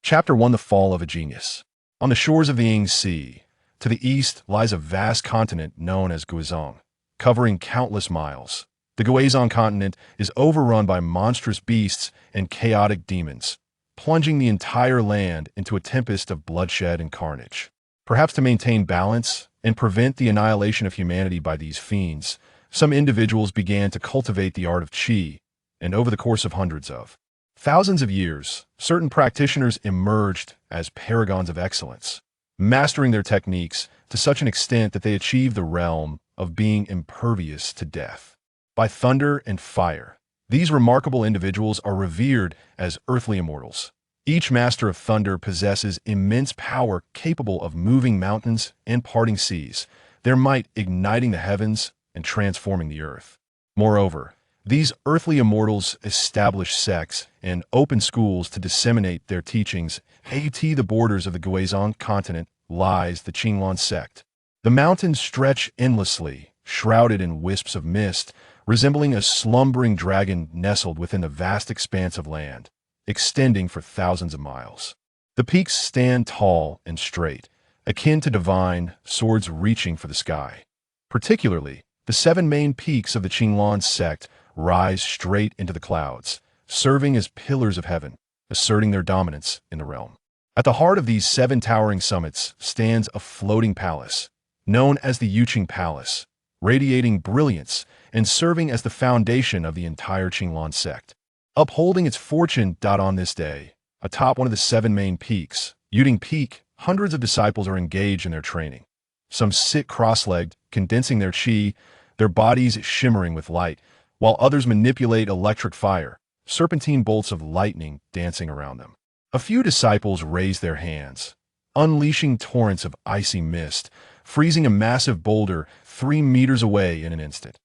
Chapter 1: The Fall of a Genius. On the shores of the Ying Sea, to the east lies a vast continent known as Guizhong, covering countless miles. The Guizhong continent is overrun by monstrous beasts and chaotic demons, plunging the entire land into a tempest of bloodshed and carnage. Perhaps to maintain balance and prevent the annihilation of humanity by these fiends, some individuals began to cultivate the art of qi, and over the course of hundreds of thousands of years, certain practitioners emerged as paragons of excellence, mastering their techniques to such an extent that they achieved the realm of being impervious to death. By thunder and fire, these remarkable individuals are revered as earthly immortals. Each master of thunder possesses immense power capable of moving mountains and parting seas, their might igniting the heavens and transforming the earth. Moreover, these earthly immortals establish sects and open schools to disseminate their teachings. At the borders of the Guizhong continent lies the Qinglong sect. The mountains stretch endlessly, shrouded in wisps of mist, resembling a slumbering dragon nestled within the vast expanse of land, extending for thousands of miles. The peaks stand tall and straight, akin to divine swords reaching for the sky. Particularly, the 7 main peaks of the Qinglong sect rise straight into the clouds, serving as pillars of heaven, asserting their dominance in the realm. At the heart of these 7 towering summits stands a floating palace, known as the Yuqing Palace, radiating brilliance and serving as the foundation of the entire Qinglong sect. Upholding its fortune on this day, atop one of the 7 main peaks, Yuqing Peak, hundreds of disciples are engaged in their training. Some sit cross-legged, condensing their qi, their bodies shimmering with light, while others manipulate electric fire, serpentine bolts of lightning dancing around them. A few disciples raise their hands, unleashing torrents of icy mist, freezing a massive boulder 3 meters away in an instant.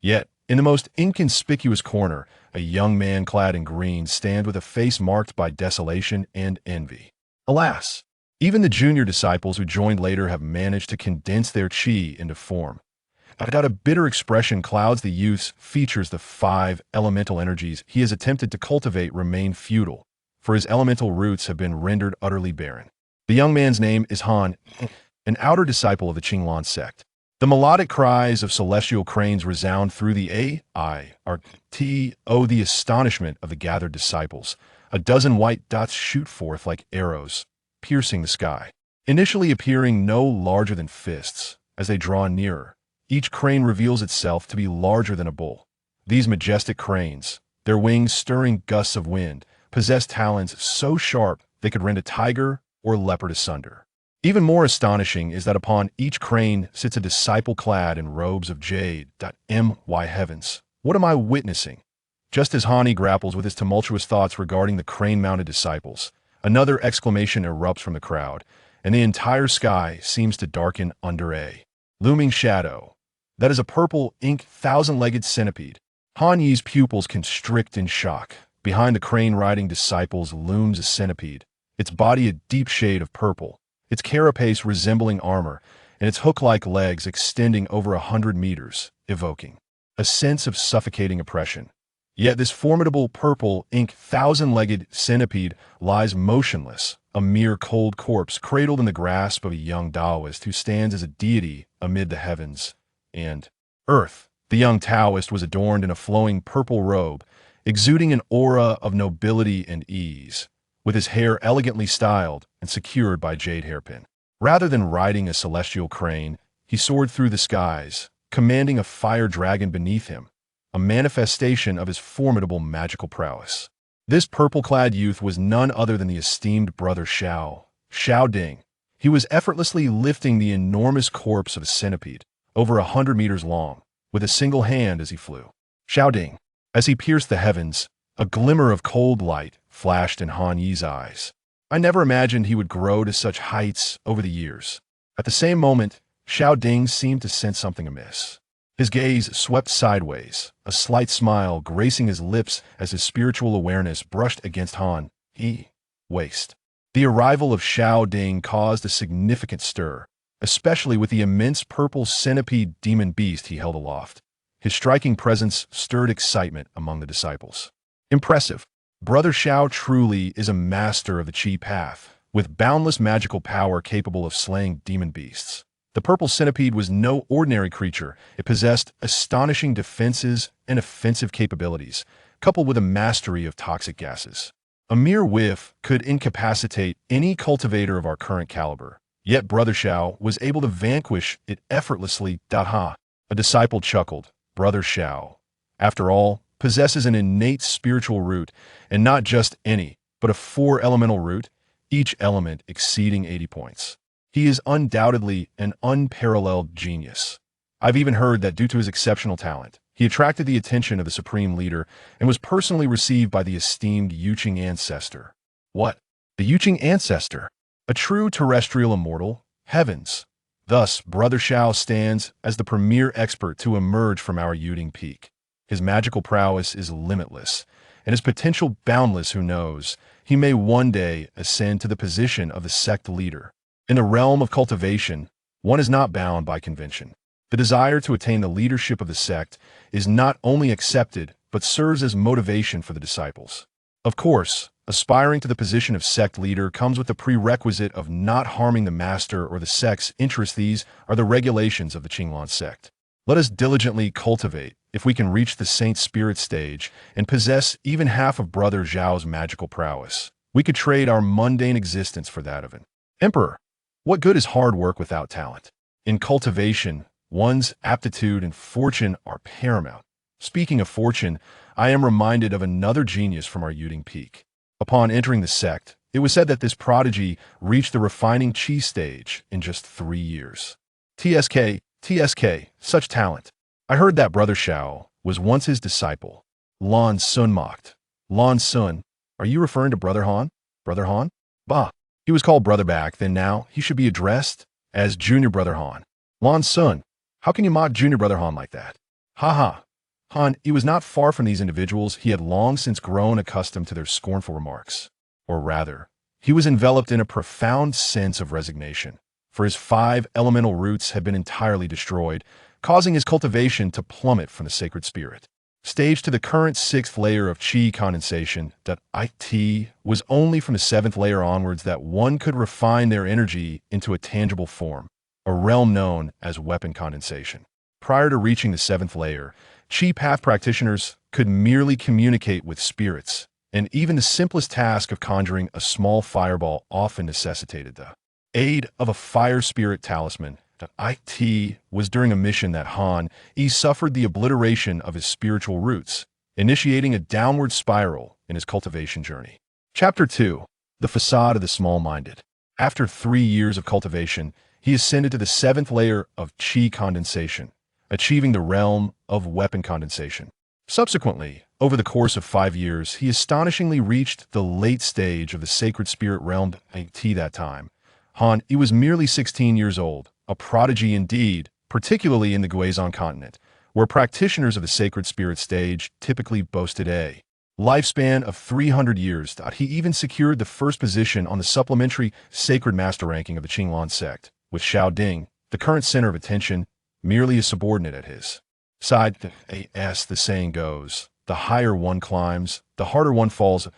Yet, in the most inconspicuous corner, a young man clad in green stands with a face marked by desolation and envy. Alas, even the junior disciples who joined later have managed to condense their qi into form. A bitter expression clouds the youth's features. The 5 elemental energies he has attempted to cultivate remain futile, for his elemental roots have been rendered utterly barren. The young man's name is Han, an outer disciple of the Qinglong sect. The melodic cries of celestial cranes resound through the the astonishment of the gathered disciples. A dozen white dots shoot forth like arrows, piercing the sky, initially appearing no larger than fists. As they draw nearer, each crane reveals itself to be larger than a bull. These majestic cranes, their wings stirring gusts of wind, possess talons so sharp they could rend a tiger or leopard asunder. Even more astonishing is that upon each crane sits a disciple clad in robes of jade. My heavens, what am I witnessing? Just as Hani grapples with his tumultuous thoughts regarding the crane-mounted disciples, another exclamation erupts from the crowd, and the entire sky seems to darken under a looming shadow. That is a purple, ink, 1,000-legged centipede. Han Yi's pupils constrict in shock. Behind the crane-riding disciples looms a centipede, its body a deep shade of purple, its carapace resembling armor, and its hook-like legs extending over 100 meters, evoking a sense of suffocating oppression. Yet this formidable purple, ink, 1,000-legged centipede lies motionless, a mere cold corpse cradled in the grasp of a young Taoist who stands as a deity amid the heavens and earth. The young Taoist was adorned in a flowing purple robe, exuding an aura of nobility and ease, with his hair elegantly styled and secured by jade hairpin. Rather than riding a celestial crane, he soared through the skies, commanding a fire dragon beneath him, a manifestation of his formidable magical prowess. This purple-clad youth was none other than the esteemed brother Xiao Ding. He was effortlessly lifting the enormous corpse of a centipede, over 100 meters long, with a single hand as he flew. Xiao Ding, as he pierced the heavens, a glimmer of cold light flashed in Han Yi's eyes. I never imagined he would grow to such heights over the years. At the same moment, Xiao Ding seemed to sense something amiss. His gaze swept sideways, a slight smile gracing his lips as his spiritual awareness brushed against Han Yi's waist. The arrival of Xiao Ding caused a significant stir, especially with the immense purple centipede demon beast he held aloft. His striking presence stirred excitement among the disciples. Impressive. Brother Xiao truly is a master of the Qi path, with boundless magical power capable of slaying demon beasts. The purple centipede was no ordinary creature. It possessed astonishing defenses and offensive capabilities, coupled with a mastery of toxic gases. A mere whiff could incapacitate any cultivator of our current caliber. Yet Brother Xiao was able to vanquish it effortlessly. Ha! A disciple chuckled. Brother Xiao, after all, possesses an innate spiritual root, and not just any, but a 4-elemental root, each element exceeding 80 points. He is undoubtedly an unparalleled genius. I've even heard that due to his exceptional talent, he attracted the attention of the supreme leader and was personally received by the esteemed Yuqing ancestor. What? The Yuqing ancestor? A true terrestrial immortal? Heavens! Thus, Brother Xiao stands as the premier expert to emerge from our Yuting peak. His magical prowess is limitless, and his potential boundless. Who knows? He may one day ascend to the position of the sect leader. In the realm of cultivation, one is not bound by convention. The desire to attain the leadership of the sect is not only accepted, but serves as motivation for the disciples. Of course, aspiring to the position of sect leader comes with the prerequisite of not harming the master or the sect's interests. These are the regulations of the Qinglan sect. Let us diligently cultivate, if we can reach the saint spirit stage and possess even half of Brother Zhao's magical prowess. We could trade our mundane existence for that of an emperor. What good is hard work without talent? In cultivation, one's aptitude and fortune are paramount. Speaking of fortune, I am reminded of another genius from our Yuting peak. Upon entering the sect, it was said that this prodigy reached the refining Qi stage in just 3 years. TSK, such talent. I heard that Brother Xiao was once his disciple. Lan Sun mocked. Lan Sun, are you referring to Brother Han? Brother Han? Bah, he was called brother back then. Now he should be addressed as Junior Brother Han. Lan Sun, how can you mock Junior Brother Han like that? Ha. Han, he was not far from these individuals. He had long since grown accustomed to their scornful remarks. Or rather, he was enveloped in a profound sense of resignation, for his 5 elemental roots had been entirely destroyed, causing his cultivation to plummet from the sacred spirit. Staged to the current 6th layer of Qi condensation, that it was only from the 7th layer onwards that one could refine their energy into a tangible form, a realm known as weapon condensation. Prior to reaching the 7th layer, Qi path practitioners could merely communicate with spirits, and even the simplest task of conjuring a small fireball often necessitated the aid of a fire spirit talisman. It was during a mission that Han suffered the obliteration of his spiritual roots, initiating a downward spiral in his cultivation journey. Chapter 2. The Facade of the Small-Minded. After 3 years of cultivation, he ascended to the 7th layer of Qi condensation, achieving the realm of weapon condensation. Subsequently, over the course of 5 years, he astonishingly reached the late stage of the sacred spirit realm. That time, Han was merely 16 years old, a prodigy indeed, particularly in the Guizhong continent, where practitioners of the sacred spirit stage typically boasted a lifespan of 300 years. He even secured the first position on the supplementary sacred master ranking of the Qinglan sect, with Xiao Ding, the current center of attention, merely a subordinate at his side. As the saying goes, the higher one climbs, the harder one falls.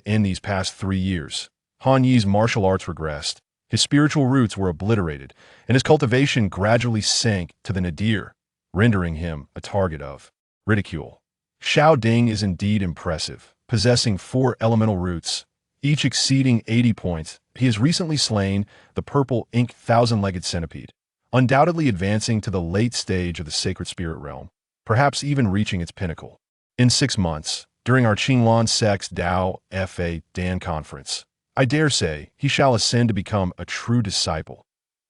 In these past 3 years, Han Yi's martial arts regressed, his spiritual roots were obliterated, and his cultivation gradually sank to the nadir, rendering him a target of ridicule. Xiao Ding is indeed impressive, possessing 4 elemental roots, each exceeding 80 points. He has recently slain the purple ink 1,000-legged centipede, undoubtedly advancing to the late stage of the sacred spirit realm, perhaps even reaching its pinnacle. In 6 months, during our Qinglan sect's Dao Fa Dan conference, I dare say he shall ascend to become a true disciple.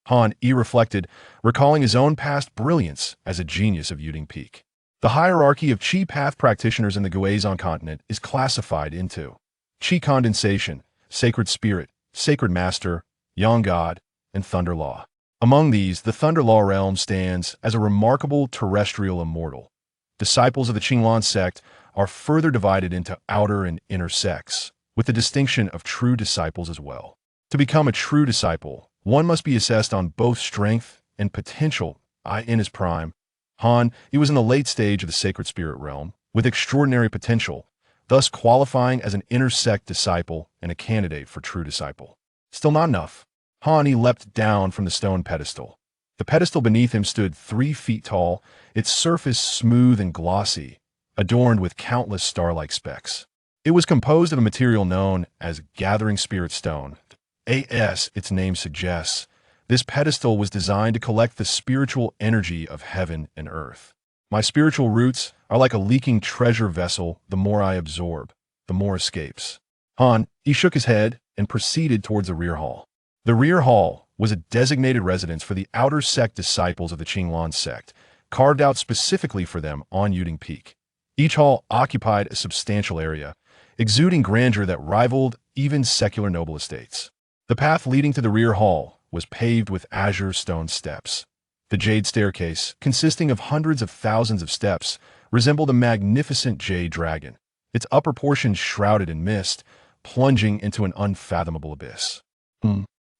Han reflected, recalling his own past brilliance as a genius of Yuting Peak. The hierarchy of Qi path practitioners in the Guizhong continent is classified into Qi condensation, sacred spirit, sacred master, yang god, and thunder law. Among these, the thunder law realm stands as a remarkable terrestrial immortal. Disciples of the Qinglan sect are further divided into outer and inner sects, with the distinction of true disciples as well. To become a true disciple, one must be assessed on both strength and potential. In his prime, Han was in the late stage of the sacred spirit realm, with extraordinary potential, thus qualifying as an intersect disciple and a candidate for true disciple. Still not enough. Han leapt down from the stone pedestal. The pedestal beneath him stood 3 feet tall, its surface smooth and glossy, adorned with countless star-like specks. It was composed of a material known as Gathering Spirit Stone. As its name suggests, this pedestal was designed to collect the spiritual energy of heaven and earth. My spiritual roots are like a leaking treasure vessel. The more I absorb, the more escapes. He shook his head and proceeded towards the rear hall. The rear hall was a designated residence for the outer sect disciples of the Qinglan sect, carved out specifically for them on Unyielding Peak. Each hall occupied a substantial area, exuding grandeur that rivaled even secular noble estates. The path leading to the rear hall was paved with azure stone steps. The jade staircase, consisting of hundreds of thousands of steps, resembled a magnificent jade dragon, its upper portion shrouded in mist, plunging into an unfathomable abyss.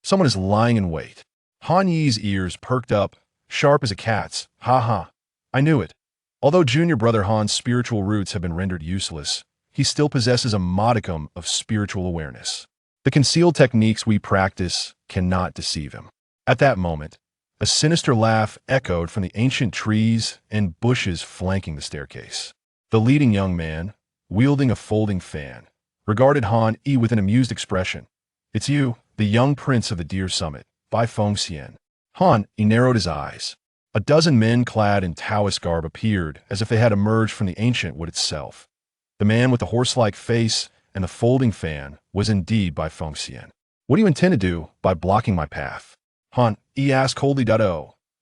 Someone is lying in wait. Han Yi's ears perked up, sharp as a cat's. Ha! I knew it. Although junior brother Han's spiritual roots have been rendered useless, he still possesses a modicum of spiritual awareness. The concealed techniques we practice cannot deceive him. At that moment, a sinister laugh echoed from the ancient trees and bushes flanking the staircase. The leading young man, wielding a folding fan, regarded Han Yi with an amused expression. "It's you, the young prince of the Deer Summit, Bai Fengxian." Han Yi narrowed his eyes. A dozen men clad in Taoist garb appeared as if they had emerged from the ancient wood itself. The man with the horse-like face and the folding fan was indeed Bai Fengxian. "What do you intend to do by blocking my path?" Han Yi asked coldly.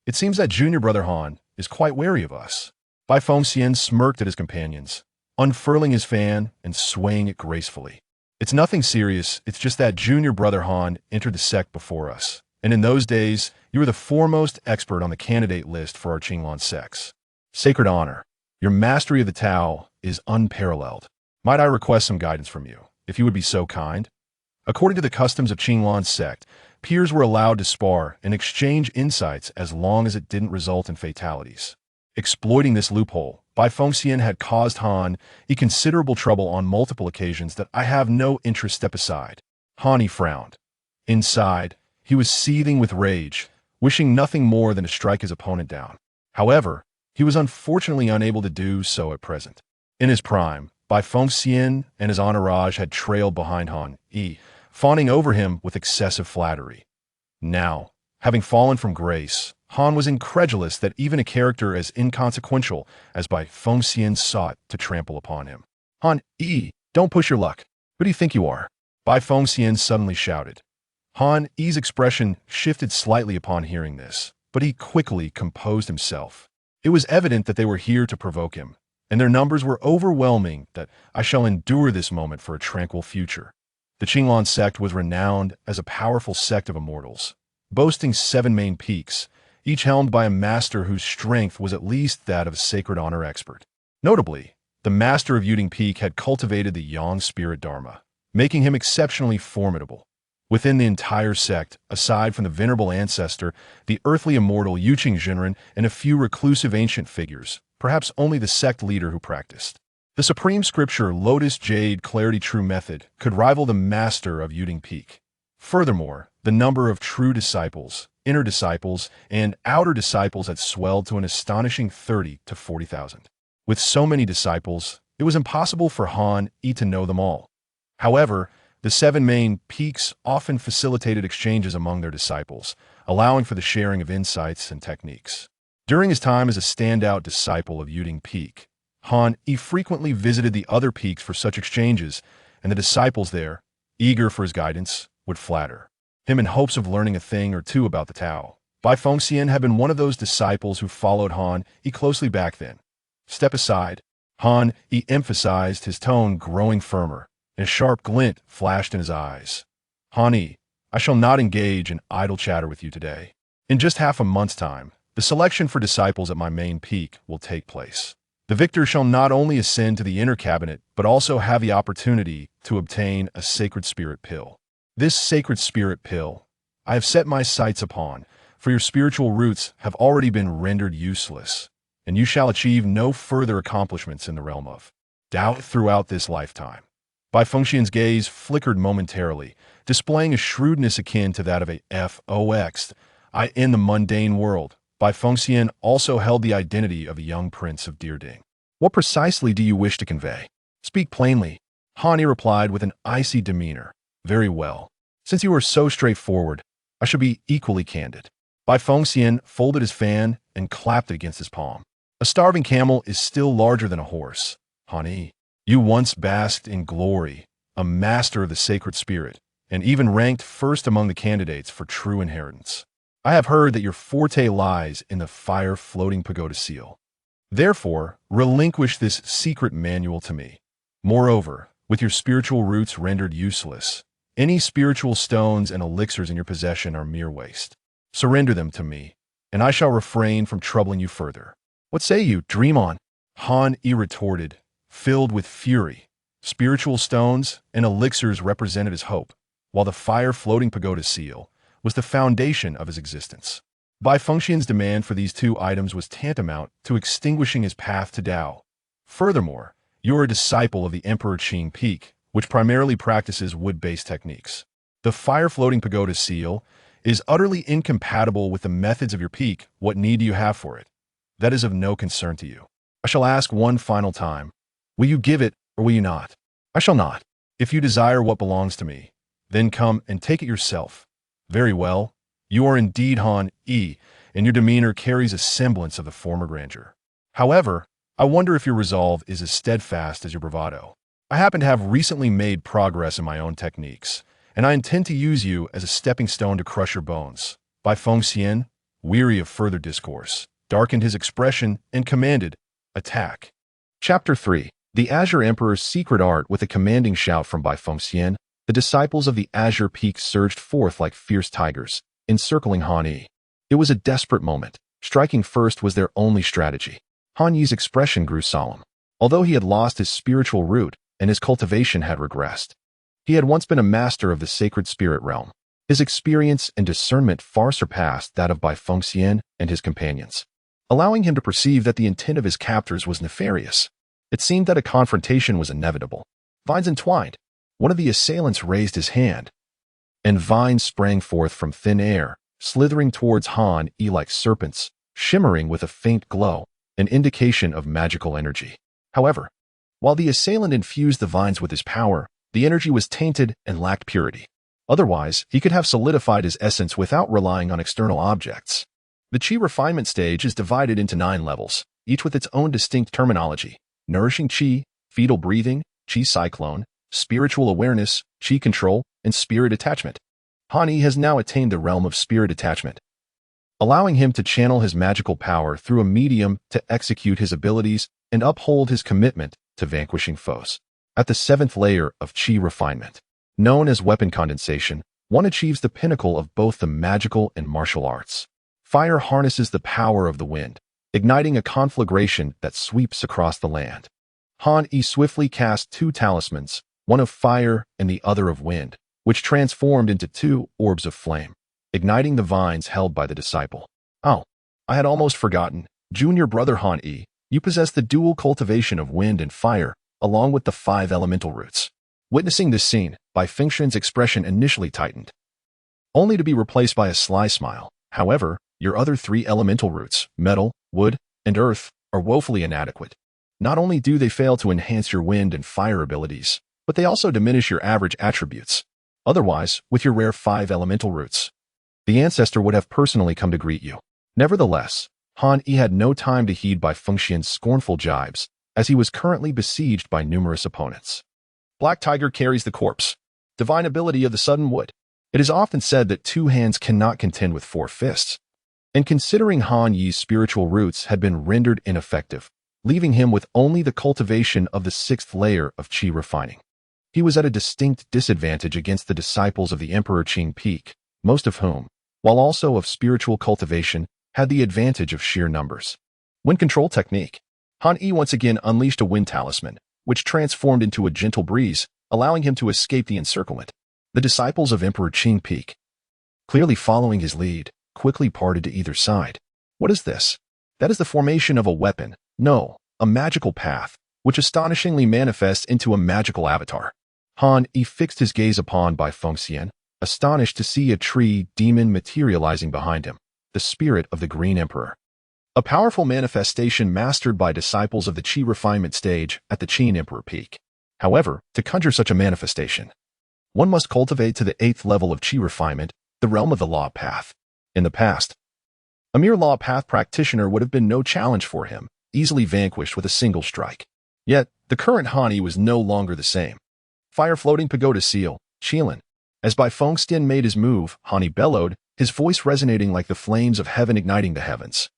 "It seems that junior brother Han is quite wary of us." Bai Fengxian smirked at his companions, unfurling his fan and swaying it gracefully. "It's nothing serious, it's just that junior brother Han entered the sect before us, and in those days, you were the foremost expert on the candidate list for our Qinglan sects. Sacred honor. Your mastery of the Tao is unparalleled. Might I request some guidance from you, if you would be so kind?" According to the customs of Qinglan sect, peers were allowed to spar and exchange insights as long as it didn't result in fatalities. Exploiting this loophole, Bai Fengxian had caused Han Yi considerable trouble on multiple occasions that I have no interest. Step aside. Han Yi frowned. Inside, he was seething with rage, wishing nothing more than to strike his opponent down. However, he was unfortunately unable to do so at present. In his prime, Bai Fengxian and his entourage had trailed behind Han Yi, fawning over him with excessive flattery. Now, having fallen from grace, Han was incredulous that even a character as inconsequential as Bai Fengxian sought to trample upon him. "Han Yi, don't push your luck. Who do you think you are?" Bai Fengxian suddenly shouted. Han Yi's expression shifted slightly upon hearing this, but he quickly composed himself. It was evident that they were here to provoke him, and their numbers were overwhelming. "That I shall endure this moment for a tranquil future." The Qinglan sect was renowned as a powerful sect of immortals, boasting 7 main peaks, each helmed by a master whose strength was at least that of a sacred honor expert. Notably, the master of Unyielding Peak had cultivated the Yang spirit Dharma, making him exceptionally formidable. Within the entire sect, aside from the venerable ancestor, the earthly immortal Yuqing Jinren, and a few reclusive ancient figures, perhaps only the sect leader who practiced the supreme scripture Lotus Jade Clarity True Method could rival the master of Unyielding Peak. Furthermore, the number of true disciples, inner disciples, and outer disciples had swelled to an astonishing 30 to 40,000. With so many disciples, it was impossible for Han Yi to know them all. However, the 7 main peaks often facilitated exchanges among their disciples, allowing for the sharing of insights and techniques. During his time as a standout disciple of Unyielding Peak, Han Yi frequently visited the other peaks for such exchanges, and the disciples there, eager for his guidance, would flatter him in hopes of learning a thing or two about the Tao. Bai Fengxian had been one of those disciples who followed Han Yi closely back then. "Step aside." Han Yi emphasized, his tone growing firmer, and a sharp glint flashed in his eyes. "Han Yi, I shall not engage in idle chatter with you today. In just half a month's time, the selection for disciples at my main peak will take place. The victor shall not only ascend to the inner cabinet, but also have the opportunity to obtain a sacred spirit pill. This sacred spirit pill I have set my sights upon, for your spiritual roots have already been rendered useless, and you shall achieve no further accomplishments in the realm of doubt throughout this lifetime. Bai Fengxian's gaze flickered momentarily, displaying a shrewdness akin to that of a fox. In the mundane world, Bai Fengxian also held the identity of a young prince of Dierding. What precisely do you wish to convey? Speak plainly, Han Yi replied with an icy demeanor. Very well. Since you are so straightforward, I shall be equally candid. Bai Fengxian folded his fan and clapped it against his palm. A starving camel is still larger than a horse. Han Yi, you once basked in glory, a master of the sacred spirit, and even ranked first among the candidates for true inheritance. I have heard that your forte lies in the fire-floating pagoda seal. Therefore, relinquish this secret manual to me. Moreover, with your spiritual roots rendered useless, any spiritual stones and elixirs in your possession are mere waste. Surrender them to me, and I shall refrain from troubling you further. What say you? Dream on. Han Yi retorted, filled with fury. Spiritual stones and elixirs represented his hope, while the fire-floating pagoda seal was the foundation of his existence. Bai Fengxian's demand for these two items was tantamount to extinguishing his path to Tao. Furthermore, you are a disciple of the Emperor Qing Peak, which primarily practices wood-based techniques. The fire-floating pagoda seal is utterly incompatible with the methods of your peak. What need do you have for it? That is of no concern to you. I shall ask one final time. Will you give it, or will you not? I shall not. If you desire what belongs to me, then come and take it yourself. Very well. You are indeed Han Yi, and your demeanor carries a semblance of the former grandeur. However, I wonder if your resolve is as steadfast as your bravado. I happen to have recently made progress in my own techniques, and I intend to use you as a stepping stone to crush your bones. Bai Fengxian, weary of further discourse, darkened his expression and commanded, attack. Chapter 3. The Azure Emperor's Secret Art. With a commanding shout from Bai Fengxian, the disciples of the Azure Peak surged forth like fierce tigers, encircling Han Yi. It was a desperate moment. Striking first was their only strategy. Han Yi's expression grew solemn. Although he had lost his spiritual root and his cultivation had regressed, he had once been a master of the sacred spirit realm. His experience and discernment far surpassed that of Bai Fengxian and his companions, allowing him to perceive that the intent of his captors was nefarious. It seemed that a confrontation was inevitable. Vines entwined. One of the assailants raised his hand, and vines sprang forth from thin air, slithering towards Han Yi like serpents, shimmering with a faint glow, an indication of magical energy. However, while the assailant infused the vines with his power, the energy was tainted and lacked purity. Otherwise, he could have solidified his essence without relying on external objects. The Qi refinement stage is divided into 9 levels, each with its own distinct terminology: nourishing Qi, fetal breathing, Qi cyclone, spiritual awareness, Qi control, and spirit attachment. Han Yi has now attained the realm of spirit attachment, allowing him to channel his magical power through a medium to execute his abilities and uphold his commitment to vanquishing foes. At the 7th layer of Qi refinement, known as weapon condensation, one achieves the pinnacle of both the magical and martial arts. Fire harnesses the power of the wind, igniting a conflagration that sweeps across the land. Han Yi swiftly cast 2 talismans, one of fire and the other of wind, which transformed into 2 orbs of flame, igniting the vines held by the disciple. Oh, I had almost forgotten. Junior brother Han Yi, you possess the dual cultivation of wind and fire, along with the 5 elemental roots. Witnessing this scene, Bai Fengxian's expression initially tightened, only to be replaced by a sly smile. However, your other 3 elemental roots, metal, wood, and earth, are woefully inadequate. Not only do they fail to enhance your wind and fire abilities, but they also diminish your average attributes. Otherwise, with your rare 5 elemental roots, the ancestor would have personally come to greet you. Nevertheless, Han Yi had no time to heed Bai Fengxian's scornful jibes, as he was currently besieged by numerous opponents. Black Tiger carries the corpse. Divine ability of the sudden wood. It is often said that 2 hands cannot contend with 4 fists. And considering Han Yi's spiritual roots had been rendered ineffective, leaving him with only the cultivation of the 6th layer of Qi refining, he was at a distinct disadvantage against the disciples of the Emperor Qing Peak, most of whom, while also of spiritual cultivation, had the advantage of sheer numbers. Wind control technique. Han Yi once again unleashed a wind talisman, which transformed into a gentle breeze, allowing him to escape the encirclement. The disciples of Emperor Qing Peak, clearly following his lead, quickly parted to either side. What is this? That is the formation of a weapon. No, a magical path, which astonishingly manifests into a magical avatar. Han Yi fixed his gaze upon Bai Fengxian, astonished to see a tree demon materializing behind him, the spirit of the Green Emperor. A powerful manifestation mastered by disciples of the Qi refinement stage at the Qin Emperor peak. However, to conjure such a manifestation, one must cultivate to the 8th level of Qi refinement, the realm of the law path. In the past, a mere law path practitioner would have been no challenge for him, easily vanquished with a single strike. Yet, the current Han Yi was no longer the same. Fire-floating pagoda seal, Qilin. As Bai Fengxian made his move, Han Yi bellowed, his voice resonating like the flames of heaven igniting the heavens.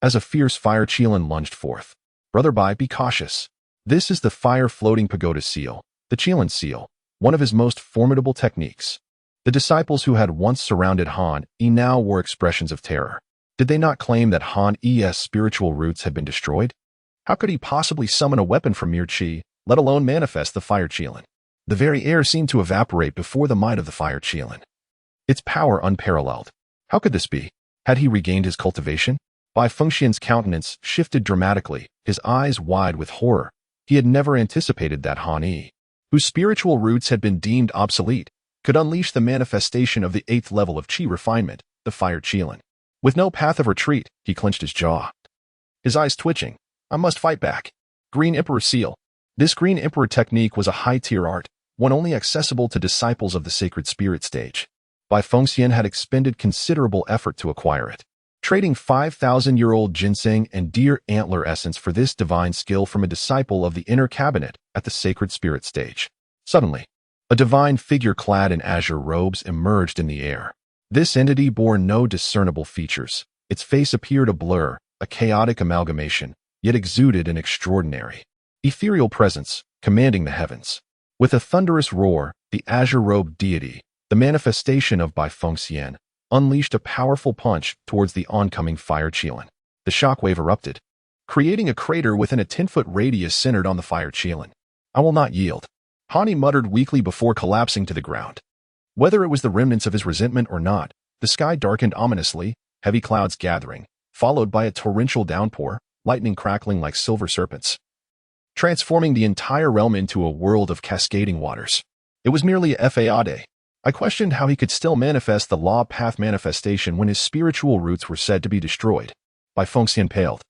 As a fierce fire Qilin lunged forth. Brother Bai, be cautious. This is the fire-floating pagoda seal, the Qilin seal, one of his most formidable techniques. The disciples who had once surrounded Han Yi now wore expressions of terror. Did they not claim that Han Yi's spiritual roots had been destroyed? How could he possibly summon a weapon from mere Qi, let alone manifest the fire Qilin? The very air seemed to evaporate before the might of the fire Qilin. Its power unparalleled. How could this be? Had he regained his cultivation? Bai Fengxian's countenance shifted dramatically, his eyes wide with horror. He had never anticipated that Han Yi, whose spiritual roots had been deemed obsolete, could unleash the manifestation of the 8th level of Qi refinement, the fire Qilin. With no path of retreat, he clenched his jaw. His eyes twitching. I must fight back. Green Emperor Seal. This Green Emperor technique was a high-tier art, one only accessible to disciples of the Sacred Spirit stage. Bai Fengxian had expended considerable effort to acquire it, trading 5,000-year-old ginseng and deer antler essence for this divine skill from a disciple of the Inner Cabinet at the Sacred Spirit stage. Suddenly, a divine figure clad in azure robes emerged in the air. This entity bore no discernible features. Its face appeared a blur, a chaotic amalgamation, yet exuded an extraordinary, ethereal presence, commanding the heavens. With a thunderous roar, the azure-robed deity, the manifestation of Bai Fengxian, unleashed a powerful punch towards the oncoming fire Qilin. The shockwave erupted, creating a crater within a 10-foot radius centered on the fire Qilin. I will not yield. Han Yi muttered weakly before collapsing to the ground. Whether it was the remnants of his resentment or not, the sky darkened ominously, heavy clouds gathering, followed by a torrential downpour, lightning crackling like silver serpents, transforming the entire realm into a world of cascading waters. It was merely a fade. I questioned how he could still manifest the law path manifestation when his spiritual roots were said to be destroyed. Bai Fengxian paled.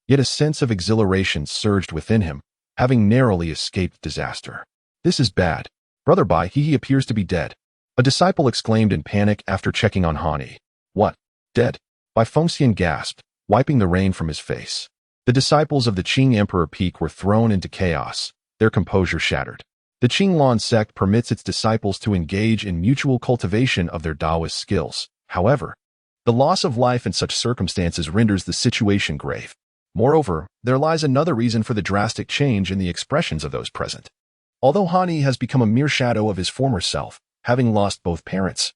Yet a sense of exhilaration surged within him, having narrowly escaped disaster. This is bad. Brother Bai, he appears to be dead. A disciple exclaimed in panic after checking on Han Yi. What? Dead? Bai Fengxian gasped, wiping the rain from his face. The disciples of the Qing Emperor peak were thrown into chaos, their composure shattered. The Qinglan sect permits its disciples to engage in mutual cultivation of their Taoist skills. However, the loss of life in such circumstances renders the situation grave. Moreover, there lies another reason for the drastic change in the expressions of those present. Although Han Yi has become a mere shadow of his former self, having lost both parents,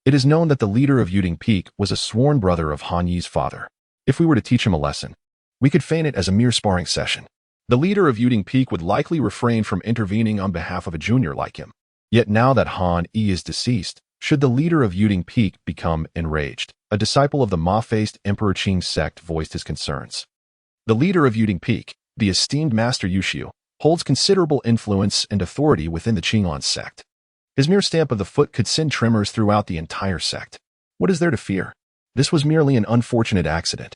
it is known that the leader of Unyielding Peak was a sworn brother of Han Yi's father. If we were to teach him a lesson, we could feign it as a mere sparring session. The leader of Unyielding Peak would likely refrain from intervening on behalf of a junior like him. Yet now that Han Yi is deceased, should the leader of Unyielding Peak become enraged, a disciple of the Ma-faced Emperor Qing sect voiced his concerns. The leader of Unyielding Peak, the esteemed Master Yushu, holds considerable influence and authority within the Qinglan sect. His mere stamp of the foot could send tremors throughout the entire sect. What is there to fear? This was merely an unfortunate accident.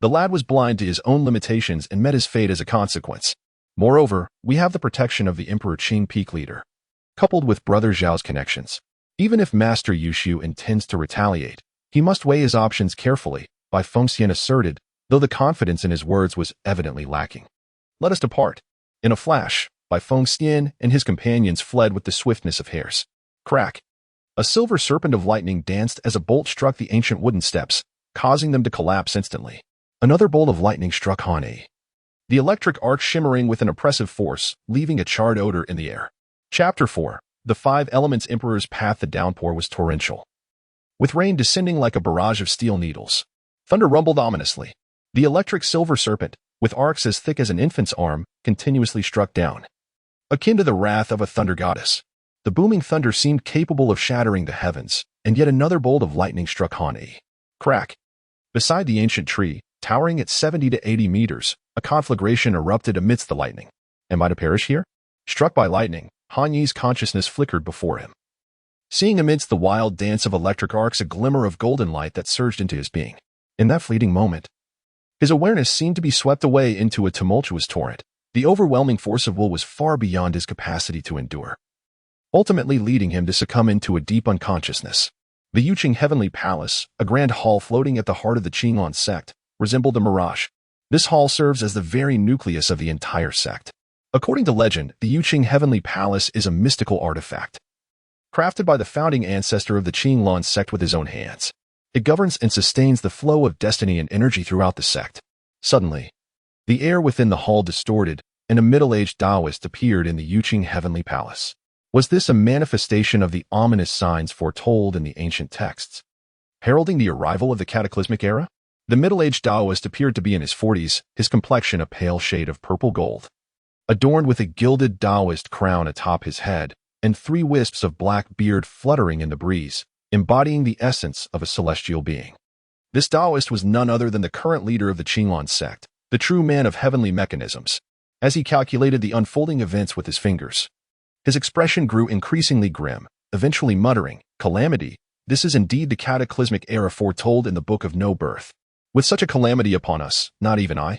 The lad was blind to his own limitations and met his fate as a consequence. Moreover, we have the protection of the Emperor Qing peak leader, coupled with Brother Zhao's connections. Even if Master Yushu intends to retaliate, he must weigh his options carefully, Bai Fengxian asserted, though the confidence in his words was evidently lacking. Let us depart. In a flash, Bai Fengxian and his companions fled with the swiftness of hares. Crack! A silver serpent of lightning danced as a bolt struck the ancient wooden steps, causing them to collapse instantly. Another bolt of lightning struck Han Yi, the electric arc shimmering with an oppressive force, leaving a charred odor in the air. Chapter 4. The Five Elements Emperor's path. The downpour was torrential, with rain descending like a barrage of steel needles. Thunder rumbled ominously. The electric silver serpent, with arcs as thick as an infant's arm, continuously struck down, akin to the wrath of a thunder goddess. The booming thunder seemed capable of shattering the heavens, and yet another bolt of lightning struck Han Yi. Crack! Beside the ancient tree, towering at 70 to 80 meters, A conflagration erupted amidst the lightning. Am I to perish here? Struck by lightning, Han Yi's consciousness flickered before him. Seeing amidst the wild dance of electric arcs a glimmer of golden light that surged into his being. In that fleeting moment, his awareness seemed to be swept away into a tumultuous torrent. The overwhelming force of will was far beyond his capacity to endure, ultimately leading him to succumb into a deep unconsciousness. The Yuqing Heavenly Palace, a grand hall floating at the heart of the Qinglong sect, resembled a mirage. This hall serves as the very nucleus of the entire sect. According to legend, the Yuqing Heavenly Palace is a mystical artifact, crafted by the founding ancestor of the Qinglong sect with his own hands. It governs and sustains the flow of destiny and energy throughout the sect. Suddenly, the air within the hall distorted, and a middle-aged Taoist appeared in the Yuqing Heavenly Palace. Was this a manifestation of the ominous signs foretold in the ancient texts, heralding the arrival of the cataclysmic era? The middle-aged Taoist appeared to be in his 40s, his complexion a pale shade of purple gold, adorned with a gilded Taoist crown atop his head, and 3 wisps of black beard fluttering in the breeze, embodying the essence of a celestial being. This Taoist was none other than the current leader of the Qinglong sect, the true man of heavenly mechanisms. As he calculated the unfolding events with his fingers, his expression grew increasingly grim, eventually muttering, "Calamity, this is indeed the cataclysmic era foretold in the Book of No Birth. With such a calamity upon us, not even I,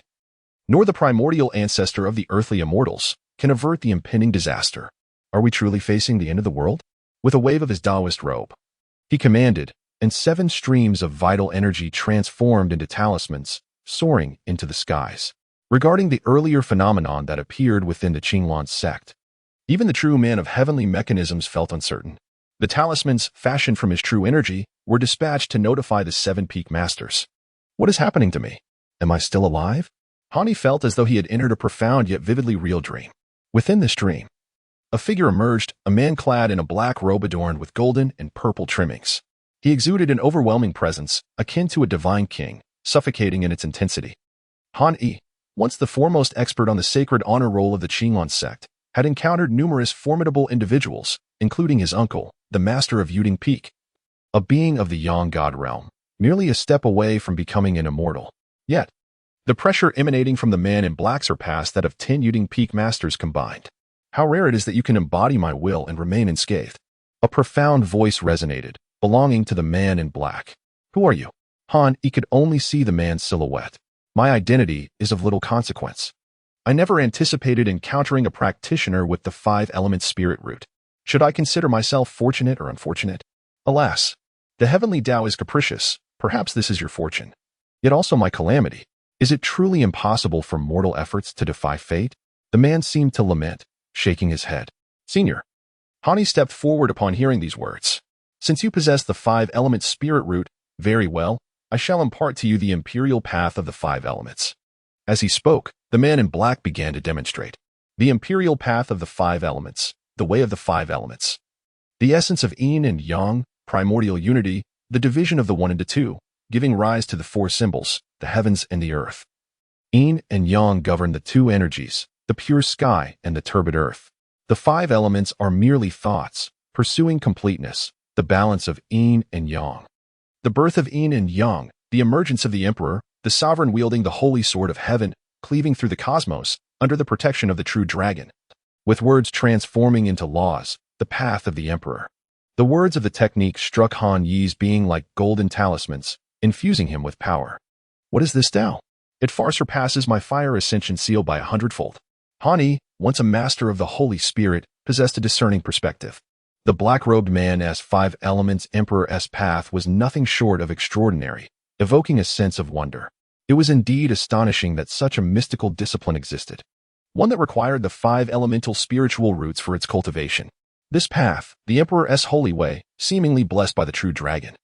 nor the primordial ancestor of the earthly immortals, can avert the impending disaster. Are we truly facing the end of the world?" With a wave of his Taoist robe, he commanded, and 7 streams of vital energy transformed into talismans, soaring into the skies. Regarding the earlier phenomenon that appeared within the Qinglong sect, even the true man of heavenly mechanisms felt uncertain. The talismans, fashioned from his true energy, were dispatched to notify the 7 peak masters. What is happening to me? Am I still alive? Hani felt as though he had entered a profound yet vividly real dream. Within this dream, a figure emerged, a man clad in a black robe adorned with golden and purple trimmings. He exuded an overwhelming presence, akin to a divine king, suffocating in its intensity. Han Yi, once the foremost expert on the sacred honor roll of the Qinglong sect, had encountered numerous formidable individuals, including his uncle, the master of Yuding Peak, a being of the Yang God realm, merely a step away from becoming an immortal. Yet, the pressure emanating from the man in black surpassed that of 10 Yuding Peak masters combined. How rare it is that you can embody my will and remain unscathed. A profound voice resonated, belonging to the man in black. Who are you? Han Yi could only see the man's silhouette. My identity is of little consequence. I never anticipated encountering a practitioner with the 5-element spirit root. Should I consider myself fortunate or unfortunate? Alas, the heavenly Tao is capricious. Perhaps this is your fortune, yet also my calamity. Is it truly impossible for mortal efforts to defy fate? The man seemed to lament, shaking his head. Senior. Hani stepped forward upon hearing these words. Since you possess the 5-element spirit root, very well, I shall impart to you the imperial path of the 5 elements. As he spoke, the man in black began to demonstrate. The imperial path of the 5 elements, the way of the 5 elements. The essence of yin and yang, primordial unity, the division of the 1 into 2, giving rise to the 4 symbols, the heavens and the earth. Yin and yang govern the 2 energies, the pure sky and the turbid earth. The 5 elements are merely thoughts, pursuing completeness, the balance of yin and yang. The birth of yin and yang, the emergence of the emperor, the sovereign wielding the holy sword of heaven, cleaving through the cosmos, under the protection of the true dragon. With words transforming into laws, the path of the emperor. The words of the technique struck Han Yi's being like golden talismans, infusing him with power. What is this Tao? It far surpasses my fire ascension seal by 100-fold. Han Yi, once a master of the Holy Spirit, possessed a discerning perspective. The black-robed man's 5 elements Emperor's path was nothing short of extraordinary, evoking a sense of wonder. It was indeed astonishing that such a mystical discipline existed, one that required the 5 elemental spiritual roots for its cultivation. This path, the Emperor's holy way, seemingly blessed by the true dragon,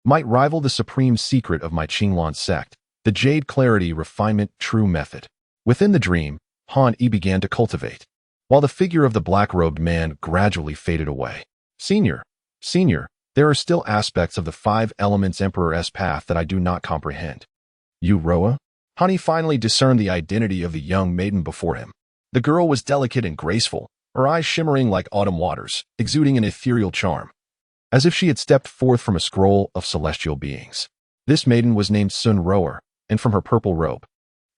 might rival the supreme secret of my Qinglong sect, the jade clarity refinement true method. Within the dream, Han Yi began to cultivate, while the figure of the black-robed man gradually faded away. Senior, there are still aspects of the 5 elements Emperor's path that I do not comprehend. You, Roa? Han Yi finally discerned the identity of the young maiden before him. The girl was delicate and graceful, her eyes shimmering like autumn waters, exuding an ethereal charm, as if she had stepped forth from a scroll of celestial beings. This maiden was named Sun Roer, and from her purple robe,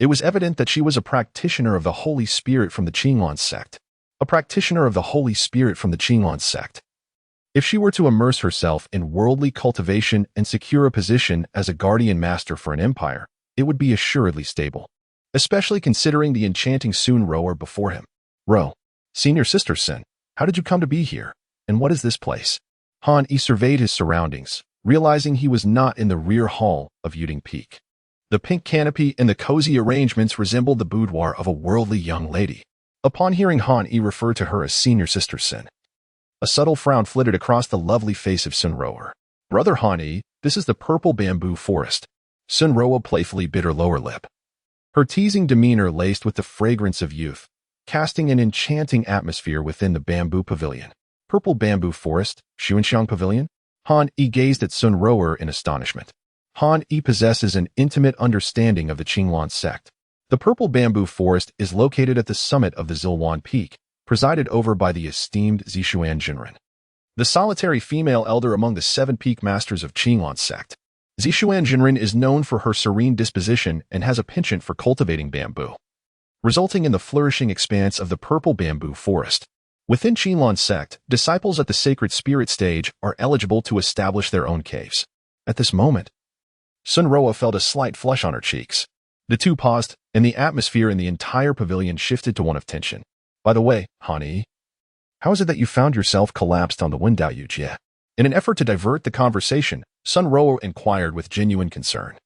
It was evident that she was a practitioner of the Holy Spirit from the Qinglan sect. A practitioner of the Holy Spirit from the Qinglan sect. If she were to immerse herself in worldly cultivation and secure a position as a guardian master for an empire, it would be assuredly stable, especially considering the enchanting Sun Rower before him. Ro, senior sister Sin, how did you come to be here? And what is this place? Han Yi surveyed his surroundings, realizing he was not in the rear hall of Yuding Peak. The pink canopy and the cozy arrangements resembled the boudoir of a worldly young lady. Upon hearing Han Yi refer to her as senior sister Sin, a subtle frown flitted across the lovely face of Sun Rower. Brother Han Yi, this is the purple bamboo forest. Sun Rower playfully bit her lower lip. Her teasing demeanor laced with the fragrance of youth, casting an enchanting atmosphere within the bamboo pavilion. Purple bamboo forest, Xuanxiang Pavilion? Han Yi gazed at Sun Rower in astonishment. Han Yi possesses an intimate understanding of the Qinglan sect. The purple bamboo forest is located at the summit of the Zilwan Peak, presided over by the esteemed Zishuan Jinren, the solitary female elder among the 7 peak masters of Qinglan sect. Zishuan Jinren is known for her serene disposition and has a penchant for cultivating bamboo, resulting in the flourishing expanse of the purple bamboo forest. Within Qinglan sect, disciples at the sacred spirit stage are eligible to establish their own caves. At this moment, Sun Roa felt a slight flush on her cheeks. The two paused, and the atmosphere in the entire pavilion shifted to one of tension. By the way, Han Yi, how is it that you found yourself collapsed on the Windao Yujie? In an effort to divert the conversation, Sun Roa inquired with genuine concern.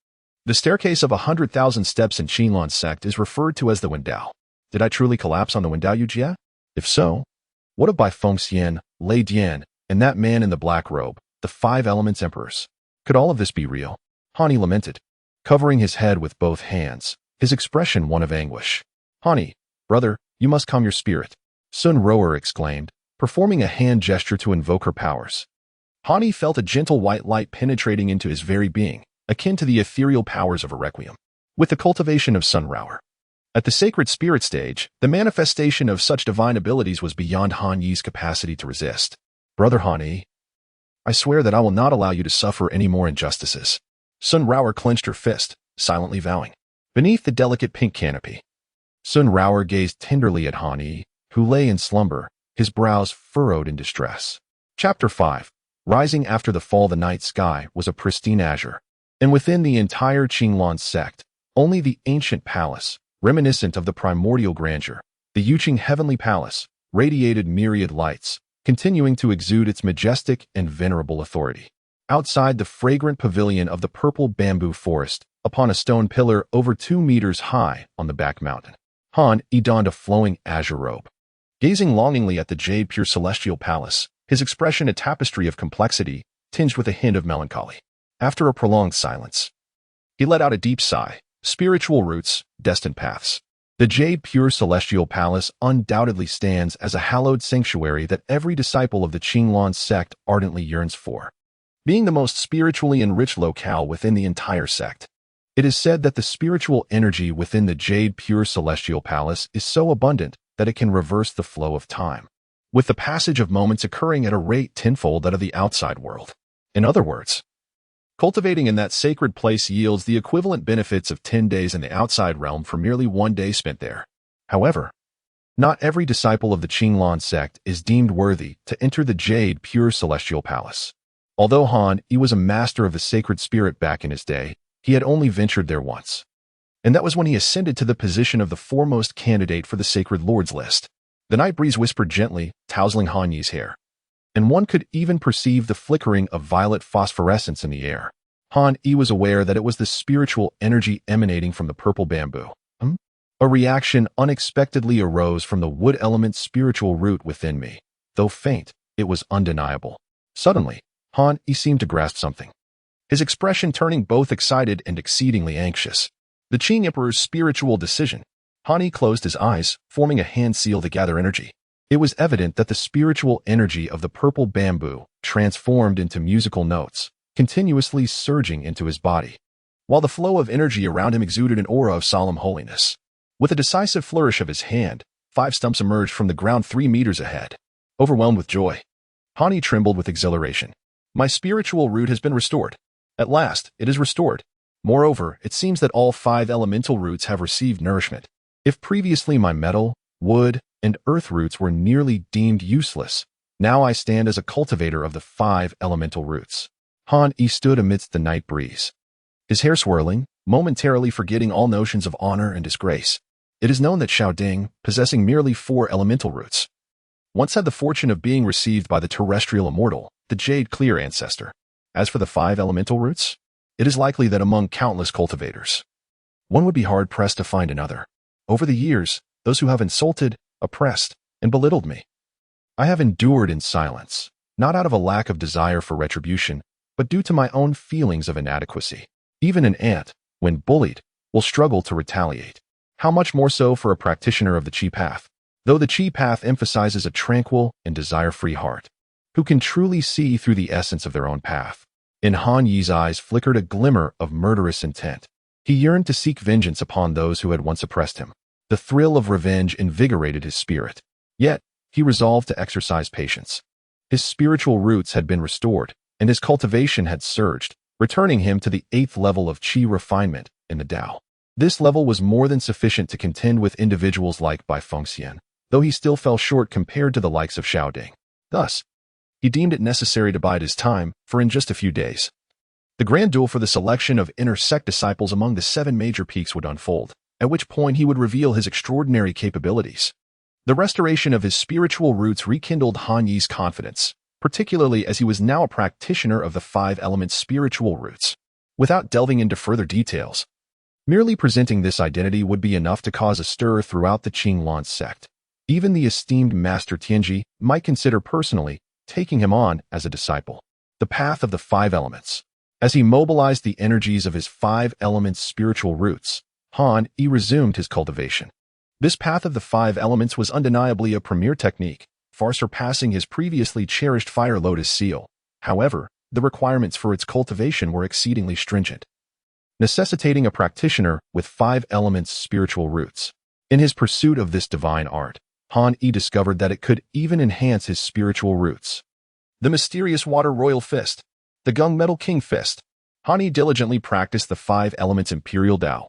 The staircase of 100,000 steps in Qinglan sect is referred to as the Windao. Did I truly collapse on the Windao Yujie? If so, what of Bai Fengxian, Lei Dian, and that man in the black robe, the 5 elements emperors? Could all of this be real? Han Yi lamented, covering his head with both hands, his expression one of anguish. Han Yi, brother, you must calm your spirit, Sun Rower exclaimed, performing a hand gesture to invoke her powers. Han Yi felt a gentle white light penetrating into his very being, akin to the ethereal powers of a requiem. With the cultivation of Sun Rower, at the sacred spirit stage, the manifestation of such divine abilities was beyond Han Yi's capacity to resist. Brother Han Yi, I swear that I will not allow you to suffer any more injustices. Sun Rower clenched her fist, silently vowing. Beneath the delicate pink canopy, Sun Rower gazed tenderly at Han Yi, who lay in slumber, his brows furrowed in distress. Chapter 5. Rising after the fall, the night sky was a pristine azure, and within the entire Qinglan sect, only the ancient palace, reminiscent of the primordial grandeur, the Yuqing Heavenly Palace, radiated myriad lights, continuing to exude its majestic and venerable authority. Outside the fragrant pavilion of the purple bamboo forest, upon a stone pillar over 2 meters high on the back mountain, Han Yi donned a flowing azure robe. Gazing longingly at the jade pure celestial palace, his expression a tapestry of complexity, tinged with a hint of melancholy. After a prolonged silence, he let out a deep sigh. Spiritual roots, destined paths. The jade pure celestial palace undoubtedly stands as a hallowed sanctuary that every disciple of the Qinglan sect ardently yearns for, being the most spiritually enriched locale within the entire sect. It is said that the spiritual energy within the jade pure celestial palace is so abundant that it can reverse the flow of time, with the passage of moments occurring at a rate tenfold that of the outside world. In other words, cultivating in that sacred place yields the equivalent benefits of 10 days in the outside realm for merely 1 day spent there. However, not every disciple of the Qinglan sect is deemed worthy to enter the jade pure celestial palace. Although Han Yi was a master of the sacred spirit back in his day, he had only ventured there once, and that was when he ascended to the position of the foremost candidate for the sacred lord's list. The night breeze whispered gently, tousling Han Yi's hair, and one could even perceive the flickering of violet phosphorescence in the air. Han Yi was aware that it was the spiritual energy emanating from the purple bamboo. A reaction unexpectedly arose from the wood element's spiritual root within me. Though faint, it was undeniable. Suddenly, Han Yi seemed to grasp something, his expression turning both excited and exceedingly anxious. The Qing Emperor's spiritual decision. Han Yi closed his eyes, forming a hand seal to gather energy. It was evident that the spiritual energy of the purple bamboo transformed into musical notes, continuously surging into his body, while the flow of energy around him exuded an aura of solemn holiness. With a decisive flourish of his hand, 5 stumps emerged from the ground 3 meters ahead. Overwhelmed with joy, Han Yi trembled with exhilaration. My spiritual root has been restored. At last, it is restored. Moreover, it seems that all 5 elemental roots have received nourishment. If previously my metal, wood, and earth roots were nearly deemed useless, now I stand as a cultivator of the 5 elemental roots. Han Yi stood amidst the night breeze, his hair swirling, momentarily forgetting all notions of honor and disgrace. It is known that Xiao Ding, possessing merely 4 elemental roots, once had the fortune of being received by the terrestrial immortal, the Jade Clear ancestor. As for the 5 elemental roots, it is likely that among countless cultivators, one would be hard-pressed to find another. Over the years, those who have insulted, oppressed, and belittled me, I have endured in silence, not out of a lack of desire for retribution, but due to my own feelings of inadequacy. Even an ant, when bullied, will struggle to retaliate. How much more so for a practitioner of the Qi path? Though the Qi path emphasizes a tranquil and desire-free heart, who can truly see through the essence of their own path. In Han Yi's eyes flickered a glimmer of murderous intent. He yearned to seek vengeance upon those who had once oppressed him. The thrill of revenge invigorated his spirit. Yet, he resolved to exercise patience. His spiritual roots had been restored, and his cultivation had surged, returning him to the 8th level of Qi refinement in the Tao. This level was more than sufficient to contend with individuals like Bai Fengxian, though he still fell short compared to the likes of Xiao Ding. Thus, he deemed it necessary to bide his time, for in just a few days, the grand duel for the selection of inner sect disciples among the 7 major peaks would unfold, at which point he would reveal his extraordinary capabilities. The restoration of his spiritual roots rekindled Han Yi's confidence, particularly as he was now a practitioner of the 5 elements spiritual roots. Without delving into further details, merely presenting this identity would be enough to cause a stir throughout the Qinglan sect. Even the esteemed Master Tianji might consider personally taking him on as a disciple. The path of the 5 elements. As he mobilized the energies of his 5 elements spiritual roots, Han Yi resumed his cultivation. This path of the 5 elements was undeniably a premier technique, far surpassing his previously cherished Fire Lotus seal. However, the requirements for its cultivation were exceedingly stringent, necessitating a practitioner with 5 elements spiritual roots. In his pursuit of this divine art, Han Yi discovered that it could even enhance his spiritual roots. The mysterious Water Royal Fist, the Gunmetal King Fist. Han Yi diligently practiced the 5 elements Imperial Tao,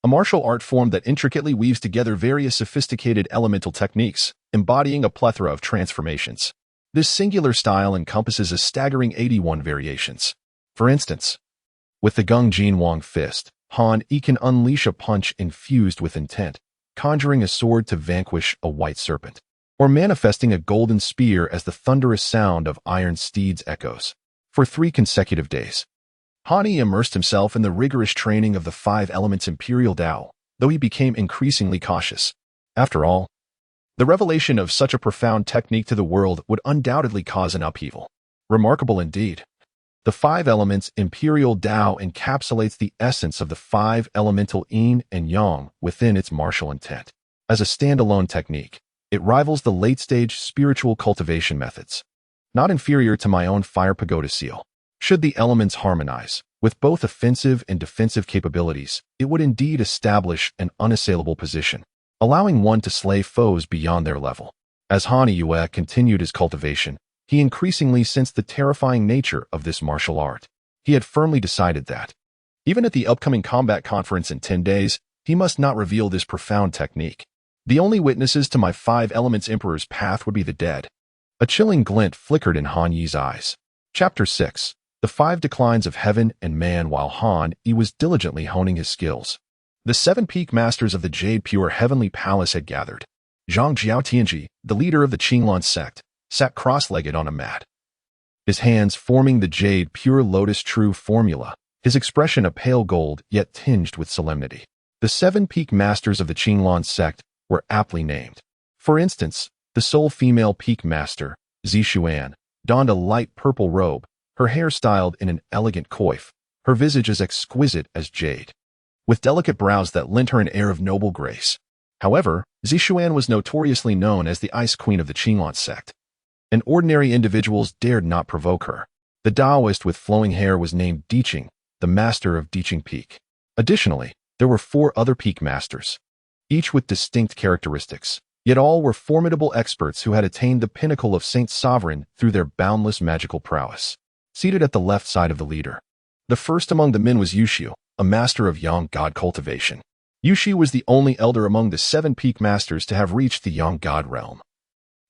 a martial art form that intricately weaves together various sophisticated elemental techniques, embodying a plethora of transformations. This singular style encompasses a staggering 81 variations. For instance, with the Gung Jin Wang Fist, Han Yi can unleash a punch infused with intent, conjuring a sword to vanquish a white serpent, or manifesting a golden spear as the thunderous sound of iron steeds echoes. For 3 consecutive days, Han Yi immersed himself in the rigorous training of the 5 elements Imperial Tao, though he became increasingly cautious. After all, the revelation of such a profound technique to the world would undoubtedly cause an upheaval. Remarkable indeed. The 5 elements Imperial Tao encapsulates the essence of the 5 elemental yin and yang within its martial intent. As a standalone technique, it rivals the late-stage spiritual cultivation methods, not inferior to my own Fire Pagoda seal. Should the elements harmonize, with both offensive and defensive capabilities, it would indeed establish an unassailable position, allowing one to slay foes beyond their level. As Han Yi continued his cultivation, he increasingly sensed the terrifying nature of this martial art. He had firmly decided that, even at the upcoming combat conference in 10 days, he must not reveal this profound technique. The only witnesses to my 5 elements Emperor's path would be the dead. A chilling glint flickered in Han Yi's eyes. Chapter 6. The 5 Declines of Heaven and Man. While Han Yi was diligently honing his skills, the 7 peak masters of the Jade Pure Heavenly Palace had gathered. Zhang Jiao Tianji, the leader of the Qinglan sect, sat cross-legged on a mat, his hands forming the Jade Pure Lotus True formula, his expression a pale gold yet tinged with solemnity. The 7 peak masters of the Qinglan sect were aptly named. For instance, the sole female peak master, Zixuan, donned a light purple robe, her hair styled in an elegant coif, her visage as exquisite as jade, with delicate brows that lent her an air of noble grace. However, Zixuan was notoriously known as the Ice Queen of the Qinglan sect, and ordinary individuals dared not provoke her. The Taoist with flowing hair was named Diqing, the master of Diqing Peak. Additionally, there were 4 other peak masters, each with distinct characteristics, yet all were formidable experts who had attained the pinnacle of Saint Sovereign through their boundless magical prowess. Seated at the left side of the leader, the first among the men was Yushu, a master of Yang God cultivation. Yushi was the only elder among the 7 peak masters to have reached the Yang God realm,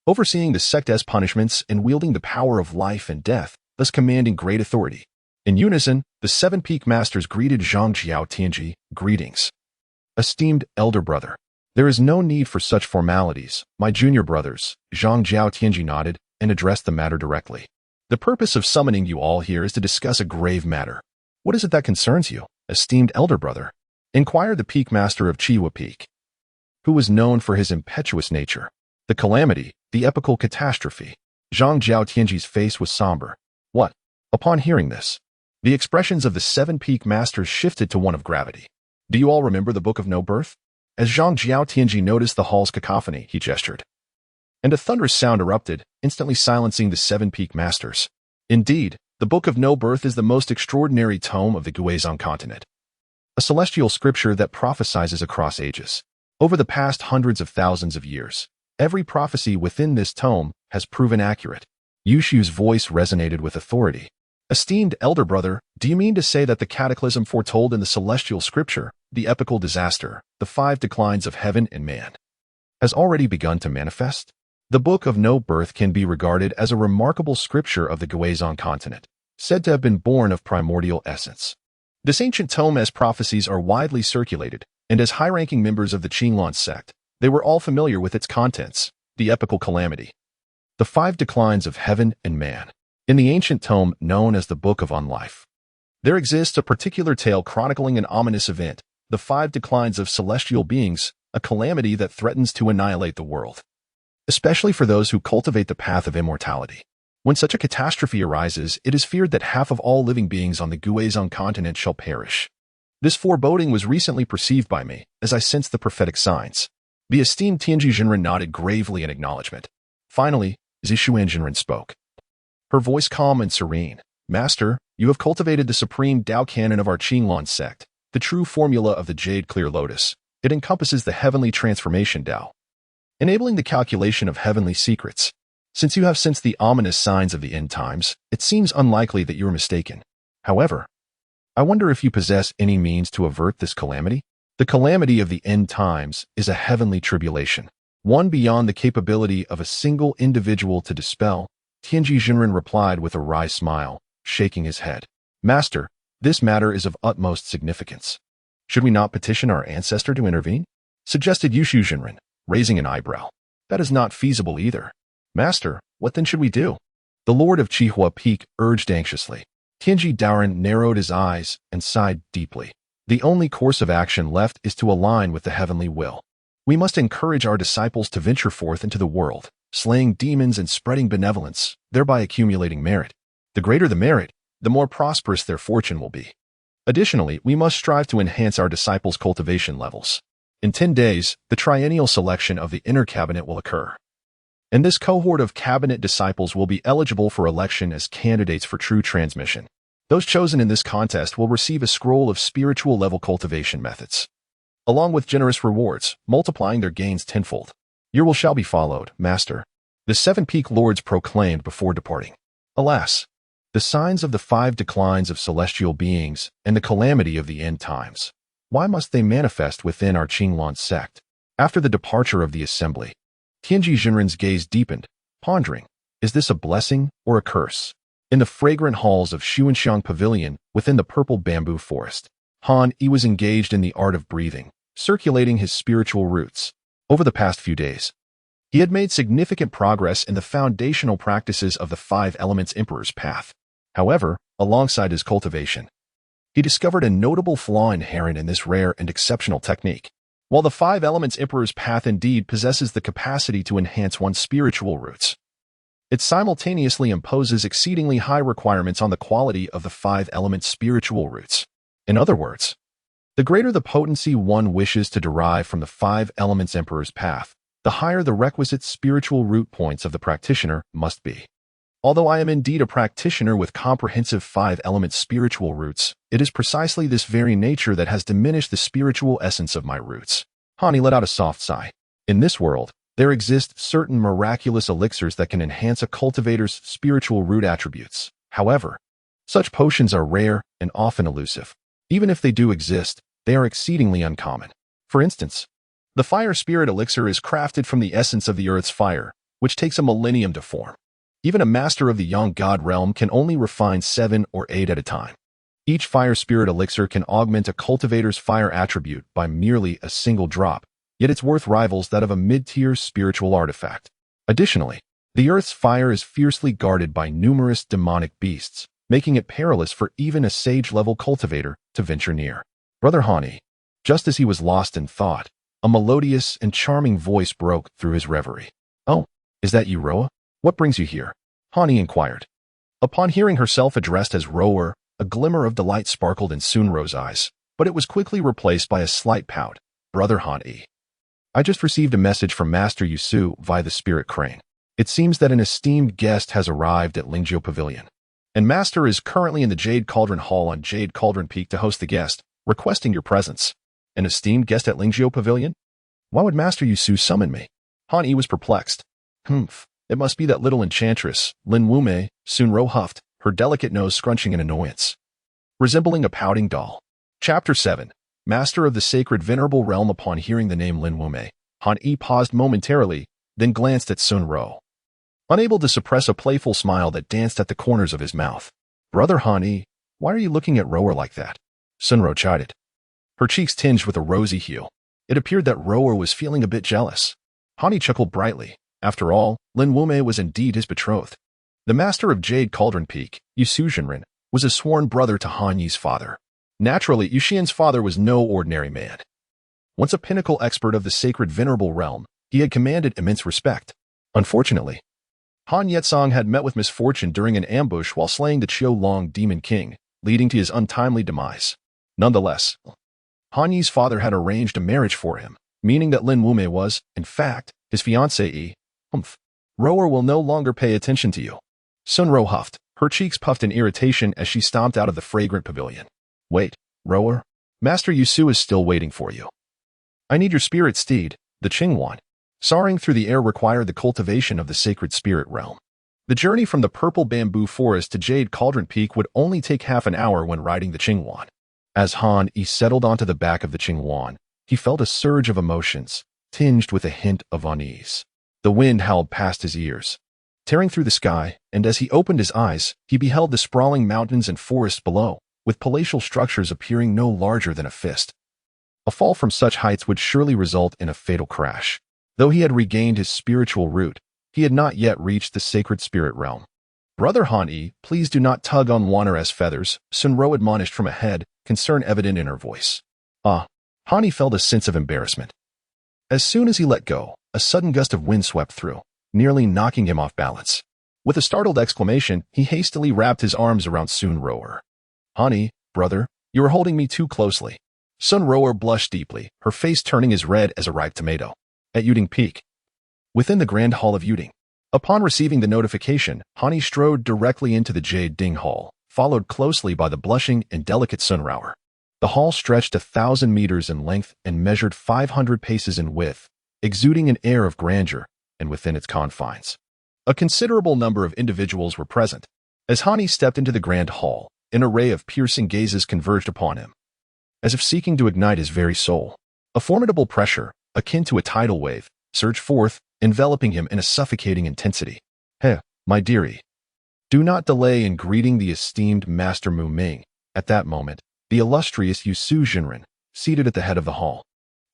overseeing the sect's punishments and wielding the power of life and death, thus commanding great authority. In unison, the 7 peak masters greeted Zhang Jiao Tianji, "Greetings, esteemed elder brother." "There is no need for such formalities, my junior brothers," Zhang Jiao Tianji nodded and addressed the matter directly. "The purpose of summoning you all here is to discuss a grave matter." "What is it that concerns you, esteemed elder brother?" inquired the peak master of Chiwa Peak, who was known for his impetuous nature. "The calamity, the epical catastrophe." Zhang Jiao Tianji's face was somber. "What?" Upon hearing this, the expressions of the 7 peak masters shifted to one of gravity. "Do you all remember the Book of No Birth?" As Zhang Jiao Tianji noticed the hall's cacophony, he gestured, and a thunderous sound erupted, instantly silencing the 7 peak masters. Indeed, the Book of No Birth is the most extraordinary tome of the Guizhong continent, a celestial scripture that prophesies across ages. Over the past hundreds of thousands of years, every prophecy within this tome has proven accurate. Yushu's voice resonated with authority. "Esteemed elder brother, do you mean to say that the cataclysm foretold in the celestial scripture, the epical disaster, the 5 declines of heaven and man, has already begun to manifest?" The Book of No Birth can be regarded as a remarkable scripture of the Guizhong continent, said to have been born of primordial essence. This ancient tome as prophecies are widely circulated, and as high-ranking members of the Qinglan sect, they were all familiar with its contents, the epical calamity, the 5 declines of heaven and man. In the ancient tome known as the Book of Unlife, there exists a particular tale chronicling an ominous event, the 5 declines of celestial beings, a calamity that threatens to annihilate the world, especially for those who cultivate the path of immortality. When such a catastrophe arises, it is feared that half of all living beings on the Guizhong continent shall perish. This foreboding was recently perceived by me, as I sensed the prophetic signs. The esteemed Tianji Jinren nodded gravely in acknowledgement. Finally, Zishuan Jinren spoke, her voice calm and serene. "Master, you have cultivated the supreme Tao canon of our Qinglan sect, the true formula of the Jade Clear Lotus. It encompasses the heavenly transformation Tao, enabling the calculation of heavenly secrets. Since you have sensed the ominous signs of the end times, it seems unlikely that you are mistaken. However, I wonder if you possess any means to avert this calamity? The calamity of the end times is a heavenly tribulation, one beyond the capability of a single individual to dispel." Tianji Jinren replied with a wry smile, shaking his head. "Master, this matter is of utmost significance. Should we not petition our ancestor to intervene?" suggested Yushu Jinren, raising an eyebrow. "That is not feasible either." "Master, what then should we do?" the Lord of Chihua Peak urged anxiously. Tianji Daoren narrowed his eyes and sighed deeply. "The only course of action left is to align with the heavenly will. We must encourage our disciples to venture forth into the world, slaying demons and spreading benevolence, thereby accumulating merit. The greater the merit, the more prosperous their fortune will be. Additionally, we must strive to enhance our disciples' cultivation levels. In 10 days, the triennial selection of the inner cabinet will occur, and this cohort of cabinet disciples will be eligible for election as candidates for true transmission. Those chosen in this contest will receive a scroll of spiritual level cultivation methods, along with generous rewards, multiplying their gains tenfold. Your will shall be followed, Master," the 7 peak lords proclaimed before departing. Alas, the signs of the 5 declines of celestial beings and the calamity of the end times, why must they manifest within our Qinglan sect? After the departure of the assembly, Tianji Jinren's gaze deepened, pondering, is this a blessing or a curse? In the fragrant halls of Xuanxiang Pavilion within the purple bamboo forest, Han Yi was engaged in the art of breathing, circulating his spiritual roots. Over the past few days, he had made significant progress in the foundational practices of the 5 Elements Emperor's path. However, alongside his cultivation, he discovered a notable flaw inherent in this rare and exceptional technique. While the 5 Elements Emperor's path indeed possesses the capacity to enhance one's spiritual roots, it simultaneously imposes exceedingly high requirements on the quality of the 5 Elements' spiritual roots. In other words, the greater the potency one wishes to derive from the 5 Elements Emperor's path, the higher the requisite spiritual root points of the practitioner must be. Although I am indeed a practitioner with comprehensive 5 Elements spiritual roots, it is precisely this very nature that has diminished the spiritual essence of my roots. Hani let out a soft sigh. In this world, there exist certain miraculous elixirs that can enhance a cultivator's spiritual root attributes. However, such potions are rare and often elusive. Even if they do exist, they are exceedingly uncommon. For instance, the fire spirit elixir is crafted from the essence of the earth's fire, which takes a millennium to form. Even a master of the young god realm can only refine 7 or 8 at a time. Each fire spirit elixir can augment a cultivator's fire attribute by merely a single drop, yet its worth rivals that of a mid-tier spiritual artifact. Additionally, the earth's fire is fiercely guarded by numerous demonic beasts, making it perilous for even a sage-level cultivator to venture near. Brother Hani, just as he was lost in thought, a melodious and charming voice broke through his reverie. "Oh, is that you, Roa? What brings you here?" Hani inquired. Upon hearing herself addressed as Rower, a glimmer of delight sparkled in Sunro's eyes, but it was quickly replaced by a slight pout. "Brother Hani, I just received a message from Master Yusu via the Spirit Crane. It seems that an esteemed guest has arrived at Lingzhou Pavilion, and Master is currently in the Jade Cauldron Hall on Jade Cauldron Peak to host the guest, requesting your presence." "An esteemed guest at Lingzhou Pavilion? Why would Master Yusu summon me?" Hani was perplexed. It must be that little enchantress, Lin Wume," Sunro huffed, her delicate nose scrunching in annoyance, resembling a pouting doll. Chapter 7. Master of the Sacred Venerable Realm. Upon hearing the name Lin Wume, Hani paused momentarily, then glanced at Sunro, unable to suppress a playful smile that danced at the corners of his mouth. "Brother Hani, why are you looking at Rower like that?" Sunro chided, her cheeks tinged with a rosy hue. It appeared that Rower was feeling a bit jealous. Hani chuckled brightly. After all, Lin Wume was indeed his betrothed. The master of Jade Cauldron Peak, Yusu Jinren, was a sworn brother to Han Yi's father. Naturally, Yuxian's father was no ordinary man. Once a pinnacle expert of the sacred venerable realm, he had commanded immense respect. Unfortunately, Han Yetsong had met with misfortune during an ambush while slaying the Qiu-Long Demon King, leading to his untimely demise. Nonetheless, Han Yi's father had arranged a marriage for him, meaning that Lin Wume was, in fact, his fiancée. Rower will no longer pay attention to you." Sunro huffed, her cheeks puffed in irritation as she stomped out of the fragrant pavilion. "Wait, Rower. Master Yusu is still waiting for you. I need your spirit steed, the Qingwan." Soaring through the air required the cultivation of the sacred spirit realm. The journey from the purple bamboo forest to Jade Cauldron Peak would only take half an hour when riding the Qingwan. As Han Yi settled onto the back of the Qingwan, he felt a surge of emotions, tinged with a hint of unease. The wind howled past his ears, tearing through the sky, and as he opened his eyes, he beheld the sprawling mountains and forests below, with palatial structures appearing no larger than a fist. A fall from such heights would surely result in a fatal crash. Though he had regained his spiritual root, he had not yet reached the sacred spirit realm. "Brother Han-yi, please do not tug on Wanner's feathers," Sunro admonished from ahead, concern evident in her voice. Han-yi felt a sense of embarrassment. As soon as he let go, a sudden gust of wind swept through, nearly knocking him off balance. With a startled exclamation, he hastily wrapped his arms around Sunro. "Han-yi, brother, you are holding me too closely." Sunro blushed deeply, her face turning as red as a ripe tomato. At Yuding Peak, within the Grand Hall of Yuding. Upon receiving the notification, Han-yi strode directly into the Jade Ding Hall, followed closely by the blushing and delicate Sunro. The hall stretched 1,000 meters in length and measured 500 paces in width, exuding an air of grandeur, and within its confines, a considerable number of individuals were present. As Han-yi stepped into the Grand Hall, an array of piercing gazes converged upon him, as if seeking to ignite his very soul. A formidable pressure, akin to a tidal wave, surged forth, enveloping him in a suffocating intensity. "Hey, my dearie, do not delay in greeting the esteemed Master Mu Ming." At that moment, the illustrious Yusu Jinren, seated at the head of the hall,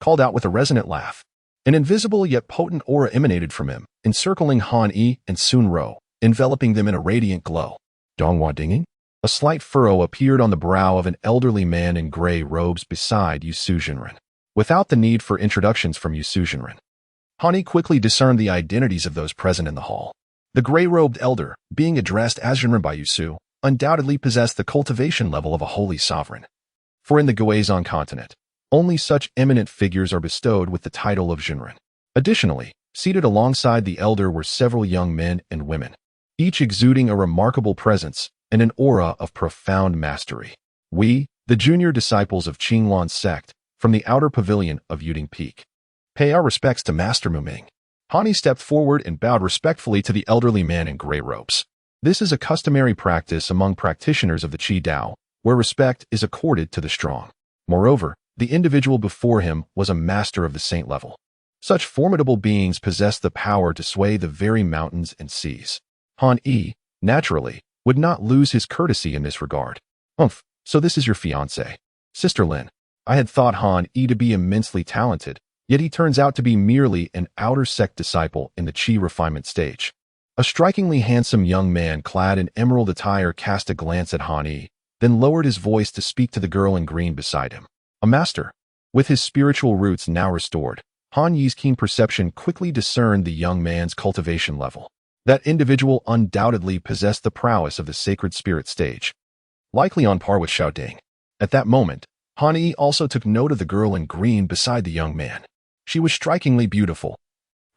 called out with a resonant laugh. An invisible yet potent aura emanated from him, encircling Han-yi and Sunro, enveloping them in a radiant glow. "Donghua Dinging?" A slight furrow appeared on the brow of an elderly man in gray robes beside Yusu Jinren. Without the need for introductions from Yusu Jinren, Han-yi quickly discerned the identities of those present in the hall. The gray-robed elder, being addressed as Jinren by Yusu, undoubtedly possessed the cultivation level of a holy sovereign. For in the Guizhong continent, only such eminent figures are bestowed with the title of Jinren. Additionally, seated alongside the elder were several young men and women, each exuding a remarkable presence and an aura of profound mastery. "We, the junior disciples of Qinglan's sect, from the outer pavilion of Yuding Peak, pay our respects to Master Mu Ming." Han-yi stepped forward and bowed respectfully to the elderly man in gray robes. This is a customary practice among practitioners of the Qi Dao, where respect is accorded to the strong. Moreover, the individual before him was a master of the saint level. Such formidable beings possessed the power to sway the very mountains and seas. Han Yi, naturally, would not lose his courtesy in this regard. So this is your fiancé. Sister Lin. I had thought Han Yi to be immensely talented, yet he turns out to be merely an outer sect disciple in the Qi refinement stage. A strikingly handsome young man clad in emerald attire cast a glance at Han Yi, then lowered his voice to speak to the girl in green beside him. A master. With his spiritual roots now restored, Han Yi's keen perception quickly discerned the young man's cultivation level. That individual undoubtedly possessed the prowess of the sacred spirit stage, likely on par with Xiaoding. At that moment, Han Yi also took note of the girl in green beside the young man. She was strikingly beautiful,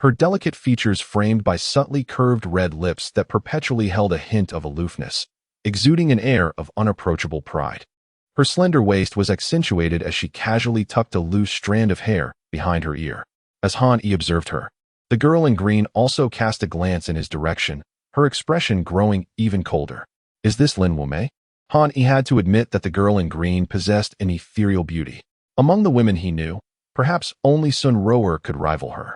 her delicate features framed by subtly curved red lips that perpetually held a hint of aloofness, exuding an air of unapproachable pride. Her slender waist was accentuated as she casually tucked a loose strand of hair behind her ear. As Han Yi observed her, the girl in green also cast a glance in his direction, her expression growing even colder. Is this Lin Wumei? Han Yi had to admit that the girl in green possessed an ethereal beauty. Among the women he knew, perhaps only Sun Rower could rival her.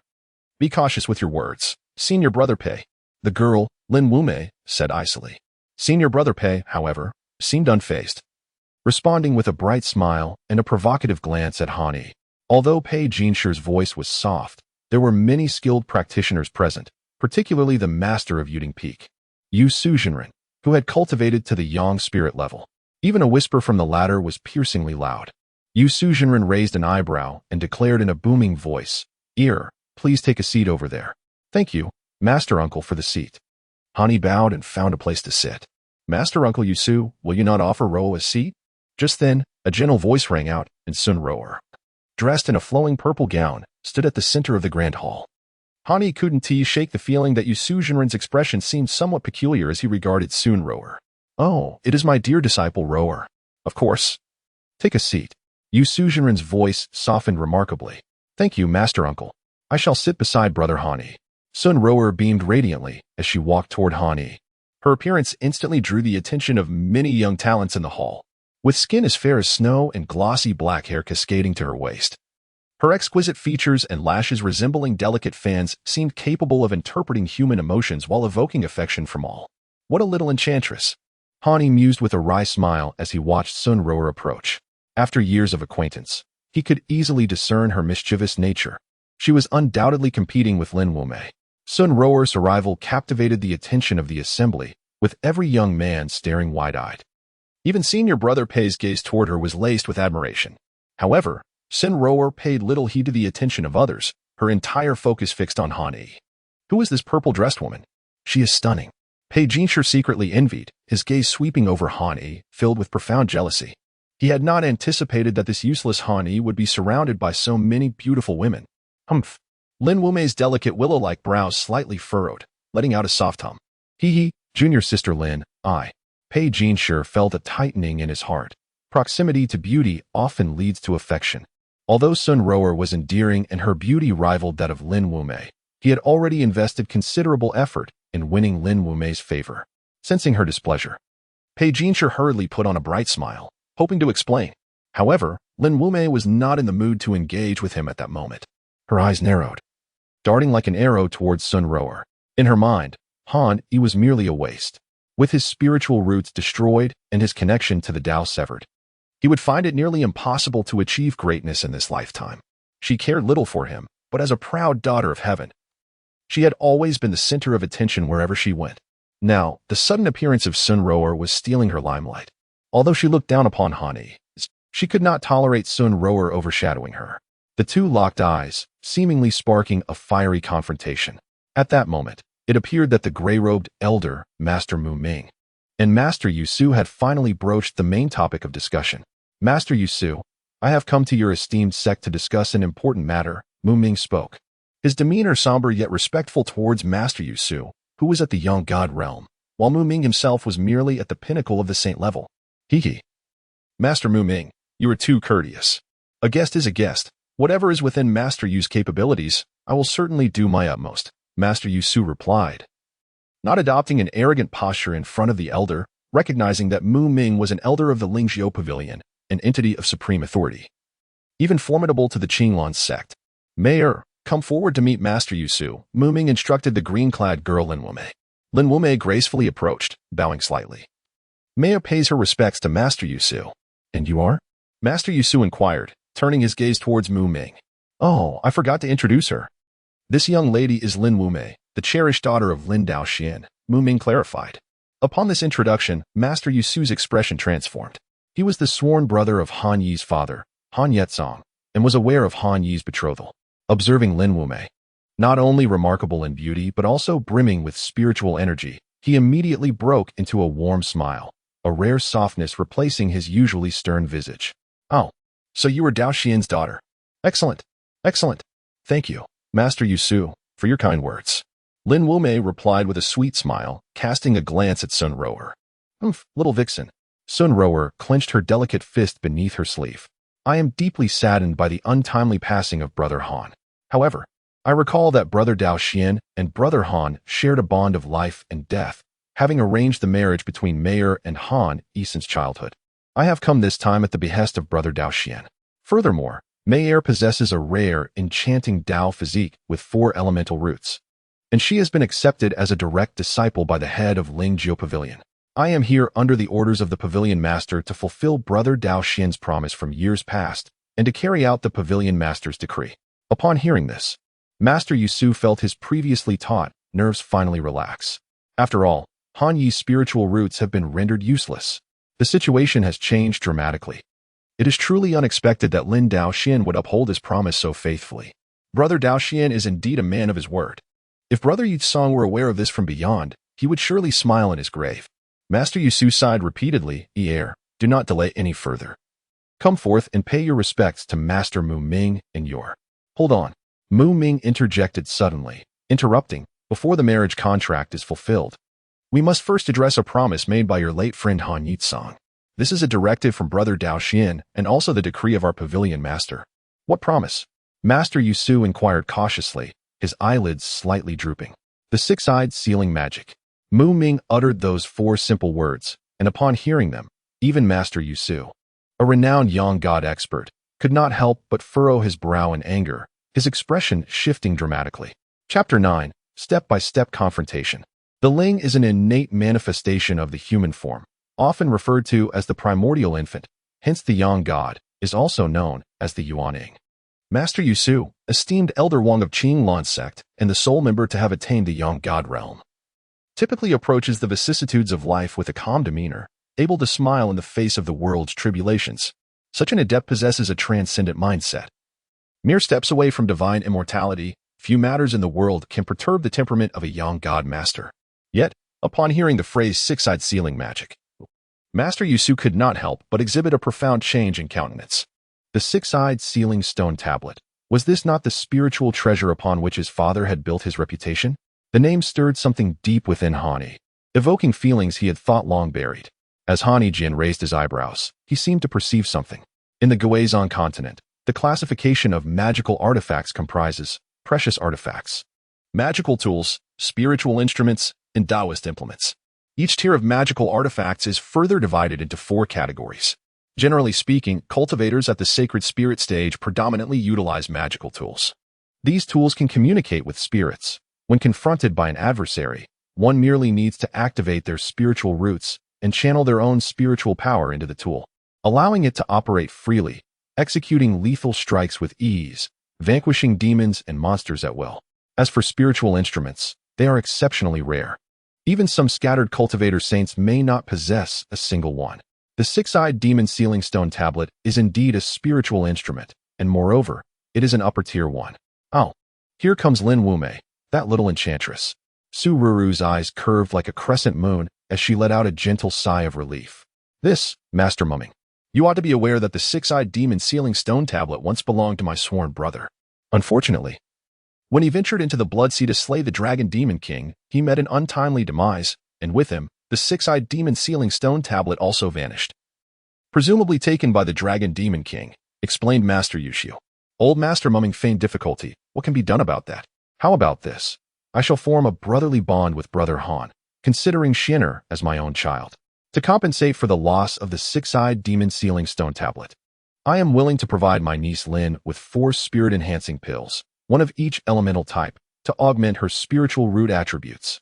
Be cautious with your words. Senior Brother Pei. The girl, Lin Wumei, said icily. Senior Brother Pei, however, seemed unfazed, responding with a bright smile and a provocative glance at Han Yi. Although Pei Jinshi's voice was soft, there were many skilled practitioners present, particularly the master of Yuding Peak, Yu Suzhenren, who had cultivated to the Yang spirit level. Even a whisper from the latter was piercingly loud. Yu Suzhenren raised an eyebrow and declared in a booming voice, Please take a seat over there. Thank you, Master Uncle, for the seat. Han Yi bowed and found a place to sit. Master Uncle Yusu, will you not offer Ro a seat? Just then, a gentle voice rang out, and Sun Rower, dressed in a flowing purple gown, stood at the center of the grand hall. Han Yi couldn't shake the feeling that Yu Suzhenren's expression seemed somewhat peculiar as he regarded Sun Rower. Oh, it is my dear disciple Rower. Of course. Take a seat. Yu Suzhenren's voice softened remarkably. Thank you, Master Uncle. I shall sit beside Brother Han Yi. Sun Rower beamed radiantly as she walked toward Han Yi. Her appearance instantly drew the attention of many young talents in the hall, with skin as fair as snow and glossy black hair cascading to her waist. Her exquisite features and lashes resembling delicate fans seemed capable of interpreting human emotions while evoking affection from all. What a little enchantress! Han Yi mused with a wry smile as he watched Sun Rower approach. After years of acquaintance, he could easily discern her mischievous nature. She was undoubtedly competing with Lin Wumei. Sun Rower's arrival captivated the attention of the assembly, with every young man staring wide-eyed. Even Senior Brother Pei's gaze toward her was laced with admiration. However, Sun Rower paid little heed to the attention of others, her entire focus fixed on Han Yi. Who is this purple-dressed woman? She is stunning. Pei Jinshi secretly envied, his gaze sweeping over Han Yi, filled with profound jealousy. He had not anticipated that this useless Han Yi would be surrounded by so many beautiful women. Humph. Lin Wumei's delicate willow-like brows slightly furrowed, letting out a soft hum. Hee, junior sister Lin, Pei Jinshi felt a tightening in his heart. Proximity to beauty often leads to affection. Although Sun Rower was endearing and her beauty rivaled that of Lin Wumei, he had already invested considerable effort in winning Lin Wumei's favor. Sensing her displeasure, Pei Jinshi hurriedly put on a bright smile, hoping to explain. However, Lin Wumei was not in the mood to engage with him at that moment. Her eyes narrowed, darting like an arrow towards Sun Rower. In her mind, Han Yi was merely a waste. With his spiritual roots destroyed and his connection to the Tao severed, he would find it nearly impossible to achieve greatness in this lifetime. She cared little for him, but as a proud daughter of heaven, she had always been the center of attention wherever she went. Now, the sudden appearance of Sun Rower was stealing her limelight. Although she looked down upon Han Yi, she could not tolerate Sun Rower overshadowing her. The two locked eyes, seemingly sparking a fiery confrontation. At that moment, it appeared that the gray-robed elder, Master Mu Ming, and Master Yusu had finally broached the main topic of discussion. Master Yusu, I have come to your esteemed sect to discuss an important matter, Mu Ming spoke. His demeanor somber yet respectful towards Master Yusu, who was at the young god realm, while Mu Ming himself was merely at the pinnacle of the saint level. Master Mu Ming, you are too courteous. A guest is a guest. Whatever is within Master Yu's capabilities, I will certainly do my utmost, Master Yusu replied. Not adopting an arrogant posture in front of the elder, recognizing that Mu Ming was an elder of the Lingjiu Pavilion, an entity of supreme authority, even formidable to the Qinglan sect. Mayor, come forward to meet Master Yusu, Mu Ming instructed the green-clad girl Lin Wumei. Lin Wumei gracefully approached, bowing slightly. Mayor pays her respects to Master Yusu. And you are? Master Yusu inquired, turning his gaze towards Mu Ming. Oh, I forgot to introduce her. This young lady is Lin Wumei, the cherished daughter of Lin Daoxian, Mu Ming clarified. Upon this introduction, Master Yusu's expression transformed. He was the sworn brother of Han Yi's father, Han Yetzong, and was aware of Han Yi's betrothal. Observing Lin Wumei, not only remarkable in beauty but also brimming with spiritual energy, he immediately broke into a warm smile, a rare softness replacing his usually stern visage. Oh, so you were Daoxian's daughter. Excellent, excellent. Thank you, Master Yusu, for your kind words. Lin Wumei replied with a sweet smile, casting a glance at Sun Rower. Humph, little vixen. Sun Rower clenched her delicate fist beneath her sleeve. I am deeply saddened by the untimely passing of Brother Han. However, I recall that Brother Daoxian and Brother Han shared a bond of life and death, having arranged the marriage between Mayor and Han since childhood. I have come this time at the behest of Brother Daoxian. Furthermore, Mayor possesses a rare, enchanting Dao physique with 4 elemental roots, and she has been accepted as a direct disciple by the head of Lingjiu Pavilion. I am here under the orders of the Pavilion Master to fulfill Brother Daoxian's promise from years past and to carry out the Pavilion Master's decree. Upon hearing this, Master Yusu felt his previously taut nerves finally relax. After all, Han Yi's spiritual roots have been rendered useless. The situation has changed dramatically. It is truly unexpected that Lin Daoxian would uphold his promise so faithfully. Brother Daoxian is indeed a man of his word. If Brother Yutsong were aware of this from beyond, he would surely smile in his grave. Master Yusu sighed repeatedly, Heir, do not delay any further. Come forth and pay your respects to Master Mu Ming and your... Hold on. Mu Ming interjected suddenly, interrupting, before the marriage contract is fulfilled. We must first address a promise made by your late friend Han Yutsong. This is a directive from Brother Daoxian and also the decree of our Pavilion Master. What promise? Master Yusu inquired cautiously, his eyelids slightly drooping. The 6-eyed sealing magic. Mu Ming uttered those 4 simple words, and upon hearing them, even Master Yusu, a renowned Yang God expert, could not help but furrow his brow in anger, his expression shifting dramatically. Chapter 9, Step-by-Step Confrontation. The Ling is an innate manifestation of the human form, often referred to as the primordial infant, hence the Yang God, is also known as the Yuaning. Master Yusu, esteemed Elder Wang of Qinglan sect and the sole member to have attained the Yang God realm, typically approaches the vicissitudes of life with a calm demeanor, able to smile in the face of the world's tribulations. Such an adept possesses a transcendent mindset. Mere steps away from divine immortality, few matters in the world can perturb the temperament of a Yang God master. Yet, upon hearing the phrase 6-eyed sealing magic, Master Yusu could not help but exhibit a profound change in countenance. The 6-eyed sealing stone tablet. Was this not the spiritual treasure upon which his father had built his reputation? The name stirred something deep within Hani, evoking feelings he had thought long buried. As Hani Jin raised his eyebrows, he seemed to perceive something. In the Guizhong continent, the classification of magical artifacts comprises precious artifacts, magical tools, spiritual instruments, and Taoist implements. Each tier of magical artifacts is further divided into 4 categories. Generally speaking, cultivators at the sacred spirit stage predominantly utilize magical tools. These tools can communicate with spirits. When confronted by an adversary, one merely needs to activate their spiritual roots and channel their own spiritual power into the tool, allowing it to operate freely, executing lethal strikes with ease, vanquishing demons and monsters at will. As for spiritual instruments, they are exceptionally rare. Even some scattered cultivator saints may not possess a single one. The 6-eyed demon sealing stone tablet is indeed a spiritual instrument, and moreover, it is an upper-tier one. Oh, here comes Lin Wumei, that little enchantress. Su Ruru's eyes curved like a crescent moon as she let out a gentle sigh of relief. This, Master Mumming. You ought to be aware that the 6-eyed demon sealing stone tablet once belonged to my sworn brother. Unfortunately, when he ventured into the Blood Sea to slay the Dragon Demon King, he met an untimely demise, and with him, the 6-eyed demon sealing stone tablet also vanished. Presumably taken by the Dragon Demon King, explained Master Yushio. Old Master Mumming feigned difficulty. What can be done about that? How about this? I shall form a brotherly bond with Brother Han, considering Shinner as my own child. To compensate for the loss of the six-eyed demon sealing stone tablet, I am willing to provide my niece Lynn with 4 spirit-enhancing pills, one of each elemental type, to augment her spiritual root attributes,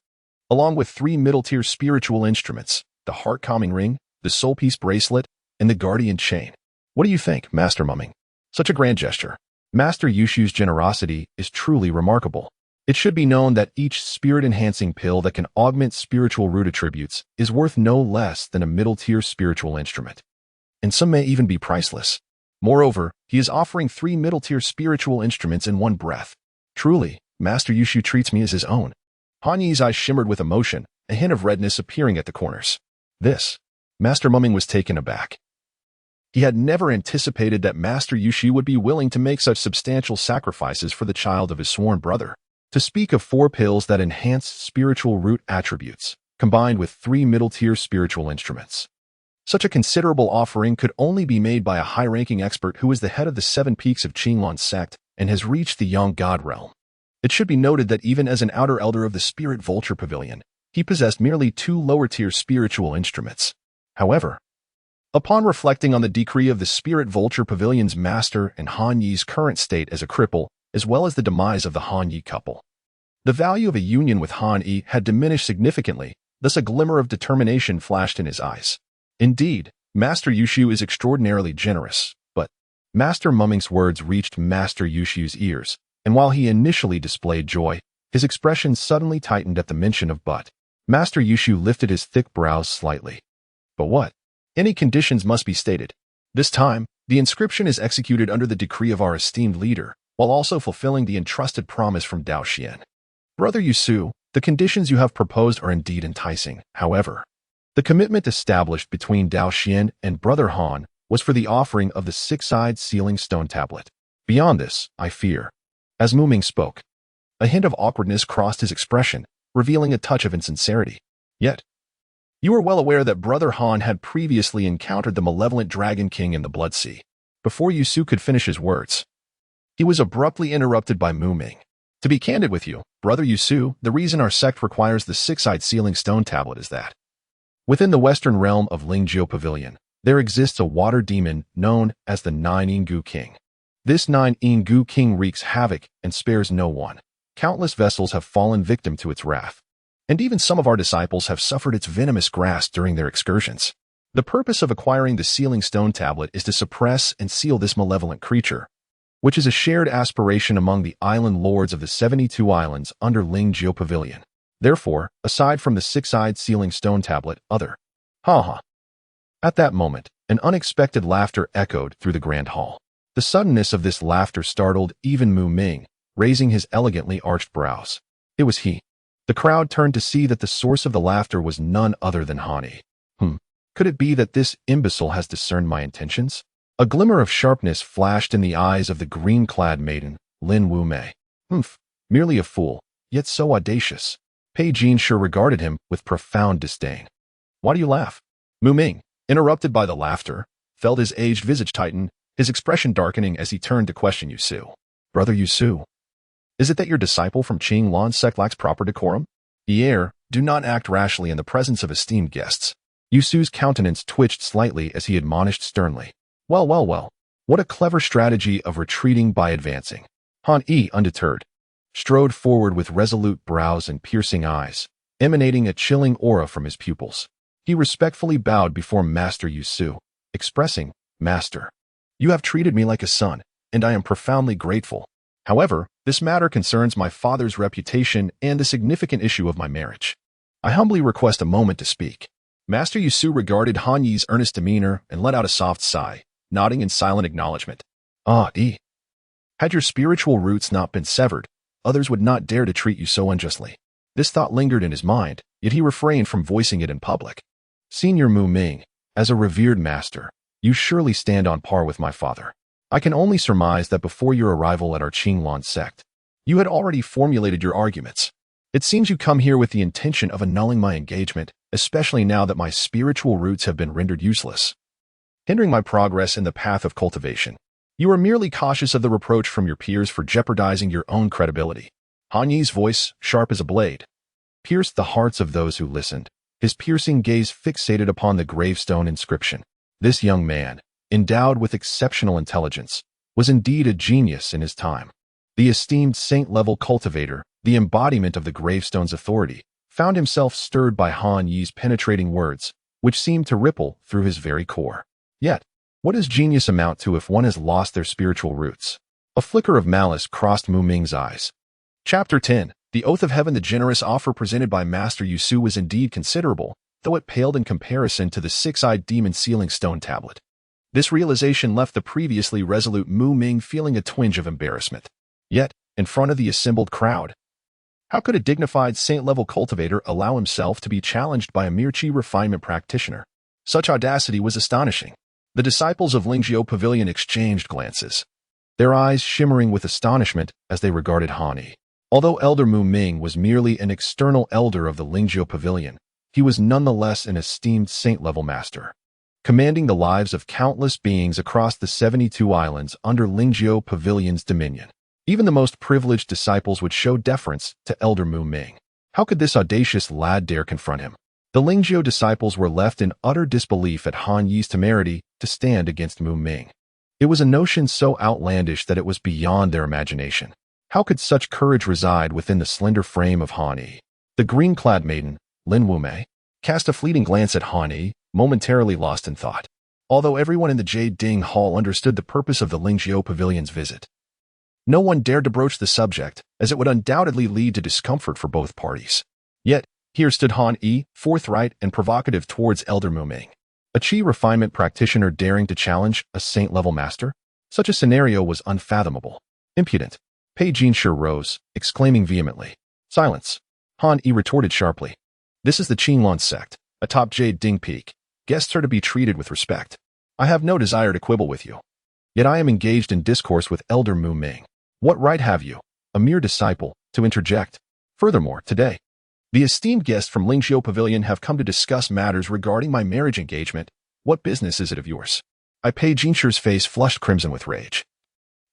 along with 3 middle-tier spiritual instruments, the heart-calming ring, the soul peace bracelet, and the guardian chain. What do you think, Master Mumming? Such a grand gesture. Master Yushu's generosity is truly remarkable. It should be known that each spirit-enhancing pill that can augment spiritual root attributes is worth no less than a middle-tier spiritual instrument, and some may even be priceless. Moreover, he is offering 3 middle-tier spiritual instruments in one breath. Truly, Master Yushu treats me as his own. Han Yi's eyes shimmered with emotion, a hint of redness appearing at the corners. This. Master Mumming was taken aback. He had never anticipated that Master Yushu would be willing to make such substantial sacrifices for the child of his sworn brother. To speak of 4 pills that enhance spiritual root attributes, combined with 3 middle-tier spiritual instruments. Such a considerable offering could only be made by a high-ranking expert who is the head of the 7 peaks of Qinglan sect and has reached the Young God realm. It should be noted that even as an outer elder of the Spirit Vulture Pavilion, he possessed merely 2 lower-tier spiritual instruments. However, upon reflecting on the decree of the Spirit Vulture Pavilion's master and Han Yi's current state as a cripple, as well as the demise of the Han Yi couple, the value of a union with Han Yi had diminished significantly, thus a glimmer of determination flashed in his eyes. Indeed, Master Yushu is extraordinarily generous, but Master Mumming's words reached Master Yushu's ears, and while he initially displayed joy, his expression suddenly tightened at the mention of but. Master Yushu lifted his thick brows slightly. But what? Any conditions must be stated. This time, the inscription is executed under the decree of our esteemed leader, while also fulfilling the entrusted promise from Dao Xian. Brother Yusu, the conditions you have proposed are indeed enticing. However, the commitment established between Dao Xian and Brother Han was for the offering of the 6-eyed sealing stone tablet. Beyond this, I fear. As Muming spoke, a hint of awkwardness crossed his expression, revealing a touch of insincerity. Yet, you are well aware that Brother Han had previously encountered the malevolent Dragon King in the Blood Sea. Before Yusu could finish his words, he was abruptly interrupted by Muming. To be candid with you, Brother Yusu, the reason our sect requires the 6-eyed sealing stone tablet is that within the western realm of Lingjiu Pavilion, there exists a water demon known as the 9 Ingu King. This 9 Ingu King wreaks havoc and spares no one. Countless vessels have fallen victim to its wrath, and even some of our disciples have suffered its venomous grasp during their excursions. The purpose of acquiring the sealing stone tablet is to suppress and seal this malevolent creature, which is a shared aspiration among the island lords of the 72 islands under Lingjiu Pavilion. Therefore, aside from the 6-eyed sealing stone tablet, other. Ha. At that moment, an unexpected laughter echoed through the grand hall. The suddenness of this laughter startled even Mu Ming, raising his elegantly arched brows. It was he. The crowd turned to see that the source of the laughter was none other than Han Yi. Could it be that this imbecile has discerned my intentions? A glimmer of sharpness flashed in the eyes of the green-clad maiden, Lin Wu Mei. Merely a fool, yet so audacious. Pei Jinshe regarded him with profound disdain. Why do you laugh? Mu Ming, interrupted by the laughter, felt his aged visage tighten, his expression darkening as he turned to question Yusu. Brother Yusu, is it that your disciple from Qinglan sect lacks proper decorum? Pierre, do not act rashly in the presence of esteemed guests. Yusu's countenance twitched slightly as he admonished sternly. Well. What a clever strategy of retreating by advancing. Han Yi, undeterred, strode forward with resolute brows and piercing eyes, emanating a chilling aura from his pupils. He respectfully bowed before Master Yusu, expressing, Master, you have treated me like a son, and I am profoundly grateful. However, this matter concerns my father's reputation and the significant issue of my marriage. I humbly request a moment to speak. Master Yusu regarded Han Yi's earnest demeanor and let out a soft sigh, nodding in silent acknowledgement. Di. Had your spiritual roots not been severed, others would not dare to treat you so unjustly. This thought lingered in his mind, yet he refrained from voicing it in public. Senior Mu Ming, as a revered master, you surely stand on par with my father. I can only surmise that before your arrival at our Qinglan sect, you had already formulated your arguments. It seems you come here with the intention of annulling my engagement, especially now that my spiritual roots have been rendered useless, hindering my progress in the path of cultivation. You are merely cautious of the reproach from your peers for jeopardizing your own credibility. Han Yi's voice, sharp as a blade, pierced the hearts of those who listened. his piercing gaze fixated upon the gravestone inscription. This young man, endowed with exceptional intelligence, was indeed a genius in his time. The esteemed saint-level cultivator, the embodiment of the gravestone's authority, found himself stirred by Han Yi's penetrating words, which seemed to ripple through his very core. Yet, what does genius amount to if one has lost their spiritual roots? A flicker of malice crossed Mu Ming's eyes. Chapter 10. The Oath of Heaven. The generous offer presented by Master Yusu was indeed considerable, though it paled in comparison to the six-eyed demon sealing stone tablet. This realization left the previously resolute Mu Ming feeling a twinge of embarrassment. Yet, in front of the assembled crowd, how could a dignified saint-level cultivator allow himself to be challenged by a mere chi refinement practitioner? Such audacity was astonishing. The disciples of Lingjiu Pavilion exchanged glances, their eyes shimmering with astonishment as they regarded Han Yi. Although Elder Mu Ming was merely an external elder of the Lingjiu Pavilion, he was nonetheless an esteemed saint-level master, commanding the lives of countless beings across the 72 islands under Lingjiu Pavilion's dominion. Even the most privileged disciples would show deference to Elder Mu Ming. How could this audacious lad dare confront him? The Lingjiu disciples were left in utter disbelief at Han Yi's temerity to stand against Mu Ming. It was a notion so outlandish that it was beyond their imagination. How could such courage reside within the slender frame of Han Yi? The green-clad maiden, Lin Wumei, cast a fleeting glance at Han Yi, momentarily lost in thought. Although everyone in the Jade Ding Hall understood the purpose of the Lingjiu Pavilion's visit, no one dared to broach the subject, as it would undoubtedly lead to discomfort for both parties. Yet, here stood Han Yi, forthright and provocative towards Elder Mu Ming, a chi refinement practitioner daring to challenge a saint-level master. Such a scenario was unfathomable. Impudent. Pei Jinshi rose, exclaiming vehemently. Silence. Han Yi retorted sharply. This is the Qinglong sect, atop Jade Ding Peak. Guests are to be treated with respect. I have no desire to quibble with you. Yet I am engaged in discourse with Elder Mu Ming. What right have you, a mere disciple, to interject? Furthermore, today, the esteemed guests from Lingjiu Pavilion have come to discuss matters regarding my marriage engagement. What business is it of yours? Pei Jinshi's face flushed crimson with rage,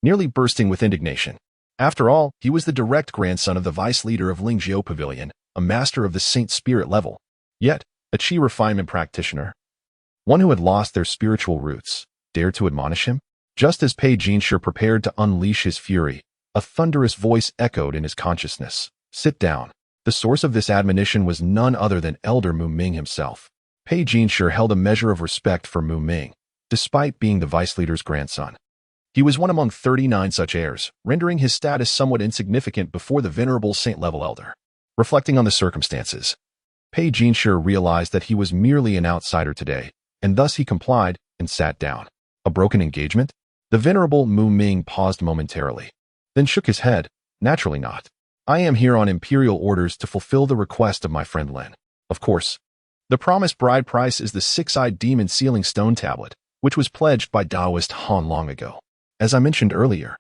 nearly bursting with indignation. After all, he was the direct grandson of the vice leader of Lingjiu Pavilion, a master of the Saint Spirit level. Yet, a chi refinement practitioner, one who had lost their spiritual roots, dared to admonish him? Just as Pei Jinshi prepared to unleash his fury, a thunderous voice echoed in his consciousness. Sit down. The source of this admonition was none other than Elder Mu Ming himself. Pei Jinshi held a measure of respect for Mu Ming, despite being the vice leader's grandson. He was one among 39 such heirs, rendering his status somewhat insignificant before the venerable saint-level elder. Reflecting on the circumstances, Pei Jinshi realized that he was merely an outsider today, and thus he complied and sat down. A broken engagement? The venerable Mu Ming paused momentarily, then shook his head. Naturally not. I am here on imperial orders to fulfill the request of my friend Lin. Of course, the promised bride price is the six-eyed demon sealing stone tablet, which was pledged by Taoist Han long ago. As I mentioned earlier,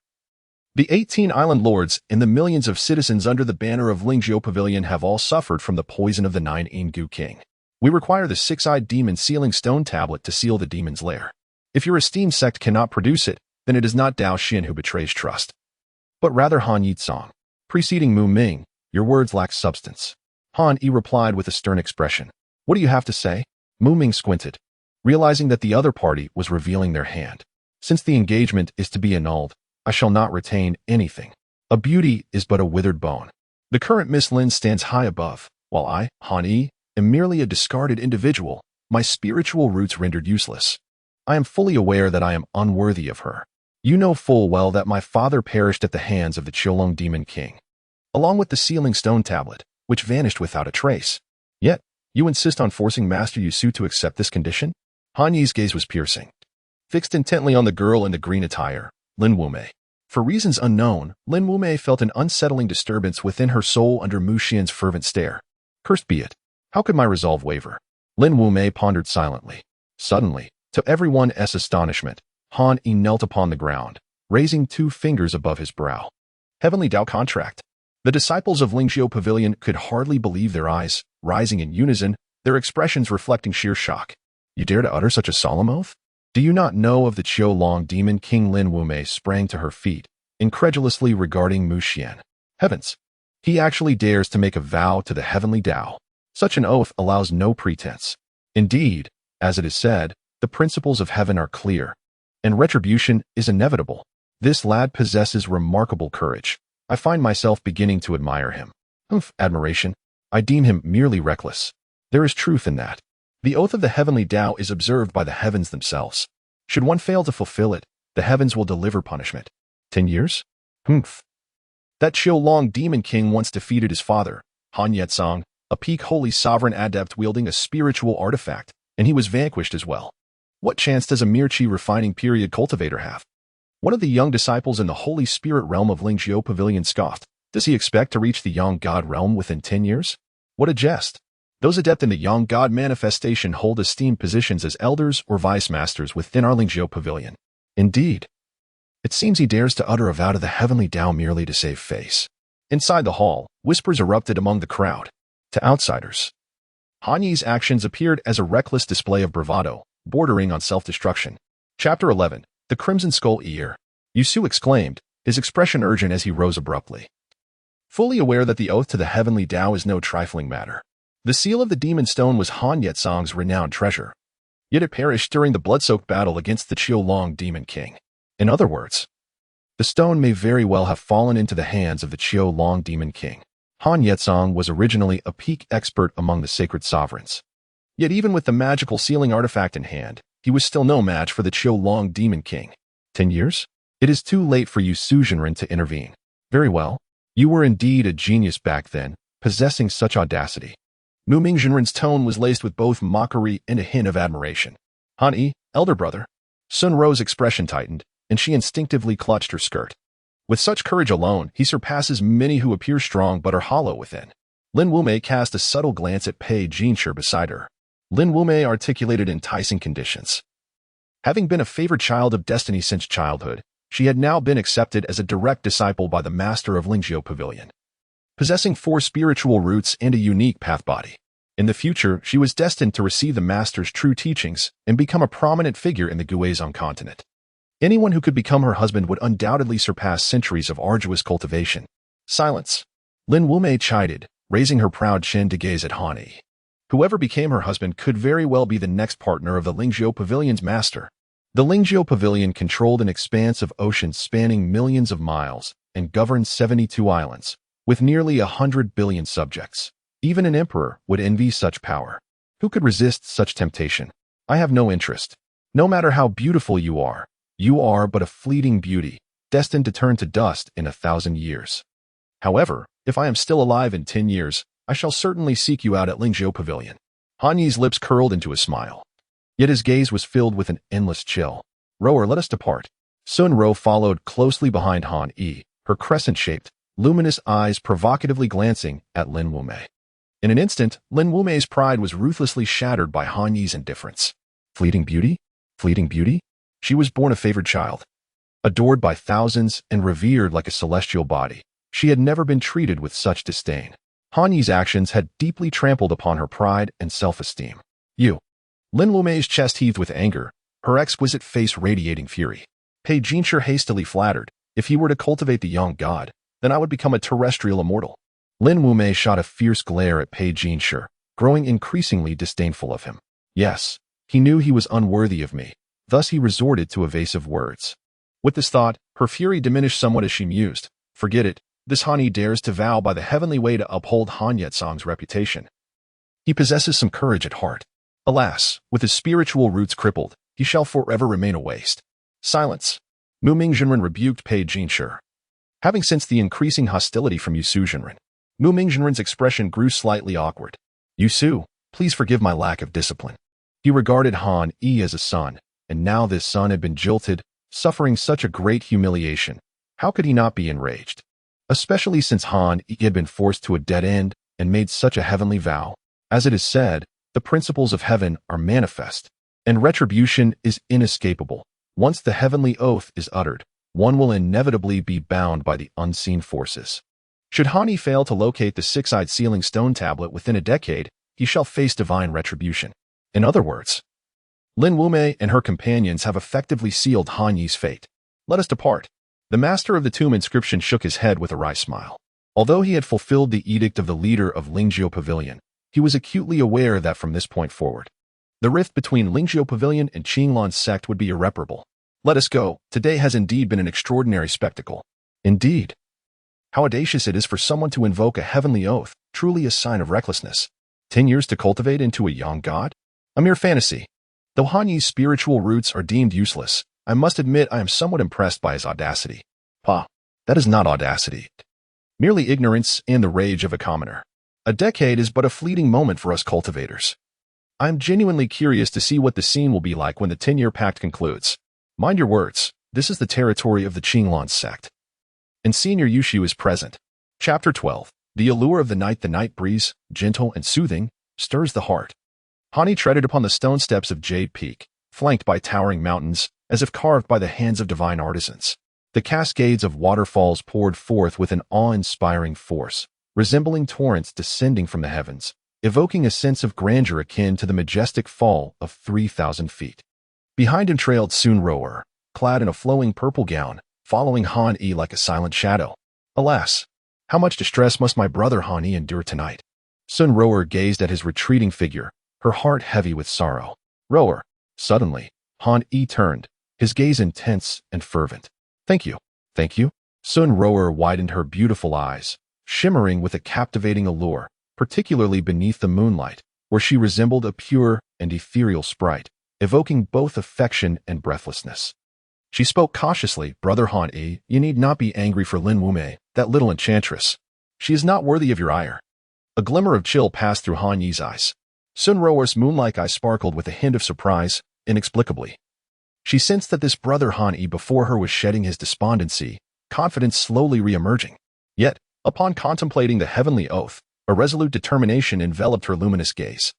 the 18 island lords and the millions of citizens under the banner of Lingjiu Pavilion have all suffered from the poison of the 9 Ingu King. We require the six-eyed demon sealing stone tablet to seal the demon's lair. If your esteemed sect cannot produce it, then it is not Dao Xin who betrays trust, but rather Han Yi Tsong. Preceding Mu Ming, your words lack substance. Han Yi replied with a stern expression. What do you have to say? Mu Ming squinted, realizing that the other party was revealing their hand. Since the engagement is to be annulled, I shall not retain anything. A beauty is but a withered bone. The current Miss Lin stands high above, while I, Han Yi, am merely a discarded individual, my spiritual roots rendered useless. I am fully aware that I am unworthy of her. You know full well that my father perished at the hands of the Qilong Demon King, along with the sealing stone tablet, which vanished without a trace. Yet, you insist on forcing Master Yusu to accept this condition? Han Yi's gaze was piercing, fixed intently on the girl in the green attire, Lin Wumei. For reasons unknown, Lin Wumei felt an unsettling disturbance within her soul under Mu Xian's fervent stare. Cursed be it. How could my resolve waver? Lin Wumei pondered silently. Suddenly, to everyone's astonishment, Han Yi knelt upon the ground, raising 2 fingers above his brow. Heavenly Dao contract. The disciples of Lingjiu Pavilion could hardly believe their eyes, rising in unison, their expressions reflecting sheer shock. You dare to utter such a solemn oath? Do you not know of the Qilong Demon King? Lin Wumei sprang to her feet, incredulously regarding Mu Xian. Heavens! He actually dares to make a vow to the heavenly Dao. Such an oath allows no pretense. Indeed, as it is said, the principles of heaven are clear, and retribution is inevitable. This lad possesses remarkable courage. I find myself beginning to admire him. Admiration. I deem him merely reckless. There is truth in that. The oath of the heavenly Tao is observed by the heavens themselves. Should one fail to fulfill it, the heavens will deliver punishment. 10 years? That Qiu-Long demon king once defeated his father, Han Yetsong, a peak holy sovereign adept wielding a spiritual artifact, and he was vanquished as well. What chance does a mere Qi refining period cultivator have? One of the young disciples in the Holy Spirit realm of Lingzhou Pavilion scoffed. Does he expect to reach the Yang God realm within 10 years? What a jest. Those adept in the Yang God manifestation hold esteemed positions as elders or vice masters within our Lingzhou Pavilion. Indeed. It seems he dares to utter a vow to the heavenly Tao merely to save face. Inside the hall, whispers erupted among the crowd. To outsiders, Han Yi's actions appeared as a reckless display of bravado, bordering on self-destruction. Chapter 11. The Crimson Skull Ear. Yusu exclaimed, his expression urgent as he rose abruptly. Fully aware that the oath to the heavenly Tao is no trifling matter. The seal of the demon stone was Han Yetsong's renowned treasure. Yet it perished during the blood-soaked battle against the Qiu-Long demon king. In other words, the stone may very well have fallen into the hands of the Qiu-Long demon king. Han Yetsong was originally a peak expert among the sacred sovereigns. Yet even with the magical sealing artifact in hand, he was still no match for the Qiu-Long demon king. 10 years? It is too late for you Su Zhenren to intervene. Very well. You were indeed a genius back then, possessing such audacity. Mu Mingzhenren's tone was laced with both mockery and a hint of admiration. Han Yi, elder brother. Sun Ro's expression tightened, and she instinctively clutched her skirt. With such courage alone, he surpasses many who appear strong but are hollow within. Lin Wumei cast a subtle glance at Pei Jinshi beside her. Lin Wumei articulated enticing conditions. Having been a favored child of destiny since childhood, she had now been accepted as a direct disciple by the master of Lingzhou Pavilion. Possessing 4 spiritual roots and a unique path body. In the future, she was destined to receive the master's true teachings and become a prominent figure in the Guizhong continent. Anyone who could become her husband would undoubtedly surpass centuries of arduous cultivation. Silence. Lin Wumei chided, raising her proud chin to gaze at Han Yi. Whoever became her husband could very well be the next partner of the Lingzhou Pavilion's master. The Lingzhou Pavilion controlled an expanse of ocean spanning millions of miles and governed 72 islands, with nearly 100 billion subjects. Even an emperor would envy such power. Who could resist such temptation? I have no interest. No matter how beautiful you are but a fleeting beauty, destined to turn to dust in 1,000 years. However, if I am still alive in 10 years, I shall certainly seek you out at Lingzhou Pavilion. Han Yi's lips curled into a smile. Yet his gaze was filled with an endless chill. Rower, let us depart. Sun Ro followed closely behind Han Yi, her crescent-shaped, luminous eyes provocatively glancing at Lin Wumei. In an instant, Lin Wumei's pride was ruthlessly shattered by Han Yi's indifference. Fleeting beauty? Fleeting beauty? She was born a favored child. Adored by thousands and revered like a celestial body, she had never been treated with such disdain. Han Yi's actions had deeply trampled upon her pride and self-esteem. You. Lin Wumei's chest heaved with anger, her exquisite face radiating fury. Pei Jinshi hastily flattered, if he were to cultivate the young god, then I would become a terrestrial immortal. Lin Wumei shot a fierce glare at Pei Jinshi, growing increasingly disdainful of him. Yes, he knew he was unworthy of me, thus he resorted to evasive words. With this thought, her fury diminished somewhat as she mused. Forget it, this Han Yi dares to vow by the heavenly way to uphold Han Yetsong's reputation. He possesses some courage at heart. Alas, with his spiritual roots crippled, he shall forever remain a waste. Silence. Mu Mingzhenren rebuked Pei Jinshi. Having sensed the increasing hostility from Yusu Zhenren, Mu Mingzhenren's expression grew slightly awkward. Yusu, please forgive my lack of discipline. He regarded Han Yi as a son, and now this son had been jilted, suffering such a great humiliation. How could he not be enraged? Especially since Han Yi had been forced to a dead end and made such a heavenly vow. As it is said, the principles of heaven are manifest, and retribution is inescapable. Once the heavenly oath is uttered, one will inevitably be bound by the unseen forces. Should Han Yi fail to locate the 6-eyed sealing stone tablet within a decade, he shall face divine retribution. In other words, Lin Wumei and her companions have effectively sealed Han Yi's fate. Let us depart. The master of the tomb inscription shook his head with a wry smile. Although he had fulfilled the edict of the leader of Lingzhou Pavilion, He was acutely aware that from this point forward, the rift between Lingzhou Pavilion and Qinglan's sect would be irreparable. Let us go. Today has indeed been an extraordinary spectacle. Indeed. How audacious it is for someone to invoke a heavenly oath, truly a sign of recklessness. 10 years to cultivate into a young god? A mere fantasy. Though Han Yi's spiritual roots are deemed useless, I must admit I am somewhat impressed by his audacity. Pa, that is not audacity. Merely ignorance and the rage of a commoner. A decade is but a fleeting moment for us cultivators. I am genuinely curious to see what the scene will be like when the 10-year pact concludes. Mind your words, this is the territory of the Qinglan sect. And Senior Yushu is present. Chapter 12. The allure of the night breeze, gentle and soothing, stirs the heart. Han Yi treaded upon the stone steps of Jade Peak, flanked by towering mountains, as if carved by the hands of divine artisans. The cascades of waterfalls poured forth with an awe-inspiring force, resembling torrents descending from the heavens, evoking a sense of grandeur akin to the majestic fall of 3,000 feet. Behind him trailed Sun Roer, clad in a flowing purple gown, following Han Yi like a silent shadow. Alas, how much distress must my brother Han Yi endure tonight? Sun Roer gazed at his retreating figure, her heart heavy with sorrow. Roer. Suddenly, Han Yi turned, his gaze intense and fervent. Thank you. Thank you. Sun Roer widened her beautiful eyes, shimmering with a captivating allure, particularly beneath the moonlight, where she resembled a pure and ethereal sprite, evoking both affection and breathlessness. She spoke cautiously, Brother Han Yi, you need not be angry for Lin Wumei, that little enchantress. She is not worthy of your ire. A glimmer of chill passed through Han Yi's eyes. Sun Roer's moon-like eyes sparkled with a hint of surprise, inexplicably. She sensed that this Brother Han Yi before her was shedding his despondency, confidence slowly re-emerging. Yet, upon contemplating the heavenly oath, a resolute determination enveloped her luminous gaze.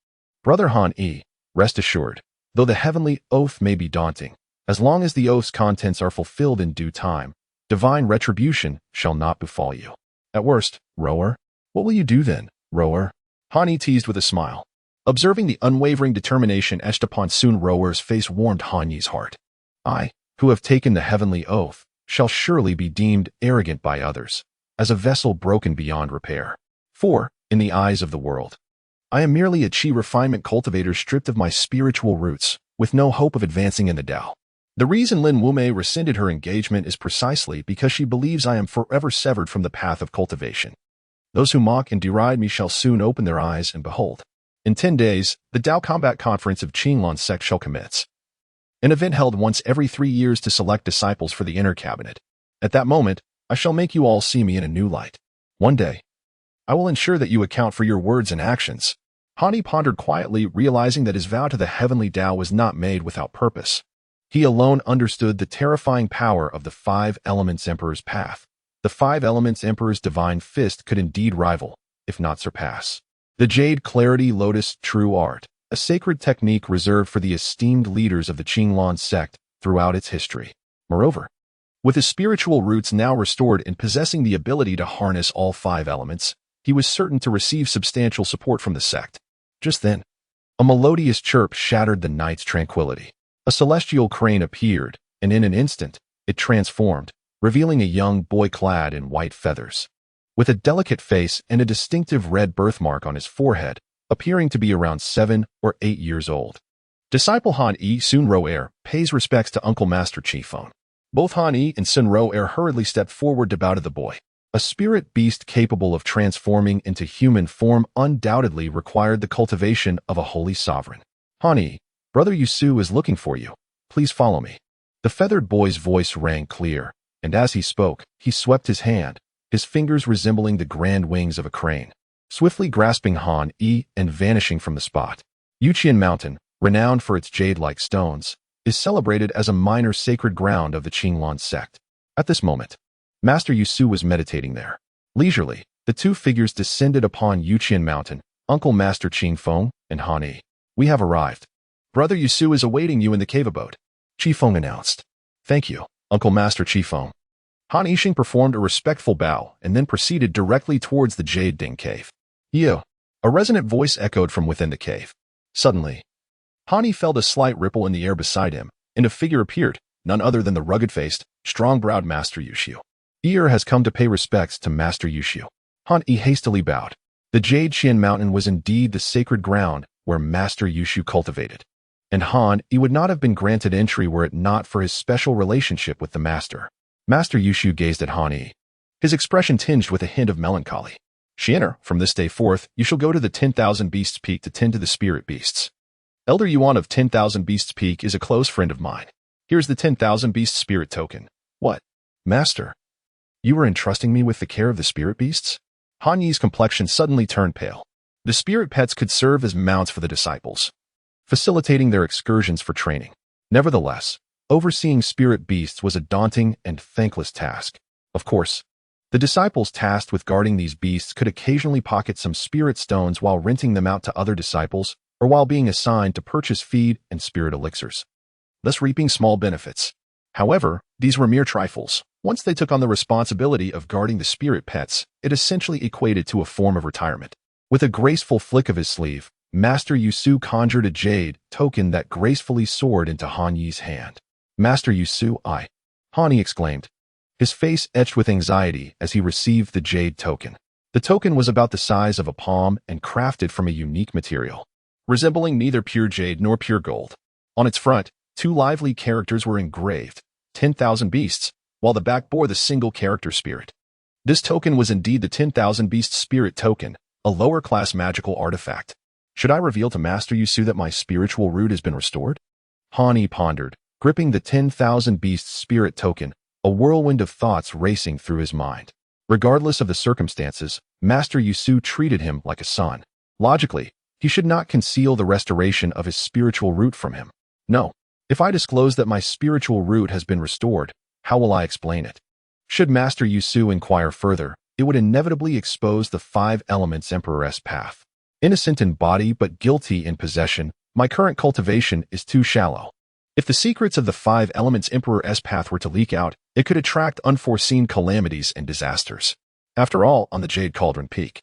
Brother Han Yi, rest assured, though the heavenly oath may be daunting, as long as the oath's contents are fulfilled in due time, divine retribution shall not befall you. At worst, Roer, what will you do then, Roer? Han Yi teased with a smile. Observing the unwavering determination etched upon Sun Roer's face warmed Han Yi's heart. I, who have taken the heavenly oath, shall surely be deemed arrogant by others, as a vessel broken beyond repair. For, in the eyes of the world, I am merely a chi refinement cultivator stripped of my spiritual roots, with no hope of advancing in the Tao. The reason Lin Wumei rescinded her engagement is precisely because she believes I am forever severed from the path of cultivation. Those who mock and deride me shall soon open their eyes and behold. In 10 days, the Tao Combat Conference of Qinglan sect shall commence. An event held once every 3 years to select disciples for the inner cabinet. At that moment, I shall make you all see me in a new light. One day, I will ensure that you account for your words and actions. Han Yi pondered quietly, realizing that his vow to the heavenly Tao was not made without purpose. He alone understood the terrifying power of the 5 Elements Emperor's path. The 5 Elements Emperor's divine fist could indeed rival, if not surpass, the Jade Clarity Lotus True Art, a sacred technique reserved for the esteemed leaders of the Qinglan sect throughout its history. Moreover, with his spiritual roots now restored and possessing the ability to harness all 5 elements, he was certain to receive substantial support from the sect. Just then, a melodious chirp shattered the night's tranquility. A celestial crane appeared, and in an instant, it transformed, revealing a young boy clad in white feathers, with a delicate face and a distinctive red birthmark on his forehead, appearing to be around 7 or 8 years old. Disciple Han Yi Sun Roer pays respects to Uncle Master Qifeng. Both Han Yi and Sun Roer hurriedly stepped forward to bow to the boy. A spirit beast capable of transforming into human form undoubtedly required the cultivation of a holy sovereign. Han Yi, Brother Yusu is looking for you. Please follow me. The feathered boy's voice rang clear, and as he spoke, he swept his hand, his fingers resembling the grand wings of a crane, swiftly grasping Han Yi and vanishing from the spot. Yuqian Mountain, renowned for its jade-like stones, is celebrated as a minor sacred ground of the Qinglan sect. At this moment, Master Yusu was meditating there. Leisurely, the 2 figures descended upon Yuqian Mountain, Uncle Master Qifeng and Han Yi. We have arrived. Brother Yusu is awaiting you in the cave abode, Qifeng announced. Thank you, Uncle Master Qifeng. Han Yixing performed a respectful bow and then proceeded directly towards the Jade Ding cave. You. A resonant voice echoed from within the cave. Suddenly, Han Yi felt a slight ripple in the air beside him, and a figure appeared, none other than the rugged-faced, strong-browed Master Yushu. Ear has come to pay respects to Master Yushu. Han Yi hastily bowed. The Jade Qian Mountain was indeed the sacred ground where Master Yushu cultivated, and Han Yi would not have been granted entry were it not for his special relationship with the Master. Master Yushu gazed at Han Yi, his expression tinged with a hint of melancholy. Qianer, from this day forth, you shall go to the 10,000 Beasts Peak to tend to the spirit beasts. Elder Yuan of 10,000 Beasts Peak is a close friend of mine. Here's the 10,000 Beasts Spirit token. What? Master, you were entrusting me with the care of the spirit beasts? Han Yi's complexion suddenly turned pale. The spirit pets could serve as mounts for the disciples, facilitating their excursions for training. Nevertheless, overseeing spirit beasts was a daunting and thankless task. Of course, the disciples tasked with guarding these beasts could occasionally pocket some spirit stones while renting them out to other disciples or while being assigned to purchase feed and spirit elixirs, thus reaping small benefits. However, these were mere trifles. Once they took on the responsibility of guarding the spirit pets, it essentially equated to a form of retirement. With a graceful flick of his sleeve, Master Yusu conjured a jade token that gracefully soared into Han Yi's hand. Master Yusu, Han Yi exclaimed, his face etched with anxiety as he received the jade token. The token was about the size of a palm and crafted from a unique material, resembling neither pure jade nor pure gold. On its front, 2 lively characters were engraved, 10,000 beasts, while the back bore the single character spirit. This token was indeed the 10,000 Beast Spirit token, a lower-class magical artifact. Should I reveal to Master Yusu that my spiritual root has been restored? Han Yi pondered, gripping the 10,000 Beast Spirit token, a whirlwind of thoughts racing through his mind. Regardless of the circumstances, Master Yusu treated him like a son. Logically, he should not conceal the restoration of his spiritual root from him. No. If I disclose that my spiritual root has been restored, how will I explain it? Should Master Yusu inquire further, it would inevitably expose the 5 elements Emperor's path. Innocent in body but guilty in possession, my current cultivation is too shallow. If the secrets of the 5 elements Emperor's path were to leak out, it could attract unforeseen calamities and disasters. After all, on the Jade Cauldron Peak,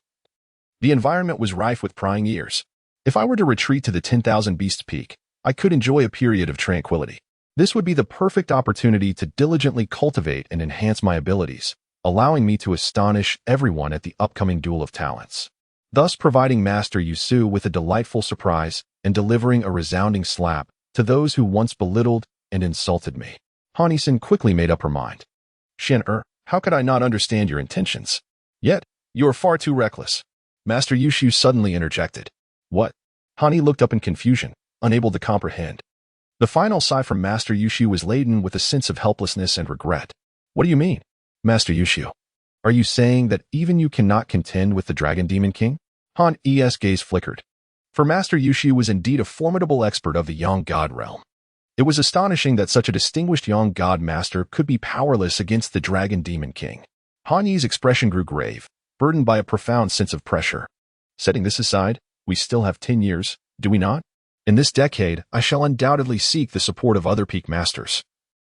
the environment was rife with prying ears. If I were to retreat to the 10,000 Beast Peak, I could enjoy a period of tranquility. This would be the perfect opportunity to diligently cultivate and enhance my abilities, allowing me to astonish everyone at the upcoming Duel of Talents, thus providing Master Yusu with a delightful surprise and delivering a resounding slap to those who once belittled and insulted me. Han Yi quickly made up her mind. Qian, how could I not understand your intentions? Yet, you are far too reckless. Master Yushu suddenly interjected. What? Han Yi looked up in confusion, unable to comprehend. The final sigh from Master Yushu was laden with a sense of helplessness and regret. What do you mean? Master Yushu, are you saying that even you cannot contend with the Dragon Demon King? Han Yi's gaze flickered. For Master Yushu was indeed a formidable expert of the Young God realm. It was astonishing that such a distinguished Young God Master could be powerless against the Dragon Demon King. Han Yi's expression grew grave, burdened by a profound sense of pressure. Setting this aside, we still have 10 years, do we not? In this decade, I shall undoubtedly seek the support of other peak masters,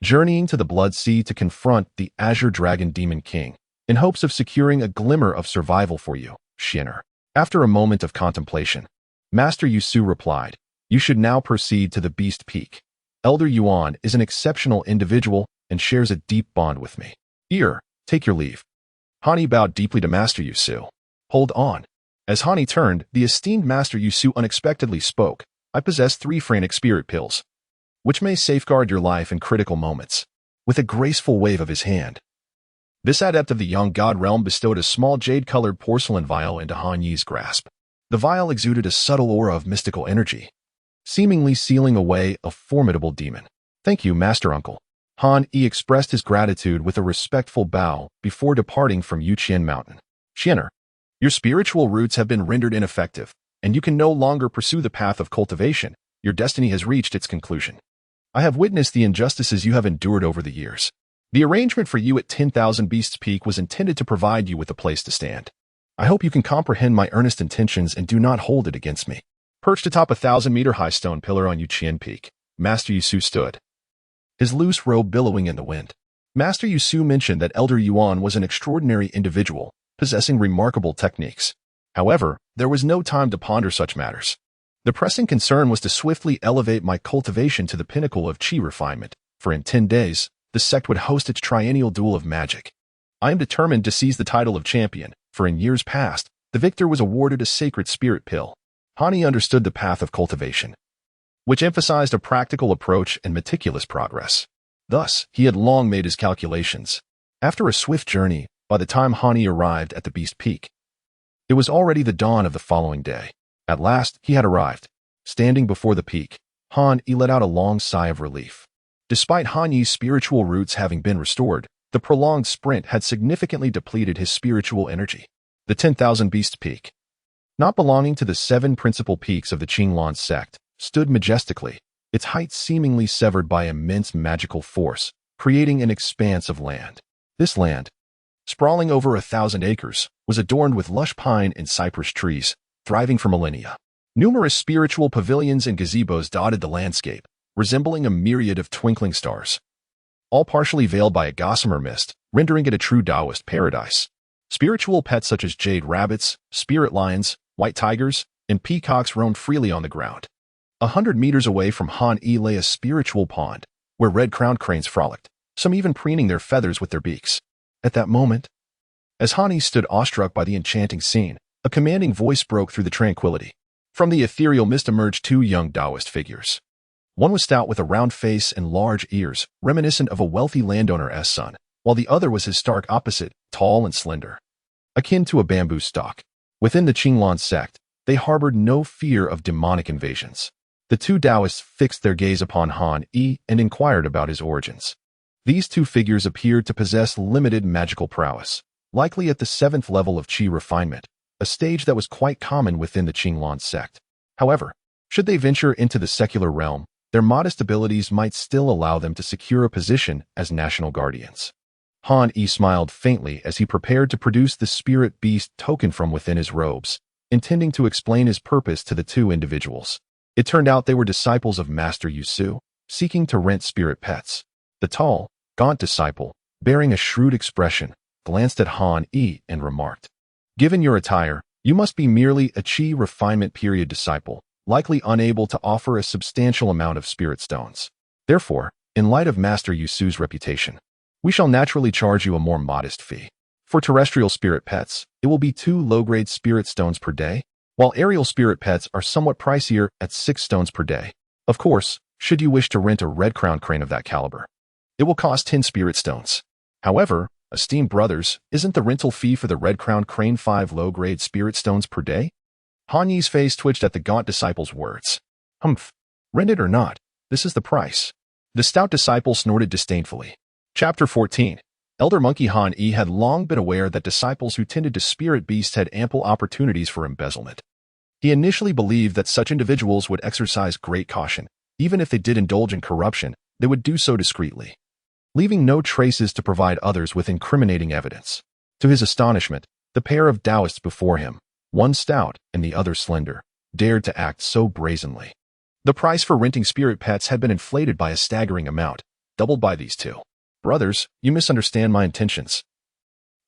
journeying to the Blood Sea to confront the Azure Dragon Demon King, in hopes of securing a glimmer of survival for you, Qianer. After a moment of contemplation, Master Yusu replied, you should now proceed to the Beast Peak. Elder Yuan is an exceptional individual and shares a deep bond with me. Here, take your leave. Han Yi bowed deeply to Master Yusu. Hold on. As Han Yi turned, the esteemed Master Yusu unexpectedly spoke. I possess 3 frantic spirit pills, which may safeguard your life in critical moments. With a graceful wave of his hand, this adept of the Young God realm bestowed a small jade-colored porcelain vial into Han Yi's grasp. The vial exuded a subtle aura of mystical energy, seemingly sealing away a formidable demon. Thank you, Master Uncle. Han Yi expressed his gratitude with a respectful bow before departing from Yuqian Mountain. Qianer, your spiritual roots have been rendered ineffective, and you can no longer pursue the path of cultivation. Your destiny has reached its conclusion. I have witnessed the injustices you have endured over the years. The arrangement for you at 10,000 Beasts Peak was intended to provide you with a place to stand. I hope you can comprehend my earnest intentions and do not hold it against me. Perched atop a 1,000-meter-high stone pillar on Yuqian Peak, Master Yusu stood, his loose robe billowing in the wind. Master Yusu mentioned that Elder Yuan was an extraordinary individual, possessing remarkable techniques. However, there was no time to ponder such matters. The pressing concern was to swiftly elevate my cultivation to the pinnacle of Qi refinement, for in 10 days, the sect would host its triennial duel of magic. I am determined to seize the title of champion, for in years past, The victor was awarded a sacred spirit pill. Han Yi understood the path of cultivation, which emphasized a practical approach and meticulous progress. Thus, he had long made his calculations. After a swift journey, by the time Han Yi arrived at the Beast Peak, it was already the dawn of the following day. At last, he had arrived. Standing before the peak, Han Yi let out a long sigh of relief. Despite Han Yi's spiritual roots having been restored, the prolonged sprint had significantly depleted his spiritual energy. The 10,000 Beast Peak, not belonging to the 7 principal peaks of the Qinglan sect, stood majestically, its height seemingly severed by immense magical force, creating an expanse of land. This land, sprawling over 1,000 acres, was adorned with lush pine and cypress trees, thriving for millennia. Numerous spiritual pavilions and gazebos dotted the landscape, resembling a myriad of twinkling stars, all partially veiled by a gossamer mist, rendering it a true Taoist paradise. Spiritual pets such as jade rabbits, spirit lions, white tigers, and peacocks roamed freely on the ground. 100 meters away from Han Yi lay a spiritual pond, where red-crowned cranes frolicked, some even preening their feathers with their beaks. At that moment, as Han Yi stood awestruck by the enchanting scene, a commanding voice broke through the tranquility. From the ethereal mist emerged 2 young Taoist figures. One was stout with a round face and large ears, reminiscent of a wealthy landowner's son, while the other was his stark opposite, tall and slender, akin to a bamboo stalk. Within the Qinglan sect, they harbored no fear of demonic invasions. The 2 Taoists fixed their gaze upon Han Yi and inquired about his origins. These 2 figures appeared to possess limited magical prowess, likely at the 7th level of Qi refinement, a stage that was quite common within the Qinglan sect. However, should they venture into the secular realm, their modest abilities might still allow them to secure a position as national guardians. Han Yi smiled faintly as he prepared to produce the spirit beast token from within his robes, intending to explain his purpose to the 2 individuals. It turned out they were disciples of Master Yusu, seeking to rent spirit pets. The tall, gaunt disciple, bearing a shrewd expression, glanced at Han Yi and remarked, "Given your attire, you must be merely a Qi refinement period disciple, likely unable to offer a substantial amount of spirit stones. Therefore, in light of Master Yusu's reputation, we shall naturally charge you a more modest fee. For terrestrial spirit pets, it will be 2 low-grade spirit stones per day, while aerial spirit pets are somewhat pricier at 6 stones per day. Of course, should you wish to rent a red-crowned crane of that caliber, it will cost 10 spirit stones. However, esteemed brothers, isn't the rental fee for the red-crowned crane 5 low-grade spirit stones per day?" Han Yi's face twitched at the gaunt disciple's words. "Humph. Rent it or not, this is the price." The stout disciple snorted disdainfully. Chapter 14. Elder Monkey Han Yi had long been aware that disciples who tended to spirit beasts had ample opportunities for embezzlement. He initially believed that such individuals would exercise great caution. Even if they did indulge in corruption, they would do so discreetly, leaving no traces to provide others with incriminating evidence. To his astonishment, the pair of Taoists before him, one stout and the other slender, dared to act so brazenly. The price for renting spirit pets had been inflated by a staggering amount, doubled by these 2. "Brothers, you misunderstand my intentions.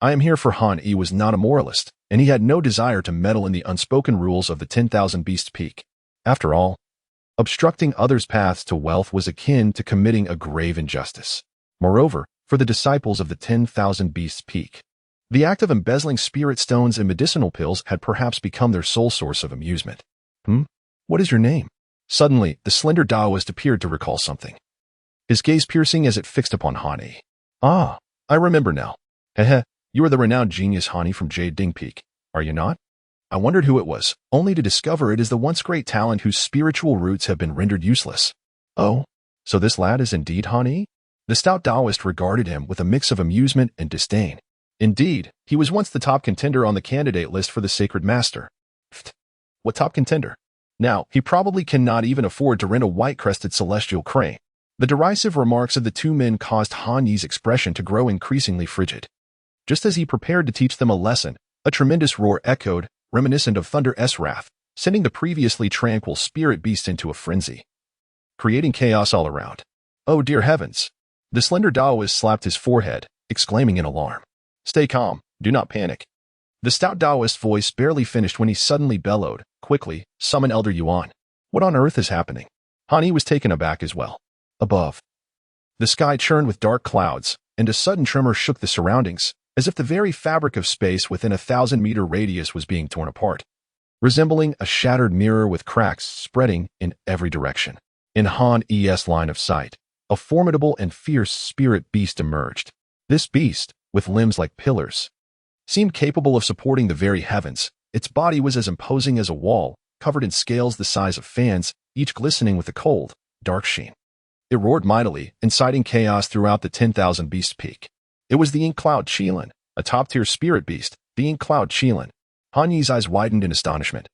I am here for Han Yi was not a moralist, and he had no desire to meddle in the unspoken rules of the 10,000 Beast Peak. After all, obstructing others' paths to wealth was akin to committing a grave injustice. Moreover, for the disciples of the 10,000 Beasts Peak, the act of embezzling spirit stones and medicinal pills had perhaps become their sole source of amusement. What is your name?" Suddenly, the slender Taoist appeared to recall something, his gaze piercing as it fixed upon Han Yi. "Ah, I remember now. Hehe, you are the renowned genius Han Yi from Jade Ding Peak, are you not? I wondered who it was, only to discover it is the once great talent whose spiritual roots have been rendered useless. Oh, so this lad is indeed Han Yi?" The stout Taoist regarded him with a mix of amusement and disdain. Indeed, he was once the top contender on the candidate list for the Sacred Master. Pfft, what top contender? Now, he probably cannot even afford to rent a white-crested celestial crane. The derisive remarks of the 2 men caused Han Yi's expression to grow increasingly frigid. Just as he prepared to teach them a lesson, a tremendous roar echoed, reminiscent of Thunder's wrath, sending the previously tranquil spirit beast into a frenzy, creating chaos all around. "Oh dear heavens!" The slender Taoist slapped his forehead, exclaiming in alarm. "Stay calm, do not panic." The stout Taoist's voice barely finished when he suddenly bellowed, "Quickly, summon Elder Yuan. What on earth is happening?" Han Yi was taken aback as well. Above, the sky churned with dark clouds, and a sudden tremor shook the surroundings, as if the very fabric of space within a 1,000-meter radius was being torn apart, resembling a shattered mirror with cracks spreading in every direction. In Han E's line of sight, a formidable and fierce spirit beast emerged. This beast, with limbs like pillars, seemed capable of supporting the very heavens. Its body was as imposing as a wall, covered in scales the size of fans, each glistening with a cold, dark sheen. It roared mightily, inciting chaos throughout the 10,000 Beast Peak. It was the Ink Cloud Qilin, a top-tier spirit beast, the Ink Cloud Qilin. Han Yi's eyes widened in astonishment,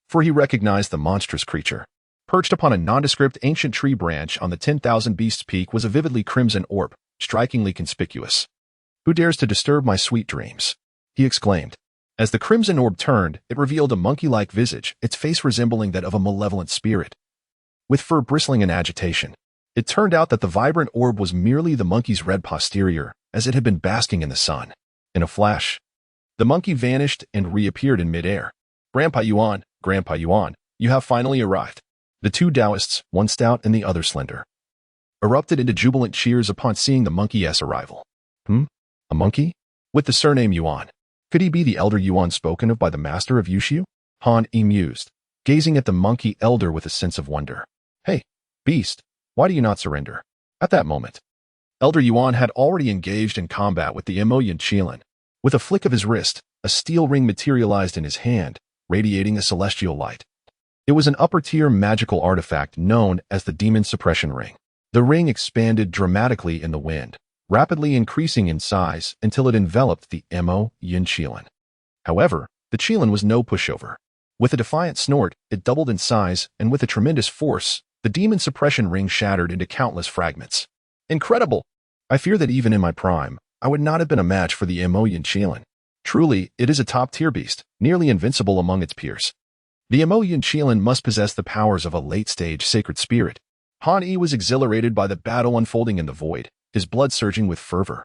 for he recognized the monstrous creature. Perched upon a nondescript ancient tree branch on the 10,000 Beasts Peak was a vividly crimson orb, strikingly conspicuous. "Who dares to disturb my sweet dreams?" he exclaimed. As the crimson orb turned, it revealed a monkey-like visage, its face resembling that of a malevolent spirit, with fur bristling in agitation. It turned out that the vibrant orb was merely the monkey's red posterior, as it had been basking in the sun. In a flash, the monkey vanished and reappeared in midair. Grandpa Yuan, you have finally arrived." The two Taoists, one stout and the other slender, erupted into jubilant cheers upon seeing the monkey's arrival. A monkey? With the surname Yuan. Could he be the elder Yuan spoken of by the master of Yushu? Han Yi mused, gazing at the monkey elder with a sense of wonder. "Hey, beast, why do you not surrender?" At that moment, Elder Yuan had already engaged in combat with the Immortal Qilin. With a flick of his wrist, a steel ring materialized in his hand, radiating a celestial light. It was an upper-tier magical artifact known as the Demon Suppression Ring. The ring expanded dramatically in the wind, rapidly increasing in size until it enveloped the Immortal Qilin. However, the Qilin was no pushover. With a defiant snort, it doubled in size, and with a tremendous force, the Demon Suppression Ring shattered into countless fragments. Incredible! I fear that even in my prime, I would not have been a match for the Immortal Qilin. Truly, it is a top-tier beast, nearly invincible among its peers. The Immortal Qilin must possess the powers of a late-stage sacred spirit. Han Yi was exhilarated by the battle unfolding in the void, his blood surging with fervor.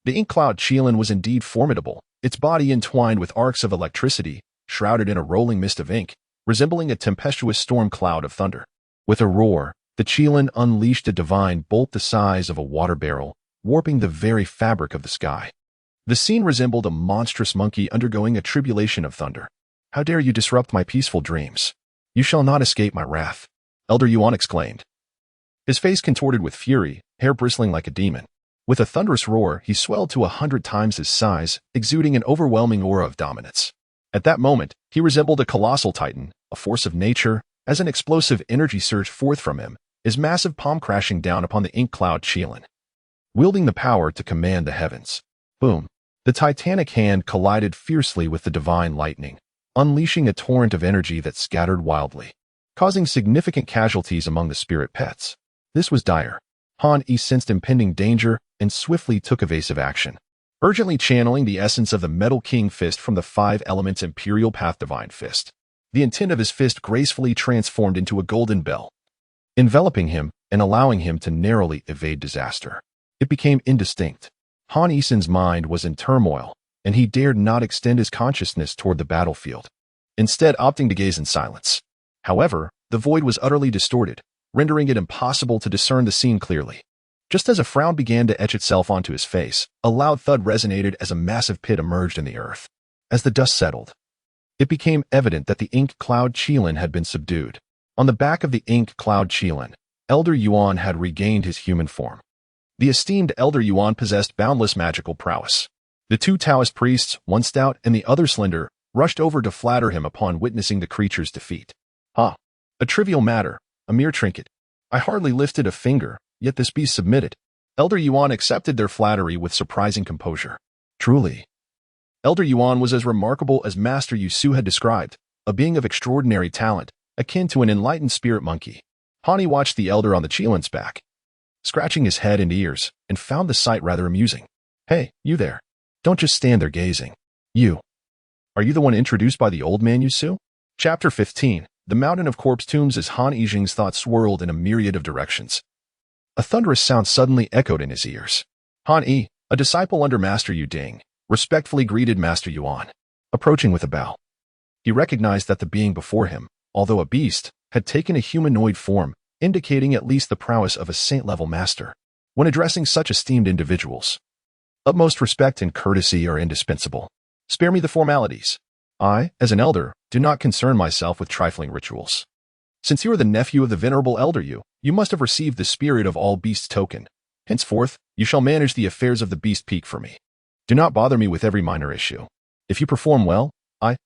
The Ink Cloud Qilin was indeed formidable, its body entwined with arcs of electricity, shrouded in a rolling mist of ink, resembling a tempestuous storm cloud of thunder. With a roar, the Qilin unleashed a divine bolt the size of a water barrel, warping the very fabric of the sky. The scene resembled a monstrous monkey undergoing a tribulation of thunder. "How dare you disrupt my peaceful dreams? You shall not escape my wrath," Elder Yuan exclaimed. His face contorted with fury, hair bristling like a demon. With a thunderous roar, he swelled to 100 times his size, exuding an overwhelming aura of dominance. At that moment, he resembled a colossal titan, a force of nature, as an explosive energy surged forth from him, his massive palm crashing down upon the Ink Cloud Qilin. Wielding the power to command the heavens. Boom! The titanic hand collided fiercely with the divine lightning, unleashing a torrent of energy that scattered wildly, causing significant casualties among the spirit pets. This was dire. Han Yi sensed impending danger and swiftly took evasive action, urgently channeling the essence of the Metal King Fist from the 5 Elements Imperial Path Divine Fist. The intent of his fist gracefully transformed into a golden bell, enveloping him and allowing him to narrowly evade disaster. It became indistinct. Han Yi's mind was in turmoil, and he dared not extend his consciousness toward the battlefield, instead opting to gaze in silence. However, the void was utterly distorted, rendering it impossible to discern the scene clearly. Just as a frown began to etch itself onto his face, a loud thud resonated as a massive pit emerged in the earth. As the dust settled, it became evident that the Ink Cloud Qilin had been subdued. On the back of the Ink Cloud Qilin, Elder Yuan had regained his human form. The esteemed Elder Yuan possessed boundless magical prowess. The 2 Taoist priests, one stout and the other slender, rushed over to flatter him upon witnessing the creature's defeat. "Ha! A trivial matter, a mere trinket. I hardly lifted a finger, yet this beast submitted." Elder Yuan accepted their flattery with surprising composure. Truly, Elder Yuan was as remarkable as Master Yusu had described, a being of extraordinary talent, akin to an enlightened spirit monkey. Han Yi watched the elder on the Qilin's back, scratching his head and ears, and found the sight rather amusing. "Hey, you there. Don't just stand there gazing. Are you the one introduced by the old man Yusu?" Chapter 15. The Mountain of Corpse Tombs. As Han Yijing's thoughts swirled in a myriad of directions, a thunderous sound suddenly echoed in his ears. Han Yi, a disciple under Master Yu Ding, respectfully greeted Master Yuan, approaching with a bow. He recognized that the being before him, although a beast, had taken a humanoid form, indicating at least the prowess of a saint-level master. When addressing such esteemed individuals, Utmost respect and courtesy are indispensable. Spare me the formalities. I, as an elder, do not concern myself with trifling rituals. Since you are the nephew of the venerable elder you must have received the spirit of all beasts token. Henceforth, you shall manage the affairs of the beast peak for me. Do not bother me with every minor issue. If you perform well, I,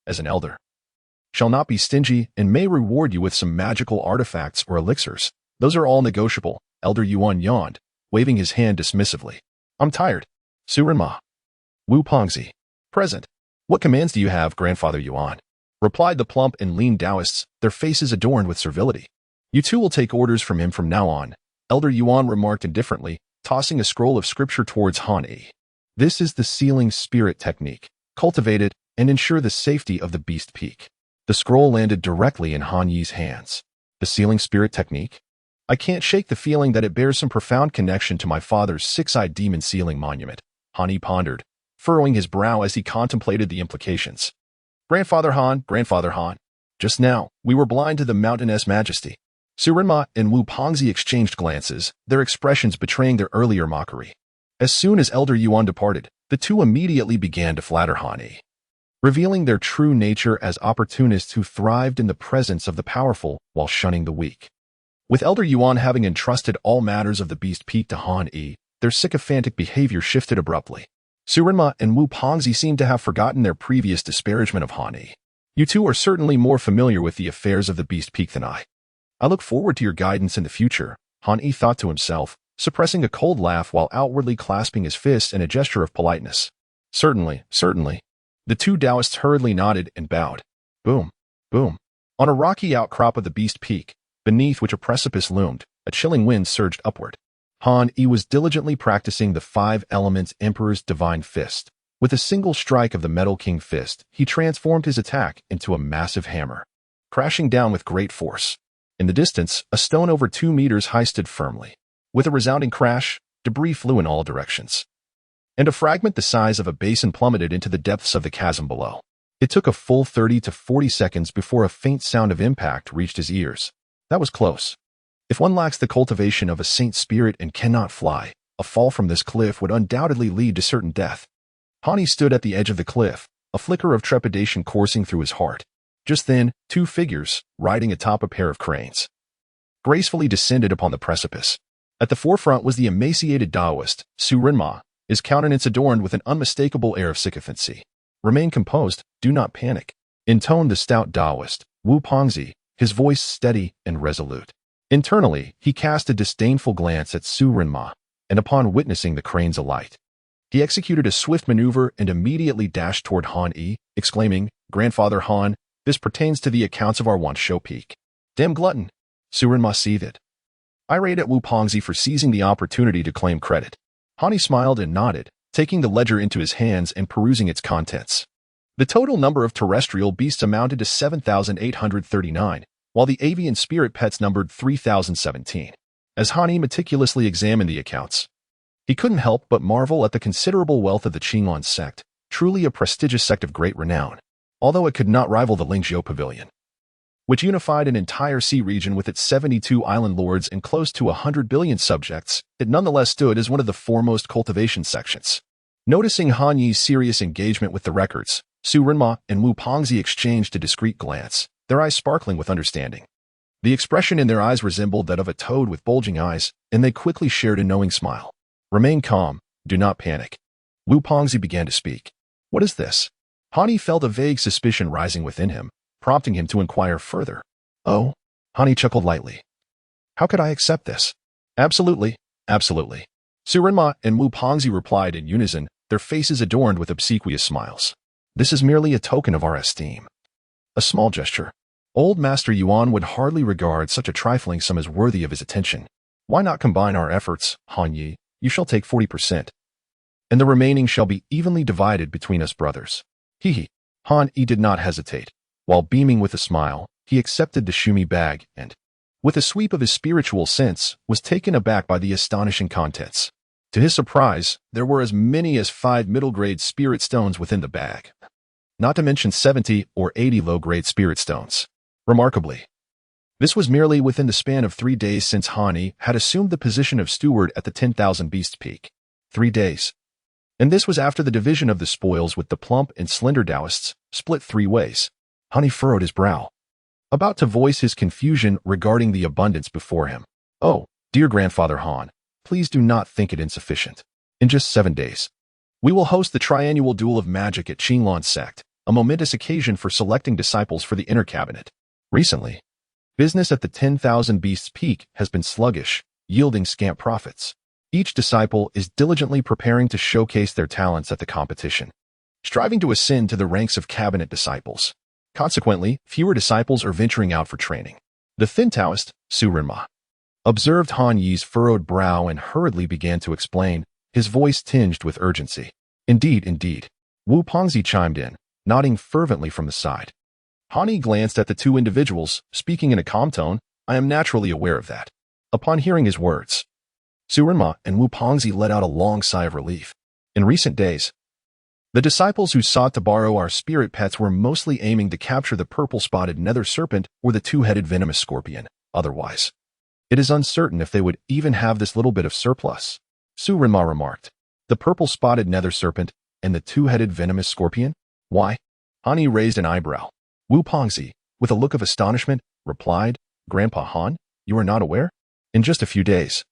as an elder, shall not be stingy and may reward you with some magical artifacts or elixirs. Those are all negotiable. Elder Yuan yawned, waving his hand dismissively. I'm tired. Surenma. Wu Pongzi. Present. What commands do you have, Grandfather Yuan? Replied the plump and lean Taoists, their faces adorned with servility. You two will take orders from him from now on, Elder Yuan remarked indifferently, tossing a scroll of scripture towards Han Yi. This is the sealing spirit technique. Cultivate it and ensure the safety of the beast peak. The scroll landed directly in Han Yi's hands. The sealing spirit technique? I can't shake the feeling that it bears some profound connection to my father's six-eyed demon sealing monument, Han Yi pondered, furrowing his brow as he contemplated the implications. Grandfather Han, just now, we were blind to the mountainous majesty. Surenma and Wu Pongzi exchanged glances, their expressions betraying their earlier mockery. As soon as Elder Yuan departed, the two immediately began to flatter Han Yi, revealing their true nature as opportunists who thrived in the presence of the powerful while shunning the weak. With Elder Yuan having entrusted all matters of the beast peak to Han Yi, their sycophantic behavior shifted abruptly. Surenma and Wu Pongzi seemed to have forgotten their previous disparagement of Han Yi. You two are certainly more familiar with the affairs of the beast peak than I. I look forward to your guidance in the future, Han Yi thought to himself, suppressing a cold laugh while outwardly clasping his fists in a gesture of politeness. Certainly. The two Taoists hurriedly nodded and bowed. Boom, boom. On a rocky outcrop of the beast peak, beneath which a precipice loomed, a chilling wind surged upward. Han Yi was diligently practicing the 5 elements Emperor's divine fist. With a single strike of the Metal King fist, he transformed his attack into a massive hammer, crashing down with great force. In the distance, a stone over 2 meters high stood firmly. With a resounding crash, debris flew in all directions, and a fragment the size of a basin plummeted into the depths of the chasm below. It took a full 30 to 40 seconds before a faint sound of impact reached his ears. That was close. If one lacks the cultivation of a saint spirit and cannot fly, a fall from this cliff would undoubtedly lead to certain death. Han Yi stood at the edge of the cliff, a flicker of trepidation coursing through his heart. Just then, 2 figures, riding atop a pair of cranes, gracefully descended upon the precipice. At the forefront was the emaciated Taoist, Surenma, his countenance adorned with an unmistakable air of sycophancy. Remain composed, do not panic, intoned the stout Taoist, Wu Pongzi, his voice steady and resolute. Internally, he cast a disdainful glance at Surenma, and upon witnessing the cranes alight, he executed a swift maneuver and immediately dashed toward Han Yi, exclaiming, Grandfather Han, this pertains to the accounts of our Wansho Peak. Damn glutton, Surenma seethed, irate at Wu Pongzi for seizing the opportunity to claim credit. Han Yi smiled and nodded, taking the ledger into his hands and perusing its contents. The total number of terrestrial beasts amounted to 7,839, while the avian spirit pets numbered 3,017. As Han Yi meticulously examined the accounts, he couldn't help but marvel at the considerable wealth of the Qinglan sect, truly a prestigious sect of great renown. Although it could not rival the Lingzhou Pavilion, which unified an entire sea region with its 72 island lords and close to 100 billion subjects, it nonetheless stood as one of the foremost cultivation sections. Noticing Han Yi's serious engagement with the records, Surenma and Wu Pongzi exchanged a discreet glance, their eyes sparkling with understanding. The expression in their eyes resembled that of a toad with bulging eyes, and they quickly shared a knowing smile. Remain calm, do not panic. Wu Pongzi began to speak. What is this? Han Yi felt a vague suspicion rising within him, prompting him to inquire further. Oh, Han Yi chuckled lightly. How could I accept this? Absolutely. Surenma and Wu Pongzi replied in unison, their faces adorned with obsequious smiles. This is merely a token of our esteem. A small gesture. Old Master Yuan would hardly regard such a trifling sum as worthy of his attention. Why not combine our efforts, Han Yi? You shall take 40%, and the remaining shall be evenly divided between us brothers. Hee. Han Yi did not hesitate. While beaming with a smile, he accepted the shumi bag and, with a sweep of his spiritual sense, was taken aback by the astonishing contents. To his surprise, there were as many as 5 middle-grade spirit stones within the bag, not to mention 70 or 80 low-grade spirit stones. Remarkably, this was merely within the span of 3 days since Han Yi had assumed the position of steward at the 10,000 Beast Peak. 3 days. And this was after the division of the spoils with the plump and slender Taoists, split 3 ways. Han Yi furrowed his brow, about to voice his confusion regarding the abundance before him. Oh, dear grandfather Han, please do not think it insufficient. In just 7 days, we will host the triannual duel of magic at Qinglan sect, a momentous occasion for selecting disciples for the inner cabinet. Recently, business at the 10,000 Beasts Peak has been sluggish, yielding scant profits. Each disciple is diligently preparing to showcase their talents at the competition, striving to ascend to the ranks of cabinet disciples. Consequently, fewer disciples are venturing out for training. The thin Taoist, Su Renma, observed Han Yi's furrowed brow and hurriedly began to explain, his voice tinged with urgency. Indeed. Wu Pengzi chimed in, nodding fervently from the side. Han Yi glanced at the two individuals, speaking in a calm tone. I am naturally aware of that. Upon hearing his words, Su Renma and Wu Pengzi let out a long sigh of relief. In recent days, the disciples who sought to borrow our spirit pets were mostly aiming to capture the purple-spotted nether serpent or the two-headed venomous scorpion. Otherwise, it is uncertain if they would even have this little bit of surplus. Su Renma remarked. The purple-spotted nether serpent and the two-headed venomous scorpion? Why? Han Yi raised an eyebrow. Wu Pengzi, with a look of astonishment, replied, Grandpa Han, you are not aware? In just a few days,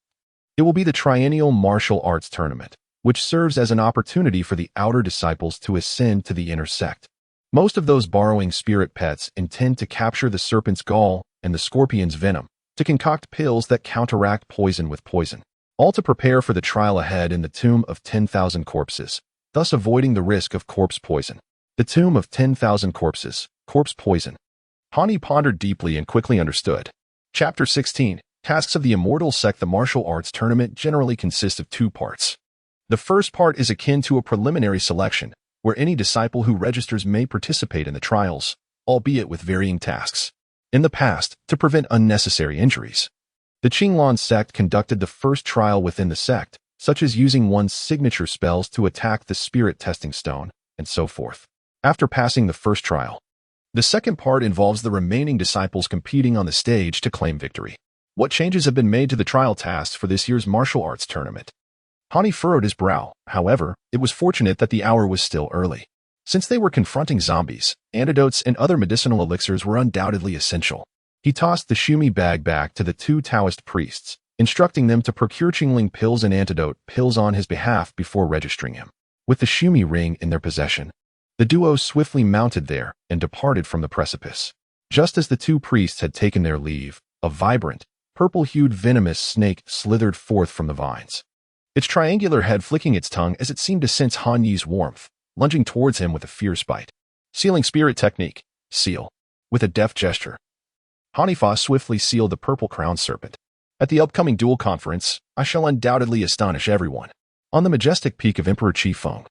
it will be the triennial martial arts tournament, which serves as an opportunity for the outer disciples to ascend to the inner sect. Most of those borrowing spirit pets intend to capture the serpent's gall and the scorpion's venom, to concoct pills that counteract poison with poison, all to prepare for the trial ahead in the tomb of 10,000 corpses, thus avoiding the risk of corpse poison. The tomb of 10,000 corpses, corpse poison. Han Yi pondered deeply and quickly understood. Chapter 16. Tasks of the Immortal Sect. The martial arts tournament generally consists of 2 parts. The first part is akin to a preliminary selection, where any disciple who registers may participate in the trials, albeit with varying tasks. In the past, to prevent unnecessary injuries, the Qinglan sect conducted the first trial within the sect, such as using one's signature spells to attack the spirit testing stone, and so forth. After passing the first trial, the second part involves the remaining disciples competing on the stage to claim victory. What changes have been made to the trial tasks for this year's martial arts tournament? Han Yi furrowed his brow. However, it was fortunate that the hour was still early. Since they were confronting zombies, antidotes and other medicinal elixirs were undoubtedly essential. He tossed the Shumi bag back to the 2 Taoist priests, instructing them to procure Qingling pills and antidote pills on his behalf before registering him. With the Shumi ring in their possession, the duo swiftly mounted there and departed from the precipice. Just as the 2 priests had taken their leave, a vibrant, purple-hued venomous snake slithered forth from the vines, its triangular head flicking its tongue as it seemed to sense Han Yi's warmth, lunging towards him with a fierce bite. Sealing spirit technique. Seal. With a deft gesture, Han Yi swiftly sealed the purple-crowned serpent. At the upcoming duel conference, I shall undoubtedly astonish everyone. On the majestic peak of Emperor Qi Feng,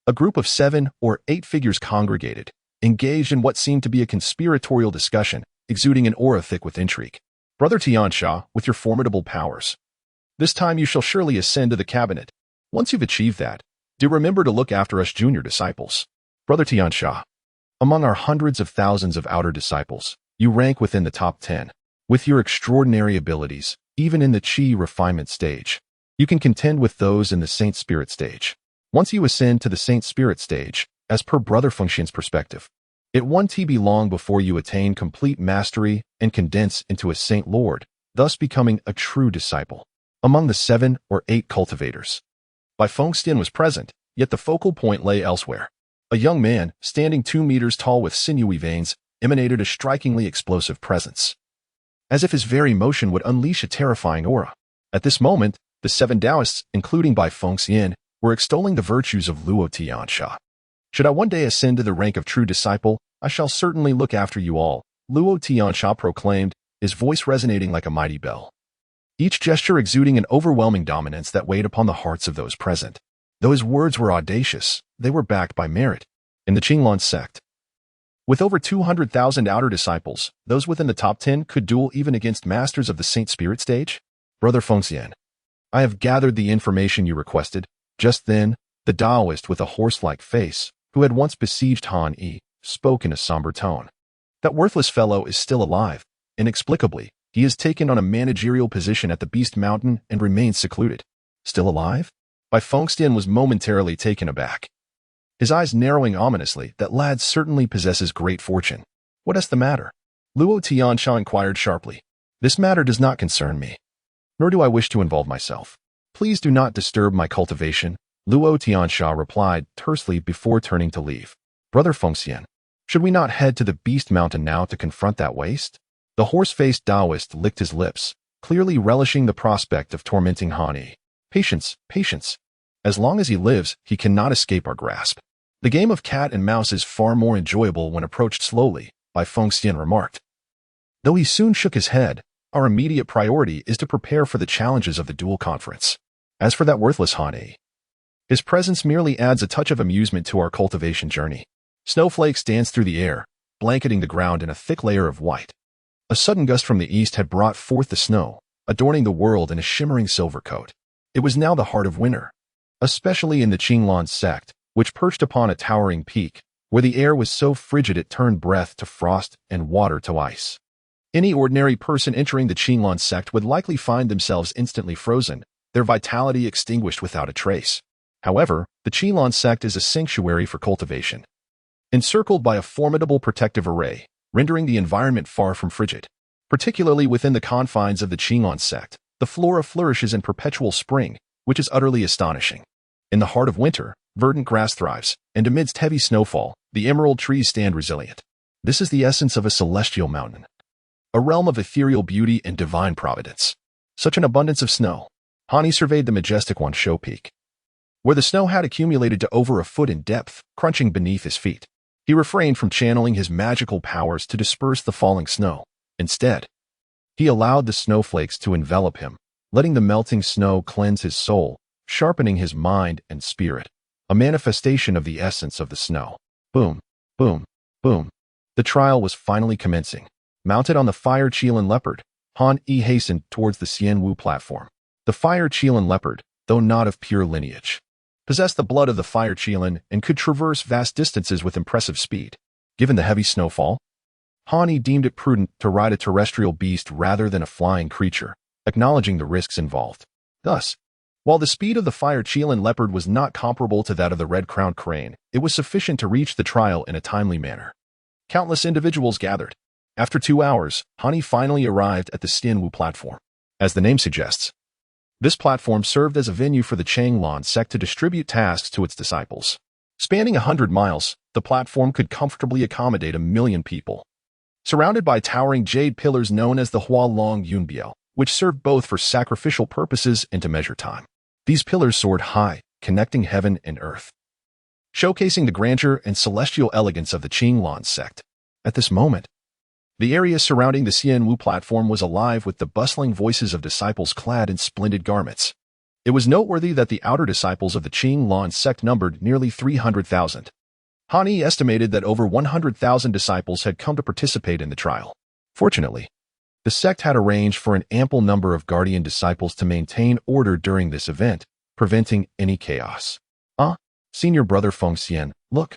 a group of 7 or 8 figures congregated, engaged in what seemed to be a conspiratorial discussion, exuding an aura thick with intrigue. Brother Tiansha, with your formidable powers, this time you shall surely ascend to the cabinet. Once you've achieved that, do remember to look after us junior disciples. Brother Tiansha, among our hundreds of thousands of outer disciples, you rank within the top 10. With your extraordinary abilities, even in the Qi refinement stage, you can contend with those in the Saint Spirit stage. Once you ascend to the Saint Spirit stage, as per Brother Fengxian's perspective, it won't be long before you attain complete mastery and condense into a Saint Lord, thus becoming a true disciple. Among the 7 or 8 cultivators, Bai Fengxian was present, yet the focal point lay elsewhere. A young man, standing 2 meters tall with sinewy veins, emanated a strikingly explosive presence, as if his very motion would unleash a terrifying aura. At this moment, the 7 Taoists, including Bai Fengxian, were extolling the virtues of Luo Tiansha. Should I one day ascend to the rank of true disciple, I shall certainly look after you all, Luo Tiansha proclaimed, his voice resonating like a mighty bell, each gesture exuding an overwhelming dominance that weighed upon the hearts of those present. Though his words were audacious, they were backed by merit. In the Qinglan sect, with over 200,000 outer disciples, those within the top 10 could duel even against masters of the Saint Spirit stage? Brother Fengxian, I have gathered the information you requested. Just then, the Taoist with a horse-like face, who had once besieged Han Yi, spoke in a somber tone. That worthless fellow is still alive. Inexplicably, he has taken on a managerial position at the Beast Mountain and remains secluded. Still alive? Bai Fengxian was momentarily taken aback, his eyes narrowing ominously. That lad certainly possesses great fortune. What is the matter? Luo Tiansha inquired sharply. This matter does not concern me, nor do I wish to involve myself. Please do not disturb my cultivation, Luo Tiansha replied tersely before turning to leave. Brother Fengxian, should we not head to the Beast Mountain now to confront that waste? The horse-faced Taoist licked his lips, clearly relishing the prospect of tormenting Han Yi. Patience, patience. As long as he lives, he cannot escape our grasp. The game of cat and mouse is far more enjoyable when approached slowly, Bai Fengxian remarked. Though he soon shook his head, our immediate priority is to prepare for the challenges of the dual conference. As for that worthless Han Yi, his presence merely adds a touch of amusement to our cultivation journey. Snowflakes danced through the air, blanketing the ground in a thick layer of white. A sudden gust from the east had brought forth the snow, adorning the world in a shimmering silver coat. It was now the heart of winter, especially in the Qinglan sect, which perched upon a towering peak, where the air was so frigid it turned breath to frost and water to ice. Any ordinary person entering the Qinglan sect would likely find themselves instantly frozen, their vitality extinguished without a trace. However, the Qinglan sect is a sanctuary for cultivation, encircled by a formidable protective array, rendering the environment far from frigid. Particularly within the confines of the Qinglan sect, the flora flourishes in perpetual spring, which is utterly astonishing. In the heart of winter, verdant grass thrives, and amidst heavy snowfall, the emerald trees stand resilient. This is the essence of a celestial mountain, a realm of ethereal beauty and divine providence. Such an abundance of snow. Han Yi surveyed the majestic Wansho Peak, where the snow had accumulated to over a foot in depth, crunching beneath his feet. He refrained from channeling his magical powers to disperse the falling snow. Instead, he allowed the snowflakes to envelop him, letting the melting snow cleanse his soul, sharpening his mind and spirit, a manifestation of the essence of the snow. Boom, boom, boom. The trial was finally commencing. Mounted on the Fire Qilin Leopard, Han Yi hastened towards the Xianwu platform. The Fire Qilin Leopard, though not of pure lineage, possessed the blood of the Fire Qilin and could traverse vast distances with impressive speed. Given the heavy snowfall, Han Yi deemed it prudent to ride a terrestrial beast rather than a flying creature, acknowledging the risks involved. Thus, while the speed of the Fire Qilin Leopard was not comparable to that of the red-crowned crane, it was sufficient to reach the trial in a timely manner. Countless individuals gathered. After 2 hours, Han Yi finally arrived at the Xianwu platform. As the name suggests, this platform served as a venue for the Qinglan sect to distribute tasks to its disciples. Spanning 100 miles, the platform could comfortably accommodate 1 million people. Surrounded by towering jade pillars known as the Hualong Yunbiao, which served both for sacrificial purposes and to measure time. These pillars soared high, connecting heaven and earth, showcasing the grandeur and celestial elegance of the Qinglan sect. At this moment, the area surrounding the Xianwu platform was alive with the bustling voices of disciples clad in splendid garments. It was noteworthy that the outer disciples of the Qinglan sect numbered nearly 300,000. Han Yi estimated that over 100,000 disciples had come to participate in the trial. Fortunately, the sect had arranged for an ample number of guardian disciples to maintain order during this event, preventing any chaos. Senior brother Fengxian, look.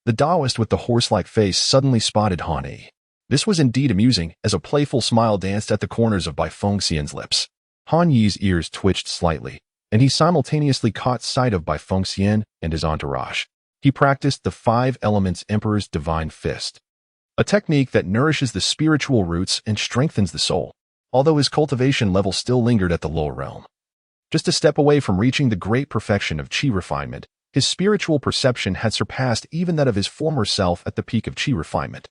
The Taoist with the horse-like face suddenly spotted Han Yi. This was indeed amusing, as a playful smile danced at the corners of Bai Fengxian's lips. Han Yi's ears twitched slightly, and he simultaneously caught sight of Bai Fengxian and his entourage. He practiced the 5 Elements Emperor's Divine Fist, a technique that nourishes the spiritual roots and strengthens the soul, although his cultivation level still lingered at the lower realm. Just a step away from reaching the great perfection of Qi refinement, his spiritual perception had surpassed even that of his former self at the peak of Qi refinement.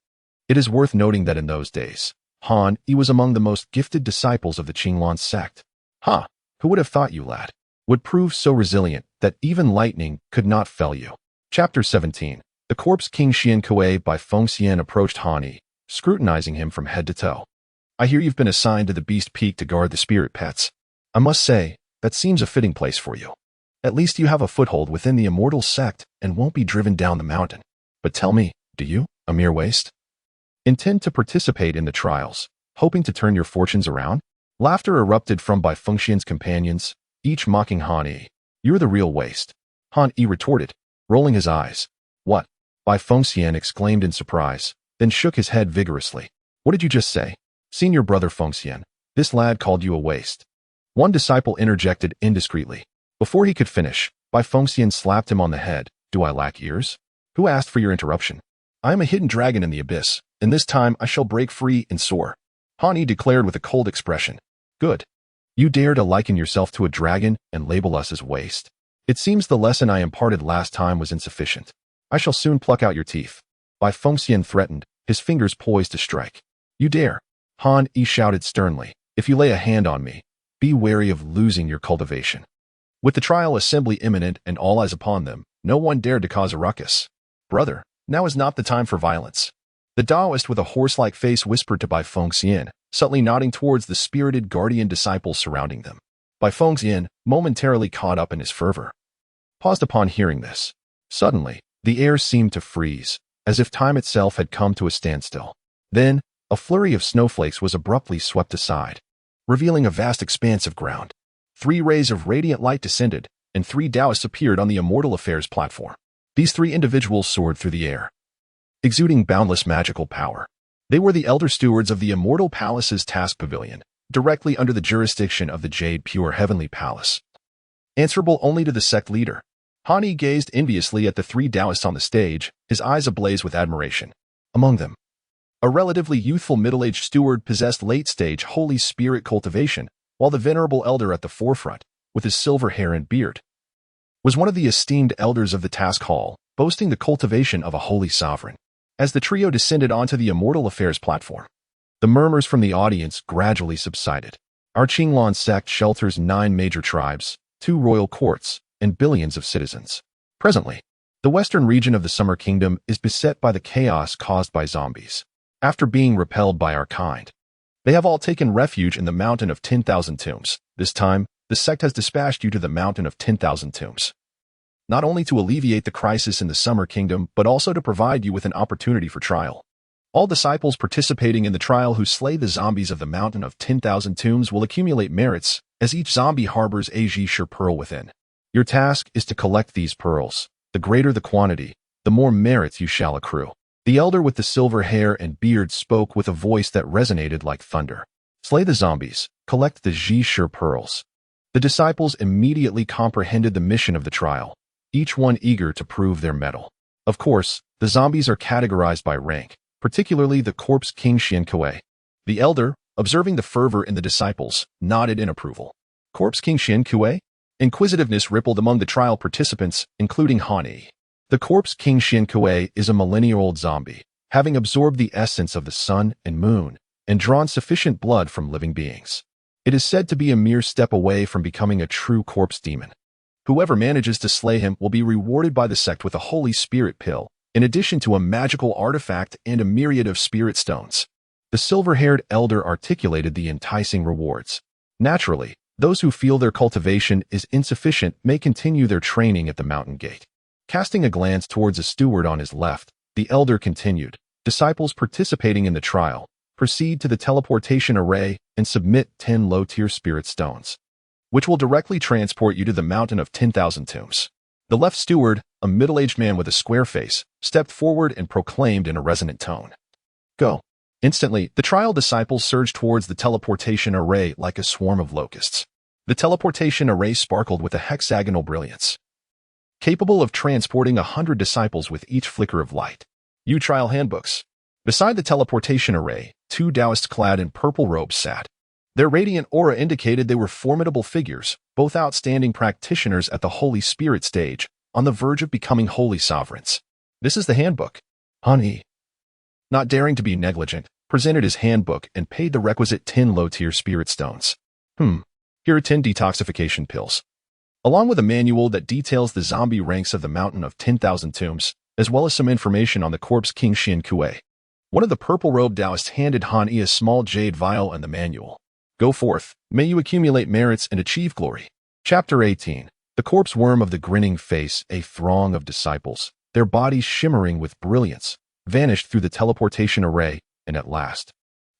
It is worth noting that in those days, Han Yi was among the most gifted disciples of the Qinglan sect. Who would have thought you, lad, would prove so resilient that even lightning could not fell you? Chapter 17. The corpse King Xian Kuei Bai Fengxian approached Han Yi, scrutinizing him from head to toe. I hear you've been assigned to the Beast Peak to guard the spirit pets. I must say, that seems a fitting place for you. At least you have a foothold within the immortal sect and won't be driven down the mountain. But tell me, do you, a mere waste, intend to participate in the trials, hoping to turn your fortunes around? Laughter erupted from Bai Fengxian's companions, each mocking Han Yi. You're the real waste, Han Yi retorted, rolling his eyes. What? Bai Fengxian exclaimed in surprise, then shook his head vigorously. What did you just say? Senior brother Fengxian, this lad called you a waste. One disciple interjected indiscreetly. Before he could finish, Bai Fengxian slapped him on the head. Do I lack ears? Who asked for your interruption? I am a hidden dragon in the abyss, and this time I shall break free and soar. Han Yi declared with a cold expression. Good. You dare to liken yourself to a dragon and label us as waste. It seems the lesson I imparted last time was insufficient. I shall soon pluck out your teeth. Bai Fengxian threatened, his fingers poised to strike. You dare. Han Yi shouted sternly. If you lay a hand on me, be wary of losing your cultivation. With the trial assembly imminent and all eyes upon them, no one dared to cause a ruckus. Brother, now is not the time for violence. The Taoist with a horse-like face whispered to Bai Fengxian, subtly nodding towards the spirited guardian disciples surrounding them. Bai Fengxian, momentarily caught up in his fervor, paused upon hearing this. Suddenly, the air seemed to freeze, as if time itself had come to a standstill. Then, a flurry of snowflakes was abruptly swept aside, revealing a vast expanse of ground. 3 rays of radiant light descended, and 3 Taoists appeared on the Immortal Affairs platform. These 3 individuals soared through the air, exuding boundless magical power. They were the elder stewards of the Immortal Palace's task pavilion, directly under the jurisdiction of the Jade Pure Heavenly Palace. Answerable only to the sect leader, Han Yi gazed enviously at the 3 Taoists on the stage, his eyes ablaze with admiration. Among them, a relatively youthful middle-aged steward possessed late-stage Holy Spirit cultivation, while the venerable elder at the forefront, with his silver hair and beard, was one of the esteemed elders of the task hall, boasting the cultivation of a holy sovereign. As the trio descended onto the Immortal Affairs platform, the murmurs from the audience gradually subsided. Our Qinglan sect shelters 9 major tribes, 2 royal courts, and billions of citizens. Presently, the western region of the Summer Kingdom is beset by the chaos caused by zombies. After being repelled by our kind, they have all taken refuge in the Mountain of 10,000 Tombs. This time, the sect has dispatched you to the Mountain of 10,000 Tombs, not only to alleviate the crisis in the Summer Kingdom, but also to provide you with an opportunity for trial. All disciples participating in the trial who slay the zombies of the Mountain of 10,000 Tombs will accumulate merits, as each zombie harbors a Ji-Shur pearl within. Your task is to collect these pearls. The greater the quantity, the more merits you shall accrue. The elder with the silver hair and beard spoke with a voice that resonated like thunder. Slay the zombies, collect the Ji-Shur pearls. The disciples immediately comprehended the mission of the trial, each one eager to prove their mettle. Of course, the zombies are categorized by rank, particularly the corpse King Xian Kuei. The elder, observing the fervor in the disciples, nodded in approval. Corpse King Xian Kuei? Inquisitiveness rippled among the trial participants, including Han Yi. The corpse King Xian Kuei is a millennia-old zombie, having absorbed the essence of the sun and moon and drawn sufficient blood from living beings. It is said to be a mere step away from becoming a true corpse demon. Whoever manages to slay him will be rewarded by the sect with a Holy Spirit pill, in addition to a magical artifact and a myriad of spirit stones. The silver-haired elder articulated the enticing rewards. Naturally, those who feel their cultivation is insufficient may continue their training at the mountain gate. Casting a glance towards a steward on his left, the elder continued, disciples participating in the trial, proceed to the teleportation array and submit 10 low-tier spirit stones, which will directly transport you to the Mountain of 10,000 Tombs. The left steward, a middle-aged man with a square face, stepped forward and proclaimed in a resonant tone. Go. Instantly, the trial disciples surged towards the teleportation array like a swarm of locusts. The teleportation array sparkled with a hexagonal brilliance, capable of transporting 100 disciples with each flicker of light. You trial handbooks. Beside the teleportation array, 2 Taoists clad in purple robes sat. Their radiant aura indicated they were formidable figures, both outstanding practitioners at the Holy Spirit stage, on the verge of becoming holy sovereigns. This is the handbook. Han Yi, not daring to be negligent, presented his handbook and paid the requisite 10 low-tier spirit stones. Here are 10 detoxification pills, along with a manual that details the zombie ranks of the Mountain of 10,000 Tombs, as well as some information on the corpse King Xian Kuei. One of the purple-robed Taoists handed Han Yi a small jade vial and the manual. Go forth, may you accumulate merits and achieve glory. Chapter 18. The corpse worm of the grinning face, a throng of disciples, their bodies shimmering with brilliance, vanished through the teleportation array, and at last,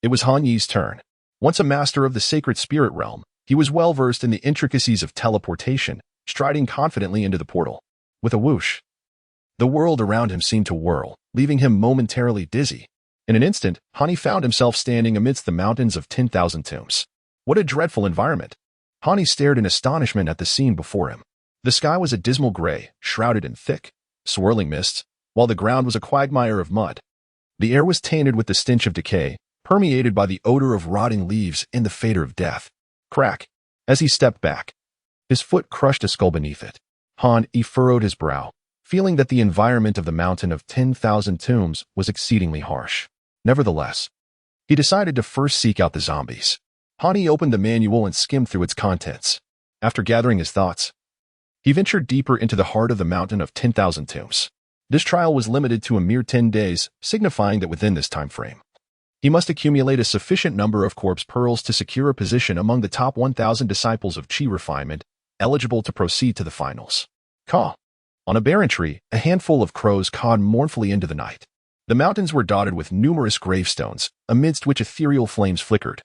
it was Han Yi's turn. Once a master of the sacred spirit realm, he was well versed in the intricacies of teleportation, striding confidently into the portal. With a whoosh, the world around him seemed to whirl, leaving him momentarily dizzy. In an instant, Han Yi found himself standing amidst the mountains of 10,000 tombs. What a dreadful environment! Hani stared in astonishment at the scene before him. The sky was a dismal gray, shrouded in thick, swirling mists, while the ground was a quagmire of mud. The air was tainted with the stench of decay, permeated by the odor of rotting leaves and the fador of death. Crack! As he stepped back, his foot crushed a skull beneath it. He furrowed his brow, feeling that the environment of the mountain of 10,000 tombs was exceedingly harsh. Nevertheless, he decided to first seek out the zombies. Hani opened the manual and skimmed through its contents. After gathering his thoughts, he ventured deeper into the heart of the mountain of 10,000 tombs. This trial was limited to a mere 10 days, signifying that within this time frame, he must accumulate a sufficient number of corpse pearls to secure a position among the top 1,000 disciples of Chi refinement, eligible to proceed to the finals. Caw. On a barren tree, a handful of crows cawed mournfully into the night. The mountains were dotted with numerous gravestones, amidst which ethereal flames flickered,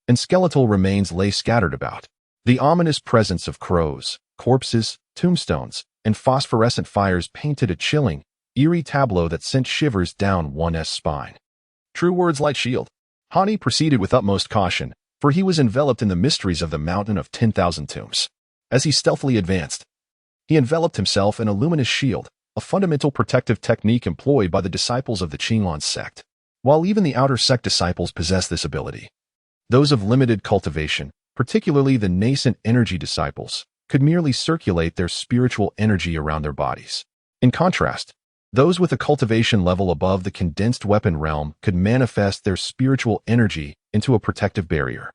and skeletal remains lay scattered about. The ominous presence of crows, corpses, tombstones, and phosphorescent fires painted a chilling, eerie tableau that sent shivers down one's spine. True words light shield. Hani proceeded with utmost caution, for he was enveloped in the mysteries of the mountain of 10,000 tombs. As he stealthily advanced, he enveloped himself in a luminous shield, a fundamental protective technique employed by the disciples of the Qinglan sect. While even the outer sect disciples possess this ability, those of limited cultivation, particularly the nascent energy disciples, could merely circulate their spiritual energy around their bodies. In contrast, those with a cultivation level above the condensed weapon realm could manifest their spiritual energy into a protective barrier.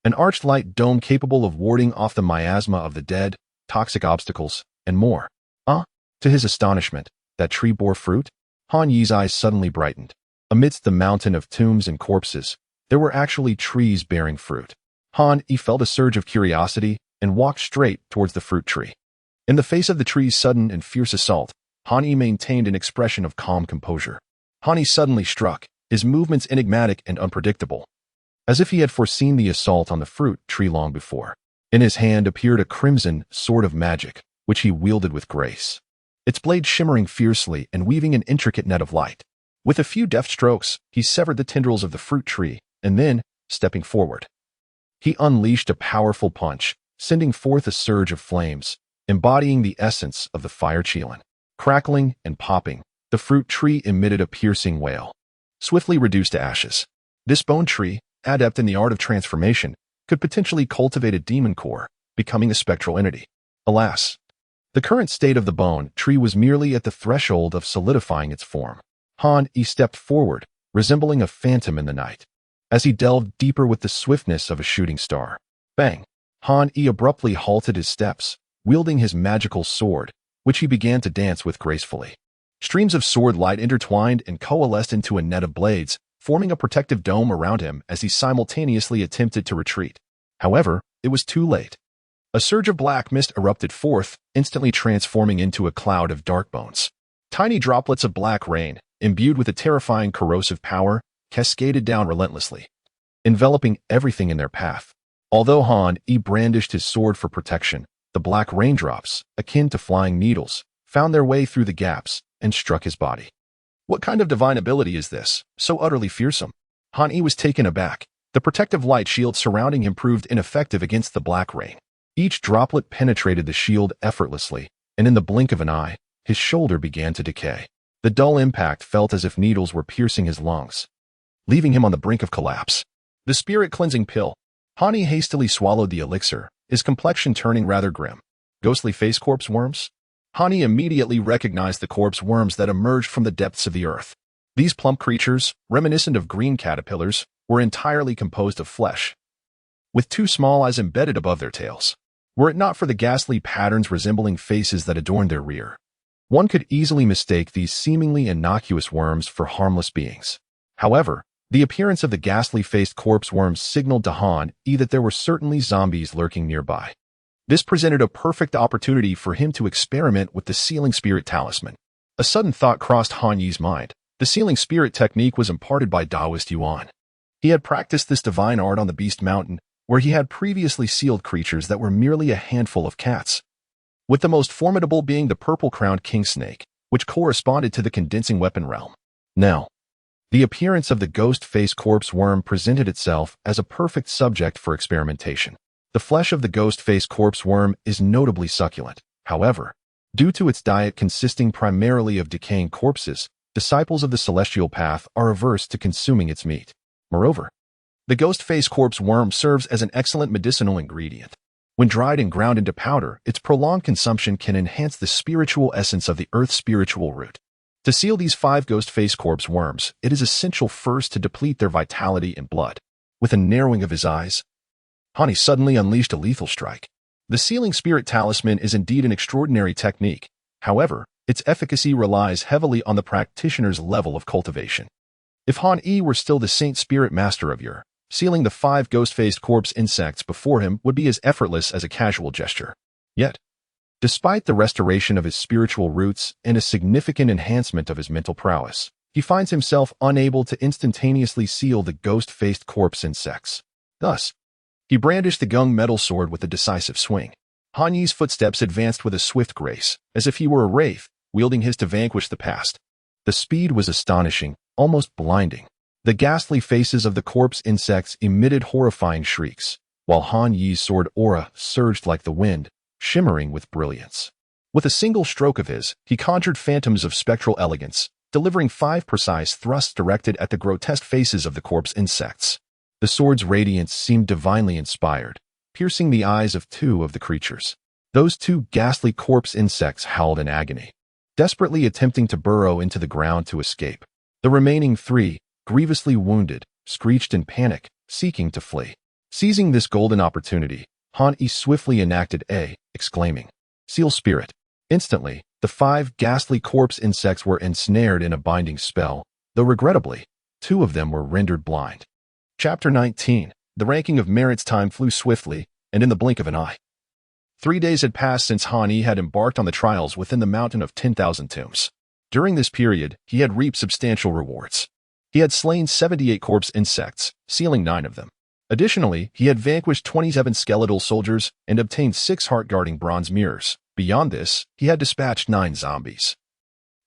An arched light dome capable of warding off the miasma of the dead, toxic obstacles, and more. To his astonishment, that tree bore fruit? Han Yi's eyes suddenly brightened. Amidst the mountain of tombs and corpses, there were actually trees bearing fruit. Han Yi felt a surge of curiosity and walked straight towards the fruit tree. In the face of the tree's sudden and fierce assault, Han Yi maintained an expression of calm composure. Han Yi suddenly struck, his movements enigmatic and unpredictable, as if he had foreseen the assault on the fruit tree long before. In his hand appeared a crimson sword of magic, which he wielded with grace, its blade shimmering fiercely and weaving an intricate net of light. With a few deft strokes, he severed the tendrils of the fruit tree, and then, stepping forward, he unleashed a powerful punch, sending forth a surge of flames, embodying the essence of the fire Qilin. Crackling and popping, the fruit tree emitted a piercing wail, swiftly reduced to ashes. This bone tree, adept in the art of transformation, could potentially cultivate a demon core, becoming a spectral entity. Alas, the current state of the bone tree was merely at the threshold of solidifying its form. Han Yi stepped forward, resembling a phantom in the night. As he delved deeper with the swiftness of a shooting star. Bang! Han Yi abruptly halted his steps, wielding his magical sword, which he began to dance with gracefully. Streams of sword light intertwined and coalesced into a net of blades, forming a protective dome around him as he simultaneously attempted to retreat. However, it was too late. A surge of black mist erupted forth, instantly transforming into a cloud of dark bones. Tiny droplets of black rain, imbued with a terrifying corrosive power, cascaded down relentlessly, enveloping everything in their path. Although Han Yi brandished his sword for protection, the black raindrops, akin to flying needles, found their way through the gaps and struck his body. What kind of divine ability is this, so utterly fearsome? Han Yi was taken aback. The protective light shield surrounding him proved ineffective against the black rain. Each droplet penetrated the shield effortlessly, and in the blink of an eye, his shoulder began to decay. The dull impact felt as if needles were piercing his lungs, leaving him on the brink of collapse. The spirit-cleansing pill. Han Yi hastily swallowed the elixir, his complexion turning rather grim. Ghostly face corpse worms? Han Yi immediately recognized the corpse worms that emerged from the depths of the earth. These plump creatures, reminiscent of green caterpillars, were entirely composed of flesh, with two small eyes embedded above their tails. Were it not for the ghastly patterns resembling faces that adorned their rear, one could easily mistake these seemingly innocuous worms for harmless beings. However, the appearance of the ghastly-faced corpse worms signaled to Han Yi that there were certainly zombies lurking nearby. This presented a perfect opportunity for him to experiment with the sealing spirit talisman. A sudden thought crossed Han Yi's mind. The sealing spirit technique was imparted by Taoist Yuan. He had practiced this divine art on the Beast Mountain, where he had previously sealed creatures that were merely a handful of cats, with the most formidable being the purple-crowned king snake, which corresponded to the condensing weapon realm. Now, the appearance of the ghost-faced corpse worm presented itself as a perfect subject for experimentation. The flesh of the ghost-faced corpse worm is notably succulent. However, due to its diet consisting primarily of decaying corpses, disciples of the celestial path are averse to consuming its meat. Moreover, the ghost-faced corpse worm serves as an excellent medicinal ingredient. When dried and ground into powder, its prolonged consumption can enhance the spiritual essence of the earth's spiritual root. To seal these 5 ghost-faced corpse worms, it is essential first to deplete their vitality and blood. With a narrowing of his eyes, Hani suddenly unleashed a lethal strike. The sealing spirit talisman is indeed an extraordinary technique. However, its efficacy relies heavily on the practitioner's level of cultivation. If Han Yi were still the saint spirit master of Ur, sealing the 5 ghost-faced corpse insects before him would be as effortless as a casual gesture. Yet, despite the restoration of his spiritual roots and a significant enhancement of his mental prowess, he finds himself unable to instantaneously seal the ghost-faced corpse insects. Thus, he brandished the gung metal sword with a decisive swing. Han Yi's footsteps advanced with a swift grace, as if he were a wraith, wielding his to vanquish the past. The speed was astonishing, almost blinding. The ghastly faces of the corpse insects emitted horrifying shrieks, while Han Yi's sword aura surged like the wind, shimmering with brilliance. With a single stroke of his, he conjured phantoms of spectral elegance, delivering 5 precise thrusts directed at the grotesque faces of the corpse insects. The sword's radiance seemed divinely inspired, piercing the eyes of 2 of the creatures. Those 2 ghastly corpse insects howled in agony, desperately attempting to burrow into the ground to escape. The remaining 3, grievously wounded, screeched in panic, seeking to flee. Seizing this golden opportunity, Han Yi swiftly enacted exclaiming, "Seal spirit." Instantly, the 5 ghastly corpse insects were ensnared in a binding spell, though regrettably, 2 of them were rendered blind. Chapter 19. The ranking of merits. Time flew swiftly, and in the blink of an eye. 3 days had passed since Han Yi had embarked on the trials within the Mountain of 10,000 Tombs. During this period, he had reaped substantial rewards. He had slain 78 corpse insects, sealing 9 of them. Additionally, he had vanquished 27 skeletal soldiers and obtained 6 heart-guarding bronze mirrors. Beyond this, he had dispatched 9 zombies,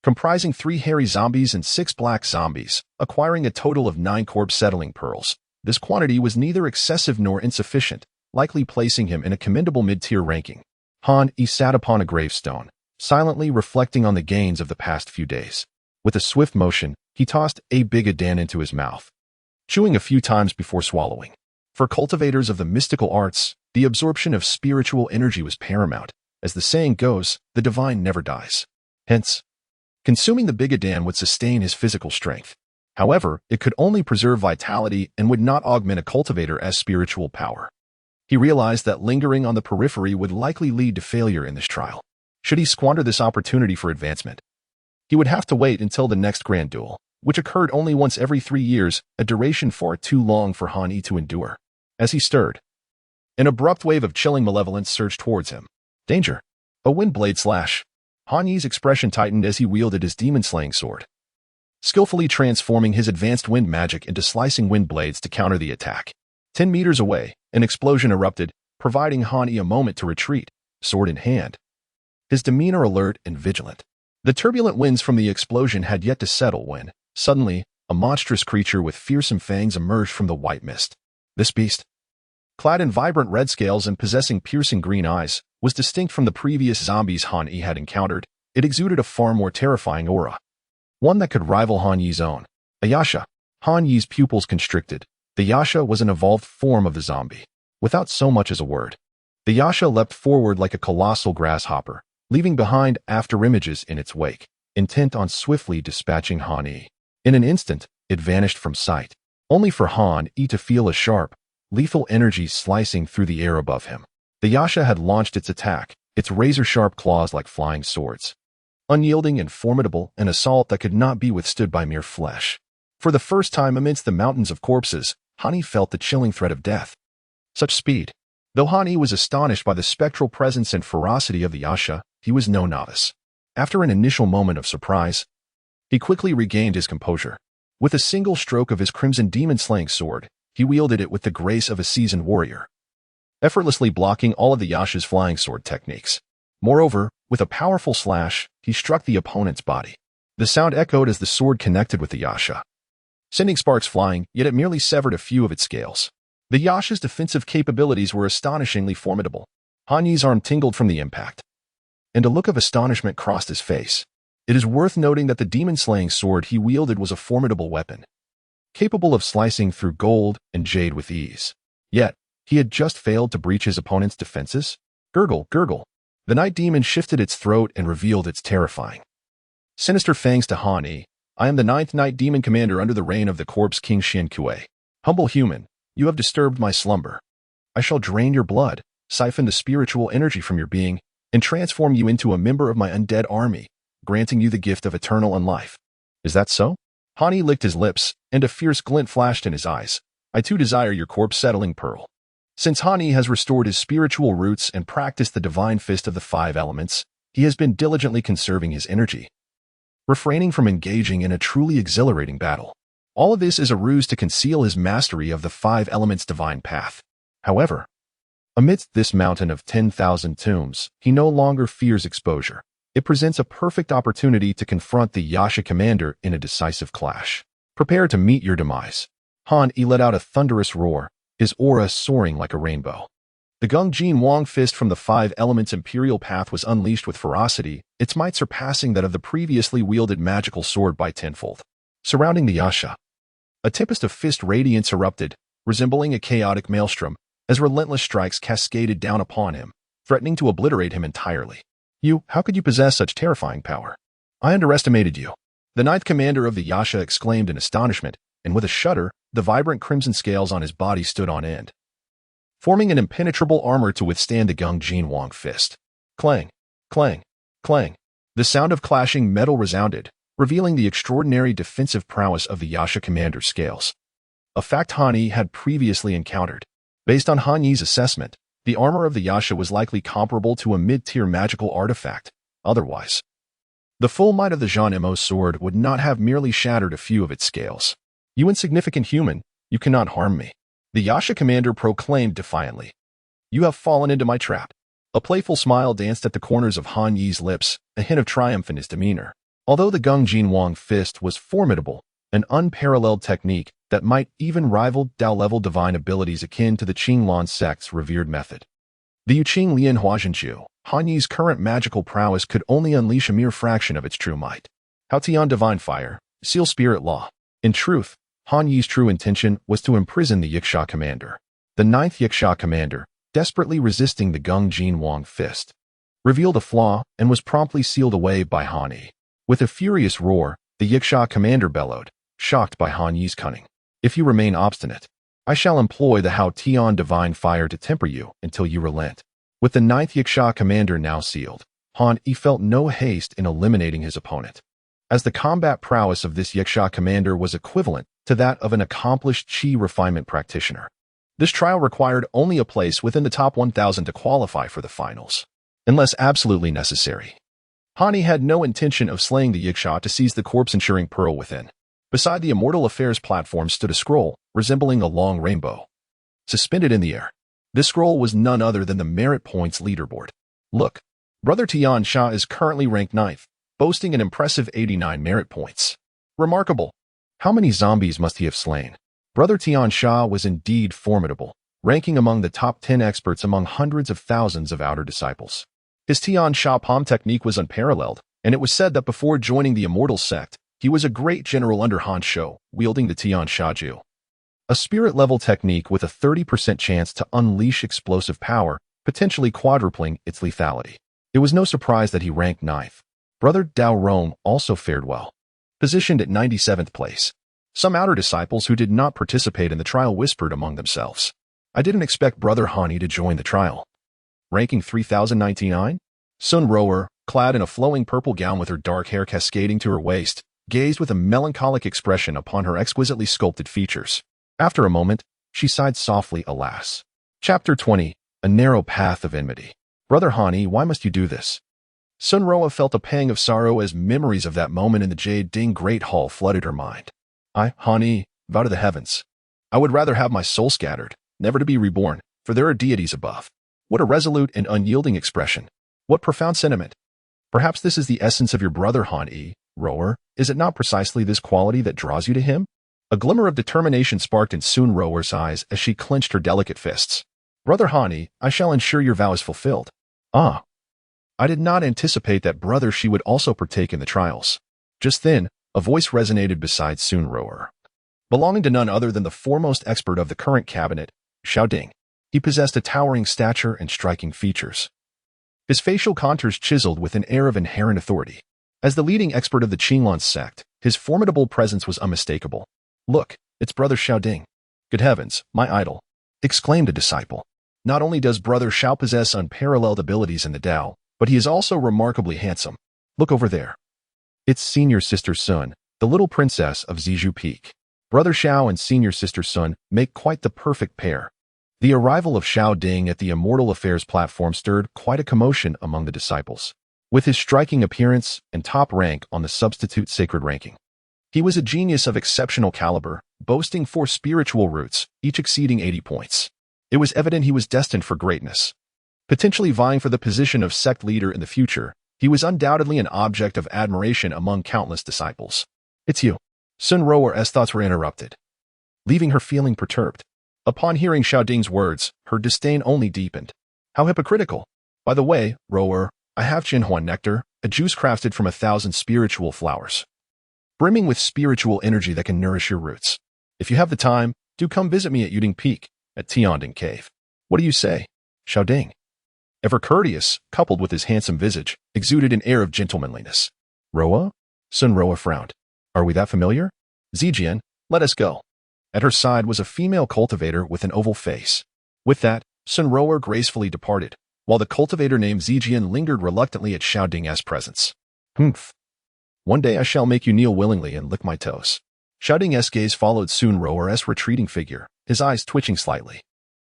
comprising 3 hairy zombies and 6 black zombies, acquiring a total of 9 corpse settling pearls. This quantity was neither excessive nor insufficient, likely placing him in a commendable mid-tier ranking. Han Yi sat upon a gravestone, silently reflecting on the gains of the past few days. With a swift motion, he tossed a big adan into his mouth, chewing a few times before swallowing. For cultivators of the mystical arts, the absorption of spiritual energy was paramount. As the saying goes, the divine never dies. Hence, consuming the big adan would sustain his physical strength. However, it could only preserve vitality and would not augment a cultivator's spiritual power. He realized that lingering on the periphery would likely lead to failure in this trial. Should he squander this opportunity for advancement, he would have to wait until the next grand duel, which occurred only once every 3 years, a duration far too long for Han Yi to endure. As he stirred, an abrupt wave of chilling malevolence surged towards him. Danger! A wind blade slash! Han Yi's expression tightened as he wielded his demon-slaying sword, skillfully transforming his advanced wind magic into slicing wind blades to counter the attack. 10 meters away, an explosion erupted, providing Han Yi a moment to retreat, sword in hand, his demeanor alert and vigilant. The turbulent winds from the explosion had yet to settle when, suddenly, a monstrous creature with fearsome fangs emerged from the white mist. This beast, clad in vibrant red scales and possessing piercing green eyes, was distinct from the previous zombies Han Yi had encountered. It exuded a far more terrifying aura, one that could rival Han Yi's own. A Yasha. Han Yi's pupils constricted. The Yasha was an evolved form of the zombie. Without so much as a word, the Yasha leapt forward like a colossal grasshopper, leaving behind afterimages in its wake, intent on swiftly dispatching Han Yi. In an instant, it vanished from sight, only for Han Yi to feel a sharp, lethal energy slicing through the air above him. The Yasha had launched its attack, its razor-sharp claws like flying swords, unyielding and formidable, an assault that could not be withstood by mere flesh. For the first time amidst the mountains of corpses, Han Yi felt the chilling threat of death. Such speed! Though Han Yi was astonished by the spectral presence and ferocity of the Yasha, he was no novice. After an initial moment of surprise, he quickly regained his composure. With a single stroke of his crimson demon-slaying sword, he wielded it with the grace of a seasoned warrior, effortlessly blocking all of the Yasha's flying sword techniques. Moreover, with a powerful slash, he struck the opponent's body. The sound echoed as the sword connected with the Yasha, sending sparks flying, yet it merely severed a few of its scales. The Yasha's defensive capabilities were astonishingly formidable. Han Yi's arm tingled from the impact, and a look of astonishment crossed his face. It is worth noting that the demon-slaying sword he wielded was a formidable weapon, capable of slicing through gold and jade with ease. Yet, he had just failed to breach his opponent's defenses? Gurgle, gurgle. The night demon shifted its throat and revealed its terrifying, sinister fangs to Han Yi. I am the 9th Night Demon Commander under the reign of the corpse King Shen Kuei. Humble human, you have disturbed my slumber. I shall drain your blood, siphon the spiritual energy from your being, and transform you into a member of my undead army, granting you the gift of eternal unlife. Is that so? Han Yi licked his lips, and a fierce glint flashed in his eyes. I too desire your corpse-settling pearl. Since Han Yi has restored his spiritual roots and practiced the divine fist of the 5 elements, he has been diligently conserving his energy, refraining from engaging in a truly exhilarating battle. All of this is a ruse to conceal his mastery of the 5 elements' divine path. However, amidst this mountain of 10,000 tombs, he no longer fears exposure. It presents a perfect opportunity to confront the Yasha commander in a decisive clash. Prepare to meet your demise. Han Yi let out a thunderous roar, his aura soaring like a rainbow. The Gung Wang fist from the 5 elements imperial path was unleashed with ferocity, its might surpassing that of the previously wielded magical sword by tenfold. Surrounding the Yasha, a tempest of fist radiance erupted, resembling a chaotic maelstrom, as relentless strikes cascaded down upon him, threatening to obliterate him entirely. How could you possess such terrifying power? I underestimated you. The 9th commander of the Yasha exclaimed in astonishment, and with a shudder, the vibrant crimson scales on his body stood on end, forming an impenetrable armor to withstand the Gung Wang fist. Clang, clang, clang. The sound of clashing metal resounded, revealing the extraordinary defensive prowess of the Yasha commander's scales, a fact Han Yi had previously encountered. Based on Han Yi's assessment, the armor of the Yasha was likely comparable to a mid-tier magical artifact. Otherwise, the full might of the Jean Mo sword would not have merely shattered a few of its scales. You insignificant human, you cannot harm me. The Yasha commander proclaimed defiantly. You have fallen into my trap. A playful smile danced at the corners of Han Yi's lips, a hint of triumph in his demeanor. Although the Gung Wang fist was formidable, an unparalleled technique that might even rival Dao-level divine abilities akin to the Qinglan sect's revered method. The Yuqing Lian Huazhenju, Han Yi's current magical prowess could only unleash a mere fraction of its true might. Hao Tian Divine Fire, Seal Spirit Law. In truth, Han Yi's true intention was to imprison the Yiksha commander. The 9th Yiksha commander, desperately resisting the Gung Wang fist, revealed a flaw and was promptly sealed away by Han Yi. With a furious roar, the Yiksha commander bellowed, shocked by Han Yi's cunning. If you remain obstinate, I shall employ the Hao Tian Divine Fire to temper you until you relent. With the 9th Yiksha commander now sealed, Han Yi felt no haste in eliminating his opponent, as the combat prowess of this Yiksha commander was equivalent to that of an accomplished Qi refinement practitioner. This trial required only a place within the top 1,000 to qualify for the finals, unless absolutely necessary. Han Yi had no intention of slaying the Yiksha to seize the corpse-ensuring pearl within. Beside the Immortal Affairs platform stood a scroll, resembling a long rainbow, suspended in the air. This scroll was none other than the merit points leaderboard. Look, Brother Tian Sha is currently ranked 9th, boasting an impressive 89 merit points. Remarkable. How many zombies must he have slain? Brother Tian Sha was indeed formidable, ranking among the top 10 experts among hundreds of thousands of outer disciples. His Tian Sha palm technique was unparalleled, and it was said that before joining the Immortal sect, he was a great general under Han Shou, wielding the Tian Sha Ju, a spirit-level technique with a 30% chance to unleash explosive power, potentially quadrupling its lethality. It was no surprise that he ranked 9th. Brother Dao Rong also fared well, positioned at 97th place. Some outer disciples who did not participate in the trial whispered among themselves, I didn't expect Brother Han Yi to join the trial. Ranking 3099? Sun Rower, clad in a flowing purple gown with her dark hair cascading to her waist, gazed with a melancholic expression upon her exquisitely sculpted features. After a moment, she sighed softly, alas. Chapter 20, A Narrow Path of Enmity. Brother Han Yi, why must you do this? Sun Roa felt a pang of sorrow as memories of that moment in the Jade Ding Great Hall flooded her mind. I, Han Yi, vow to the heavens. I would rather have my soul scattered, never to be reborn, for there are deities above. What a resolute and unyielding expression. What profound sentiment. Perhaps this is the essence of your brother Han Yi, Rower. Is it not precisely this quality that draws you to him? A glimmer of determination sparked in Sun Rower's eyes as she clenched her delicate fists. Brother Hani, I shall ensure your vow is fulfilled. Ah. I did not anticipate that brother she would also partake in the trials. Just then, a voice resonated beside Sun Rower. Belonging to none other than the foremost expert of the current cabinet, Xiao Ding. He possessed a towering stature and striking features. His facial contours chiseled with an air of inherent authority. As the leading expert of the Qinglan sect, his formidable presence was unmistakable. Look, it's Brother Xiao Ding. Good heavens, my idol, exclaimed a disciple. Not only does Brother Xiao possess unparalleled abilities in the Tao, but he is also remarkably handsome. Look over there. It's senior sister Sun, the little princess of Zizhu Peak. Brother Xiao and senior sister Sun make quite the perfect pair. The arrival of Xiao Ding at the Immortal Affairs platform stirred quite a commotion among the disciples. With his striking appearance and top rank on the substitute sacred ranking, he was a genius of exceptional caliber, boasting 4 spiritual roots, each exceeding 80 points. It was evident he was destined for greatness. Potentially vying for the position of sect leader in the future, he was undoubtedly an object of admiration among countless disciples. It's you. Sun Rower's thoughts were interrupted, leaving her feeling perturbed. Upon hearing Xiao Ding's words, her disdain only deepened. How hypocritical. By the way, Rower, I have Jinhuan nectar, a juice crafted from 1,000 spiritual flowers, brimming with spiritual energy that can nourish your roots. If you have the time, do come visit me at Yuding Peak, at Tianding Cave. What do you say, Xiao Ding? Ever courteous, coupled with his handsome visage, exuded an air of gentlemanliness. Roa? Sun Roa frowned. Are we that familiar? Zijian, let us go. At her side was a female cultivator with an oval face. With that, Sun Rower gracefully departed, while the cultivator named Zijian lingered reluctantly at Xiao Ding's presence. Humph. One day I shall make you kneel willingly and lick my toes. Xiao Ding's gaze followed Sun Rower's retreating figure, his eyes twitching slightly.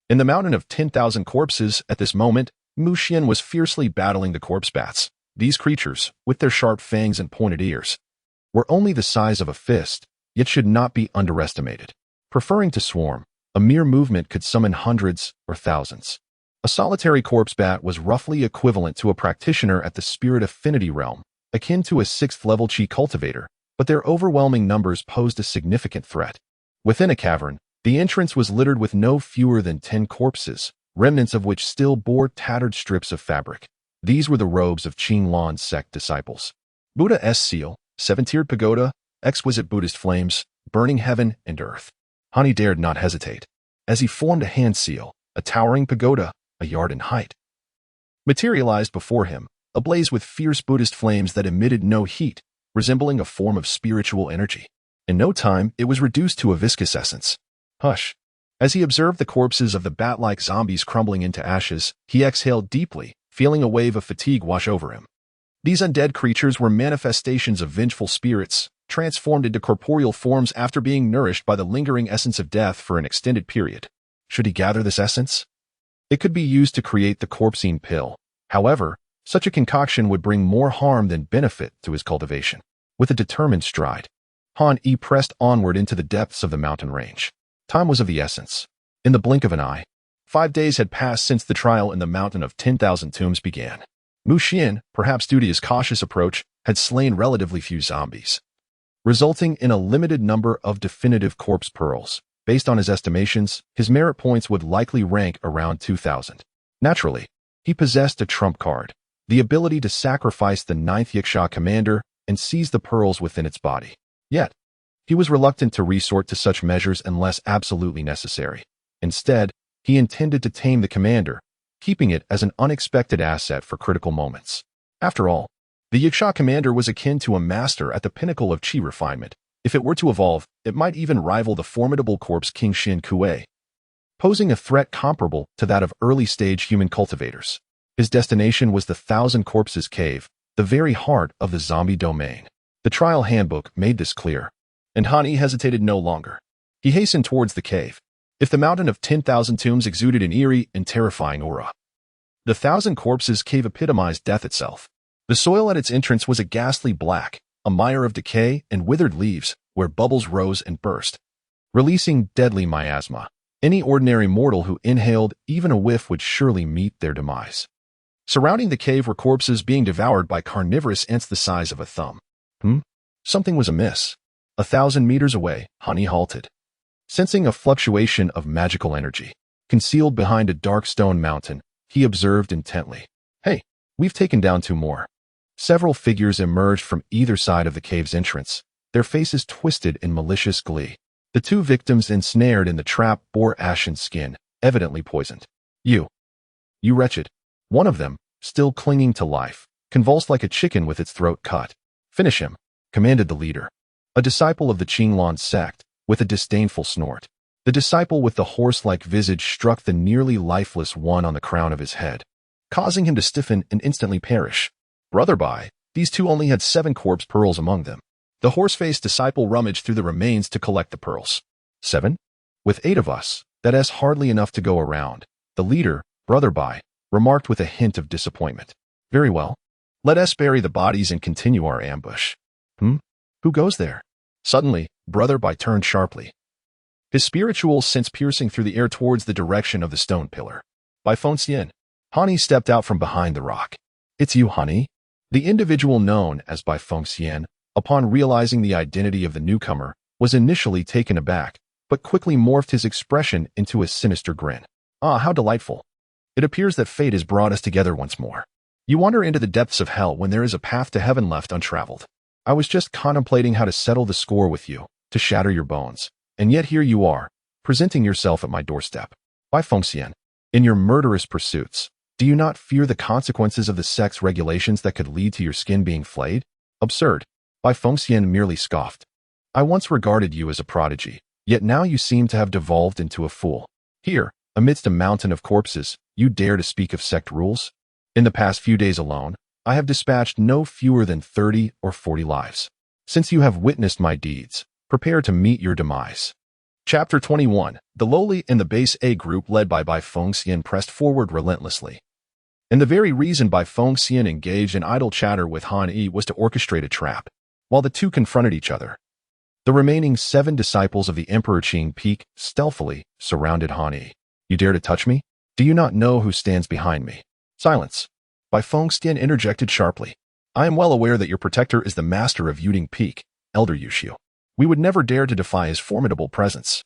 In the mountain of 10,000 corpses, at this moment, Mu Xian was fiercely battling the corpse bats. These creatures, with their sharp fangs and pointed ears, were only the size of a fist, yet should not be underestimated. Preferring to swarm, a mere movement could summon hundreds or thousands. A solitary corpse bat was roughly equivalent to a practitioner at the spirit affinity realm, akin to a 6th-level Qi cultivator, but their overwhelming numbers posed a significant threat. Within a cavern, the entrance was littered with no fewer than 10 corpses, remnants of which still bore tattered strips of fabric. These were the robes of Qinglan sect disciples. Buddha's seal, 7-tiered pagoda, exquisite Buddhist flames, burning heaven and earth. Hani dared not hesitate, as he formed a hand seal, a towering pagoda, a yard in height, materialized before him, ablaze with fierce Buddhist flames that emitted no heat, resembling a form of spiritual energy. In no time, it was reduced to a viscous essence. Hush. As he observed the corpses of the bat-like zombies crumbling into ashes, he exhaled deeply, feeling a wave of fatigue wash over him. These undead creatures were manifestations of vengeful spirits, transformed into corporeal forms after being nourished by the lingering essence of death for an extended period. Should he gather this essence? It could be used to create the corpsine pill. However, such a concoction would bring more harm than benefit to his cultivation. With a determined stride, Han Yi pressed onward into the depths of the mountain range. Time was of the essence. In the blink of an eye, 5 days had passed since the trial in the mountain of 10,000 tombs began. Mu Xian, perhaps due to his cautious approach, had slain relatively few zombies, resulting in a limited number of definitive corpse pearls. Based on his estimations, his merit points would likely rank around 2,000. Naturally, he possessed a trump card, the ability to sacrifice the 9th Yiksha commander and seize the pearls within its body. Yet, he was reluctant to resort to such measures unless absolutely necessary. Instead, he intended to tame the commander, keeping it as an unexpected asset for critical moments. After all, the Yiksha commander was akin to a master at the pinnacle of Qi refinement. If it were to evolve, it might even rival the formidable corpse King Xin Kuei, posing a threat comparable to that of early-stage human cultivators. His destination was the 1,000 Corpses Cave, the very heart of the zombie domain. The trial handbook made this clear, and Hani hesitated no longer. He hastened towards the cave. If the mountain of 10,000 tombs exuded an eerie and terrifying aura, the 1,000 Corpses Cave epitomized death itself. The soil at its entrance was a ghastly black, a mire of decay and withered leaves, where bubbles rose and burst, releasing deadly miasma. Any ordinary mortal who inhaled even a whiff would surely meet their demise. Surrounding the cave were corpses being devoured by carnivorous ants the size of a thumb. Something was amiss. 1,000 meters away, Han halted, sensing a fluctuation of magical energy. Concealed behind a dark stone mountain, he observed intently. Hey, we've taken down 2 more. Several figures emerged from either side of the cave's entrance, their faces twisted in malicious glee. The 2 victims ensnared in the trap bore ashen skin, evidently poisoned. You wretched. One of them, still clinging to life, convulsed like a chicken with its throat cut. Finish him, commanded the leader, a disciple of the Qinglan sect, with a disdainful snort. The disciple with the horse-like visage struck the nearly lifeless one on the crown of his head, causing him to stiffen and instantly perish. Brother Bai, these 2 only had 7 corpse pearls among them. The horse-faced disciple rummaged through the remains to collect the pearls. 7? With 8 of us, that's hardly enough to go around, the leader, Brother Bai, remarked with a hint of disappointment. Very well. Let us bury the bodies and continue our ambush. Who goes there? Suddenly, Brother Bai turned sharply, his spiritual sense piercing through the air towards the direction of the stone pillar. Bai Fengxian. Hani stepped out from behind the rock. It's you, Hani? The individual known as Bai Fengxian, upon realizing the identity of the newcomer, was initially taken aback, but quickly morphed his expression into a sinister grin. Ah, how delightful. It appears that fate has brought us together once more. You wander into the depths of hell when there is a path to heaven left untraveled. I was just contemplating how to settle the score with you, to shatter your bones. And yet here you are, presenting yourself at my doorstep. Bai Fengxian, in your murderous pursuits, do you not fear the consequences of the sect's regulations that could lead to your skin being flayed? Absurd. Bai Fengxian merely scoffed. I once regarded you as a prodigy, yet now you seem to have devolved into a fool. Here, amidst a mountain of corpses, you dare to speak of sect rules? In the past few days alone, I have dispatched no fewer than 30 or 40 lives. Since you have witnessed my deeds, prepare to meet your demise. Chapter 21. The lowly and the base A group led by Bai Fengxian pressed forward relentlessly. And the very reason Bai Fengxian engaged in idle chatter with Han Yi was to orchestrate a trap, while the 2 confronted each other. The remaining 7 disciples of the Emperor Qing Peak stealthily surrounded Han Yi. You dare to touch me? Do you not know who stands behind me? Silence. Bai Fengxian interjected sharply. I am well aware that your protector is the master of Yuding Peak, Elder Yushu. We would never dare to defy his formidable presence.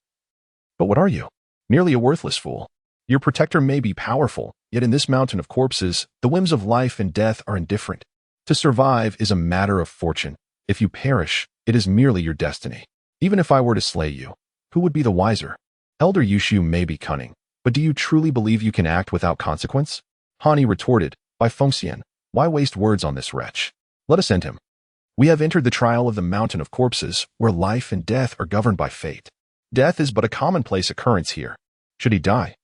But what are you? Merely a worthless fool. Your protector may be powerful, yet in this mountain of corpses, the whims of life and death are indifferent. To survive is a matter of fortune. If you perish, it is merely your destiny. Even if I were to slay you, who would be the wiser? Elder Yushu may be cunning, but do you truly believe you can act without consequence? Hani retorted, Bai Fengxian, why waste words on this wretch? Let us end him. We have entered the trial of the mountain of corpses, where life and death are governed by fate. Death is but a commonplace occurrence here. Should he die,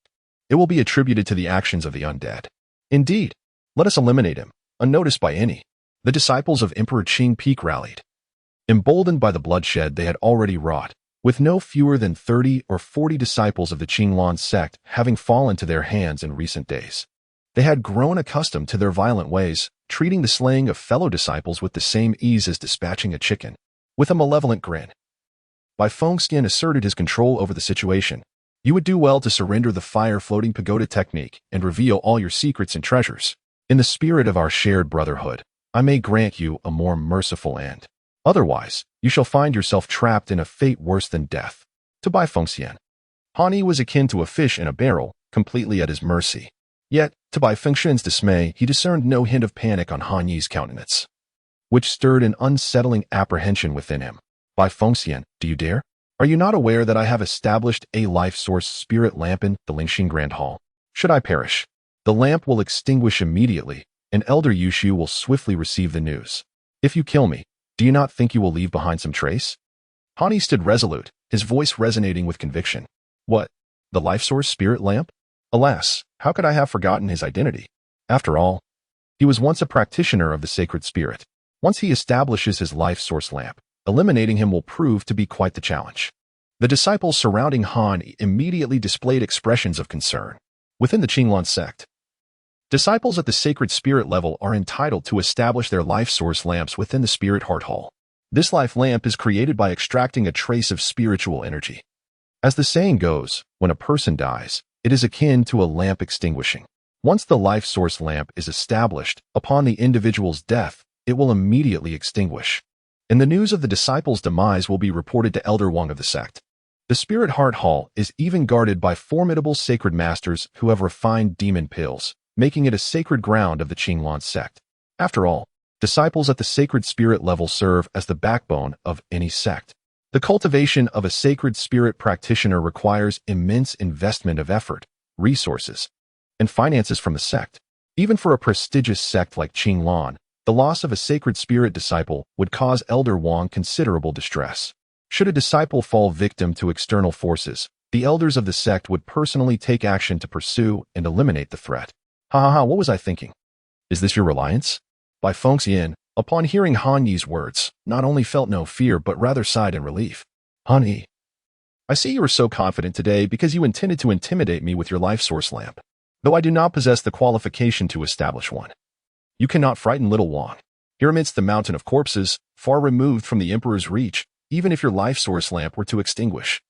it will be attributed to the actions of the undead. Indeed, let us eliminate him, unnoticed by any. The disciples of Emperor Qing Peak rallied, emboldened by the bloodshed they had already wrought, with no fewer than 30 or 40 disciples of the Qinglan sect having fallen to their hands in recent days. They had grown accustomed to their violent ways, treating the slaying of fellow disciples with the same ease as dispatching a chicken. With a malevolent grin, Bai Fengxian asserted his control over the situation. You would do well to surrender the fire-floating pagoda technique and reveal all your secrets and treasures. In the spirit of our shared brotherhood, I may grant you a more merciful end. Otherwise, you shall find yourself trapped in a fate worse than death. To Bai Fengxian, Hani was akin to a fish in a barrel, completely at his mercy. Yet, to Bai Fengxian's dismay, he discerned no hint of panic on Han Yi's countenance, which stirred an unsettling apprehension within him. Bai Fengxian, do you dare? Are you not aware that I have established a life source spirit lamp in the Lingxing Grand Hall? Should I perish, the lamp will extinguish immediately, and Elder Yushu will swiftly receive the news. If you kill me, do you not think you will leave behind some trace? Hani stood resolute, his voice resonating with conviction. What? The life source spirit lamp? Alas, how could I have forgotten his identity? After all, he was once a practitioner of the sacred spirit. Once he establishes his life source lamp, eliminating him will prove to be quite the challenge. The disciples surrounding Han immediately displayed expressions of concern. Within the Qinglan sect, disciples at the sacred spirit level are entitled to establish their life source lamps within the spirit heart hall. This life lamp is created by extracting a trace of spiritual energy. As the saying goes, when a person dies, it is akin to a lamp extinguishing. Once the life source lamp is established, upon the individual's death, it will immediately extinguish. and the news of the disciples' demise will be reported to Elder Wang of the sect. The Spirit Heart Hall is even guarded by formidable sacred masters who have refined demon pills, making it a sacred ground of the Qinglan sect. After all, disciples at the sacred spirit level serve as the backbone of any sect. The cultivation of a sacred spirit practitioner requires immense investment of effort, resources, and finances from the sect. Even for a prestigious sect like Qinglan, the loss of a sacred spirit disciple would cause Elder Wang considerable distress. Should a disciple fall victim to external forces, the elders of the sect would personally take action to pursue and eliminate the threat. What was I thinking? Is this your reliance? Bai Fengxian, upon hearing Han Yi's words, not only felt no fear but rather sighed in relief. Han Yi, I see you were so confident today because you intended to intimidate me with your life source lamp, though I do not possess the qualification to establish one. You cannot frighten little Wang. Here amidst the mountain of corpses, far removed from the Emperor's reach, even if your life source lamp were to extinguish,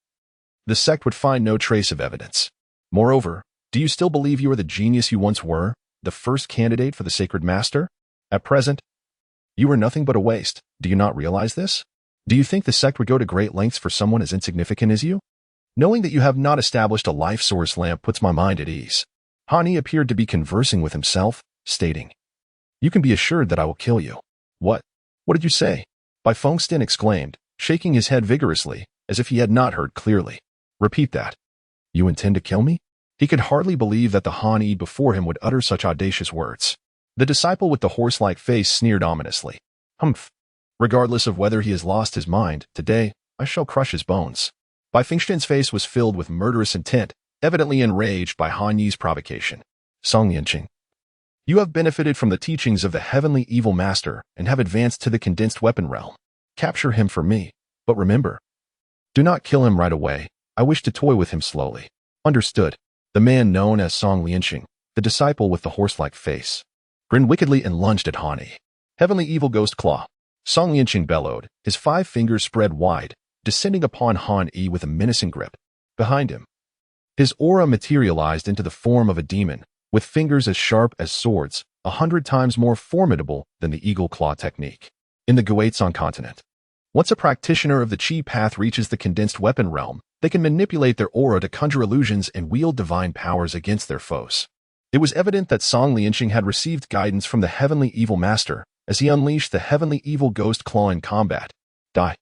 the sect would find no trace of evidence. Moreover, do you still believe you are the genius you once were, the first candidate for the sacred master? At present, you are nothing but a waste. Do you not realize this? Do you think the sect would go to great lengths for someone as insignificant as you? Knowing that you have not established a life source lamp puts my mind at ease. Han Yi appeared to be conversing with himself, stating, You can be assured that I will kill you. What? What did you say? Bai Fengxian exclaimed, shaking his head vigorously, as if he had not heard clearly. Repeat that. You intend to kill me? He could hardly believe that the Han Yi before him would utter such audacious words. The disciple with the horse-like face sneered ominously. Humph. Regardless of whether he has lost his mind, today, I shall crush his bones. Bai Fengxian's face was filled with murderous intent, evidently enraged by Han Yi's provocation. Song Lianqing, you have benefited from the teachings of the heavenly evil master and have advanced to the condensed weapon realm. Capture him for me, but remember, do not kill him right away. I wish to toy with him slowly. Understood. The man known as Song Lianqing, the disciple with the horse-like face, grinned wickedly and lunged at Han Yi. Heavenly evil ghost claw. Song Lianqing bellowed, his 5 fingers spread wide, descending upon Han Yi with a menacing grip. Behind him, his aura materialized into the form of a demon, with fingers as sharp as swords, 100 times more formidable than the eagle claw technique. In the Guizhong continent, once a practitioner of the Qi path reaches the condensed weapon realm, they can manipulate their aura to conjure illusions and wield divine powers against their foes. It was evident that Song Lianqing had received guidance from the heavenly evil master as he unleashed the heavenly evil ghost claw in combat. Die.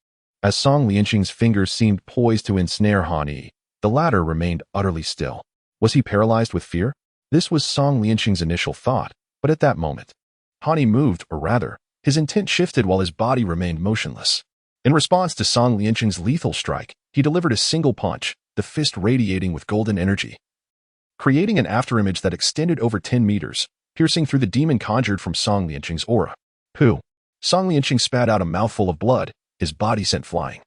As Song Lianqing's fingers seemed poised to ensnare Han Yi, the latter remained utterly still. Was he paralyzed with fear? This was Song Lianqing's initial thought, but at that moment, Han Yi moved, or rather, his intent shifted while his body remained motionless. In response to Song Lianqing's lethal strike, he delivered a single punch, the fist radiating with golden energy, creating an afterimage that extended over 10 meters, piercing through the demon conjured from Song Lianqing's aura. Pooh! Song Lianqing spat out a mouthful of blood, his body sent flying.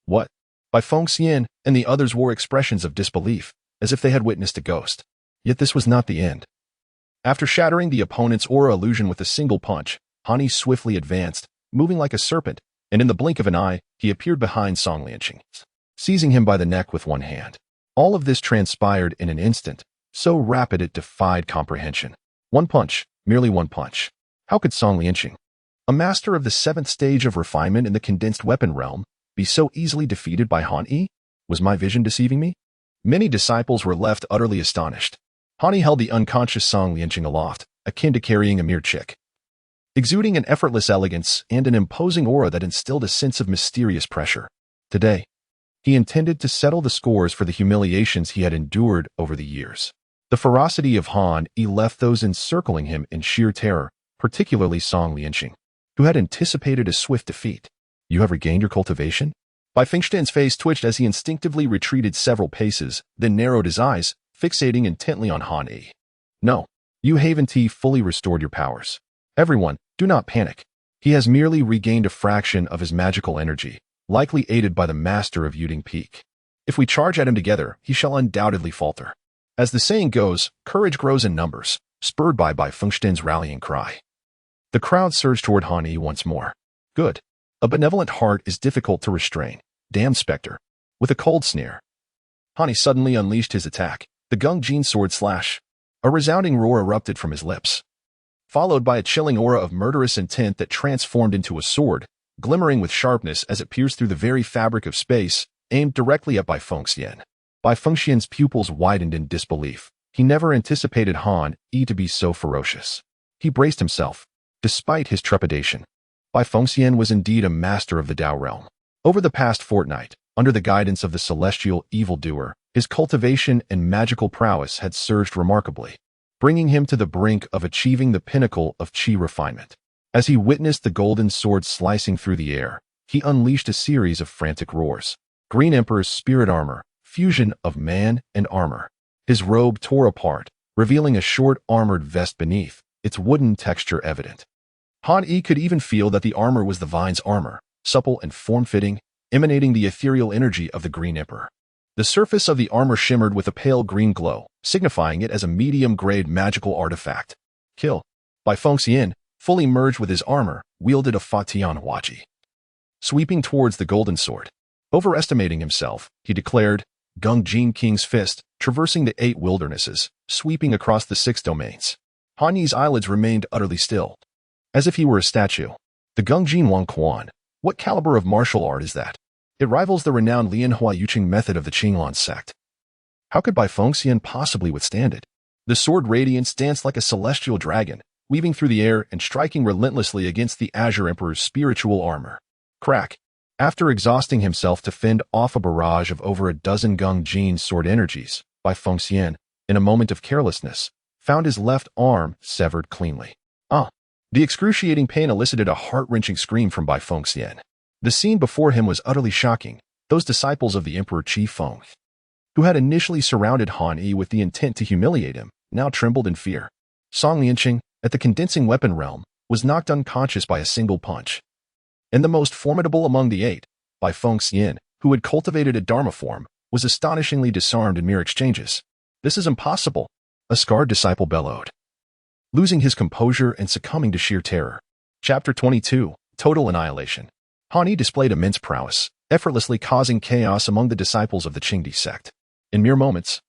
What? Bai Fengxian and the others wore expressions of disbelief, as if they had witnessed a ghost. Yet this was not the end. After shattering the opponent's aura illusion with a single punch, Han Yi swiftly advanced, moving like a serpent, and in the blink of an eye, he appeared behind Song Lianqing, seizing him by the neck with one hand. All of this transpired in an instant, so rapid it defied comprehension. One punch, merely one punch. How could Song Lianqing, a master of the 7th stage of refinement in the condensed weapon realm, be so easily defeated by Han Yi? Was my vision deceiving me? Many disciples were left utterly astonished. Han Yi held the unconscious Song Lianqing aloft, akin to carrying a mere chick, exuding an effortless elegance and an imposing aura that instilled a sense of mysterious pressure. Today, he intended to settle the scores for the humiliations he had endured over the years. The ferocity of Han Yi left those encircling him in sheer terror, particularly Song Lianqing, who had anticipated a swift defeat. You have regained your cultivation? Bai Fengxian's face twitched as he instinctively retreated several paces, then narrowed his eyes, fixating intently on Han Yi. No, you Haven Tea fully restored your powers. Everyone, do not panic. He has merely regained a fraction of his magical energy, likely aided by the master of Yuding Peak. If we charge at him together, he shall undoubtedly falter. As the saying goes, courage grows in numbers, spurred by Fengxian's rallying cry. The crowd surged toward Han Yi once more. Good. A benevolent heart is difficult to restrain. Damned specter. With a cold sneer, Han Yi suddenly unleashed his attack, the Gung Jin sword slash. A resounding roar erupted from his lips, followed by a chilling aura of murderous intent that transformed into a sword, glimmering with sharpness as it pierced through the very fabric of space, aimed directly at Bai Fengxian. Bai Fengxian's pupils widened in disbelief. He never anticipated Han Yi to be so ferocious. He braced himself, despite his trepidation. Bai Fengxian was indeed a master of the Dao realm. Over the past fortnight, under the guidance of the celestial evildoer, his cultivation and magical prowess had surged remarkably, bringing him to the brink of achieving the pinnacle of qi refinement. As he witnessed the golden sword slicing through the air, he unleashed a series of frantic roars. Green Emperor's spirit armor, fusion of man and armor. His robe tore apart, revealing a short armored vest beneath, its wooden texture evident. Han Yi could even feel that the armor was the vine's armor, supple and form-fitting, emanating the ethereal energy of the Green Emperor. The surface of the armor shimmered with a pale green glow, signifying it as a medium-grade magical artifact. Kill. Bai Fengxian, fully merged with his armor, wielded a Fatian Huaji. Sweeping towards the golden sword. Overestimating himself, he declared, Gung Jin King's fist, traversing the 8 wildernesses, sweeping across the 6 domains. Han Yi's eyelids remained utterly still, as if he were a statue. The Gung Jin Wang Quan. What caliber of martial art is that? It rivals the renowned Lian Hua Yuqing method of the Qinglan sect. How could Bai Fengxian possibly withstand it? The sword radiance danced like a celestial dragon, weaving through the air and striking relentlessly against the Azure Emperor's spiritual armor. Crack. After exhausting himself to fend off a barrage of over a dozen Gung Jin sword energies, Bai Fengxian, in a moment of carelessness, found his left arm severed cleanly. The excruciating pain elicited a heart-wrenching scream from Bai Fengxian. The scene before him was utterly shocking. Those disciples of the Emperor Qi Feng, who had initially surrounded Han Yi with the intent to humiliate him, now trembled in fear. Song Lianqing, at the condensing weapon realm, was knocked unconscious by a single punch. And the most formidable among the 8, Bai Fengxian, who had cultivated a Dharma form, was astonishingly disarmed in mere exchanges. This is impossible, a scarred disciple bellowed, losing his composure and succumbing to sheer terror. Chapter 22, Total Annihilation. Han Yi displayed immense prowess, effortlessly causing chaos among the disciples of the Qingdi sect. In mere moments,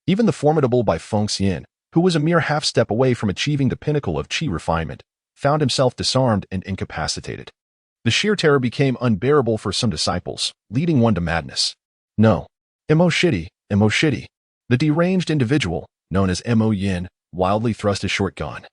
even the formidable Bai Fengxian, who was a mere half-step away from achieving the pinnacle of qi refinement, found himself disarmed and incapacitated. The sheer terror became unbearable for some disciples, leading one to madness. No. Mo Shitty. The deranged individual, known as Mo Yin, wildly thrust his short gun,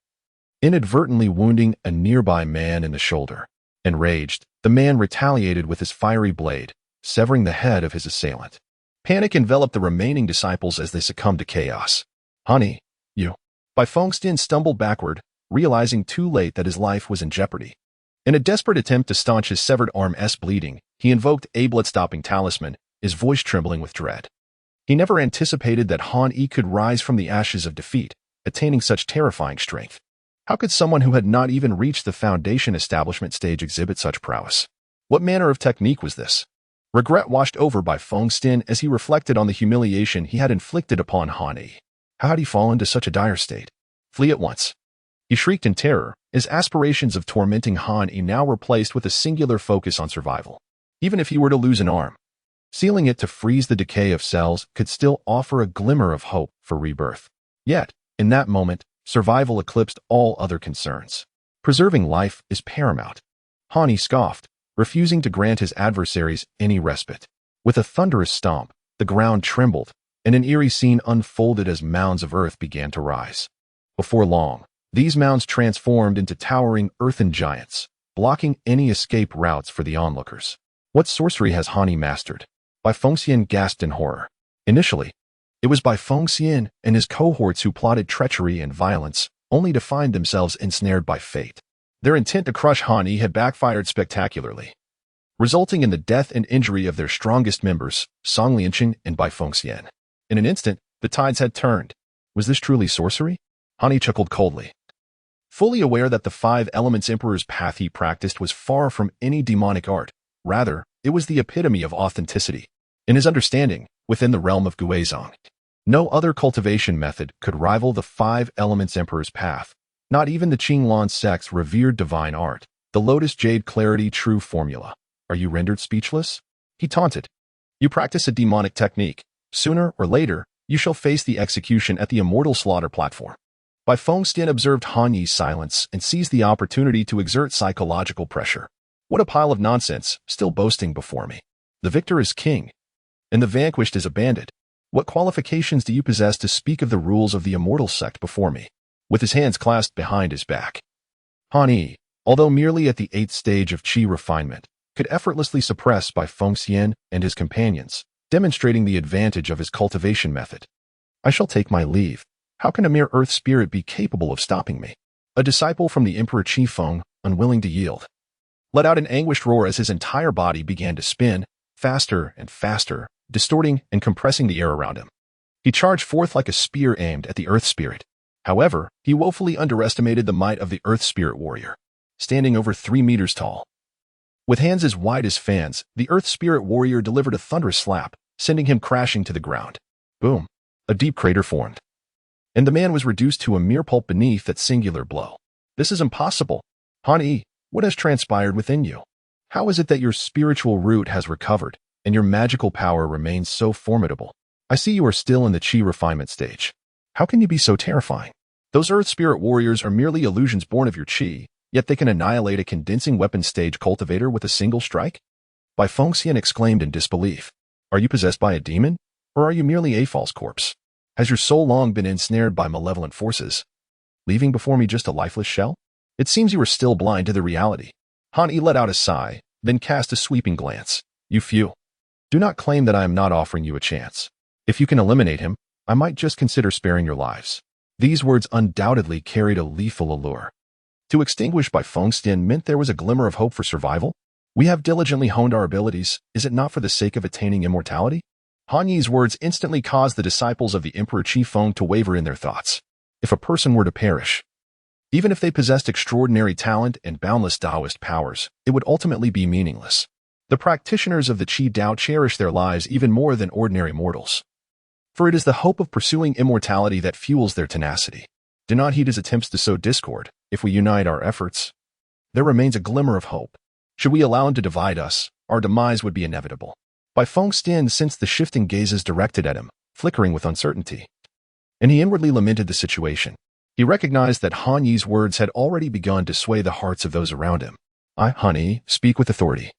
inadvertently wounding a nearby man in the shoulder. Enraged, the man retaliated with his fiery blade, severing the head of his assailant. Panic enveloped the remaining disciples as they succumbed to chaos. Honey, you. Bai Fengxian stumbled backward, realizing too late that his life was in jeopardy. In a desperate attempt to staunch his severed arm's bleeding, he invoked a blood-stopping talisman, his voice trembling with dread. He never anticipated that Han Yi could rise from the ashes of defeat, attaining such terrifying strength. How could someone who had not even reached the foundation establishment stage exhibit such prowess? What manner of technique was this? Regret washed over Bai Fengxian as he reflected on the humiliation he had inflicted upon Han Yi. How had he fallen to such a dire state? Flee at once. He shrieked in terror, his aspirations of tormenting Han Yi now replaced with a singular focus on survival. Even if he were to lose an arm, sealing it to freeze the decay of cells could still offer a glimmer of hope for rebirth. Yet, in that moment, survival eclipsed all other concerns. Preserving life is paramount. Han Yi scoffed, refusing to grant his adversaries any respite. With a thunderous stomp, the ground trembled, and an eerie scene unfolded as mounds of earth began to rise. Before long, these mounds transformed into towering earthen giants, blocking any escape routes for the onlookers. What sorcery has Han Yi mastered? Bai Fengxian gasped in horror. Initially, it was Bai Fengxian and his cohorts who plotted treachery and violence, only to find themselves ensnared by fate. Their intent to crush Han Yi had backfired spectacularly, resulting in the death and injury of their strongest members, Song Lianqing and Bai Fengxian. In an instant, the tides had turned. Was this truly sorcery? Han Yi chuckled coldly, fully aware that the 5 Elements Emperor's path he practiced was far from any demonic art. Rather, it was the epitome of authenticity. In his understanding, within the realm of Guizhong, no other cultivation method could rival the 5 Elements Emperor's path, not even the Qinglan sect's revered divine art, the Lotus Jade Clarity True Formula. Are you rendered speechless? He taunted. You practice a demonic technique. Sooner or later, you shall face the execution at the Immortal Slaughter platform. Bai Fengxian observed Han Yi's silence and seized the opportunity to exert psychological pressure. What a pile of nonsense, still boasting before me. The victor is king, and the vanquished is a bandit. What qualifications do you possess to speak of the rules of the immortal sect before me? With his hands clasped behind his back, Han Yi, although merely at the 8th stage of Qi refinement, could effortlessly suppress by Feng Xian and his companions, demonstrating the advantage of his cultivation method. I shall take my leave. How can a mere earth spirit be capable of stopping me? A disciple from the Emperor Qi Feng, unwilling to yield, let out an anguished roar as his entire body began to spin, faster and faster, distorting and compressing the air around him. He charged forth like a spear aimed at the earth spirit. However, he woefully underestimated the might of the earth spirit warrior, standing over 3 meters tall. With hands as wide as fans, the earth spirit warrior delivered a thunderous slap, sending him crashing to the ground. Boom! A deep crater formed, and the man was reduced to a mere pulp beneath that singular blow. This is impossible. Han Yi, what has transpired within you? How is it that your spiritual root has recovered, and your magical power remains so formidable? I see you are still in the Qi refinement stage. How can you be so terrifying? Those earth spirit warriors are merely illusions born of your Qi, yet they can annihilate a condensing weapon stage cultivator with a single strike? Bai Fengxian exclaimed in disbelief. Are you possessed by a demon, or are you merely a false corpse? Has your soul long been ensnared by malevolent forces, leaving before me just a lifeless shell? It seems you are still blind to the reality. Han Yi let out a sigh, then cast a sweeping glance. You few. Do not claim that I am not offering you a chance. If you can eliminate him, I might just consider sparing your lives. These words undoubtedly carried a lethal allure. To extinguish Bai Fengxian meant there was a glimmer of hope for survival. We have diligently honed our abilities, is it not for the sake of attaining immortality? Han Yi's words instantly caused the disciples of the Emperor Qi Feng to waver in their thoughts. If a person were to perish, even if they possessed extraordinary talent and boundless Taoist powers, it would ultimately be meaningless. The practitioners of the Qi Dao cherish their lives even more than ordinary mortals, for it is the hope of pursuing immortality that fuels their tenacity. Do not heed his attempts to sow discord. If we unite our efforts, there remains a glimmer of hope. Should we allow him to divide us, our demise would be inevitable. Bai Fengxian sensed the shifting gazes directed at him, flickering with uncertainty, and he inwardly lamented the situation. He recognized that Han Yi's words had already begun to sway the hearts of those around him. I, Han Yi, speak with authority.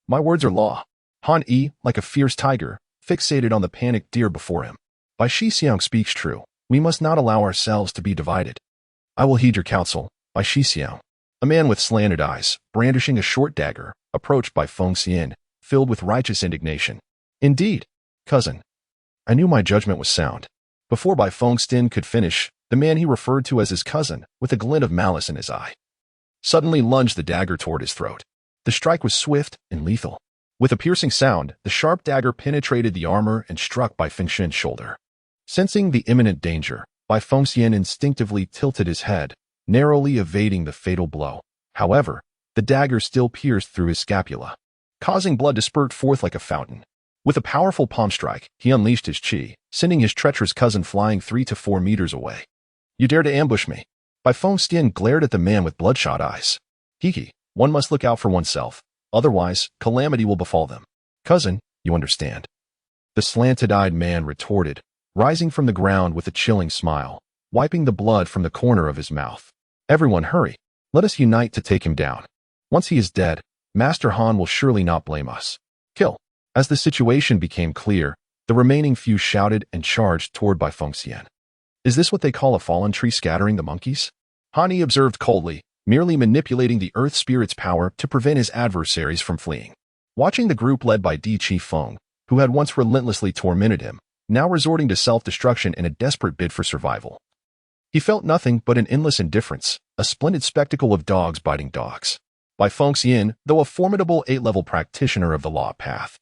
My words are law. Han Yi, like a fierce tiger, fixated on the panicked deer before him. Bai Shixiang speaks true. We must not allow ourselves to be divided. I will heed your counsel, Bai Shixiang. A man with slanted eyes, brandishing a short dagger, approached Bai Fengxian, filled with righteous indignation. Indeed, cousin. I knew my judgment was sound. Before Bai Fengxian could finish, the man he referred to as his cousin, with a glint of malice in his eye, suddenly lunged the dagger toward his throat. The strike was swift and lethal. With a piercing sound, the sharp dagger penetrated the armor and struck Bai Fengxian's shoulder. Sensing the imminent danger, Bai Fengxian instinctively tilted his head, narrowly evading the fatal blow. However, the dagger still pierced through his scapula, causing blood to spurt forth like a fountain. With a powerful palm strike, he unleashed his Qi, sending his treacherous cousin flying 3 to 4 meters away. You dare to ambush me? Bai Fengxian glared at the man with bloodshot eyes. Hiki, one must look out for oneself, otherwise calamity will befall them. Cousin, you understand. The slanted-eyed man retorted, rising from the ground with a chilling smile, wiping the blood from the corner of his mouth. Everyone hurry. Let us unite to take him down. Once he is dead, Master Han will surely not blame us. Kill. As the situation became clear, the remaining few shouted and charged toward Bai Fengxian. Is this what they call a fallen tree scattering the monkeys? Han Yi observed coldly, merely manipulating the earth spirit's power to prevent his adversaries from fleeing. Watching the group led by Di Qi Feng, who had once relentlessly tormented him, now resorting to self-destruction in a desperate bid for survival, he felt nothing but an endless indifference, a splendid spectacle of dogs biting dogs. Bai Fengxian, though a formidable 8-level practitioner of the law path,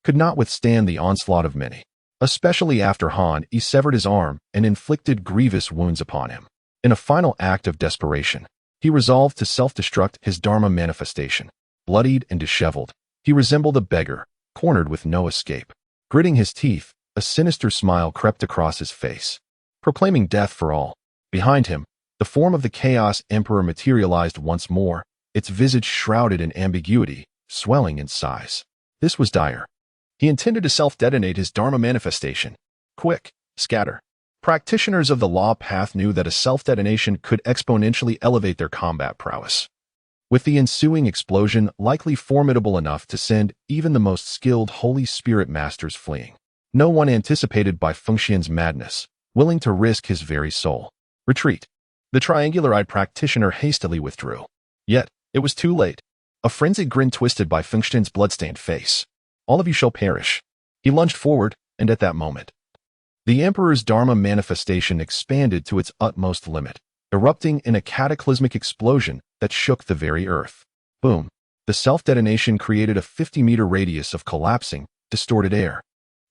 could not withstand the onslaught of many, especially after Han Yi severed his arm and inflicted grievous wounds upon him. In a final act of desperation, he resolved to self-destruct his Dharma manifestation. Bloodied and disheveled, he resembled a beggar, cornered with no escape. Gritting his teeth, a sinister smile crept across his face, proclaiming death for all. Behind him, the form of the Chaos Emperor materialized once more, its visage shrouded in ambiguity, swelling in size. This was dire. He intended to self-detonate his Dharma manifestation. Quick, scatter. Practitioners of the law path knew that a self-detonation could exponentially elevate their combat prowess. with the ensuing explosion likely formidable enough to send even the most skilled Holy Spirit masters fleeing. No one anticipated Bai Fengxian's madness, willing to risk his very soul. Retreat. The triangular-eyed practitioner hastily withdrew. Yet, it was too late. A frenzied grin twisted Bai Fengxian's blood-stained face. All of you shall perish. He lunged forward, and at that moment, the Emperor's Dharma manifestation expanded to its utmost limit, erupting in a cataclysmic explosion that shook the very earth. Boom. The self-detonation created a 50-meter radius of collapsing, distorted air.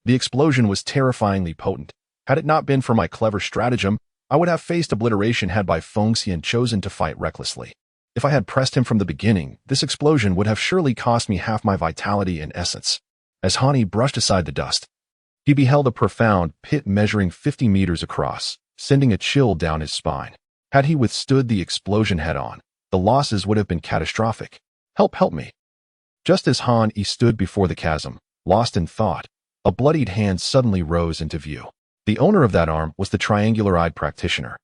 The explosion was terrifyingly potent. Had it not been for my clever stratagem, I would have faced obliteration had Bai Fengxian chosen to fight recklessly. If I had pressed him from the beginning, this explosion would have surely cost me half my vitality and essence. As Hani brushed aside the dust, he beheld a profound pit measuring 50 meters across, sending a chill down his spine. Had he withstood the explosion head-on, the losses would have been catastrophic. Help me. Just as Han Yi stood before the chasm, lost in thought, a bloodied hand suddenly rose into view. The owner of that arm was the triangular-eyed practitioner,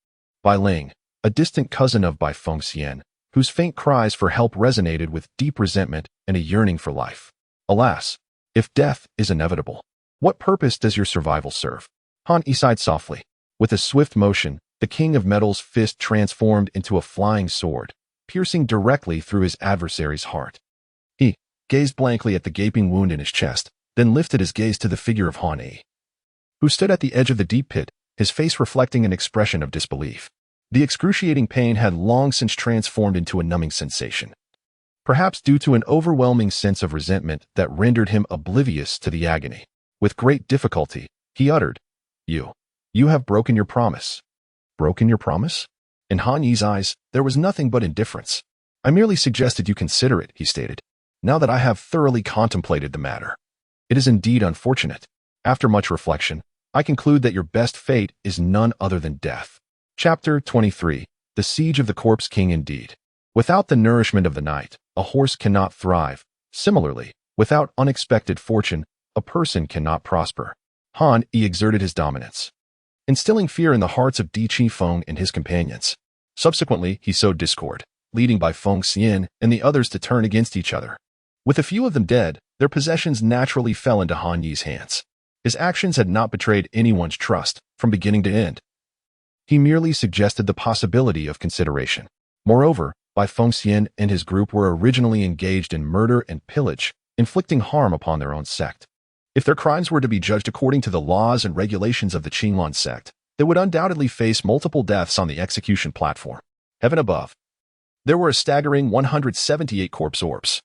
Bai Ling, a distant cousin of Bai Fengxian, whose faint cries for help resonated with deep resentment and a yearning for life. Alas, if death is inevitable, what purpose does your survival serve? Han Yi sighed softly. With a swift motion, the King of Metal's fist transformed into a flying sword, piercing directly through his adversary's heart. He gazed blankly at the gaping wound in his chest, then lifted his gaze to the figure of Han Yi, who stood at the edge of the deep pit, his face reflecting an expression of disbelief. The excruciating pain had long since transformed into a numbing sensation, perhaps due to an overwhelming sense of resentment that rendered him oblivious to the agony. With great difficulty, he uttered, You have broken your promise. Broken your promise? In Han Yi's eyes, there was nothing but indifference. I merely suggested you consider it, he stated. Now that I have thoroughly contemplated the matter, it is indeed unfortunate. After much reflection, I conclude that your best fate is none other than death. Chapter 23. The Siege of the Corpse King. Indeed, without the nourishment of the night, a horse cannot thrive. Similarly, without unexpected fortune, a person cannot prosper. Han Yi exerted his dominance, instilling fear in the hearts of Di Qifeng and his companions. Subsequently, he sowed discord, leading Bai Fengxian and the others to turn against each other. With a few of them dead, their possessions naturally fell into Han Yi's hands. His actions had not betrayed anyone's trust, from beginning to end. He merely suggested the possibility of consideration. Moreover, Bai Fengxian and his group were originally engaged in murder and pillage, inflicting harm upon their own sect. If their crimes were to be judged according to the laws and regulations of the Qinglan sect, they would undoubtedly face multiple deaths on the execution platform. Heaven above, there were a staggering 178 corpse orbs.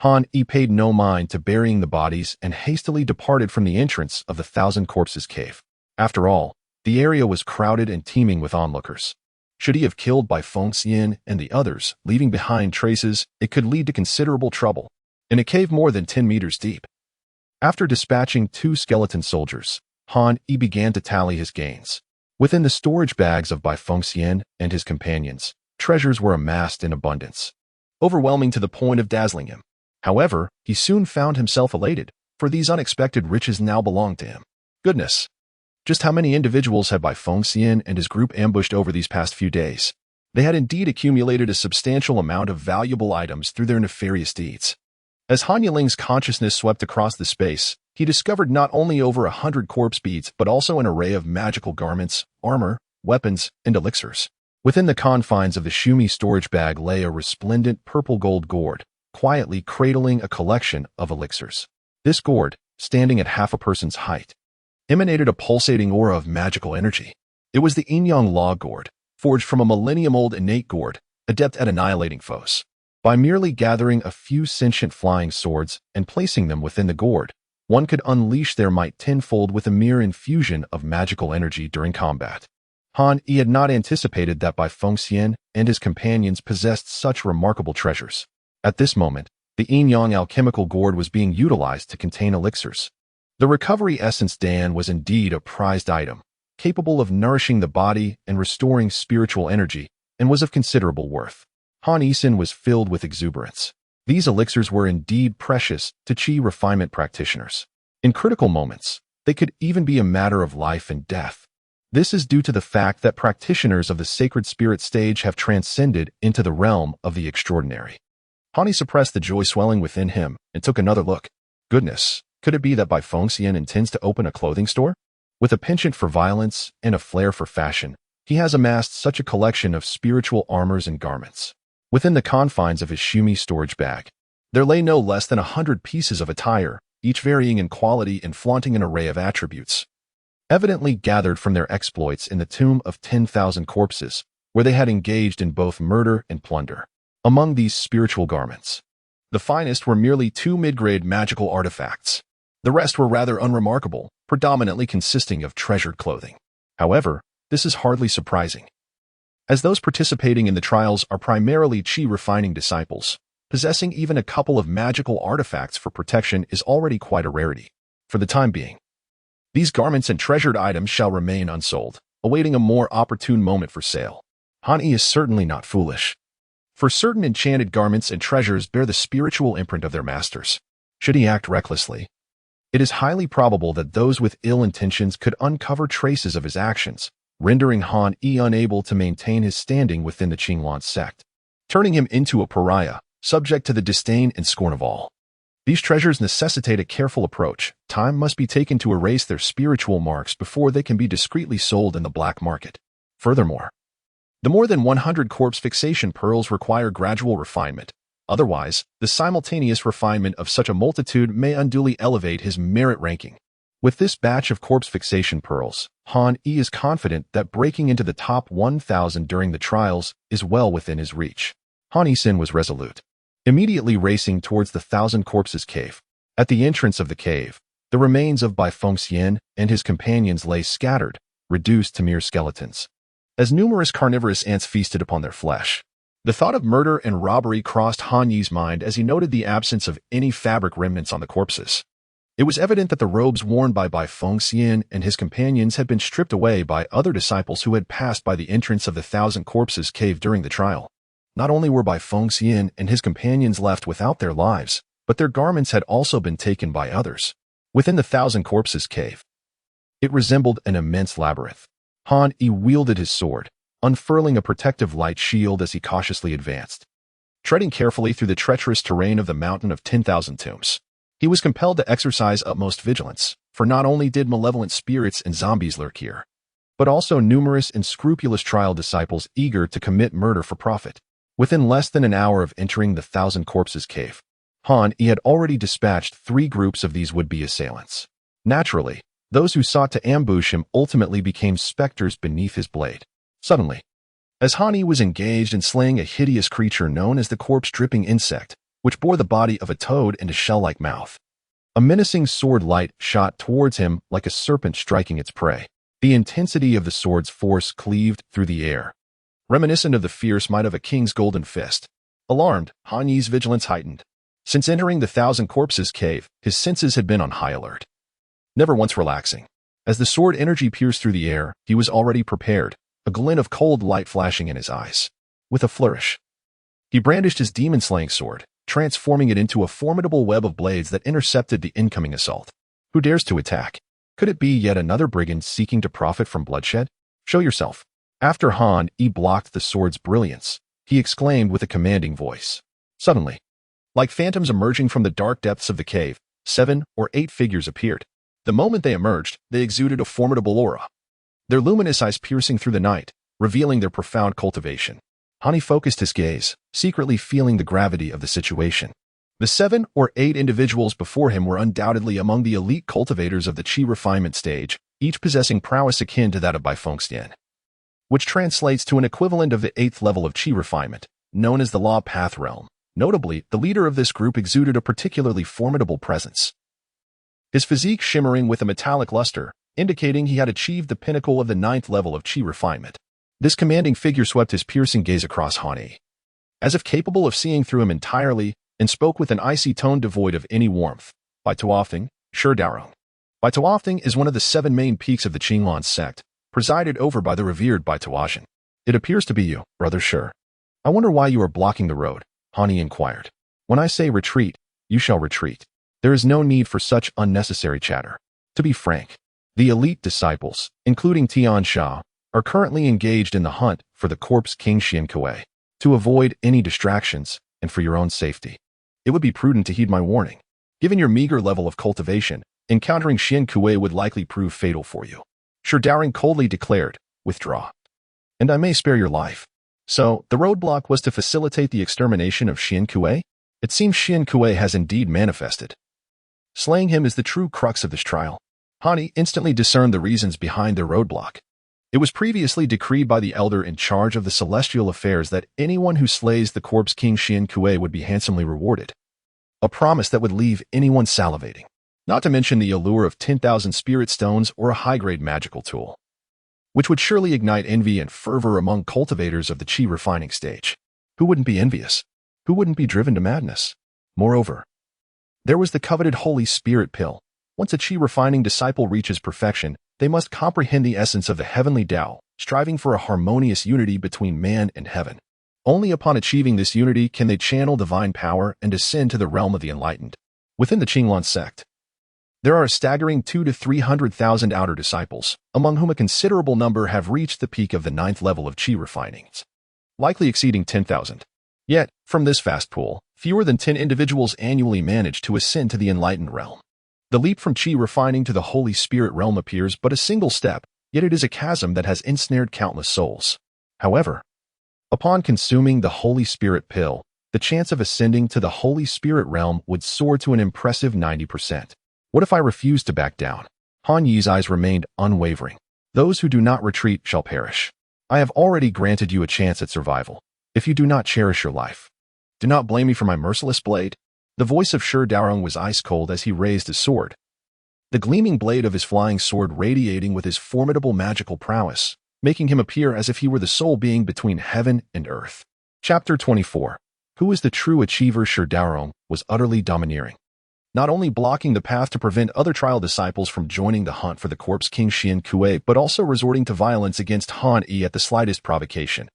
Han Yi paid no mind to burying the bodies and hastily departed from the entrance of the Thousand Corpses cave. After all, the area was crowded and teeming with onlookers. Should he have killed Bai Fengxian and the others, leaving behind traces, it could lead to considerable trouble. In a cave more than 10 meters deep, after dispatching 2 skeleton soldiers, Han Yi began to tally his gains. Within the storage bags of Bai Fengxian and his companions, treasures were amassed in abundance, overwhelming to the point of dazzling him. However, he soon found himself elated, for these unexpected riches now belonged to him. Goodness! Just how many individuals had Bai Fengxian and his group ambushed over these past few days? They had indeed accumulated a substantial amount of valuable items through their nefarious deeds. As Han Yiling's consciousness swept across the space, he discovered not only over 100 corpse beads but also an array of magical garments, armor, weapons, and elixirs. Within the confines of the Shumi storage bag lay a resplendent purple-gold gourd, quietly cradling a collection of elixirs. This gourd, standing at half a person's height, emanated a pulsating aura of magical energy. It was the Yin-Yang Law gourd, forged from a millennium-old innate gourd, adept at annihilating foes. By merely gathering a few sentient flying swords and placing them within the gourd, one could unleash their might tenfold with a mere infusion of magical energy during combat. Han Yi had not anticipated that Bai Fengxian and his companions possessed such remarkable treasures. At this moment, the Yin-Yang alchemical gourd was being utilized to contain elixirs. The recovery essence Dan was indeed a prized item, capable of nourishing the body and restoring spiritual energy, and was of considerable worth. Han Yisin was filled with exuberance. These elixirs were indeed precious to Qi refinement practitioners. In critical moments, they could even be a matter of life and death. This is due to the fact that practitioners of the sacred spirit stage have transcended into the realm of the extraordinary. Hani suppressed the joy swelling within him and took another look. Goodness, could it be that Bai Fengxian intends to open a clothing store? With a penchant for violence and a flair for fashion, he has amassed such a collection of spiritual armors and garments. Within the confines of his Shumi storage bag, there lay no less than 100 pieces of attire, each varying in quality and flaunting an array of attributes, evidently gathered from their exploits in the tomb of 10,000 corpses, where they had engaged in both murder and plunder. Among these spiritual garments, the finest were merely 2 mid-grade magical artifacts. The rest were rather unremarkable, predominantly consisting of treasured clothing. However, this is hardly surprising, as those participating in the trials are primarily chi-refining disciples. Possessing even a couple of magical artifacts for protection is already quite a rarity. For the time being, these garments and treasured items shall remain unsold, awaiting a more opportune moment for sale. Hani is certainly not foolish, for certain enchanted garments and treasures bear the spiritual imprint of their masters. Should he act recklessly, it is highly probable that those with ill intentions could uncover traces of his actions, rendering Han Yi unable to maintain his standing within the Qinglan sect, turning him into a pariah, subject to the disdain and scorn of all. These treasures necessitate a careful approach. Time must be taken to erase their spiritual marks before they can be discreetly sold in the black market. Furthermore, the more than 100 corpse fixation pearls require gradual refinement. Otherwise, the simultaneous refinement of such a multitude may unduly elevate his merit ranking. With this batch of corpse fixation pearls, Han Yi is confident that breaking into the top 1,000 during the trials is well within his reach. Han Yi-sin was resolute, immediately racing towards the 1,000 Corpses cave. At the entrance of the cave, the remains of Bai Fengxian and his companions lay scattered, reduced to mere skeletons, as numerous carnivorous ants feasted upon their flesh. The thought of murder and robbery crossed Han Yi's mind as he noted the absence of any fabric remnants on the corpses. It was evident that the robes worn by Bai Fengxian and his companions had been stripped away by other disciples who had passed by the entrance of the 1,000 Corpses cave during the trial. Not only were Bai Fengxian and his companions left without their lives, but their garments had also been taken by others. Within the 1,000 Corpses cave, it resembled an immense labyrinth. Han Yi wielded his sword, unfurling a protective light shield as he cautiously advanced. Treading carefully through the treacherous terrain of the mountain of 10,000 tombs, he was compelled to exercise utmost vigilance, for not only did malevolent spirits and zombies lurk here, but also numerous and scrupulous trial disciples eager to commit murder for profit. Within less than an hour of entering the 1,000 Corpses cave, Han Yi had already dispatched 3 groups of these would-be assailants. Naturally, those who sought to ambush him ultimately became specters beneath his blade. Suddenly, as Han Yi was engaged in slaying a hideous creature known as the corpse-dripping insect, which bore the body of a toad and a shell-like mouth, a menacing sword light shot towards him like a serpent striking its prey. The intensity of the sword's force cleaved through the air, reminiscent of the fierce might of a king's golden fist. Alarmed, Han Yi's vigilance heightened. Since entering the 1,000 Corpses cave, his senses had been on high alert, never once relaxing. As the sword energy pierced through the air, he was already prepared, a glint of cold light flashing in his eyes. With a flourish, he brandished his demon-slaying sword, transforming it into a formidable web of blades that intercepted the incoming assault. Who dares to attack? Could it be yet another brigand seeking to profit from bloodshed? Show yourself. After Han Yi blocked the sword's brilliance, he exclaimed with a commanding voice. Suddenly, like phantoms emerging from the dark depths of the cave, 7 or 8 figures appeared. The moment they emerged, they exuded a formidable aura, their luminous eyes piercing through the night, revealing their profound cultivation. Han Yi focused his gaze, secretly feeling the gravity of the situation. The 7 or 8 individuals before him were undoubtedly among the elite cultivators of the Qi refinement stage, each possessing prowess akin to that of Bai Fengxian, which translates to an equivalent of the 8th level of Qi refinement, known as the Law Path Realm. Notably, the leader of this group exuded a particularly formidable presence, his physique shimmering with a metallic luster, indicating he had achieved the pinnacle of the 9th level of Qi refinement. This commanding figure swept his piercing gaze across Han Yi, as if capable of seeing through him entirely, and spoke with an icy tone devoid of any warmth. Bai Tuofting, Shi Daorong. Bai Tuofting is one of the 7 main peaks of the Qinglan sect, presided over by the revered Bai Tuozhen. It appears to be you, Brother Shi. I wonder why you are blocking the road, Han Yi inquired. When I say retreat, you shall retreat. There is no need for such unnecessary chatter. To be frank, the elite disciples, including Tian Sha, are currently engaged in the hunt for the corpse King Xian Kuei. To avoid any distractions, and for your own safety. It would be prudent to heed my warning. Given your meager level of cultivation, encountering Xian Kuei would likely prove fatal for you. Shi Daorong coldly declared, "Withdraw. And I may spare your life." So, the roadblock was to facilitate the extermination of Xian Kuei? It seems Xian Kuei has indeed manifested. Slaying him is the true crux of this trial. Han Yi instantly discerned the reasons behind their roadblock. It was previously decreed by the elder in charge of the celestial affairs that anyone who slays the corpse king Xian Kuei would be handsomely rewarded. A promise that would leave anyone salivating. Not to mention the allure of 10,000 spirit stones or a high-grade magical tool, which would surely ignite envy and fervor among cultivators of the chi refining stage. Who wouldn't be envious? Who wouldn't be driven to madness? Moreover, there was the coveted Holy Spirit pill. Once a chi refining disciple reaches perfection, they must comprehend the essence of the heavenly Tao, striving for a harmonious unity between man and heaven. Only upon achieving this unity can they channel divine power and ascend to the realm of the enlightened. Within the Qinglan sect, there are a staggering 200,000 to 300,000 outer disciples, among whom a considerable number have reached the peak of the 9th level of chi refinings, likely exceeding 10,000. Yet, from this vast pool, fewer than 10 individuals annually manage to ascend to the enlightened realm. The leap from chi refining to the Holy Spirit realm appears but a single step, yet it is a chasm that has ensnared countless souls. However, upon consuming the Holy Spirit pill, the chance of ascending to the Holy Spirit realm would soar to an impressive 90%. What if I refuse to back down? Han Yi's eyes remained unwavering. Those who do not retreat shall perish. I have already granted you a chance at survival. If you do not cherish your life, do not blame me for my merciless blade. The voice of Shi Daorong was ice-cold as he raised his sword, the gleaming blade of his flying sword radiating with his formidable magical prowess, making him appear as if he were the sole being between heaven and earth. Chapter 24. Who is the true achiever? Shi Daorong was utterly domineering, not only blocking the path to prevent other trial disciples from joining the hunt for the corpse king Xian Kuei, but also resorting to violence against Han Yi at the slightest provocation,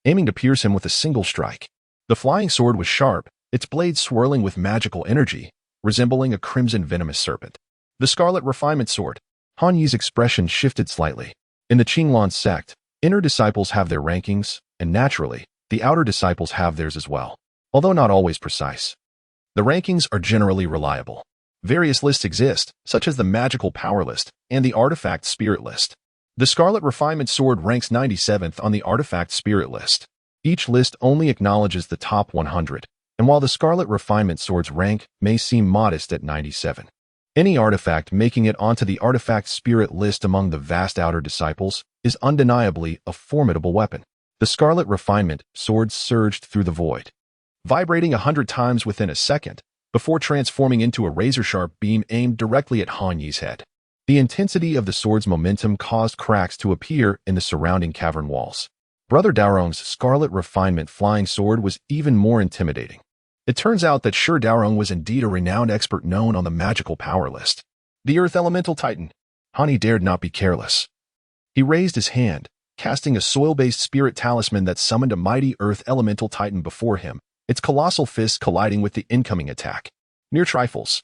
aiming to pierce him with a single strike. The flying sword was sharp, its blade swirling with magical energy, resembling a crimson venomous serpent. The scarlet refinement sword. Han Yi's expression shifted slightly. In the Qinglan sect, inner disciples have their rankings, and naturally, the outer disciples have theirs as well, although not always precise. The rankings are generally reliable. Various lists exist, such as the Magical Power List and the Artifact Spirit List. The Scarlet Refinement Sword ranks 97th on the Artifact Spirit List. Each list only acknowledges the top 100, and while the Scarlet Refinement Sword's rank may seem modest at 97, any artifact making it onto the Artifact Spirit List among the vast outer disciples is undeniably a formidable weapon. The Scarlet Refinement Sword surged through the void, vibrating 100 times within a second, before transforming into a razor-sharp beam aimed directly at Han Yi's head. The intensity of the sword's momentum caused cracks to appear in the surrounding cavern walls. Brother Daorong's Scarlet Refinement flying sword was even more intimidating. It turns out that Shi Daorong was indeed a renowned expert known on the Magical Power List. The Earth Elemental Titan. Han Yi dared not be careless. He raised his hand, casting a soil-based spirit talisman that summoned a mighty Earth Elemental Titan before him, its colossal fists colliding with the incoming attack. Mere trifles.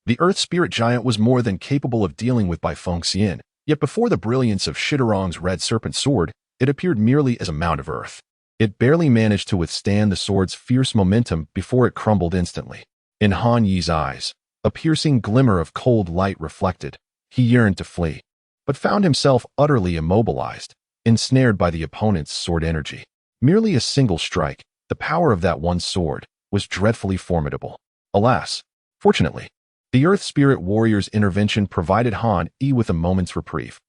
The Earth Spirit Giant was more than capable of dealing with by Feng Xian, yet before the brilliance of Shi Daorong's Red Serpent Sword, it appeared merely as a mound of earth. It barely managed to withstand the sword's fierce momentum before it crumbled instantly. In Han Yi's eyes, a piercing glimmer of cold light reflected. He yearned to flee, but found himself utterly immobilized, ensnared by the opponent's sword energy. Merely a single strike, the power of that one sword, was dreadfully formidable. Alas, fortunately, the Earth Spirit Warrior's intervention provided Han Yi with a moment's reprieve.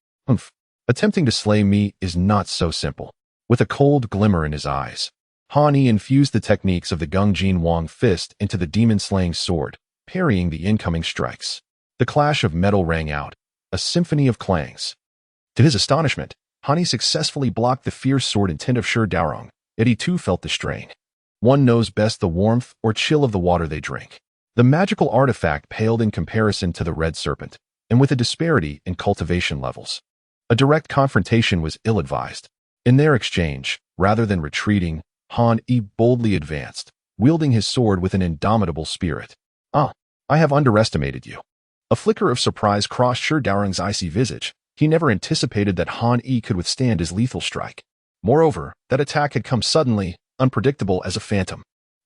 Attempting to slay me is not so simple. With a cold glimmer in his eyes, Han Yi infused the techniques of the Gungjin Wang fist into the demon-slaying sword, parrying the incoming strikes. The clash of metal rang out, a symphony of clangs. To his astonishment, Han Yi successfully blocked the fierce sword intent of Shi Daorong, yet he too felt the strain. One knows best the warmth or chill of the water they drink. The magical artifact paled in comparison to the Red Serpent, and with a disparity in cultivation levels. A direct confrontation was ill-advised. In their exchange, rather than retreating, Han Yi boldly advanced, wielding his sword with an indomitable spirit. I have underestimated you. A flicker of surprise crossed Shi Daorong's icy visage. He never anticipated that Han Yi could withstand his lethal strike. Moreover, that attack had come suddenly, unpredictable as a phantom.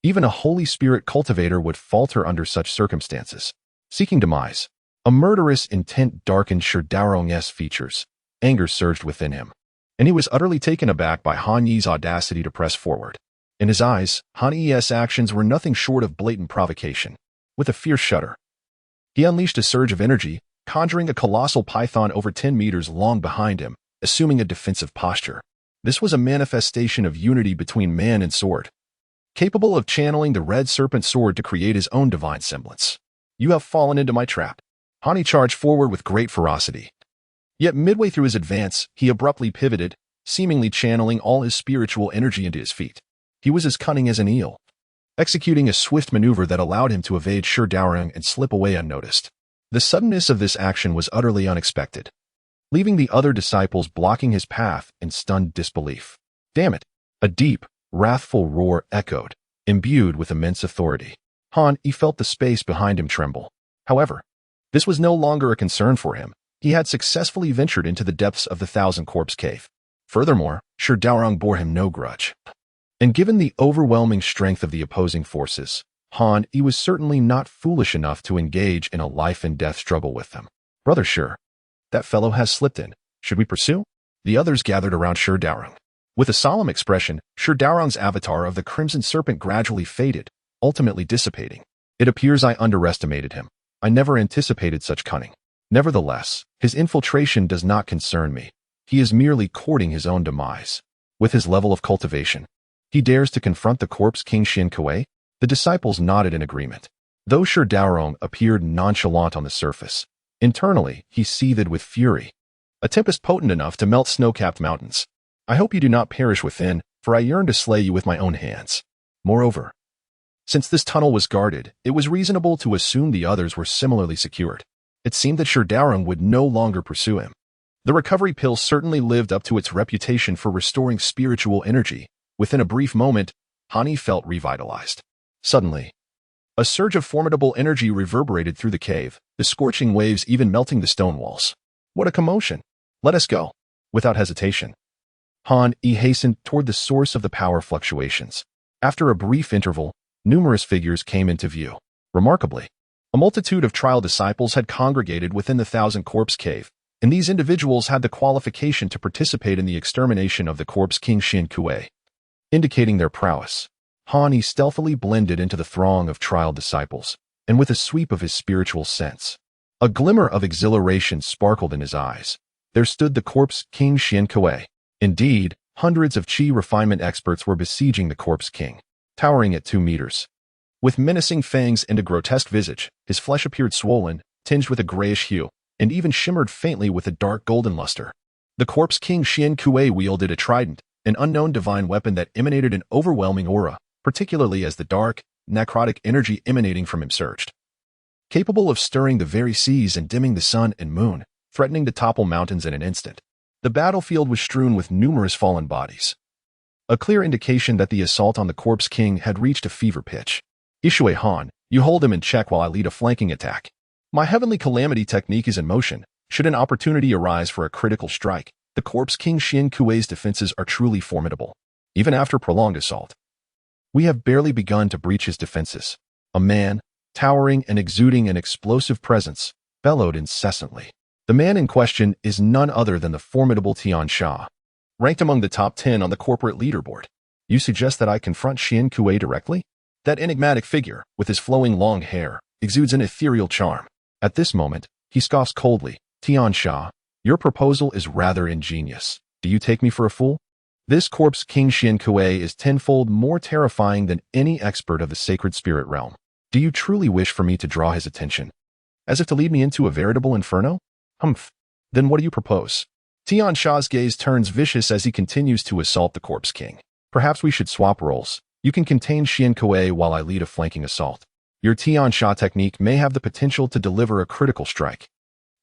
Even a Holy Spirit cultivator would falter under such circumstances. Seeking demise, a murderous intent darkened Shirdaorong's features. Anger surged within him, and he was utterly taken aback by Han Yi's audacity to press forward. In his eyes, Han Yi's actions were nothing short of blatant provocation. With a fierce shudder, he unleashed a surge of energy, conjuring a colossal python over 10 meters long behind him, assuming a defensive posture. This was a manifestation of unity between man and sword, capable of channeling the red serpent sword to create his own divine semblance. You have fallen into my trap. Han Yi charged forward with great ferocity. Yet midway through his advance, he abruptly pivoted, seemingly channeling all his spiritual energy into his feet. He was as cunning as an eel, executing a swift maneuver that allowed him to evade Shirdaorong and slip away unnoticed. The suddenness of this action was utterly unexpected, leaving the other disciples blocking his path in stunned disbelief. Damn it! A deep, wrathful roar echoed, imbued with immense authority. Han Yi felt the space behind him tremble. However, this was no longer a concern for him. He had successfully ventured into the depths of the Thousand Corpse Cave. Furthermore, Shirdaorong bore him no grudge. And given the overwhelming strength of the opposing forces, Han Yi was certainly not foolish enough to engage in a life-and-death struggle with them. Brother Shir, that fellow has slipped in. Should we pursue? The others gathered around Shirdaorong. With a solemn expression, Shirdaorong's avatar of the Crimson Serpent gradually faded, ultimately dissipating. It appears I underestimated him. I never anticipated such cunning. Nevertheless, his infiltration does not concern me. He is merely courting his own demise. With his level of cultivation, he dares to confront the corpse King Xian Kuei? The disciples nodded in agreement. Though Shirdaorong appeared nonchalant on the surface, internally he seethed with fury. A tempest potent enough to melt snow-capped mountains. I hope you do not perish within, for I yearn to slay you with my own hands. Moreover, since this tunnel was guarded, it was reasonable to assume the others were similarly secured. It seemed that Shirdaorong would no longer pursue him. The recovery pill certainly lived up to its reputation for restoring spiritual energy. Within a brief moment, Han Yi felt revitalized. Suddenly, a surge of formidable energy reverberated through the cave, the scorching waves even melting the stone walls. What a commotion! Let us go. Without hesitation, Han Yi hastened toward the source of the power fluctuations. After a brief interval, numerous figures came into view. Remarkably, a multitude of trial disciples had congregated within the Thousand Corpse Cave, and these individuals had the qualification to participate in the extermination of the corpse King Xian Kuei. Indicating their prowess, Han Yi stealthily blended into the throng of trial disciples, and with a sweep of his spiritual sense, a glimmer of exhilaration sparkled in his eyes. There stood the corpse King Xian Kuei. Indeed, hundreds of Qi refinement experts were besieging the corpse king, towering at 2 meters. With menacing fangs and a grotesque visage, his flesh appeared swollen, tinged with a grayish hue, and even shimmered faintly with a dark golden luster. The corpse King Xian Kuei wielded a trident, an unknown divine weapon that emanated an overwhelming aura, particularly as the dark, necrotic energy emanating from him surged. Capable of stirring the very seas and dimming the sun and moon, threatening to topple mountains in an instant. The battlefield was strewn with numerous fallen bodies, a clear indication that the assault on the corpse king had reached a fever pitch. Ishui Han, you hold him in check while I lead a flanking attack. My heavenly calamity technique is in motion. Should an opportunity arise for a critical strike, the corpse King Xian Kuei's defenses are truly formidable. Even after prolonged assault, we have barely begun to breach his defenses. A man, towering and exuding an explosive presence, bellowed incessantly. The man in question is none other than the formidable Tian Sha, ranked among the top 10 on the corporate leaderboard. You suggest that I confront Xian Kuei directly? That enigmatic figure, with his flowing long hair, exudes an ethereal charm. At this moment, he scoffs coldly. Tian Sha, your proposal is rather ingenious. Do you take me for a fool? This corpse King Xian Kuei is tenfold more terrifying than any expert of the sacred spirit realm. Do you truly wish for me to draw his attention, as if to lead me into a veritable inferno? Humph. Then what do you propose? Tian Sha's gaze turns vicious as he continues to assault the corpse king. Perhaps we should swap roles. You can contain Xian Kuei while I lead a flanking assault. Your Tian Sha technique may have the potential to deliver a critical strike.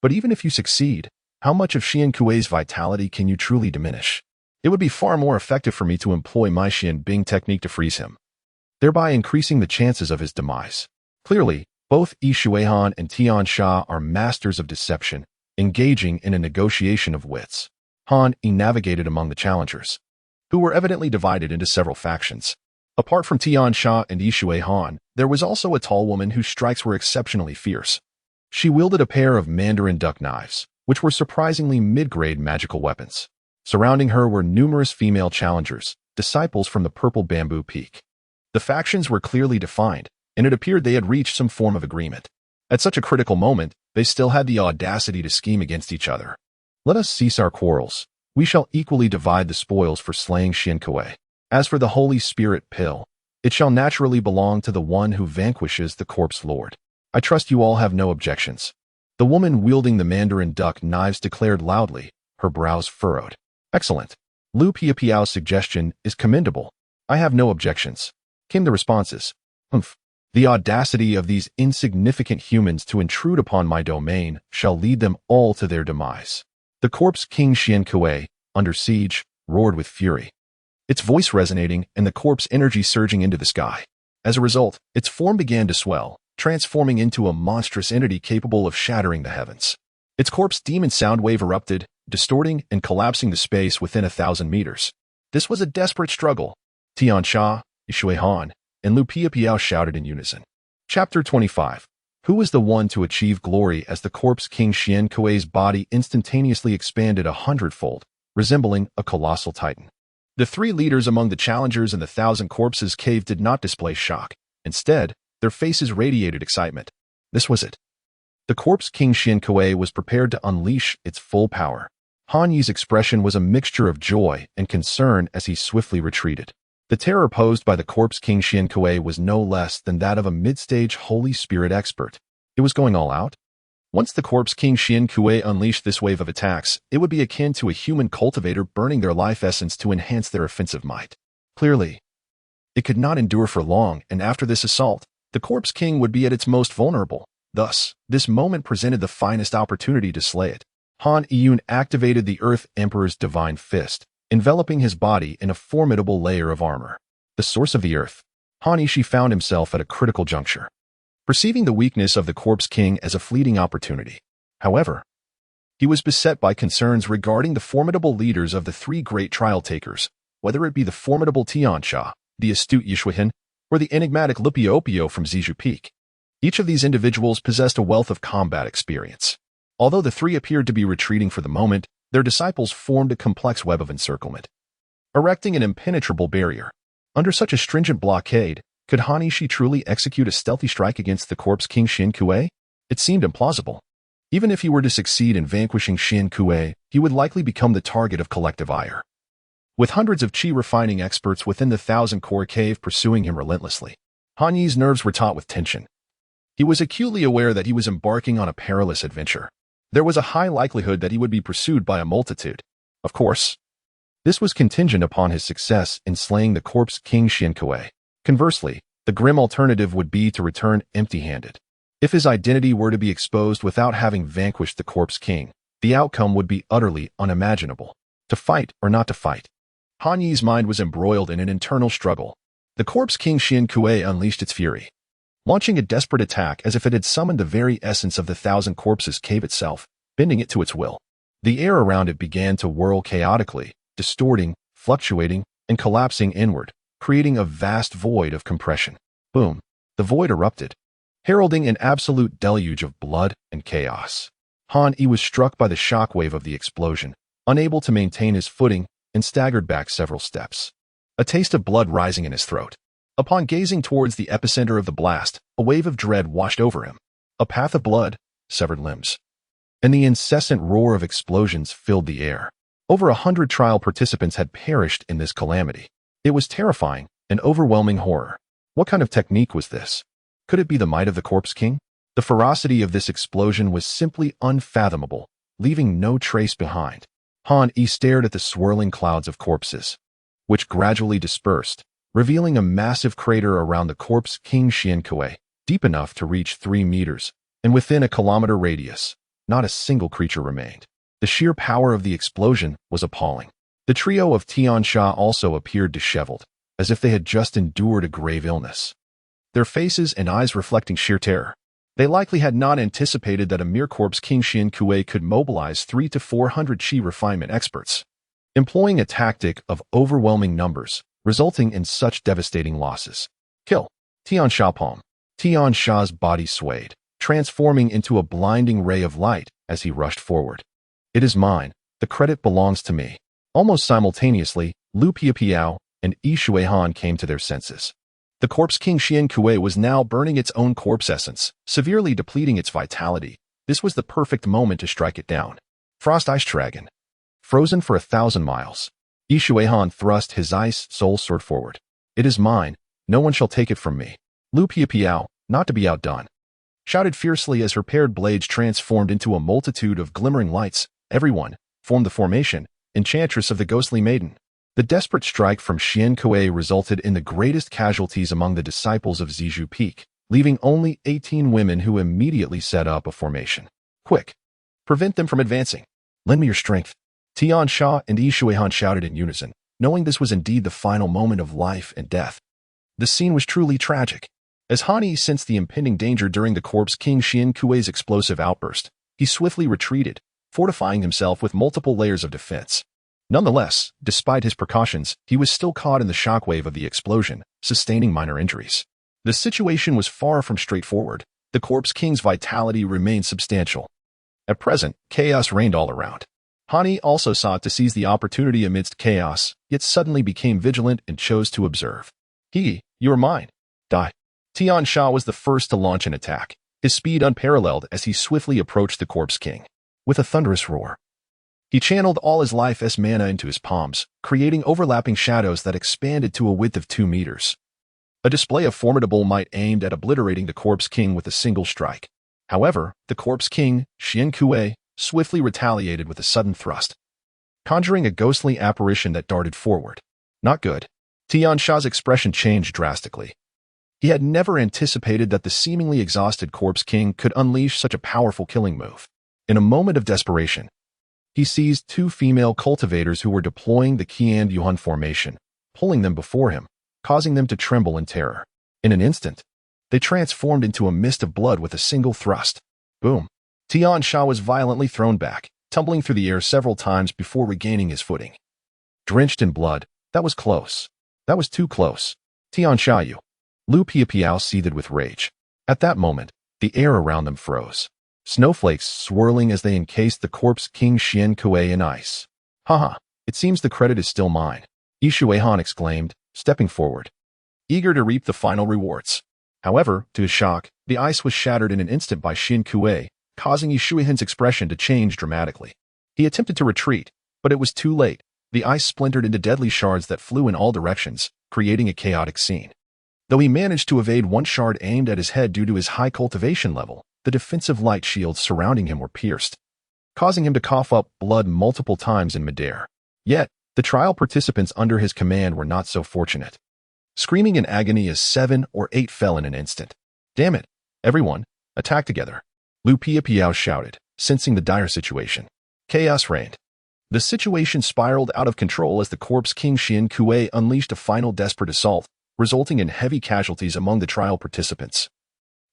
But even if you succeed, how much of Xian Kuei's vitality can you truly diminish? It would be far more effective for me to employ my Xian Bing technique to freeze him, thereby increasing the chances of his demise. Clearly, both Ishui Han and Tian Sha are masters of deception, engaging in a negotiation of wits. Han Yi navigated among the challengers, who were evidently divided into several factions. Apart from Tian Sha and Yishui Han, there was also a tall woman whose strikes were exceptionally fierce. She wielded a pair of Mandarin duck knives, which were surprisingly mid-grade magical weapons. Surrounding her were numerous female challengers, disciples from the Purple Bamboo Peak. The factions were clearly defined, and it appeared they had reached some form of agreement. At such a critical moment, they still had the audacity to scheme against each other. Let us cease our quarrels. We shall equally divide the spoils for slaying Xian Kuei. As for the Holy Spirit pill, it shall naturally belong to the one who vanquishes the Corpse Lord. I trust you all have no objections. The woman wielding the Mandarin duck knives declared loudly, her brows furrowed. Excellent. Lu Piapiao's suggestion is commendable. I have no objections. Came the responses. Humph. The audacity of these insignificant humans to intrude upon my domain shall lead them all to their demise. The Corpse King Xian Kuei, under siege, roared with fury. Its voice resonating and the corpse energy surging into the sky. As a result, its form began to swell, transforming into a monstrous entity capable of shattering the heavens. Its corpse demon sound wave erupted, distorting and collapsing the space within 1,000 meters. This was a desperate struggle. Tian Sha, Yishui Han, and Lu Piapiao shouted in unison. Chapter 25. Who was the one to achieve glory as the Corpse King Xian Kuei's body instantaneously expanded 100-fold, resembling a colossal titan? The three leaders among the challengers in the 1,000 Corpses cave did not display shock. Instead, their faces radiated excitement. This was it. The Corpse King Xian Kuei was prepared to unleash its full power. Han Yi's expression was a mixture of joy and concern as he swiftly retreated. The terror posed by the Corpse King Xian Kuei was no less than that of a mid-stage Holy Spirit expert. It was going all out. Once the Corpse King Xian Kuei unleashed this wave of attacks, it would be akin to a human cultivator burning their life essence to enhance their offensive might. Clearly, it could not endure for long, and after this assault, the Corpse King would be at its most vulnerable. Thus, this moment presented the finest opportunity to slay it. Han Yiyun activated the Earth Emperor's divine fist, enveloping his body in a formidable layer of armor. The source of the earth. Han Yishi found himself at a critical juncture, perceiving the weakness of the Corpse King as a fleeting opportunity. However, he was beset by concerns regarding the formidable leaders of the three great trial takers, whether it be the formidable Tian Sha, the astute Yishui Han, or the enigmatic Lu Piapiao from Zizhu Peak. Each of these individuals possessed a wealth of combat experience. Although the three appeared to be retreating for the moment, their disciples formed a complex web of encirclement, erecting an impenetrable barrier. Under such a stringent blockade, could Han Yishi truly execute a stealthy strike against the Corpse King Xian Kuei? It seemed implausible. Even if he were to succeed in vanquishing Xian Kuei, he would likely become the target of collective ire, with hundreds of chi refining experts within the 1,000-core cave pursuing him relentlessly. Han Yi's nerves were taut with tension. He was acutely aware that he was embarking on a perilous adventure. There was a high likelihood that he would be pursued by a multitude. Of course, this was contingent upon his success in slaying the Corpse King Xian Kuei. Conversely, the grim alternative would be to return empty-handed. If his identity were to be exposed without having vanquished the Corpse King, the outcome would be utterly unimaginable. To fight or not to fight? Han Yi's mind was embroiled in an internal struggle. The Corpse King Xian Kuei unleashed its fury, launching a desperate attack as if it had summoned the very essence of the 1,000 Corpses cave itself, bending it to its will. The air around it began to whirl chaotically, distorting, fluctuating, and collapsing inward, creating a vast void of compression. Boom! The void erupted, heralding an absolute deluge of blood and chaos. Han Yi was struck by the shockwave of the explosion, unable to maintain his footing, and staggered back several steps, a taste of blood rising in his throat. Upon gazing towards the epicenter of the blast, a wave of dread washed over him. A path of blood, severed limbs, and the incessant roar of explosions filled the air. Over 100 trial participants had perished in this calamity. It was terrifying, an overwhelming horror. What kind of technique was this? Could it be the might of the Corpse King? The ferocity of this explosion was simply unfathomable, leaving no trace behind. Han Yi stared at the swirling clouds of corpses, which gradually dispersed, revealing a massive crater around the Corpse King Xian Kuei, deep enough to reach 3 meters, and within a kilometer radius, not a single creature remained. The sheer power of the explosion was appalling. The trio of Tian Sha also appeared disheveled, as if they had just endured a grave illness, their faces and eyes reflecting sheer terror. They likely had not anticipated that a mere Corpse King Xian Kuei could mobilize 300 to 400 chi refinement experts. Employing a tactic of overwhelming numbers, resulting in such devastating losses. Kill. Tian Sha palm. Tian Sha's body swayed, transforming into a blinding ray of light as he rushed forward. It is mine. The credit belongs to me. Almost simultaneously, Lu Piapiao and Yi Shuihan came to their senses. The corpse king Xian Kuei was now burning its own corpse essence, severely depleting its vitality. This was the perfect moment to strike it down. Frost Ice Dragon. Frozen for 1,000 miles. Yi Shuihan thrust his ice soul sword forward. It is mine. No one shall take it from me. Lu Piapiao, not to be outdone, shouted fiercely as her paired blades transformed into a multitude of glimmering lights. Everyone formed the formation, Enchantress of the Ghostly Maiden. The desperate strike from Xian Kuei resulted in the greatest casualties among the disciples of Zizhu Peak, leaving only 18 women who immediately set up a formation. Quick! Prevent them from advancing. Lend me your strength. Tian Sha and Yi Shuihan shouted in unison, knowing this was indeed the final moment of life and death. The scene was truly tragic. As Han Yi sensed the impending danger during the corpse king Xian Kuei's explosive outburst, he swiftly retreated, fortifying himself with multiple layers of defense. Nonetheless, despite his precautions, he was still caught in the shockwave of the explosion, sustaining minor injuries. The situation was far from straightforward. The corpse king's vitality remained substantial. At present, chaos reigned all around. Han Yi also sought to seize the opportunity amidst chaos, yet suddenly became vigilant and chose to observe. You are mine. Die. Tian Sha was the first to launch an attack, his speed unparalleled as he swiftly approached the corpse king. With a thunderous roar, he channeled all his life as mana into his palms, creating overlapping shadows that expanded to a width of 2 meters. A display of formidable might aimed at obliterating the corpse king with a single strike. However, the corpse king, Xian Kuei, swiftly retaliated with a sudden thrust, conjuring a ghostly apparition that darted forward. Not good. Tian Sha's expression changed drastically. He had never anticipated that the seemingly exhausted corpse king could unleash such a powerful killing move. In a moment of desperation, he seized 2 female cultivators who were deploying the Qian Yuan formation, pulling them before him, causing them to tremble in terror. In an instant, they transformed into a mist of blood with a single thrust. Boom! Tian Sha was violently thrown back, tumbling through the air several times before regaining his footing. Drenched in blood, that was close. That was too close. Tian Sha, you. Lu Piapiao seethed with rage. At that moment, the air around them froze, snowflakes swirling as they encased the corpse king Xian Kuei in ice. Haha, it seems the credit is still mine, Yi Shuihan exclaimed, stepping forward, eager to reap the final rewards. However, to his shock, the ice was shattered in an instant by Xian Kuei, causing Yi Shuihan's expression to change dramatically. He attempted to retreat, but it was too late. The ice splintered into deadly shards that flew in all directions, creating a chaotic scene. Though he managed to evade one shard aimed at his head due to his high cultivation level, the defensive light shields surrounding him were pierced, causing him to cough up blood multiple times in midair. Yet, the trial participants under his command were not so fortunate. Screaming in agony as 7 or 8 fell in an instant. Damn it! Everyone, attack together! Lu Piapiao shouted, sensing the dire situation. Chaos reigned. The situation spiraled out of control as the corpse king Xian Kuei unleashed a final desperate assault, resulting in heavy casualties among the trial participants,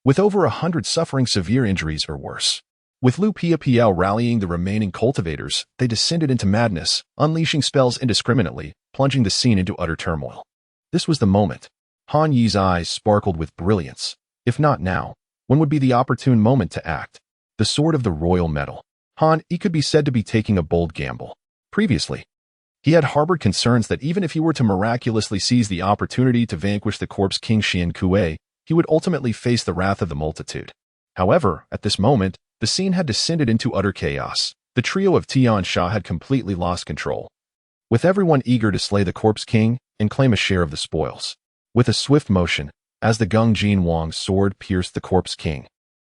with over 100 suffering severe injuries or worse. With Lu Piapiao rallying the remaining cultivators, they descended into madness, unleashing spells indiscriminately, plunging the scene into utter turmoil. This was the moment. Han Yi's eyes sparkled with brilliance. If not now, when would be the opportune moment to act? The sword of the royal metal. Han Yi could be said to be taking a bold gamble. Previously, he had harbored concerns that even if he were to miraculously seize the opportunity to vanquish the corpse king Xian Kuei, he would ultimately face the wrath of the multitude. However, at this moment, the scene had descended into utter chaos. The trio of Tian Sha had completely lost control, with everyone eager to slay the corpse king and claim a share of the spoils. With a swift motion, as the Gung Jin Wang's sword pierced the corpse king,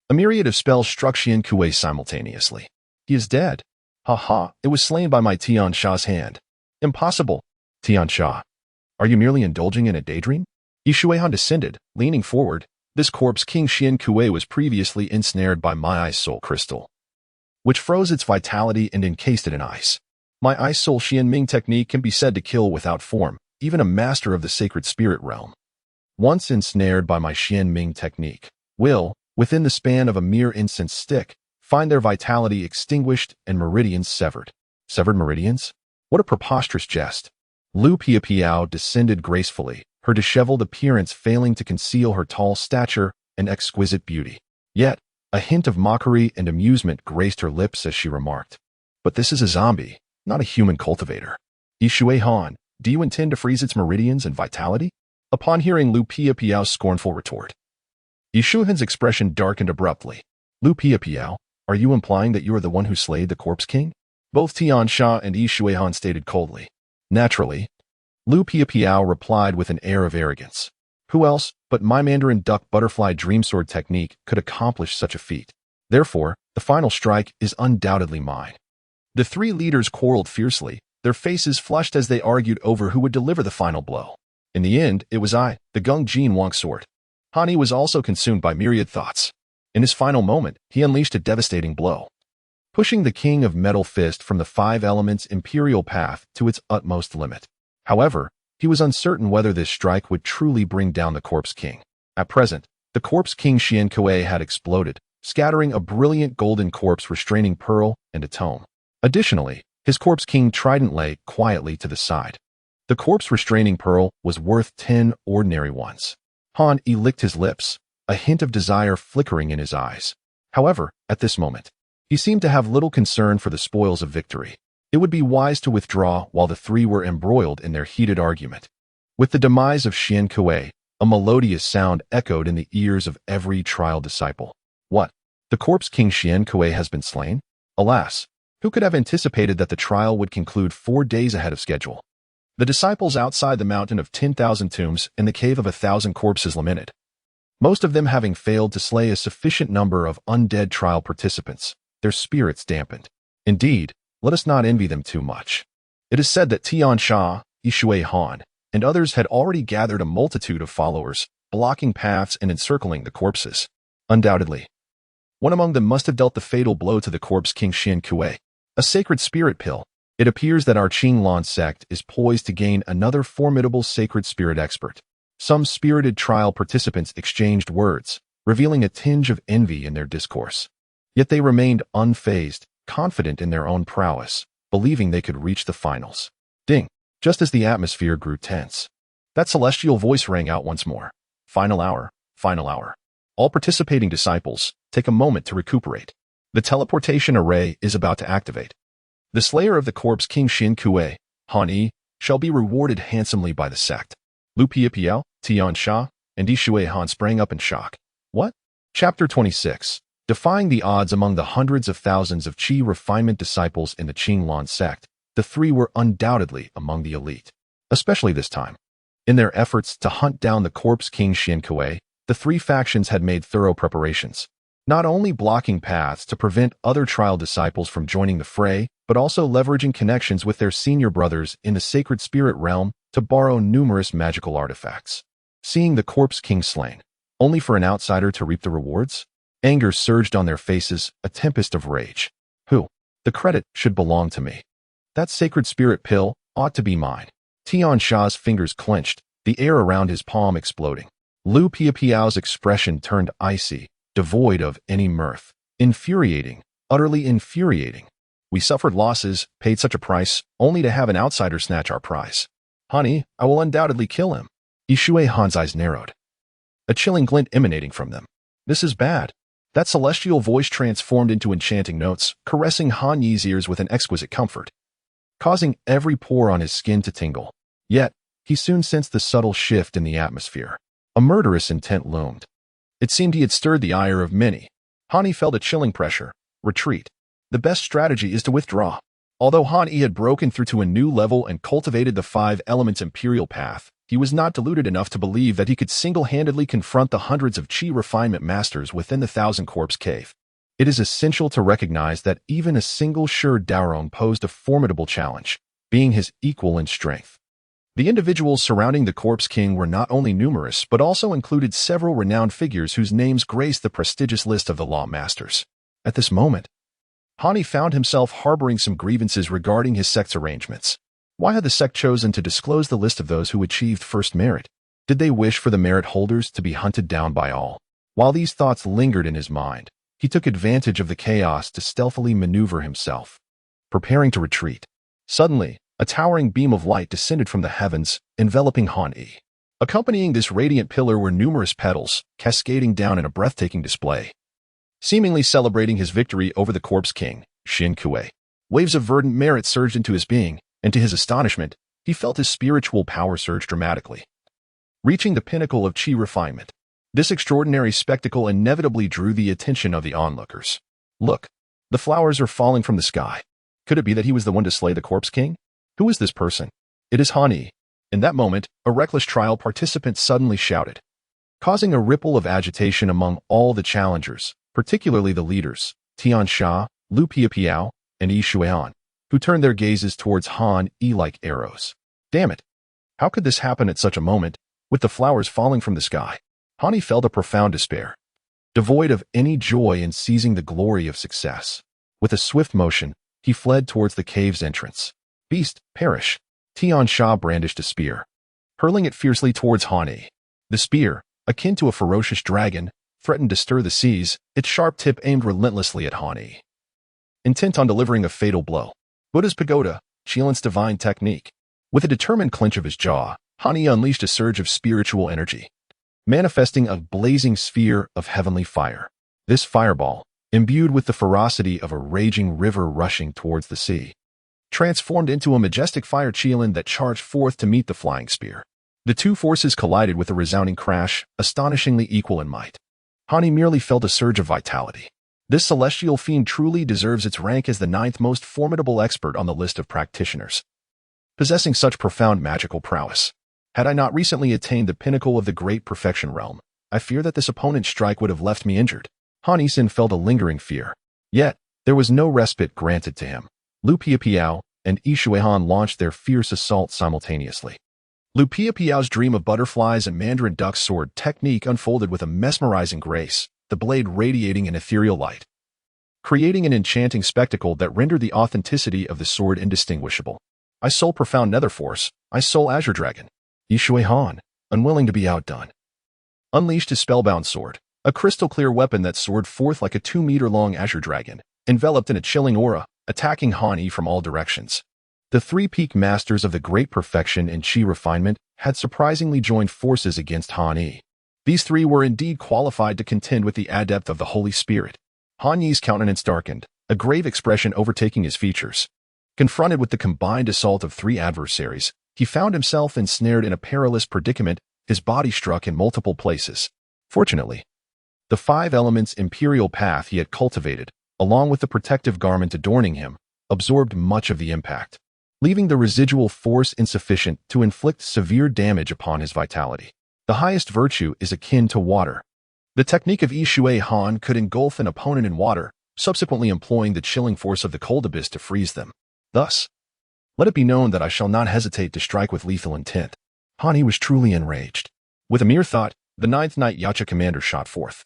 a myriad of spells struck Xian Kuei simultaneously. He is dead. Ha! It was slain by my Tian Sha's hand. Impossible. Tian Sha, are you merely indulging in a daydream? Yi Shuihan descended, leaning forward. This corpse king Xian Kuei was previously ensnared by my ice soul crystal, which froze its vitality and encased it in ice. My ice soul Xian Ming technique can be said to kill without form, even a master of the sacred spirit realm. Once ensnared by my Xian Ming technique, will, within the span of a mere incense stick, find their vitality extinguished and meridians severed. Severed meridians? What a preposterous jest. Lu Piapiao descended gracefully, her disheveled appearance failing to conceal her tall stature and exquisite beauty. Yet, a hint of mockery and amusement graced her lips as she remarked, "But this is a zombie, not a human cultivator. Yishui Han, do you intend to freeze its meridians and vitality?" Upon hearing Lu Piapiao's scornful retort, Yishui Han's expression darkened abruptly. "Lu Piapiao, are you implying that you are the one who slayed the Corpse King?" Both Tian Sha and Yishui Han stated coldly. Naturally, Lu Piapiao replied with an air of arrogance. Who else but my Mandarin Duck Butterfly Dreamsword technique could accomplish such a feat? Therefore, the final strike is undoubtedly mine. The three leaders quarreled fiercely, their faces flushed as they argued over who would deliver the final blow. In the end, it was I, the Gung Jin Wang sword. Hani was also consumed by myriad thoughts. In his final moment, he unleashed a devastating blow, pushing the King of Metal Fist from the Five Elements Imperial path to its utmost limit. However, he was uncertain whether this strike would truly bring down the Corpse King. At present, the Corpse King Xian Kuei had exploded, scattering a brilliant golden corpse restraining pearl and a tome. Additionally, his Corpse King trident lay quietly to the side. The corpse restraining pearl was worth 10 ordinary ones. Han Yi licked his lips, a hint of desire flickering in his eyes. However, at this moment, he seemed to have little concern for the spoils of victory. It would be wise to withdraw while the three were embroiled in their heated argument. With the demise of Xian Kuei, a melodious sound echoed in the ears of every trial disciple. What? The Corpse King Xian Kuei has been slain? Alas, who could have anticipated that the trial would conclude 4 days ahead of schedule? The disciples outside the mountain of 10,000 tombs and the cave of 1,000 corpses lamented, most of them having failed to slay a sufficient number of undead trial participants, their spirits dampened. Indeed, let us not envy them too much. It is said that Tian Sha, Yishui Han, and others had already gathered a multitude of followers, blocking paths and encircling the corpses. Undoubtedly, one among them must have dealt the fatal blow to the Corpse King Xian Kuei, a sacred spirit pill. It appears that our Qinglan sect is poised to gain another formidable sacred spirit expert. Some spirited trial participants exchanged words, revealing a tinge of envy in their discourse. Yet they remained unfazed, confident in their own prowess, believing they could reach the finals. Ding! Just as the atmosphere grew tense, that celestial voice rang out once more. Final hour, final hour. All participating disciples, take a moment to recuperate. The teleportation array is about to activate. The slayer of the Corpse King Xian Kuei, Han Yi, shall be rewarded handsomely by the sect. Lu Piapiao, Tian Sha, and Yishui Han sprang up in shock. What? Chapter 26. Defying the odds among the hundreds of thousands of Qi refinement disciples in the Qinglan sect, the three were undoubtedly among the elite, especially this time. In their efforts to hunt down the Corpse King Xian Kuei, the three factions had made thorough preparations, not only blocking paths to prevent other trial disciples from joining the fray, but also leveraging connections with their senior brothers in the sacred spirit realm to borrow numerous magical artifacts. Seeing the Corpse King slain, only for an outsider to reap the rewards? Anger surged on their faces, a tempest of rage. Who? The credit should belong to me. That sacred spirit pill ought to be mine. Tian Sha's fingers clenched, the air around his palm exploding. Lu Piapiao's expression turned icy, devoid of any mirth. Infuriating, utterly infuriating. We suffered losses, paid such a price, only to have an outsider snatch our prize. Honey, I will undoubtedly kill him. Yishui Han's eyes narrowed, a chilling glint emanating from them. This is bad. That celestial voice transformed into enchanting notes, caressing Han Yi's ears with an exquisite comfort, causing every pore on his skin to tingle. Yet, he soon sensed the subtle shift in the atmosphere. A murderous intent loomed. It seemed he had stirred the ire of many. Han Yi felt a chilling pressure. Retreat. The best strategy is to withdraw. Although Han Yi had broken through to a new level and cultivated the 5 elements imperial path, he was not deluded enough to believe that he could single-handedly confront the hundreds of Qi refinement masters within the 1,000 Corpse Cave. It is essential to recognize that even a single Shi Daorong posed a formidable challenge, being his equal in strength. The individuals surrounding the Corpse King were not only numerous but also included several renowned figures whose names graced the prestigious list of the Law Masters. At this moment, Han Yi found himself harboring some grievances regarding his sect's arrangements. Why had the sect chosen to disclose the list of those who achieved first merit? Did they wish for the merit holders to be hunted down by all? While these thoughts lingered in his mind, he took advantage of the chaos to stealthily maneuver himself, preparing to retreat. Suddenly, A towering beam of light descended from the heavens, enveloping Han Yi. Accompanying this radiant pillar were numerous petals, cascading down in a breathtaking display, seemingly celebrating his victory over the corpse king, Xin Kuei. Waves of verdant merit surged into his being, and to his astonishment, he felt his spiritual power surge dramatically, reaching the pinnacle of qi refinement. This extraordinary spectacle inevitably drew the attention of the onlookers. Look, the flowers are falling from the sky. Could it be that he was the one to slay the corpse king? Who is this person? It is Han Yi. In that moment, a reckless trial participant suddenly shouted, causing a ripple of agitation among all the challengers, particularly the leaders, Tian Sha, Lu Piapiao, and Yi Shuian, who turned their gazes towards Han Yi like arrows. Damn it! How could this happen at such a moment, with the flowers falling from the sky? Han Yi felt a profound despair, devoid of any joy in seizing the glory of success. With a swift motion, he fled towards the cave's entrance. Beast, perish! Tian Sha brandished a spear, hurling it fiercely towards Han Yi. The spear, akin to a ferocious dragon, threatened to stir the seas, its sharp tip aimed relentlessly at Han Yi, intent on delivering a fatal blow. Buddha's pagoda, Qilin's divine technique. With a determined clench of his jaw, Han Yi unleashed a surge of spiritual energy, manifesting a blazing sphere of heavenly fire. This fireball, imbued with the ferocity of a raging river rushing towards the sea, transformed into a majestic fire Qilin that charged forth to meet the flying spear. The two forces collided with a resounding crash, astonishingly equal in might. Han Yi merely felt a surge of vitality. This celestial fiend truly deserves its rank as the 9th most formidable expert on the list of practitioners, possessing such profound magical prowess. Had I not recently attained the pinnacle of the great perfection realm, I fear that this opponent's strike would have left me injured. Han Yi felt a lingering fear. Yet, there was no respite granted to him. Lu Piapiao and Yi Shuihan launched their fierce assault simultaneously. Lu Piapiao's dream of butterflies and Mandarin duck's sword technique unfolded with a mesmerizing grace, the blade radiating an ethereal light, creating an enchanting spectacle that rendered the authenticity of the sword indistinguishable. I soul profound nether force, I soul azure dragon. Yi Shuihan, unwilling to be outdone, unleashed his spellbound sword, a crystal-clear weapon that soared forth like a 2-meter-long azure dragon, enveloped in a chilling aura, attacking Han Yi from all directions. The three peak masters of the great perfection in qi refinement had surprisingly joined forces against Han Yi. These three were indeed qualified to contend with the adept of the Holy Spirit. Han Yi's countenance darkened, a grave expression overtaking his features. Confronted with the combined assault of three adversaries, he found himself ensnared in a perilous predicament, his body struck in multiple places. Fortunately, the 5 elements imperial path he had cultivated, along with the protective garment adorning him, absorbed much of the impact, leaving the residual force insufficient to inflict severe damage upon his vitality. The highest virtue is akin to water. The technique of Yi Shuihan could engulf an opponent in water, subsequently employing the chilling force of the cold abyss to freeze them. Thus, let it be known that I shall not hesitate to strike with lethal intent. Han Yi was truly enraged. With a mere thought, the 9th Night Yacha commander shot forth,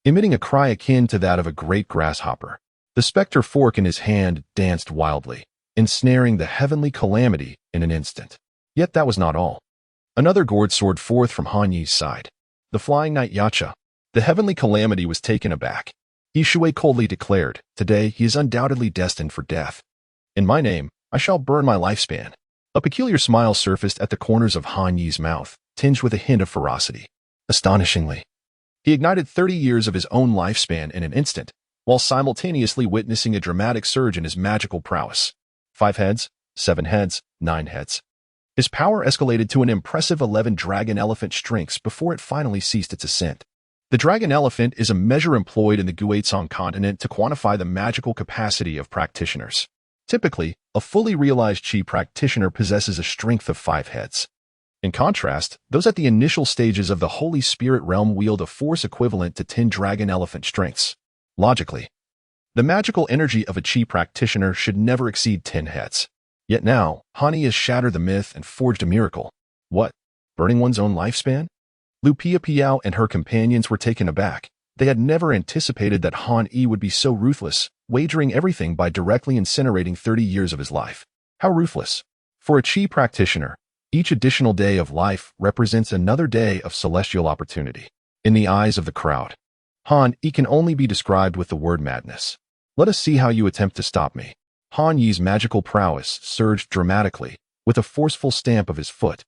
emitting a cry akin to that of a great grasshopper. The specter fork in his hand danced wildly, ensnaring the heavenly calamity in an instant. Yet that was not all. Another gourd soared forth from Han Yi's side. The flying Night Yacha, the heavenly calamity, was taken aback. Yi Shui coldly declared, "Today he is undoubtedly destined for death. In my name, I shall burn my lifespan." A peculiar smile surfaced at the corners of Han Yi's mouth, tinged with a hint of ferocity. Astonishingly, he ignited 30 years of his own lifespan in an instant, while simultaneously witnessing a dramatic surge in his magical prowess. 5 heads, 7 heads, 9 heads. His power escalated to an impressive 11 dragon elephant strengths before it finally ceased its ascent. The dragon elephant is a measure employed in the Guizhong continent to quantify the magical capacity of practitioners. Typically, a fully realized qi practitioner possesses a strength of 5 heads. In contrast, those at the initial stages of the Holy Spirit realm wield a force equivalent to 10 dragon elephant strengths. Logically, the magical energy of a qi practitioner should never exceed 10 heads. Yet now, Han Yi has shattered the myth and forged a miracle. What? Burning one's own lifespan? Lu Piapiao and her companions were taken aback. They had never anticipated that Han Yi would be so ruthless, wagering everything by directly incinerating 30 years of his life. How ruthless! For a qi practitioner, each additional day of life represents another day of celestial opportunity. In the eyes of the crowd, Han Yi can only be described with the word madness. Let us see how you attempt to stop me. Han Yi's magical prowess surged dramatically, with a forceful stamp of his foot.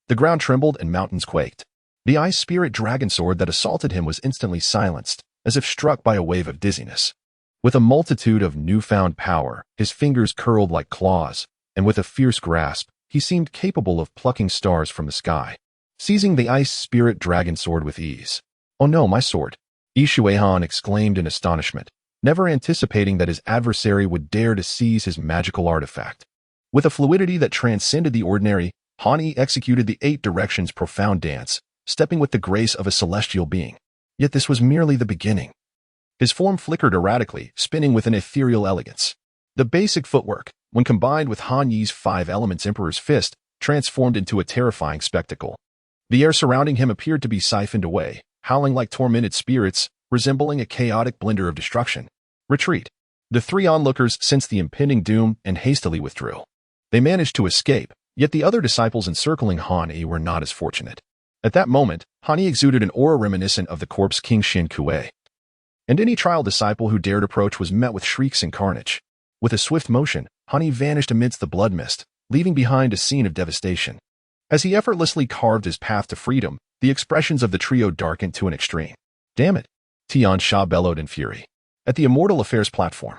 The ground trembled and mountains quaked. The ice spirit dragon sword that assaulted him was instantly silenced, as if struck by a wave of dizziness. With a multitude of newfound power, his fingers curled like claws, and with a fierce grasp, he seemed capable of plucking stars from the sky, seizing the ice spirit dragon sword with ease. "Oh no, my sword!" Yi Xuehan exclaimed in astonishment, never anticipating that his adversary would dare to seize his magical artifact. With a fluidity that transcended the ordinary, Han Yi executed the 8 directions profound dance, stepping with the grace of a celestial being. Yet this was merely the beginning. His form flickered erratically, spinning with an ethereal elegance. The basic footwork, when combined with Han Yi's 5 elements Emperor's Fist, transformed into a terrifying spectacle. The air surrounding him appeared to be siphoned away, howling like tormented spirits, resembling a chaotic blender of destruction. Retreat. The 3 onlookers sensed the impending doom and hastily withdrew. They managed to escape, yet the other disciples encircling Han Yi were not as fortunate. At that moment, Han Yi exuded an aura reminiscent of the corpse King Xin Kuei. And any trial disciple who dared approach was met with shrieks and carnage. With a swift motion, Han Yi vanished amidst the blood mist, leaving behind a scene of devastation. As he effortlessly carved his path to freedom, the expressions of the trio darkened to an extreme. "Damn it!" Tian Sha bellowed in fury. At the Immortal Affairs platform,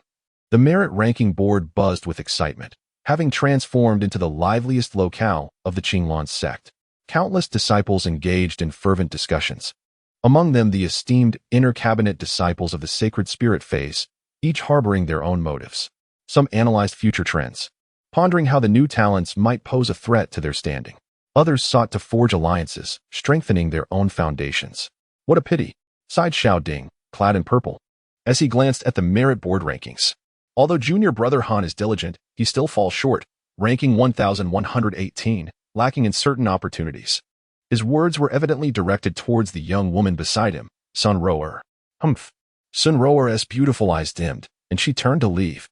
the merit ranking board buzzed with excitement, having transformed into the liveliest locale of the Qinglan sect. Countless disciples engaged in fervent discussions. Among them the esteemed inner cabinet disciples of the sacred spirit phase, each harboring their own motives. Some analyzed future trends, pondering how the new talents might pose a threat to their standing. Others sought to forge alliances, strengthening their own foundations. "What a pity," sighed Xiao Ding, clad in purple, as he glanced at the merit board rankings. Although junior brother Han is diligent, he still falls short, ranking 1118, lacking in certain opportunities. His words were evidently directed towards the young woman beside him, Sun Roer. Humph. Sun Roer's beautiful eyes dimmed, and she turned to leave.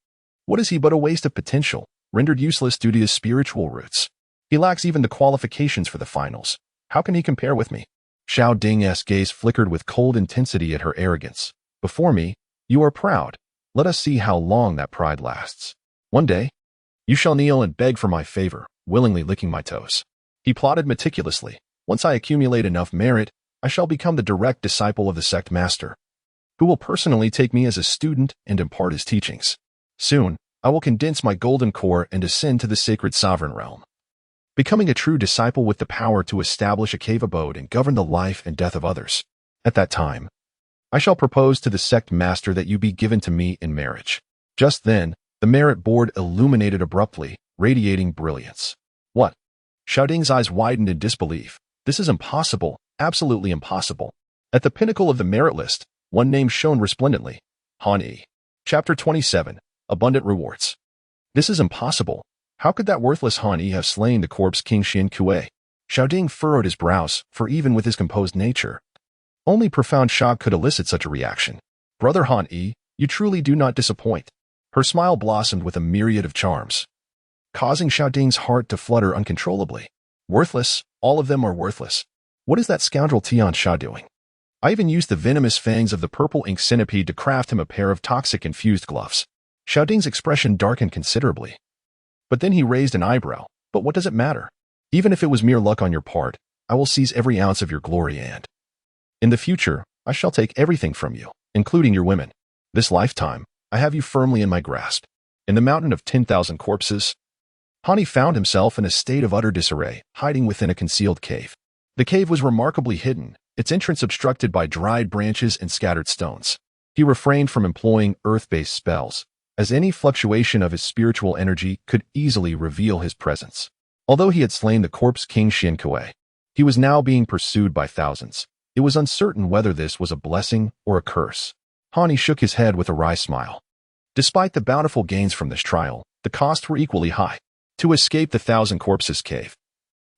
What is he but a waste of potential, rendered useless due to his spiritual roots? He lacks even the qualifications for the finals. How can he compare with me? Xiao Ding's gaze flickered with cold intensity at her arrogance. "Before me, you are proud. Let us see how long that pride lasts. One day, you shall kneel and beg for my favor, willingly licking my toes." He plotted meticulously. "Once I accumulate enough merit, I shall become the direct disciple of the sect master, who will personally take me as a student and impart his teachings. Soon, I will condense my golden core and ascend to the sacred sovereign realm, becoming a true disciple with the power to establish a cave abode and govern the life and death of others. At that time, I shall propose to the sect master that you be given to me in marriage." Just then, the merit board illuminated abruptly, radiating brilliance. "What?" Xiao Ding's eyes widened in disbelief. "This is impossible, absolutely impossible." At the pinnacle of the merit list, one name shone resplendently. Han Yi. Chapter 27. Abundant Rewards. "This is impossible. How could that worthless Han Yi have slain the corpse King Xin Kuei?" Xiao Ding furrowed his brows, for even with his composed nature, only profound shock could elicit such a reaction. "Brother Han Yi, you truly do not disappoint." Her smile blossomed with a myriad of charms, causing Xiao Ding's heart to flutter uncontrollably. "Worthless, all of them are worthless. What is that scoundrel Tian Sha doing? I even used the venomous fangs of the purple ink centipede to craft him a pair of toxic-infused gloves." Xiao Ding's expression darkened considerably. But then he raised an eyebrow. "But what does it matter? Even if it was mere luck on your part, I will seize every ounce of your glory and, in the future, I shall take everything from you, including your women. This lifetime, I have you firmly in my grasp." In the mountain of 10,000 corpses, Han Yi found himself in a state of utter disarray, hiding within a concealed cave. The cave was remarkably hidden, its entrance obstructed by dried branches and scattered stones. He refrained from employing earth-based spells, as any fluctuation of his spiritual energy could easily reveal his presence. Although he had slain the corpse King Xin Kuei, he was now being pursued by thousands. It was uncertain whether this was a blessing or a curse. Han Yi shook his head with a wry smile. Despite the bountiful gains from this trial, the costs were equally high. To escape the 1,000 corpses cave,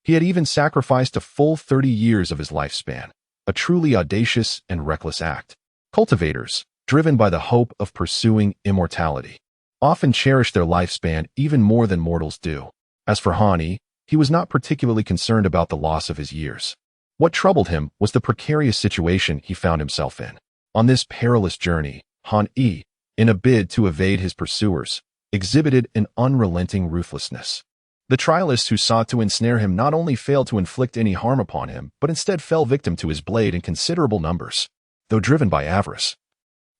he had even sacrificed a full 30 years of his lifespan, a truly audacious and reckless act. Cultivators, driven by the hope of pursuing immortality, often cherish their lifespan even more than mortals do. As for Han Yi, he was not particularly concerned about the loss of his years. What troubled him was the precarious situation he found himself in. On this perilous journey, Han Yi, in a bid to evade his pursuers, exhibited an unrelenting ruthlessness. The trialists who sought to ensnare him not only failed to inflict any harm upon him, but instead fell victim to his blade in considerable numbers. Though driven by avarice,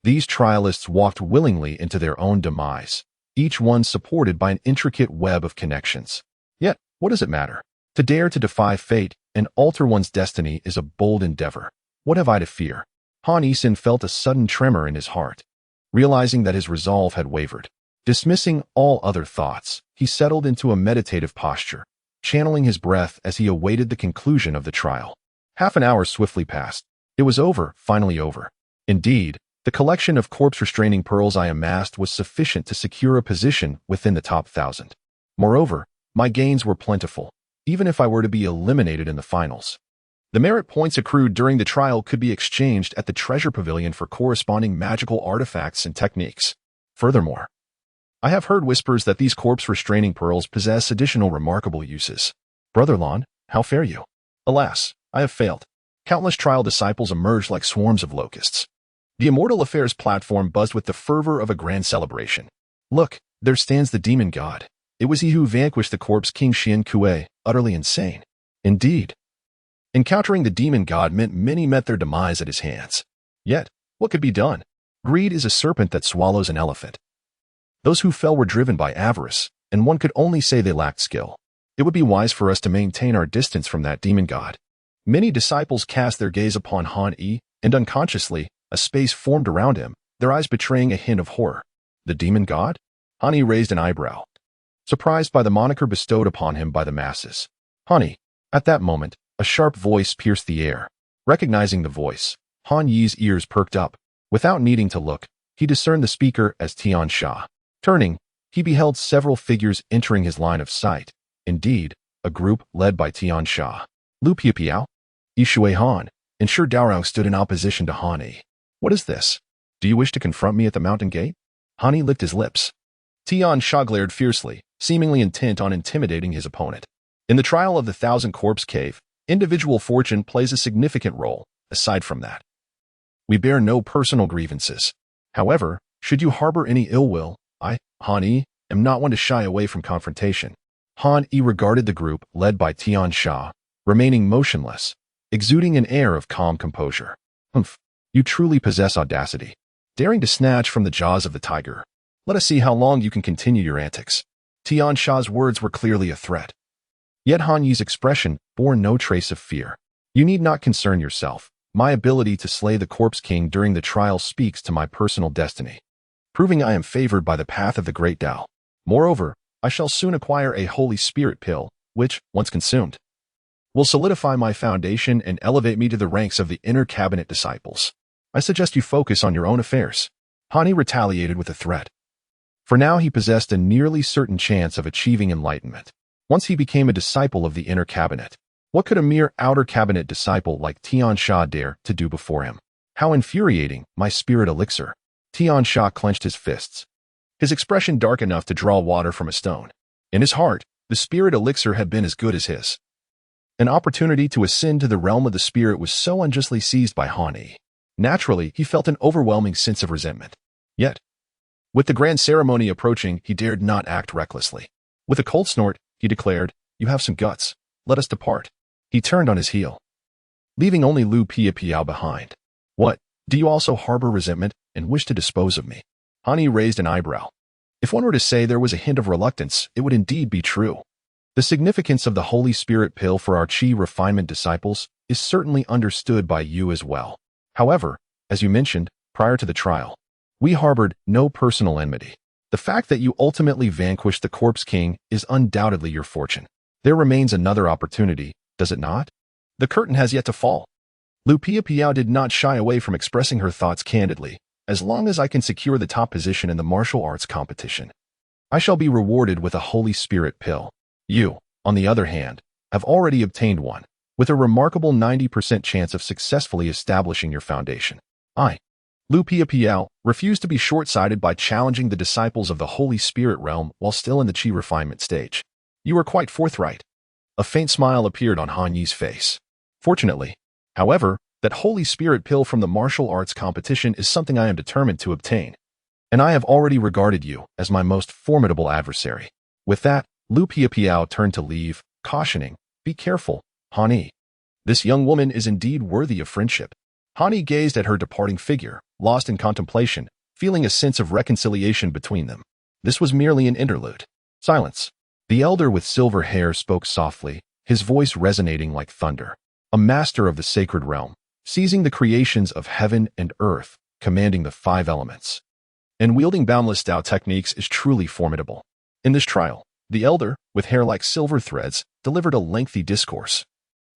these trialists walked willingly into their own demise, each one supported by an intricate web of connections. Yet, what does it matter? To dare to defy fate and alter one's destiny is a bold endeavor. What have I to fear? Han Yisin felt a sudden tremor in his heart, realizing that his resolve had wavered. Dismissing all other thoughts, he settled into a meditative posture, channeling his breath as he awaited the conclusion of the trial. Half an hour swiftly passed. It was over, finally over. Indeed, the collection of corpse-restraining pearls I amassed was sufficient to secure a position within the top 1,000. Moreover, my gains were plentiful, even if I were to be eliminated in the finals. The merit points accrued during the trial could be exchanged at the treasure pavilion for corresponding magical artifacts and techniques. Furthermore, I have heard whispers that these corpse-restraining pearls possess additional remarkable uses. Brother Lon, how fare you? Alas, I have failed. Countless trial disciples emerged like swarms of locusts. The Immortal Affairs platform buzzed with the fervor of a grand celebration. Look, there stands the demon god. It was he who vanquished the corpse king Xian Kuei, utterly insane. Indeed. Encountering the demon god meant many met their demise at his hands. Yet, what could be done? Greed is a serpent that swallows an elephant. Those who fell were driven by avarice, and one could only say they lacked skill. It would be wise for us to maintain our distance from that demon god. Many disciples cast their gaze upon Han Yi, and unconsciously, a space formed around him, their eyes betraying a hint of horror. The demon god? Han Yi raised an eyebrow, surprised by the moniker bestowed upon him by the masses. Han Yi. At that moment, a sharp voice pierced the air. Recognizing the voice, Han Yi's ears perked up. Without needing to look, he discerned the speaker as Tian Sha. Turning, he beheld several figures entering his line of sight. Indeed, a group led by Tian Sha. Lu Piapiao, Yishui Han, and Shi Daorao stood in opposition to Han Yi. What is this? Do you wish to confront me at the mountain gate? Han Yi licked his lips. Tian Sha glared fiercely, seemingly intent on intimidating his opponent. In the trial of the Thousand Corpse Cave, individual fortune plays a significant role. Aside from that, we bear no personal grievances. However, should you harbor any ill will, I, Han Yi, am not one to shy away from confrontation. Han Yi regarded the group led by Tian Sha, remaining motionless, exuding an air of calm composure. Humph, you truly possess audacity, daring to snatch from the jaws of the tiger. Let us see how long you can continue your antics. Tian Sha's words were clearly a threat. Yet Han Yi's expression bore no trace of fear. You need not concern yourself. My ability to slay the Corpse King during the trial speaks to my personal destiny, proving I am favored by the path of the Great Tao. Moreover, I shall soon acquire a Holy Spirit pill, which, once consumed, will solidify my foundation and elevate me to the ranks of the inner cabinet disciples. I suggest you focus on your own affairs. Han Yi retaliated with a threat. For now he possessed a nearly certain chance of achieving enlightenment. Once he became a disciple of the inner cabinet, what could a mere outer cabinet disciple like Tian Sha dare to do before him? How infuriating, my spirit elixir. Tian Sha clenched his fists, his expression dark enough to draw water from a stone. In his heart, the spirit elixir had been as good as his. An opportunity to ascend to the realm of the spirit was so unjustly seized by Han Yi. Naturally, he felt an overwhelming sense of resentment. Yet, with the grand ceremony approaching, he dared not act recklessly. With a cold snort, he declared, "You have some guts. Let us depart." He turned on his heel, leaving only Lu Piapiao behind. What? Do you also harbor resentment and wish to dispose of me? Han Yi raised an eyebrow. If one were to say there was a hint of reluctance, it would indeed be true. The significance of the Holy Spirit pill for our Qi refinement disciples is certainly understood by you as well. However, as you mentioned, prior to the trial, we harbored no personal enmity. The fact that you ultimately vanquished the Corpse King is undoubtedly your fortune. There remains another opportunity, does it not? The curtain has yet to fall. Lu Piapiao did not shy away from expressing her thoughts candidly. As long as I can secure the top position in the martial arts competition, I shall be rewarded with a Holy Spirit pill. You, on the other hand, have already obtained one, with a remarkable 90% chance of successfully establishing your foundation. I, Lu Piapiao, refused to be short-sighted by challenging the disciples of the Holy Spirit realm while still in the Qi refinement stage. You are quite forthright. A faint smile appeared on Han Yi's face. Fortunately, however, that Holy Spirit pill from the martial arts competition is something I am determined to obtain. and I have already regarded you as my most formidable adversary." With that, Lu Piapiao turned to leave, cautioning, "Be careful, Han Yi. This young woman is indeed worthy of friendship." Han Yi gazed at her departing figure, lost in contemplation, feeling a sense of reconciliation between them. This was merely an interlude. Silence. The elder with silver hair spoke softly, his voice resonating like thunder. A master of the sacred realm, seizing the creations of heaven and earth, commanding the 5 elements. And wielding boundless Tao techniques is truly formidable. In this trial, the elder, with hair like silver threads, delivered a lengthy discourse,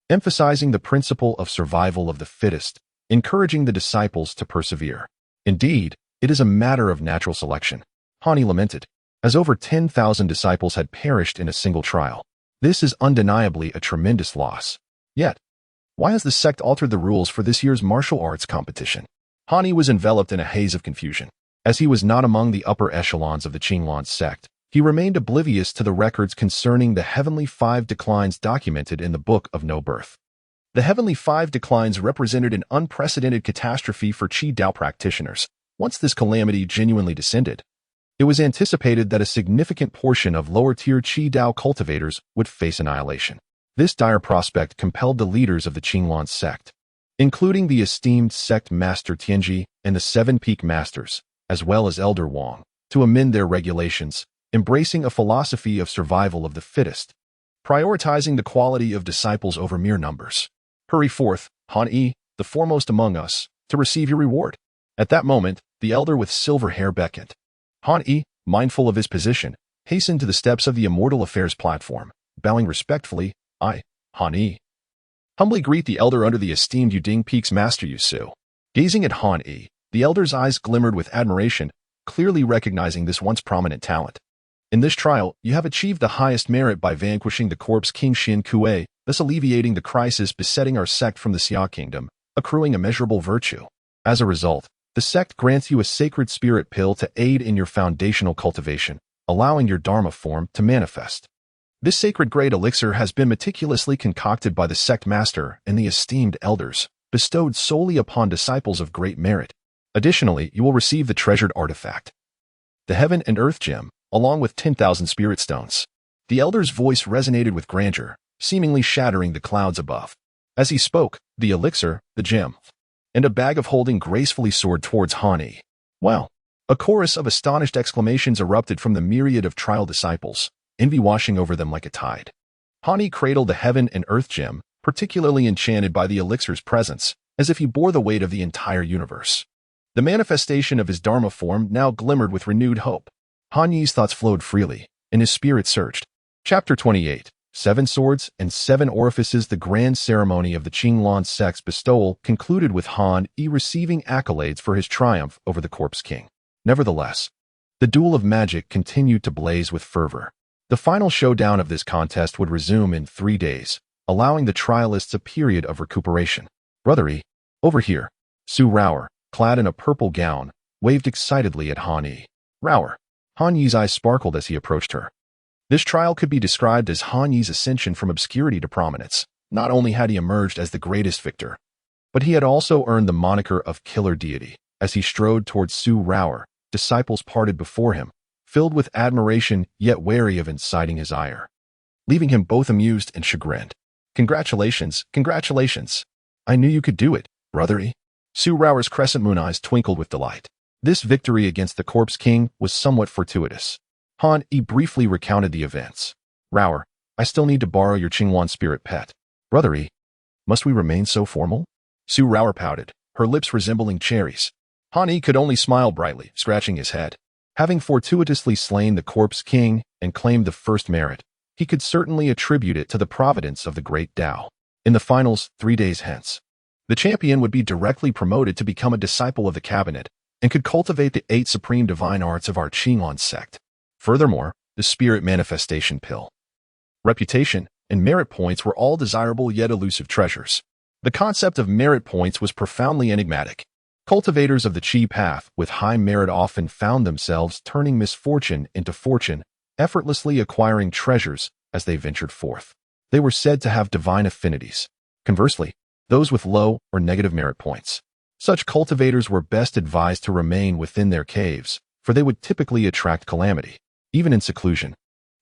emphasizing the principle of survival of the fittest, encouraging the disciples to persevere. "Indeed, it is a matter of natural selection," Han Yi lamented, as over 10,000 disciples had perished in a single trial. This is undeniably a tremendous loss. Yet, why has the sect altered the rules for this year's martial arts competition? Han Yi was enveloped in a haze of confusion. As he was not among the upper echelons of the Qinglan sect, he remained oblivious to the records concerning the Heavenly 5 declines documented in the Book of No Birth. The Heavenly 5 declines represented an unprecedented catastrophe for Qi Dao practitioners. Once this calamity genuinely descended, it was anticipated that a significant portion of lower-tier Qi Dao cultivators would face annihilation. This dire prospect compelled the leaders of the Qinglan sect, including the esteemed sect master Tianji and the 7 peak masters, as well as Elder Wang, to amend their regulations, embracing a philosophy of survival of the fittest, prioritizing the quality of disciples over mere numbers. "Hurry forth, Han Yi, the foremost among us, to receive your reward." At that moment, the elder with silver hair beckoned. Han Yi, mindful of his position, hastened to the steps of the Immortal Affairs platform, bowing respectfully. "I, Han Yi, humbly greet the elder under the esteemed Yuding Peak's master Yusu." Gazing at Han Yi, the elder's eyes glimmered with admiration, clearly recognizing this once prominent talent. "In this trial, you have achieved the highest merit by vanquishing the corpse King Xin Kuei, thus alleviating the crisis besetting our sect from the Xia Kingdom, accruing immeasurable virtue. As a result, the sect grants you a sacred spirit pill to aid in your foundational cultivation, allowing your Dharma form to manifest. This sacred grade elixir has been meticulously concocted by the sect master and the esteemed elders, bestowed solely upon disciples of great merit. Additionally, you will receive the treasured artifact, the Heaven and Earth Gem, along with 10,000 spirit stones." The elder's voice resonated with grandeur, seemingly shattering the clouds above. As he spoke, the elixir, the gem, and a bag of holding gracefully soared towards Han Yi. "Wow!" A chorus of astonished exclamations erupted from the myriad of trial disciples, envy washing over them like a tide. Han Yi cradled the Heaven and Earth Gem, particularly enchanted by the elixir's presence, as if he bore the weight of the entire universe. The manifestation of his Dharma form now glimmered with renewed hope. Han Yi's thoughts flowed freely, and his spirit surged. Chapter 28. 7 Swords and 7 Orifices. The grand ceremony of the Qinglan sect's bestowal concluded with Han Yi receiving accolades for his triumph over the Corpse King. Nevertheless, the duel of magic continued to blaze with fervor. The final showdown of this contest would resume in 3 days, allowing the trialists a period of recuperation. "Brother Yi, over here." Su Raoer, clad in a purple gown, waved excitedly at Han Yi. "Raoer." Han Yi's eyes sparkled as he approached her. This trial could be described as Han Yi's ascension from obscurity to prominence. Not only had he emerged as the greatest victor, but he had also earned the moniker of Killer Deity. As he strode towards Su Raoer, disciples parted before him, filled with admiration yet wary of inciting his ire, leaving him both amused and chagrined. "Congratulations, congratulations. I knew you could do it, Brother Yi." Su Raoer's crescent moon eyes twinkled with delight. This victory against the Corpse King was somewhat fortuitous. Han Yi briefly recounted the events. "Raoer, I still need to borrow your Qinglan spirit pet." "Brother Yi, must we remain so formal?" Su Raoer pouted, her lips resembling cherries. Han Yi could only smile brightly, scratching his head. Having fortuitously slain the Corpse King and claimed the first merit, he could certainly attribute it to the providence of the great Tao. In the finals, 3 days hence, the champion would be directly promoted to become a disciple of the cabinet and could cultivate the 8 supreme divine arts of our Qinglan sect. Furthermore, the spirit manifestation pill, reputation, and merit points were all desirable yet elusive treasures. The concept of merit points was profoundly enigmatic. Cultivators of the Qi path with high merit often found themselves turning misfortune into fortune, effortlessly acquiring treasures as they ventured forth. They were said to have divine affinities. Conversely, those with low or negative merit points, such cultivators were best advised to remain within their caves, for they would typically attract calamity, even in seclusion.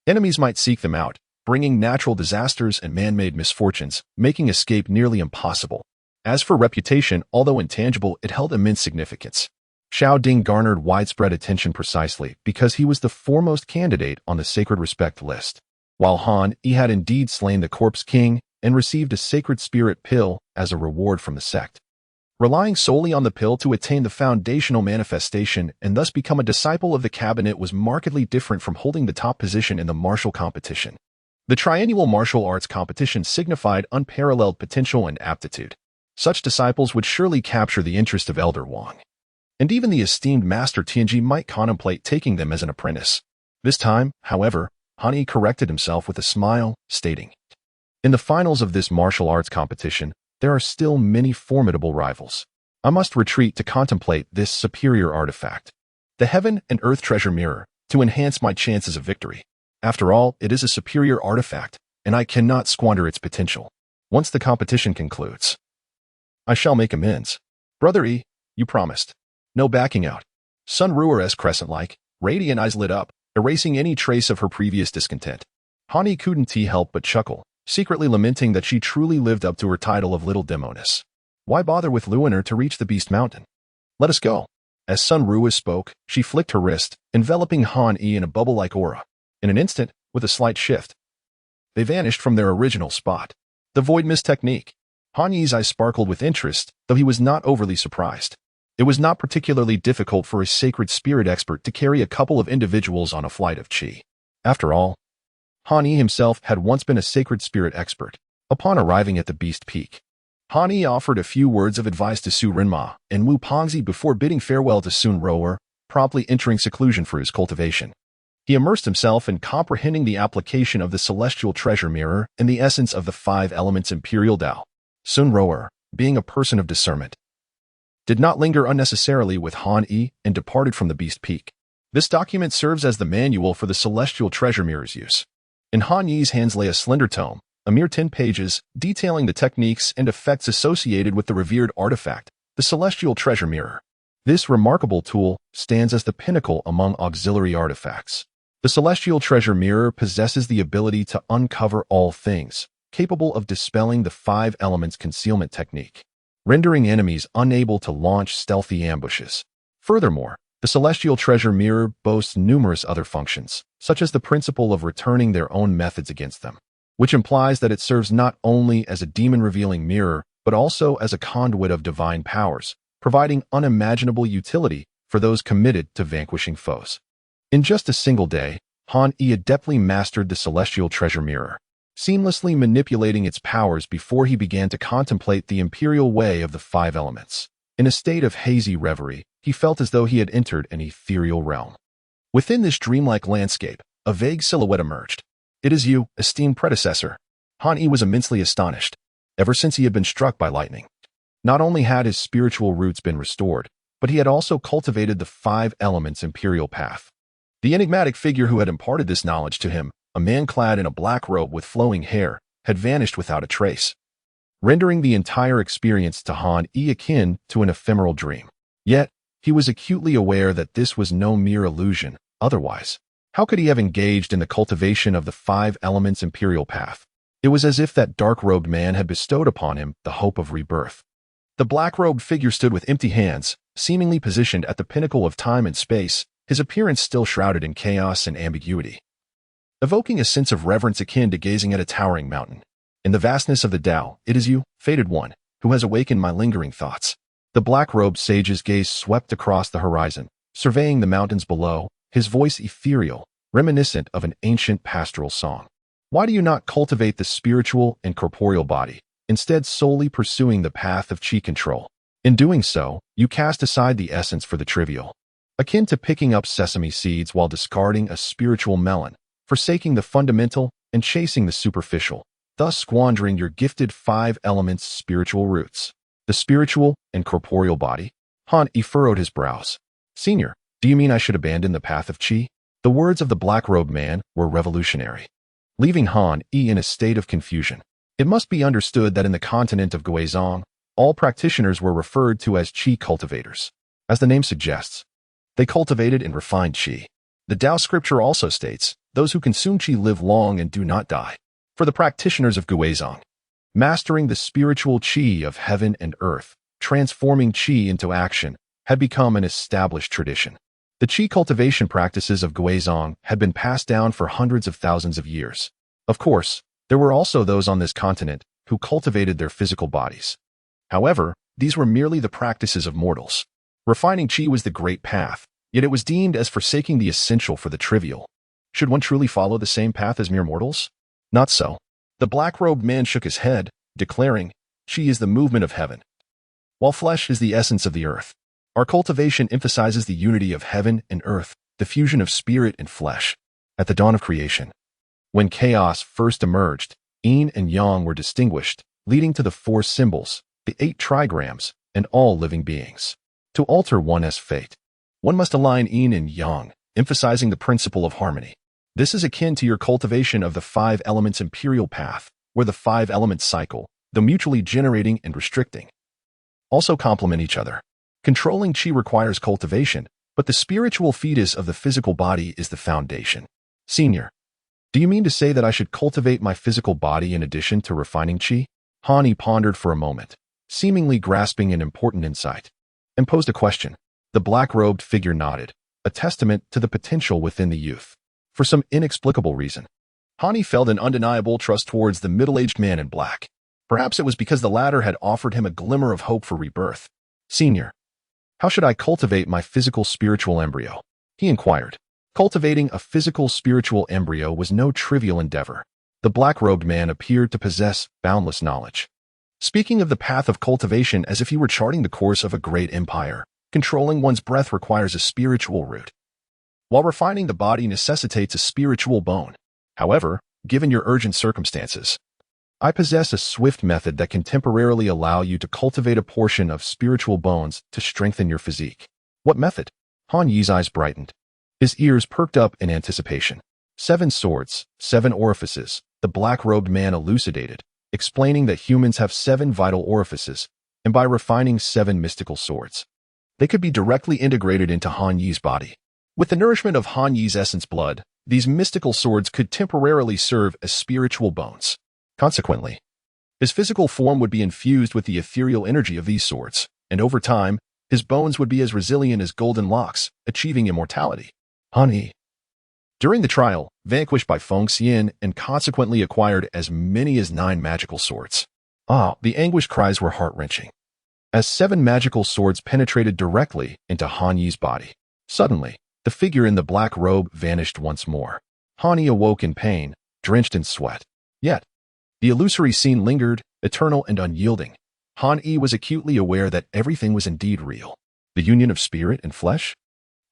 Enemies might seek them out, bringing natural disasters and man-made misfortunes, making escape nearly impossible. As for reputation, although intangible, it held immense significance. Xiao Ding garnered widespread attention precisely because he was the foremost candidate on the sacred respect list. While Han Yi had indeed slain the corpse king and received a sacred spirit pill as a reward from the sect. Relying solely on the pill to attain the foundational manifestation and thus become a disciple of the cabinet was markedly different from holding the top position in the martial competition. The triennial martial arts competition signified unparalleled potential and aptitude. Such disciples would surely capture the interest of Elder Wang. And even the esteemed Master Tianji might contemplate taking them as an apprentice. This time, however, Han Yi corrected himself with a smile, stating, "In the finals of this martial arts competition, there are still many formidable rivals. I must retreat to contemplate this superior artifact, the Heaven and Earth Treasure Mirror, to enhance my chances of victory. After all, it is a superior artifact, and I cannot squander its potential. Once the competition concludes, I shall make amends. Brother Yi, you promised. No backing out." Sun Ruer's crescent-like, radiant eyes lit up, erasing any trace of her previous discontent. Han Yi couldn't help but chuckle, secretly lamenting that she truly lived up to her title of Little Demoness. Why bother with Luiner to reach the Beast Mountain? Let us go. As Sun Ruer spoke, she flicked her wrist, enveloping Han Yi in a bubble-like aura. In an instant, with a slight shift, they vanished from their original spot. The Void Mist technique. Han Yi's eyes sparkled with interest, though he was not overly surprised. It was not particularly difficult for a sacred spirit expert to carry a couple of individuals on a flight of qi. After all, Han Yi himself had once been a sacred spirit expert. Upon arriving at the Beast Peak, Han Yi offered a few words of advice to Su Renma and Wu Pongzi before bidding farewell to Sun Ruer, promptly entering seclusion for his cultivation. He immersed himself in comprehending the application of the celestial treasure mirror and the essence of the 5 elements Imperial Tao. Sun Ruer, being a person of discernment, did not linger unnecessarily with Han Yi and departed from the Beast Peak. This document serves as the manual for the celestial treasure mirror's use. In Han Yi's hands lay a slender tome, a mere 10 pages, detailing the techniques and effects associated with the revered artifact, the celestial treasure mirror. This remarkable tool stands as the pinnacle among auxiliary artifacts. The celestial treasure mirror possesses the ability to uncover all things, capable of dispelling the 5 elements concealment technique, rendering enemies unable to launch stealthy ambushes. Furthermore, the celestial treasure mirror boasts numerous other functions, such as the principle of returning their own methods against them, which implies that it serves not only as a demon-revealing mirror, but also as a conduit of divine powers, providing unimaginable utility for those committed to vanquishing foes. In just a single day, Han Yi adeptly mastered the celestial treasure mirror, seamlessly manipulating its powers before he began to contemplate the imperial way of the 5 elements. In a state of hazy reverie, he felt as though he had entered an ethereal realm. Within this dreamlike landscape, a vague silhouette emerged. "It is you, esteemed predecessor." Han Yi was immensely astonished. Ever since he had been struck by lightning, not only had his spiritual roots been restored, but he had also cultivated the 5 elements imperial path. The enigmatic figure who had imparted this knowledge to him, a man clad in a black robe with flowing hair, had vanished without a trace, rendering the entire experience to Han Yi akin to an ephemeral dream. Yet, he was acutely aware that this was no mere illusion. Otherwise, how could he have engaged in the cultivation of the 5 elements imperial path? It was as if that dark-robed man had bestowed upon him the hope of rebirth. The black-robed figure stood with empty hands, seemingly positioned at the pinnacle of time and space, his appearance still shrouded in chaos and ambiguity, evoking a sense of reverence akin to gazing at a towering mountain. "In the vastness of the Tao, it is you, fated one, who has awakened my lingering thoughts." The black-robed sage's gaze swept across the horizon, surveying the mountains below, his voice ethereal, reminiscent of an ancient pastoral song. "Why do you not cultivate the spiritual and corporeal body, instead solely pursuing the path of qi control? In doing so, you cast aside the essence for the trivial, akin to picking up sesame seeds while discarding a spiritual melon, forsaking the fundamental and chasing the superficial, thus squandering your gifted 5 elements spiritual roots. The spiritual and corporeal body?" Han Yi furrowed his brows. "Senior, do you mean I should abandon the path of qi?" The words of the black-robed man were revolutionary, leaving Han Yi in a state of confusion. It must be understood that in the continent of Guizhong, all practitioners were referred to as qi cultivators. As the name suggests, They cultivated and refined qi. The Tao scripture also states, those who consume qi live long and do not die. For the practitioners of Guizhong, mastering the spiritual qi of heaven and earth, transforming qi into action, had become an established tradition. The qi cultivation practices of Guizhong had been passed down for hundreds of thousands of years. Of course, there were also those on this continent who cultivated their physical bodies. However, these were merely the practices of mortals. Refining qi was the great path, yet it was deemed as forsaking the essential for the trivial. Should one truly follow the same path as mere mortals? Not so. The black-robed man shook his head, declaring, qi is the movement of heaven, while flesh is the essence of the earth. Our cultivation emphasizes the unity of heaven and earth, the fusion of spirit and flesh. At the dawn of creation, when chaos first emerged, yin and yang were distinguished, leading to the four symbols, the 8 trigrams, and all living beings. To alter one's fate, one must align yin and yang, emphasizing the principle of harmony. This is akin to your cultivation of the 5 elements imperial path, where the 5 elements cycle, though mutually generating and restricting, also complement each other. Controlling qi requires cultivation, but the spiritual fetus of the physical body is the foundation. Senior, do you mean to say that I should cultivate my physical body in addition to refining qi? Hani pondered for a moment, seemingly grasping an important insight, and posed a question. The black-robed figure nodded, a testament to the potential within the youth. For some inexplicable reason, Hani felt an undeniable trust towards the middle-aged man in black. Perhaps it was because the latter had offered him a glimmer of hope for rebirth. Senior, how should I cultivate my physical spiritual embryo? He inquired. Cultivating a physical spiritual embryo was no trivial endeavor. The black-robed man appeared to possess boundless knowledge. Speaking of the path of cultivation as if he were charting the course of a great empire, controlling one's breath requires a spiritual root, while refining the body necessitates a spiritual bone. However, given your urgent circumstances, I possess a swift method that can temporarily allow you to cultivate a portion of spiritual bones to strengthen your physique. What method? Han Yi's eyes brightened. His ears perked up in anticipation. 7 swords, 7 orifices, the black-robed man elucidated, explaining that humans have 7 vital orifices, and by refining 7 mystical swords, they could be directly integrated into Han Yi's body. With the nourishment of Han Yi's essence blood, these mystical swords could temporarily serve as spiritual bones. Consequently, his physical form would be infused with the ethereal energy of these swords, and over time, his bones would be as resilient as golden locks, achieving immortality. Han Yi, during the trial, vanquished by Feng Xian and consequently acquired as many as 9 magical swords. The anguished cries were heart-wrenching, as 7 magical swords penetrated directly into Han Yi's body. Suddenly, the figure in the black robe vanished once more. Han Yi awoke in pain, drenched in sweat. Yet, the illusory scene lingered, eternal and unyielding. Han Yi was acutely aware that everything was indeed real. The union of spirit and flesh?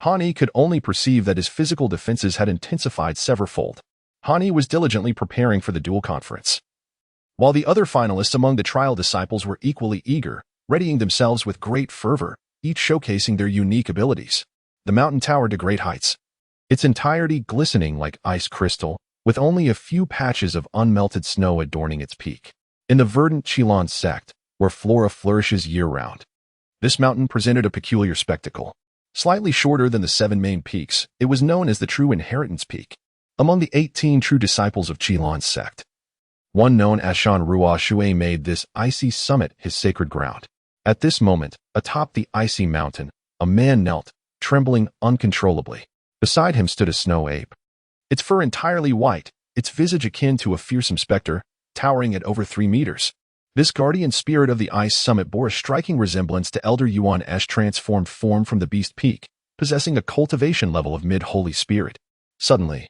Han Yi could only perceive that his physical defenses had intensified severfold. Han Yi was diligently preparing for the dual conference, while the other finalists among the trial disciples were equally eager, readying themselves with great fervor, each showcasing their unique abilities. The mountain towered to great heights, its entirety glistening like ice crystal, with only a few patches of unmelted snow adorning its peak. In the verdant Qilin sect, where flora flourishes year-round, this mountain presented a peculiar spectacle. Slightly shorter than the 7 main peaks, it was known as the True Inheritance Peak. Among the 18 true disciples of Qilin's sect, one known as Shan Rua Shui made this icy summit his sacred ground. At this moment, atop the icy mountain, a man knelt, trembling uncontrollably. Beside him stood a snow ape, its fur entirely white, its visage akin to a fearsome specter, towering at over 3 meters. This guardian spirit of the ice summit bore a striking resemblance to Elder Yuan's transformed form from the Beast Peak, possessing a cultivation level of mid-holy spirit. Suddenly,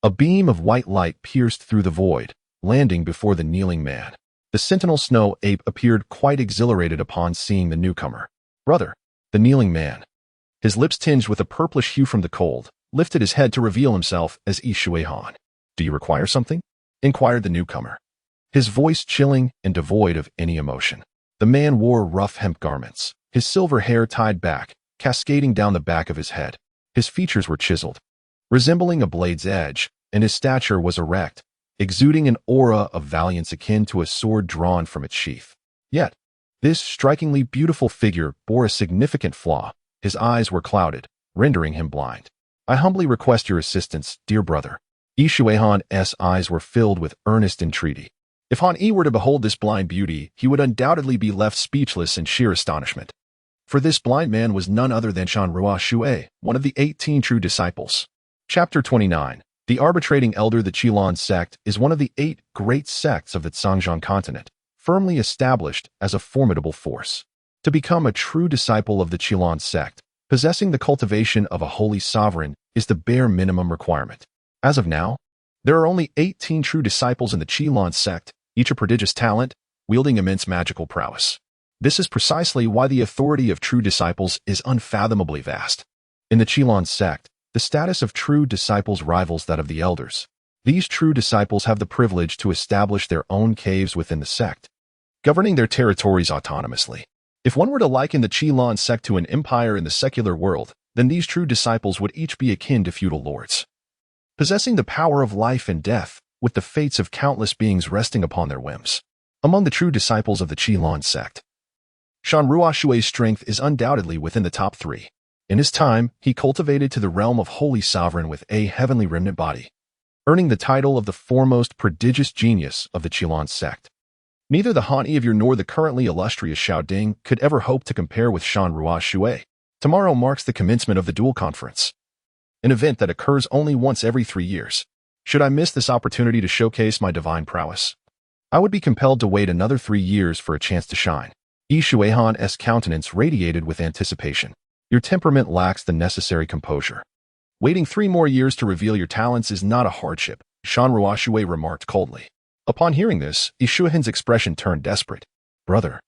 a beam of white light pierced through the void, landing before the kneeling man. The sentinel snow ape appeared quite exhilarated upon seeing the newcomer. Brother, the kneeling man, his lips tinged with a purplish hue from the cold, lifted his head to reveal himself as Yi Shuihan. Do you require something? Inquired the newcomer, his voice chilling and devoid of any emotion. The man wore rough hemp garments, his silver hair tied back, cascading down the back of his head. His features were chiseled, resembling a blade's edge, and his stature was erect, exuding an aura of valiance akin to a sword drawn from its sheath. Yet, this strikingly beautiful figure bore a significant flaw. His eyes were clouded, rendering him blind. I humbly request your assistance, dear brother. Yi Shuihan's eyes were filled with earnest entreaty. If Han Yi were to behold this blind beauty, he would undoubtedly be left speechless in sheer astonishment. For this blind man was none other than Shan Ruoshui, one of the 18 true disciples. Chapter 29. The Arbitrating Elder. The Qilin sect is one of the 8 great sects of the Zhangjiang continent, firmly established as a formidable force. To become a true disciple of the Qilin sect, possessing the cultivation of a holy sovereign is the bare minimum requirement. As of now, there are only 18 true disciples in the Qilin sect, each a prodigious talent, wielding immense magical prowess. This is precisely why the authority of true disciples is unfathomably vast. In the Qilin sect, the status of true disciples rivals that of the elders. These true disciples have the privilege to establish their own caves within the sect, governing their territories autonomously. If one were to liken the Qilin sect to an empire in the secular world, then these true disciples would each be akin to feudal lords, possessing the power of life and death, with the fates of countless beings resting upon their whims. Among the true disciples of the Qilin sect, Shan Ruoshui's strength is undoubtedly within the top 3. In his time, he cultivated to the realm of holy sovereign with a heavenly remnant body, earning the title of the foremost prodigious genius of the Qilin sect. Neither the Han Yi of yore nor the currently illustrious Xiao Ding could ever hope to compare with Shan Ruoshui. Tomorrow marks the commencement of the Dual Conference, an event that occurs only once every 3 years. Should I miss this opportunity to showcase my divine prowess, I would be compelled to wait another 3 years for a chance to shine. Yi Shuihan's countenance radiated with anticipation. Your temperament lacks the necessary composure. Waiting 3 more years to reveal your talents is not a hardship, Shan Ruoshui remarked coldly. Upon hearing this, Yi Shuihan's expression turned desperate. Brother,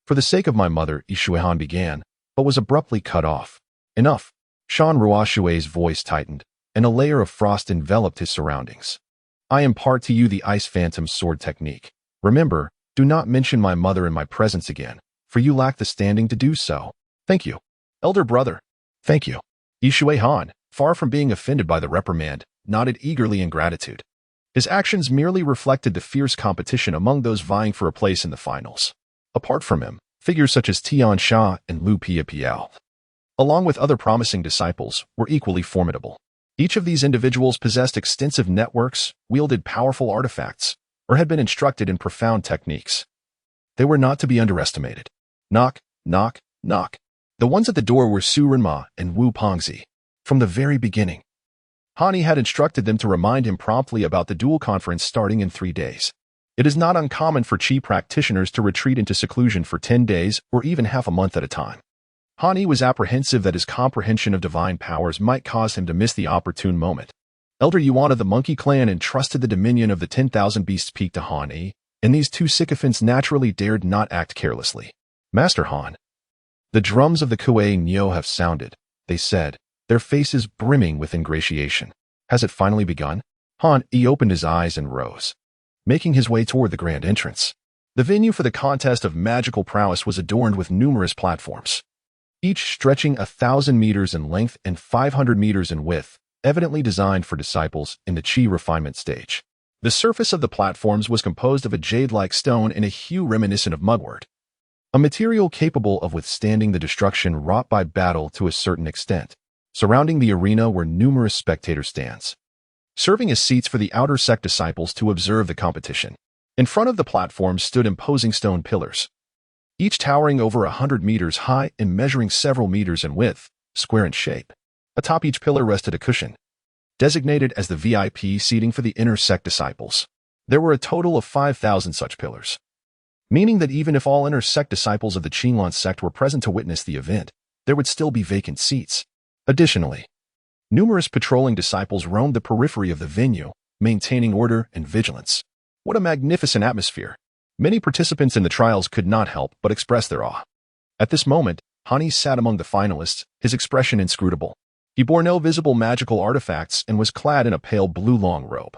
for the sake of my mother, Yi Shuihan began, but was abruptly cut off. Enough. Shan Ruoshui's voice tightened, and a layer of frost enveloped his surroundings. I impart to you the Ice Phantom sword technique. Remember, do not mention my mother in my presence again, for you lack the standing to do so. Thank you. Elder brother. Thank you. Yi Shuihan, far from being offended by the reprimand, nodded eagerly in gratitude. His actions merely reflected the fierce competition among those vying for a place in the finals. Apart from him, figures such as Tian Sha and Lu Piapiao, along with other promising disciples, were equally formidable. Each of these individuals possessed extensive networks, wielded powerful artifacts, or had been instructed in profound techniques. They were not to be underestimated. Knock, knock, knock. The ones at the door were Su Renma and Wu Pongzi. From the very beginning, Han Yi had instructed them to remind him promptly about the dual conference starting in 3 days. It is not uncommon for Qi practitioners to retreat into seclusion for 10 days or even half a month at a time. Han Yi was apprehensive that his comprehension of divine powers might cause him to miss the opportune moment. Elder Yuan of the Monkey Clan entrusted the dominion of the 10,000 Beasts Peak to Han Yi, and these 2 sycophants naturally dared not act carelessly. Master Han. The drums of the Kuei Nyo have sounded, they said, their faces brimming with ingratiation. Has it finally begun? Han Yi opened his eyes and rose, making his way toward the grand entrance. The venue for the contest of magical prowess was adorned with numerous platforms, each stretching 1,000 meters in length and 500 meters in width, evidently designed for disciples in the Qi refinement stage. The surface of the platforms was composed of a jade-like stone in a hue reminiscent of mugwort, a material capable of withstanding the destruction wrought by battle to a certain extent. Surrounding the arena were numerous spectator stands, serving as seats for the outer sect disciples to observe the competition. In front of the platforms stood imposing stone pillars, each towering over 100 meters high and measuring several meters in width, square in shape. Atop each pillar rested a cushion, designated as the VIP seating for the inner sect disciples. There were a total of 5,000 such pillars, meaning that even if all inner sect disciples of the Qilin sect were present to witness the event, there would still be vacant seats. Additionally, numerous patrolling disciples roamed the periphery of the venue, maintaining order and vigilance. What a magnificent atmosphere! Many participants in the trials could not help but express their awe. At this moment, Han Yi sat among the finalists, his expression inscrutable. He bore no visible magical artifacts and was clad in a pale blue long robe,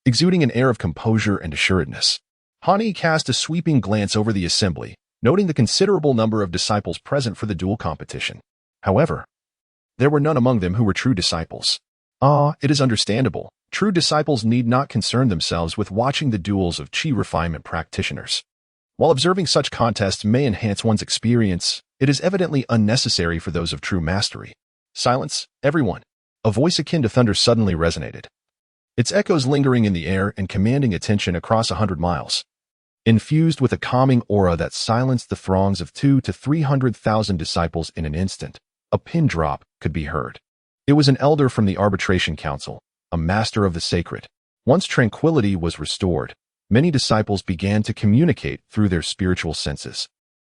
exuding an air of composure and assuredness. Han Yi cast a sweeping glance over the assembly, noting the considerable number of disciples present for the duel competition. However, there were none among them who were true disciples. It is understandable. True disciples need not concern themselves with watching the duels of Qi refinement practitioners. While observing such contests may enhance one's experience, it is evidently unnecessary for those of true mastery. Silence, everyone. A voice akin to thunder suddenly resonated, its echoes lingering in the air and commanding attention across 100 miles. Infused with a calming aura that silenced the throngs of 200,000 to 300,000 disciples in an instant, a pin drop could be heard. It was an elder from the Arbitration Council, a master of the sacred. Once tranquility was restored, many disciples began to communicate through their spiritual senses.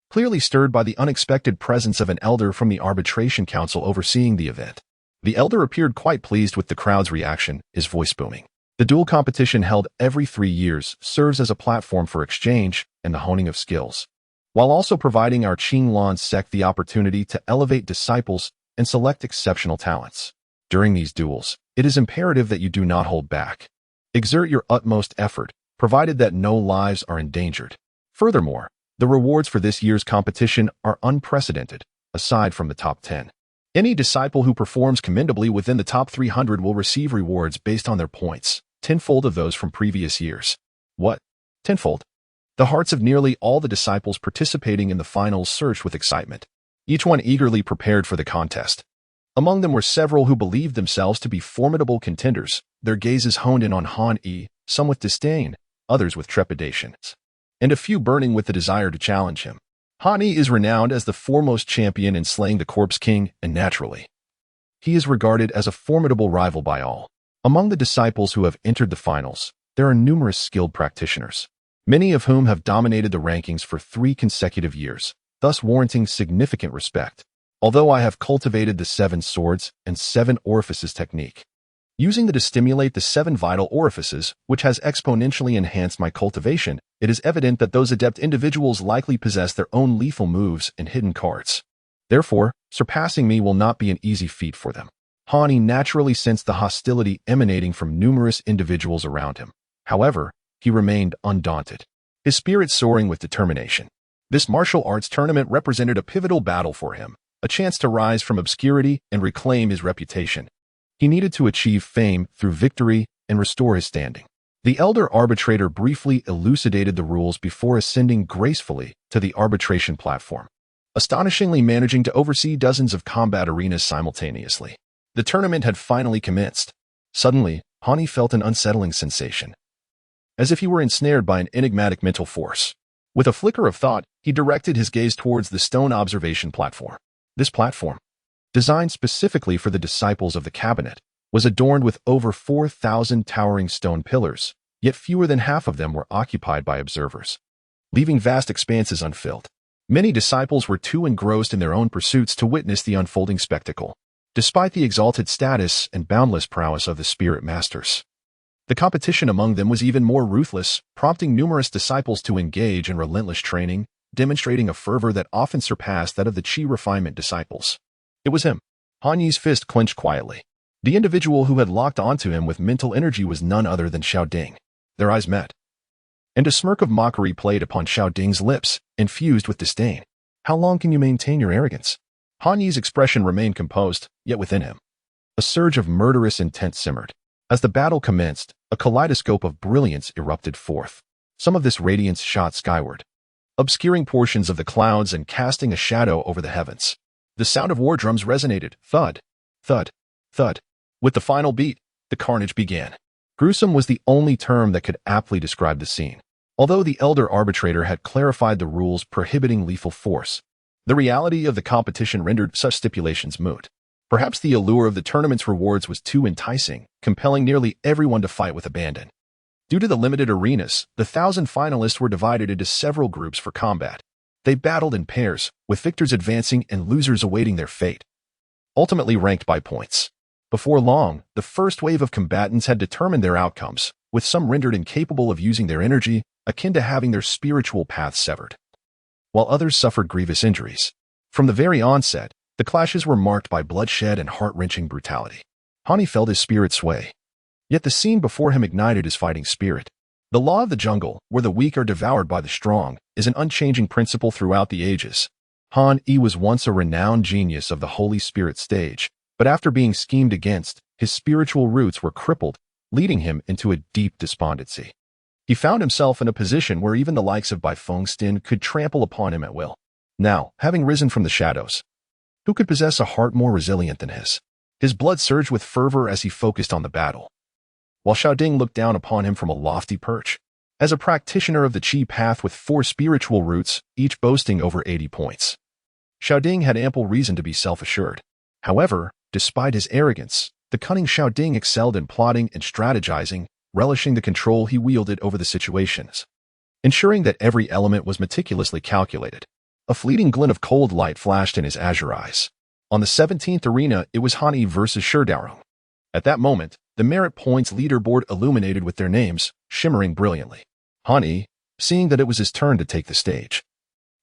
Clearly stirred by the unexpected presence of an elder from the Arbitration Council overseeing the event, the elder appeared quite pleased with the crowd's reaction, his voice booming. The duel competition held every 3 years serves as a platform for exchange and the honing of skills, while also providing our Qinglan sect the opportunity to elevate disciples and select exceptional talents. During these duels, it is imperative that you do not hold back. Exert your utmost effort, provided that no lives are endangered. Furthermore, the rewards for this year's competition are unprecedented, aside from the top 10. Any disciple who performs commendably within the top 300 will receive rewards based on their points, tenfold of those from previous years. What? Tenfold? The hearts of nearly all the disciples participating in the finals surged with excitement, each one eagerly prepared for the contest. Among them were several who believed themselves to be formidable contenders, their gazes honed in on Han Yi, some with disdain, others with trepidation, and a few burning with the desire to challenge him. Han Yi is renowned as the foremost champion in slaying the Corpse King, and naturally, he is regarded as a formidable rival by all. Among the disciples who have entered the finals, there are numerous skilled practitioners, many of whom have dominated the rankings for 3 consecutive years, thus warranting significant respect. Although I have cultivated the 7 swords and 7 orifices technique, using it to stimulate the 7 vital orifices, which has exponentially enhanced my cultivation, it is evident that those adept individuals likely possess their own lethal moves and hidden cards. Therefore, surpassing me will not be an easy feat for them. Han Yi naturally sensed the hostility emanating from numerous individuals around him. However, he remained undaunted, his spirit soaring with determination. This martial arts tournament represented a pivotal battle for him, a chance to rise from obscurity and reclaim his reputation. He needed to achieve fame through victory and restore his standing. The elder arbitrator briefly elucidated the rules before ascending gracefully to the arbitration platform, astonishingly managing to oversee dozens of combat arenas simultaneously. The tournament had finally commenced. Suddenly, Han Yi felt an unsettling sensation, as if he were ensnared by an enigmatic mental force. With a flicker of thought, he directed his gaze towards the stone observation platform. This platform, designed specifically for the disciples of the cabinet, was adorned with over 4,000 towering stone pillars, yet fewer than half of them were occupied by observers, leaving vast expanses unfilled. Many disciples were too engrossed in their own pursuits to witness the unfolding spectacle. Despite the exalted status and boundless prowess of the spirit masters, the competition among them was even more ruthless, prompting numerous disciples to engage in relentless training, demonstrating a fervor that often surpassed that of the Qi refinement disciples. It was him. Han Yi's fist clenched quietly. The individual who had locked onto him with mental energy was none other than Xiao Ding. Their eyes met, and a smirk of mockery played upon Xiao Ding's lips, infused with disdain. How long can you maintain your arrogance? Han Yi's expression remained composed, yet within him, a surge of murderous intent simmered. As the battle commenced, a kaleidoscope of brilliance erupted forth. Some of this radiance shot skyward, obscuring portions of the clouds and casting a shadow over the heavens. The sound of war drums resonated, thud, thud, thud. With the final beat, the carnage began. Gruesome was the only term that could aptly describe the scene. Although the elder arbitrator had clarified the rules prohibiting lethal force, the reality of the competition rendered such stipulations moot. Perhaps the allure of the tournament's rewards was too enticing, compelling nearly everyone to fight with abandon. Due to the limited arenas, the 1,000 finalists were divided into several groups for combat. They battled in pairs, with victors advancing and losers awaiting their fate, ultimately ranked by points. Before long, the first wave of combatants had determined their outcomes, with some rendered incapable of using their energy, akin to having their spiritual paths severed, while others suffered grievous injuries. From the very onset, the clashes were marked by bloodshed and heart-wrenching brutality. Han Yi felt his spirit sway. Yet the scene before him ignited his fighting spirit. The law of the jungle, where the weak are devoured by the strong, is an unchanging principle throughout the ages. Han Yi was once a renowned genius of the Holy Spirit stage, but after being schemed against, his spiritual roots were crippled, leading him into a deep despondency. He found himself in a position where even the likes of Bai Fengstin could trample upon him at will. Now, having risen from the shadows, Who could possess a heart more resilient than his? His blood surged with fervor as he focused on the battle, while Xiaoding looked down upon him from a lofty perch. As a practitioner of the Qi path with 4 spiritual roots, each boasting over 80 points, Xiaoding had ample reason to be self-assured. However, despite his arrogance, the cunning Xiaoding excelled in plotting and strategizing, relishing the control he wielded over the situations, ensuring that every element was meticulously calculated. A fleeting glint of cold light flashed in his azure eyes. On the 17th arena, it was Han Yi versus Shurdarong. At that moment, the merit points leaderboard illuminated with their names, shimmering brilliantly. Han Yi, seeing that it was his turn to take the stage,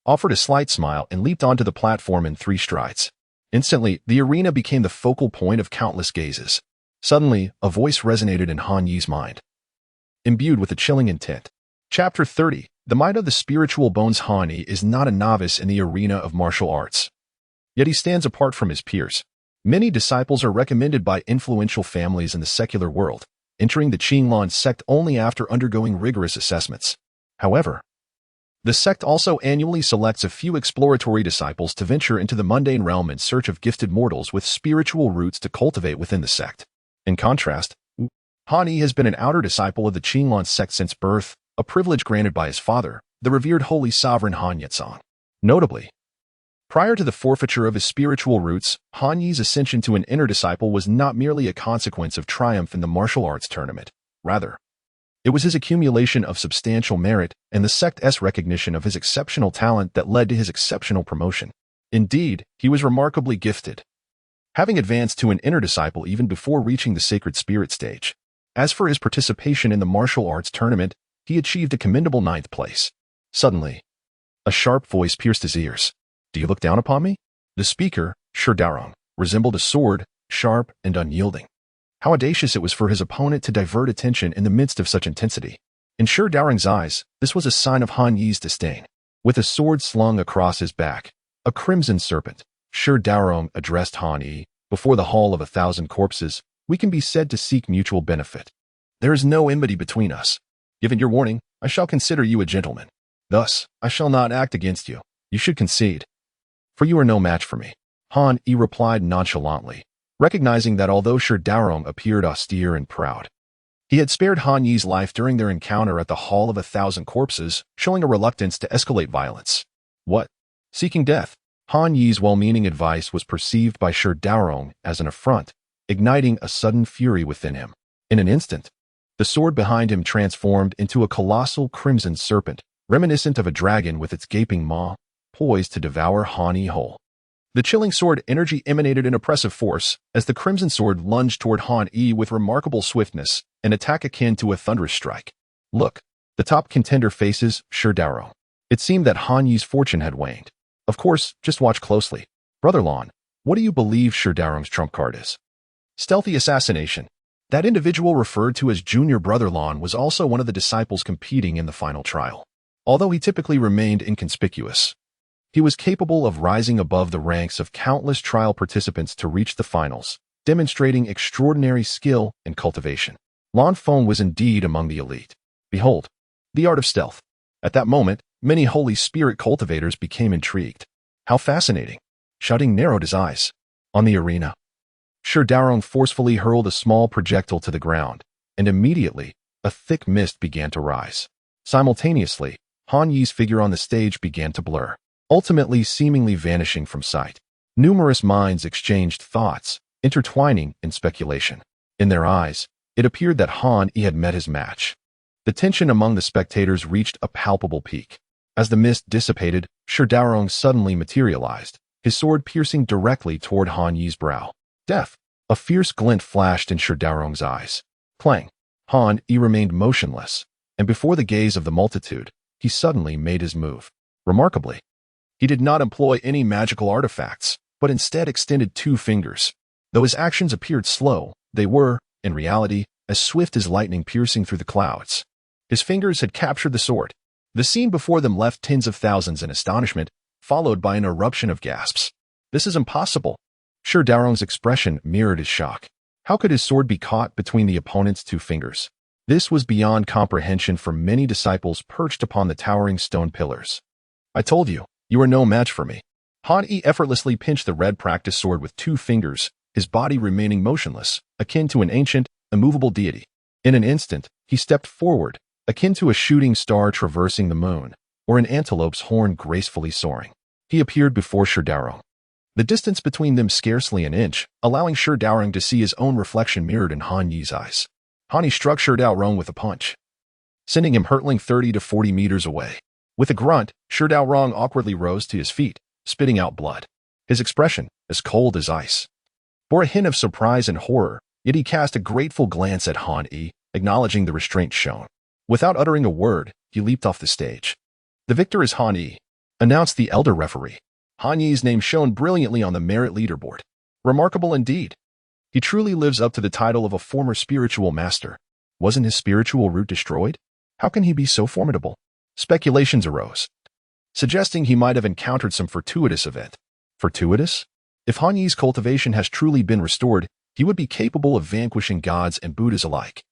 offered a slight smile and leaped onto the platform in 3 strides. Instantly, the arena became the focal point of countless gazes. Suddenly, a voice resonated in Han Yi's mind, imbued with a chilling intent. Chapter 30. The might of the spiritual bones. Han Yi is not a novice in the arena of martial arts, yet he stands apart from his peers. Many disciples are recommended by influential families in the secular world, entering the Qinglan sect only after undergoing rigorous assessments. However, the sect also annually selects a few exploratory disciples to venture into the mundane realm in search of gifted mortals with spiritual roots to cultivate within the sect. In contrast, Han Yi has been an outer disciple of the Qinglan sect since birth, a privilege granted by his father, the revered holy sovereign Han Yitsong. Notably, prior to the forfeiture of his spiritual roots, Han Yi's ascension to an inner disciple was not merely a consequence of triumph in the martial arts tournament. Rather, it was his accumulation of substantial merit and the sect's recognition of his exceptional talent that led to his exceptional promotion. Indeed, he was remarkably gifted, having advanced to an inner disciple even before reaching the sacred spirit stage. As for his participation in the martial arts tournament, he achieved a commendable 9th place. Suddenly, a sharp voice pierced his ears. "Do you look down upon me?" The speaker, Shurdarong, resembled a sword, sharp and unyielding. How audacious it was for his opponent to divert attention in the midst of such intensity. In Shurdarong's eyes, this was a sign of Han Yi's disdain. With a sword slung across his back, a crimson serpent, Shurdarong addressed Han Yi. "Before the Hall of 1,000 Corpses, we can be said to seek mutual benefit. There is no enmity between us. Given your warning, I shall consider you a gentleman. Thus, I shall not act against you. You should concede, for you are no match for me." Han Yi replied nonchalantly, recognizing that although Shurdarong appeared austere and proud, he had spared Han Yi's life during their encounter at the Hall of 1,000 Corpses, showing a reluctance to escalate violence. What? Seeking death? Han Yi's well-meaning advice was perceived by Shurdarong as an affront, igniting a sudden fury within him. In an instant, the sword behind him transformed into a colossal crimson serpent, reminiscent of a dragon with its gaping maw, poised to devour Han Yi whole. The chilling sword energy emanated in oppressive force as the crimson sword lunged toward Han Yi with remarkable swiftness, an attack akin to a thunderous strike. Look, the top contender faces Shurdarong. It seemed that Han Yi's fortune had waned. Of course, just watch closely. Brother Lon, what do you believe Shurdarong's trump card is? Stealthy assassination. That individual referred to as Junior Brother Lon was also one of the disciples competing in the final trial. Although he typically remained inconspicuous, he was capable of rising above the ranks of countless trial participants to reach the finals, demonstrating extraordinary skill and cultivation. Lan Feng was indeed among the elite. Behold, the art of stealth. At that moment, many Holy Spirit cultivators became intrigued. How fascinating! Xiaoding narrowed his eyes. On the arena, Shurdarong forcefully hurled a small projectile to the ground, and immediately, a thick mist began to rise. Simultaneously, Han Yi's figure on the stage began to blur, ultimately seemingly vanishing from sight. Numerous minds exchanged thoughts, intertwining in speculation. In their eyes, it appeared that Han Yi had met his match. The tension among the spectators reached a palpable peak. As the mist dissipated, Shurdarong suddenly materialized, his sword piercing directly toward Han Yi's brow. Death! A fierce glint flashed in Shurdarong's eyes. Clang! Han Yi remained motionless, and before the gaze of the multitude, he suddenly made his move. Remarkably, he did not employ any magical artifacts, but instead extended 2 fingers. Though his actions appeared slow, they were, in reality, as swift as lightning piercing through the clouds. His fingers had captured the sword. The scene before them left tens of thousands in astonishment, followed by an eruption of gasps. This is impossible. Shurdarong's expression mirrored his shock. How could his sword be caught between the opponent's 2 fingers? This was beyond comprehension for many disciples perched upon the towering stone pillars. I told you, you are no match for me. Han Yi effortlessly pinched the red practice sword with 2 fingers, his body remaining motionless, akin to an ancient, immovable deity. In an instant, he stepped forward, akin to a shooting star traversing the moon, or an antelope's horn gracefully soaring. He appeared before Shurdaurong. The distance between them scarcely an inch, allowing Shurdaurong to see his own reflection mirrored in Han Yi's eyes. Han Yi struck Shurdaurong with a punch, sending him hurtling 30 to 40 meters away. With a grunt, Shurdaurong awkwardly rose to his feet, spitting out blood. His expression, as cold as ice, bore a hint of surprise and horror, yet he cast a grateful glance at Han Yi, acknowledging the restraint shown. Without uttering a word, he leaped off the stage. "The victor is Han Yi," announced the elder referee. Han Yi's name shone brilliantly on the merit leaderboard. Remarkable indeed. He truly lives up to the title of a former spiritual master. Wasn't his spiritual root destroyed? How can he be so formidable? Speculations arose, suggesting he might have encountered some fortuitous event. Fortuitous? If Han Yi's cultivation has truly been restored, he would be capable of vanquishing gods and Buddhas alike.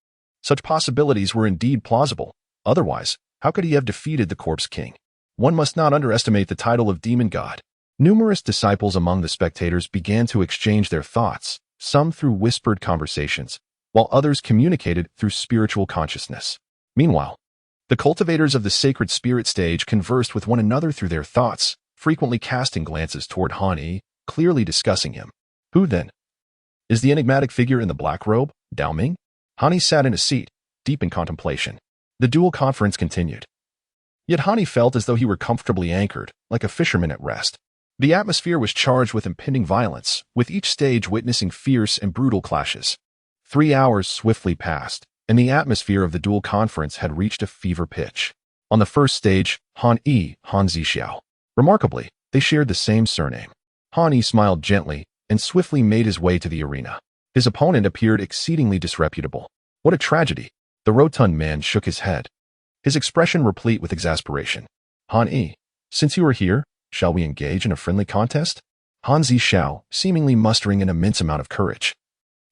Such possibilities were indeed plausible. Otherwise, how could he have defeated the Corpse King? One must not underestimate the title of demon god. Numerous disciples among the spectators began to exchange their thoughts, some through whispered conversations, while others communicated through spiritual consciousness. Meanwhile, the cultivators of the sacred spirit stage conversed with one another through their thoughts, frequently casting glances toward Han Yi, clearly discussing him. Who, then, is the enigmatic figure in the black robe, Dao Ming? Han Yi sat in a seat, deep in contemplation. The dual conference continued. Yet Han Yi felt as though he were comfortably anchored, like a fisherman at rest. The atmosphere was charged with impending violence, with each stage witnessing fierce and brutal clashes. 3 hours swiftly passed, and the atmosphere of the dual conference had reached a fever pitch. On the first stage, Han Yi, Han Zixiao. Remarkably, they shared the same surname. Han Yi smiled gently and swiftly made his way to the arena. His opponent appeared exceedingly disreputable. What a tragedy! The rotund man shook his head, his expression replete with exasperation. Han Yi, since you are here, shall we engage in a friendly contest? Han Zixiao, seemingly mustering an immense amount of courage,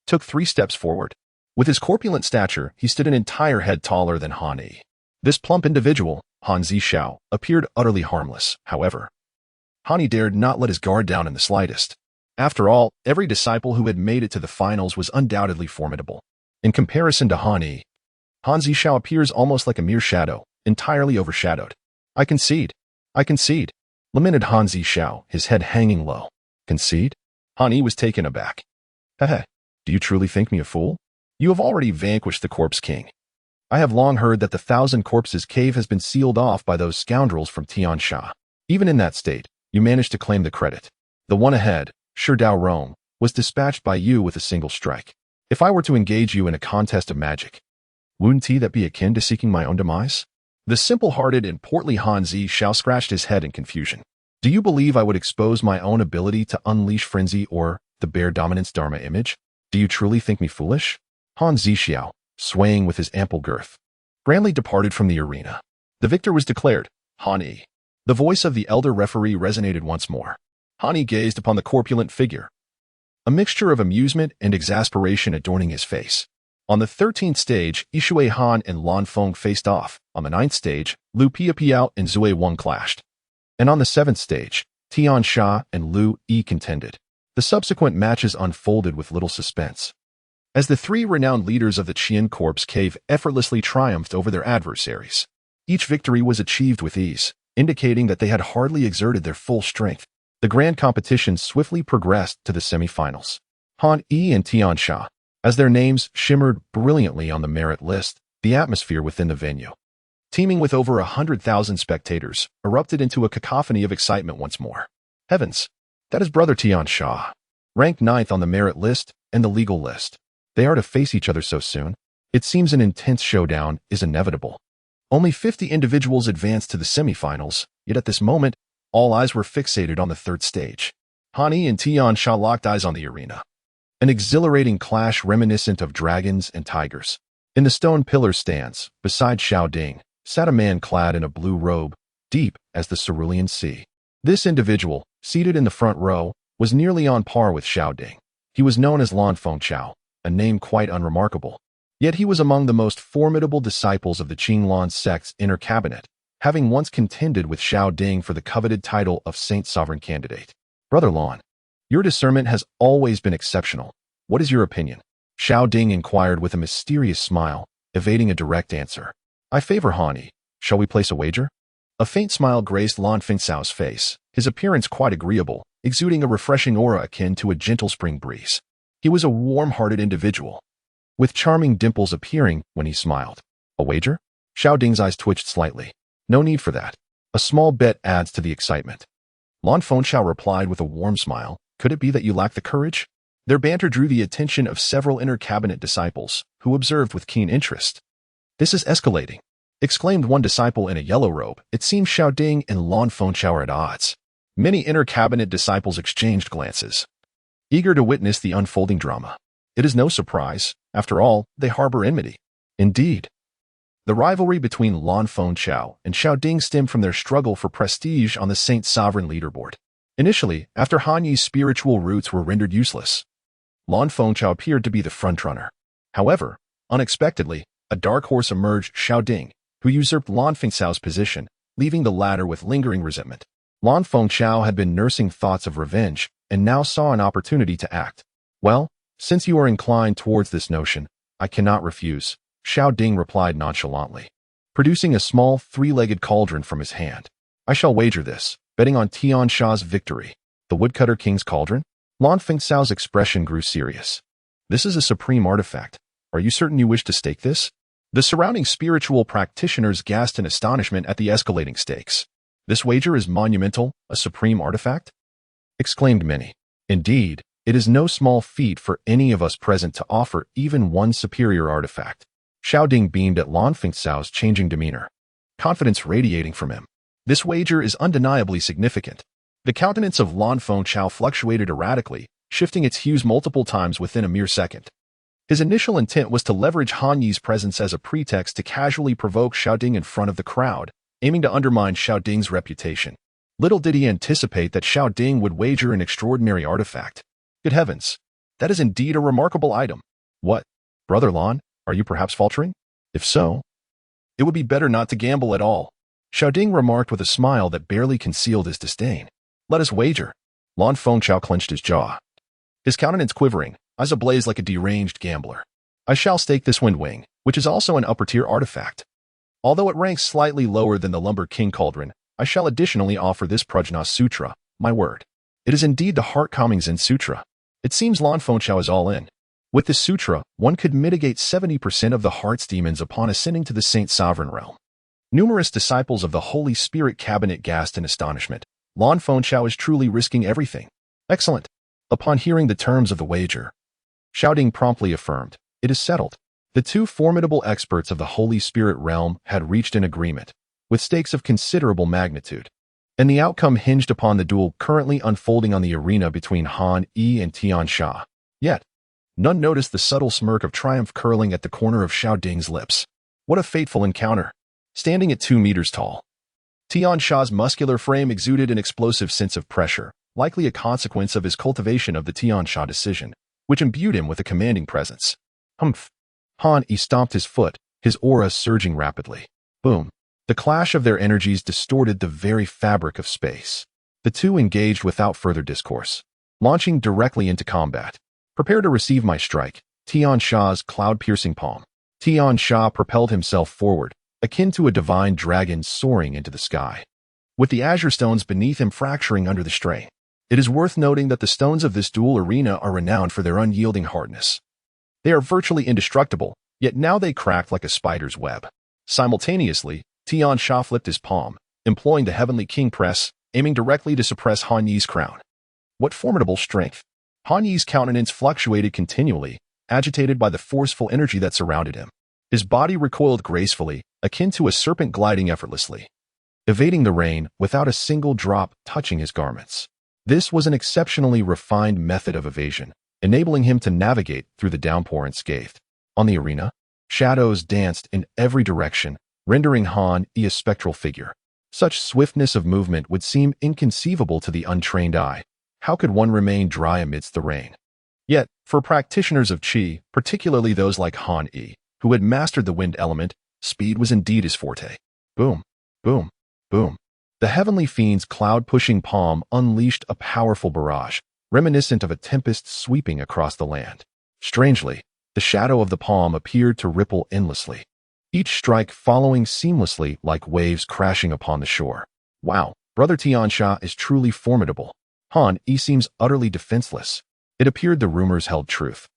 took 3 steps forward. With his corpulent stature, he stood an entire head taller than Han Yi. This plump individual, Han Zixiao, appeared utterly harmless, however. Han Yi dared not let his guard down in the slightest. After all, every disciple who had made it to the finals was undoubtedly formidable. In comparison to Han Yi, Han Zixiao appears almost like a mere shadow, entirely overshadowed. I concede, lamented Han Zixiao, his head hanging low. Concede? Han Yi was taken aback. Heh, do you truly think me a fool? You have already vanquished the Corpse King. I have long heard that the 1,000 Corpses cave has been sealed off by those scoundrels from Tian Sha. Even in that state, you managed to claim the credit. The one ahead, Shurdaurong, was dispatched by you with a single strike. If I were to engage you in a contest of magic, wouldn't that be akin to seeking my own demise? The simple-hearted and portly Han Zixiao scratched his head in confusion. Do you believe I would expose my own ability to unleash frenzy or the bare dominance Dharma image? Do you truly think me foolish? Han Zixiao, swaying with his ample girth, grandly departed from the arena. The victor was declared, Han Yi. The voice of the elder referee resonated once more. Han Yi gazed upon the corpulent figure, a mixture of amusement and exasperation adorning his face. On the 13th stage, Yishui Han and Lan Feng faced off. On the 9th stage, Lu Piapiao and Zui Wang clashed. And on the 7th stage, Tian Sha and Lu Yi contended. The subsequent matches unfolded with little suspense, as the 3 renowned leaders of the Qian Corpse Cave effortlessly triumphed over their adversaries. Each victory was achieved with ease, indicating that they had hardly exerted their full strength. The grand competition swiftly progressed to the semi-finals. Han Yi and Tian Sha, as their names shimmered brilliantly on the merit list, the atmosphere within the venue, teeming with over 100,000 spectators, erupted into a cacophony of excitement once more. Heavens, that is brother Tian Sha, ranked 9th on the merit list and the legal list. They are to face each other so soon. It seems an intense showdown is inevitable. Only 50 individuals advanced to the semifinals, yet at this moment, all eyes were fixated on the 3rd stage. Han Yi and Tian Sha locked eyes on the arena. An exhilarating clash reminiscent of dragons and tigers. In the stone pillar stands, beside Xiao Ding, sat a man clad in a blue robe, deep as the cerulean sea. This individual, seated in the front row, was nearly on par with Xiao Ding. He was known as Lan Fengchao, a name quite unremarkable. Yet he was among the most formidable disciples of the Qinglan sect's inner cabinet, having once contended with Xiao Ding for the coveted title of Saint Sovereign Candidate. Brother Lan, your discernment has always been exceptional. What is your opinion? Xiao Ding inquired with a mysterious smile, evading a direct answer. I favor Han Yi. Shall we place a wager? A faint smile graced Lan Fengxiao's face, his appearance quite agreeable, exuding a refreshing aura akin to a gentle spring breeze. He was a warm-hearted individual, with charming dimples appearing when he smiled. A wager? Xiao Ding's eyes twitched slightly. No need for that. A small bet adds to the excitement. Lan Fengxiao replied with a warm smile. Could it be that you lack the courage? Their banter drew the attention of several inner cabinet disciples, who observed with keen interest. This is escalating, exclaimed one disciple in a yellow robe. It seems Xiao Ding and Lan Fengxiao are at odds. Many inner cabinet disciples exchanged glances, eager to witness the unfolding drama. It is no surprise. After all, they harbor enmity. Indeed. The rivalry between Lan Fengxiao and Xiao Ding stemmed from their struggle for prestige on the Saint Sovereign leaderboard. Initially, after Han Yi's spiritual roots were rendered useless, Lan Fengxiao appeared to be the frontrunner. However, unexpectedly, a dark horse emerged, Xiao Ding, who usurped Lan Fengxiao's position, leaving the latter with lingering resentment. Lan Fengxiao had been nursing thoughts of revenge and now saw an opportunity to act. Well, since you are inclined towards this notion, I cannot refuse, Xiao Ding replied nonchalantly, producing a small three-legged cauldron from his hand. I shall wager this, betting on Tian Sha's victory. The Woodcutter King's cauldron? Lan Fengxiao's expression grew serious. This is a supreme artifact. Are you certain you wish to stake this? The surrounding spiritual practitioners gasped in astonishment at the escalating stakes. This wager is monumental, a supreme artifact? Exclaimed many. Indeed, it is no small feat for any of us present to offer even one superior artifact. Xiao Ding beamed at Lan Fengxiao's changing demeanor, confidence radiating from him. This wager is undeniably significant. The countenance of Lan Fengxiao fluctuated erratically, shifting its hues multiple times within a mere second. His initial intent was to leverage Han Yi's presence as a pretext to casually provoke Xiao Ding in front of the crowd, aiming to undermine Xiao Ding's reputation. Little did he anticipate that Xiao Ding would wager an extraordinary artifact. Good heavens, that is indeed a remarkable item. What, Brother Lan, are you perhaps faltering? If so, it would be better not to gamble at all. Xiao Ding remarked with a smile that barely concealed his disdain. Let us wager. Lan Fengxiao clenched his jaw, his countenance quivering, eyes ablaze like a deranged gambler. I shall stake this Wind Wing, which is also an upper-tier artifact. Although it ranks slightly lower than the Lumber King Cauldron, I shall additionally offer this Prajna Sutra, my word. It is indeed the heart-calming Zen Sutra. It seems Lan Fengxiao is all in. With this sutra, one could mitigate 70% of the heart's demons upon ascending to the Saint Sovereign realm. Numerous disciples of the Holy Spirit Cabinet gasped in astonishment. Lan Fengxiao is truly risking everything. Excellent. Upon hearing the terms of the wager, Xiao Ding promptly affirmed, it is settled. The two formidable experts of the Holy Spirit realm had reached an agreement, with stakes of considerable magnitude, and the outcome hinged upon the duel currently unfolding on the arena between Han Yi and Tian Sha. Yet, none noticed the subtle smirk of triumph curling at the corner of Xiao Ding's lips. What a fateful encounter. Standing at 2 meters tall, Tian Sha's muscular frame exuded an explosive sense of pressure, likely a consequence of his cultivation of the Tian Sha decision, which imbued him with a commanding presence. Humph. Han Yi stomped his foot, his aura surging rapidly. Boom. The clash of their energies distorted the very fabric of space. The two engaged without further discourse, launching directly into combat. Prepare to receive my strike, Tian Sha's cloud-piercing palm. Tian Sha propelled himself forward, akin to a divine dragon soaring into the sky, with the azure stones beneath him fracturing under the strain. It is worth noting that the stones of this dual arena are renowned for their unyielding hardness. They are virtually indestructible, yet now they cracked like a spider's web. Simultaneously, Tian Sha flipped his palm, employing the Heavenly King Press, aiming directly to suppress Han Yi's crown. What formidable strength! Han Yi's countenance fluctuated continually, agitated by the forceful energy that surrounded him. His body recoiled gracefully, akin to a serpent gliding effortlessly, evading the rain without a single drop touching his garments. This was an exceptionally refined method of evasion, enabling him to navigate through the downpour unscathed. On the arena, shadows danced in every direction, rendering Han Yi a spectral figure. Such swiftness of movement would seem inconceivable to the untrained eye. How could one remain dry amidst the rain? Yet, for practitioners of Qi, particularly those like Han Yi, who had mastered the wind element, speed was indeed his forte. Boom. Boom, boom. The heavenly fiend's cloud-pushing palm unleashed a powerful barrage, reminiscent of a tempest sweeping across the land. Strangely, the shadow of the palm appeared to ripple endlessly, each strike following seamlessly like waves crashing upon the shore. Wow, Brother Tiansha is truly formidable. Han Yi seems utterly defenseless. It appeared the rumors held truth.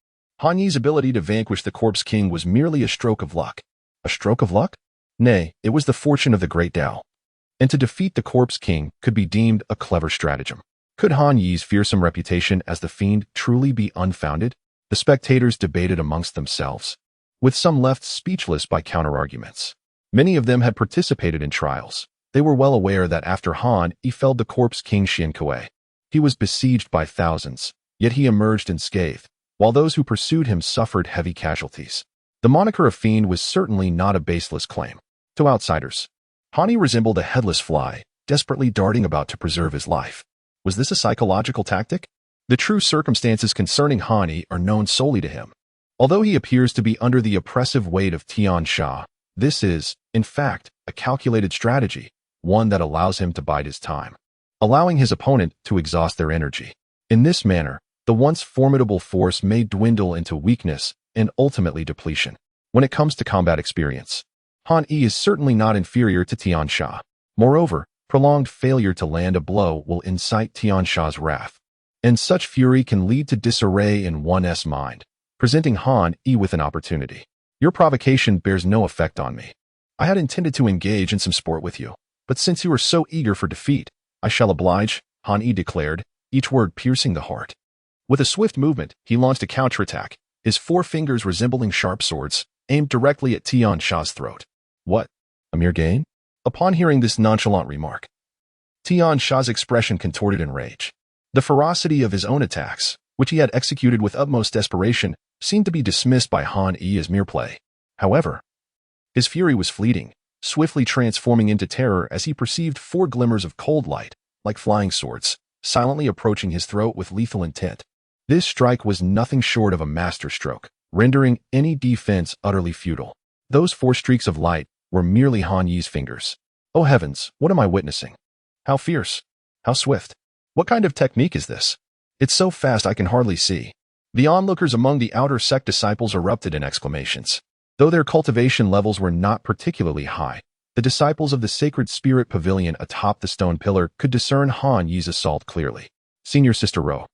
Han Yi's ability to vanquish the Corpse King was merely a stroke of luck. A stroke of luck? Nay, it was the fortune of the great Tao. And to defeat the Corpse King could be deemed a clever stratagem. Could Han Yi's fearsome reputation as the fiend truly be unfounded? The spectators debated amongst themselves, with some left speechless by counterarguments. Many of them had participated in trials. They were well aware that after Han Yi felled the Corpse King Xian Kuei, he was besieged by thousands, yet he emerged unscathed, while those who pursued him suffered heavy casualties. The moniker of fiend was certainly not a baseless claim. To outsiders, Han Yi resembled a headless fly, desperately darting about to preserve his life. Was this a psychological tactic? The true circumstances concerning Han Yi are known solely to him. Although he appears to be under the oppressive weight of Tiansha, this is, in fact, a calculated strategy, one that allows him to bide his time, allowing his opponent to exhaust their energy. In this manner, the once formidable force may dwindle into weakness and ultimately depletion. When it comes to combat experience, Han Yi is certainly not inferior to Tiansha. Moreover, prolonged failure to land a blow will incite Tiansha's wrath, and such fury can lead to disarray in one's mind, presenting Han Yi with an opportunity. Your provocation bears no effect on me. I had intended to engage in some sport with you, but since you are so eager for defeat, I shall oblige, Han Yi declared, each word piercing the heart. With a swift movement, he launched a counterattack, his four fingers resembling sharp swords, aimed directly at Tiansha's throat. What? A mere game? Upon hearing this nonchalant remark, Tiansha's expression contorted in rage. The ferocity of his own attacks, which he had executed with utmost desperation, seemed to be dismissed by Han Yi as mere play. However, his fury was fleeting, swiftly transforming into terror as he perceived four glimmers of cold light, like flying swords, silently approaching his throat with lethal intent. This strike was nothing short of a masterstroke, rendering any defense utterly futile. Those four streaks of light were merely Han Yi's fingers. Oh heavens, what am I witnessing? How fierce! How swift! What kind of technique is this? It's so fast I can hardly see. The onlookers among the outer sect disciples erupted in exclamations. Though their cultivation levels were not particularly high, the disciples of the Sacred Spirit Pavilion atop the stone pillar could discern Han Yi's assault clearly. Senior Sister Ro,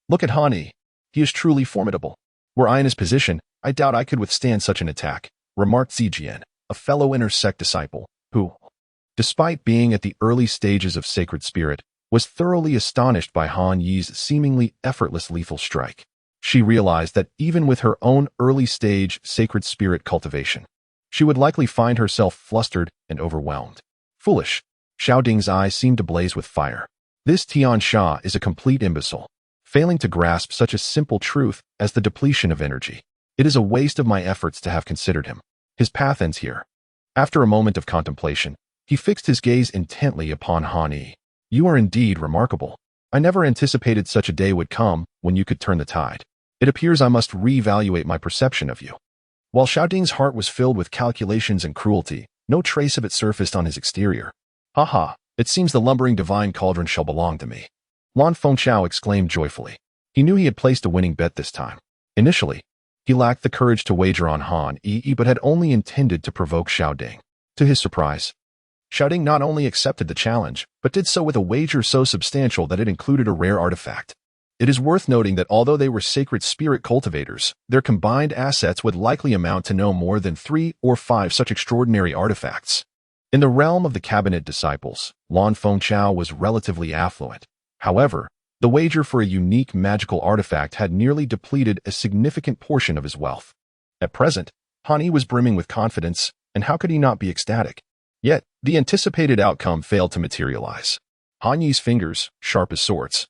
look at Han Yi. He is truly formidable. Were I in his position, I doubt I could withstand such an attack, remarked Zijian, a fellow inner sect disciple, who, despite being at the early stages of Sacred Spirit, was thoroughly astonished by Han Yi's seemingly effortless lethal strike. She realized that even with her own early-stage Sacred Spirit cultivation, she would likely find herself flustered and overwhelmed. Foolish. Xiao Ding's eyes seemed to blaze with fire. This Tiansha is a complete imbecile, failing to grasp such a simple truth as the depletion of energy. It is a waste of my efforts to have considered him. His path ends here. After a moment of contemplation, he fixed his gaze intently upon Han Yi. You are indeed remarkable. I never anticipated such a day would come when you could turn the tide. It appears I must reevaluate my perception of you. While Xiao Ding's heart was filled with calculations and cruelty, no trace of it surfaced on his exterior. Ha ha, it seems the lumbering divine cauldron shall belong to me. Lan Fengchao exclaimed joyfully. He knew he had placed a winning bet this time. Initially, he lacked the courage to wager on Han Yi but had only intended to provoke Xiao Ding. To his surprise, Xiao Ding not only accepted the challenge, but did so with a wager so substantial that it included a rare artifact. It is worth noting that although they were sacred spirit cultivators, their combined assets would likely amount to no more than 3 or 5 such extraordinary artifacts. In the realm of the cabinet disciples, Lan Fengchao was relatively affluent. However, the wager for a unique magical artifact had nearly depleted a significant portion of his wealth. At present, Han Yi was brimming with confidence, and how could he not be ecstatic? Yet, the anticipated outcome failed to materialize. Han Yi's fingers, sharp as swords,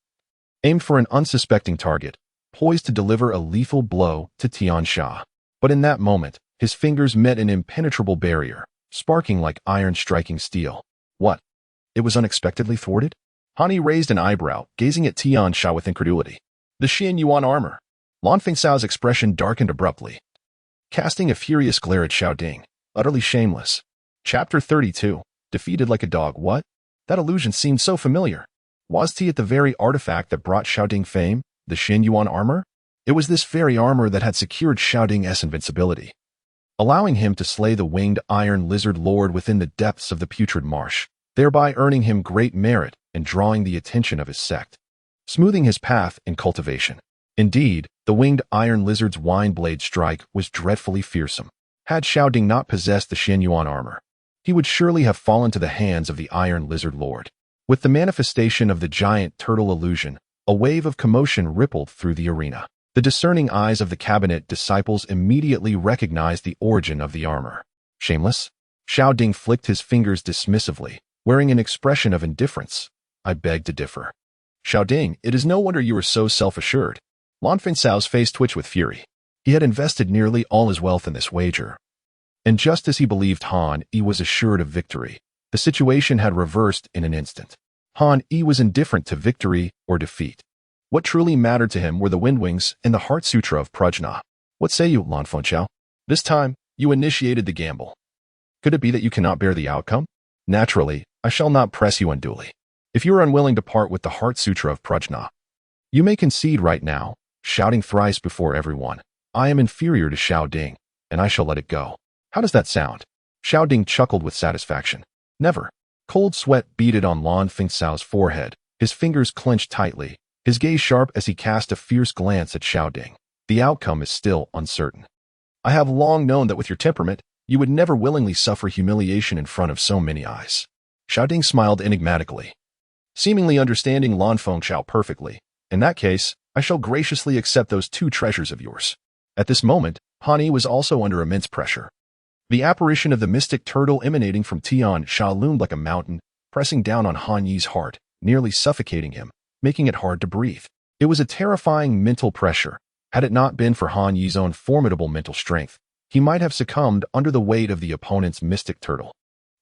aimed for an unsuspecting target, poised to deliver a lethal blow to Tiansha. But in that moment, his fingers met an impenetrable barrier, sparking like iron striking steel. What? It was unexpectedly thwarted? Han Yi raised an eyebrow, gazing at Tiansha with incredulity. The Xian Yuan armor. Lan Fengxiao's expression darkened abruptly, casting a furious glare at Xiao Ding, utterly shameless. Chapter 32. Defeated like a dog, what? That illusion seemed so familiar. Was he at the very artifact that brought Xiaoding fame, the Xin Yuan armor? It was this very armor that had secured Xiaoding's invincibility, allowing him to slay the winged iron lizard lord within the depths of the putrid marsh, thereby earning him great merit and drawing the attention of his sect, smoothing his path in cultivation. Indeed, the winged iron lizard's wine-blade strike was dreadfully fearsome. Had Xiaoding not possessed the Xin Yuan armor, he would surely have fallen to the hands of the iron lizard lord. With the manifestation of the giant turtle illusion, a wave of commotion rippled through the arena. The discerning eyes of the cabinet disciples immediately recognized the origin of the armor. Shameless? Xiaoding flicked his fingers dismissively, wearing an expression of indifference. I beg to differ. Xiaoding, it is no wonder you are so self-assured. Lan Fengcao's face twitched with fury. He had invested nearly all his wealth in this wager. And just as he believed Han Yi was assured of victory, the situation had reversed in an instant. Han Yi was indifferent to victory or defeat. What truly mattered to him were the Windwings and the Heart Sutra of Prajna. What say you, Lan Fengcao? This time, you initiated the gamble. Could it be that you cannot bear the outcome? Naturally, I shall not press you unduly. If you are unwilling to part with the Heart Sutra of Prajna, you may concede right now, shouting thrice before everyone, I am inferior to Xiaoding, and I shall let it go. How does that sound? Xiaoding chuckled with satisfaction. Never. Cold sweat beaded on Lan Fengcao's forehead, his fingers clenched tightly, his gaze sharp as he cast a fierce glance at Xiaoding. The outcome is still uncertain. I have long known that with your temperament, you would never willingly suffer humiliation in front of so many eyes. Xiaoding smiled enigmatically, seemingly understanding Lan Fengcao perfectly. In that case, I shall graciously accept those 2 treasures of yours. At this moment, Han Yi was also under immense pressure. The apparition of the mystic turtle emanating from Tian Sha loomed like a mountain, pressing down on Han Yi's heart, nearly suffocating him, making it hard to breathe. It was a terrifying mental pressure. Had it not been for Han Yi's own formidable mental strength, he might have succumbed under the weight of the opponent's mystic turtle,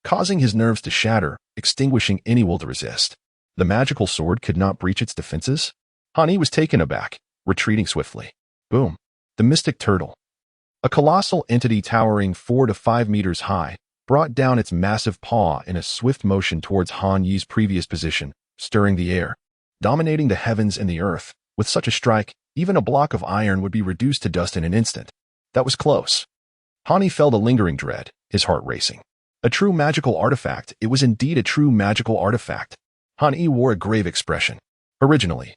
causing his nerves to shatter, extinguishing any will to resist. The magical sword could not breach its defenses? Han Yi was taken aback, retreating swiftly. Boom. The mystic turtle, a colossal entity towering 4 to 5 meters high, brought down its massive paw in a swift motion towards Han Yi's previous position, stirring the air, dominating the heavens and the earth. With such a strike, even a block of iron would be reduced to dust in an instant. That was close. Han Yi felt a lingering dread, his heart racing. A true magical artifact. It was indeed a true magical artifact. Han Yi wore a grave expression. Originally,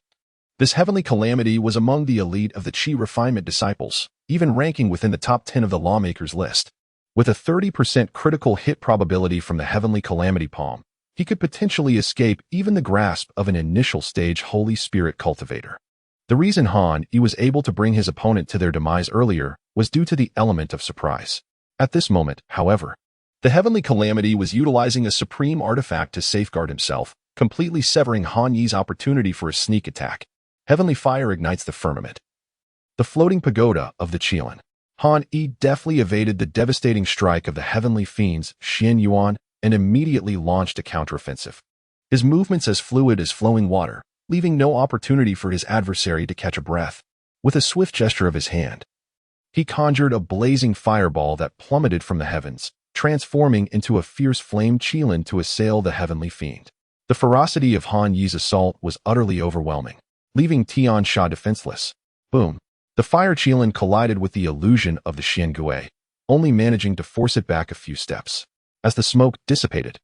this heavenly calamity was among the elite of the Qi refinement disciples, even ranking within the top 10 of the lawmakers' list. With a 30% critical hit probability from the heavenly calamity palm, he could potentially escape even the grasp of an initial stage Holy Spirit cultivator. The reason Han Yi was able to bring his opponent to their demise earlier was due to the element of surprise. At this moment, however, the heavenly calamity was utilizing a supreme artifact to safeguard himself, completely severing Han Yi's opportunity for a sneak attack. Heavenly fire ignites the firmament, the floating pagoda of the Qilan. Han Yi deftly evaded the devastating strike of the heavenly fiend's Xin Yuan and immediately launched a counteroffensive. His movements as fluid as flowing water, leaving no opportunity for his adversary to catch a breath. With a swift gesture of his hand, he conjured a blazing fireball that plummeted from the heavens, transforming into a fierce flame Qilan to assail the heavenly fiend. The ferocity of Han Yi's assault was utterly overwhelming, leaving Tian Sha defenseless. Boom. The fire Qilan collided with the illusion of the Xian Gui, only managing to force it back a few steps. As the smoke dissipated,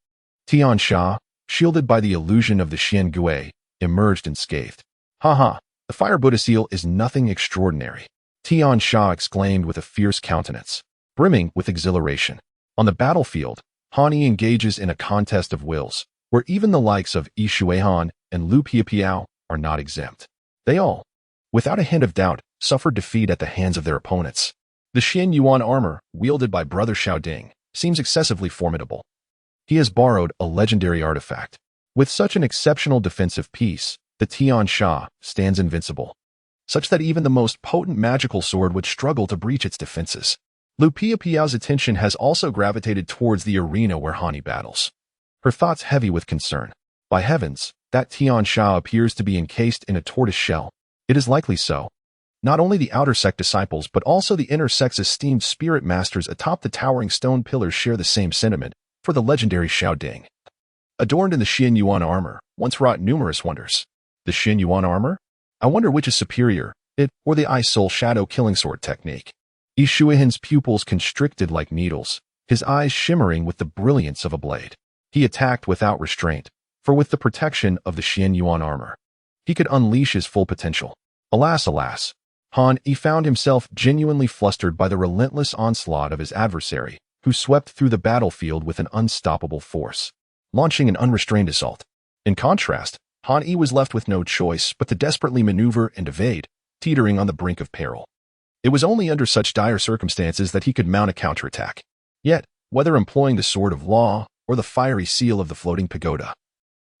Tian Sha, shielded by the illusion of the Xian Gui, emerged unscathed. Ha! The fire Buddha seal is nothing extraordinary, Tian Sha exclaimed with a fierce countenance, brimming with exhilaration. On the battlefield, Han Yi engages in a contest of wills, where even the likes of Yi Shuihan and Lu Piapiao are not exempt. They all, without a hint of doubt, suffered defeat at the hands of their opponents. The Xin Yuan armor, wielded by Brother Xiaoding, seems excessively formidable. He has borrowed a legendary artifact. With such an exceptional defensive piece, the Tian Sha stands invincible, such that even the most potent magical sword would struggle to breach its defenses. Lu Piapiao's attention has also gravitated towards the arena where Han Yi battles, her thoughts heavy with concern. By heavens, that Tian Sha appears to be encased in a tortoise shell. It is likely so. Not only the outer sect disciples but also the inner sect's esteemed spirit masters atop the towering stone pillars share the same sentiment. for the legendary Xiao Ding. Adorned in the Xin Yuan armor, once wrought numerous wonders. The Xin Yuan armor? I wonder which is superior, it or the Ice Soul Shadow Killing Sword technique. Yi Shuihan's pupils constricted like needles, his eyes shimmering with the brilliance of a blade. He attacked without restraint, for with the protection of the Xin Yuan armor, he could unleash his full potential. Alas, alas, Han Yi found himself genuinely flustered by the relentless onslaught of his adversary, who swept through the battlefield with an unstoppable force, launching an unrestrained assault. In contrast, Han Yi was left with no choice but to desperately maneuver and evade, teetering on the brink of peril. It was only under such dire circumstances that he could mount a counterattack. Yet, whether employing the Sword of Law or the fiery seal of the floating pagoda,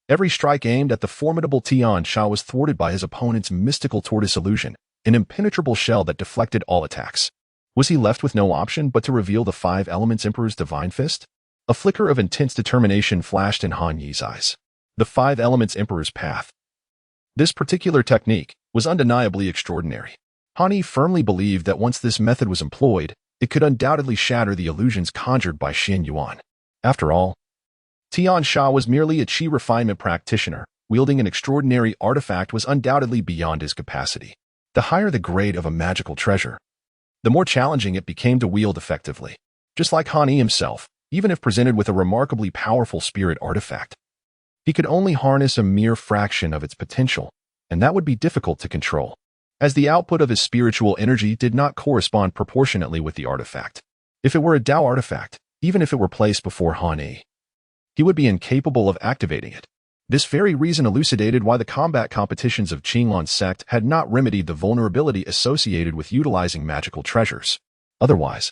every strike aimed at the formidable Tian Sha was thwarted by his opponent's mystical tortoise illusion, an impenetrable shell that deflected all attacks. Was he left with no option but to reveal the Five Elements Emperor's divine fist? A flicker of intense determination flashed in Han Yi's eyes. The Five Elements Emperor's path. This particular technique was undeniably extraordinary. Han Yi firmly believed that once this method was employed, it could undoubtedly shatter the illusions conjured by Xin Yuan. After all, Tian Sha was merely a Qi refinement practitioner. Wielding an extraordinary artifact was undoubtedly beyond his capacity. The higher the grade of a magical treasure, the more challenging it became to wield effectively. Just like Han Yi himself, even if presented with a remarkably powerful spirit artifact, he could only harness a mere fraction of its potential, and that would be difficult to control, as the output of his spiritual energy did not correspond proportionately with the artifact. If it were a Dao artifact, even if it were placed before Han Yi, he would be incapable of activating it. This very reason elucidated why the combat competitions of Qinglan's sect had not remedied the vulnerability associated with utilizing magical treasures. Otherwise,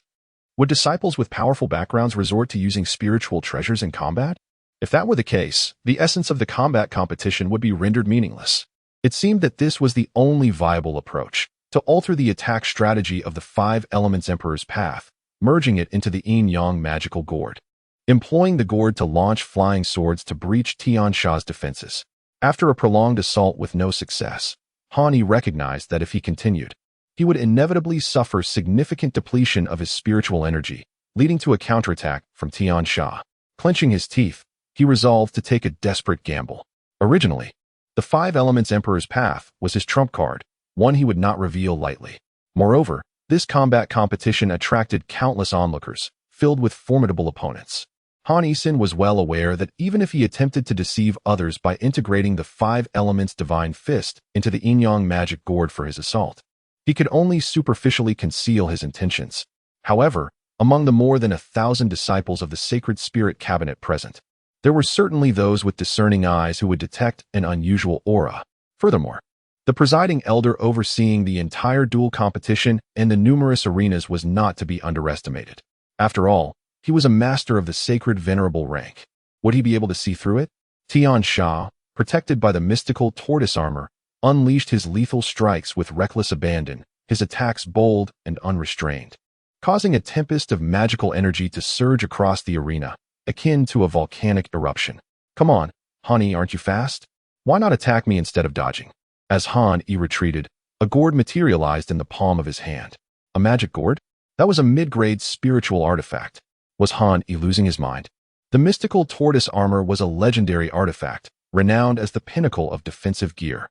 would disciples with powerful backgrounds resort to using spiritual treasures in combat? If that were the case, the essence of the combat competition would be rendered meaningless. It seemed that this was the only viable approach, to alter the attack strategy of the Five Elements Emperor's path, merging it into the yin-yang magical gourd, employing the gourd to launch flying swords to breach Tian Sha's defenses. After a prolonged assault with no success, Han Yi recognized that if he continued, he would inevitably suffer significant depletion of his spiritual energy, leading to a counterattack from Tian Sha. Clenching his teeth, he resolved to take a desperate gamble. Originally, the Five Elements Emperor's path was his trump card, one he would not reveal lightly. Moreover, this combat competition attracted countless onlookers, filled with formidable opponents. Han Yi was well aware that even if he attempted to deceive others by integrating the Five Elements Divine Fist into the yin-yang magic gourd for his assault, he could only superficially conceal his intentions. However, among the more than 1,000 disciples of the Sacred Spirit Cabinet present, there were certainly those with discerning eyes who would detect an unusual aura. Furthermore, the presiding elder overseeing the entire duel competition and the numerous arenas was not to be underestimated. After all, he was a master of the sacred venerable rank. Would he be able to see through it? Tian Sha, protected by the mystical tortoise armor, unleashed his lethal strikes with reckless abandon, his attacks bold and unrestrained, causing a tempest of magical energy to surge across the arena, akin to a volcanic eruption. Come on, Han Yi, aren't you fast? Why not attack me instead of dodging? As Han Yi retreated, a gourd materialized in the palm of his hand. A magic gourd? That was a mid-grade spiritual artifact. Was Han Yi losing his mind? The mystical tortoise armor was a legendary artifact, renowned as the pinnacle of defensive gear.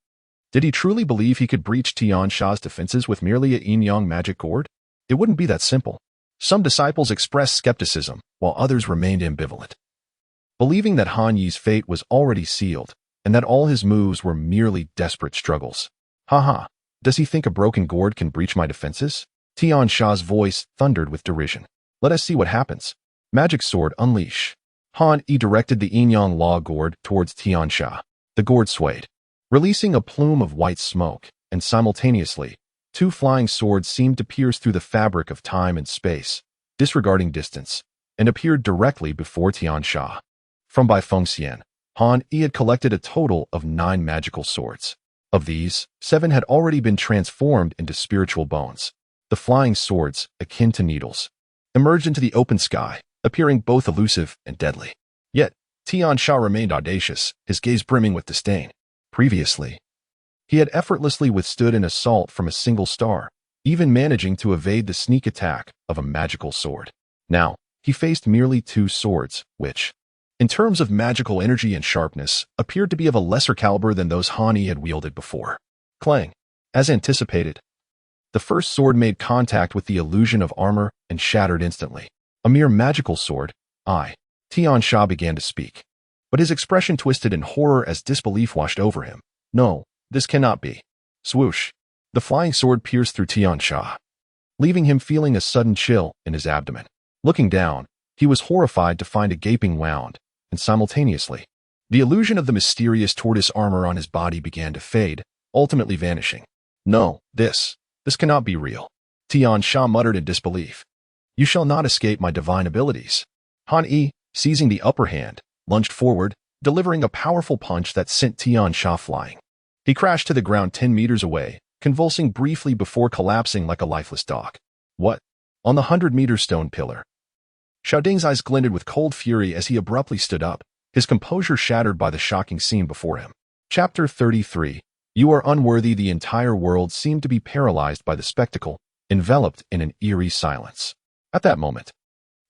Did he truly believe he could breach Tian Sha's defenses with merely a yin-yang magic gourd? It wouldn't be that simple. Some disciples expressed skepticism, while others remained ambivalent, believing that Han Yi's fate was already sealed, and that all his moves were merely desperate struggles. Haha, does he think a broken gourd can breach my defenses? Tian Sha's voice thundered with derision. Let us see what happens. Magic sword, unleash. Han Yi directed the yin-yang law gourd towards Tian Sha. The gourd swayed, releasing a plume of white smoke, and simultaneously, two flying swords seemed to pierce through the fabric of time and space, disregarding distance, and appeared directly before Tian Sha. From Bai Fengxian, Han Yi had collected a total of 9 magical swords. Of these, 7 had already been transformed into spiritual bones. The flying swords, akin to needles, emerged into the open sky, appearing both elusive and deadly. Yet, Tian Sha remained audacious, his gaze brimming with disdain. Previously, he had effortlessly withstood an assault from a single star, even managing to evade the sneak attack of a magical sword. Now, he faced merely two swords, which, in terms of magical energy and sharpness, appeared to be of a lesser caliber than those Han Yi had wielded before. Clang. As anticipated, the first sword made contact with the illusion of armor and shattered instantly. A mere magical sword, Tian Sha began to speak. But his expression twisted in horror as disbelief washed over him. No, this cannot be. Swoosh. The flying sword pierced through Tian Sha, leaving him feeling a sudden chill in his abdomen. Looking down, he was horrified to find a gaping wound, and simultaneously, the illusion of the mysterious tortoise armor on his body began to fade, ultimately vanishing. No, this cannot be real. Tian Sha muttered in disbelief. You shall not escape my divine abilities. Han Yi, seizing the upper hand, lunged forward, delivering a powerful punch that sent Tian Sha flying. He crashed to the ground 10 meters away, convulsing briefly before collapsing like a lifeless dog. What? On the 100-meter stone pillar. Xiaoding's eyes glinted with cold fury as he abruptly stood up, his composure shattered by the shocking scene before him. Chapter 33. You are unworthy. The entire world seemed to be paralyzed by the spectacle, enveloped in an eerie silence. At that moment,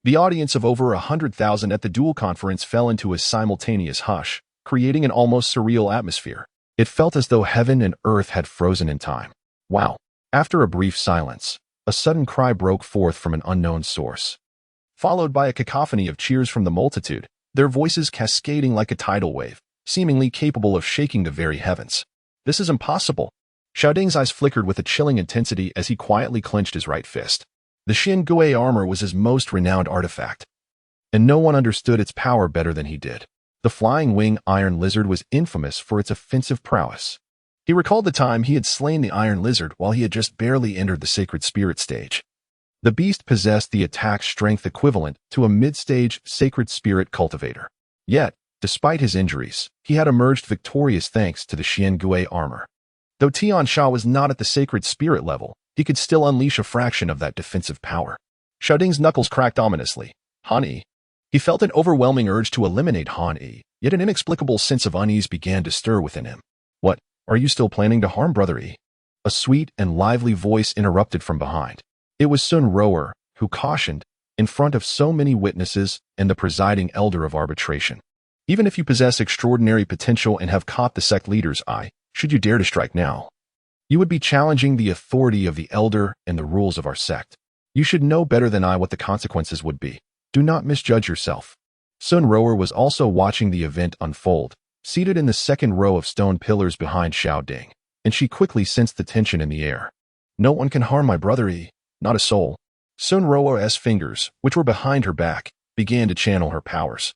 the audience of over 100,000 at the duel conference fell into a simultaneous hush, creating an almost surreal atmosphere. It felt as though heaven and earth had frozen in time. Wow. After a brief silence, a sudden cry broke forth from an unknown source, followed by a cacophony of cheers from the multitude, their voices cascading like a tidal wave, seemingly capable of shaking the very heavens. This is impossible. Xiaoding's eyes flickered with a chilling intensity as he quietly clenched his right fist. The Xin Gui armor was his most renowned artifact, and no one understood its power better than he did. The flying wing iron lizard was infamous for its offensive prowess. He recalled the time he had slain the iron lizard while he had just barely entered the sacred spirit stage. The beast possessed the attack strength equivalent to a mid-stage sacred spirit cultivator. Yet, despite his injuries, he had emerged victorious thanks to the Xin Gui armor. Though Tian Sha was not at the sacred spirit level, he could still unleash a fraction of that defensive power. Xiaoding's knuckles cracked ominously. Han Yi. He felt an overwhelming urge to eliminate Han Yi, yet an inexplicable sense of unease began to stir within him. What, are you still planning to harm Brother Yi? A sweet and lively voice interrupted from behind. It was Sun Rower, who cautioned, in front of so many witnesses and the presiding elder of arbitration. Even if you possess extraordinary potential and have caught the sect leader's eye, should you dare to strike now, you would be challenging the authority of the elder and the rules of our sect. You should know better than I what the consequences would be. Do not misjudge yourself. Sun Rower was also watching the event unfold, seated in the second row of stone pillars behind Xiaoding, and she quickly sensed the tension in the air. No one can harm my brother Yi, not a soul. Sun Rower's fingers, which were behind her back, began to channel her powers,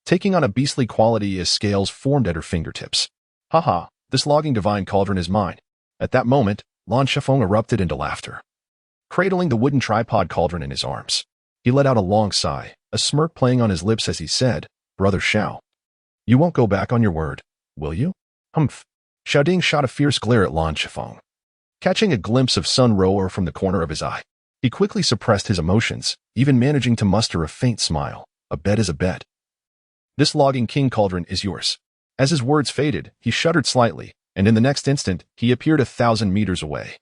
taking on a beastly quality as scales formed at her fingertips. Haha, this logging divine cauldron is mine. At that moment, Lan Shifeng erupted into laughter, cradling the wooden tripod cauldron in his arms. He let out a long sigh, a smirk playing on his lips as he said, Brother Xiao, you won't go back on your word, will you? Humph. Xiaoding shot a fierce glare at Lan Shifeng, catching a glimpse of Sun Rower from the corner of his eye. He quickly suppressed his emotions, even managing to muster a faint smile. A bet is a bet. This logging king cauldron is yours. As his words faded, he shuddered slightly, and in the next instant, he appeared 1,000 meters away,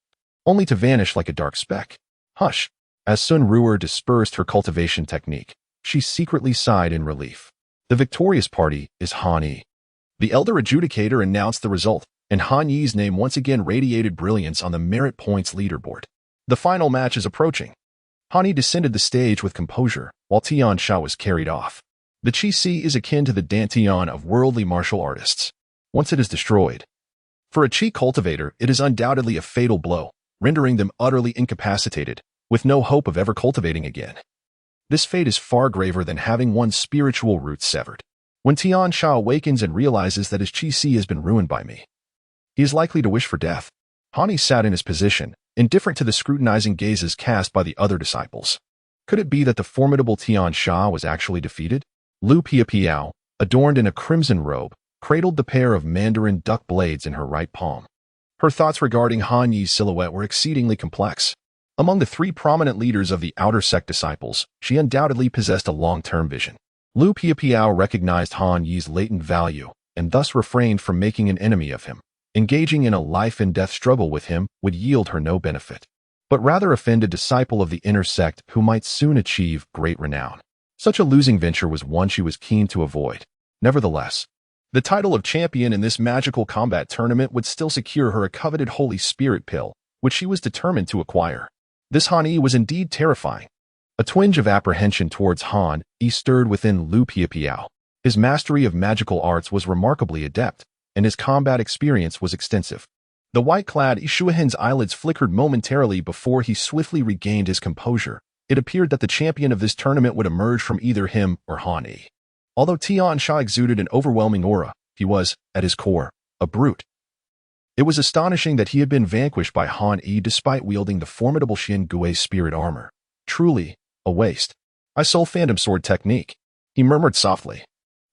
only to vanish like a dark speck. Hush. As Sun Rower dispersed her cultivation technique, she secretly sighed in relief. The victorious party is Han Yi. The elder adjudicator announced the result, and Han Yi's name once again radiated brilliance on the merit points leaderboard. The final match is approaching. Han Yi descended the stage with composure, while Tian Sha was carried off. The Qi Si is akin to the Dantian of worldly martial artists. Once it is destroyed, for a Qi cultivator, it is undoubtedly a fatal blow, rendering them utterly incapacitated, with no hope of ever cultivating again. This fate is far graver than having one's spiritual roots severed. When Tian Sha awakens and realizes that his Qi Si has been ruined by me, he is likely to wish for death. Han Yi sat in his position, indifferent to the scrutinizing gazes cast by the other disciples. Could it be that the formidable Tian Sha was actually defeated? Lu Piapiao, adorned in a crimson robe, cradled the pair of mandarin duck blades in her right palm. Her thoughts regarding Han Yi's silhouette were exceedingly complex. Among the three prominent leaders of the outer sect disciples, she undoubtedly possessed a long-term vision. Lu Piapiao recognized Han Yi's latent value, and thus refrained from making an enemy of him. Engaging in a life-and-death struggle with him would yield her no benefit. but rather offend a disciple of the inner sect who might soon achieve great renown. Such a losing venture was one she was keen to avoid. Nevertheless, the title of champion in this magical combat tournament would still secure her a coveted Holy Spirit pill, which she was determined to acquire. This Han Yi was indeed terrifying. A twinge of apprehension towards Han Yi stirred within Lu Piapiao. His mastery of magical arts was remarkably adept, and his combat experience was extensive. The white-clad Ishuahan's eyelids flickered momentarily before he swiftly regained his composure. It appeared that the champion of this tournament would emerge from either him or Han Yi. Although Tian Sha exuded an overwhelming aura, he was, at his core, a brute. It was astonishing that he had been vanquished by Han Yi despite wielding the formidable Xian Gui's spirit armor. Truly, a waste. I soul phantom sword technique, he murmured softly,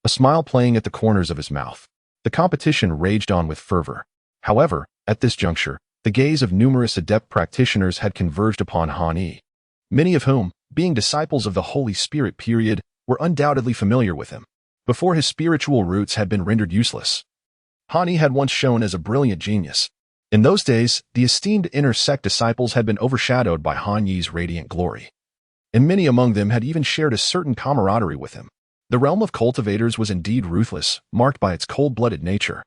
a smile playing at the corners of his mouth. The competition raged on with fervor. However, at this juncture, the gaze of numerous adept practitioners had converged upon Han Yi, many of whom, being disciples of the Holy Spirit period, were undoubtedly familiar with him. Before his spiritual roots had been rendered useless, Han Yi had once shown as a brilliant genius. In those days, the esteemed inner sect disciples had been overshadowed by Han Yi's radiant glory, and many among them had even shared a certain camaraderie with him. The realm of cultivators was indeed ruthless, marked by its cold-blooded nature.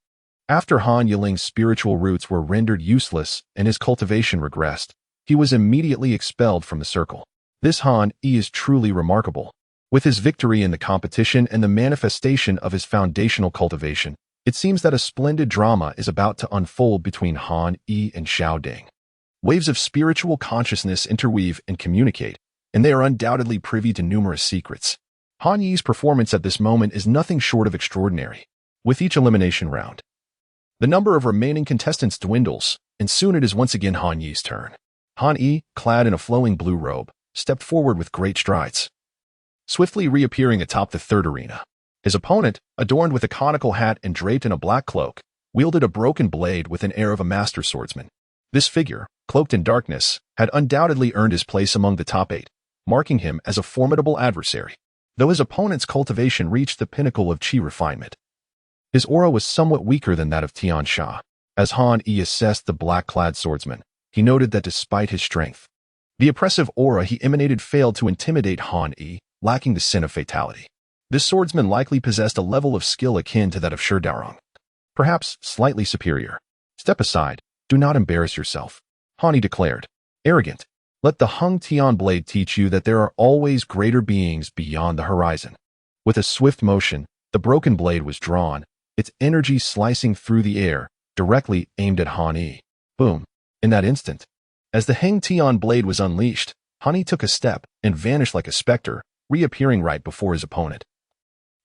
After Han Yiling's spiritual roots were rendered useless and his cultivation regressed, he was immediately expelled from the circle. This Han Yi is truly remarkable. With his victory in the competition and the manifestation of his foundational cultivation, it seems that a splendid drama is about to unfold between Han Yi and Xiao Ding. Waves of spiritual consciousness interweave and communicate, and they are undoubtedly privy to numerous secrets. Han Yi's performance at this moment is nothing short of extraordinary. With each elimination round, the number of remaining contestants dwindles, and soon it is once again Han Yi's turn. Han Yi, clad in a flowing blue robe, stepped forward with great strides, swiftly reappearing atop the third arena. His opponent, adorned with a conical hat and draped in a black cloak, wielded a broken blade with an air of a master swordsman. This figure, cloaked in darkness, had undoubtedly earned his place among the top 8, marking him as a formidable adversary. Though his opponent's cultivation reached the pinnacle of chi refinement, his aura was somewhat weaker than that of Tian Sha. As Han Yi assessed the black-clad swordsman, he noted that despite his strength, the oppressive aura he emanated failed to intimidate Han Yi, lacking the sin of fatality. This swordsman likely possessed a level of skill akin to that of Shi Daorong, perhaps slightly superior. Step aside, do not embarrass yourself, Han Yi declared. Arrogant, let the Hung Tian blade teach you that there are always greater beings beyond the horizon. With a swift motion, the broken blade was drawn, its energy slicing through the air, directly aimed at Han Yi. Boom. In that instant, as the Heng Tian blade was unleashed, Han Yi took a step and vanished like a specter, reappearing right before his opponent,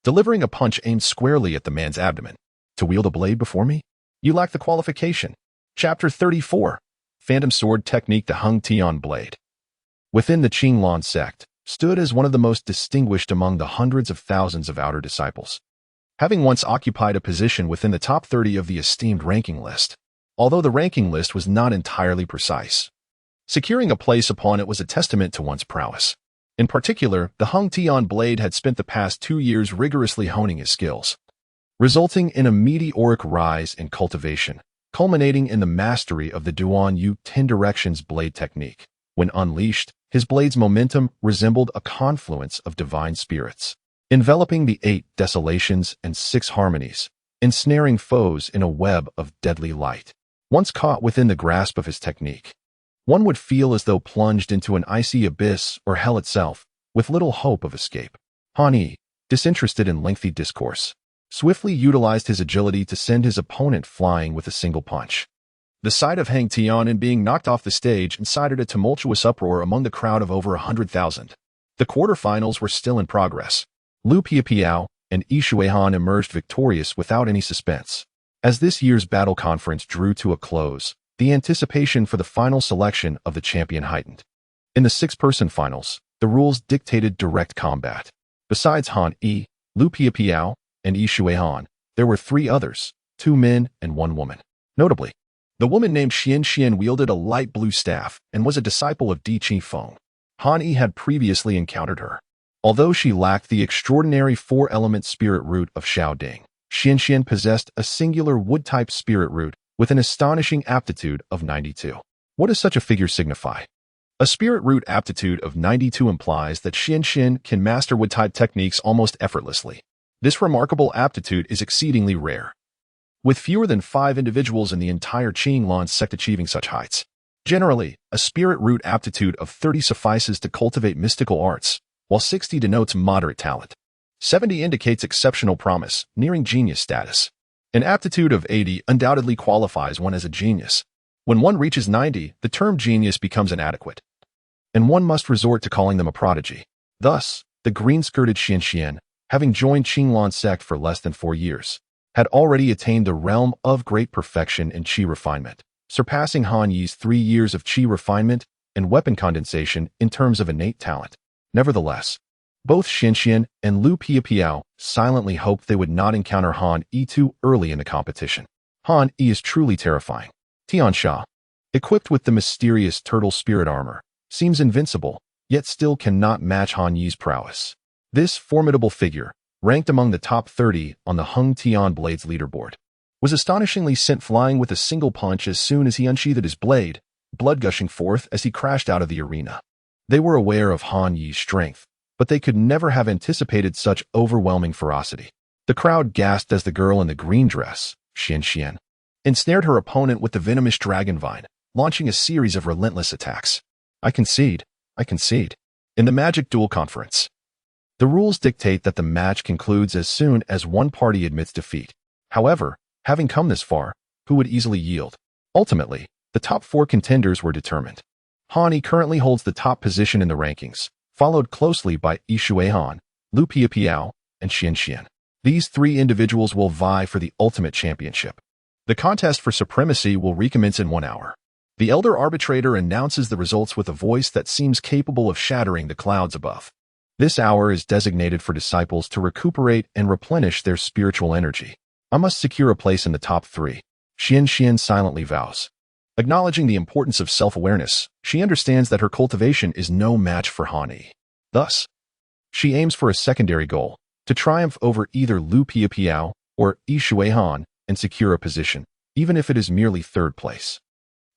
delivering a punch aimed squarely at the man's abdomen. To wield a blade before me? You lack the qualification. Chapter 34. Phantom Sword Technique. The Hung Tian blade, within the Qinglan sect, stood as one of the most distinguished among the hundreds of thousands of outer disciples, having once occupied a position within the top 30 of the esteemed ranking list. Although the ranking list was not entirely precise, securing a place upon it was a testament to one's prowess. In particular, the Hung Tian blade had spent the past 2 years rigorously honing his skills, resulting in a meteoric rise in cultivation, culminating in the mastery of the Duan Yu 10 Directions blade technique. When unleashed, his blade's momentum resembled a confluence of divine spirits, enveloping the 8 desolations and 6 harmonies, ensnaring foes in a web of deadly light. Once caught within the grasp of his technique, one would feel as though plunged into an icy abyss or hell itself, with little hope of escape. Han Yi, disinterested in lengthy discourse, swiftly utilized his agility to send his opponent flying with a single punch. The sight of Heng Tian being knocked off the stage incited a tumultuous uproar among the crowd of over 100,000. The quarterfinals were still in progress. Lu Piapiao and Ishuahan emerged victorious without any suspense. As this year's battle conference drew to a close, the anticipation for the final selection of the champion heightened. In the 6-person finals, the rules dictated direct combat. Besides Han Yi, Lu Piapiao, and Ishuahan, there were 3 others, 2 men and 1 woman. Notably, the woman named Xian wielded a light blue staff and was a disciple of Di Qi Feng. Han Yi had previously encountered her. Although she lacked the extraordinary 4-element spirit root of Xiao Ding, Xian possessed a singular wood-type spirit root with an astonishing aptitude of 92. What does such a figure signify? A spirit root aptitude of 92 implies that Xian can master wood-type techniques almost effortlessly. This remarkable aptitude is exceedingly rare, with fewer than 5 individuals in the entire Qinglan sect achieving such heights. Generally, a spirit root aptitude of 30 suffices to cultivate mystical arts, while 60 denotes moderate talent. 70 indicates exceptional promise, nearing genius status. An aptitude of 80 undoubtedly qualifies one as a genius. When one reaches 90, the term genius becomes inadequate, and one must resort to calling them a prodigy. Thus, the green-skirted Xian, having joined Qinglan sect for less than 4 years, had already attained the realm of great perfection in qi refinement, surpassing Han Yi's 3 years of qi refinement and weapon condensation in terms of innate talent. Nevertheless, both Xian and Lu Piapiao silently hoped they would not encounter Han Yi too early in the competition. Han Yi is truly terrifying. Tian Sha, equipped with the mysterious turtle spirit armor, seems invincible, yet still cannot match Han Yi's prowess. This formidable figure, ranked among the top 30 on the Hung Tian Blades leaderboard, was astonishingly sent flying with a single punch as soon as he unsheathed his blade, blood gushing forth as he crashed out of the arena. They were aware of Han Yi's strength, but they could never have anticipated such overwhelming ferocity. The crowd gasped as the girl in the green dress, Xian, ensnared her opponent with the venomous dragon vine, launching a series of relentless attacks. I concede. In the Magic Duel Conference, the rules dictate that the match concludes as soon as one party admits defeat. However, having come this far, who would easily yield? Ultimately, the top 4 contenders were determined. Han Yi currently holds the top position in the rankings, followed closely by Yishui Han, Lu Piapiao, and Xian. These 3 individuals will vie for the ultimate championship. The contest for supremacy will recommence in 1 hour. The elder arbitrator announces the results with a voice that seems capable of shattering the clouds above. This hour is designated for disciples to recuperate and replenish their spiritual energy. I must secure a place in the top 3. Xian silently vows. Acknowledging the importance of self-awareness, she understands that her cultivation is no match for Han Yi. Thus, she aims for a secondary goal, to triumph over either Lu Piapiao or Yishui Han and secure a position, even if it is merely 3rd place.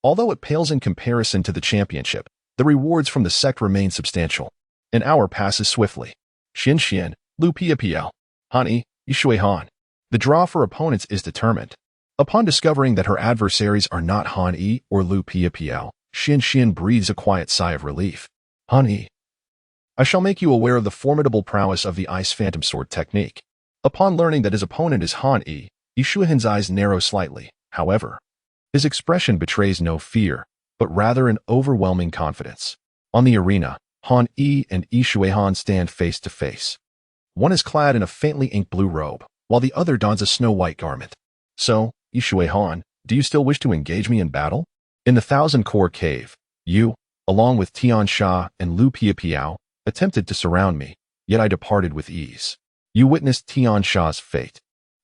Although it pales in comparison to the championship, the rewards from the sect remain substantial. An hour passes swiftly. Xian, Lu Piapiao, Han Yi, Yishui Han. The draw for opponents is determined. Upon discovering that her adversaries are not Han Yi or Lu Piapiao, Xian breathes a quiet sigh of relief. Han Yi, I shall make you aware of the formidable prowess of the Ice Phantom Sword technique. Upon learning that his opponent is Han Yi, Yishui Han's eyes narrow slightly. However, his expression betrays no fear, but rather an overwhelming confidence. On the arena, Han Yi and Yishui Han stand face to face. One is clad in a faintly ink blue robe, while the other dons a snow-white garment. So, Yishui Han, do you still wish to engage me in battle? In the Thousand Core Cave, you, along with Tian Sha and Lu Piapiao, attempted to surround me, yet I departed with ease. You witnessed Tian Sha's fate.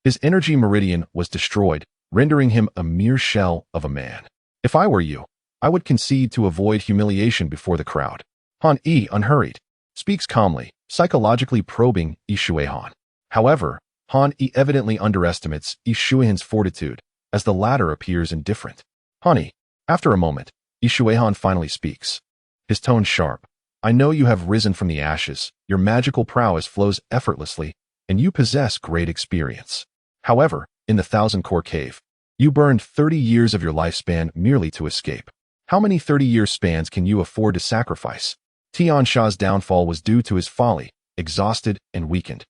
His energy meridian was destroyed, rendering him a mere shell of a man. If I were you, I would concede to avoid humiliation before the crowd. Han Yi, unhurried, speaks calmly, psychologically probing Yishui Han. However, Han Yi evidently underestimates Yishui Han's fortitude, as the latter appears indifferent. Han Yi, after a moment, Yishui Han finally speaks. His tone sharp. I know you have risen from the ashes, your magical prowess flows effortlessly, and you possess great experience. However, in the Thousand Core Cave, you burned 30 years of your lifespan merely to escape. How many 30-year spans can you afford to sacrifice? Tian Sha's downfall was due to his folly, exhausted and weakened.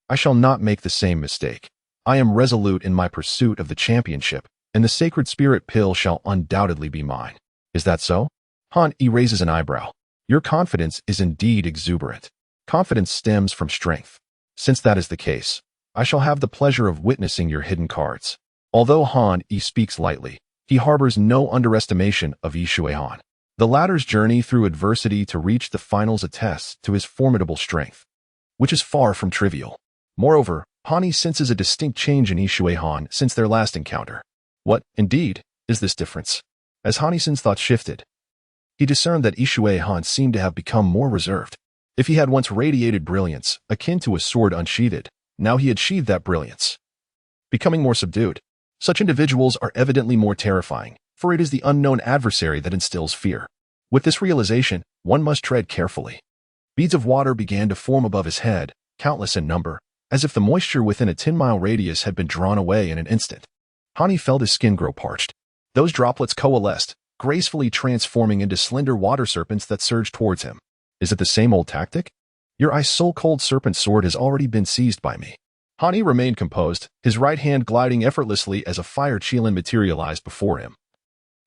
I shall not make the same mistake. I am resolute in my pursuit of the championship, and the sacred spirit pill shall undoubtedly be mine. Is that so? Han Yi raises an eyebrow. Your confidence is indeed exuberant. Confidence stems from strength. Since that is the case, I shall have the pleasure of witnessing your hidden cards. Although Han Yi speaks lightly, he harbors no underestimation of Yishui Han. The latter's journey through adversity to reach the finals attests to his formidable strength, which is far from trivial. Moreover, Han Yi senses a distinct change in Yishui Han since their last encounter. What, indeed, is this difference? As Han Yi's thoughts shifted, he discerned that Yishui Han seemed to have become more reserved. If he had once radiated brilliance, akin to a sword unsheathed, now he had sheathed that brilliance, becoming more subdued. Such individuals are evidently more terrifying, for it is the unknown adversary that instills fear. With this realization, one must tread carefully. Beads of water began to form above his head, countless in number, as if the moisture within a 10-mile radius had been drawn away in an instant. Hani felt his skin grow parched. Those droplets coalesced, gracefully transforming into slender water serpents that surged towards him. Is it the same old tactic? Your ice-cold serpent sword has already been seized by me. Hani remained composed, his right hand gliding effortlessly as a fire qilin materialized before him.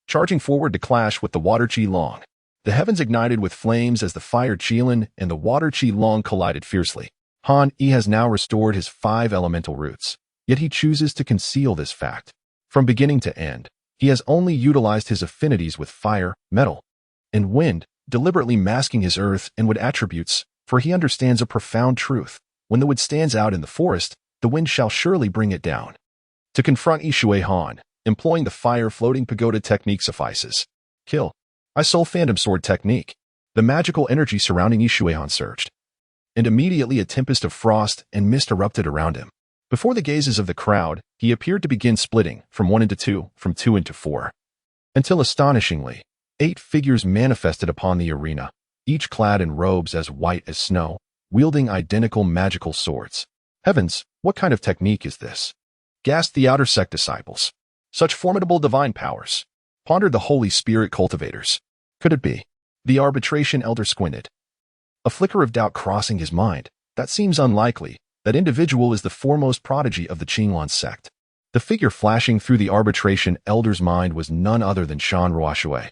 Charging forward to clash with the water qi-long. The heavens ignited with flames as the fire qilin and the water qi-long collided fiercely. Han-yi has now restored his 5 elemental roots, yet he chooses to conceal this fact. From beginning to end, he has only utilized his affinities with fire, metal, and wind, deliberately masking his earth and wood attributes, for he understands a profound truth. When the wood stands out in the forest, the wind shall surely bring it down. To confront Yishui Han, employing the fire-floating pagoda technique suffices. Kill. Soul Phantom Sword technique. The magical energy surrounding Yishui Han surged, and immediately a tempest of frost and mist erupted around him. Before the gazes of the crowd, he appeared to begin splitting, from 1 into 2, from 2 into 4. Until astonishingly, 8 figures manifested upon the arena, each clad in robes as white as snow, wielding identical magical swords. Heavens, what kind of technique is this? Gasped the outer sect disciples. Such formidable divine powers. Pondered the Holy Spirit cultivators. Could it be? The arbitration elder squinted. A flicker of doubt crossing his mind. That seems unlikely. That individual is the foremost prodigy of the Qinglan sect. The figure flashing through the arbitration elder's mind was none other than Shan Ruoshui.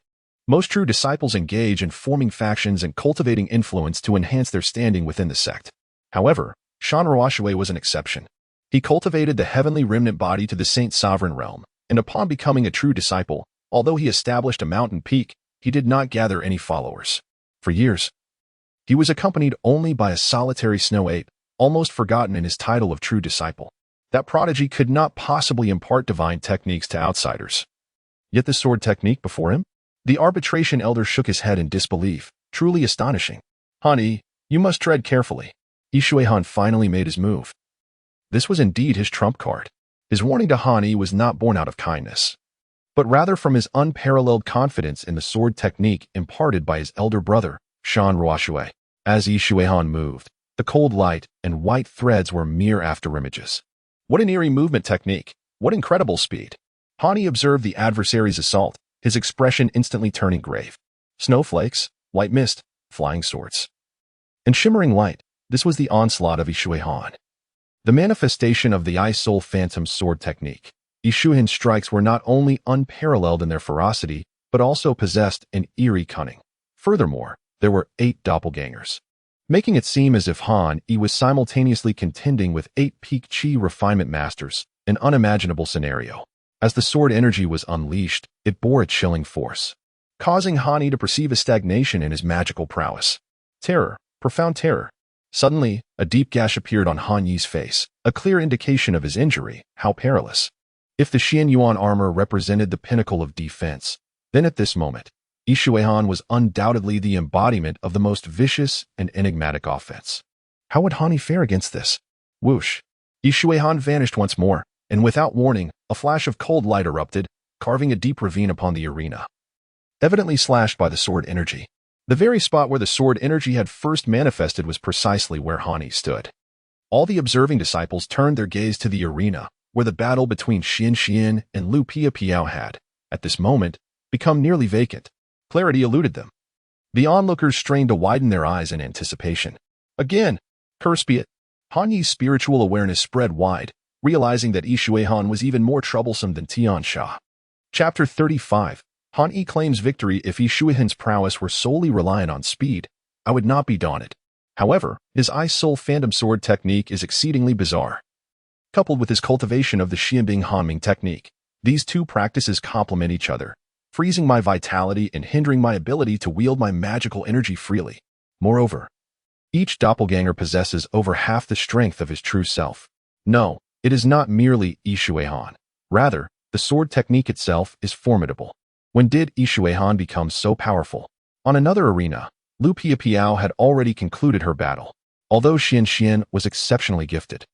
Most true disciples engage in forming factions and cultivating influence to enhance their standing within the sect. However, Shan Ruoshui was an exception. He cultivated the heavenly remnant body to the Saint Sovereign realm, and upon becoming a true disciple, although he established a mountain peak, he did not gather any followers. For years, he was accompanied only by a solitary snow ape, almost forgotten in his title of true disciple. That prodigy could not possibly impart divine techniques to outsiders. Yet the sword technique before him? The arbitration elder shook his head in disbelief, truly astonishing. Han-yi, you must tread carefully. Yishui Han finally made his move. This was indeed his trump card. His warning to Han-yi was not born out of kindness, but rather from his unparalleled confidence in the sword technique imparted by his elder brother, Shan Ruoshui. As Yishui Han moved, the cold light and white threads were mere afterimages. What an eerie movement technique! What incredible speed! Han-yi observed the adversary's assault, his expression instantly turning grave. Snowflakes, white mist, flying swords, and shimmering light. This was the onslaught of Yishui Han. The manifestation of the Soul Phantom Sword technique. Yishui Han's strikes were not only unparalleled in their ferocity, but also possessed an eerie cunning. Furthermore, there were 8 doppelgangers, making it seem as if Han-yi was simultaneously contending with 8 peak chi refinement masters, an unimaginable scenario. As the sword energy was unleashed, it bore a chilling force, causing Han-yi to perceive a stagnation in his magical prowess. Terror, profound terror. Suddenly, a deep gash appeared on Han-yi's face, a clear indication of his injury. How perilous. If the Xian Yuan armor represented the pinnacle of defense, then at this moment, Yishui Han was undoubtedly the embodiment of the most vicious and enigmatic offense. How would Han-yi fare against this? Whoosh! Yishui Han vanished once more, and without warning, a flash of cold light erupted, carving a deep ravine upon the arena, evidently slashed by the sword energy. The very spot where the sword energy had first manifested was precisely where Han-yi stood. All the observing disciples turned their gaze to the arena, where the battle between Xian and Lu Piapiao had, at this moment, become nearly vacant. Clarity eluded them. The onlookers strained to widen their eyes in anticipation. Again, curse be it. Han-yi's spiritual awareness spread wide, realizing that Yishui Han was even more troublesome than Tian Sha. Chapter 35. Han-yi claims victory. If Yishui Han's prowess were solely reliant on speed, I would not be daunted. However, his Soul Phantom Sword technique is exceedingly bizarre. Coupled with his cultivation of the Xianbing Hanming technique, these two practices complement each other, freezing my vitality and hindering my ability to wield my magical energy freely. Moreover, each doppelganger possesses over half the strength of his true self. No, it is not merely Yishui Han. Rather, the sword technique itself is formidable. When did Yishui Han become so powerful? On another arena, Lu Piapiao had already concluded her battle. Although Xian was exceptionally gifted,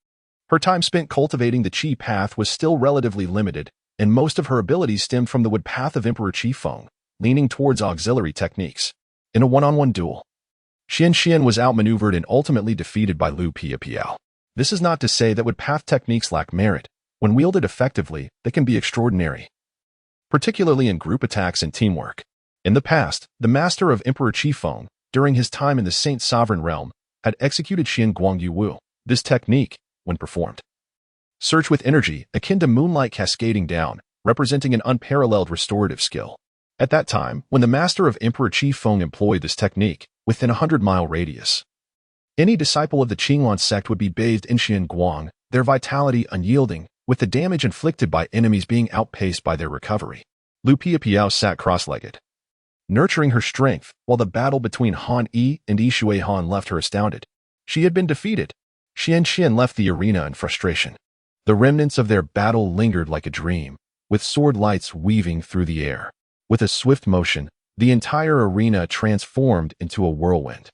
her time spent cultivating the Qi path was still relatively limited, and most of her abilities stemmed from the wood path of Emperor Qifeng, leaning towards auxiliary techniques. In a one-on-one duel, Xian was outmaneuvered and ultimately defeated by Lu Piapiao. This is not to say that wood path techniques lack merit. When wielded effectively, they can be extraordinary, particularly in group attacks and teamwork. In the past, the master of Emperor Qifeng, during his time in the Saint Sovereign Realm, had executed Xian Guangyu Wu. This technique, when performed, surged with energy akin to moonlight cascading down, representing an unparalleled restorative skill. At that time, when the master of Emperor Qifeng employed this technique, within a 100-mile radius, any disciple of the Qinglan sect would be bathed in Xian Guang, their vitality unyielding, with the damage inflicted by enemies being outpaced by their recovery. Lu Piapiao sat cross-legged, nurturing her strength, while the battle between Han Yi and Yi Shui Han left her astounded. She had been defeated. Xian left the arena in frustration. The remnants of their battle lingered like a dream, with sword lights weaving through the air. With a swift motion, the entire arena transformed into a whirlwind.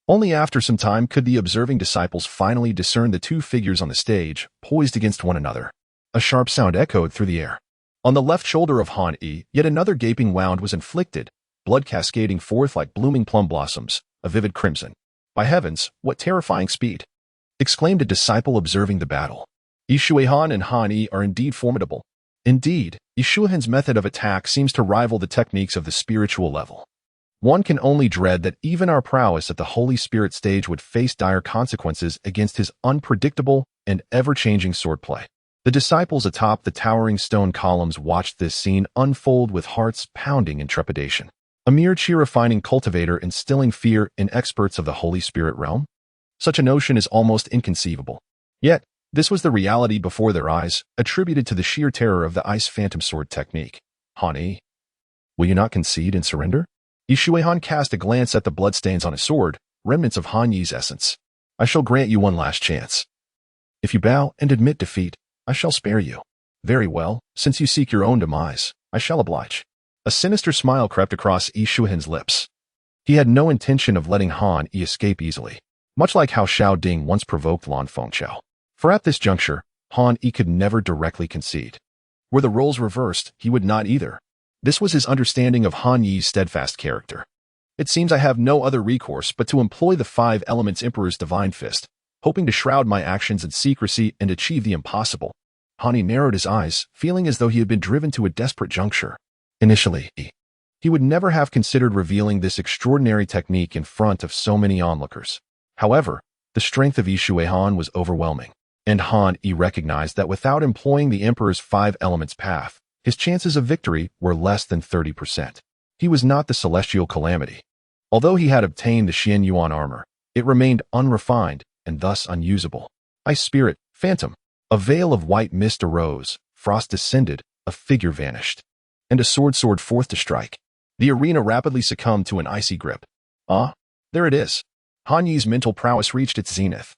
Only after some time could the observing disciples finally discern the two figures on the stage, poised against one another. A sharp sound echoed through the air. On the left shoulder of Han Yi, yet another gaping wound was inflicted, blood cascading forth like blooming plum blossoms, a vivid crimson. "By heavens, what terrifying speed!" exclaimed a disciple observing the battle. Yi Shui Han and Han Yi are indeed formidable. Indeed, Yi Shui Han's method of attack seems to rival the techniques of the spiritual level. One can only dread that even our prowess at the Holy Spirit stage would face dire consequences against his unpredictable and ever-changing swordplay. The disciples atop the towering stone columns watched this scene unfold with hearts pounding in trepidation. A mere cheer-refining cultivator instilling fear in experts of the Holy Spirit realm? Such a notion is almost inconceivable. Yet, this was the reality before their eyes, attributed to the sheer terror of the Ice Phantom Sword technique. Han Yi, will you not concede and surrender? Yi Shui Han cast a glance at the bloodstains on his sword, remnants of Han Yi's essence. I shall grant you one last chance. If you bow and admit defeat, I shall spare you. Very well, since you seek your own demise, I shall oblige. A sinister smile crept across Yi Shui Han's lips. He had no intention of letting Han Yi escape easily, much like how Xiao Ding once provoked Lan Fengqiao. For at this juncture, Han Yi could never directly concede. Were the roles reversed, he would not either. This was his understanding of Han Yi's steadfast character. It seems I have no other recourse but to employ the Five Elements Emperor's Divine Fist, hoping to shroud my actions in secrecy and achieve the impossible. Han Yi narrowed his eyes, feeling as though he had been driven to a desperate juncture. Initially, he would never have considered revealing this extraordinary technique in front of so many onlookers. However, the strength of Yi Shui Han was overwhelming, and Han Yi recognized that without employing the Emperor's Five Elements path, his chances of victory were less than 30%. He was not the celestial calamity. Although he had obtained the Xian Yuan armor, it remained unrefined and thus unusable. Ice Spirit, Phantom. A veil of white mist arose, frost descended, a figure vanished, and a sword soared forth to strike. The arena rapidly succumbed to an icy grip. Ah, there it is. Han Yi's mental prowess reached its zenith.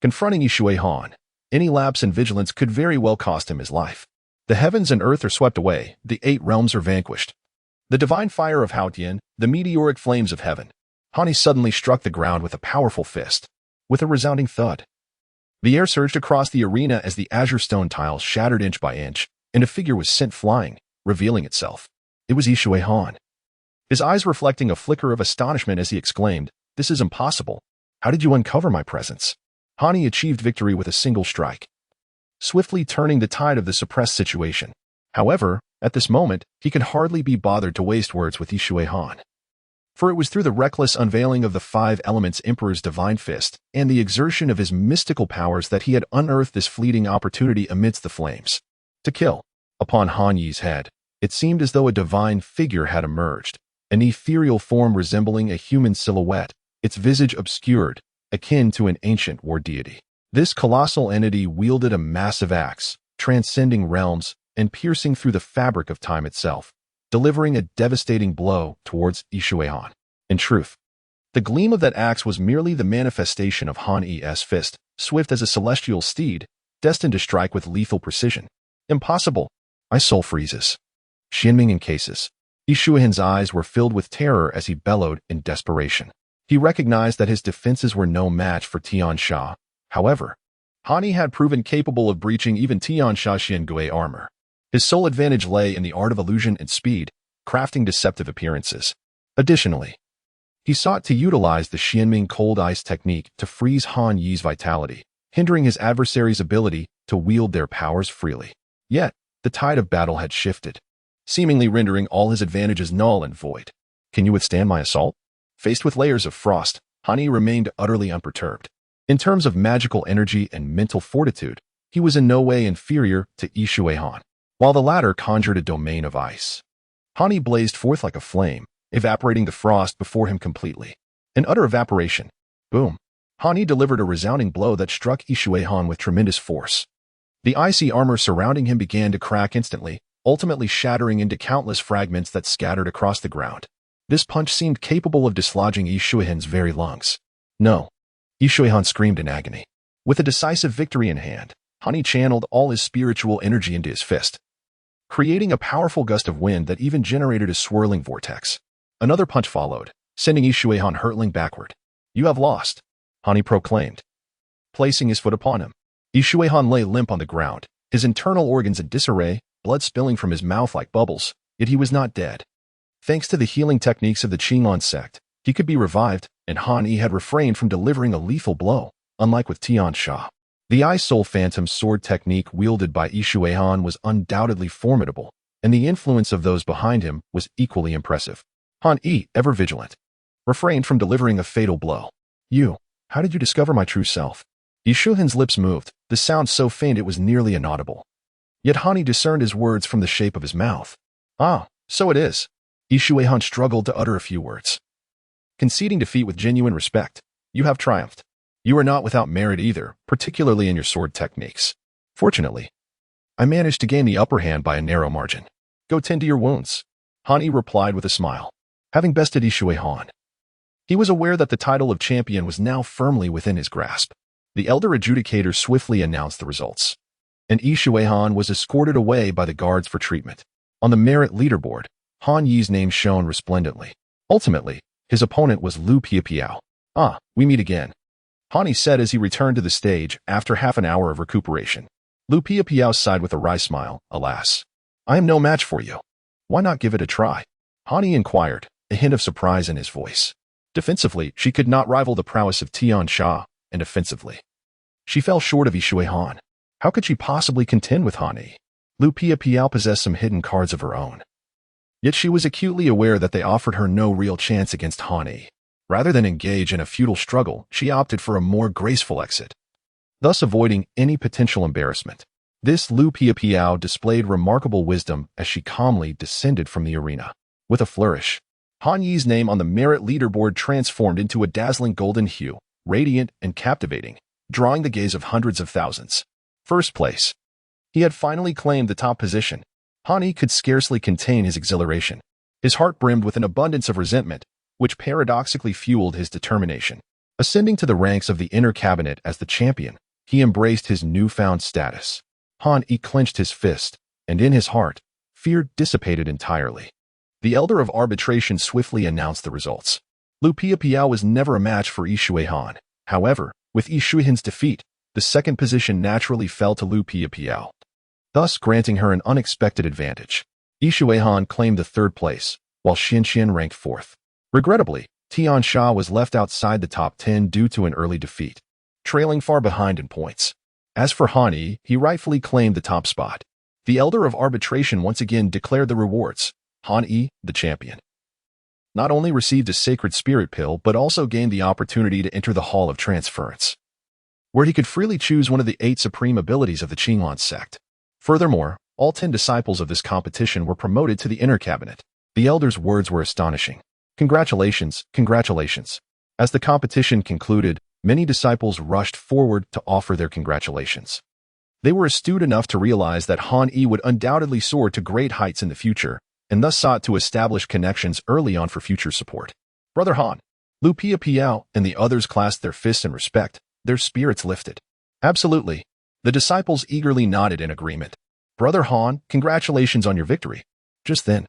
Confronting Yi Shui Han, any lapse in vigilance could very well cost him his life. The heavens and earth are swept away, the 8 realms are vanquished. The divine fire of Haotian, the meteoric flames of heaven. Han Yi suddenly struck the ground with a powerful fist. With a resounding thud, the air surged across the arena as the azure stone tiles shattered inch by inch, and a figure was sent flying, revealing itself. It was Yi Shui Han. His eyes reflecting a flicker of astonishment as he exclaimed, "This is impossible. How did you uncover my presence?" Han Yi achieved victory with a single strike, swiftly turning the tide of the suppressed situation. However, at this moment, he could hardly be bothered to waste words with Yi Shui Han. For it was through the reckless unveiling of the Five Elements Emperor's Divine Fist and the exertion of his mystical powers that he had unearthed this fleeting opportunity amidst the flames. To kill. Upon Han Yi's head, it seemed as though a divine figure had emerged, an ethereal form resembling a human silhouette, its visage obscured, akin to an ancient war deity. This colossal entity wielded a massive axe, transcending realms and piercing through the fabric of time itself, delivering a devastating blow towards Yi Shui Han. In truth, the gleam of that axe was merely the manifestation of Han Yi's fist, swift as a celestial steed, destined to strike with lethal precision. Impossible. My soul freezes. Xianming in cases. Yi Shui Han's eyes were filled with terror as he bellowed in desperation. He recognized that his defenses were no match for Tian Sha. However, Han Yi had proven capable of breaching even Tian Sha's Xian Gui armor. His sole advantage lay in the art of illusion and speed, crafting deceptive appearances. Additionally, he sought to utilize the Xianming cold ice technique to freeze Han Yi's vitality, hindering his adversary's ability to wield their powers freely. Yet, the tide of battle had shifted, seemingly rendering all his advantages null and void. Can you withstand my assault? Faced with layers of frost, Han Yi remained utterly unperturbed. In terms of magical energy and mental fortitude, he was in no way inferior to Yi Shuihan, while the latter conjured a domain of ice. Han Yi blazed forth like a flame, evaporating the frost before him completely. In utter evaporation, boom, Han Yi delivered a resounding blow that struck Yi Shuihan with tremendous force. The icy armor surrounding him began to crack instantly, ultimately shattering into countless fragments that scattered across the ground. This punch seemed capable of dislodging Yi Shuihan's very lungs. No, Yi Shuihan screamed in agony. With a decisive victory in hand, Han Yi channeled all his spiritual energy into his fist, creating a powerful gust of wind that even generated a swirling vortex. Another punch followed, sending Yi Shuihan hurtling backward. You have lost, Han Yi proclaimed, placing his foot upon him. Yi Shuihan lay limp on the ground, his internal organs in disarray, blood spilling from his mouth like bubbles, yet he was not dead. Thanks to the healing techniques of the Qinglan sect, he could be revived, and Han Yi had refrained from delivering a lethal blow, unlike with Tian Sha. The Eye Soul Phantom sword technique wielded by Yi Shuihan was undoubtedly formidable, and the influence of those behind him was equally impressive. Han Yi, ever vigilant, refrained from delivering a fatal blow. You, how did you discover my true self? Yi Shuihan's lips moved, the sound so faint it was nearly inaudible. Yet Han Yi discerned his words from the shape of his mouth. Ah, so it is. Yi Shuihan struggled to utter a few words. Conceding defeat with genuine respect, you have triumphed. You are not without merit either, particularly in your sword techniques. Fortunately, I managed to gain the upper hand by a narrow margin. Go tend to your wounds. Han Yi replied with a smile, having bested Yi Shuihan. He was aware that the title of champion was now firmly within his grasp. The elder adjudicator swiftly announced the results, and Yi Shuihan was escorted away by the guards for treatment. On the merit leaderboard, Han Yi's name shone resplendently. Ultimately, his opponent was Lu Piapiao. Ah, we meet again, Han Yi said as he returned to the stage after half an hour of recuperation. Lu Piapiao sighed with a wry smile. Alas, I am no match for you. Why not give it a try? Han Yi inquired, a hint of surprise in his voice. Defensively, she could not rival the prowess of Tian Sha, and offensively, she fell short of Yi Shuihan. How could she possibly contend with Han Yi? Lu Piapiao possessed some hidden cards of her own. Yet she was acutely aware that they offered her no real chance against Han Yi. Rather than engage in a futile struggle, she opted for a more graceful exit, thus avoiding any potential embarrassment. This Lu Piapiao displayed remarkable wisdom as she calmly descended from the arena. With a flourish, Han Yi's name on the merit leaderboard transformed into a dazzling golden hue, radiant and captivating, drawing the gaze of hundreds of thousands. First place. He had finally claimed the top position. Han Yi could scarcely contain his exhilaration. His heart brimmed with an abundance of resentment, which paradoxically fueled his determination. Ascending to the ranks of the inner cabinet as the champion, he embraced his newfound status. Han Yi clenched his fist, and in his heart, fear dissipated entirely. The Elder of Arbitration swiftly announced the results. Lu Piapiao was never a match for Yi Shuihan. However, with Yi Shuihan's defeat, the second position naturally fell to Lu Piapiao, thus granting her an unexpected advantage. Yi Shuihan claimed the third place, while Xianxian ranked fourth. Regrettably, Tian Sha was left outside the top 10 due to an early defeat, trailing far behind in points. As for Han Yi, he rightfully claimed the top spot. The Elder of Arbitration once again declared the rewards. Han Yi, the champion, not only received a sacred spirit pill but also gained the opportunity to enter the Hall of Transference, where he could freely choose one of the 8 supreme abilities of the Qinglan sect. Furthermore, all 10 disciples of this competition were promoted to the inner cabinet. The elder's words were astonishing. Congratulations, congratulations. As the competition concluded, many disciples rushed forward to offer their congratulations. They were astute enough to realize that Han Yi would undoubtedly soar to great heights in the future, and thus sought to establish connections early on for future support. Brother Han, Lu Piapiao, and the others clasped their fists in respect, their spirits lifted. Absolutely. The disciples eagerly nodded in agreement. Brother Han, congratulations on your victory. Just then,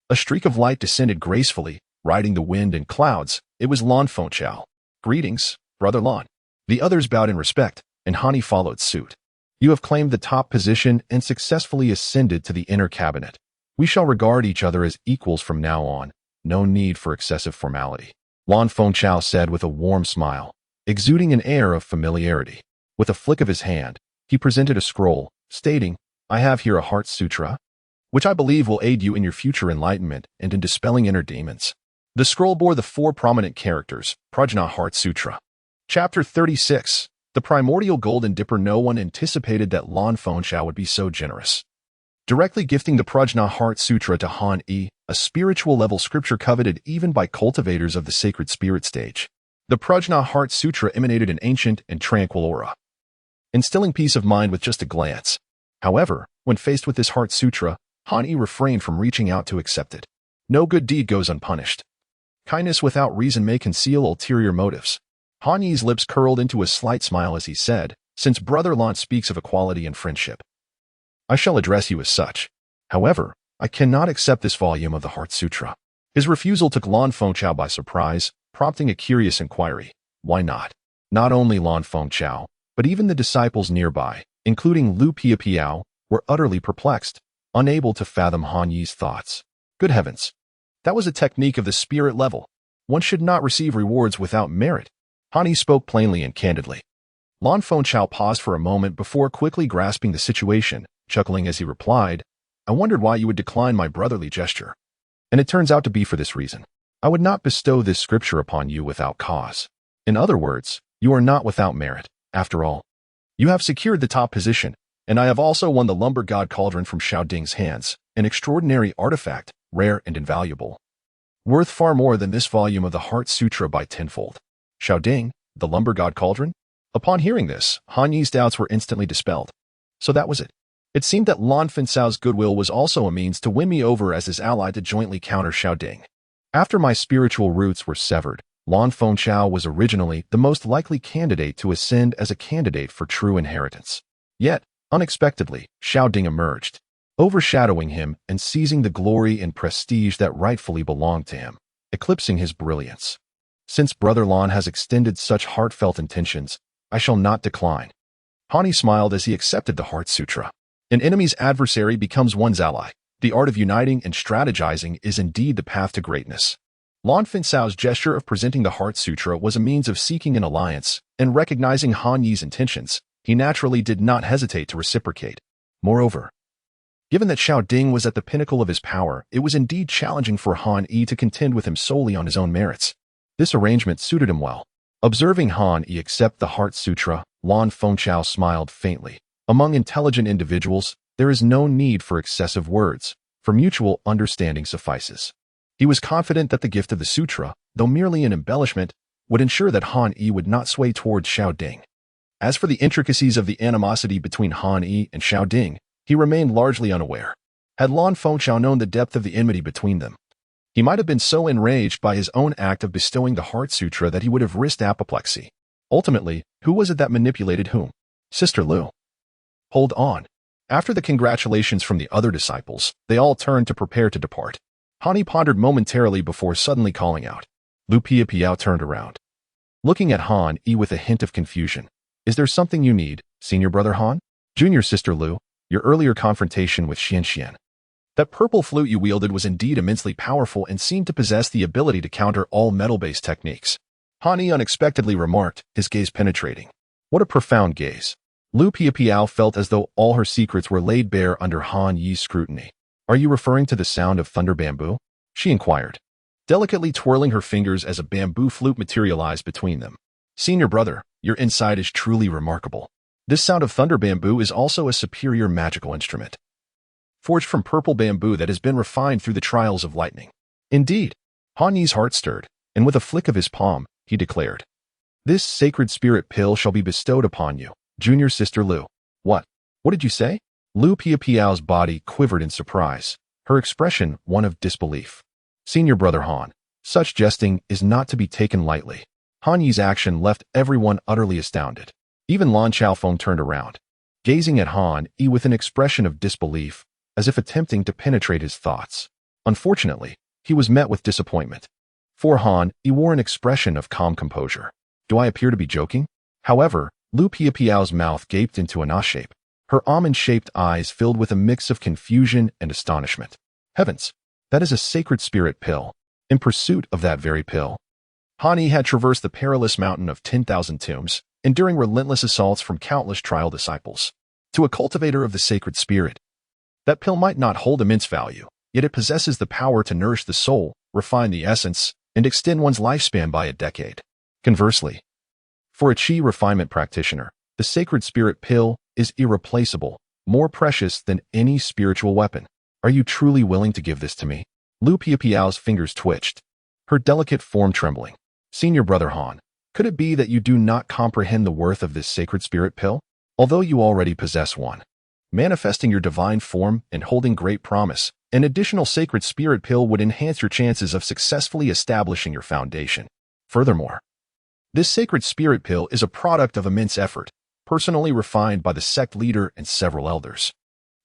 a streak of light descended gracefully, riding the wind and clouds. It was Lan Fengqiao. Greetings, Brother Lan. The others bowed in respect, and Han Yi followed suit. You have claimed the top position and successfully ascended to the inner cabinet. We shall regard each other as equals from now on. No need for excessive formality. Lan Fengchao said with a warm smile, exuding an air of familiarity. With a flick of his hand, he presented a scroll, stating, I have here a Heart Sutra, which I believe will aid you in your future enlightenment and in dispelling inner demons. The scroll bore the 4 prominent characters, Prajna Heart Sutra. Chapter 36. The Primordial Golden Dipper. No one anticipated that Lan Fengchao would be so generous, directly gifting the Prajna Heart Sutra to Han Yi, a spiritual-level scripture coveted even by cultivators of the sacred spirit stage. The Prajna Heart Sutra emanated an ancient and tranquil aura, instilling peace of mind with just a glance. However, when faced with this Heart Sutra, Han Yi refrained from reaching out to accept it. No good deed goes unpunished. Kindness without reason may conceal ulterior motives. Han Yi's lips curled into a slight smile as he said, since Brother Lan speaks of equality and friendship, I shall address you as such. However, I cannot accept this volume of the Heart Sutra. His refusal took Lan Fengchao by surprise, prompting a curious inquiry. Why not? Not only Lan Fengchao, but even the disciples nearby, including Lu Piapiao, were utterly perplexed, unable to fathom Han Yi's thoughts. Good heavens! That was a technique of the spirit level. One should not receive rewards without merit. Han Yi spoke plainly and candidly. Lan Fengchao paused for a moment before quickly grasping the situation, chuckling as he replied, I wondered why you would decline my brotherly gesture. And it turns out to be for this reason. I would not bestow this scripture upon you without cause. In other words, you are not without merit. After all, you have secured the top position, and I have also won the Lumber God Cauldron from Xiaoding's hands, an extraordinary artifact, rare and invaluable, worth far more than this volume of the Heart Sutra by tenfold. Xiaoding, the Lumber God Cauldron? Upon hearing this, Han Yi's doubts were instantly dispelled. So that was it. It seemed that Lan Fengchao's goodwill was also a means to win me over as his ally to jointly counter Xiaoding. After my spiritual roots were severed, Lan Fengchao was originally the most likely candidate to ascend as a candidate for true inheritance. Yet, unexpectedly, Xiaoding emerged, overshadowing him and seizing the glory and prestige that rightfully belonged to him, eclipsing his brilliance. Since Brother Lan has extended such heartfelt intentions, I shall not decline. Han Yi smiled as he accepted the Heart Sutra. An enemy's adversary becomes one's ally. The art of uniting and strategizing is indeed the path to greatness. Lan Fengchao's gesture of presenting the Heart Sutra was a means of seeking an alliance, and recognizing Han Yi's intentions, he naturally did not hesitate to reciprocate. Moreover, given that Xiaoding was at the pinnacle of his power, it was indeed challenging for Han Yi to contend with him solely on his own merits. This arrangement suited him well. Observing Han Yi accept the Heart Sutra, Lan Fengchao smiled faintly. Among intelligent individuals, there is no need for excessive words, for mutual understanding suffices. He was confident that the gift of the sutra, though merely an embellishment, would ensure that Han Yi would not sway towards Xiaoding. As for the intricacies of the animosity between Han Yi and Xiaoding, he remained largely unaware. Had Lan Fengchao known the depth of the enmity between them, he might have been so enraged by his own act of bestowing the Heart Sutra that he would have risked apoplexy. Ultimately, who was it that manipulated whom? Sister Lu. Hold on. After the congratulations from the other disciples, they all turned to prepare to depart. Han Yi pondered momentarily before suddenly calling out. Lu Piapiao turned around, looking at Han Yi with a hint of confusion. Is there something you need, Senior Brother Han? Junior Sister Lu, your earlier confrontation with Xian. That purple flute you wielded was indeed immensely powerful and seemed to possess the ability to counter all metal-based techniques. Han Yi unexpectedly remarked, his gaze penetrating. What a profound gaze. Lu Piapiao felt as though all her secrets were laid bare under Han Yi's scrutiny. Are you referring to the sound of thunder bamboo? She inquired, delicately twirling her fingers as a bamboo flute materialized between them. Senior brother, your insight is truly remarkable. This sound of thunder bamboo is also a superior magical instrument, forged from purple bamboo that has been refined through the trials of lightning. Indeed, Han Yi's heart stirred, and with a flick of his palm, he declared, this sacred spirit pill shall be bestowed upon you, Junior Sister Lu. What? What did you say? Lu Piapiao's body quivered in surprise, her expression one of disbelief. Senior Brother Han, such jesting is not to be taken lightly. Han Yi's action left everyone utterly astounded. Even Lan Chaofeng turned around, gazing at Han Yi with an expression of disbelief, as if attempting to penetrate his thoughts. Unfortunately, he was met with disappointment. For Han, he wore an expression of calm composure. Do I appear to be joking? However, Lu Piapiao's mouth gaped into an A shape. Her almond-shaped eyes filled with a mix of confusion and astonishment. Heavens, that is a sacred spirit pill. In pursuit of that very pill, Hani had traversed the perilous mountain of 10,000 tombs, enduring relentless assaults from countless trial disciples. To a cultivator of the sacred spirit, that pill might not hold immense value, yet it possesses the power to nourish the soul, refine the essence, and extend one's lifespan by a decade. Conversely, for a chi refinement practitioner, the sacred spirit pill is irreplaceable, more precious than any spiritual weapon. Are you truly willing to give this to me? Lu Piapiao's fingers twitched, her delicate form trembling. Senior Brother Han, could it be that you do not comprehend the worth of this sacred spirit pill? Although you already possess one, manifesting your divine form and holding great promise, an additional sacred spirit pill would enhance your chances of successfully establishing your foundation. Furthermore, this sacred spirit pill is a product of immense effort, personally refined by the sect leader and several elders.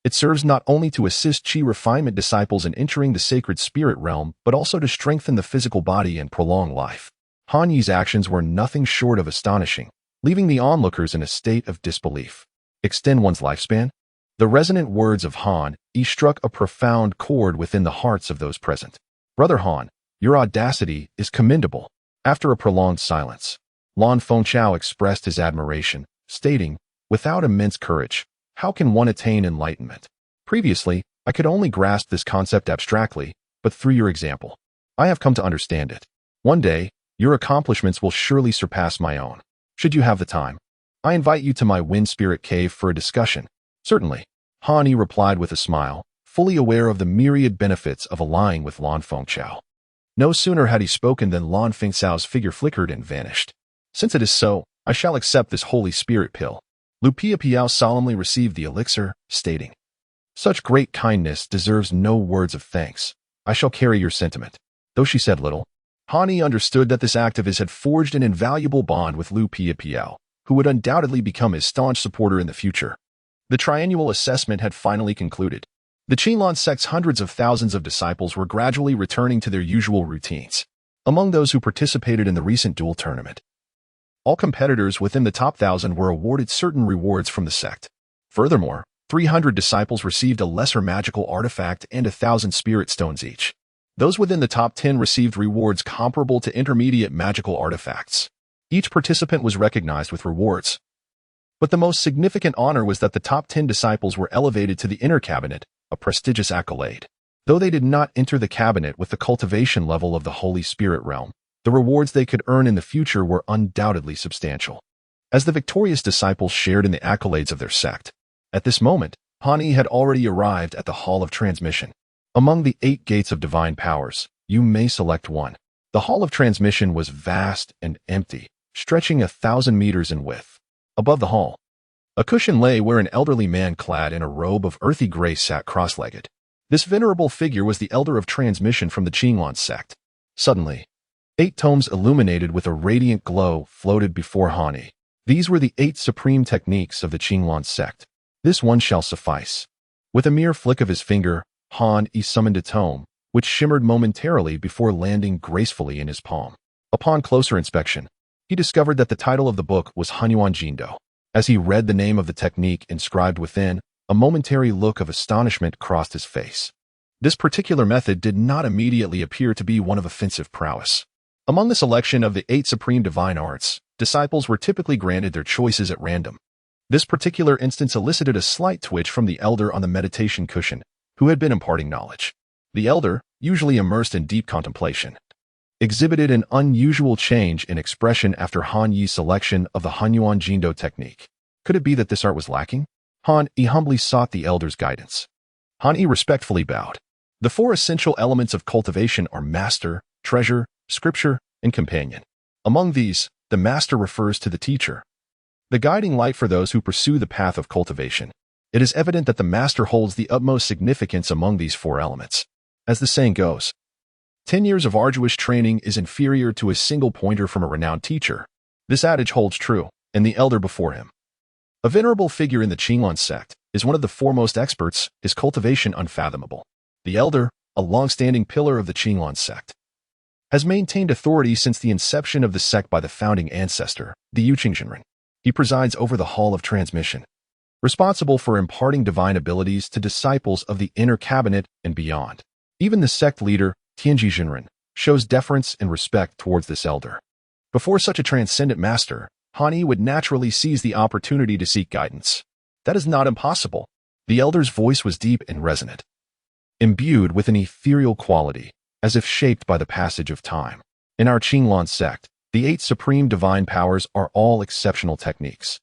It serves not only to assist chi refinement disciples in entering the sacred spirit realm, but also to strengthen the physical body and prolong life. Han Yi's actions were nothing short of astonishing, leaving the onlookers in a state of disbelief. Extend one's lifespan? The resonant words of Han Yi struck a profound chord within the hearts of those present. Brother Han, your audacity is commendable. After a prolonged silence, Lan Fengchao expressed his admiration, stating, without immense courage, how can one attain enlightenment? Previously, I could only grasp this concept abstractly, but through your example, I have come to understand it. One day, your accomplishments will surely surpass my own. Should you have the time, I invite you to my Wind Spirit Cave for a discussion. Certainly, Han Yi replied with a smile, fully aware of the myriad benefits of allying with Lan Fengchao. No sooner had he spoken than Lan Fengchao's figure flickered and vanished. Since it is so, I shall accept this holy spirit pill. Lu Piapiao solemnly received the elixir, stating, such great kindness deserves no words of thanks. I shall carry your sentiment. Though she said little, Han Yi understood that this act of his had forged an invaluable bond with Lu Piapiao, who would undoubtedly become his staunch supporter in the future. The triennial assessment had finally concluded. The Qinlan sect's hundreds of thousands of disciples were gradually returning to their usual routines. Among those who participated in the recent duel tournament, all competitors within the top 1,000 were awarded certain rewards from the sect. Furthermore, 300 disciples received a lesser magical artifact and 1,000 spirit stones each. Those within the top 10 received rewards comparable to intermediate magical artifacts. Each participant was recognized with rewards. But the most significant honor was that the top 10 disciples were elevated to the inner cabinet, a prestigious accolade. Though they did not enter the cabinet with the cultivation level of the Holy Spirit realm, the rewards they could earn in the future were undoubtedly substantial. As the victorious disciples shared in the accolades of their sect, at this moment, Han Yi had already arrived at the Hall of Transmission. Among the 8 gates of divine powers, you may select one. The Hall of Transmission was vast and empty, stretching 1,000 meters in width. Above the hall, a cushion lay where an elderly man clad in a robe of earthy gray sat cross-legged. This venerable figure was the Elder of Transmission from the Qinlan sect. Suddenly, 8 tomes illuminated with a radiant glow floated before Han Yi. These were the 8 supreme techniques of the Qinlan sect. This one shall suffice. With a mere flick of his finger, Han Yi summoned a tome, which shimmered momentarily before landing gracefully in his palm. Upon closer inspection, he discovered that the title of the book was Hunyuan Jindo. As he read the name of the technique inscribed within, a momentary look of astonishment crossed his face. This particular method did not immediately appear to be one of offensive prowess. Among the selection of the 8 supreme divine arts, disciples were typically granted their choices at random. This particular instance elicited a slight twitch from the elder on the meditation cushion, who had been imparting knowledge. The elder, usually immersed in deep contemplation, exhibited an unusual change in expression after Han Yi's selection of the Hunyuan Jindo technique. Could it be that this art was lacking? Han Yi humbly sought the elder's guidance. Han Yi respectfully bowed. The 4 essential elements of cultivation are master, treasure, scripture, and companion. Among these, the master refers to the teacher, the guiding light for those who pursue the path of cultivation. It is evident that the master holds the utmost significance among these 4 elements. As the saying goes, 10 years of arduous training is inferior to a single pointer from a renowned teacher. This adage holds true, and the elder before him, a venerable figure in the Qinlan sect, is one of the foremost experts, his cultivation unfathomable. The elder, a long-standing pillar of the Qinlan sect, has maintained authority since the inception of the sect by the founding ancestor, the Yuqing Zhenren. He presides over the Hall of Transmission, responsible for imparting divine abilities to disciples of the inner cabinet and beyond. Even the sect leader, Tianji Jinren, shows deference and respect towards this elder. Before such a transcendent master, Han Yi would naturally seize the opportunity to seek guidance. That is not impossible. The elder's voice was deep and resonant, imbued with an ethereal quality, as if shaped by the passage of time. In our Qinglan sect, the 8 supreme divine powers are all exceptional techniques.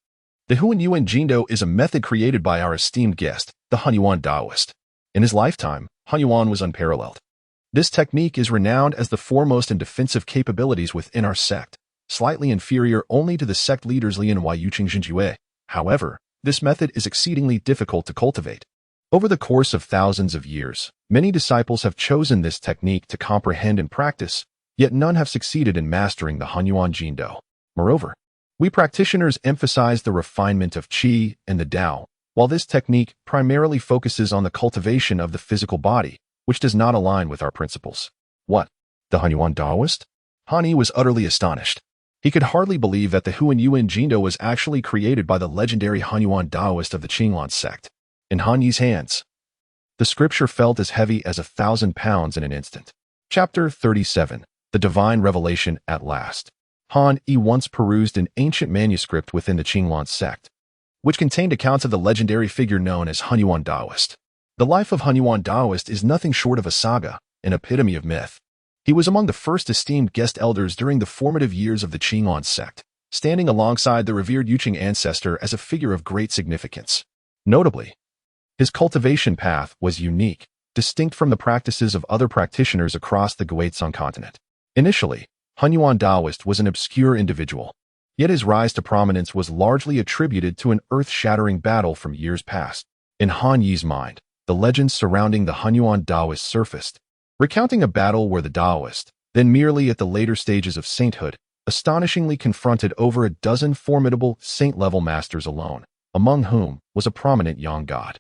The Huanyuan Jindo is a method created by our esteemed guest, the Huanyuan Taoist. In his lifetime, Huanyuan was unparalleled. This technique is renowned as the foremost in defensive capabilities within our sect, slightly inferior only to the sect leaders Lian Wai Yuqing Jinjue. However, this method is exceedingly difficult to cultivate. Over the course of thousands of years, many disciples have chosen this technique to comprehend and practice, yet none have succeeded in mastering the Huanyuan Jindo. Moreover, we practitioners emphasize the refinement of qi and the Tao, while this technique primarily focuses on the cultivation of the physical body, which does not align with our principles. What? The Huanyuan Taoist? Han Yi was utterly astonished. He could hardly believe that the Huanyuan Jindo was actually created by the legendary Huanyuan Taoist of the Qinglan sect. In Han Yi's hands, the scripture felt as heavy as 1,000 pounds in an instant. Chapter 37. The Divine Revelation at Last. Han Yi once perused an ancient manuscript within the Qinglan sect, which contained accounts of the legendary figure known as Huanyuan Taoist. The life of Huanyuan Taoist is nothing short of a saga, an epitome of myth. He was among the first esteemed guest elders during the formative years of the Qinglan sect, standing alongside the revered Yuqing ancestor as a figure of great significance. Notably, his cultivation path was unique, distinct from the practices of other practitioners across the Guizhong continent. Initially, Huanyuan Taoist was an obscure individual, yet his rise to prominence was largely attributed to an earth-shattering battle from years past. In Han Yi's mind, the legends surrounding the Huanyuan Taoist surfaced, recounting a battle where the Taoist, then merely at the later stages of sainthood, astonishingly confronted over a dozen formidable saint-level masters alone, among whom was a prominent young god.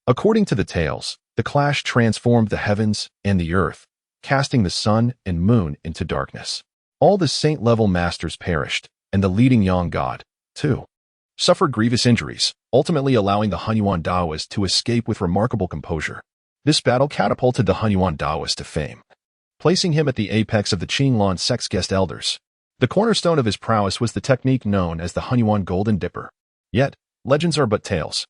According to the tales, the clash transformed the heavens and the earth, casting the sun and moon into darkness. All the saint-level masters perished, and the leading young god, too, suffered grievous injuries, ultimately allowing the Huanyuan Taoist to escape with remarkable composure. This battle catapulted the Huanyuan Taoist to fame, placing him at the apex of the Qinglan sect's guest elders. The cornerstone of his prowess was the technique known as the Huanyuan Golden Dipper. Yet, legends are but tales.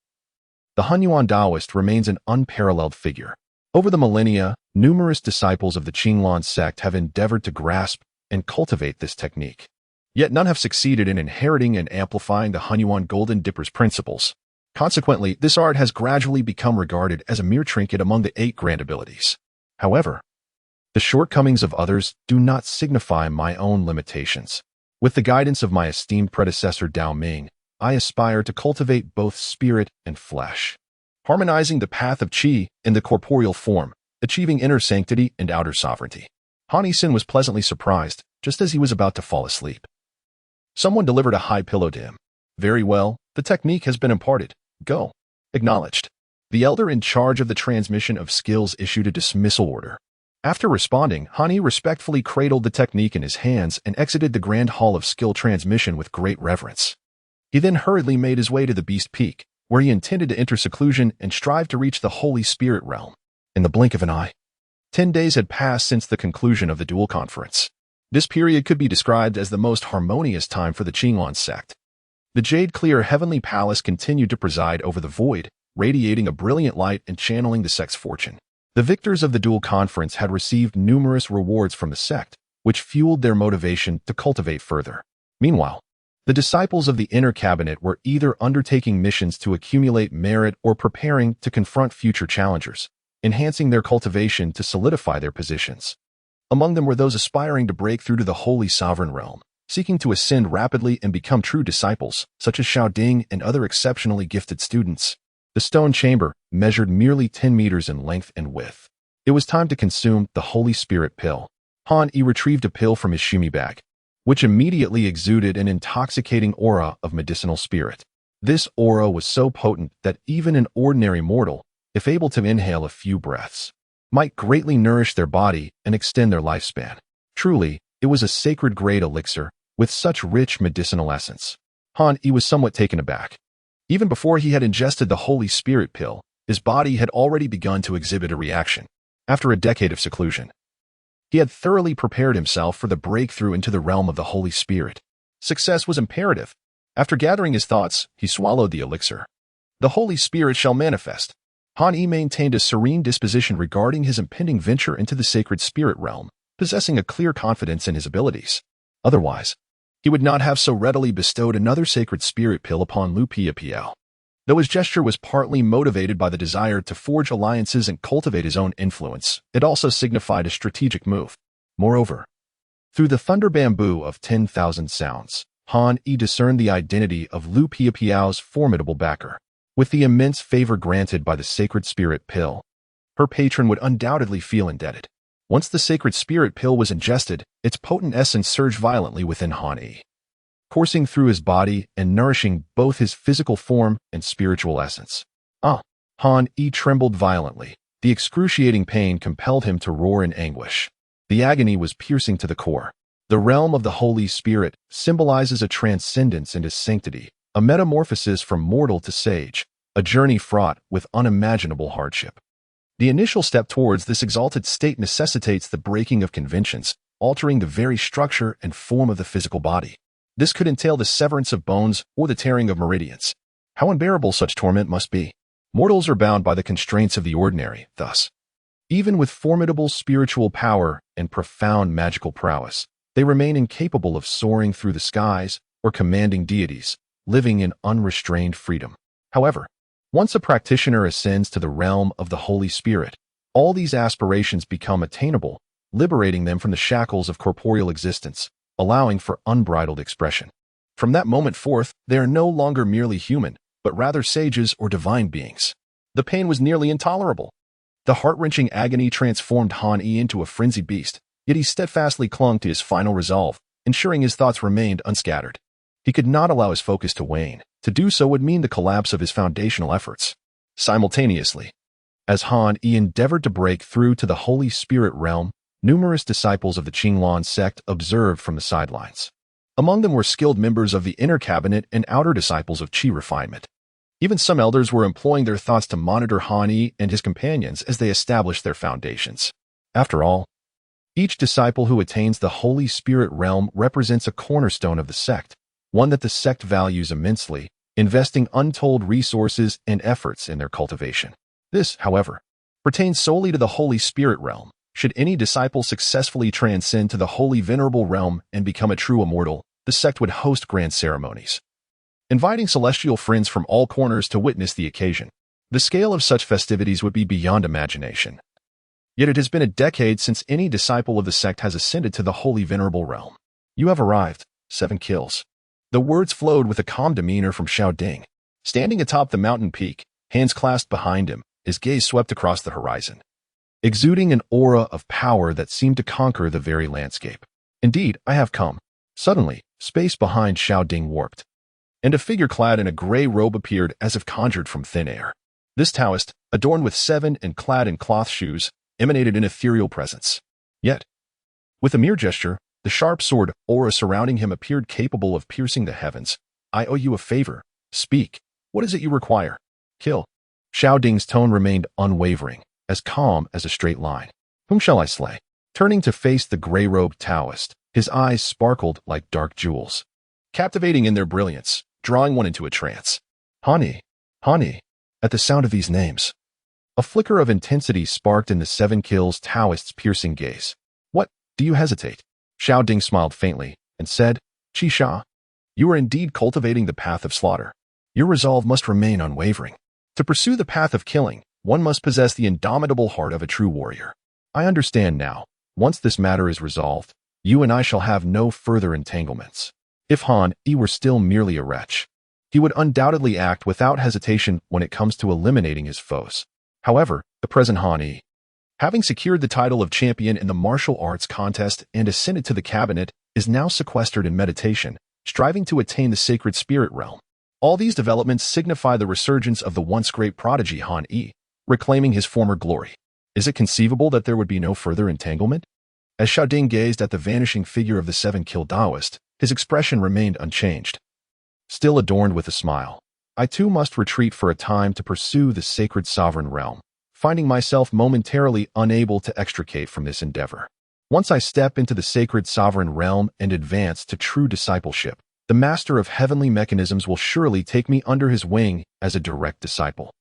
The Huanyuan Taoist remains an unparalleled figure. Over the millennia, numerous disciples of the Qinglan sect have endeavored to grasp and cultivate this technique. Yet none have succeeded in inheriting and amplifying the Huanyuan Golden Dipper's principles. Consequently, this art has gradually become regarded as a mere trinket among the 8 grand abilities. However, the shortcomings of others do not signify my own limitations. With the guidance of my esteemed predecessor Dao Ming, I aspire to cultivate both spirit and flesh, harmonizing the path of qi in the corporeal form, achieving inner sanctity and outer sovereignty. Han Yi-sin was pleasantly surprised, just as he was about to fall asleep. Someone delivered a high pillow to him. Very well, the technique has been imparted. Go. Acknowledged. The elder in charge of the transmission of skills issued a dismissal order. After responding, Han Yi respectfully cradled the technique in his hands and exited the grand hall of skill transmission with great reverence. He then hurriedly made his way to the Beast Peak, where he intended to enter seclusion and strive to reach the Holy Spirit realm. In the blink of an eye, 10 days had passed since the conclusion of the dual conference. This period could be described as the most harmonious time for the Qinglan sect. The jade-clear heavenly palace continued to preside over the void, radiating a brilliant light and channeling the sect's fortune. The victors of the dual conference had received numerous rewards from the sect, which fueled their motivation to cultivate further. Meanwhile, the disciples of the inner cabinet were either undertaking missions to accumulate merit or preparing to confront future challengers, enhancing their cultivation to solidify their positions. Among them were those aspiring to break through to the holy sovereign realm, seeking to ascend rapidly and become true disciples, such as Xiao Ding and other exceptionally gifted students. The stone chamber measured merely 10 meters in length and width. It was time to consume the Holy Spirit pill. Han Yi retrieved a pill from his shimi bag, which immediately exuded an intoxicating aura of medicinal spirit. This aura was so potent that even an ordinary mortal, if able to inhale a few breaths, might greatly nourish their body and extend their lifespan. Truly, it was a sacred grade elixir with such rich medicinal essence. Han Yi was somewhat taken aback. Even before he had ingested the Holy Spirit pill, his body had already begun to exhibit a reaction. After a decade of seclusion, he had thoroughly prepared himself for the breakthrough into the realm of the Holy Spirit. Success was imperative. After gathering his thoughts, he swallowed the elixir. The Holy Spirit shall manifest. Han Yi maintained a serene disposition regarding his impending venture into the sacred spirit realm, possessing a clear confidence in his abilities. Otherwise, he would not have so readily bestowed another sacred spirit pill upon Lu Piapiao. Though his gesture was partly motivated by the desire to forge alliances and cultivate his own influence, it also signified a strategic move. Moreover, through the thunder bamboo of 10,000 sounds, Han Yi discerned the identity of Lu Piapiao's formidable backer. With the immense favor granted by the sacred spirit pill, her patron would undoubtedly feel indebted. Once the sacred spirit pill was ingested, its potent essence surged violently within Han Yi, coursing through his body and nourishing both his physical form and spiritual essence. Han Yi trembled violently. The excruciating pain compelled him to roar in anguish. The agony was piercing to the core. The realm of the Holy Spirit symbolizes a transcendence into sanctity, a metamorphosis from mortal to sage, a journey fraught with unimaginable hardship. The initial step towards this exalted state necessitates the breaking of conventions, altering the very structure and form of the physical body. This could entail the severance of bones or the tearing of meridians. How unbearable such torment must be. Mortals are bound by the constraints of the ordinary, thus. Even with formidable spiritual power and profound magical prowess, they remain incapable of soaring through the skies or commanding deities, living in unrestrained freedom. However, once a practitioner ascends to the realm of the Holy Spirit, all these aspirations become attainable, liberating them from the shackles of corporeal existence, allowing for unbridled expression. From that moment forth, they are no longer merely human, but rather sages or divine beings. The pain was nearly intolerable. The heart-wrenching agony transformed Han Yi into a frenzied beast, yet he steadfastly clung to his final resolve, ensuring his thoughts remained unscattered. He could not allow his focus to wane. To do so would mean the collapse of his foundational efforts. Simultaneously, as Han Yi endeavored to break through to the Holy Spirit realm, numerous disciples of the Qinglan sect observed from the sidelines. Among them were skilled members of the inner cabinet and outer disciples of Qi refinement. Even some elders were employing their thoughts to monitor Han Yi and his companions as they established their foundations. After all, each disciple who attains the Holy Spirit realm represents a cornerstone of the sect, one that the sect values immensely, investing untold resources and efforts in their cultivation. This, however, pertains solely to the Holy Spirit realm. Should any disciple successfully transcend to the Holy Venerable realm and become a true immortal, the sect would host grand ceremonies, inviting celestial friends from all corners to witness the occasion. The scale of such festivities would be beyond imagination. Yet it has been a decade since any disciple of the sect has ascended to the Holy Venerable realm. You have arrived. 7 kills. The words flowed with a calm demeanor from Xiao Ding. Standing atop the mountain peak, hands clasped behind him, his gaze swept across the horizon, exuding an aura of power that seemed to conquer the very landscape. Indeed, I have come. Suddenly, space behind Xiao Ding warped, and a figure clad in a gray robe appeared as if conjured from thin air. This Taoist, adorned with 7 and clad in cloth shoes, emanated an ethereal presence. Yet, with a mere gesture, the sharp sword aura surrounding him appeared capable of piercing the heavens. I owe you a favor. Speak. What is it you require? Kill. Xiao Ding's tone remained unwavering, as calm as a straight line. Whom shall I slay? Turning to face the gray-robed Taoist, his eyes sparkled like dark jewels, captivating in their brilliance, drawing one into a trance. Han Yi. At the sound of these names, a flicker of intensity sparked in the 7 kills Taoist's piercing gaze. What? Do you hesitate? Xiao Ding smiled faintly and said, Qi Sha, you are indeed cultivating the path of slaughter. Your resolve must remain unwavering. To pursue the path of killing, one must possess the indomitable heart of a true warrior. I understand now. Once this matter is resolved, you and I shall have no further entanglements. If Han Yi were still merely a wretch, he would undoubtedly act without hesitation when it comes to eliminating his foes. However, the present Han Yi, having secured the title of champion in the martial arts contest and ascended to the cabinet, is now sequestered in meditation, striving to attain the sacred spirit realm. All these developments signify the resurgence of the once great prodigy Han Yi, reclaiming his former glory. Is it conceivable that there would be no further entanglement? As Xiao Ding gazed at the vanishing figure of the 7 kill Taoist, his expression remained unchanged, still adorned with a smile. I too must retreat for a time to pursue the sacred sovereign realm, finding myself momentarily unable to extricate from this endeavor. Once I step into the sacred sovereign realm and advance to true discipleship, the master of heavenly mechanisms will surely take me under his wing as a direct disciple,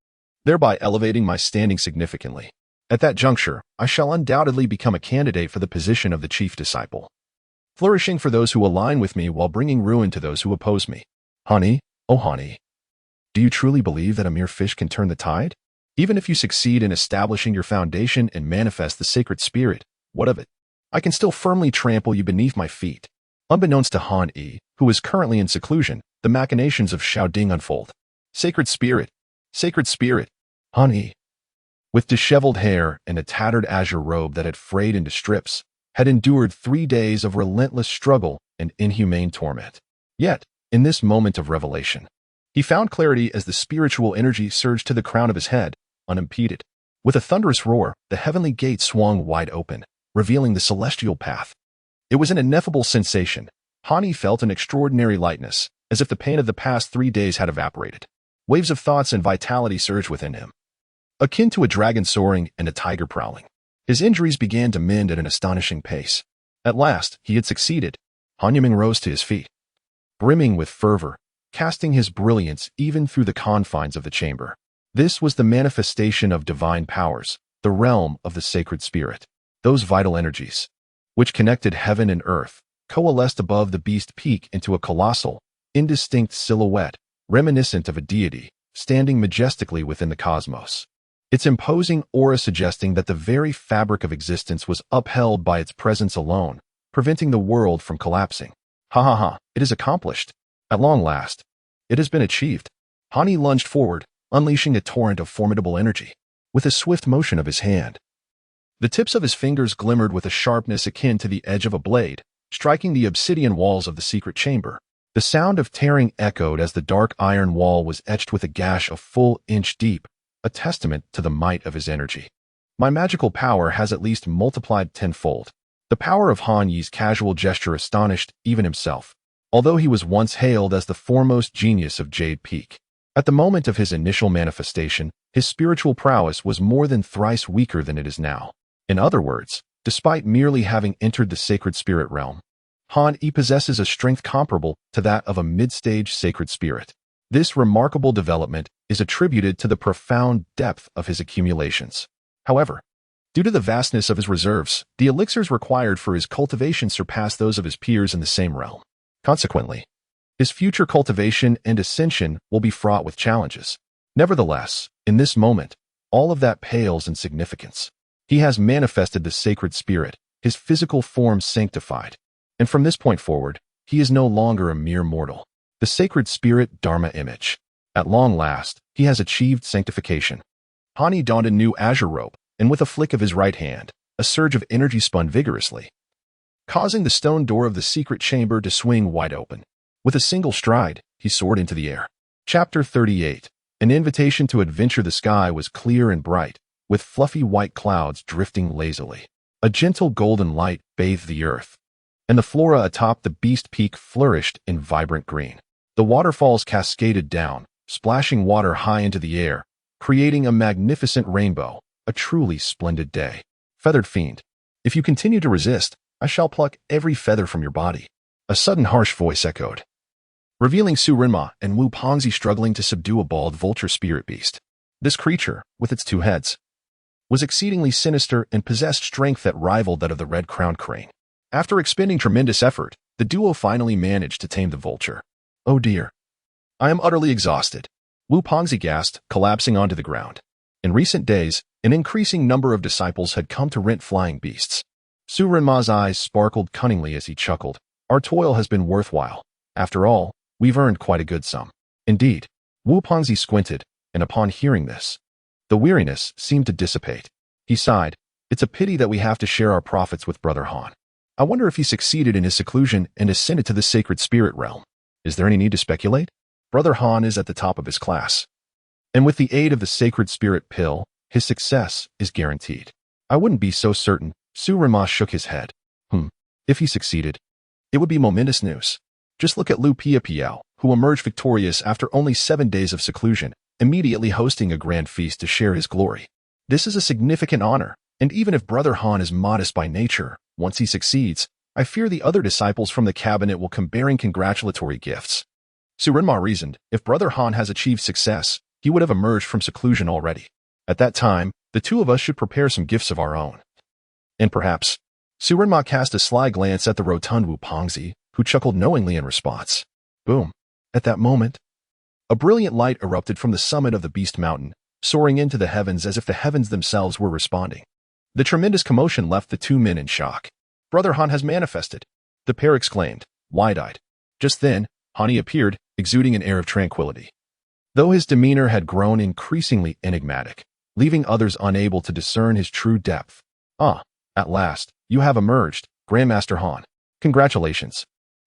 thereby elevating my standing significantly. At that juncture, I shall undoubtedly become a candidate for the position of the chief disciple, flourishing for those who align with me while bringing ruin to those who oppose me. Honey, oh honey, do you truly believe that a mere fish can turn the tide? Even if you succeed in establishing your foundation and manifest the sacred spirit, what of it? I can still firmly trample you beneath my feet. Unbeknownst to Han Yi, who is currently in seclusion, the machinations of Xiao Ding unfold. Sacred spirit, Han Yi, with disheveled hair and a tattered azure robe that had frayed into strips, had endured 3 days of relentless struggle and inhumane torment. Yet, in this moment of revelation, he found clarity as the spiritual energy surged to the crown of his head, unimpeded. With a thunderous roar, the heavenly gate swung wide open, revealing the celestial path. It was an ineffable sensation. Han Yi felt an extraordinary lightness, as if the pain of the past 3 days had evaporated. Waves of thoughts and vitality surged within him, akin to a dragon soaring and a tiger prowling. His injuries began to mend at an astonishing pace. At last, he had succeeded. Han Yiming rose to his feet, brimming with fervor, casting his brilliance even through the confines of the chamber. This was the manifestation of divine powers, the realm of the sacred spirit. Those vital energies, which connected heaven and earth, coalesced above the beast peak into a colossal, indistinct silhouette, reminiscent of a deity, standing majestically within the cosmos. Its imposing aura suggesting that the very fabric of existence was upheld by its presence alone, preventing the world from collapsing. Ha ha ha, it is accomplished. At long last, it has been achieved. Han Yi lunged forward, unleashing a torrent of formidable energy. With a swift motion of his hand, the tips of his fingers glimmered with a sharpness akin to the edge of a blade, striking the obsidian walls of the secret chamber. The sound of tearing echoed as the dark iron wall was etched with a gash a full inch deep, a testament to the might of his energy. My magical power has at least multiplied tenfold. The power of Han Yi's casual gesture astonished even himself, although he was once hailed as the foremost genius of Jade Peak. At the moment of his initial manifestation, his spiritual prowess was more than thrice weaker than it is now. In other words, despite merely having entered the sacred spirit realm, Han Yi possesses a strength comparable to that of a mid-stage sacred spirit. This remarkable development is attributed to the profound depth of his accumulations. However, due to the vastness of his reserves, the elixirs required for his cultivation surpass those of his peers in the same realm. Consequently, his future cultivation and ascension will be fraught with challenges. Nevertheless, in this moment, all of that pales in significance. He has manifested the sacred spirit, his physical form sanctified. And from this point forward, he is no longer a mere mortal. The sacred spirit Dharma image. At long last, he has achieved sanctification. Han Yi donned a new azure robe, and with a flick of his right hand, a surge of energy spun vigorously, causing the stone door of the secret chamber to swing wide open. With a single stride, he soared into the air. Chapter 38. An invitation to adventure. The sky was clear and bright, with fluffy white clouds drifting lazily. A gentle golden light bathed the earth, and the flora atop the beast peak flourished in vibrant green. The waterfalls cascaded down, splashing water high into the air, creating a magnificent rainbow, a truly splendid day. Feathered fiend, if you continue to resist, I shall pluck every feather from your body. A sudden harsh voice echoed, revealing Su Renma and Wu Pongzi struggling to subdue a bald vulture spirit beast. This creature, with its 2 heads, was exceedingly sinister and possessed strength that rivaled that of the red-crowned crane. After expending tremendous effort, the duo finally managed to tame the vulture. Oh dear. I am utterly exhausted. Wu Pongzi gasped, collapsing onto the ground. In recent days, an increasing number of disciples had come to rent flying beasts. Su Renma's eyes sparkled cunningly as he chuckled. Our toil has been worthwhile. After all, we've earned quite a good sum. Indeed. Wu Pongzi squinted, and upon hearing this, the weariness seemed to dissipate. He sighed. It's a pity that we have to share our profits with Brother Han. I wonder if he succeeded in his seclusion and ascended to the sacred spirit realm. Is there any need to speculate? Brother Han is at the top of his class, and with the aid of the sacred spirit pill, his success is guaranteed. I wouldn't be so certain. Su Renma shook his head. If he succeeded, it would be momentous news. Just look at Lu Piapiao, who emerged victorious after only 7 days of seclusion, immediately hosting a grand feast to share his glory. This is a significant honor, and even if Brother Han is modest by nature, once he succeeds, I fear the other disciples from the cabinet will come bearing congratulatory gifts. Su Renma reasoned, if Brother Han has achieved success, he would have emerged from seclusion already. At that time, the two of us should prepare some gifts of our own. And perhaps, Su Renma cast a sly glance at the rotund Wu Pongzi, who chuckled knowingly in response. Boom. At that moment, a brilliant light erupted from the summit of the Beast Mountain, soaring into the heavens as if the heavens themselves were responding. The tremendous commotion left the two men in shock. Brother Han has manifested, the pair exclaimed, wide-eyed. Just then, Hani appeared, exuding an air of tranquility. Though his demeanor had grown increasingly enigmatic, leaving others unable to discern his true depth. Ah, at last, you have emerged, Grandmaster Han. Congratulations.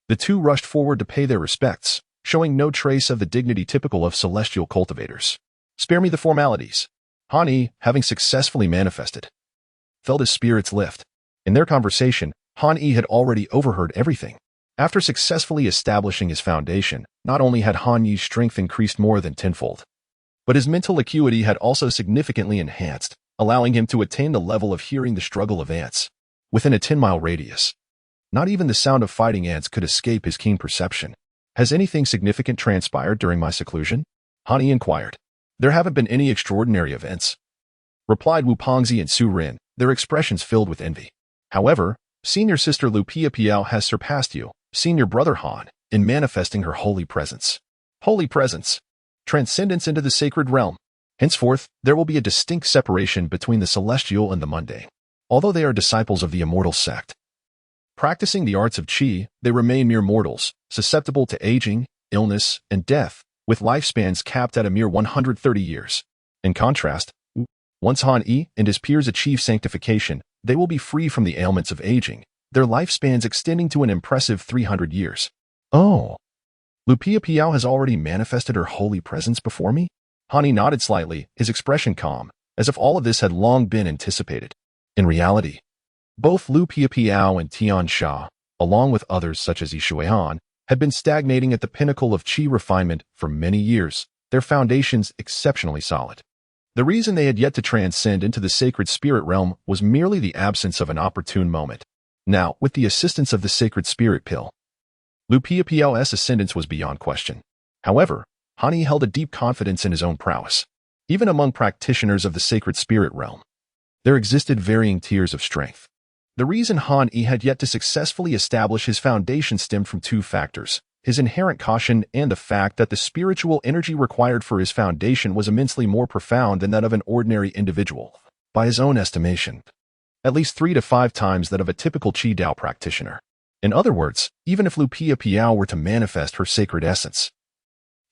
The two rushed forward to pay their respects, showing no trace of the dignity typical of celestial cultivators. Spare me the formalities. Han, having successfully manifested, felt his spirits lift. In their conversation, Han had already overheard everything. After successfully establishing his foundation, not only had Han Yi's strength increased more than tenfold, but his mental acuity had also significantly enhanced, allowing him to attain the level of hearing the struggle of ants within a 10-mile radius. Not even the sound of fighting ants could escape his keen perception. Has anything significant transpired during my seclusion? Han inquired. There haven't been any extraordinary events, replied Wu Pongzi and Su Rin, their expressions filled with envy. However, senior sister Lu Piao has surpassed you, senior brother Han, in manifesting her holy presence. Holy presence. Transcendence into the sacred realm. Henceforth, there will be a distinct separation between the celestial and the mundane. Although they are disciples of the immortal sect, practicing the arts of qi, they remain mere mortals, susceptible to aging, illness, and death, with lifespans capped at a mere 130 years. In contrast, once Han and his peers achieve sanctification, they will be free from the ailments of aging, their lifespans extending to an impressive 300 years. Oh, Lu Piao has already manifested her holy presence before me? Han nodded slightly, his expression calm, as if all of this had long been anticipated. In reality, both Lu Piao and Tian Sha, along with others such as Yi Shuihan, had been stagnating at the pinnacle of qi refinement for many years, their foundations exceptionally solid. The reason they had yet to transcend into the sacred spirit realm was merely the absence of an opportune moment. Now, with the assistance of the sacred spirit pill, Lu Piao's ascendance was beyond question. However, Han held a deep confidence in his own prowess. Even among practitioners of the sacred spirit realm, there existed varying tiers of strength. The reason Han had yet to successfully establish his foundation stemmed from two factors: his inherent caution and the fact that the spiritual energy required for his foundation was immensely more profound than that of an ordinary individual. By his own estimation, at least 3 to 5 times that of a typical Qi Dao practitioner. In other words, even if Lu Piao were to manifest her sacred essence,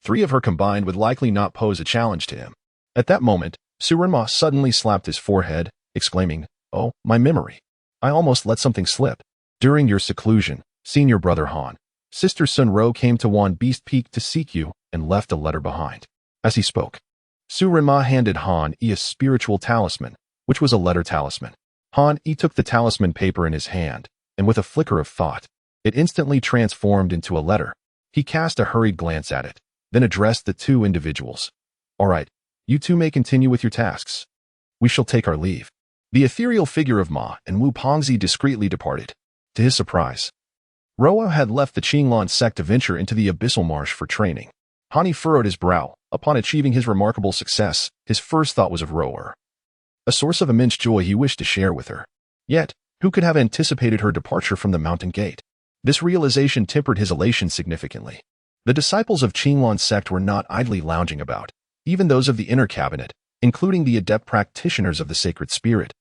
3 of her combined would likely not pose a challenge to him. At that moment, Su Renma suddenly slapped his forehead, exclaiming, "Oh, my memory. I almost let something slip. During your seclusion, senior brother Han, Sister Sun Ro came to Wan Beast Peak to seek you and left a letter behind." As he spoke, Su Renma handed Han a spiritual talisman, which was a letter talisman. Han took the talisman paper in his hand, and with a flicker of thought, it instantly transformed into a letter. He cast a hurried glance at it, then addressed the two individuals. "All right, you two may continue with your tasks. We shall take our leave." The ethereal figure of Ma and Wu Pongzi discreetly departed. To his surprise, Roa had left the Qinglan sect to venture into the abyssal marsh for training. Han furrowed his brow. Upon achieving his remarkable success, his first thought was of Roa, a source of immense joy he wished to share with her. Yet, who could have anticipated her departure from the mountain gate? This realization tempered his elation significantly. The disciples of Qinglan sect were not idly lounging about. Even those of the inner cabinet, including the adept practitioners of the sacred spirit,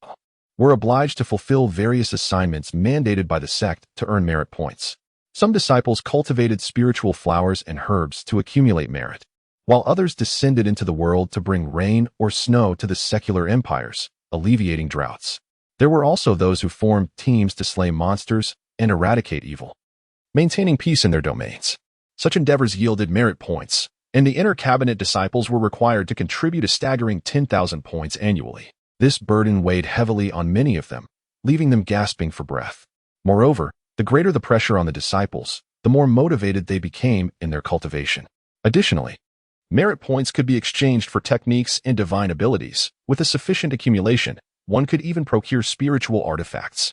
were obliged to fulfill various assignments mandated by the sect to earn merit points. Some disciples cultivated spiritual flowers and herbs to accumulate merit, while others descended into the world to bring rain or snow to the secular empires, alleviating droughts. There were also those who formed teams to slay monsters and eradicate evil, maintaining peace in their domains. Such endeavors yielded merit points, and the inner cabinet disciples were required to contribute a staggering 10,000 points annually. This burden weighed heavily on many of them, leaving them gasping for breath. Moreover, the greater the pressure on the disciples, the more motivated they became in their cultivation. Additionally, merit points could be exchanged for techniques and divine abilities. With a sufficient accumulation, one could even procure spiritual artifacts.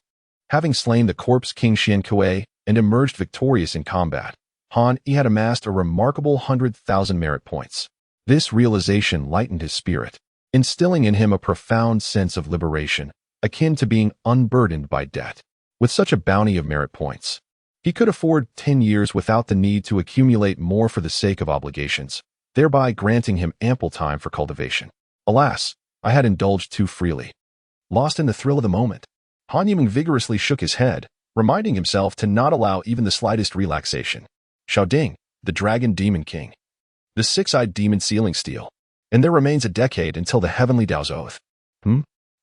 Having slain the corpse King Xian Kuei and emerged victorious in combat, Han Yi had amassed a remarkable 100,000 merit points. This realization lightened his spirit, instilling in him a profound sense of liberation, akin to being unburdened by debt. With such a bounty of merit points, he could afford 10 years without the need to accumulate more for the sake of obligations, thereby granting him ample time for cultivation. Alas, I had indulged too freely. Lost in the thrill of the moment, Han Yiming vigorously shook his head, reminding himself to not allow even the slightest relaxation. Xiao Ding, the Dragon Demon King. The six-eyed demon sealing steel. And there remains a decade until the Heavenly Dao's oath.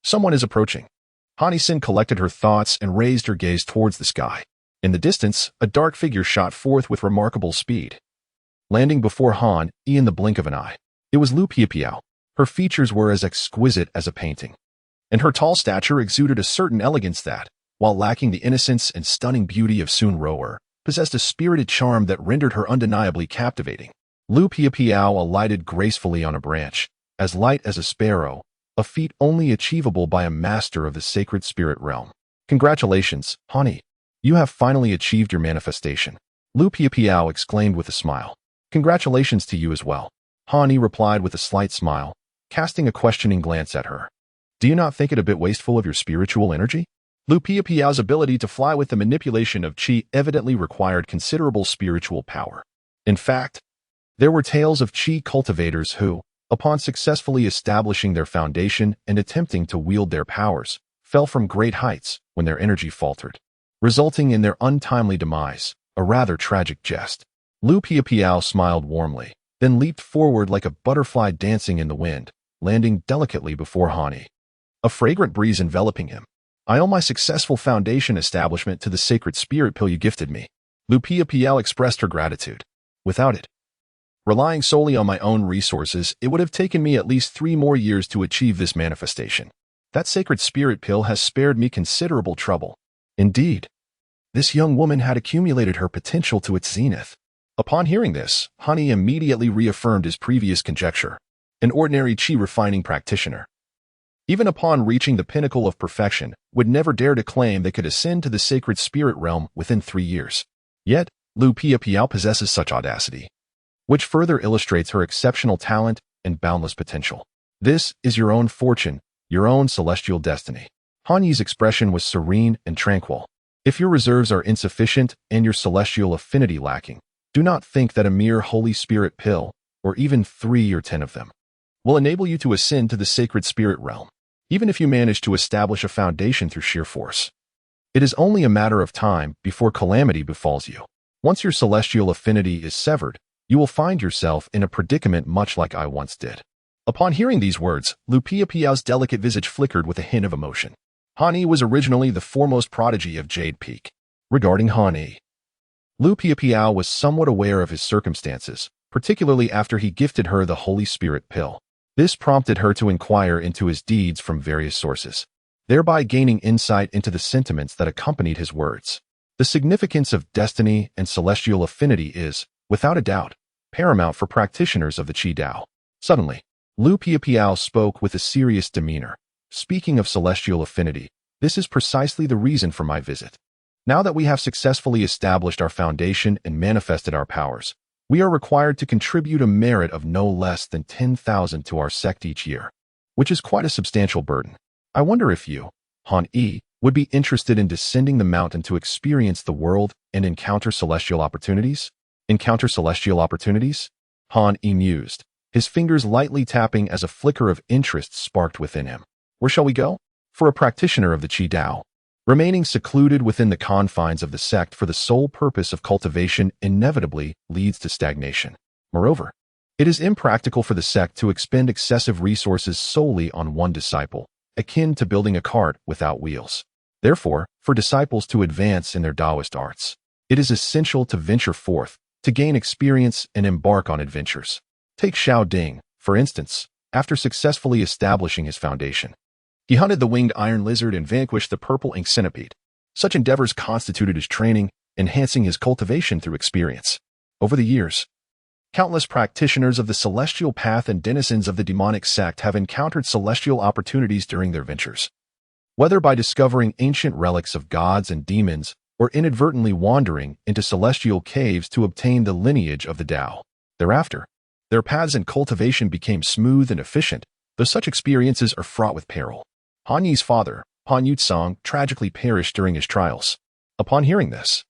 Someone is approaching. Han Yi-sin collected her thoughts and raised her gaze towards the sky. In the distance, a dark figure shot forth with remarkable speed, landing before Han Yi in the blink of an eye. It was Lu Piapiao. Her features were as exquisite as a painting, and her tall stature exuded a certain elegance that, while lacking the innocence and stunning beauty of Sun Rower, possessed a spirited charm that rendered her undeniably captivating. Lu Piapiao alighted gracefully on a branch, as light as a sparrow, a feat only achievable by a master of the sacred spirit realm. Congratulations, Han Yi. You have finally achieved your manifestation. Lu Piapiao exclaimed with a smile. Congratulations to you as well. Han Yi replied with a slight smile, casting a questioning glance at her. Do you not think it a bit wasteful of your spiritual energy? Lu Piapiao's ability to fly with the manipulation of qi evidently required considerable spiritual power. In fact, there were tales of qi cultivators who, upon successfully establishing their foundation and attempting to wield their powers, fell from great heights when their energy faltered, resulting in their untimely demise, a rather tragic jest. Lu Piapiao smiled warmly, then leaped forward like a butterfly dancing in the wind, landing delicately before Han Yi. A fragrant breeze enveloping him. I owe my successful foundation establishment to the sacred spirit pill you gifted me. Lu Piapiao expressed her gratitude. Without it, relying solely on my own resources, it would have taken me at least 3 more years to achieve this manifestation. That sacred spirit pill has spared me considerable trouble. Indeed, this young woman had accumulated her potential to its zenith. Upon hearing this, Han Yi immediately reaffirmed his previous conjecture. An ordinary qi refining practitioner, even upon reaching the pinnacle of perfection, would never dare to claim they could ascend to the sacred spirit realm within 3 years. Yet, Lu Piapiao possesses such audacity, which further illustrates her exceptional talent and boundless potential. This is your own fortune, your own celestial destiny. Han Yi's expression was serene and tranquil. If your reserves are insufficient and your celestial affinity lacking, do not think that a mere Holy Spirit pill, or even 3 or 10 of them, will enable you to ascend to the sacred spirit realm, even if you manage to establish a foundation through sheer force. It is only a matter of time before calamity befalls you. Once your celestial affinity is severed, you will find yourself in a predicament much like I once did. Upon hearing these words, Lu Piapiao's delicate visage flickered with a hint of emotion. Han Yi was originally the foremost prodigy of Jade Peak. Regarding Han Yi, Lu Piapiao was somewhat aware of his circumstances, particularly after he gifted her the Holy Spirit pill. This prompted her to inquire into his deeds from various sources, thereby gaining insight into the sentiments that accompanied his words. The significance of destiny and celestial affinity is, without a doubt, paramount for practitioners of the Qi Dao. Suddenly, Lu Piapiao spoke with a serious demeanor. Speaking of celestial affinity, this is precisely the reason for my visit. Now that we have successfully established our foundation and manifested our powers, we are required to contribute a merit of no less than 10,000 to our sect each year, which is quite a substantial burden. I wonder if you, Han Yi, would be interested in descending the mountain to experience the world and encounter celestial opportunities? Encounter celestial opportunities? Han Yi mused, his fingers lightly tapping as a flicker of interest sparked within him. Where shall we go? For a practitioner of the Qi Dao, remaining secluded within the confines of the sect for the sole purpose of cultivation inevitably leads to stagnation. Moreover, it is impractical for the sect to expend excessive resources solely on one disciple, akin to building a cart without wheels. Therefore, for disciples to advance in their Taoist arts, it is essential to venture forth, to gain experience and embark on adventures. Take Xiao Ding, for instance, after successfully establishing his foundation. He hunted the winged iron lizard and vanquished the purple ink centipede. Such endeavors constituted his training, enhancing his cultivation through experience. Over the years, countless practitioners of the celestial path and denizens of the demonic sect have encountered celestial opportunities during their ventures. Whether by discovering ancient relics of gods and demons or inadvertently wandering into celestial caves to obtain the lineage of the Tao. Thereafter, their paths and cultivation became smooth and efficient, though such experiences are fraught with peril. Han Yi's father, Han Yutsong, tragically perished during his trials. Upon hearing this,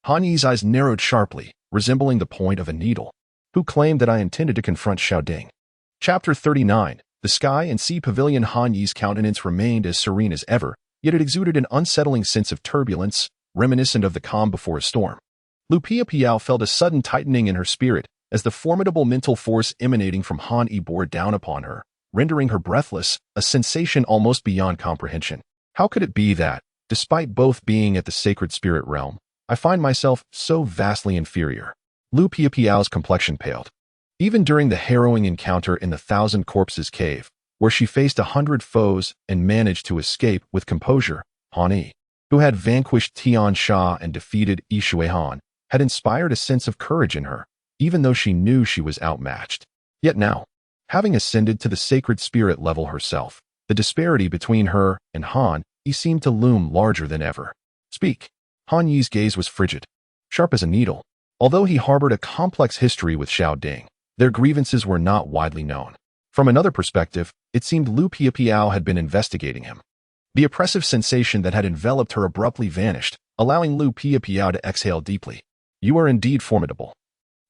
Han Yi's eyes narrowed sharply, resembling the point of a needle. Who claimed that I intended to confront Xiao Ding? Chapter 39. The sky and sea pavilion. Han Yi's countenance remained as serene as ever, yet it exuded an unsettling sense of turbulence, reminiscent of the calm before a storm. Lu Piao felt a sudden tightening in her spirit as the formidable mental force emanating from Han Yi bore down upon her, rendering her breathless, a sensation almost beyond comprehension. How could it be that, despite both being at the sacred spirit realm, I find myself so vastly inferior? Lu Piao's complexion paled. Even during the harrowing encounter in the Thousand Corpses cave, where she faced 100 foes and managed to escape with composure, Han Yi, who had vanquished Tian Sha and defeated Yi Shuihan, had inspired a sense of courage in her, even though she knew she was outmatched. Yet now, having ascended to the sacred spirit level herself, the disparity between her and Han Yi seemed to loom larger than ever. Speak. Han Yi's gaze was frigid, sharp as a needle. Although he harbored a complex history with Xiao Ding, their grievances were not widely known. From another perspective, it seemed Lu Piao had been investigating him. The oppressive sensation that had enveloped her abruptly vanished, allowing Lu Piao to exhale deeply. You are indeed formidable.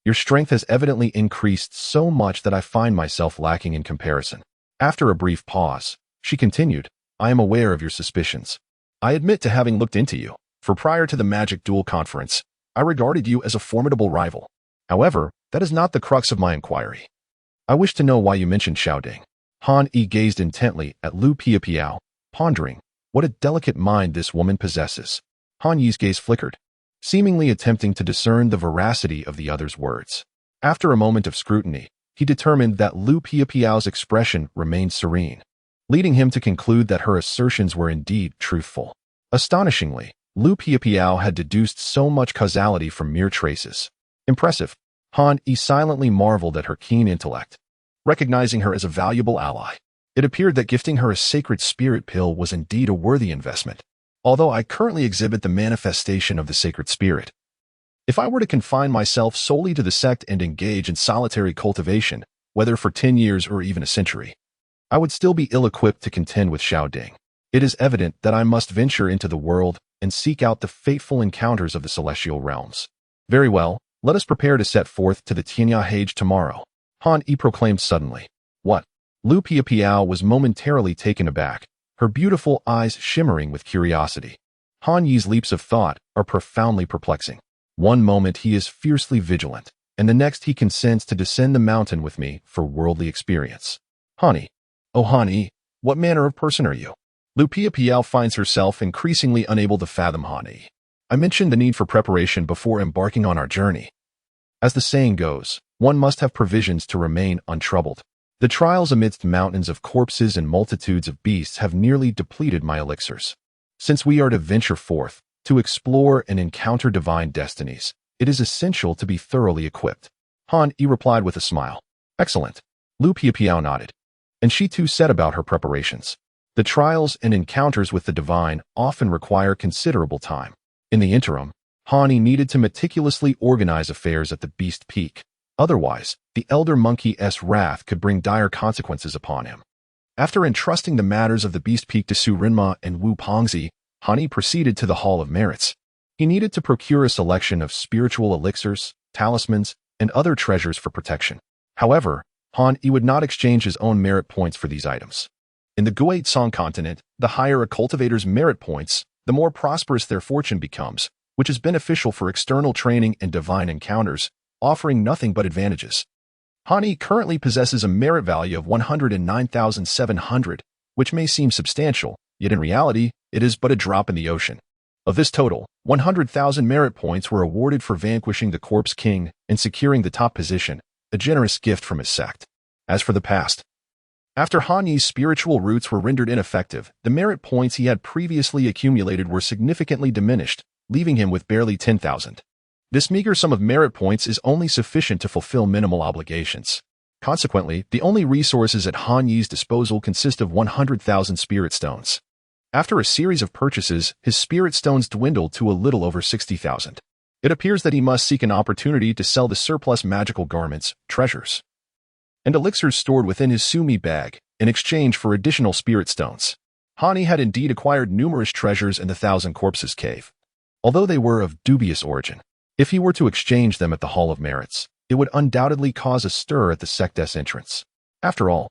Your strength has evidently increased so much that I find myself lacking in comparison. After a brief pause, she continued, I am aware of your suspicions. I admit to having looked into you, for prior to the Magic Duel Conference, I regarded you as a formidable rival. However, that is not the crux of my inquiry. I wish to know why you mentioned Xiao Ding. Han Yi gazed intently at Lu Piao, pondering what a delicate mind this woman possesses. Han Yi's gaze flickered, seemingly attempting to discern the veracity of the other's words. After a moment of scrutiny, he determined that Lu Piao's expression remained serene, leading him to conclude that her assertions were indeed truthful. Astonishingly, Lu Piao had deduced so much causality from mere traces. Impressive. Han Yi silently marveled at her keen intellect, recognizing her as a valuable ally. It appeared that gifting her a sacred spirit pill was indeed a worthy investment, although I currently exhibit the manifestation of the sacred spirit. If I were to confine myself solely to the sect and engage in solitary cultivation, whether for 10 years or even a century, I would still be ill-equipped to contend with Xiao Ding. It is evident that I must venture into the world and seek out the fateful encounters of the celestial realms. Very well, let us prepare to set forth to the Tianya Hage tomorrow. Han Yi proclaimed suddenly. What? Lu Piao was momentarily taken aback, her beautiful eyes shimmering with curiosity. Han Yi's leaps of thought are profoundly perplexing. One moment he is fiercely vigilant, and the next he consents to descend the mountain with me for worldly experience. Han Yi. Oh Han Yi, what manner of person are you? Lu Piao finds herself increasingly unable to fathom Han Yi. I mentioned the need for preparation before embarking on our journey. As the saying goes, one must have provisions to remain untroubled. The trials amidst mountains of corpses and multitudes of beasts have nearly depleted my elixirs. Since we are to venture forth, to explore and encounter divine destinies, it is essential to be thoroughly equipped. Han Yi replied with a smile. Excellent. Lu Piao nodded, and she too set about her preparations. The trials and encounters with the divine often require considerable time. In the interim, Han Yi needed to meticulously organize affairs at the Beast Peak. Otherwise, the Elder Monkey's wrath could bring dire consequences upon him. After entrusting the matters of the Beast Peak to Su Rinma and Wu Pongzi, Han Yi proceeded to the Hall of Merits. He needed to procure a selection of spiritual elixirs, talismans, and other treasures for protection. However, Han Yi would not exchange his own merit points for these items. In the Guizhong continent, the higher a cultivator's merit points, the more prosperous their fortune becomes, which is beneficial for external training and divine encounters, offering nothing but advantages. Han Yi currently possesses a merit value of 109,700, which may seem substantial, yet in reality, it is but a drop in the ocean. Of this total, 100,000 merit points were awarded for vanquishing the Corpse King and securing the top position, a generous gift from his sect. As for the past, after Han Yi's spiritual roots were rendered ineffective, the merit points he had previously accumulated were significantly diminished, leaving him with barely 10,000. This meager sum of merit points is only sufficient to fulfill minimal obligations. Consequently, the only resources at Han Yi's disposal consist of 100,000 spirit stones. After a series of purchases, his spirit stones dwindled to a little over 60,000. It appears that he must seek an opportunity to sell the surplus magical garments, treasures, and elixirs stored within his Sumi bag in exchange for additional spirit stones. Han Yi had indeed acquired numerous treasures in the Thousand Corpses cave, although they were of dubious origin. If he were to exchange them at the Hall of Merits, it would undoubtedly cause a stir at the sect's entrance. After all,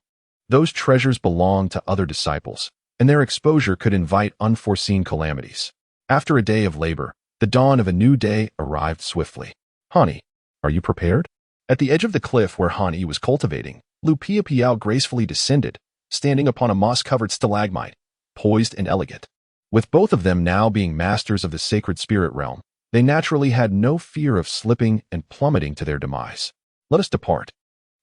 those treasures belonged to other disciples, and their exposure could invite unforeseen calamities. After a day of labor, the dawn of a new day arrived swiftly. Han Yi, are you prepared? At the edge of the cliff where Han Yi was cultivating, Lu Piao gracefully descended, standing upon a moss-covered stalagmite, poised and elegant. With both of them now being masters of the sacred spirit realm, they naturally had no fear of slipping and plummeting to their demise. Let us depart,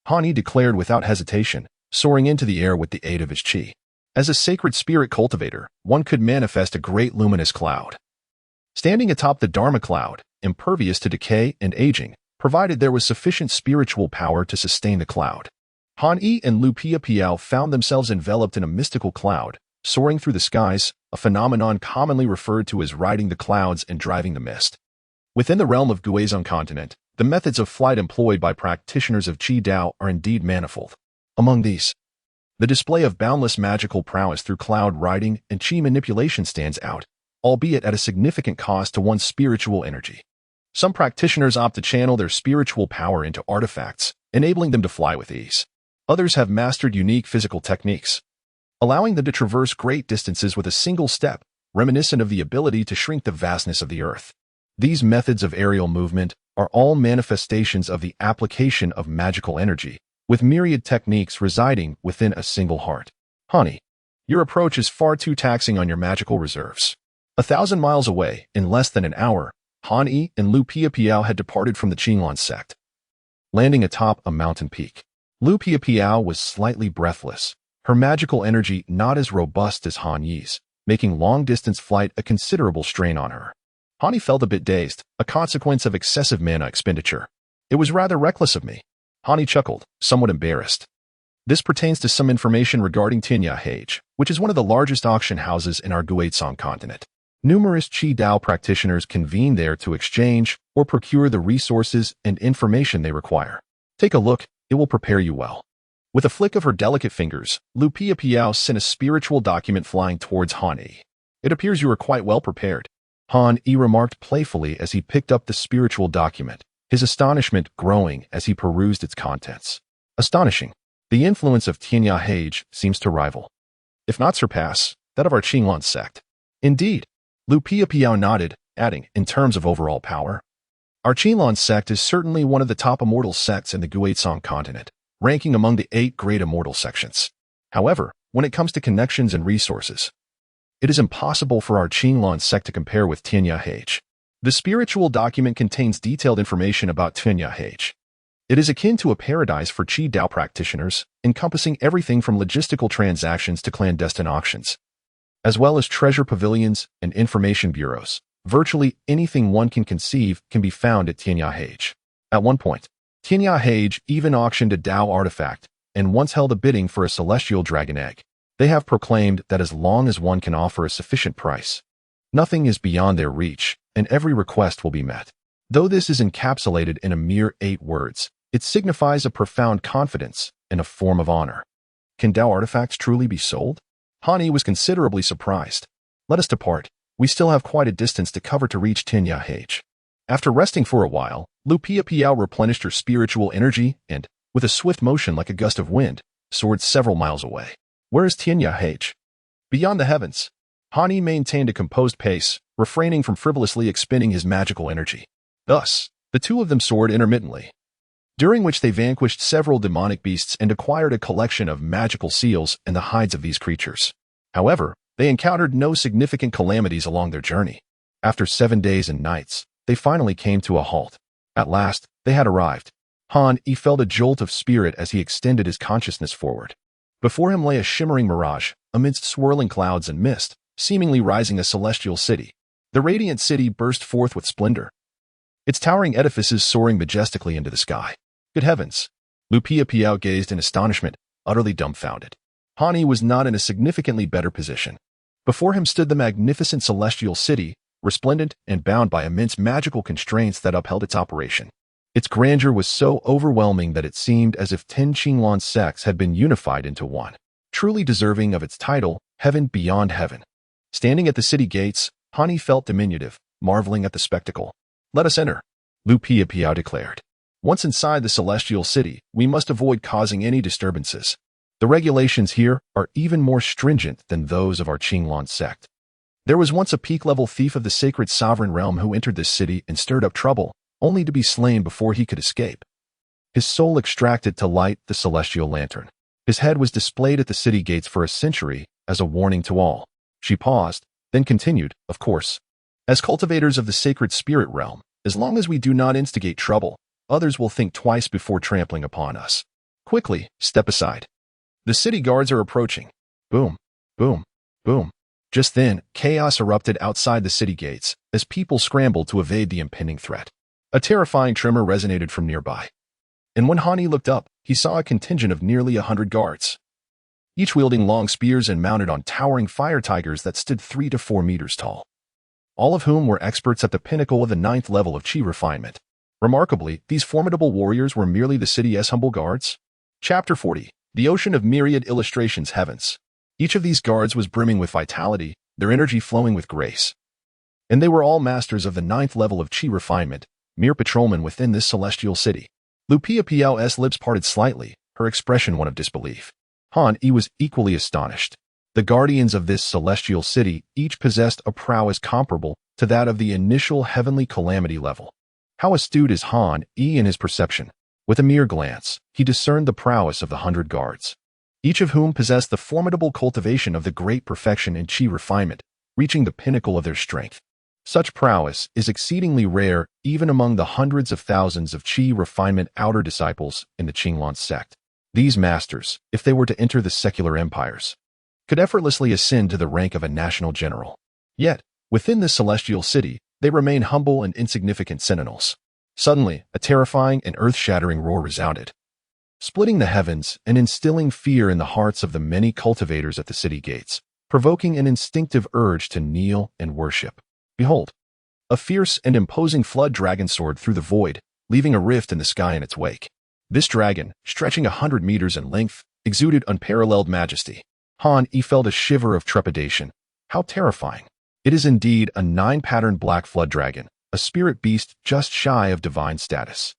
Han Yi declared without hesitation, soaring into the air with the aid of his chi. As a sacred spirit cultivator, one could manifest a great luminous cloud. Standing atop the Dharma cloud, impervious to decay and aging, provided there was sufficient spiritual power to sustain the cloud. Han Yi and Lu Piao found themselves enveloped in a mystical cloud, soaring through the skies, a phenomenon commonly referred to as riding the clouds and driving the mist. Within the realm of Guizhong continent, the methods of flight employed by practitioners of Qi Dao are indeed manifold. Among these, the display of boundless magical prowess through cloud riding and Qi manipulation stands out, albeit at a significant cost to one's spiritual energy. Some practitioners opt to channel their spiritual power into artifacts, enabling them to fly with ease. Others have mastered unique physical techniques, allowing them to traverse great distances with a single step, reminiscent of the ability to shrink the vastness of the earth. These methods of aerial movement are all manifestations of the application of magical energy, with myriad techniques residing within a single heart. Han Yi, your approach is far too taxing on your magical reserves. 1,000 miles away, in less than an hour, Han Yi and Lu Piao had departed from the Qinglan sect, landing atop a mountain peak. Lu Piao was slightly breathless, her magical energy not as robust as Han Yi's, making long-distance flight a considerable strain on her. Han Yi felt a bit dazed, a consequence of excessive mana expenditure. It was rather reckless of me. Han Yi chuckled, somewhat embarrassed. This pertains to some information regarding Tianyahage, which is one of the largest auction houses in our Guizhong continent. Numerous Qi Dao practitioners convene there to exchange or procure the resources and information they require. Take a look, it will prepare you well. With a flick of her delicate fingers, Lu Piao sent a spiritual document flying towards Han Yi. It appears you are quite well prepared, Han Yi remarked playfully as he picked up the spiritual document, his astonishment growing as he perused its contents. Astonishing. The influence of Tianyahage seems to rival, if not surpass, that of our Qinglan sect. Indeed, Lu Piao nodded, adding, in terms of overall power, our Qinglan sect is certainly one of the top immortal sects in the Guizhong continent, ranking among the 8 great immortal sections. However, when it comes to connections and resources, it is impossible for our Qinglan sect to compare with Tianyahage. The spiritual document contains detailed information about Tianyahage. It is akin to a paradise for Qi Dao practitioners, encompassing everything from logistical transactions to clandestine auctions, as well as treasure pavilions and information bureaus. Virtually anything one can conceive can be found at Tianyahage. At one point, Tianyahage even auctioned a Dao artifact and once held a bidding for a celestial dragon egg. They have proclaimed that as long as one can offer a sufficient price, nothing is beyond their reach, and every request will be met. Though this is encapsulated in a mere 8 words, it signifies a profound confidence and a form of honor. Can Dao artifacts truly be sold? Han Yi was considerably surprised. Let us depart. We still have quite a distance to cover to reach Tianyahage. After resting for a while, Lu Piao replenished her spiritual energy and, with a swift motion like a gust of wind, soared several miles away. Where is Tianyahage? Beyond the heavens. Han Yi maintained a composed pace, refraining from frivolously expending his magical energy. Thus, the two of them soared intermittently, during which they vanquished several demonic beasts and acquired a collection of magical seals and the hides of these creatures. However, they encountered no significant calamities along their journey. After 7 days and nights, they finally came to a halt. At last, they had arrived. Han Yi felt a jolt of spirit as he extended his consciousness forward. Before him lay a shimmering mirage, amidst swirling clouds and mist, seemingly rising a celestial city. The radiant city burst forth with splendor, its towering edifices soaring majestically into the sky. Good heavens! Lupia Piao gazed in astonishment, utterly dumbfounded. Hani was not in a significantly better position. Before him stood the magnificent celestial city, resplendent and bound by immense magical constraints that upheld its operation. Its grandeur was so overwhelming that it seemed as if 10 Qinglan sects had been unified into one, truly deserving of its title, Heaven Beyond Heaven. Standing at the city gates, Hani felt diminutive, marveling at the spectacle. "Let us enter," Lupia Piao declared. "Once inside the celestial city, we must avoid causing any disturbances. The regulations here are even more stringent than those of our Qinglan sect. There was once a peak-level thief of the sacred sovereign realm who entered this city and stirred up trouble, only to be slain before he could escape. His soul extracted to light the celestial lantern. His head was displayed at the city gates for a century as a warning to all." She paused, then continued, "Of course, as cultivators of the sacred spirit realm, as long as we do not instigate trouble, others will think twice before trampling upon us. Quickly, step aside. The city guards are approaching." Boom, boom, boom. Just then, chaos erupted outside the city gates as people scrambled to evade the impending threat. A terrifying tremor resonated from nearby. And when Hani looked up, he saw a contingent of nearly 100 guards, each wielding long spears and mounted on towering fire tigers that stood 3 to 4 meters tall, all of whom were experts at the pinnacle of the 9th level of Qi refinement. Remarkably, these formidable warriors were merely the city's humble guards. Chapter 40. The Ocean of Myriad Illustrations Heavens. Each of these guards was brimming with vitality, their energy flowing with grace. And they were all masters of the 9th level of Qi refinement, mere patrolmen within this celestial city. Lupia Piao's lips parted slightly, her expression one of disbelief. Han Yi was equally astonished. The guardians of this celestial city each possessed a prowess comparable to that of the initial heavenly calamity level. How astute is Han Yi in his perception! With a mere glance, he discerned the prowess of the 100 guards, each of whom possessed the formidable cultivation of the great perfection in Qi refinement, reaching the pinnacle of their strength. Such prowess is exceedingly rare even among the hundreds of thousands of Qi refinement outer disciples in the Qinglan sect. These masters, if they were to enter the secular empires, could effortlessly ascend to the rank of a national general. Yet, within this celestial city, they remain humble and insignificant sentinels. Suddenly, a terrifying and earth-shattering roar resounded, splitting the heavens and instilling fear in the hearts of the many cultivators at the city gates, provoking an instinctive urge to kneel and worship. Behold, a fierce and imposing flood dragon soared through the void, leaving a rift in the sky in its wake. This dragon, stretching 100 meters in length, exuded unparalleled majesty. Han Yi felt a shiver of trepidation. How terrifying! It is indeed a 9-patterned black flood dragon, a spirit beast just shy of divine status.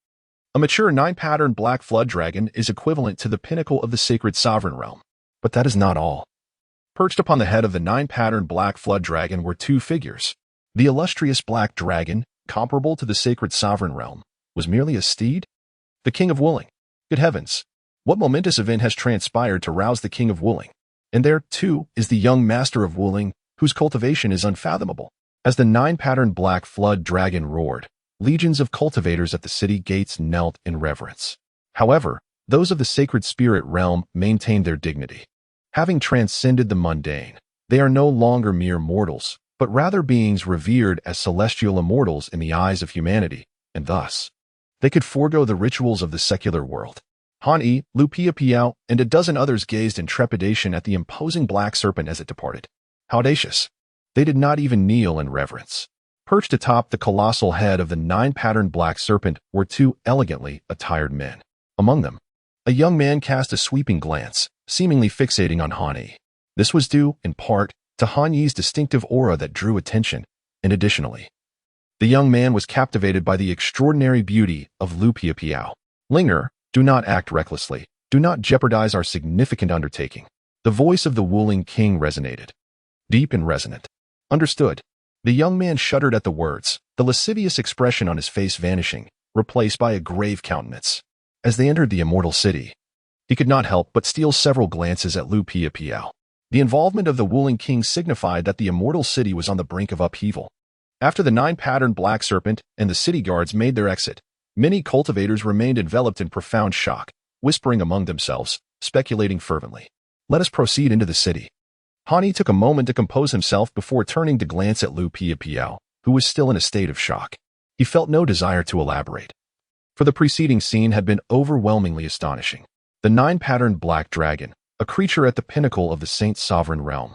A mature 9-patterned black flood dragon is equivalent to the pinnacle of the sacred sovereign realm. But that is not all. Perched upon the head of the 9-patterned black flood dragon were 2 figures. The illustrious black dragon, comparable to the sacred sovereign realm, was merely a steed? The King of Wuling. Good heavens! What momentous event has transpired to rouse the King of Wuling? And there, too, is the young master of Wuling, whose cultivation is unfathomable. As the 9-patterned black flood dragon roared, legions of cultivators at the city gates knelt in reverence. However, those of the sacred spirit realm maintained their dignity. Having transcended the mundane, they are no longer mere mortals, but rather beings revered as celestial immortals in the eyes of humanity, and thus, they could forego the rituals of the secular world. Han Yi, Lupia Piao, and a dozen others gazed in trepidation at the imposing black serpent as it departed. How audacious! They did not even kneel in reverence. Perched atop the colossal head of the 9-patterned black serpent were 2 elegantly attired men. Among them, a young man cast a sweeping glance, seemingly fixating on Han Yi. This was due, in part, to Han Yi's distinctive aura that drew attention, and additionally, the young man was captivated by the extraordinary beauty of Lupia Piao. "Linger, do not act recklessly. Do not jeopardize our significant undertaking." The voice of the Wuling king resonated, deep and resonant. "Understood." The young man shuddered at the words, the lascivious expression on his face vanishing, replaced by a grave countenance. As they entered the immortal city, he could not help but steal several glances at Lupia Piao. The involvement of the Wuling king signified that the immortal city was on the brink of upheaval. After the 9-patterned black serpent and the city guards made their exit, many cultivators remained enveloped in profound shock, whispering among themselves, speculating fervently. "Let us proceed into the city." Hani took a moment to compose himself before turning to glance at Lu Piapiao, who was still in a state of shock. He felt no desire to elaborate, for the preceding scene had been overwhelmingly astonishing. The nine-patterned black dragon, a creature at the pinnacle of the saint's sovereign realm,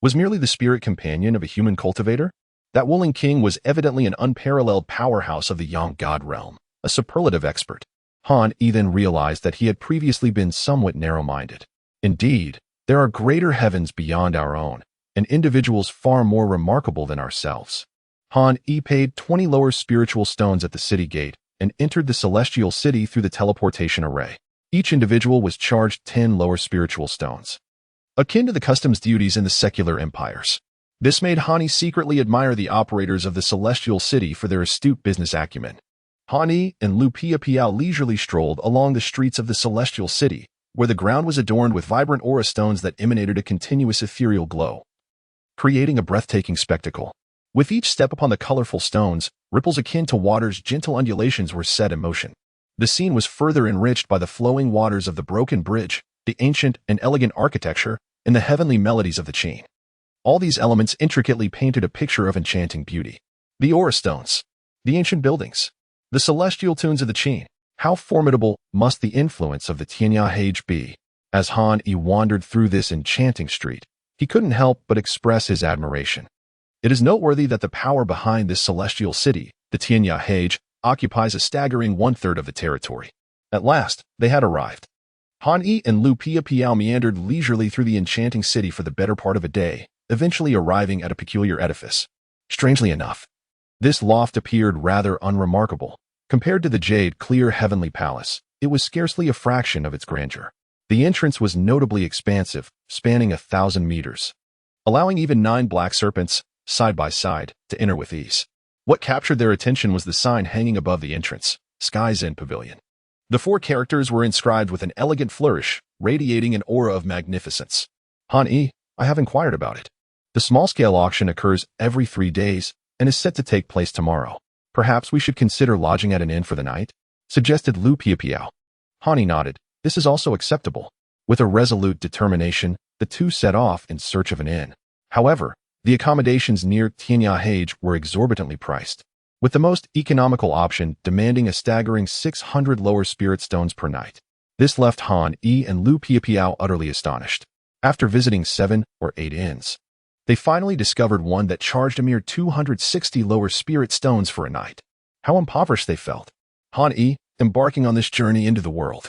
was merely the spirit companion of a human cultivator? That Wuling king was evidently an unparalleled powerhouse of the Yang God realm, a superlative expert. Han Yi then realized that he had previously been somewhat narrow-minded. Indeed, there are greater heavens beyond our own, and individuals far more remarkable than ourselves. Han Yi paid 20 lower spiritual stones at the city gate and entered the celestial city through the teleportation array. Each individual was charged 10 lower spiritual stones, akin to the customs duties in the secular empires. This made Han Yi secretly admire the operators of the celestial city for their astute business acumen. Han Yi and Lu Piapiao leisurely strolled along the streets of the celestial city, where the ground was adorned with vibrant aura stones that emanated a continuous ethereal glow, creating a breathtaking spectacle. With each step upon the colorful stones, ripples akin to water's gentle undulations were set in motion. The scene was further enriched by the flowing waters of the broken bridge, the ancient and elegant architecture, and the heavenly melodies of the chain. All these elements intricately painted a picture of enchanting beauty. The aura stones, the ancient buildings, the celestial tunes of the chain. How formidable must the influence of the Tianya Hage be? As Han Yi wandered through this enchanting street, he couldn't help but express his admiration. It is noteworthy that the power behind this celestial city, the Tianya Hage, occupies a staggering one-third of the territory. At last, they had arrived. Han Yi and Lu Piapiao meandered leisurely through the enchanting city for the better part of a day, eventually arriving at a peculiar edifice. Strangely enough, this loft appeared rather unremarkable. Compared to the jade-clear heavenly palace, it was scarcely a fraction of its grandeur. The entrance was notably expansive, spanning 1,000 meters, allowing even 9 black serpents, side by side, to enter with ease. What captured their attention was the sign hanging above the entrance, Sky's End Pavilion. The 4 characters were inscribed with an elegant flourish, radiating an aura of magnificence. Han Yi, I have inquired about it. The small-scale auction occurs every 3 days and is set to take place tomorrow. Perhaps we should consider lodging at an inn for the night, suggested Lu Piapiao. Han Yi nodded. This is also acceptable. With a resolute determination, the two set off in search of an inn. However, the accommodations near Tianya Hage were exorbitantly priced, with the most economical option demanding a staggering 600 lower spirit stones per night. This left Han Yi and Lu Piapiao utterly astonished. After visiting 7 or 8 inns, they finally discovered one that charged a mere 260 lower spirit stones for a night. How impoverished they felt. Han Yi, embarking on this journey into the world,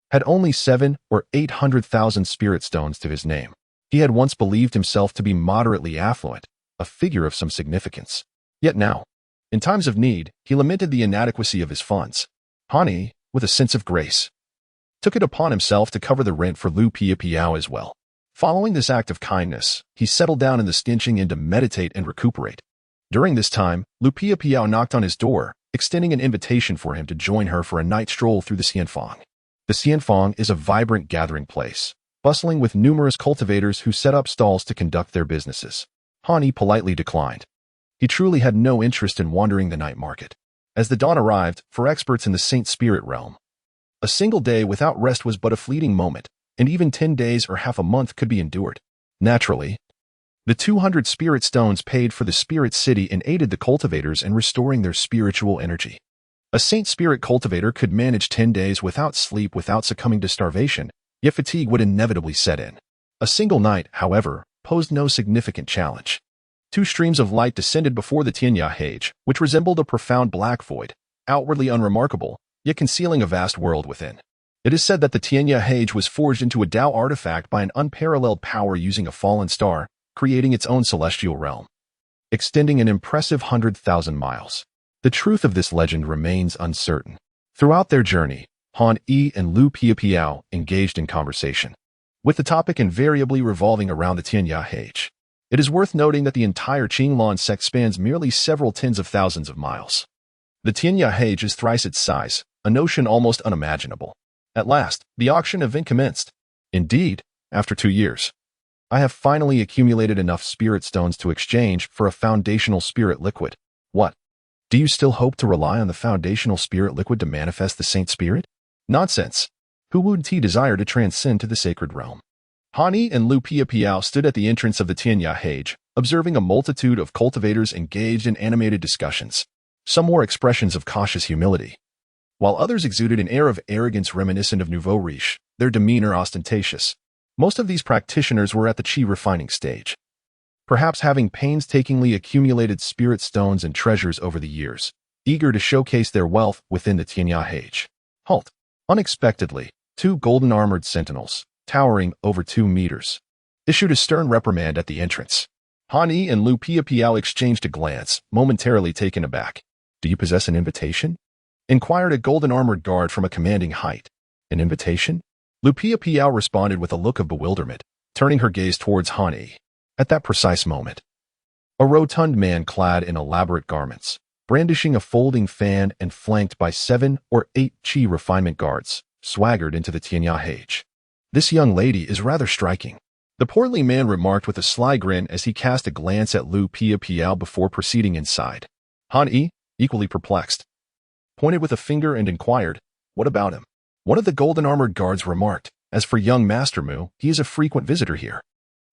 had only 7 or 800,000 spirit stones to his name. He had once believed himself to be moderately affluent, a figure of some significance. Yet now, in times of need, he lamented the inadequacy of his funds. Han Yi, with a sense of grace, took it upon himself to cover the rent for Lu Piapiao as well. Following this act of kindness, he settled down in the stenching inn to meditate and recuperate. During this time, Lu Piapiao knocked on his door, extending an invitation for him to join her for a night stroll through the Xianfang. The Xianfang is a vibrant gathering place, bustling with numerous cultivators who set up stalls to conduct their businesses. Han Yi politely declined. He truly had no interest in wandering the night market. As the dawn arrived, for experts in the Saint Spirit realm, a single day without rest was but a fleeting moment, and even 10 days or half a month could be endured. Naturally, the 200 spirit stones paid for the spirit city and aided the cultivators in restoring their spiritual energy. A Saint Spirit cultivator could manage 10 days without sleep without succumbing to starvation, yet fatigue would inevitably set in. A single night, however, posed no significant challenge. 2 streams of light descended before the Tianya Hage, which resembled a profound black void, outwardly unremarkable, yet concealing a vast world within. It is said that the Tianya Hage was forged into a Tao artifact by an unparalleled power using a fallen star, creating its own celestial realm, extending an impressive 100,000 miles. The truth of this legend remains uncertain. Throughout their journey, Han Yi and Lu Piapiao engaged in conversation, with the topic invariably revolving around the Tianya Hage. It is worth noting that the entire Qinglan sect spans merely several tens of thousands of miles. The Tianya Hage is thrice its size, a notion almost unimaginable. At last, the auction event commenced. Indeed, after 2 years, I have finally accumulated enough spirit stones to exchange for a foundational spirit liquid. What? Do you still hope to rely on the foundational spirit liquid to manifest the Saint Spirit? Nonsense. Who would desire to transcend to the sacred realm? Hani and Lu Piao stood at the entrance of the Tianya Hage, observing a multitude of cultivators engaged in animated discussions. Some wore expressions of cautious humility, while others exuded an air of arrogance reminiscent of nouveau riche, their demeanor ostentatious. Most of these practitioners were at the chi refining stage, perhaps having painstakingly accumulated spirit stones and treasures over the years, eager to showcase their wealth within the Tianya Hage. Halt! Unexpectedly, two golden-armored sentinels, towering over 2 meters, issued a stern reprimand at the entrance. Hani and Lu Piao exchanged a glance, momentarily taken aback. "Do you possess an invitation?" inquired a golden-armored guard from a commanding height. "An invitation?" Lu Piao responded with a look of bewilderment, turning her gaze towards Hani. At that precise moment, a rotund man clad in elaborate garments, brandishing a folding fan and flanked by 7 or 8 chi refinement guards, swaggered into the Tianya Hage. "This young lady is rather striking," the portly man remarked with a sly grin as he cast a glance at Lu Piao before proceeding inside. Han-yi, equally perplexed, pointed with a finger and inquired, "What about him?" One of the golden-armored guards remarked, "As for young Master Mu, he is a frequent visitor here.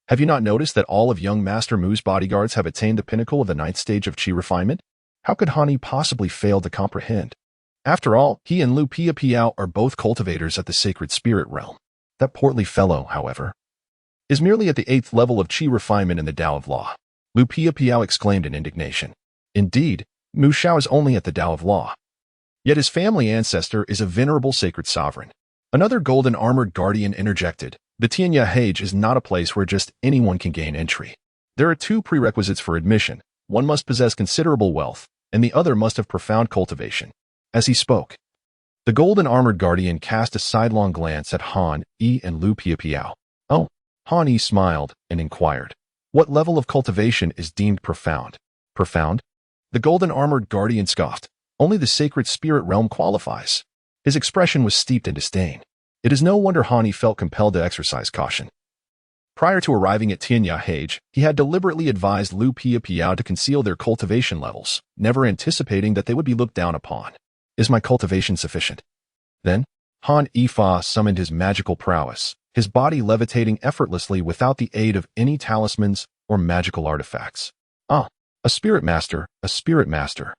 Have you not noticed that all of young Master Mu's bodyguards have attained the pinnacle of the 9th stage of chi refinement?" How could Hani possibly fail to comprehend? After all, he and Lu Piao are both cultivators at the sacred spirit realm. That portly fellow, however, is merely at the 8th level of chi refinement in the Tao of Law. Lu Piao exclaimed in indignation. Indeed, Mu Xiao is only at the Tao of Law. Yet his family ancestor is a venerable sacred sovereign. Another golden-armored guardian interjected, "The Tianya Hage is not a place where just anyone can gain entry. There are 2 prerequisites for admission. One must possess considerable wealth, and the other must have profound cultivation." As he spoke, the golden-armored guardian cast a sidelong glance at Han-yi and Lu Piao. "Oh." Han-yi smiled and inquired, "What level of cultivation is deemed profound?" "Profound?" The golden-armored guardian scoffed. "Only the sacred spirit realm qualifies." His expression was steeped in disdain. It is no wonder Han-yi felt compelled to exercise caution. Prior to arriving at Tianya Hage, he had deliberately advised Lu Piao to conceal their cultivation levels, never anticipating that they would be looked down upon. "Is my cultivation sufficient?" Then, Han Yifa summoned his magical prowess, his body levitating effortlessly without the aid of any talismans or magical artifacts. "Ah, a spirit master, a spirit master."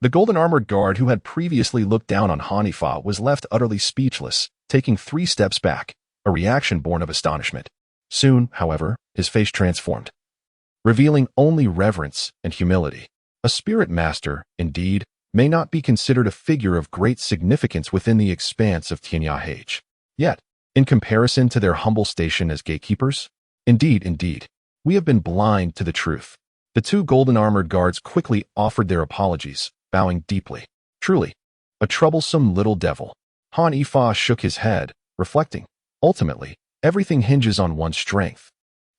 The golden-armored guard who had previously looked down on Han Yifa was left utterly speechless, taking 3 steps back, a reaction born of astonishment. Soon, however, his face transformed, revealing only reverence and humility. A spirit master, indeed, may not be considered a figure of great significance within the expanse of Tianya Hage. Yet, in comparison to their humble station as gatekeepers, indeed, we have been blind to the truth. The 2 golden-armored guards quickly offered their apologies, bowing deeply. Truly, a troublesome little devil. Han Yifa shook his head, reflecting, ultimately, everything hinges on one's strength.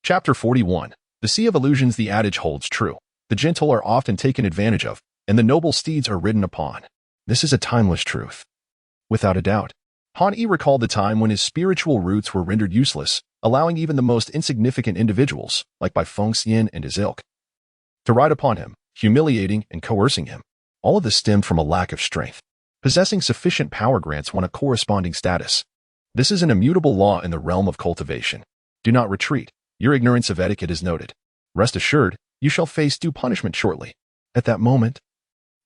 Chapter 41. The Sea of Illusions. The adage holds true. The gentle are often taken advantage of, and the noble steeds are ridden upon. This is a timeless truth. Without a doubt, Han-yi recalled the time when his spiritual roots were rendered useless, allowing even the most insignificant individuals, like Bai Fengxian and his ilk, to ride upon him, humiliating and coercing him. All of this stemmed from a lack of strength. Possessing sufficient power grants one a corresponding status. This is an immutable law in the realm of cultivation. Do not retreat. Your ignorance of etiquette is noted. Rest assured, you shall face due punishment shortly. At that moment,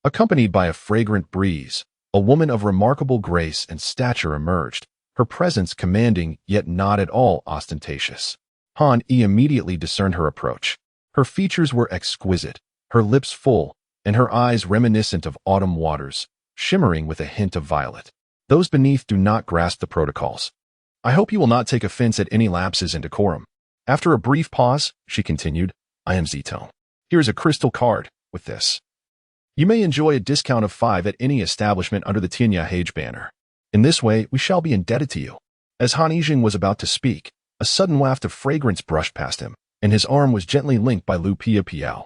accompanied by a fragrant breeze, a woman of remarkable grace and stature emerged, her presence commanding yet not at all ostentatious. Han-yi immediately discerned her approach. Her features were exquisite, her lips full, and her eyes reminiscent of autumn waters, shimmering with a hint of violet. Those beneath do not grasp the protocols. I hope you will not take offense at any lapses in decorum. After a brief pause, she continued, I am Zito. Here is a crystal card. With this, you may enjoy a discount of 5 at any establishment under the Tianya Hage banner. In this way, we shall be indebted to you. As Han Yijing was about to speak, a sudden waft of fragrance brushed past him, and his arm was gently linked by Lu Piao,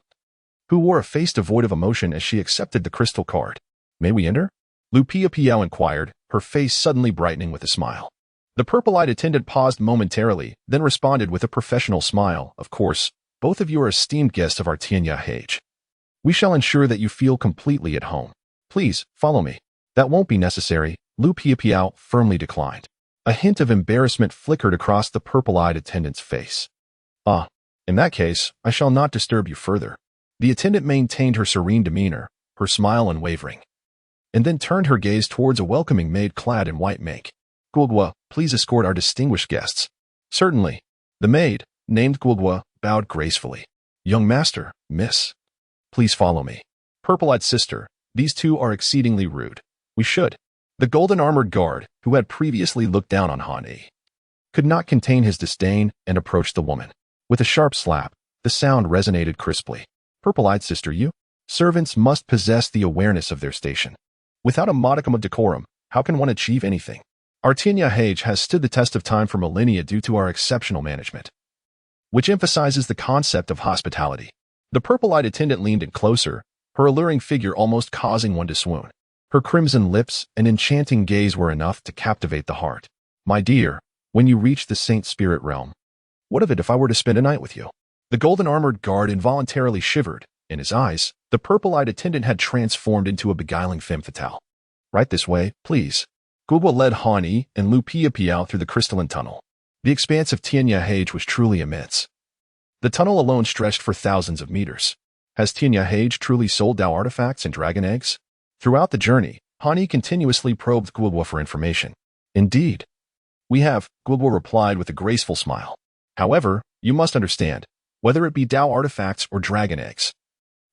who wore a face devoid of emotion as she accepted the crystal card. May we enter? Lu Piao inquired, her face suddenly brightening with a smile. The purple-eyed attendant paused momentarily, then responded with a professional smile. Of course, both of you are esteemed guests of our Tianya Hage. We shall ensure that you feel completely at home. Please, follow me. That won't be necessary, Lu Piao firmly declined. A hint of embarrassment flickered across the purple-eyed attendant's face. Ah, in that case, I shall not disturb you further. The attendant maintained her serene demeanor, her smile unwavering, and then turned her gaze towards a welcoming maid clad in white make. Guogwa, please escort our distinguished guests. Certainly. The maid, named Guogwa, bowed gracefully. Young master, miss. Please follow me. Purple-eyed sister, these two are exceedingly rude. We should. The golden-armored guard, who had previously looked down on Han-Yi, could not contain his disdain and approached the woman. With a sharp slap, the sound resonated crisply. Purple-eyed sister, you? Servants must possess the awareness of their station. Without a modicum of decorum, how can one achieve anything? Our Tianyahage has stood the test of time for millennia due to our exceptional management, which emphasizes the concept of hospitality. The purple-eyed attendant leaned in closer, her alluring figure almost causing one to swoon. Her crimson lips and enchanting gaze were enough to captivate the heart. My dear, when you reach the Saint Spirit realm, what of it if I were to spend a night with you? The golden-armored guard involuntarily shivered. In his eyes, the purple-eyed attendant had transformed into a beguiling femme fatale. Right this way, please. Guogwa led Han-Yi and Lu Piapiao through the crystalline tunnel. The expanse of Tianyahage was truly immense. The tunnel alone stretched for thousands of meters. Has Tianyahage truly sold Dao artifacts and dragon eggs? Throughout the journey, Han-Yi continuously probed Guogwa for information. Indeed. We have, Guogwa replied with a graceful smile. However, you must understand, whether it be Dao artifacts or dragon eggs,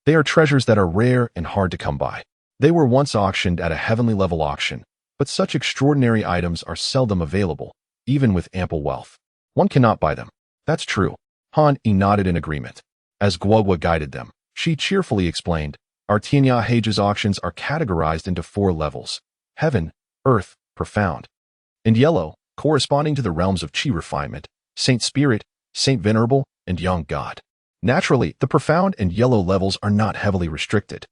they are treasures that are rare and hard to come by. They were once auctioned at a heavenly level auction, but such extraordinary items are seldom available, even with ample wealth. One cannot buy them. That's true. Han-Yi nodded in agreement. As Guogwa guided them, she cheerfully explained, our Tianyahage's auctions are categorized into 4 levels: heaven, earth, profound, and yellow, corresponding to the realms of Qi refinement, Saint Spirit, Saint Venerable, and Young God. Naturally, the profound and yellow levels are not heavily restricted.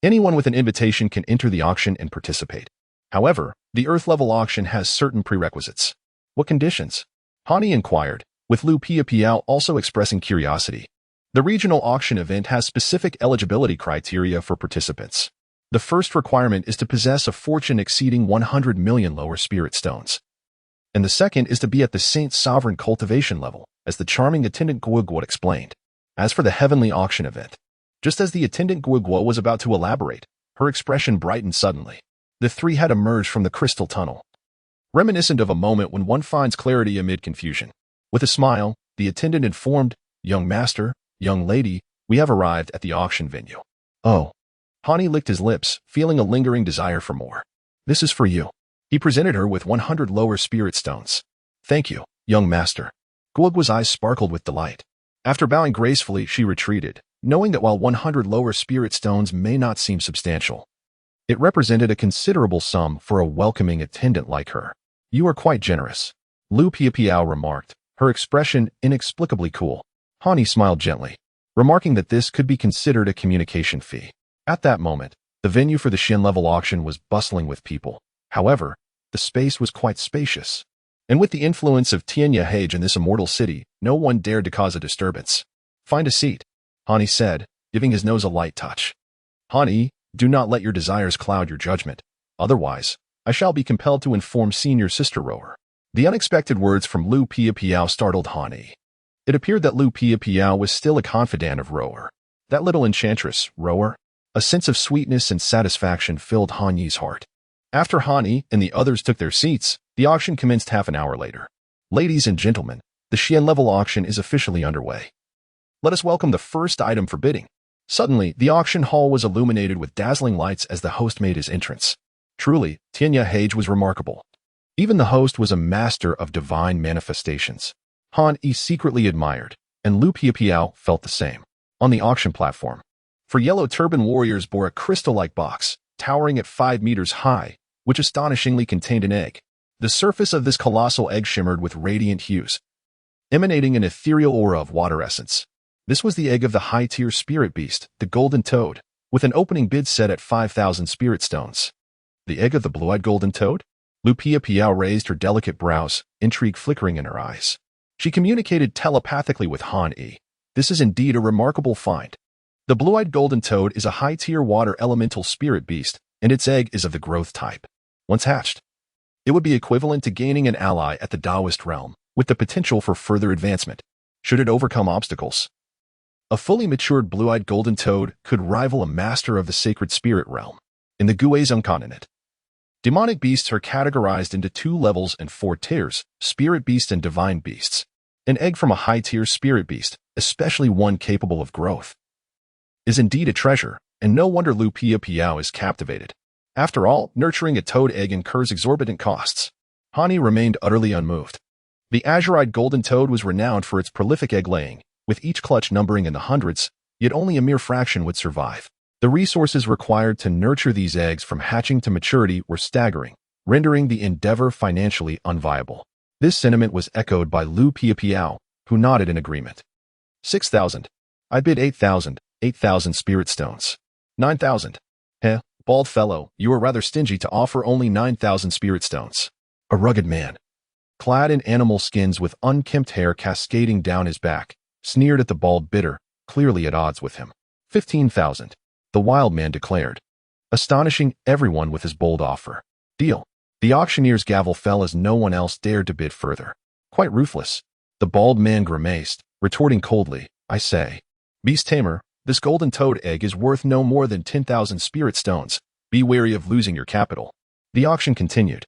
Anyone with an invitation can enter the auction and participate. However, the earth-level auction has certain prerequisites. What conditions? Han-Yi inquired, with Lu Piapiao also expressing curiosity. The regional auction event has specific eligibility criteria for participants. The first requirement is to possess a fortune exceeding 100 million lower spirit stones. And the second is to be at the Saint Sovereign cultivation level, as the charming attendant Guogwa explained. As for the heavenly auction event, just as the attendant Guogwa was about to elaborate, her expression brightened suddenly. The three had emerged from the crystal tunnel, reminiscent of a moment when one finds clarity amid confusion. With a smile, the attendant informed, young master, young lady, we have arrived at the auction venue. Oh. Han-Yi licked his lips, feeling a lingering desire for more. This is for you. He presented her with 100 lower spirit stones. Thank you, young master. Guogwa's eyes sparkled with delight. After bowing gracefully, she retreated, knowing that while 100 lower spirit stones may not seem substantial, it represented a considerable sum for a welcoming attendant like her. You are quite generous, Lu Piapiao remarked, her expression inexplicably cool. Han-Yi smiled gently, remarking that this could be considered a communication fee. At that moment, the venue for the Shen-level auction was bustling with people. However, the space was quite spacious. And with the influence of Tianyahage in this immortal city, no one dared to cause a disturbance. Find a seat, Han-Yi said, giving his nose a light touch. Han-Yi, do not let your desires cloud your judgment. Otherwise, I shall be compelled to inform senior sister rower. The unexpected words from Lu Piapiao startled Han-Yi. It appeared that Lu Piapiao was still a confidant of rower. That little enchantress, rower. A sense of sweetness and satisfaction filled Han-Yi's heart. After Han-Yi and the others took their seats, the auction commenced half an hour later. Ladies and gentlemen, the Xian-level auction is officially underway. Let us welcome the first item for bidding. Suddenly, the auction hall was illuminated with dazzling lights as the host made his entrance. Truly, Tianyahage was remarkable. Even the host was a master of divine manifestations. Han-Yi secretly admired, and Lu Piapiao felt the same. On the auction platform, 4 yellow turban warriors bore a crystal-like box, towering at 5 meters high, which astonishingly contained an egg. The surface of this colossal egg shimmered with radiant hues, emanating an ethereal aura of water essence. This was the egg of the high-tier spirit beast, the golden toad, with an opening bid set at 5,000 spirit stones. The egg of the blue-eyed golden toad? Lu Piapiao raised her delicate brows, intrigue flickering in her eyes. She communicated telepathically with Han-Yi. This is indeed a remarkable find. The blue-eyed golden toad is a high-tier water elemental spirit beast, and its egg is of the growth type. Once hatched, It would be equivalent to gaining an ally at the Taoist realm, with the potential for further advancement, should it overcome obstacles. A fully matured blue-eyed golden toad could rival a master of the sacred spirit realm. In the Guizhong continent, demonic beasts are categorized into 2 levels and 4 tiers, spirit beasts and divine beasts. An egg from a high-tier spirit beast, especially one capable of growth, is indeed a treasure, and no wonder Lu Piao is captivated. After all, nurturing a toad egg incurs exorbitant costs. Hani remained utterly unmoved. The azure-eyed golden toad was renowned for its prolific egg-laying, with each clutch numbering in the hundreds, yet only a mere fraction would survive. The resources required to nurture these eggs from hatching to maturity were staggering, rendering the endeavor financially unviable. This sentiment was echoed by Lu Piao, who nodded in agreement. 6,000. I bid 8,000, 8,000 spirit stones. 9,000. Heh, bald fellow, you are rather stingy to offer only 9,000 spirit stones. A rugged man, clad in animal skins with unkempt hair cascading down his back, sneered at the bald bidder, clearly at odds with him. 15,000. The wild man declared, astonishing everyone with his bold offer. Deal. The auctioneer's gavel fell as no one else dared to bid further. Quite ruthless, the bald man grimaced, retorting coldly, I say, beast tamer, this golden toad egg is worth no more than 10,000 spirit stones. Be wary of losing your capital. The auction continued,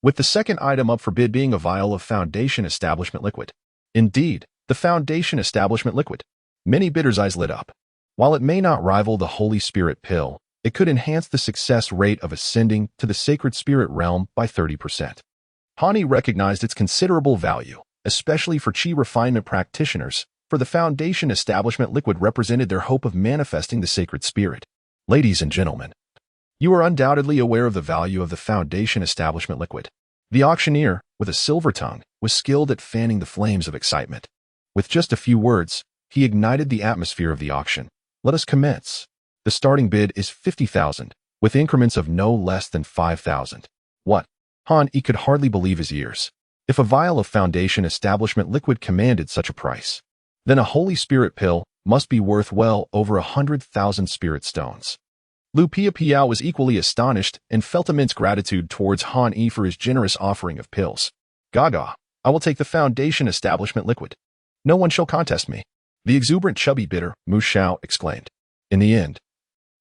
with the second item up for bid being a vial of Foundation Establishment liquid. Indeed, the Foundation Establishment liquid. Many bidders' eyes lit up. While it may not rival the Holy Spirit pill, it could enhance the success rate of ascending to the sacred spirit realm by 30%. Hani recognized its considerable value, especially for chi refinement practitioners, for the Foundation Establishment liquid represented their hope of manifesting the sacred spirit. Ladies and gentlemen, you are undoubtedly aware of the value of the Foundation Establishment liquid. The auctioneer, with a silver tongue, was skilled at fanning the flames of excitement. With just a few words, he ignited the atmosphere of the auction. Let us commence. The starting bid is 50,000, with increments of no less than 5,000. What? He could hardly believe his ears. If a vial of Foundation Establishment liquid commanded such a price, then a Holy Spirit pill must be worth well over 100,000 spirit stones. Lu Piao was equally astonished and felt immense gratitude towards Han for his generous offering of pills. Gaga, I will take the Foundation Establishment liquid. No one shall contest me. The exuberant chubby bidder, Mu Xiao, exclaimed. In the end,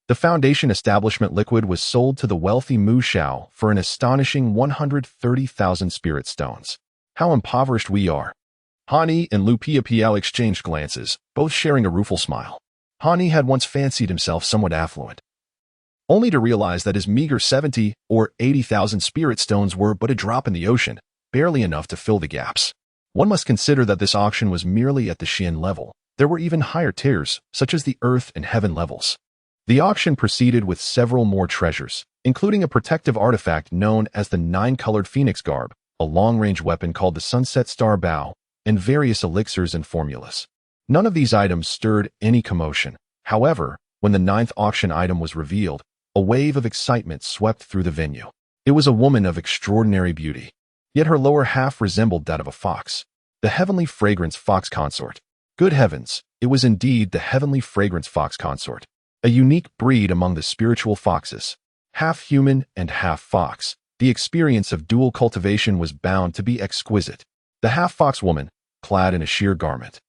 the Foundation Establishment liquid was sold to the wealthy Mu Xiao for an astonishing 130,000 spirit stones. How impoverished we are. Hani and Lu Piao exchanged glances, both sharing a rueful smile. Hani had once fancied himself somewhat affluent, only to realize that his meager 70 or 80,000 spirit stones were but a drop in the ocean, barely enough to fill the gaps. One must consider that this auction was merely at the Xian level. There were even higher tiers, such as the earth and heaven levels. The auction proceeded with several more treasures, including a protective artifact known as the 9-colored phoenix garb, a long-range weapon called the sunset star bow, and various elixirs and formulas. None of these items stirred any commotion. However, when the 9th auction item was revealed, a wave of excitement swept through the venue. It was a woman of extraordinary beauty, yet her lower half resembled that of a fox. The heavenly fragrance fox consort. Good heavens, it was indeed the heavenly fragrance fox consort, a unique breed among the spiritual foxes. Half human and half fox, the experience of dual cultivation was bound to be exquisite. The half-fox woman, clad in a sheer garment,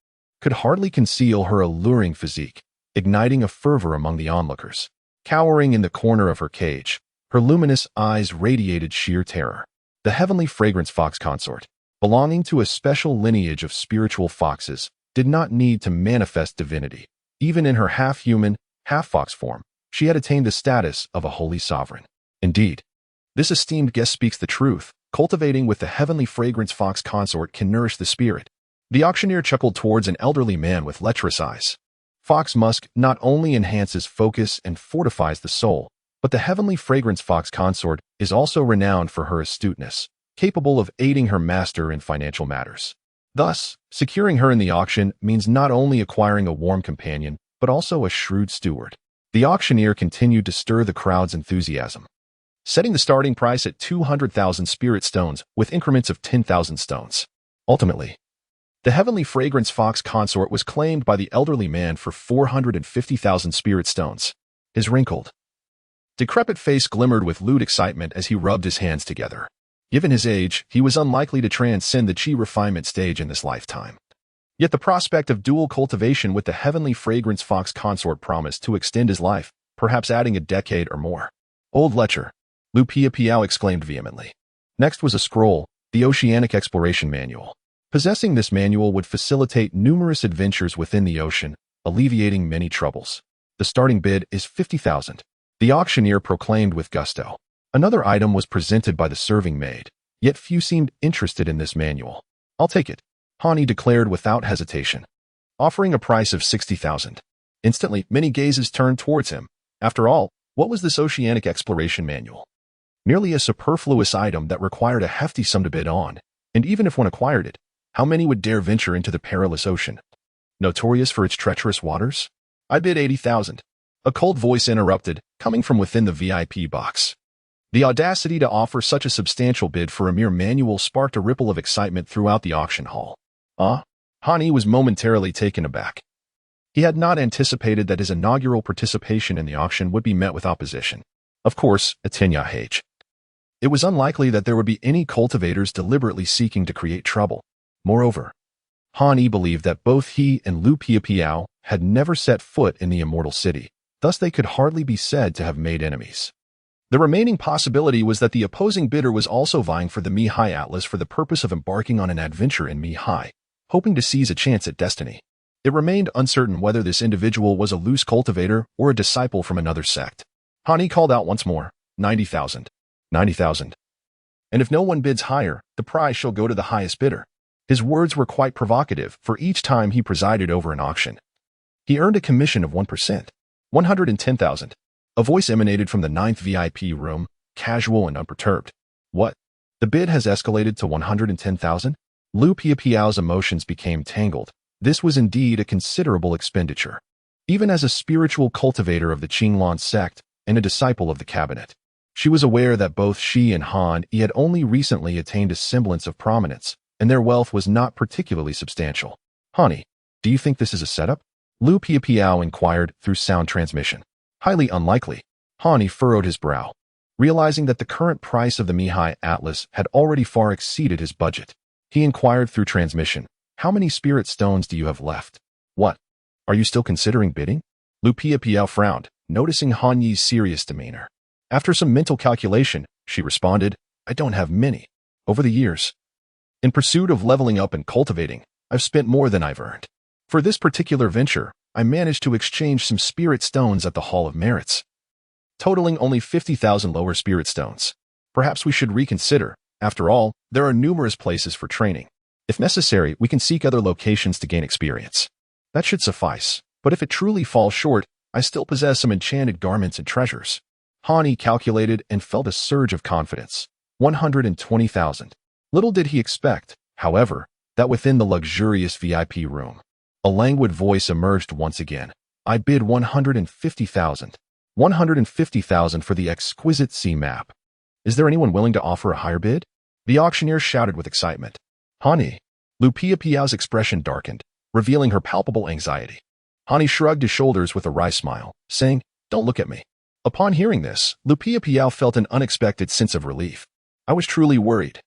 could hardly conceal her alluring physique, igniting a fervor among the onlookers. Cowering in the corner of her cage, her luminous eyes radiated sheer terror. The heavenly fragrance fox consort, belonging to a special lineage of spiritual foxes, did not need to manifest divinity. Even in her half-human, half-fox form, she had attained the status of a holy sovereign. Indeed, this esteemed guest speaks the truth. Cultivating with the heavenly fragrance fox consort can nourish the spirit. The auctioneer chuckled towards an elderly man with lecherous eyes. Fox musk not only enhances focus and fortifies the soul, but the heavenly fragrance fox consort is also renowned for her astuteness, capable of aiding her master in financial matters. Thus, securing her in the auction means not only acquiring a warm companion, but also a shrewd steward. The auctioneer continued to stir the crowd's enthusiasm, setting the starting price at 200,000 spirit stones with increments of 10,000 stones. Ultimately, the heavenly fragrance fox consort was claimed by the elderly man for 450,000 spirit stones. His wrinkled, decrepit face glimmered with lewd excitement as he rubbed his hands together. Given his age, he was unlikely to transcend the chi refinement stage in this lifetime. Yet the prospect of dual cultivation with the heavenly fragrance fox consort promised to extend his life, perhaps adding a decade or more. Old lecher, Lu Piao exclaimed vehemently. Next was a scroll, the Oceanic Exploration Manual. Possessing this manual would facilitate numerous adventures within the ocean, alleviating many troubles. The starting bid is 50,000. The auctioneer proclaimed with gusto. Another item was presented by the serving maid, yet few seemed interested in this manual. I'll take it, Hani declared without hesitation, offering a price of 60,000. Instantly, many gazes turned towards him. After all, what was this Oceanic Exploration Manual? Merely a superfluous item that required a hefty sum to bid on, and even if one acquired it, how many would dare venture into the perilous ocean? Notorious for its treacherous waters? I bid 80,000. A cold voice interrupted, coming from within the VIP box. The audacity to offer such a substantial bid for a mere manual sparked a ripple of excitement throughout the auction hall. Hani was momentarily taken aback. He had not anticipated that his inaugural participation in the auction would be met with opposition. Of course, Atinya. It was unlikely that there would be any cultivators deliberately seeking to create trouble. Moreover, Hani believed that both he and Lu Piao had never set foot in the Immortal City, thus they could hardly be said to have made enemies. The remaining possibility was that the opposing bidder was also vying for the Mihai Atlas for the purpose of embarking on an adventure in Mihai, hoping to seize a chance at destiny. It remained uncertain whether this individual was a loose cultivator or a disciple from another sect. Hani called out once more, 90,000. 90,000. And if no one bids higher, the prize shall go to the highest bidder. His words were quite provocative, for each time he presided over an auction, he earned a commission of 1%. 110,000. A voice emanated from the 9th VIP room, casual and unperturbed. What? The bid has escalated to 110,000? Lu Piao's emotions became tangled. This was indeed a considerable expenditure. Even as a spiritual cultivator of the Qinglan sect and a disciple of the cabinet, she was aware that both she and Han had only recently attained a semblance of prominence, and their wealth was not particularly substantial. Hani, do you think this is a setup? Lu Piao inquired through sound transmission. Highly unlikely. Hani furrowed his brow, realizing that the current price of the Mihai Atlas had already far exceeded his budget. He inquired through transmission, how many spirit stones do you have left? What? Are you still considering bidding? Lu Piao frowned, noticing Han Yi's serious demeanor. After some mental calculation, she responded, I don't have many. Over the years, in pursuit of leveling up and cultivating, I've spent more than I've earned. For this particular venture, I managed to exchange some spirit stones at the Hall of Merits, totaling only 50,000 lower spirit stones. Perhaps we should reconsider. After all, there are numerous places for training. If necessary, we can seek other locations to gain experience. That should suffice, but if it truly falls short, I still possess some enchanted garments and treasures. Hani calculated and felt a surge of confidence. 120,000. Little did he expect, however, that within the luxurious VIP room, a languid voice emerged once again. I bid 150,000. 150,000 for the exquisite sea map. Is there anyone willing to offer a higher bid? The auctioneer shouted with excitement. Hani. Lu Piao's expression darkened, revealing her palpable anxiety. Hani shrugged his shoulders with a wry smile, saying, Don't look at me. Upon hearing this, Lu Piao felt an unexpected sense of relief. I was truly worried.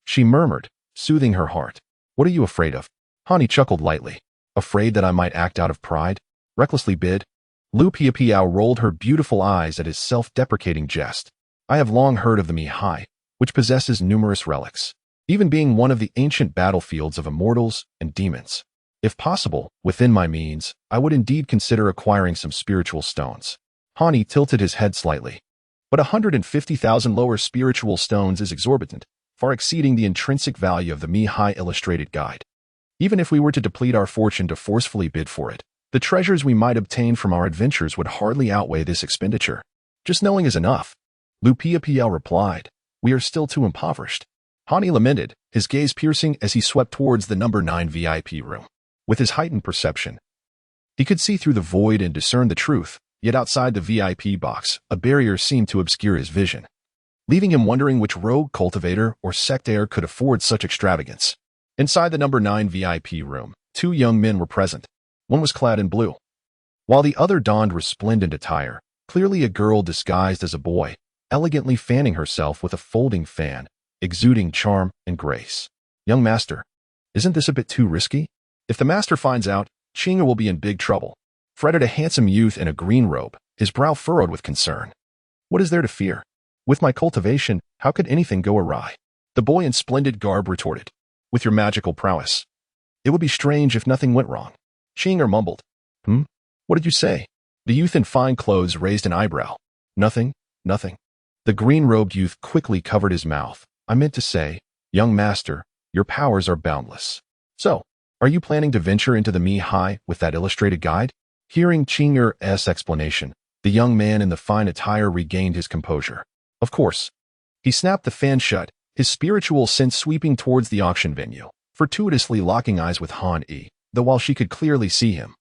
She murmured, soothing her heart. What are you afraid of? Hani chuckled lightly. Afraid that I might act out of pride? Recklessly bid? Lu Piao rolled her beautiful eyes at his self-deprecating jest. I have long heard of the Mihai, which possesses numerous relics, even being one of the ancient battlefields of immortals and demons. If possible, within my means, I would indeed consider acquiring some spiritual stones. Hani tilted his head slightly. But 150,000 lower spiritual stones is exorbitant, far exceeding the intrinsic value of the Mihai Illustrated Guide. Even if we were to deplete our fortune to forcefully bid for it, the treasures we might obtain from our adventures would hardly outweigh this expenditure. Just knowing is enough. Lu Piao replied, We are still too impoverished. Hani lamented, his gaze piercing as he swept towards the number 9 VIP room. With his heightened perception, he could see through the void and discern the truth. Yet outside the VIP box, a barrier seemed to obscure his vision, leaving him wondering which rogue cultivator or sectaire could afford such extravagance. Inside the number 9 VIP room, 2 young men were present. One was clad in blue, while the other donned resplendent attire, clearly a girl disguised as a boy, elegantly fanning herself with a folding fan. exuding charm and grace. Young master, isn't this a bit too risky? If the master finds out, Qing'er will be in big trouble, fretted a handsome youth in a green robe, his brow furrowed with concern. What is there to fear? With my cultivation, how could anything go awry? The boy in splendid garb retorted. With your magical prowess. It would be strange if nothing went wrong. Qing'er mumbled. What did you say? The youth in fine clothes raised an eyebrow. Nothing. The green-robed youth quickly covered his mouth. I meant to say, young master, your powers are boundless. So, are you planning to venture into the Mi-Hai with that illustrated guide? Hearing Qing'er's explanation, the young man in the fine attire regained his composure. Of course. He snapped the fan shut, his spiritual sense sweeping towards the auction venue, fortuitously locking eyes with Han Yi, though while she could clearly see him,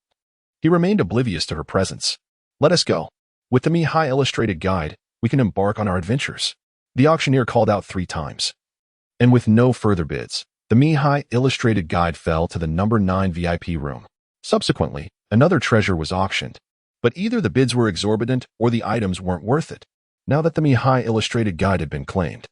he remained oblivious to her presence. Let us go. With the Mi-Hai illustrated guide, we can embark on our adventures. The auctioneer called out 3 times. And with no further bids, the Mi-Hai illustrated guide fell to the number 9 VIP room. Subsequently, another treasure was auctioned, but either the bids were exorbitant or the items weren't worth it. Now that the Mi-Hai illustrated guide had been claimed,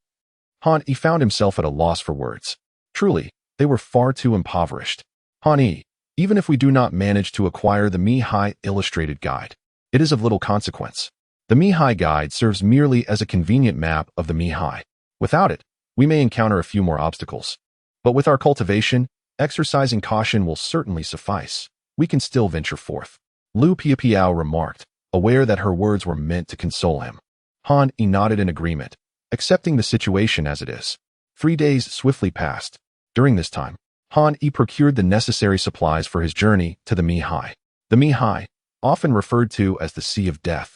Han Yi found himself at a loss for words. Truly, they were far too impoverished. Han Yi, even if we do not manage to acquire the Mi-Hai illustrated guide, it is of little consequence. The Mi-Hai guide serves merely as a convenient map of the Mi-Hai. Without it, we may encounter a few more obstacles. But with our cultivation, exercising caution will certainly suffice. We can still venture forth. Lu Piapiao remarked, aware that her words were meant to console him. Han Yi nodded in agreement, accepting the situation as it is. 3 days swiftly passed. During this time, Han Yi procured the necessary supplies for his journey to the Mi-Hai. The Mi-Hai, often referred to as the Sea of Death,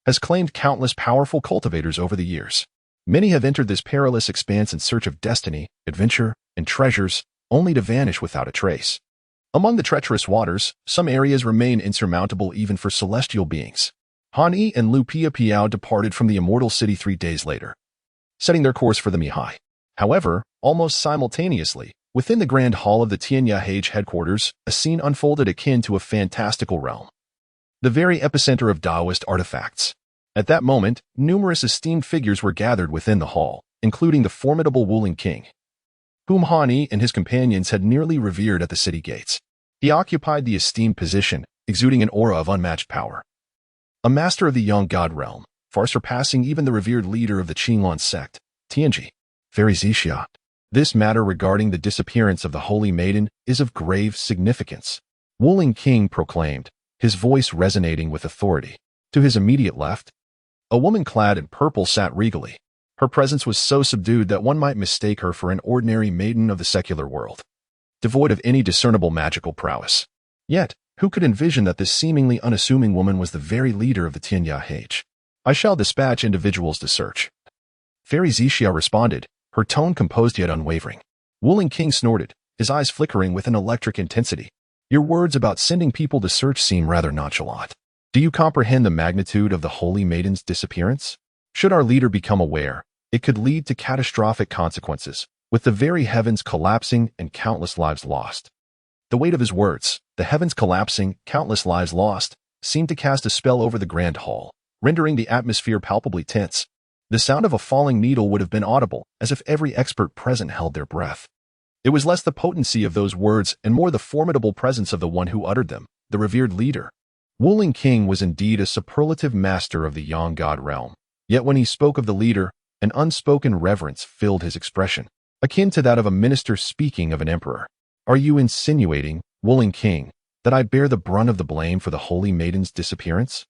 has claimed countless powerful cultivators over the years. Many have entered this perilous expanse in search of destiny, adventure, and treasures, only to vanish without a trace. Among the treacherous waters, some areas remain insurmountable even for celestial beings. Han Yi and Lu Piapiao departed from the Immortal City 3 days later, setting their course for the Mi-Hai. However, almost simultaneously, within the Grand Hall of the Tianyahage headquarters, a scene unfolded akin to a fantastical realm. The very epicenter of Taoist artifacts. At that moment, numerous esteemed figures were gathered within the hall, including the formidable Wuling King, whom Han Yi and his companions had nearly revered at the city gates. He occupied the esteemed position, exuding an aura of unmatched power. A master of the young god realm, far surpassing even the revered leader of the Qinglan sect, Tianji, Fairy Zixia. This matter regarding the disappearance of the Holy Maiden is of grave significance, Wuling King proclaimed, his voice resonating with authority. To his immediate left, a woman clad in purple sat regally. Her presence was so subdued that one might mistake her for an ordinary maiden of the secular world, devoid of any discernible magical prowess. Yet, who could envision that this seemingly unassuming woman was the very leader of the Tianyahage? I shall dispatch individuals to search. Fairy Zixia responded, her tone composed yet unwavering. Wuling King snorted, his eyes flickering with an electric intensity. Your words about sending people to search seem rather nonchalant. Do you comprehend the magnitude of the Holy Maiden's disappearance? Should our leader become aware, it could lead to catastrophic consequences, with the very heavens collapsing and countless lives lost. The weight of his words, the heavens collapsing, countless lives lost, seemed to cast a spell over the grand hall, rendering the atmosphere palpably tense. The sound of a falling needle would have been audible, as if every expert present held their breath. It was less the potency of those words and more the formidable presence of the one who uttered them, the revered leader. Wuling King was indeed a superlative master of the Yang God realm. Yet when he spoke of the leader, an unspoken reverence filled his expression, akin to that of a minister speaking of an emperor. Are you insinuating, Wuling King, that I bear the brunt of the blame for the Holy Maiden's disappearance?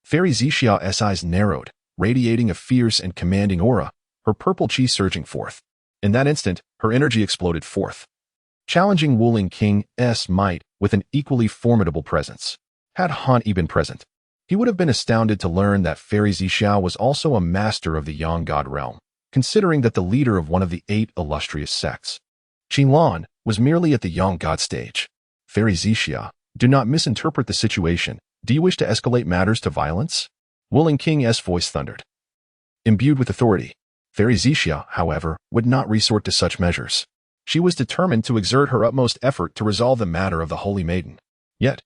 Fairy Zixia's eyes narrowed, radiating a fierce and commanding aura, her purple chi surging forth. In that instant, her energy exploded forth, challenging Wuling King's might with an equally formidable presence. Had Han Yi been present, he would have been astounded to learn that Fairy Zixia was also a master of the Yang God realm, considering that the leader of one of the 8 illustrious sects, Qinglan, was merely at the Yang God stage. Fairy Zixia, do not misinterpret the situation. Do you wish to escalate matters to violence? Wuling King's voice thundered. Imbued with authority, Fairy Zixia, however, would not resort to such measures. She was determined to exert her utmost effort to resolve the matter of the Holy Maiden. Yet,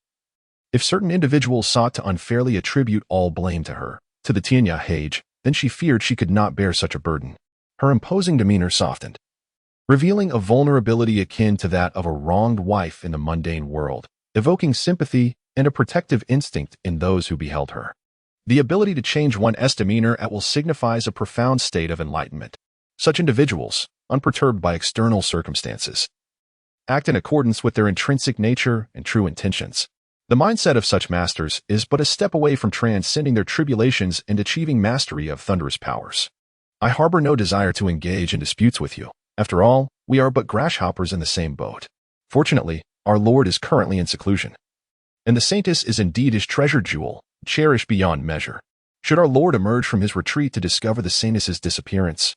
if certain individuals sought to unfairly attribute all blame to her, to the Tianyahage, then she feared she could not bear such a burden. Her imposing demeanor softened, revealing a vulnerability akin to that of a wronged wife in the mundane world, evoking sympathy and a protective instinct in those who beheld her. The ability to change one's demeanor at will signifies a profound state of enlightenment. Such individuals, unperturbed by external circumstances, act in accordance with their intrinsic nature and true intentions. The mindset of such masters is but a step away from transcending their tribulations and achieving mastery of thunderous powers. I harbor no desire to engage in disputes with you. After all, we are but grasshoppers in the same boat. Fortunately, our Lord is currently in seclusion, and the saintess is indeed his treasured jewel, cherished beyond measure. Should our Lord emerge from his retreat to discover the saintess's disappearance,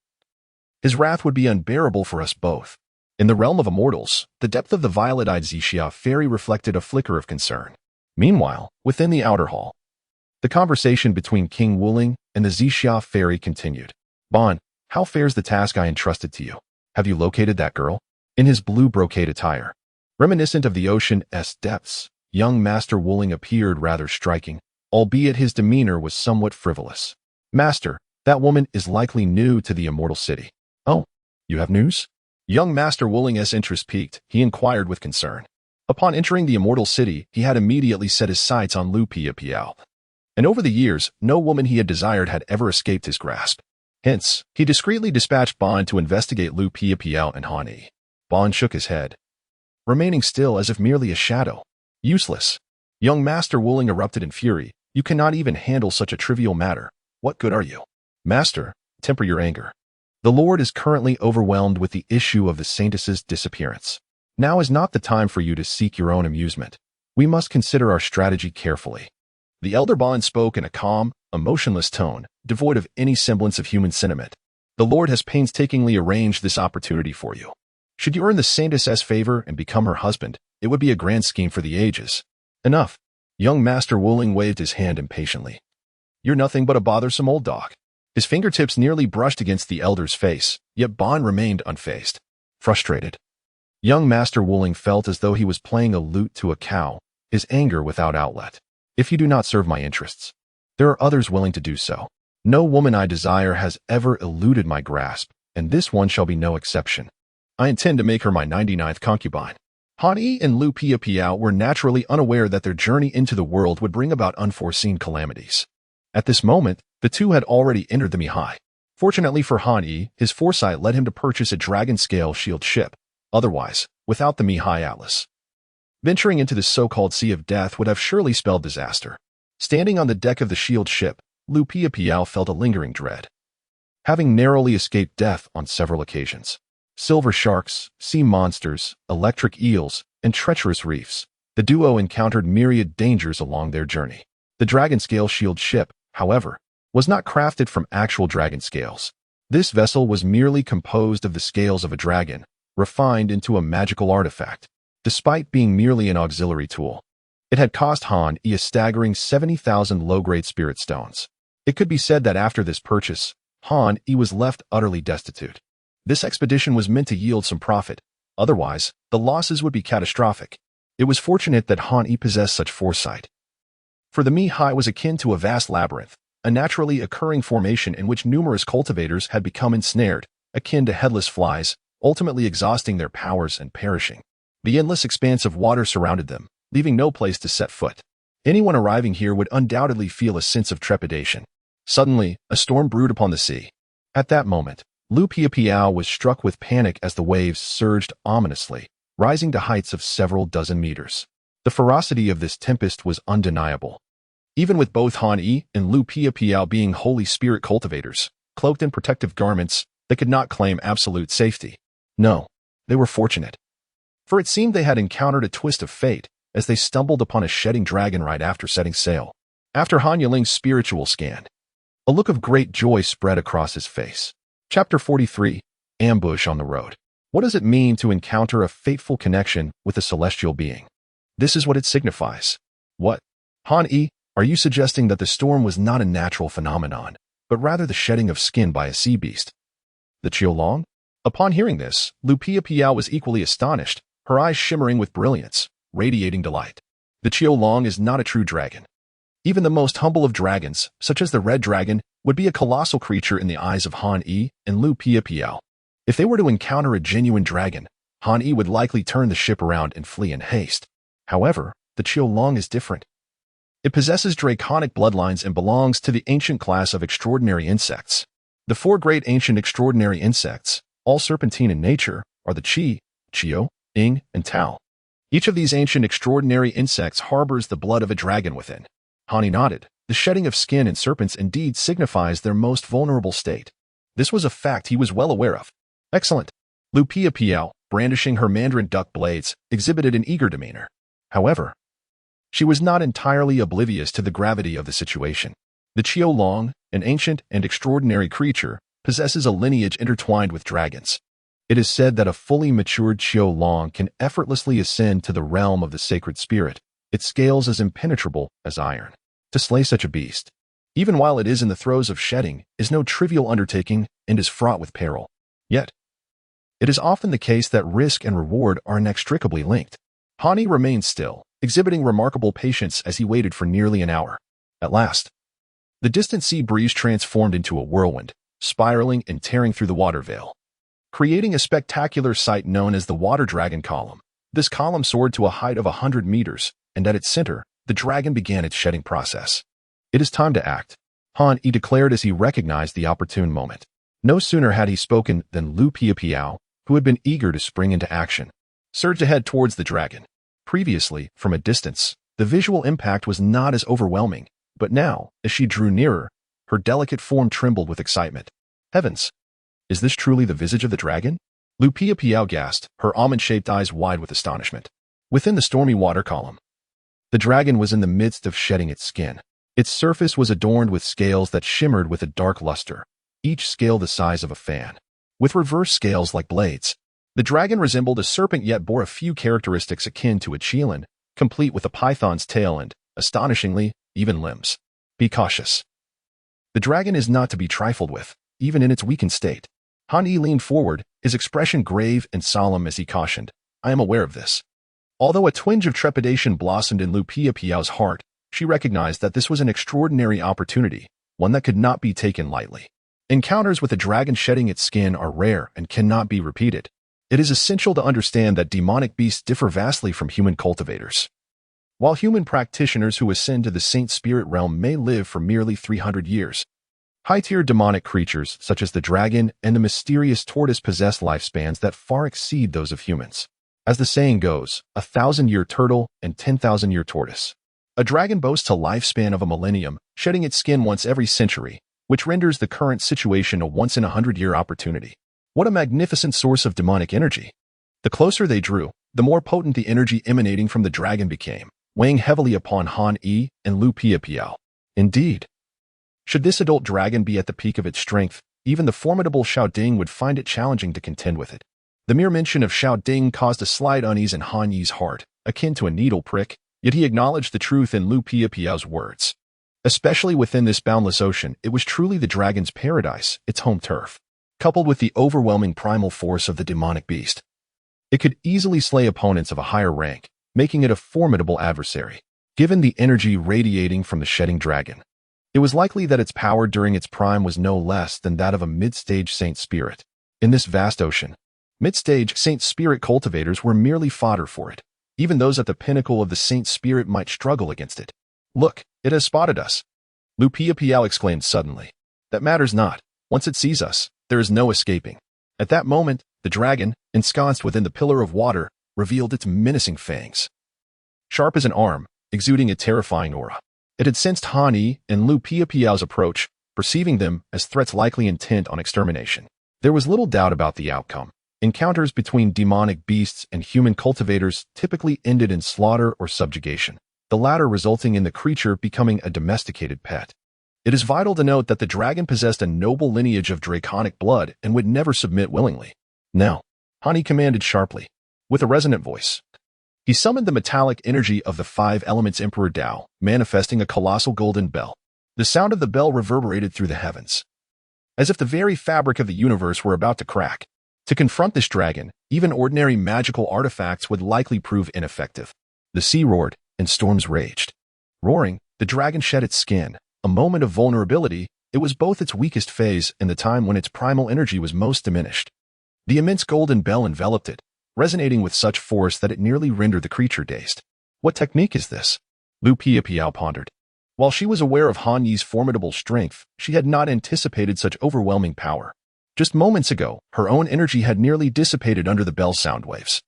his wrath would be unbearable for us both. In the realm of immortals, the depth of the violet-eyed Xixia fairy reflected a flicker of concern. Meanwhile, within the outer hall, the conversation between King Wuling and the Xixia fairy continued. Bon, how fares the task I entrusted to you? Have you located that girl? In his blue brocade attire, reminiscent of the ocean's depths, young Master Wuling appeared rather striking, albeit his demeanor was somewhat frivolous. Master, that woman is likely new to the Immortal City. Oh, you have news? Young Master Wuling's interest piqued. He inquired with concern. Upon entering the Immortal City, he had immediately set his sights on Lu Piapiao. And over the years, no woman he had desired had ever escaped his grasp. Hence, he discreetly dispatched Bon to investigate Lu Piapiao and Han Yi. Bon shook his head, remaining still as if merely a shadow. Useless. Young Master Wuling erupted in fury. You cannot even handle such a trivial matter. What good are you? Master, temper your anger. The Lord is currently overwhelmed with the issue of the saintess's disappearance. Now is not the time for you to seek your own amusement. We must consider our strategy carefully. The elder Bon spoke in a calm, emotionless tone, devoid of any semblance of human sentiment. The Lord has painstakingly arranged this opportunity for you. Should you earn the saintess's favor and become her husband, it would be a grand scheme for the ages. Enough. Young Master Wuling waved his hand impatiently. You're nothing but a bothersome old dog. His fingertips nearly brushed against the elder's face, yet Bon remained unfazed. Frustrated, young Master Wuling felt as though he was playing a lute to a cow, his anger without outlet. If you do not serve my interests, there are others willing to do so. No woman I desire has ever eluded my grasp, and this one shall be no exception. I intend to make her my 99th concubine. Han Yi and Lu Piapiao were naturally unaware that their journey into the world would bring about unforeseen calamities. At this moment, the two had already entered the Mihai. Fortunately for Han Yi, his foresight led him to purchase a dragon-scale shield ship. Otherwise, without the Mihai Atlas, venturing into the so-called Sea of Death would have surely spelled disaster. Standing on the deck of the shield ship, Lu Piapiao felt a lingering dread. Having narrowly escaped death on several occasions, silver sharks, sea monsters, electric eels, and treacherous reefs, the duo encountered myriad dangers along their journey. The dragon-scale shield ship, however, was not crafted from actual dragon scales. This vessel was merely composed of the scales of a dragon, refined into a magical artifact. Despite being merely an auxiliary tool, it had cost Han Yi a staggering 70,000 low-grade spirit stones. It could be said that after this purchase, Han Yi was left utterly destitute. This expedition was meant to yield some profit, otherwise, the losses would be catastrophic. It was fortunate that Han Yi possessed such foresight. For the Mihai was akin to a vast labyrinth, a naturally occurring formation in which numerous cultivators had become ensnared, akin to headless flies, ultimately exhausting their powers and perishing. The endless expanse of water surrounded them, leaving no place to set foot. Anyone arriving here would undoubtedly feel a sense of trepidation. Suddenly, a storm brewed upon the sea. At that moment, Lu Piapiao was struck with panic as the waves surged ominously, rising to heights of several dozen meters. The ferocity of this tempest was undeniable. Even with both Han Yi and Lu Piapiao being Holy Spirit cultivators, cloaked in protective garments, they could not claim absolute safety. No, they were fortunate. For it seemed they had encountered a twist of fate as they stumbled upon a shedding dragon right after setting sail. After Han Yiling's spiritual scan, a look of great joy spread across his face. Chapter 43, Ambush on the Road. What does it mean to encounter a fateful connection with a celestial being? This is what it signifies. What? Han Yi, are you suggesting that the storm was not a natural phenomenon, but rather the shedding of skin by a sea beast? The Qiulong? Upon hearing this, Lu Piapiao was equally astonished, her eyes shimmering with brilliance, radiating delight. The Qiulong is not a true dragon. Even the most humble of dragons, such as the red dragon, would be a colossal creature in the eyes of Han Yi and Lu Piapiao. If they were to encounter a genuine dragon, Han Yi would likely turn the ship around and flee in haste. However, the Qiulong is different. It possesses draconic bloodlines and belongs to the ancient class of extraordinary insects. The four great ancient extraordinary insects, all serpentine in nature, are the Qi, Qiu, Ying, and Tao. Each of these ancient extraordinary insects harbors the blood of a dragon within. Han Yi nodded. The shedding of skin in serpents indeed signifies their most vulnerable state. This was a fact he was well aware of. Excellent. Lu Piapiao, brandishing her mandarin duck blades, exhibited an eager demeanor. However, she was not entirely oblivious to the gravity of the situation. The Qiulong, an ancient and extraordinary creature, possesses a lineage intertwined with dragons. It is said that a fully matured Qiulong can effortlessly ascend to the realm of the sacred spirit, its scales as impenetrable as iron. To slay such a beast, even while it is in the throes of shedding, is no trivial undertaking and is fraught with peril. Yet, it is often the case that risk and reward are inextricably linked. Han Yi remained still, exhibiting remarkable patience as he waited for nearly an hour. At last, the distant sea breeze transformed into a whirlwind, spiraling and tearing through the water veil, creating a spectacular sight known as the Water Dragon Column. This column soared to a height of 100 meters, and at its center, the dragon began its shedding process. It is time to act, Han Yi declared as he recognized the opportune moment. No sooner had he spoken than Lu Piapiao, who had been eager to spring into action, surged ahead towards the dragon. Previously, from a distance, the visual impact was not as overwhelming, but now, as she drew nearer, her delicate form trembled with excitement. Heavens! Is this truly the visage of the dragon? Lu Piapiao gasped, her almond-shaped eyes wide with astonishment. Within the stormy water column, the dragon was in the midst of shedding its skin. Its surface was adorned with scales that shimmered with a dark luster, each scale the size of a fan. With reverse scales like blades, the dragon resembled a serpent yet bore a few characteristics akin to a qilin, complete with a python's tail and, astonishingly, even limbs. Be cautious. The dragon is not to be trifled with, even in its weakened state. Han Yi leaned forward, his expression grave and solemn as he cautioned, I am aware of this. Although a twinge of trepidation blossomed in Lu Piapiao's heart, she recognized that this was an extraordinary opportunity, one that could not be taken lightly. Encounters with a dragon shedding its skin are rare and cannot be repeated. It is essential to understand that demonic beasts differ vastly from human cultivators. While human practitioners who ascend to the Saint Spirit realm may live for merely 300 years, high-tier demonic creatures such as the dragon and the mysterious tortoise possess lifespans that far exceed those of humans. As the saying goes, 1,000-year turtle and 10,000-year tortoise. A dragon boasts a lifespan of a millennium, shedding its skin once every century, which renders the current situation a once-in-a-100-year opportunity. What a magnificent source of demonic energy! The closer they drew, the more potent the energy emanating from the dragon became, weighing heavily upon Han Yi and Lu Piapiao. Indeed, should this adult dragon be at the peak of its strength, even the formidable Xiao Ding would find it challenging to contend with it. The mere mention of Xiao Ding caused a slight unease in Han Yi's heart, akin to a needle prick, yet he acknowledged the truth in Lu Piapiao's words. Especially within this boundless ocean, it was truly the dragon's paradise, its home turf. Coupled with the overwhelming primal force of the demonic beast, it could easily slay opponents of a higher rank, making it a formidable adversary. Given the energy radiating from the shedding dragon, it was likely that its power during its prime was no less than that of a mid-stage Saint Spirit. In this vast ocean, mid-stage Saint Spirit cultivators were merely fodder for it. Even those at the pinnacle of the Saint Spirit might struggle against it. Look, it has spotted us. Lu Piapiao exclaimed suddenly. That matters not. Once it sees us, there is no escaping. At that moment, the dragon, ensconced within the pillar of water, revealed its menacing fangs. Sharp as an arm, exuding a terrifying aura, it had sensed Han Yi and Lu Piapiao's approach, perceiving them as threats likely intent on extermination. There was little doubt about the outcome. Encounters between demonic beasts and human cultivators typically ended in slaughter or subjugation, the latter resulting in the creature becoming a domesticated pet. It is vital to note that the dragon possessed a noble lineage of draconic blood and would never submit willingly. Now, Han Yi commanded sharply, with a resonant voice. He summoned the metallic energy of the five elements Emperor Dao, manifesting a colossal golden bell. The sound of the bell reverberated through the heavens, as if the very fabric of the universe were about to crack. To confront this dragon, even ordinary magical artifacts would likely prove ineffective. The sea roared, and storms raged. Roaring, The dragon shed its skin, a moment of vulnerability. It was both its weakest phase and the time when its primal energy was most diminished. The immense golden bell enveloped it, resonating with such force that it nearly rendered the creature dazed. What technique is this? Lu Piapiao pondered. While she was aware of Han Yi's formidable strength, she had not anticipated such overwhelming power. Just moments ago, her own energy had nearly dissipated under the bell's sound waves,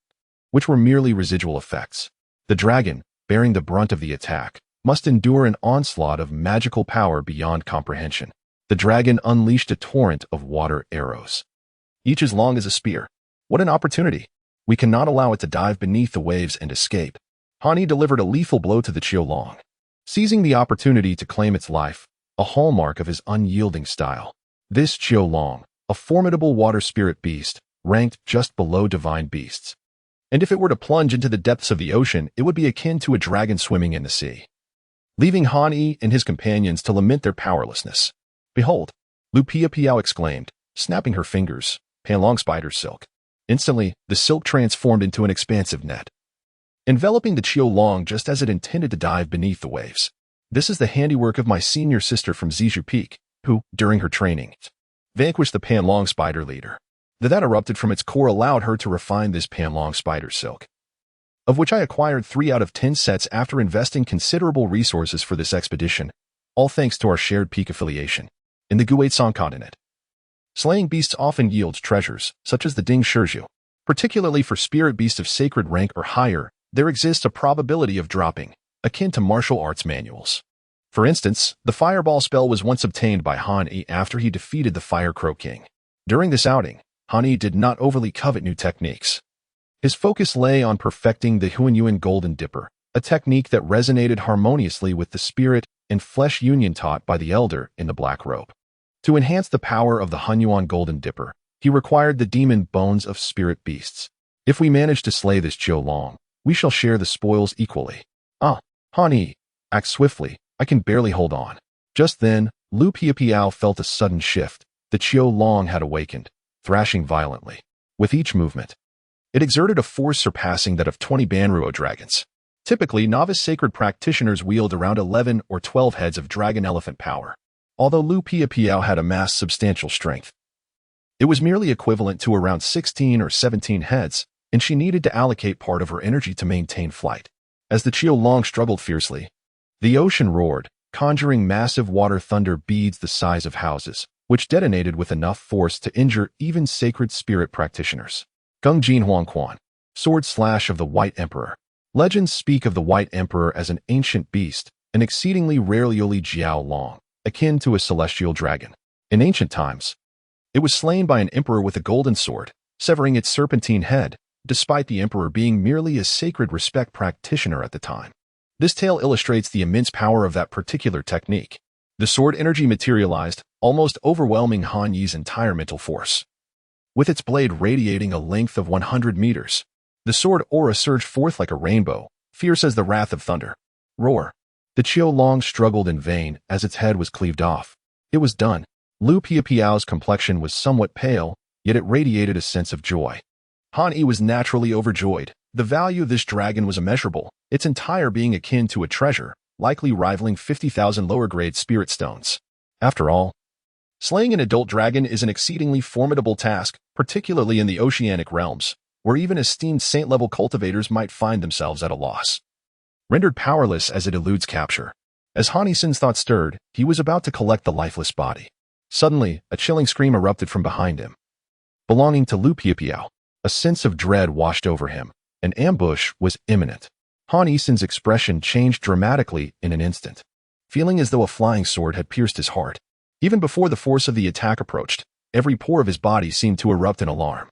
which were merely residual effects. The dragon, bearing the brunt of the attack, must endure an onslaught of magical power beyond comprehension. The dragon unleashed a torrent of water arrows, each as long as a spear. What an opportunity! We cannot allow it to dive beneath the waves and escape. Han Yi delivered a lethal blow to the Qiulong, seizing the opportunity to claim its life, a hallmark of his unyielding style. This Qiulong, a formidable water spirit beast, ranked just below divine beasts. And if it were to plunge into the depths of the ocean, it would be akin to a dragon swimming in the sea, leaving Han Yi and his companions to lament their powerlessness. Behold, Lu Piapiao exclaimed, snapping her fingers, Panlong spider silk. Instantly, the silk transformed into an expansive net, enveloping the Qiulong just as it intended to dive beneath the waves. This is the handiwork of my senior sister from Zizhu Peak, who, during her training, vanquished the Panlong spider leader. That erupted from its core allowed her to refine this Panlong spider silk, of which I acquired 3 out of 10 sets after investing considerable resources for this expedition, all thanks to our shared peak affiliation. In the Guizhong continent, slaying beasts often yields treasures, such as the Ding Shizhu. Particularly for spirit beasts of sacred rank or higher, there exists a probability of dropping, akin to martial arts manuals. For instance, the Fireball spell was once obtained by Han Yi after he defeated the Fire Crow King. During this outing, Han Yi did not overly covet new techniques. His focus lay on perfecting the Huanyuan Golden Dipper, a technique that resonated harmoniously with the spirit and flesh union taught by the elder in the black robe. To enhance the power of the Huanyuan Golden Dipper, he required the demon bones of spirit beasts. If we manage to slay this Qiulong, we shall share the spoils equally. Han Yi, act swiftly, I can barely hold on. Just then, Lu Piapiao felt a sudden shift. The Qiulong had awakened, thrashing violently. With each movement, it exerted a force surpassing that of 20 Banruo dragons. Typically, novice sacred practitioners wield around 11 or 12 heads of dragon elephant power. Although Lu Piapiao had amassed substantial strength, it was merely equivalent to around 16 or 17 heads, and she needed to allocate part of her energy to maintain flight. As the Qiulong struggled fiercely, the ocean roared, conjuring massive water thunder beads the size of houses, which detonated with enough force to injure even sacred spirit practitioners. Gongjin Huangquan, sword slash of the White Emperor. Legends speak of the White Emperor as an ancient beast, an exceedingly rare Liuli Jiao Long, akin to a celestial dragon. In ancient times, it was slain by an emperor with a golden sword, severing its serpentine head, despite the emperor being merely a sacred respect practitioner at the time. This tale illustrates the immense power of that particular technique. The sword energy materialized, almost overwhelming Han Yi's entire mental force. With its blade radiating a length of 100 meters, the sword aura surged forth like a rainbow, fierce as the wrath of thunder. Roar! The Qiulong struggled in vain as its head was cleaved off. It was done. Lu Piapiao's complexion was somewhat pale, yet it radiated a sense of joy. Han Yi was naturally overjoyed. The value of this dragon was immeasurable, its entire being akin to a treasure, likely rivaling 50,000 lower-grade spirit stones. After all, slaying an adult dragon is an exceedingly formidable task, particularly in the oceanic realms, where even esteemed saint-level cultivators might find themselves at a loss, rendered powerless as it eludes capture. As Han Yi-sen's thoughts stirred, he was about to collect the lifeless body. Suddenly, a chilling scream erupted from behind him, belonging to Lu Piapiao. A sense of dread washed over him. An ambush was imminent. Han Yi-sen's expression changed dramatically in an instant, feeling as though a flying sword had pierced his heart. Even before the force of the attack approached, every pore of his body seemed to erupt in alarm.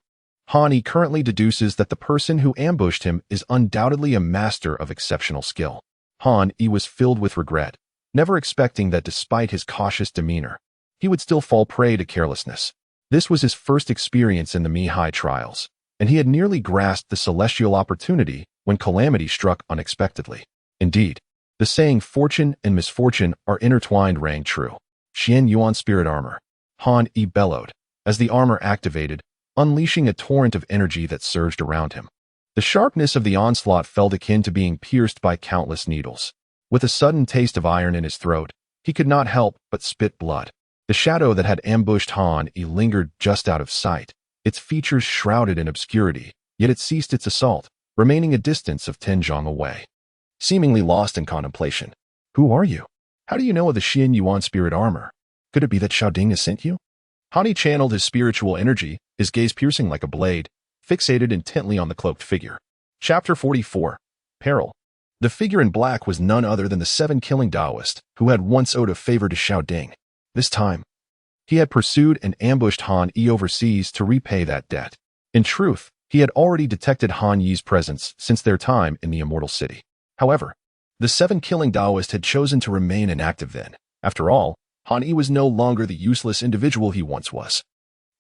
Han Yi currently deduces that the person who ambushed him is undoubtedly a master of exceptional skill. Han Yi was filled with regret, never expecting that despite his cautious demeanor, he would still fall prey to carelessness. This was his first experience in the Mihai trials, and he had nearly grasped the celestial opportunity when calamity struck unexpectedly. Indeed, the saying fortune and misfortune are intertwined rang true. Xian Yuan spirit armor. Han Yi bellowed, as the armor activated, unleashing a torrent of energy that surged around him. The sharpness of the onslaught felt akin to being pierced by countless needles. With a sudden taste of iron in his throat, he could not help but spit blood. The shadow that had ambushed Han Yi lingered just out of sight, its features shrouded in obscurity, yet it ceased its assault, remaining a distance of 10 zhang away. Seemingly lost in contemplation. Who are you? How do you know of the Xin Yuan spirit armor? Could it be that Xiaoding has sent you? Han Yi channeled his spiritual energy, his gaze piercing like a blade, fixated intently on the cloaked figure. Chapter 44. Peril. The figure in black was none other than the 7-killing Taoist, who had once owed a favor to Xiaoding. This time, he had pursued and ambushed Han Yi overseas to repay that debt. In truth, he had already detected Han Yi's presence since their time in the Immortal City. However, the 7-killing Taoist had chosen to remain inactive then. After all, Han Yi was no longer the useless individual he once was.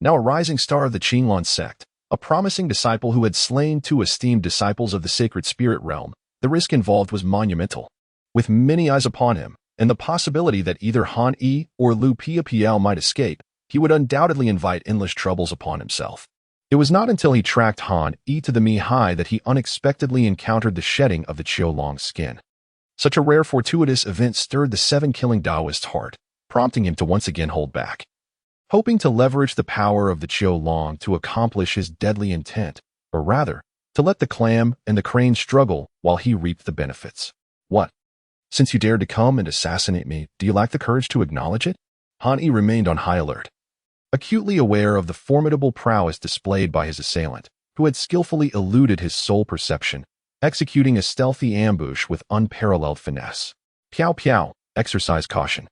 Now a rising star of the Qinglan sect, a promising disciple who had slain 2 esteemed disciples of the sacred spirit realm, the risk involved was monumental. With many eyes upon him, and the possibility that either Han Yi or Lu Piao might escape, he would undoubtedly invite endless troubles upon himself. It was not until he tracked Han Yi to the Mi-Hai that he unexpectedly encountered the shedding of the Qiu-Long skin. Such a rare fortuitous event stirred the 7-killing Taoist's heart, prompting him to once again hold back. Hoping to leverage the power of the Qiu-Long to accomplish his deadly intent, or rather, to let the clam and the crane struggle while he reaped the benefits. What? Since you dared to come and assassinate me, do you lack the courage to acknowledge it? Han Yi remained on high alert, acutely aware of the formidable prowess displayed by his assailant, who had skillfully eluded his soul perception, executing a stealthy ambush with unparalleled finesse. Piao Piao, exercise caution.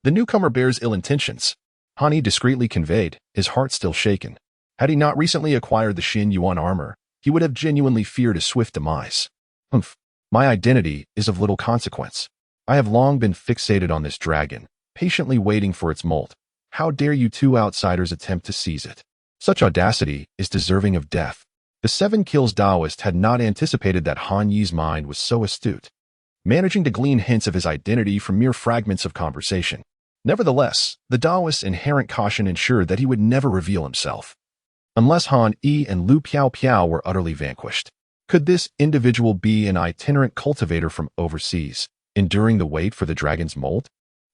The newcomer bears ill intentions, Han Yi discreetly conveyed, his heart still shaken. Had he not recently acquired the Xin Yuan armor, he would have genuinely feared a swift demise. Humph. My identity is of little consequence. I have long been fixated on this dragon, patiently waiting for its molt. How dare you 2 outsiders attempt to seize it? Such audacity is deserving of death. The 7-kills Taoist had not anticipated that Han Yi's mind was so astute, managing to glean hints of his identity from mere fragments of conversation. Nevertheless, the Taoist's inherent caution ensured that he would never reveal himself, unless Han Yi and Lu Piao were utterly vanquished. Could this individual be an itinerant cultivator from overseas, enduring the wait for the dragon's mold?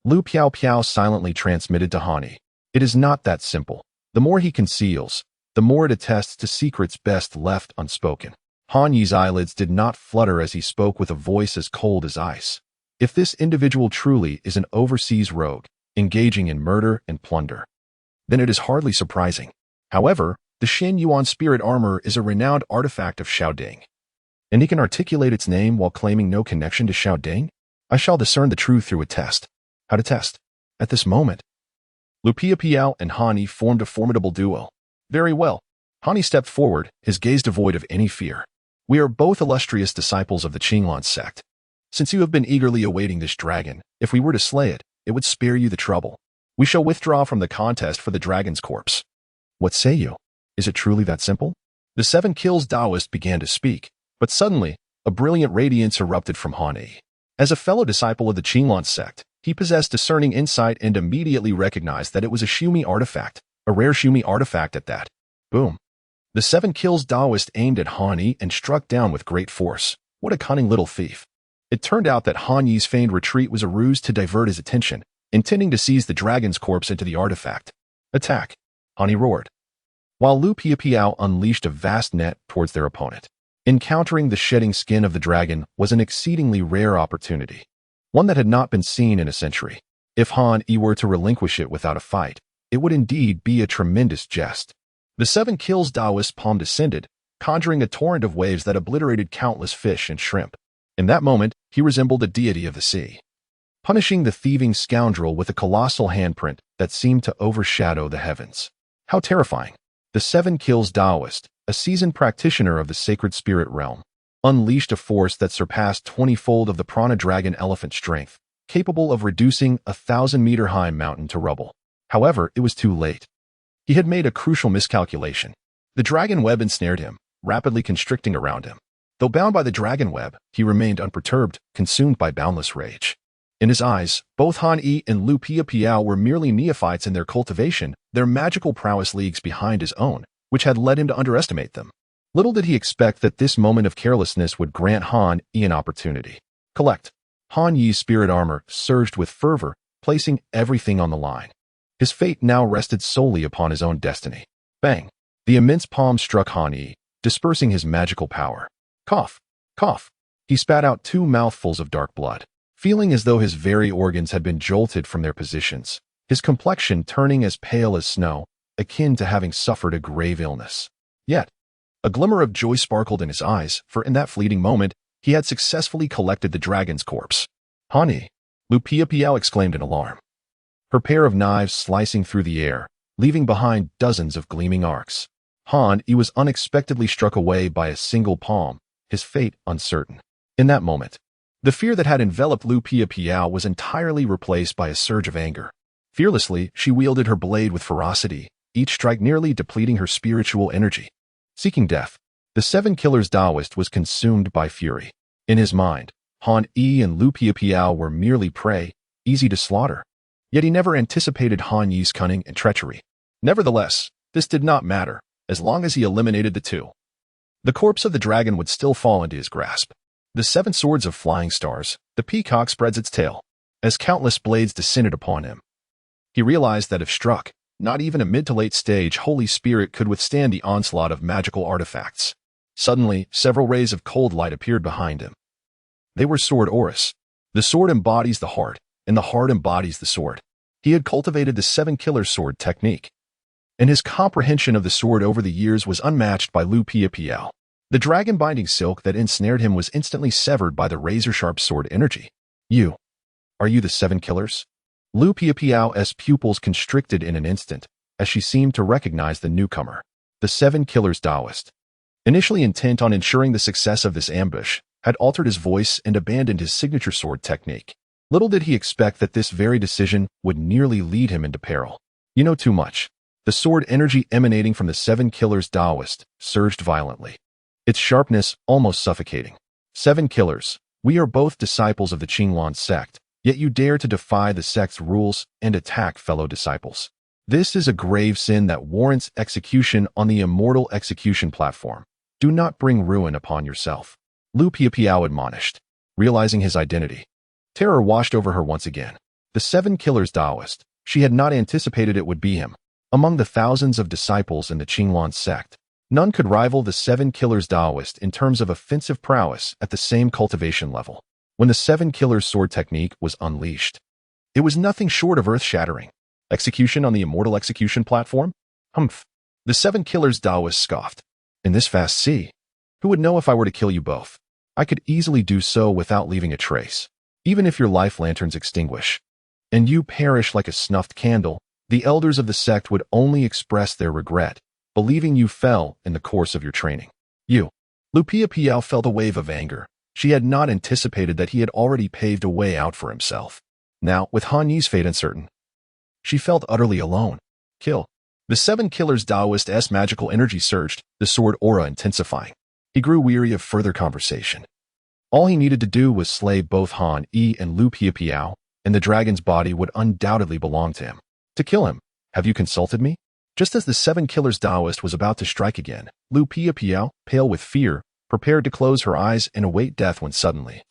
Lu Piao silently transmitted to Han Yi. It is not that simple. The more he conceals, the more it attests to secrets best left unspoken. Han Yi's eyelids did not flutter as he spoke with a voice as cold as ice. If this individual truly is an overseas rogue, engaging in murder and plunder, then it is hardly surprising. However, the Xin Yuan spirit armor is a renowned artifact of Xiaoding, and he can articulate its name while claiming no connection to Xiaoding? I shall discern the truth through a test. How to test? At this moment, Lu Piao and Han Yi formed a formidable duo. Very well. Han Yi stepped forward, his gaze devoid of any fear. We are both illustrious disciples of the Qinglan sect. Since you have been eagerly awaiting this dragon, if we were to slay it, it would spare you the trouble. We shall withdraw from the contest for the dragon's corpse. What say you? Is it truly that simple? The 7-kills Taoist began to speak, but suddenly, a brilliant radiance erupted from Han Yi. As a fellow disciple of the Qinglan sect, he possessed discerning insight and immediately recognized that it was a Shumi artifact, a rare Shumi artifact at that. Boom. The 7-kills Taoist aimed at Han Yi and struck down with great force. What a cunning little thief. It turned out that Han Yi's feigned retreat was a ruse to divert his attention, intending to seize the dragon's corpse into the artifact. Attack. Han Yi roared, while Lu Piao unleashed a vast net towards their opponent. Encountering the shedding skin of the dragon was an exceedingly rare opportunity, one that had not been seen in a century. If Han Yi were to relinquish it without a fight, it would indeed be a tremendous jest. The 7-kills Taoist palm descended, conjuring a torrent of waves that obliterated countless fish and shrimp. In that moment, he resembled a deity of the sea, punishing the thieving scoundrel with a colossal handprint that seemed to overshadow the heavens. How terrifying! The 7-kills Taoist, a seasoned practitioner of the sacred spirit realm, unleashed a force that surpassed 20-fold of the prana dragon elephant strength, capable of reducing a 1,000-meter-high mountain to rubble. However, it was too late. He had made a crucial miscalculation. The dragon web ensnared him, rapidly constricting around him. Though bound by the dragon web, he remained unperturbed, consumed by boundless rage. In his eyes, both Han Yi and Lu Piao were merely neophytes in their cultivation, their magical prowess leagues behind his own, which had led him to underestimate them. Little did he expect that this moment of carelessness would grant Han Yi an opportunity. Collect. Han Yi's spirit armor surged with fervor, placing everything on the line. His fate now rested solely upon his own destiny. Bang! The immense palm struck Han Yi, dispersing his magical power. Cough! Cough! He spat out 2 mouthfuls of dark blood, feeling as though his very organs had been jolted from their positions, his complexion turning as pale as snow, akin to having suffered a grave illness. Yet, a glimmer of joy sparkled in his eyes, for in that fleeting moment, he had successfully collected the dragon's corpse. Han Yi! Lu Piapiao exclaimed in alarm, her pair of knives slicing through the air, leaving behind dozens of gleaming arcs. Han Yi was unexpectedly struck away by a single palm, his fate uncertain. In that moment, the fear that had enveloped Lu Piapiao was entirely replaced by a surge of anger. Fearlessly, she wielded her blade with ferocity, each strike nearly depleting her spiritual energy. Seeking death, the 7 Killers Taoist was consumed by fury. In his mind, Han Yi and Lu Piapiao were merely prey, easy to slaughter. Yet he never anticipated Han Yi's cunning and treachery. Nevertheless, this did not matter, as long as he eliminated the 2. The corpse of the dragon would still fall into his grasp. The 7 swords of flying stars, the peacock spreads its tail, as countless blades descended upon him. He realized that if struck, not even a mid to late stage Holy Spirit could withstand the onslaught of magical artifacts. Suddenly, several rays of cold light appeared behind him. They were sword auras. The sword embodies the heart, and the heart embodies the sword. He had cultivated the 7 Killer Sword technique, and his comprehension of the sword over the years was unmatched by Lu Piapiao. The dragon-binding silk that ensnared him was instantly severed by the razor-sharp sword energy. Are you the 7 Killers? Lu Piapiao's pupils constricted in an instant, as she seemed to recognize the newcomer. The 7 Killers Taoist, initially intent on ensuring the success of this ambush, had altered his voice and abandoned his signature sword technique. Little did he expect that this very decision would nearly lead him into peril. You know too much. The sword energy emanating from the 7 Killers Taoist surged violently, its sharpness almost suffocating. 7 Killers, we are both disciples of the Qinglan sect, yet you dare to defy the sect's rules and attack fellow disciples. This is a grave sin that warrants execution on the immortal execution platform. Do not bring ruin upon yourself. Lu Piapiao admonished, realizing his identity. Terror washed over her once again. The 7 Killers Taoist, she had not anticipated it would be him. Among the thousands of disciples in the Qinglan sect, none could rival the 7 Killers Taoist in terms of offensive prowess at the same cultivation level. When the 7 Killers sword technique was unleashed, it was nothing short of earth-shattering. Execution on the immortal execution platform? Humph. The 7 Killers Taoist scoffed. In this vast sea, who would know if I were to kill you both? I could easily do so without leaving a trace. Even if your life lanterns extinguish, and you perish like a snuffed candle, the elders of the sect would only express their regret, believing you fell in the course of your training. Lu Piapiao felt a wave of anger. She had not anticipated that he had already paved a way out for himself. Now, with Han Yi's fate uncertain, she felt utterly alone. Kill. The 7 Killers Taoist's magical energy surged, the sword aura intensifying. He grew weary of further conversation. All he needed to do was slay both Han Yi and Lu Piapiao, and the dragon's body would undoubtedly belong to him. To kill him, have you consulted me? Just as the 7 Killers Taoist was about to strike again, Lu Piapiao, pale with fear, prepared to close her eyes and await death when suddenly,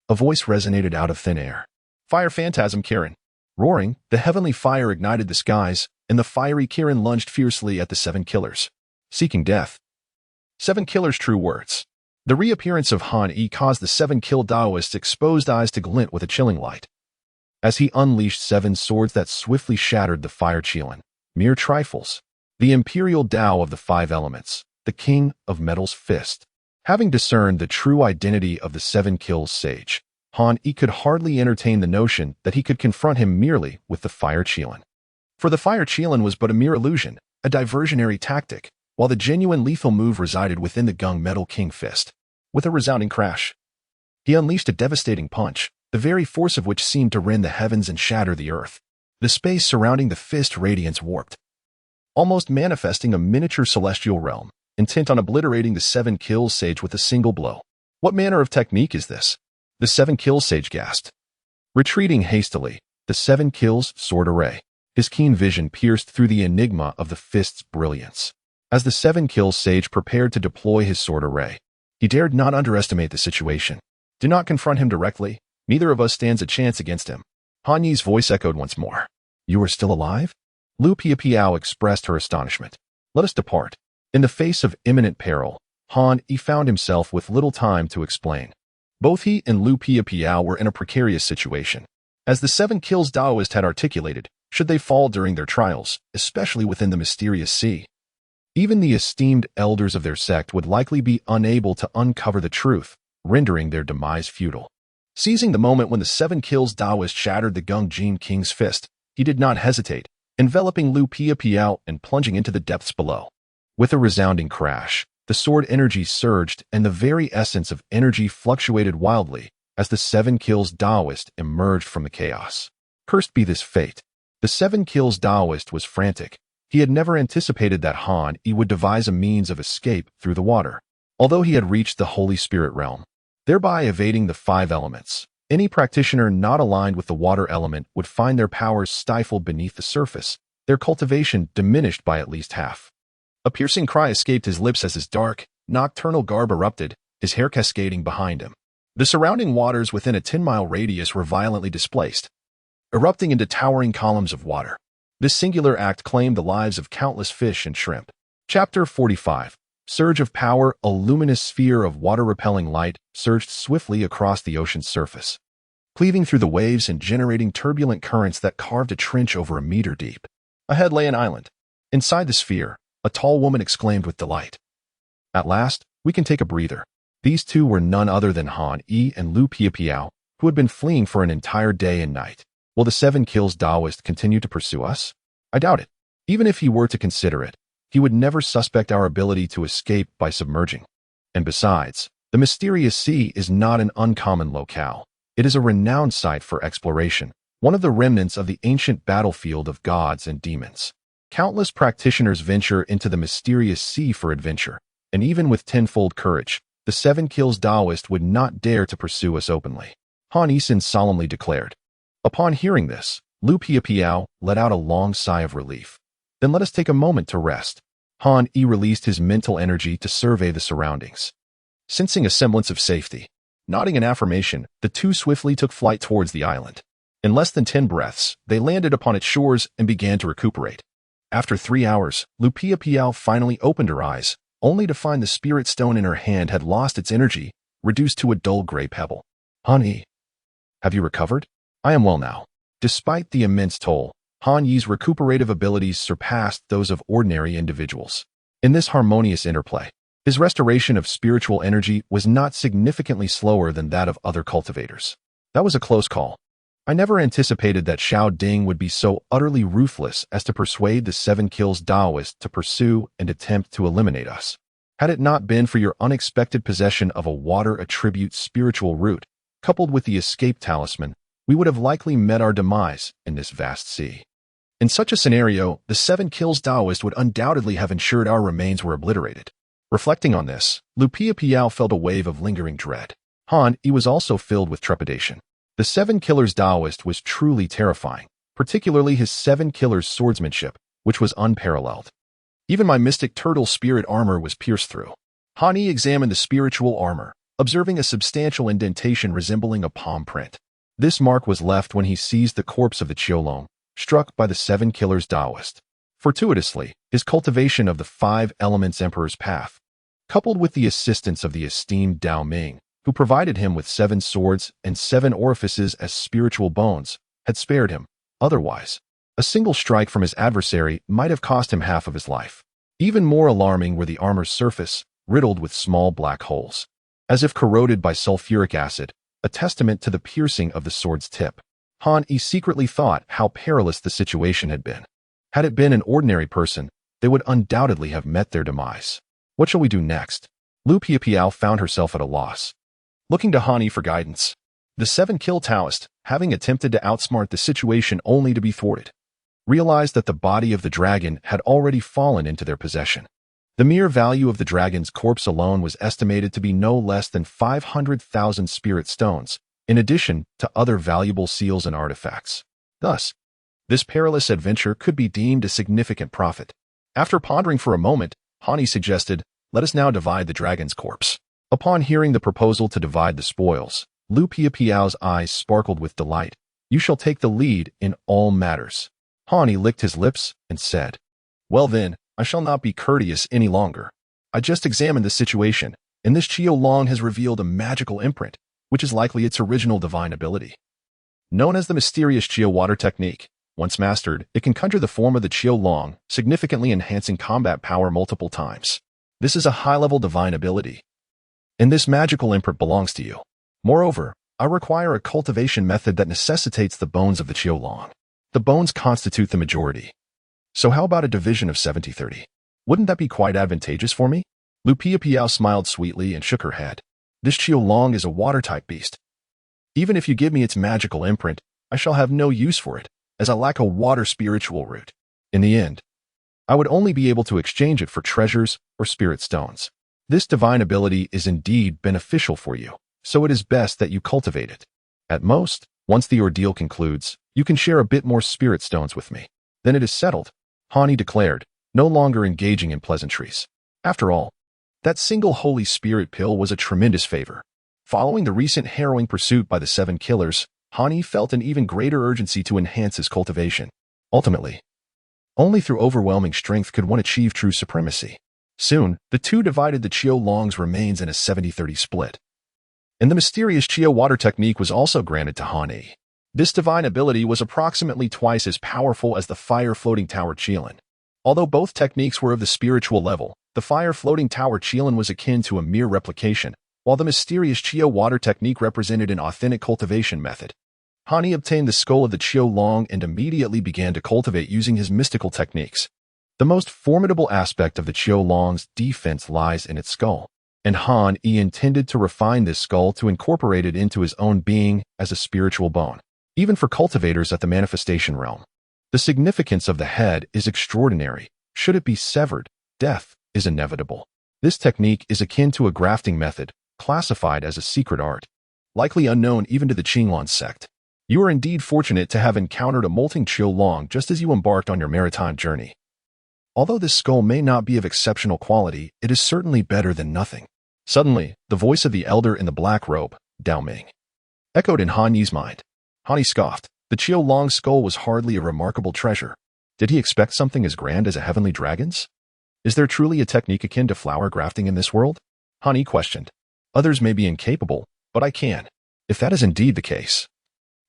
a voice resonated out of thin air. Fire Phantasm Kirin. Roaring, the heavenly fire ignited the skies, and the fiery Kirin lunged fiercely at the 7 Killers. Seeking death. 7 Killers' true words. The reappearance of Han Yi caused the 7 Kill Taoist's exposed eyes to glint with a chilling light, as he unleashed 7 swords that swiftly shattered the fire Qilin. Mere trifles. The imperial Tao of the 5 elements, the king of metal's fist. Having discerned the true identity of the 7 Kills sage, Han Yi could hardly entertain the notion that he could confront him merely with the fire Qilin. For the fire Qilin was but a mere illusion, a diversionary tactic, while the genuine lethal move resided within the Gung Metal King fist. With a resounding crash, he unleashed a devastating punch, the very force of which seemed to rend the heavens and shatter the earth. The space surrounding the fist radiance warped, almost manifesting a miniature celestial realm, intent on obliterating the 7 Kills sage with a single blow. What manner of technique is this? The 7 Kills sage gasped. Retreating hastily, the 7 Kills sword array, his keen vision pierced through the enigma of the fist's brilliance. As the 7 Kills sage prepared to deploy his sword array, he dared not underestimate the situation. Do not confront him directly, Neither of us stands a chance against him. Han Yi's voice echoed once more. You are still alive? Lu Piapiao expressed her astonishment. Let us depart. In the face of imminent peril, Han Yi found himself with little time to explain. Both he and Lu Piapiao were in a precarious situation. As the 7 kills Taoist had articulated, should they fall during their trials, especially within the mysterious sea, even the esteemed elders of their sect would likely be unable to uncover the truth, rendering their demise futile. Seizing the moment when the 7 kills Taoist shattered the Gung Jin King's fist, he did not hesitate, enveloping Lu Piapiao and plunging into the depths below. With a resounding crash, the sword energy surged and the very essence of energy fluctuated wildly as the 7 kills Taoist emerged from the chaos. Cursed be this fate. The 7 kills Taoist was frantic. He had never anticipated that Han Yi would devise a means of escape through the water, although he had reached the Holy Spirit realm, thereby evading the 5 elements. Any practitioner not aligned with the water element would find their powers stifled beneath the surface, their cultivation diminished by at least half. A piercing cry escaped his lips as his dark, nocturnal garb erupted, his hair cascading behind him. The surrounding waters within a 10-mile radius were violently displaced, erupting into towering columns of water. This singular act claimed the lives of countless fish and shrimp. Chapter 45. Surge of Power. A luminous sphere of water-repelling light surged swiftly across the ocean's surface, cleaving through the waves and generating turbulent currents that carved a trench over a meter deep. Ahead lay an island. Inside the sphere, a tall woman exclaimed with delight. At last, we can take a breather. These two were none other than Han Yi and Lu Piapiao, who had been fleeing for an entire day and night. Will the 7 kills Taoist continue to pursue us? I doubt it. Even if he were to consider it, he would never suspect our ability to escape by submerging. And besides, the mysterious sea is not an uncommon locale. It is a renowned site for exploration, one of the remnants of the ancient battlefield of gods and demons. Countless practitioners venture into the mysterious sea for adventure, and even with tenfold courage, the 7 kills Taoist would not dare to pursue us openly. Han Yi solemnly declared. Upon hearing this, Lu Piapiao let out a long sigh of relief. Then let us take a moment to rest. Han Yi released his mental energy to survey the surroundings. Sensing a semblance of safety, nodding in affirmation, the two swiftly took flight towards the island. In less than 10 breaths, they landed upon its shores and began to recuperate. After 3 hours, Lu Piapiao finally opened her eyes, only to find the spirit stone in her hand had lost its energy, reduced to a dull gray pebble. Han Yi, have you recovered? I am well now. Despite the immense toll, Han Yi's recuperative abilities surpassed those of ordinary individuals. In this harmonious interplay, his restoration of spiritual energy was not significantly slower than that of other cultivators. That was a close call. I never anticipated that Xiao Ding would be so utterly ruthless as to persuade the 7 kills Taoist to pursue and attempt to eliminate us. Had it not been for your unexpected possession of a water attribute spiritual root, coupled with the escape talisman, we would have likely met our demise in this vast sea. In such a scenario, the 7 kills Taoist would undoubtedly have ensured our remains were obliterated. Reflecting on this, Lu Piapiao felt a wave of lingering dread. Han Yi was also filled with trepidation. The 7 killers Taoist was truly terrifying, particularly his 7 killers swordsmanship, which was unparalleled. Even my mystic turtle spirit armor was pierced through. Han Yi examined the spiritual armor, observing a substantial indentation resembling a palm print. This mark was left when he seized the corpse of the Qiulong, struck by the 7 killers Taoist. Fortuitously, his cultivation of the 5 elements Emperor's Path, coupled with the assistance of the esteemed Dao Ming, who provided him with 7 swords and 7 orifices as spiritual bones, had spared him. Otherwise, a single strike from his adversary might have cost him half of his life. Even more alarming were the armor's surface, riddled with small black holes, as if corroded by sulfuric acid, a testament to the piercing of the sword's tip. Han Yi secretly thought how perilous the situation had been. Had it been an ordinary person, they would undoubtedly have met their demise. What shall we do next? Lu Piapiao found herself at a loss, looking to Han Yi for guidance. The 7 kill Taoist, having attempted to outsmart the situation only to be thwarted, realized that the body of the dragon had already fallen into their possession. The mere value of the dragon's corpse alone was estimated to be no less than 500,000 spirit stones, in addition to other valuable seals and artifacts. Thus, this perilous adventure could be deemed a significant profit. After pondering for a moment, Han Yi suggested, "Let us now divide the dragon's corpse." Upon hearing the proposal to divide the spoils, Lu Piapiao's eyes sparkled with delight. "You shall take the lead in all matters." Hani licked his lips and said, "Well then, I shall not be courteous any longer. I just examined the situation, and this Qiu Long has revealed a magical imprint, which is likely its original divine ability. Known as the mysterious Qiu water technique, once mastered, it can conjure the form of the Qiu Long, significantly enhancing combat power multiple times. This is a high-level divine ability, and this magical imprint belongs to you. Moreover, I require a cultivation method that necessitates the bones of the Qiu Long. The bones constitute the majority. So how about a division of 70-30? Wouldn't that be quite advantageous for me?" Lu Piapiao smiled sweetly and shook her head. "This Qiu Long is a water-type beast. Even if you give me its magical imprint, I shall have no use for it, as I lack a water spiritual root. In the end, I would only be able to exchange it for treasures or spirit stones. This divine ability is indeed beneficial for you, so it is best that you cultivate it. At most, once the ordeal concludes, you can share a bit more spirit stones with me. Then it is settled," Hani declared, no longer engaging in pleasantries. After all, that single Holy Spirit pill was a tremendous favor. Following the recent harrowing pursuit by the 7 killers, Hani felt an even greater urgency to enhance his cultivation. Ultimately, only through overwhelming strength could one achieve true supremacy. Soon, the two divided the Qiu Long's remains in a 70-30 split. And the mysterious Qiu water technique was also granted to Hani. This divine ability was approximately twice as powerful as the fire floating tower Qilin. Although both techniques were of the spiritual level, the fire floating tower Qilin was akin to a mere replication, while the mysterious Qiu water technique represented an authentic cultivation method. Hani obtained the skull of the Qiu Long and immediately began to cultivate using his mystical techniques. The most formidable aspect of the Qiu Long's defense lies in its skull, and Han Yi intended to refine this skull to incorporate it into his own being as a spiritual bone, even for cultivators at the manifestation realm. The significance of the head is extraordinary. Should it be severed, death is inevitable. This technique is akin to a grafting method, classified as a secret art, likely unknown even to the Qinglan sect. You are indeed fortunate to have encountered a molting Qiu Long just as you embarked on your maritime journey. Although this skull may not be of exceptional quality, it is certainly better than nothing. Suddenly, the voice of the elder in the black robe, Dao Ming, echoed in Han Yi's mind. Han Yi scoffed. The Qiu Long skull was hardly a remarkable treasure. Did he expect something as grand as a heavenly dragon's? Is there truly a technique akin to flower grafting in this world? Han Yi questioned. Others may be incapable, but I can. If that is indeed the case,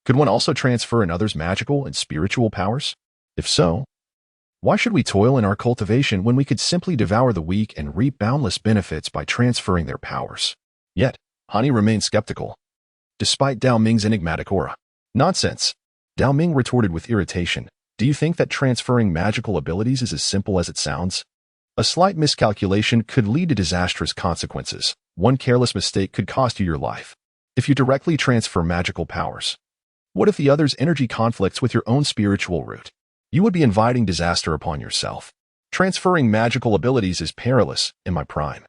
could one also transfer another's magical and spiritual powers? If so, why should we toil in our cultivation when we could simply devour the weak and reap boundless benefits by transferring their powers? Yet, Han Yi remained skeptical, despite Dao Ming's enigmatic aura. Nonsense, Dao Ming retorted with irritation. Do you think that transferring magical abilities is as simple as it sounds? A slight miscalculation could lead to disastrous consequences. One careless mistake could cost you your life. If you directly transfer magical powers, what if the other's energy conflicts with your own spiritual root? You would be inviting disaster upon yourself. Transferring magical abilities is perilous in my prime.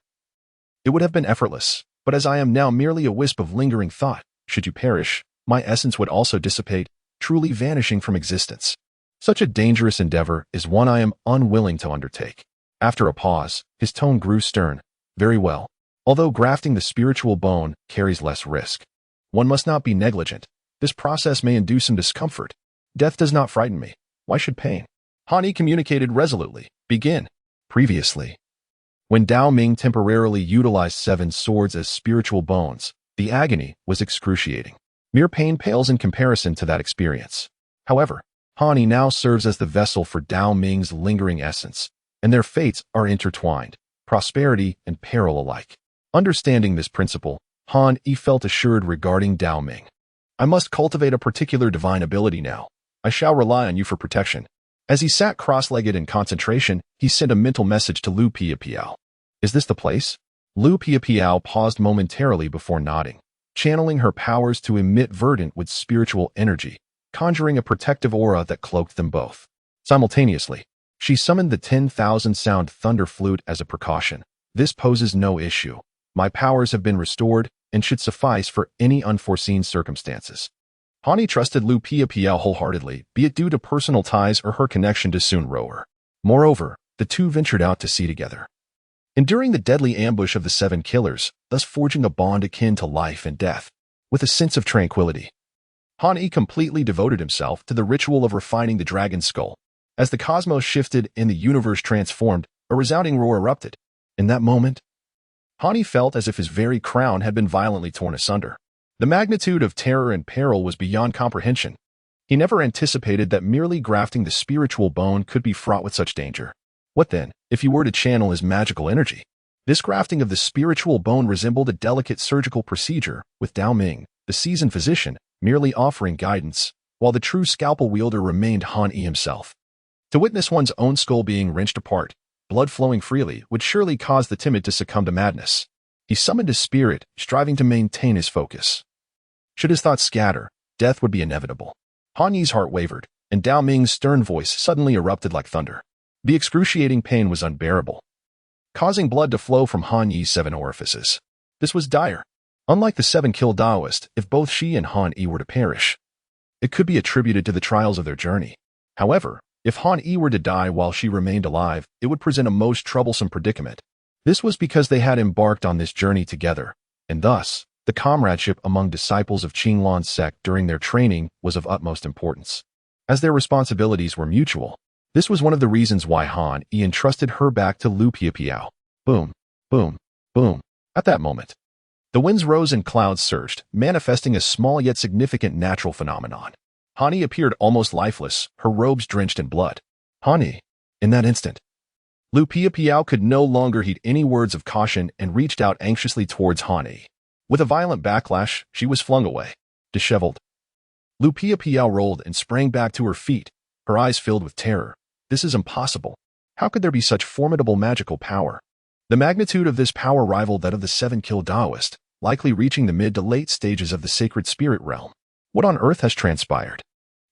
It would have been effortless, but as I am now merely a wisp of lingering thought, should you perish, my essence would also dissipate, truly vanishing from existence. Such a dangerous endeavor is one I am unwilling to undertake. After a pause, his tone grew stern. Very well. Although grafting the spiritual bone carries less risk, one must not be negligent. This process may induce some discomfort. Death does not frighten me. Why should pain? Han Yi communicated resolutely. Begin. Previously, when Dao Ming temporarily utilized 7 swords as spiritual bones, the agony was excruciating. Mere pain pales in comparison to that experience. However, Han Yi now serves as the vessel for Dao Ming's lingering essence, and their fates are intertwined, prosperity and peril alike. Understanding this principle, Han Yi felt assured regarding Dao Ming. I must cultivate a particular divine ability now. I shall rely on you for protection. As he sat cross-legged in concentration, he sent a mental message to Lu Piapiao. Is this the place? Lu Piapiao paused momentarily before nodding, channeling her powers to emit verdant with spiritual energy, conjuring a protective aura that cloaked them both. Simultaneously, she summoned the 10,000-sound thunder flute as a precaution. This poses no issue. My powers have been restored and should suffice for any unforeseen circumstances. Han Yi trusted Lu Piapiao wholeheartedly, be it due to personal ties or her connection to Sun Rower. Moreover, the two ventured out to sea together, enduring the deadly ambush of the 7 killers, thus forging a bond akin to life and death. with a sense of tranquility. Han Yi completely devoted himself to the ritual of refining the dragon's skull. As the cosmos shifted and the universe transformed, a resounding roar erupted. In that moment, Han Yi felt as if his very crown had been violently torn asunder. The magnitude of terror and peril was beyond comprehension. He never anticipated that merely grafting the spiritual bone could be fraught with such danger. What then, if he were to channel his magical energy? This grafting of the spiritual bone resembled a delicate surgical procedure, with Dao Ming, the seasoned physician, merely offering guidance, while the true scalpel wielder remained Han Yi himself. To witness one's own skull being wrenched apart, blood flowing freely, would surely cause the timid to succumb to madness. He summoned his spirit, striving to maintain his focus. Should his thoughts scatter, death would be inevitable. Han Yi's heart wavered, and Dao Ming's stern voice suddenly erupted like thunder. The excruciating pain was unbearable, causing blood to flow from Han Yi's 7 orifices. This was dire. Unlike the 7-kill Taoist, if both she and Han Yi were to perish, it could be attributed to the trials of their journey. However, if Han Yi were to die while she remained alive, it would present a most troublesome predicament. This was because they had embarked on this journey together, and thus, the comradeship among disciples of Qinglan's sect during their training was of utmost importance. As their responsibilities were mutual, this was one of the reasons why Han Yi entrusted her back to Lu Piapiao. Boom, boom, boom. At that moment, the winds rose and clouds surged, manifesting a small yet significant natural phenomenon. Han Yi appeared almost lifeless, her robes drenched in blood. Han Yi. In that instant, Lu Piapiao could no longer heed any words of caution and reached out anxiously towards Han Yi. With a violent backlash, she was flung away, disheveled. Lu Piapiao rolled and sprang back to her feet, her eyes filled with terror. This is impossible. How could there be such formidable magical power? The magnitude of this power rivaled that of the 7-kill Taoist, likely reaching the mid to late stages of the sacred spirit realm. What on earth has transpired?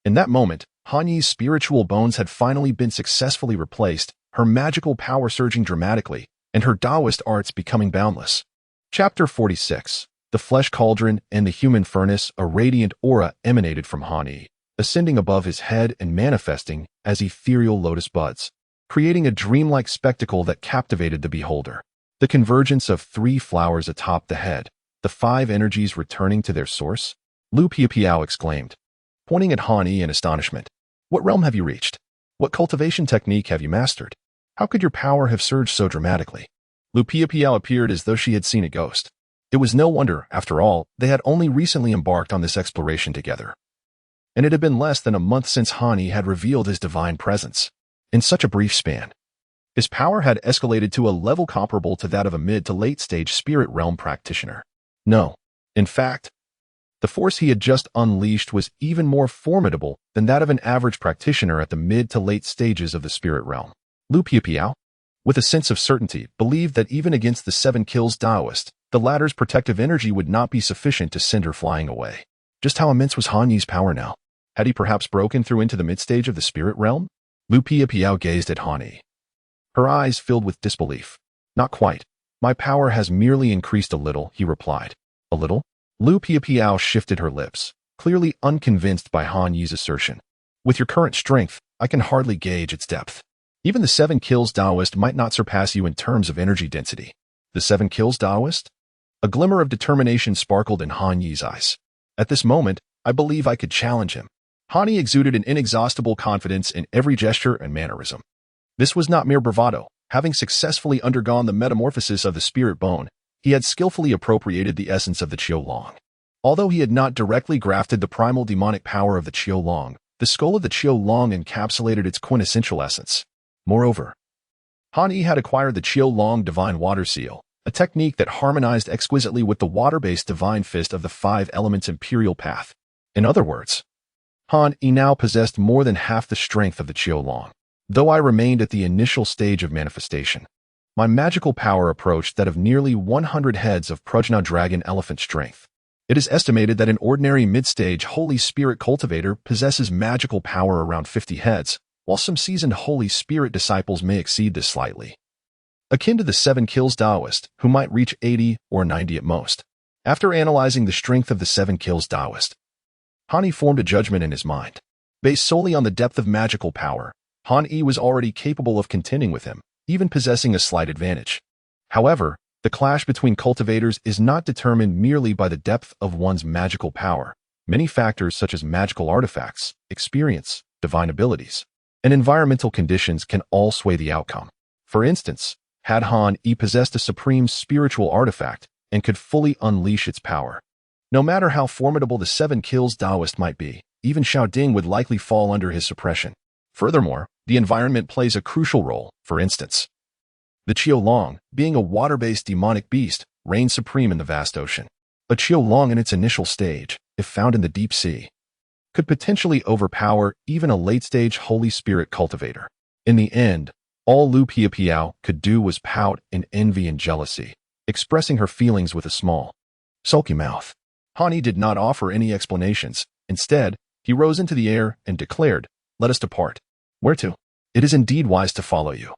In that moment, Han Yi's spiritual bones had finally been successfully replaced, her magical power surging dramatically, and her Taoist arts becoming boundless. Chapter 46. The Flesh Cauldron and the Human Furnace. A radiant aura emanated from Han Yi, ascending above his head and manifesting as ethereal lotus buds, creating a dreamlike spectacle that captivated the beholder. The convergence of 3 flowers atop the head, the 5 energies returning to their source, Lu Piapiao exclaimed, pointing at Han Yi in astonishment. What realm have you reached? What cultivation technique have you mastered? How could your power have surged so dramatically? Lu Piapiao appeared as though she had seen a ghost. It was no wonder, after all, they had only recently embarked on this exploration together. And it had been less than a month since Han Yi had revealed his divine presence. In such a brief span, his power had escalated to a level comparable to that of a mid to late stage spirit realm practitioner. No, in fact, the force he had just unleashed was even more formidable than that of an average practitioner at the mid to late stages of the spirit realm. Lu Piapiao, with a sense of certainty, believed that even against the 7-kills Taoist, the latter's protective energy would not be sufficient to send her flying away. Just how immense was Han Yi's power now? Had he perhaps broken through into the mid-stage of the spirit realm? Lu Piapiao gazed at Han Yi, her eyes filled with disbelief. Not quite. My power has merely increased a little, he replied. A little? Lu Piapiao shifted her lips, clearly unconvinced by Han Yi's assertion. With your current strength, I can hardly gauge its depth. Even the 7-kills Taoist might not surpass you in terms of energy density. The 7-kills Taoist? A glimmer of determination sparkled in Han Yi's eyes. At this moment, I believe I could challenge him. Han Yi exuded an inexhaustible confidence in every gesture and mannerism. This was not mere bravado. Having successfully undergone the metamorphosis of the spirit bone, he had skillfully appropriated the essence of the Qiulong. Although he had not directly grafted the primal demonic power of the Qiulong, the skull of the Qiulong encapsulated its quintessential essence. Moreover, Han Yi had acquired the Qiulong Divine Water Seal, a technique that harmonized exquisitely with the water-based Divine Fist of the 5 Elements Imperial Path. In other words, Han Yi now possessed more than half the strength of the Qiulong. Though I remained at the initial stage of manifestation, my magical power approached that of nearly 100 heads of Prajna Dragon Elephant strength. It is estimated that an ordinary mid-stage Holy Spirit cultivator possesses magical power around 50 heads, while some seasoned Holy Spirit disciples may exceed this slightly. Akin to the 7-kills Taoist, who might reach 80 or 90 at most. After analyzing the strength of the 7-kills Taoist, Han Yi formed a judgment in his mind. Based solely on the depth of magical power, Han Yi was already capable of contending with him, even possessing a slight advantage. However, The clash between cultivators is not determined merely by the depth of one's magical power. Many factors such as magical artifacts, experience, divine abilities, and environmental conditions can all sway the outcome. For instance, had Han Yi possessed a supreme spiritual artifact and could fully unleash its power, no matter how formidable the 7 kills Taoist might be, even Xiao Ding would likely fall under his suppression. Furthermore, the environment plays a crucial role. For instance, the Qiulong, being a water-based demonic beast, reigns supreme in the vast ocean. A Qiulong in its initial stage, if found in the deep sea, could potentially overpower even a late-stage Holy Spirit cultivator. In the end, all Lu Piapiao could do was pout in envy and jealousy, expressing her feelings with a small, sulky mouth. Han Yi did not offer any explanations. Instead, he rose into the air and declared, "Let us depart." "Where to?" "It is indeed wise to follow you,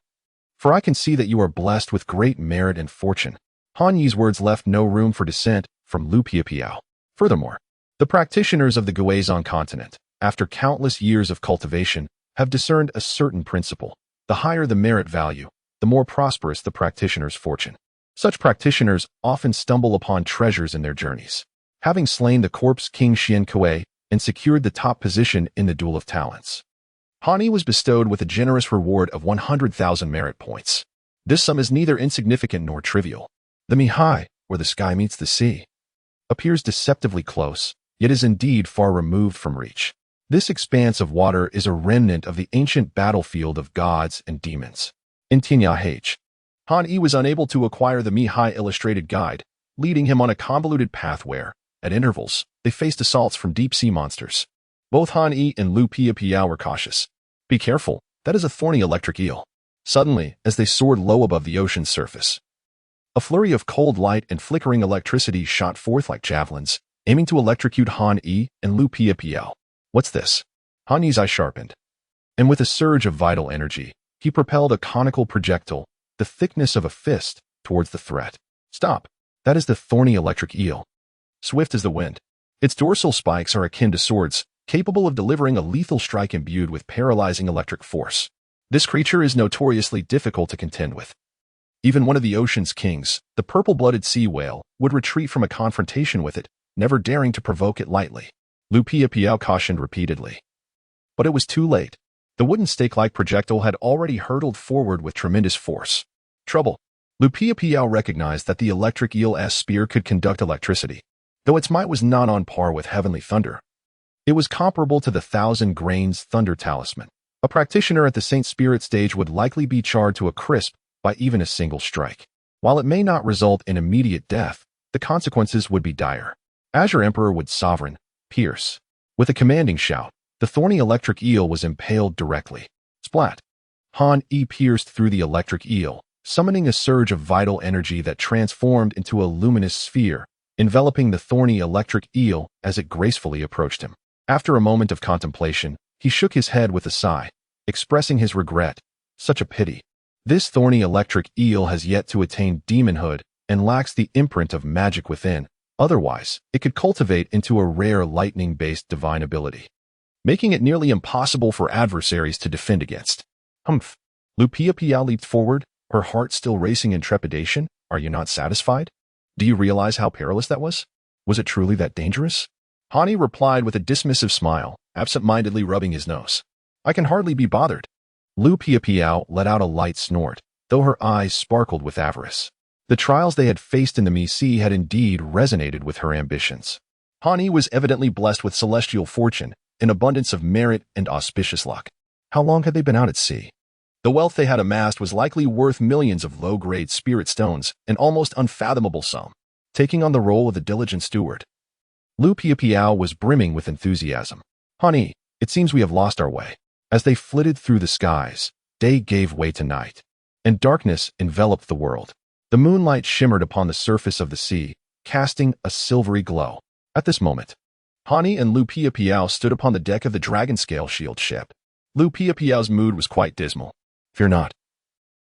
for I can see that you are blessed with great merit and fortune." Han Yi's words left no room for dissent from Lu Piapiao. Furthermore, the practitioners of the Guizhong continent, after countless years of cultivation, have discerned a certain principle. The higher the merit value, the more prosperous the practitioner's fortune. Such practitioners often stumble upon treasures in their journeys. Having slain the corpse King Xian Kuei and secured the top position in the Duel of Talents, Han Yi was bestowed with a generous reward of 100,000 merit points. This sum is neither insignificant nor trivial. The Mihai, where the sky meets the sea, appears deceptively close, yet is indeed far removed from reach. This expanse of water is a remnant of the ancient battlefield of gods and demons. In Tinya H, Han Yi was unable to acquire the Mihai illustrated guide, leading him on a convoluted path where, at intervals, they faced assaults from deep-sea monsters. Both Han Yi and Lu Piapiao were cautious. "Be careful, that is a thorny electric eel." Suddenly, as they soared low above the ocean's surface, a flurry of cold light and flickering electricity shot forth like javelins, aiming to electrocute Han Yi and Lu Piapiao. "What's this?" Han Yi's eye sharpened, and with a surge of vital energy, he propelled a conical projectile, the thickness of a fist, towards the threat. "Stop! That is the thorny electric eel. Swift as the wind. Its dorsal spikes are akin to swords, capable of delivering a lethal strike imbued with paralyzing electric force. This creature is notoriously difficult to contend with. Even one of the ocean's kings, the purple-blooded sea whale, would retreat from a confrontation with it, never daring to provoke it lightly." Lu Piapiao cautioned repeatedly. But it was too late. The wooden stake-like projectile had already hurtled forward with tremendous force. Trouble. Lu Piapiao recognized that the electric eel's spear could conduct electricity, though its might was not on par with heavenly thunder. It was comparable to the 1,000 grains thunder talisman. A practitioner at the Saint Spirit stage would likely be charred to a crisp by even a single strike. While it may not result in immediate death, the consequences would be dire. Azure Emperor would sovereign, pierce. With a commanding shout, the thorny electric eel was impaled directly. Splat! Han Yi pierced through the electric eel, summoning a surge of vital energy that transformed into a luminous sphere, enveloping the thorny electric eel as it gracefully approached him. After a moment of contemplation, he shook his head with a sigh, expressing his regret. Such a pity. This thorny electric eel has yet to attain demonhood and lacks the imprint of magic within. Otherwise, it could cultivate into a rare lightning-based divine ability, making it nearly impossible for adversaries to defend against. Humph. Lu Piapiao leaped forward, her heart still racing in trepidation. "Are you not satisfied? Do you realize how perilous that was? Was it truly that dangerous?" Han Yi replied with a dismissive smile, absent-mindedly rubbing his nose. "I can hardly be bothered." Lu Piapiao let out a light snort, though her eyes sparkled with avarice. The trials they had faced in the Sea had indeed resonated with her ambitions. Han Yi was evidently blessed with celestial fortune, an abundance of merit and auspicious luck. How long had they been out at sea? The wealth they had amassed was likely worth millions of low-grade spirit stones, an almost unfathomable sum. Taking on the role of the diligent steward, Lu Piapiao was brimming with enthusiasm. "Han Yi, it seems we have lost our way." As they flitted through the skies, day gave way to night, and darkness enveloped the world. The moonlight shimmered upon the surface of the sea, casting a silvery glow. At this moment, Han Yi and Lu Piapiao stood upon the deck of the dragon-scale shield ship. Lu Piapiao's mood was quite dismal. "Fear not.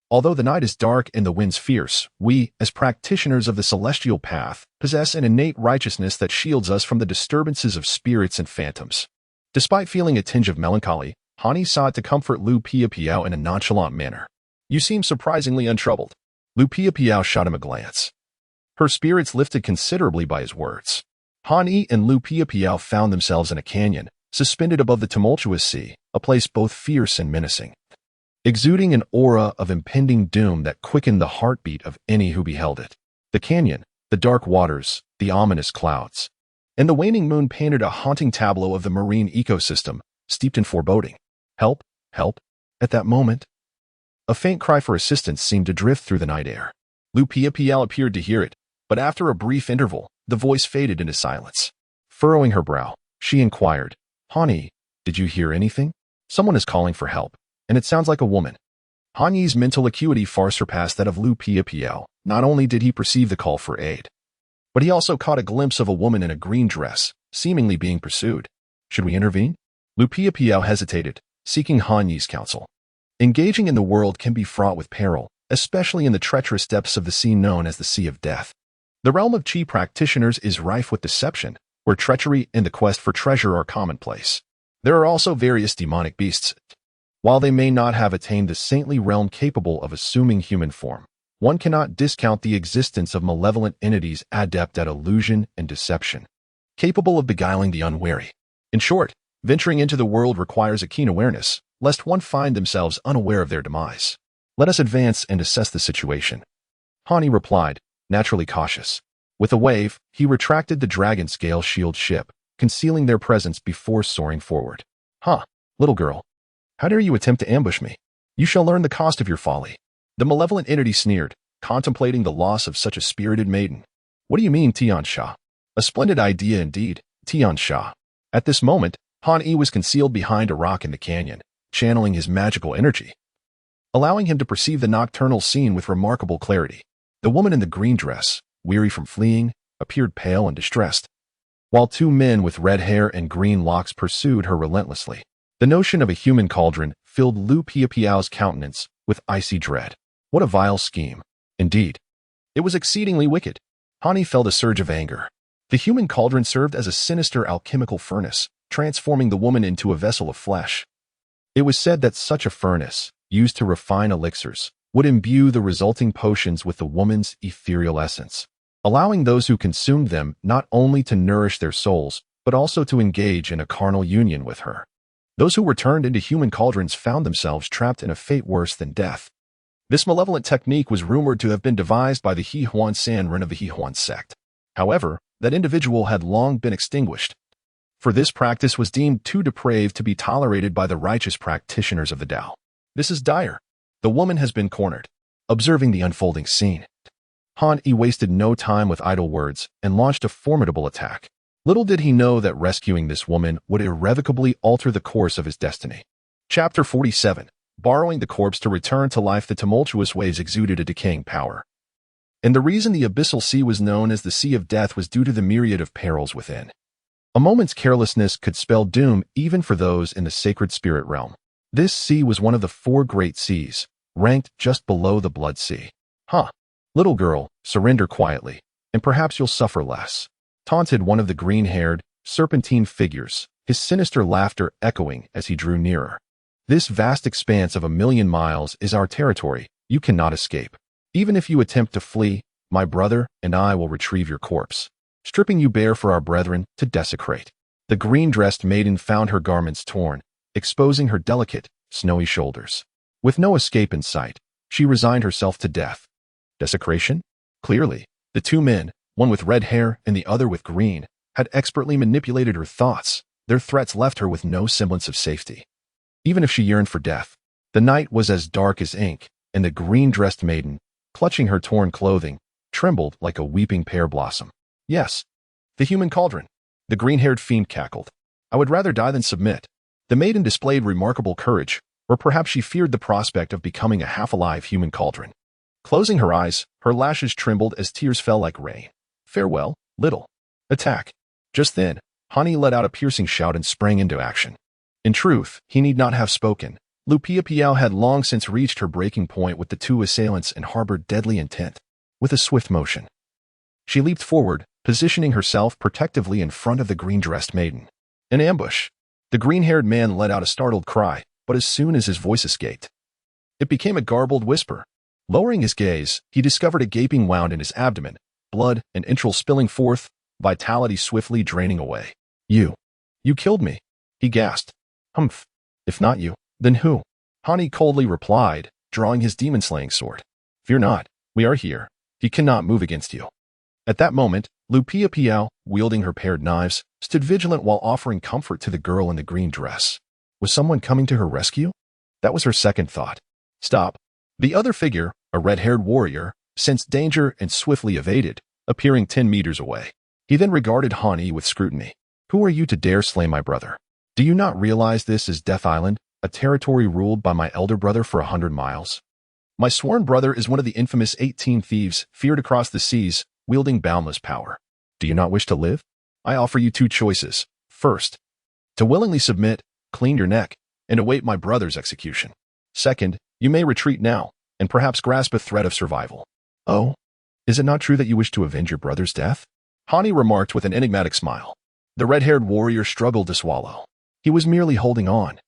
Although the night is dark and the winds fierce, we, as practitioners of the celestial path, possess an innate righteousness that shields us from the disturbances of spirits and phantoms." Despite feeling a tinge of melancholy, Han Yi sought to comfort Lu Piapiao in a nonchalant manner. "You seem surprisingly untroubled." Lu Piapiao shot him a glance. Her spirits lifted considerably by his words. Han Yi and Lu Piapiao found themselves in a canyon, suspended above the tumultuous sea, a place both fierce and menacing, exuding an aura of impending doom that quickened the heartbeat of any who beheld it. The canyon, the dark waters, the ominous clouds, and the waning moon painted a haunting tableau of the marine ecosystem, steeped in foreboding. Help! Help! At that moment, a faint cry for assistance seemed to drift through the night air. Lu Piapiao appeared to hear it, but after a brief interval, the voice faded into silence. Furrowing her brow, she inquired, Han Yi, did you hear anything? Someone is calling for help, and it sounds like a woman. Han Yi's mental acuity far surpassed that of Lu Piapiao. Not only did he perceive the call for aid, but he also caught a glimpse of a woman in a green dress, seemingly being pursued. Should we intervene? Lu Piapiao hesitated, seeking Han Yi's counsel. Engaging in the world can be fraught with peril, especially in the treacherous depths of the sea known as the Sea of Death. The realm of Qi practitioners is rife with deception, where treachery and the quest for treasure are commonplace. There are also various demonic beasts. While they may not have attained the saintly realm capable of assuming human form, one cannot discount the existence of malevolent entities adept at illusion and deception, capable of beguiling the unwary. In short, venturing into the world requires a keen awareness, lest one find themselves unaware of their demise. Let us advance and assess the situation. Han Yi replied, naturally cautious. With a wave, he retracted the dragon scale shield ship, concealing their presence before soaring forward. Little girl. How dare you attempt to ambush me? You shall learn the cost of your folly. The malevolent entity sneered, contemplating the loss of such a spirited maiden. What do you mean, Tian Sha? A splendid idea indeed, Tian Sha. At this moment, Han Yi was concealed behind a rock in the canyon, channeling his magical energy, allowing him to perceive the nocturnal scene with remarkable clarity. The woman in the green dress, weary from fleeing, appeared pale and distressed, while two men with red hair and green locks pursued her relentlessly. The notion of a human cauldron filled Lu Piapiao's countenance with icy dread. What a vile scheme. Indeed, it was exceedingly wicked. Han Yi felt a surge of anger. The human cauldron served as a sinister alchemical furnace, transforming the woman into a vessel of flesh. It was said that such a furnace, used to refine elixirs, would imbue the resulting potions with the woman's ethereal essence, allowing those who consumed them not only to nourish their souls, but also to engage in a carnal union with her. Those who were turned into human cauldrons found themselves trapped in a fate worse than death. This malevolent technique was rumored to have been devised by the He Huan Sanren of the He Huan sect. However, that individual had long been extinguished, for this practice was deemed too depraved to be tolerated by the righteous practitioners of the Tao. This is dire. The woman has been cornered. Observing the unfolding scene, Han Yi wasted no time with idle words and launched a formidable attack. Little did he know that rescuing this woman would irrevocably alter the course of his destiny. Chapter 47. Borrowing the corpse to return to life. The tumultuous waves exuded a decaying power, and the reason the abyssal sea was known as the Sea of Death was due to the myriad of perils within. A moment's carelessness could spell doom even for those in the sacred spirit realm. This sea was one of the four great seas, ranked just below the Blood Sea. Little girl, surrender quietly, and perhaps you'll suffer less, taunted one of the green-haired, serpentine figures, his sinister laughter echoing as he drew nearer. This vast expanse of 1,000,000 miles is our territory. You cannot escape. Even if you attempt to flee, my brother and I will retrieve your corpse, stripping you bare for our brethren to desecrate. The green-dressed maiden found her garments torn, exposing her delicate, snowy shoulders. With no escape in sight, she resigned herself to death. Desecration? Clearly, the two men, one with red hair and the other with green, had expertly manipulated her thoughts. Their threats left her with no semblance of safety. Even if she yearned for death, the night was as dark as ink, and the green-dressed maiden, clutching her torn clothing, trembled like a weeping pear blossom. Yes, the human cauldron. The green-haired fiend cackled. I would rather die than submit. The maiden displayed remarkable courage, or perhaps she feared the prospect of becoming a half-alive human cauldron. Closing her eyes, her lashes trembled as tears fell like rain. Farewell, little. Attack. Just then, Han Yi let out a piercing shout and sprang into action. In truth, he need not have spoken. Lu Piapiao had long since reached her breaking point with the two assailants and harbored deadly intent. With a swift motion, she leaped forward, positioning herself protectively in front of the green-dressed maiden. An ambush. The green-haired man let out a startled cry, but as soon as his voice escaped, it became a garbled whisper. Lowering his gaze, he discovered a gaping wound in his abdomen, blood and entrails spilling forth, vitality swiftly draining away. You killed me, he gasped. Humph. If not you, then who? Hani coldly replied, drawing his demon-slaying sword. Fear not, we are here. He cannot move against you. At that moment, Lupia Piao, wielding her paired knives, stood vigilant while offering comfort to the girl in the green dress. Was someone coming to her rescue? That was her second thought. Stop. The other figure, a red-haired warrior, sensed danger and swiftly evaded, appearing 10 meters away. He then regarded Hani with scrutiny. Who are you to dare slay my brother? Do you not realize this is Death Island, a territory ruled by my elder brother for 100 miles? My sworn brother is one of the infamous 18 thieves feared across the seas, wielding boundless power. Do you not wish to live? I offer you 2 choices. First, to willingly submit, clean your neck, and await my brother's execution. Second, you may retreat now, and perhaps grasp a thread of survival. Oh, is it not true that you wish to avenge your brother's death? Hani remarked with an enigmatic smile. The red-haired warrior struggled to swallow. He was merely holding on.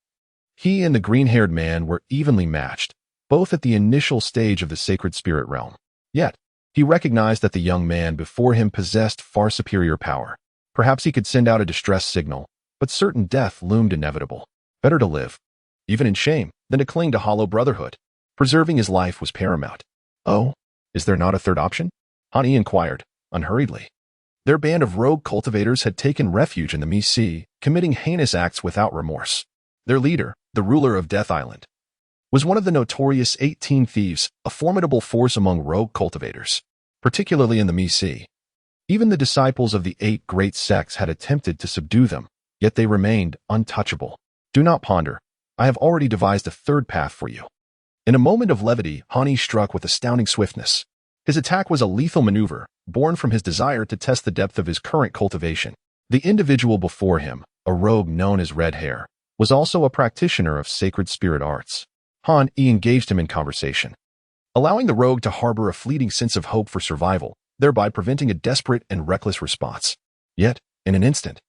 He and the green-haired man were evenly matched, both at the initial stage of the sacred spirit realm. Yet, he recognized that the young man before him possessed far superior power. Perhaps he could send out a distress signal, but certain death loomed inevitable. Better to live, even in shame, than to cling to hollow brotherhood. Preserving his life was paramount. Oh, is there not a third option? Hani inquired, unhurriedly. Their band of rogue cultivators had taken refuge in the Sea, committing heinous acts without remorse. Their leader, the ruler of Death Island, was one of the notorious 18 thieves, a formidable force among rogue cultivators, particularly in the Sea. Even the disciples of the 8 great sects had attempted to subdue them, yet they remained untouchable. Do not ponder. I have already devised a third path for you. In a moment of levity, Hani struck with astounding swiftness. His attack was a lethal maneuver, born from his desire to test the depth of his current cultivation. The individual before him, a rogue known as Red Hair, was also a practitioner of sacred spirit arts. Hani engaged him in conversation, allowing the rogue to harbor a fleeting sense of hope for survival, thereby preventing a desperate and reckless response. Yet, in an instant,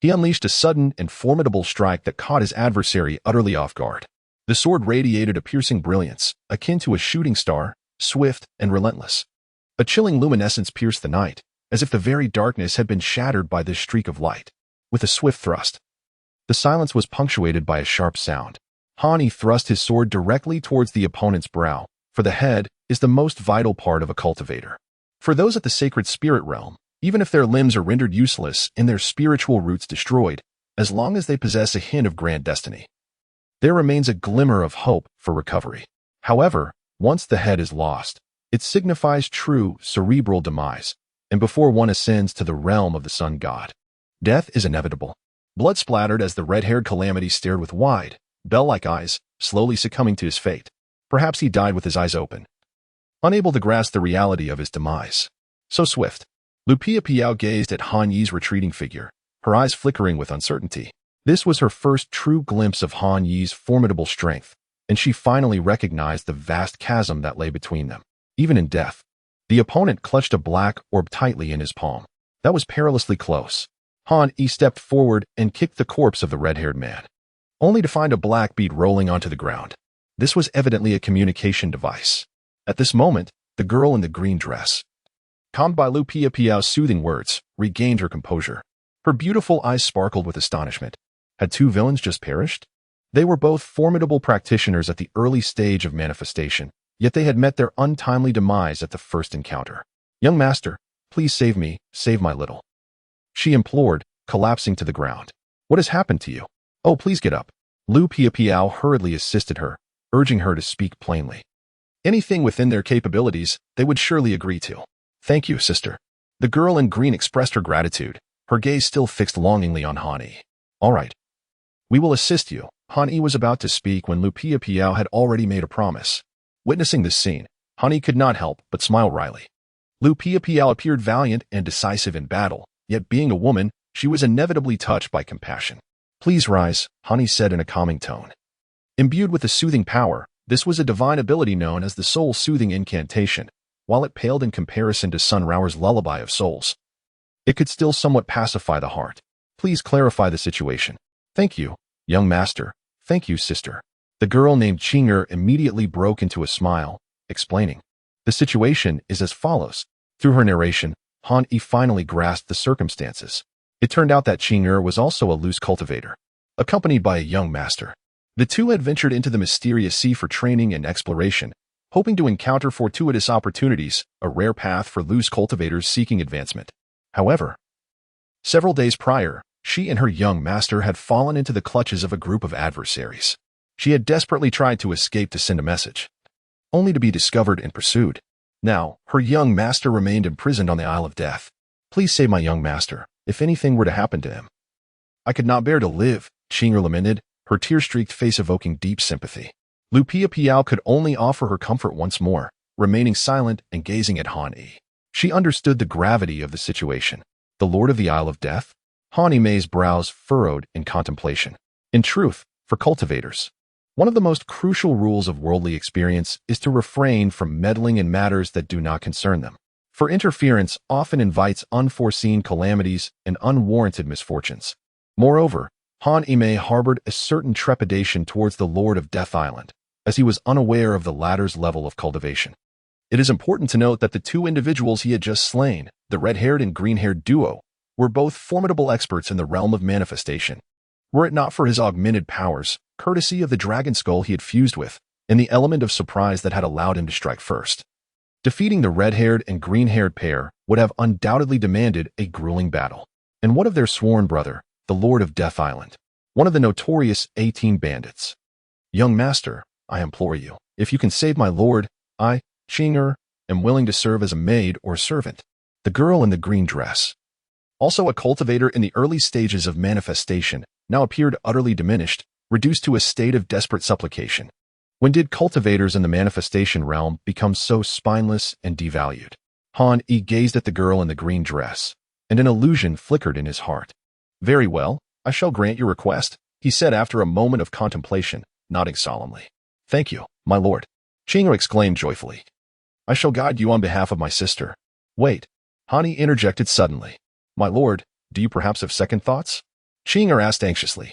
he unleashed a sudden and formidable strike that caught his adversary utterly off guard. The sword radiated a piercing brilliance, akin to a shooting star, swift and relentless. A chilling luminescence pierced the night, as if the very darkness had been shattered by this streak of light. With a swift thrust, the silence was punctuated by a sharp sound. Hani thrust his sword directly towards the opponent's brow, for the head is the most vital part of a cultivator. For those at the sacred spirit realm, even if their limbs are rendered useless and their spiritual roots destroyed, as long as they possess a hint of grand destiny, there remains a glimmer of hope for recovery. However, once the head is lost, it signifies true cerebral demise, and before one ascends to the realm of the sun god, death is inevitable. Blood splattered as the red-haired calamity stared with wide, bell-like eyes, slowly succumbing to his fate. Perhaps he died with his eyes open, unable to grasp the reality of his demise. So swift. Lupia Piao gazed at Han Yi's retreating figure, her eyes flickering with uncertainty. This was her first true glimpse of Han Yi's formidable strength, and she finally recognized the vast chasm that lay between them. Even in death, the opponent clutched a black orb tightly in his palm. That was perilously close. Han Yi stepped forward and kicked the corpse of the red-haired man, only to find a black bead rolling onto the ground. This was evidently a communication device. At this moment, the girl in the green dress, calmed by Lupia Piao's soothing words, regained her composure. Her beautiful eyes sparkled with astonishment. Had 2 villains just perished? They were both formidable practitioners at the early stage of manifestation, yet they had met their untimely demise at the first encounter. Young master, please save me, save my little, she implored, collapsing to the ground. What has happened to you? Oh, please get up. Lupia Piao hurriedly assisted her, urging her to speak plainly. Anything within their capabilities, they would surely agree to. Thank you, sister. The girl in green expressed her gratitude, her gaze still fixed longingly on Hani. All right. We will assist you. Hani was about to speak when Lupia Piao had already made a promise. Witnessing this scene, Hani could not help but smile wryly. Lupia Piao appeared valiant and decisive in battle, yet being a woman, she was inevitably touched by compassion. Please rise, Hani said in a calming tone. Imbued with a soothing power, this was a divine ability known as the soul-soothing incantation. While it paled in comparison to Sun Rao's lullaby of souls, it could still somewhat pacify the heart. Please clarify the situation. Thank you, young master. Thank you, sister. The girl named Qinger immediately broke into a smile, explaining. The situation is as follows. Through her narration, Han Yi finally grasped the circumstances. It turned out that Qing was also a loose cultivator, accompanied by a young master. The two had ventured into the mysterious sea for training and exploration, hoping to encounter fortuitous opportunities, a rare path for loose cultivators seeking advancement. However, several days prior, she and her young master had fallen into the clutches of a group of adversaries. She had desperately tried to escape to send a message, only to be discovered and pursued. Now, her young master remained imprisoned on the Isle of Death. Please save my young master, if anything were to happen to him. I could not bear to live, Qing lamented, her tear-streaked face evoking deep sympathy. Lu Piao could only offer her comfort once more, remaining silent and gazing at Han Yi. She understood the gravity of the situation. The Lord of the Isle of Death? Han Yi's brows furrowed in contemplation. In truth, for cultivators, one of the most crucial rules of worldly experience is to refrain from meddling in matters that do not concern them. For interference often invites unforeseen calamities and unwarranted misfortunes. Moreover, Han Yi harbored a certain trepidation towards the Lord of Death Island, as he was unaware of the latter's level of cultivation. It is important to note that the two individuals he had just slain, the red-haired and green-haired duo, were both formidable experts in the realm of manifestation. Were it not for his augmented powers, courtesy of the dragon skull he had fused with, and the element of surprise that had allowed him to strike first, defeating the red-haired and green-haired pair would have undoubtedly demanded a grueling battle. And what of their sworn brother, the Lord of Death Island, one of the notorious 18 bandits? Young master, I implore you, if you can save my lord, I, Qing, am willing to serve as a maid or servant. The girl in the green dress, also a cultivator in the early stages of manifestation, now appeared utterly diminished, reduced to a state of desperate supplication. When did cultivators in the manifestation realm become so spineless and devalued? Han Yi gazed at the girl in the green dress, and an illusion flickered in his heart. Very well, I shall grant your request, he said after a moment of contemplation, nodding solemnly. Thank you, my lord, Qing exclaimed joyfully. I shall guide you on behalf of my sister. Wait, Han Yi interjected suddenly. My lord, do you perhaps have second thoughts? Qing asked anxiously,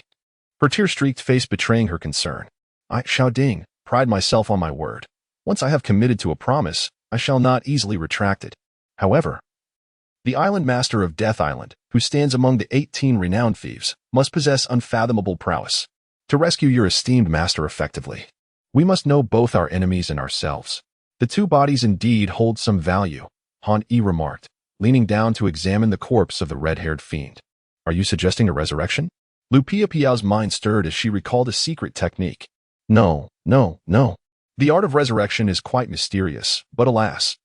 her tear-streaked face betraying her concern. I, Xiao Ding, pride myself on my word. Once I have committed to a promise, I shall not easily retract it. However, the island master of Death Island, who stands among the 18 renowned thieves, must possess unfathomable prowess to rescue your esteemed master effectively. We must know both our enemies and ourselves. The two bodies indeed hold some value, Han Yi remarked, leaning down to examine the corpse of the red-haired fiend. Are you suggesting a resurrection? Lu Piao's mind stirred as she recalled a secret technique. No. The art of resurrection is quite mysterious, but alas,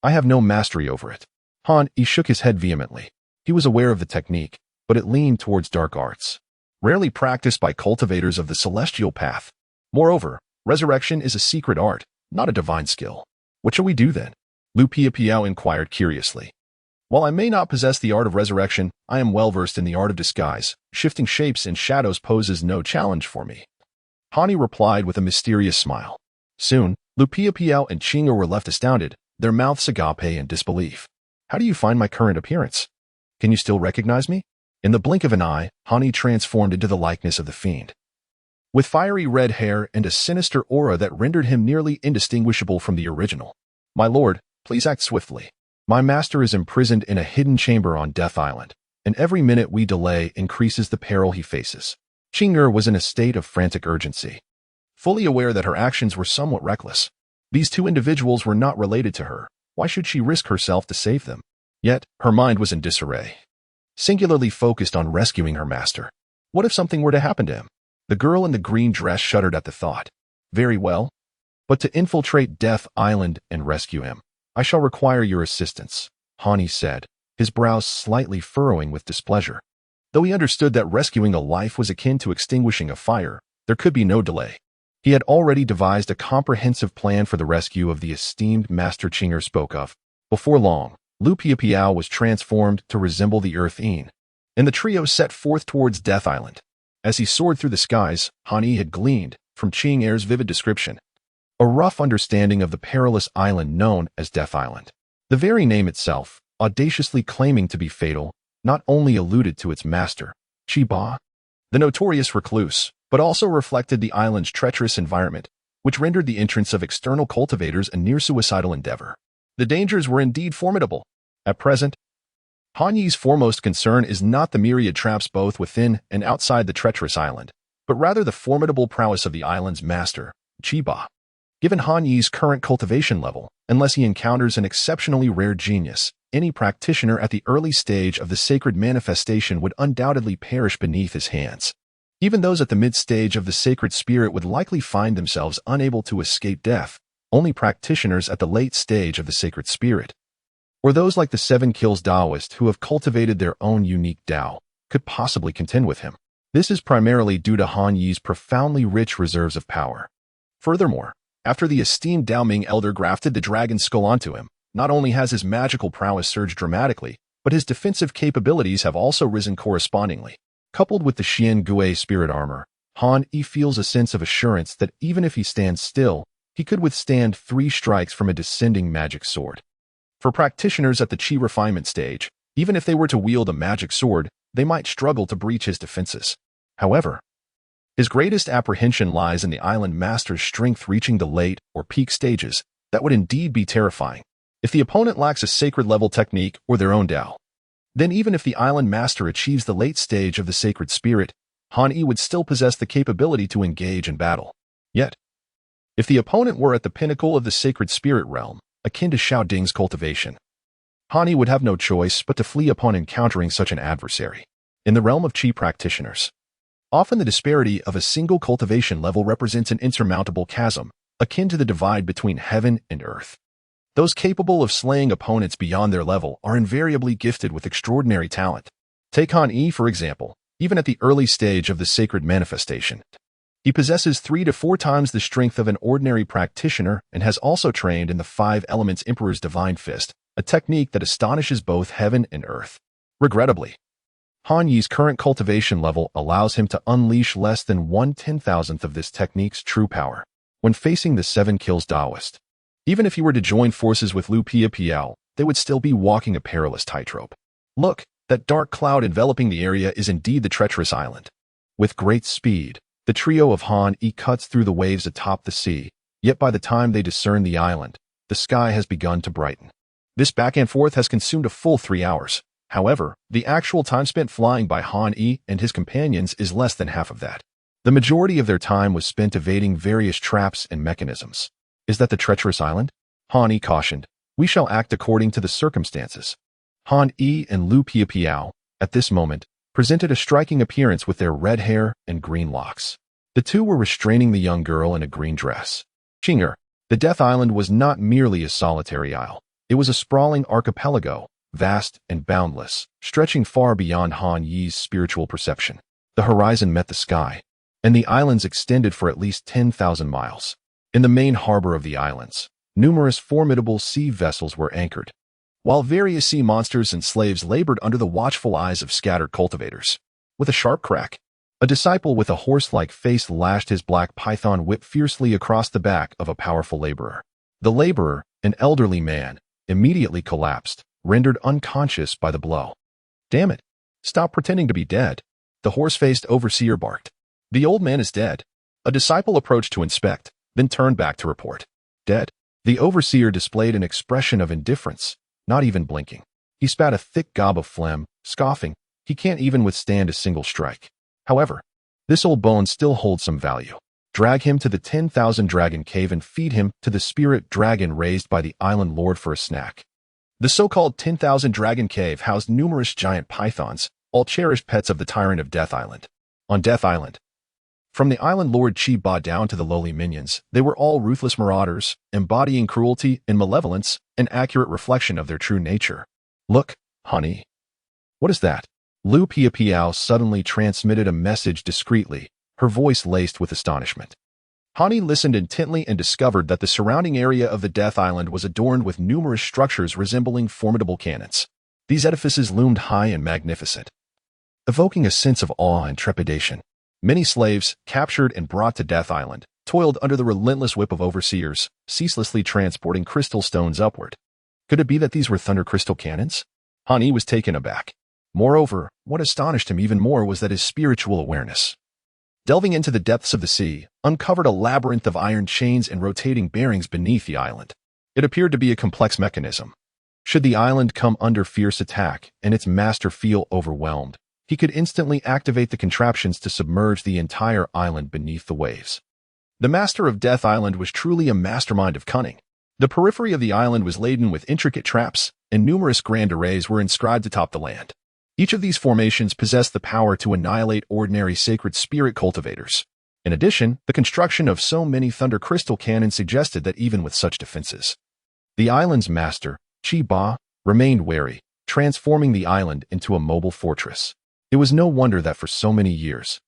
I have no mastery over it. Han Yi shook his head vehemently. He was aware of the technique, but it leaned towards dark arts, rarely practiced by cultivators of the celestial path. Moreover, resurrection is a secret art, not a divine skill. What shall we do then? Lu Piao inquired curiously. While I may not possess the art of resurrection, I am well versed in the art of disguise. Shifting shapes and shadows poses no challenge for me. Han Yi replied with a mysterious smile. Soon, Lu Piao and Qing were left astounded, their mouths agape in disbelief. How do you find my current appearance? Can you still recognize me? In the blink of an eye, Han Yi transformed into the likeness of the fiend, with fiery red hair and a sinister aura that rendered him nearly indistinguishable from the original. My lord, please act swiftly. My master is imprisoned in a hidden chamber on Death Island, and every minute we delay increases the peril he faces. Qing was in a state of frantic urgency, fully aware that her actions were somewhat reckless. These two individuals were not related to her. Why should she risk herself to save them? Yet, her mind was in disarray, singularly focused on rescuing her master. What if something were to happen to him? The girl in the green dress shuddered at the thought. Very well, but to infiltrate Death Island and rescue him, I shall require your assistance, Han Yi said, his brows slightly furrowing with displeasure. Though he understood that rescuing a life was akin to extinguishing a fire, there could be no delay. He had already devised a comprehensive plan for the rescue of the esteemed Master Qing spoke of. Before long, Lu Piao was transformed to resemble the Earth Een, and the trio set forth towards Death Island. As he soared through the skies, Han Yi had gleaned, from Qing's vivid description, a rough understanding of the perilous island known as Death Island. The very name itself, audaciously claiming to be fatal, not only alluded to its master, Qi Ba, the notorious recluse, but also reflected the island's treacherous environment, which rendered the entrance of external cultivators a near-suicidal endeavor. The dangers were indeed formidable. At present, Han Yi's foremost concern is not the myriad traps both within and outside the treacherous island, but rather the formidable prowess of the island's master, Chiba. Given Han Yi's current cultivation level, unless he encounters an exceptionally rare genius, any practitioner at the early stage of the sacred manifestation would undoubtedly perish beneath his hands. Even those at the mid-stage of the sacred spirit would likely find themselves unable to escape death. Only practitioners at the late stage of the sacred spirit, or those like the 7 kills Taoist who have cultivated their own unique Tao, could possibly contend with him. This is primarily due to Han Yi's profoundly rich reserves of power. Furthermore, after the esteemed Dao Ming elder grafted the dragon skull onto him, not only has his magical prowess surged dramatically, but his defensive capabilities have also risen correspondingly. Coupled with the Xian Gui spirit armor, Han Yi feels a sense of assurance that even if he stands still, he could withstand 3 strikes from a descending magic sword. For practitioners at the Qi refinement stage, even if they were to wield a magic sword, they might struggle to breach his defenses. However, his greatest apprehension lies in the island master's strength reaching the late or peak stages. That would indeed be terrifying. If the opponent lacks a sacred level technique or their own Tao, then even if the island master achieves the late stage of the sacred spirit, Han Yi would still possess the capability to engage in battle. Yet, if the opponent were at the pinnacle of the sacred spirit realm, akin to Xiao Ding's cultivation, Han Yi would have no choice but to flee upon encountering such an adversary. In the realm of Qi practitioners, often the disparity of a single cultivation level represents an insurmountable chasm, akin to the divide between heaven and earth. Those capable of slaying opponents beyond their level are invariably gifted with extraordinary talent. Take Han Yi, for example, even at the early stage of the sacred manifestation. He possesses 3 to 4 times the strength of an ordinary practitioner and has also trained in the 5 elements Emperor's Divine Fist, a technique that astonishes both heaven and earth. Regrettably, Han Yi's current cultivation level allows him to unleash less than 1/10,000th of this technique's true power when facing the 7 kills Taoist. Even if he were to join forces with Lu Piao, they would still be walking a perilous tightrope. Look, that dark cloud enveloping the area is indeed the treacherous island. With great speed, the trio of Han Yi cuts through the waves atop the sea, yet by the time they discern the island, the sky has begun to brighten. This back and forth has consumed a full 3 hours. However, the actual time spent flying by Han Yi and his companions is less than half of that. The majority of their time was spent evading various traps and mechanisms. Is that the treacherous island? Han Yi cautioned. We shall act according to the circumstances. Han Yi and Lu Piao, at this moment, presented a striking appearance with their red hair and green locks. The two were restraining the young girl in a green dress. Qinger, the Death Island was not merely a solitary isle. It was a sprawling archipelago, vast and boundless, stretching far beyond Han Yi's spiritual perception. The horizon met the sky, and the islands extended for at least 10,000 miles. In the main harbor of the islands, numerous formidable sea vessels were anchored, while various sea monsters and slaves labored under the watchful eyes of scattered cultivators. With a sharp crack, a disciple with a horse-like face lashed his black python whip fiercely across the back of a powerful laborer. The laborer, an elderly man, immediately collapsed, rendered unconscious by the blow. Damn it! Stop pretending to be dead, the horse-faced overseer barked. The old man is dead. A disciple approached to inspect, then turned back to report. Dead. The overseer displayed an expression of indifference, not even blinking. He spat a thick gob of phlegm, scoffing. He can't even withstand a single strike. However, this old bone still holds some value. Drag him to the 10,000 dragon cave and feed him to the spirit dragon raised by the island lord for a snack. The so-called 10,000 dragon cave housed numerous giant pythons, all cherished pets of the tyrant of Death Island. On Death Island, from the island lord Chiba down to the lowly minions, they were all ruthless marauders, embodying cruelty and malevolence, an accurate reflection of their true nature. Look, honey. What is that? Lu Piao suddenly transmitted a message discreetly, her voice laced with astonishment. Hani listened intently and discovered that the surrounding area of the Death Island was adorned with numerous structures resembling formidable cannons. These edifices loomed high and magnificent, evoking a sense of awe and trepidation. Many slaves, captured and brought to Death Island, toiled under the relentless whip of overseers, ceaselessly transporting crystal stones upward. Could it be that these were thunder crystal cannons? Hani was taken aback. Moreover, what astonished him even more was that his spiritual awareness delving into the depths of the sea, uncovered a labyrinth of iron chains and rotating bearings beneath the island. It appeared to be a complex mechanism. Should the island come under fierce attack and its master feel overwhelmed, he could instantly activate the contraptions to submerge the entire island beneath the waves. The master of Death Island was truly a mastermind of cunning. The periphery of the island was laden with intricate traps, and numerous grand arrays were inscribed atop the land. Each of these formations possessed the power to annihilate ordinary sacred spirit cultivators. In addition, the construction of so many thunder crystal cannons suggested that even with such defenses, the island's master, Chi Ba, remained wary, transforming the island into a mobile fortress. It was no wonder that for so many years,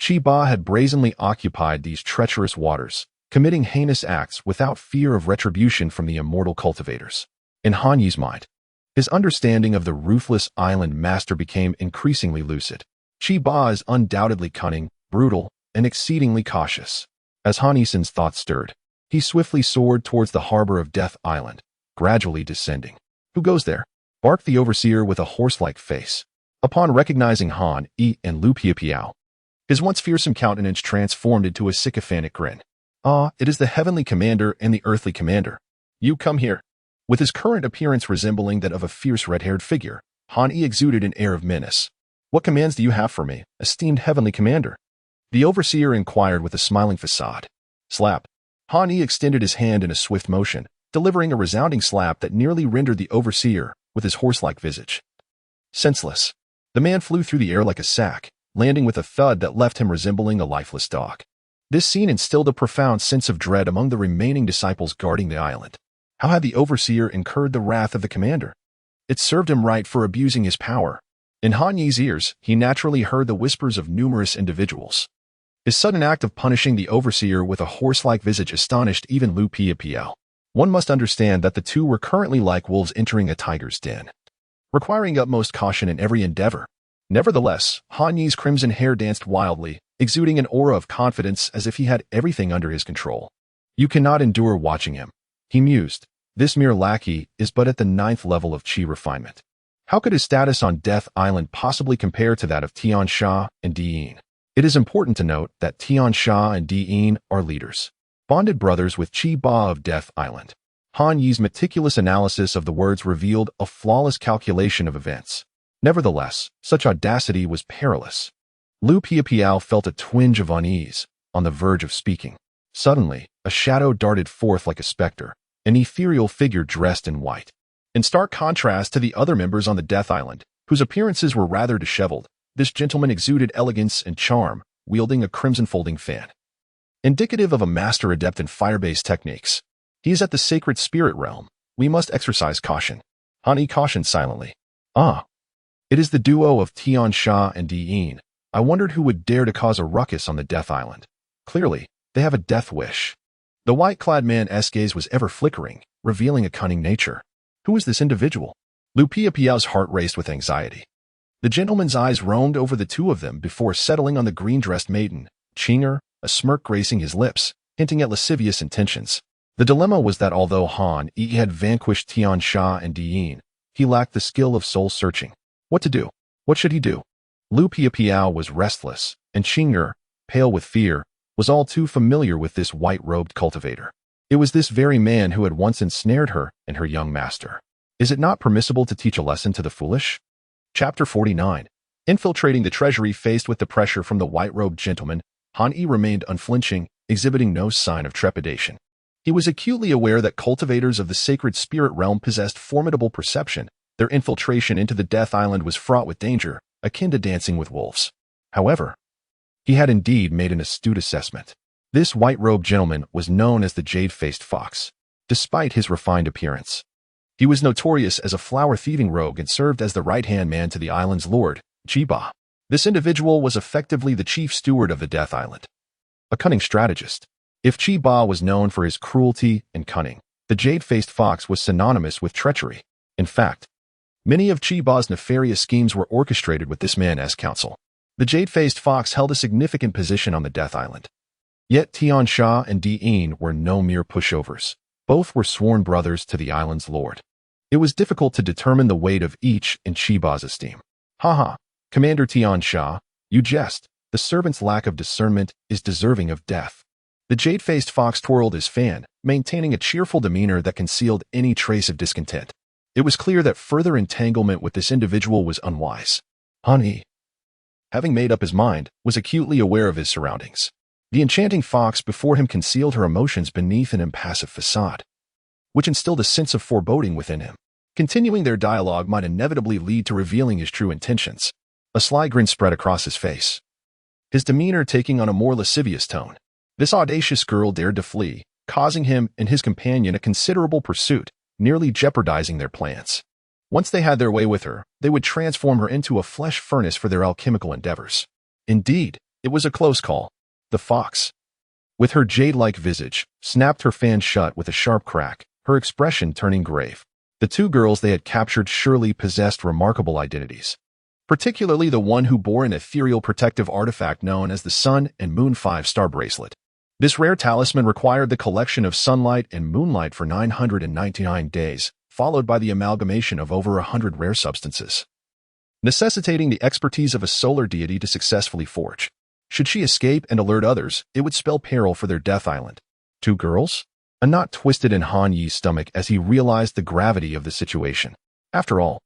Chi Ba had brazenly occupied these treacherous waters, committing heinous acts without fear of retribution from the immortal cultivators. In Han Yi's mind, his understanding of the ruthless island master became increasingly lucid. Chi Ba is undoubtedly cunning, brutal, and exceedingly cautious. As Han Yi's thoughts stirred, he swiftly soared towards the harbor of Death Island, gradually descending. "Who goes there?" barked the overseer with a horse-like face. Upon recognizing Han Yi and Lu Piapiao, his once fearsome countenance transformed into a sycophantic grin. "Ah, it is the heavenly commander and the earthly commander. You come here." With his current appearance resembling that of a fierce red-haired figure, Han Yi exuded an air of menace. "What commands do you have for me, esteemed heavenly commander?" The overseer inquired with a smiling facade. Slap. Han Yi extended his hand in a swift motion, delivering a resounding slap that nearly rendered the overseer with his horse-like visage senseless. The man flew through the air like a sack, landing with a thud that left him resembling a lifeless dog. This scene instilled a profound sense of dread among the remaining disciples guarding the island. How had the overseer incurred the wrath of the commander? It served him right for abusing his power. In Han Yi's ears, he naturally heard the whispers of numerous individuals. His sudden act of punishing the overseer with a horse-like visage astonished even Lu Piapiao. One must understand that the two were currently like wolves entering a tiger's den, requiring utmost caution in every endeavor. Nevertheless, Han Yi's crimson hair danced wildly, exuding an aura of confidence as if he had everything under his control. "You cannot endure watching him," he mused. "This mere lackey is but at the 9th level of chi refinement. How could his status on Death Island possibly compare to that of Tian Sha and Diyin?" It is important to note that Tian Sha and Diyin are leaders, bonded brothers with Chi Ba of Death Island. Han Yi's meticulous analysis of the words revealed a flawless calculation of events. Nevertheless, such audacity was perilous. Lu Piapiao felt a twinge of unease, on the verge of speaking. Suddenly, a shadow darted forth like a specter, an ethereal figure dressed in white. In stark contrast to the other members on the Death Island, whose appearances were rather disheveled, this gentleman exuded elegance and charm, wielding a crimson folding fan. Indicative of a master adept in fire-based techniques. He is at the sacred spirit realm. We must exercise caution. Han Yi cautioned silently. "Ah, it is the duo of Tian Sha and Diyin. I wondered who would dare to cause a ruckus on the Death Island. Clearly, they have a death wish." The white-clad man's gaze was ever flickering, revealing a cunning nature. Who is this individual? Lu Piapiao's heart raced with anxiety. The gentleman's eyes roamed over the two of them before settling on the green-dressed maiden, Chinger, a smirk gracing his lips, hinting at lascivious intentions. The dilemma was that although Han Yi had vanquished Tian Sha and Diyin, he lacked the skill of soul-searching. What to do? What should he do? Lu Piapiao was restless, and Chinger, pale with fear, was all too familiar with this white-robed cultivator. It was this very man who had once ensnared her and her young master. Is it not permissible to teach a lesson to the foolish? Chapter 49. Infiltrating the treasury. Faced with the pressure from the white-robed gentleman, Han Yi remained unflinching, exhibiting no sign of trepidation. He was acutely aware that cultivators of the sacred spirit realm possessed formidable perception. Their infiltration into the Death Island was fraught with danger, akin to dancing with wolves. However, he had indeed made an astute assessment. This white-robed gentleman was known as the Jade-Faced Fox. Despite his refined appearance, he was notorious as a flower-thieving rogue and served as the right-hand man to the island's lord, Chi Ba. This individual was effectively the chief steward of the Death Island, a cunning strategist. If Chi Ba was known for his cruelty and cunning, the Jade-Faced Fox was synonymous with treachery. In fact, many of Chi Ba's nefarious schemes were orchestrated with this man as counsel. The Jade-Faced Fox held a significant position on the Death Island. Yet Tian Sha and Diyin were no mere pushovers. Both were sworn brothers to the island's lord. It was difficult to determine the weight of each in Chi Ba's esteem. "Ha ha, Commander Tian Sha, you jest. The servant's lack of discernment is deserving of death. The jade-faced fox twirled his fan, maintaining a cheerful demeanor that concealed any trace of discontent. It was clear that further entanglement with this individual was unwise. Honey, having made up his mind, was acutely aware of his surroundings. The enchanting fox before him concealed her emotions beneath an impassive facade, which instilled a sense of foreboding within him. Continuing their dialogue might inevitably lead to revealing his true intentions. A sly grin spread across his face, his demeanor taking on a more lascivious tone. This audacious girl dared to flee, causing him and his companion a considerable pursuit, nearly jeopardizing their plans. Once they had their way with her, they would transform her into a flesh furnace for their alchemical endeavors. Indeed, it was a close call. The fox, with her jade-like visage, snapped her fan shut with a sharp crack, her expression turning grave. The two girls they had captured surely possessed remarkable identities, particularly the one who bore an ethereal protective artifact known as the Sun and Moon 5-star bracelet. This rare talisman required the collection of sunlight and moonlight for 999 days, followed by the amalgamation of over 100 rare substances, necessitating the expertise of a solar deity to successfully forge. Should she escape and alert others, it would spell peril for their death island. Two girls? A knot twisted in Han Yi's stomach as he realized the gravity of the situation. After all,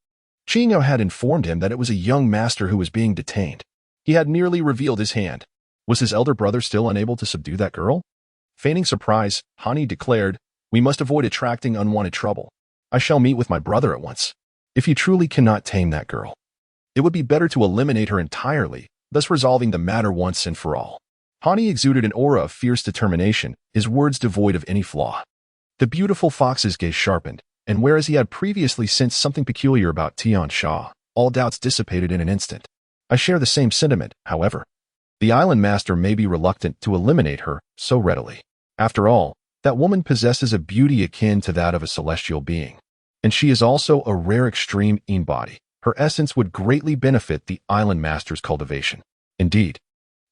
Qingyo had informed him that it was a young master who was being detained. He had nearly revealed his hand. Was his elder brother still unable to subdue that girl? Feigning surprise, Han Yi declared, "We must avoid attracting unwanted trouble. I shall meet with my brother at once. If you truly cannot tame that girl, it would be better to eliminate her entirely, thus resolving the matter once and for all." Han Yi exuded an aura of fierce determination, his words devoid of any flaw. The beautiful fox's gaze sharpened, and whereas he had previously sensed something peculiar about Tian Sha, all doubts dissipated in an instant. I share the same sentiment, however. The island master may be reluctant to eliminate her so readily. After all, that woman possesses a beauty akin to that of a celestial being. And she is also a rare extreme in-body. Her essence would greatly benefit the island master's cultivation. Indeed,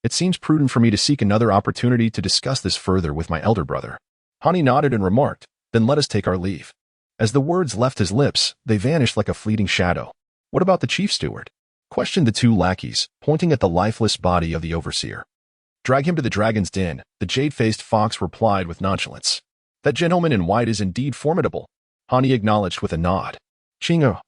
it seems prudent for me to seek another opportunity to discuss this further with my elder brother. Han Yi nodded and remarked, "Then let us take our leave." As the words left his lips, they vanished like a fleeting shadow. "What about the chief steward?" questioned the two lackeys, pointing at the lifeless body of the overseer. "Drag him to the dragon's den," the jade-faced fox replied with nonchalance. "That gentleman in white is indeed formidable," Han Yi acknowledged with a nod. "Qingyo,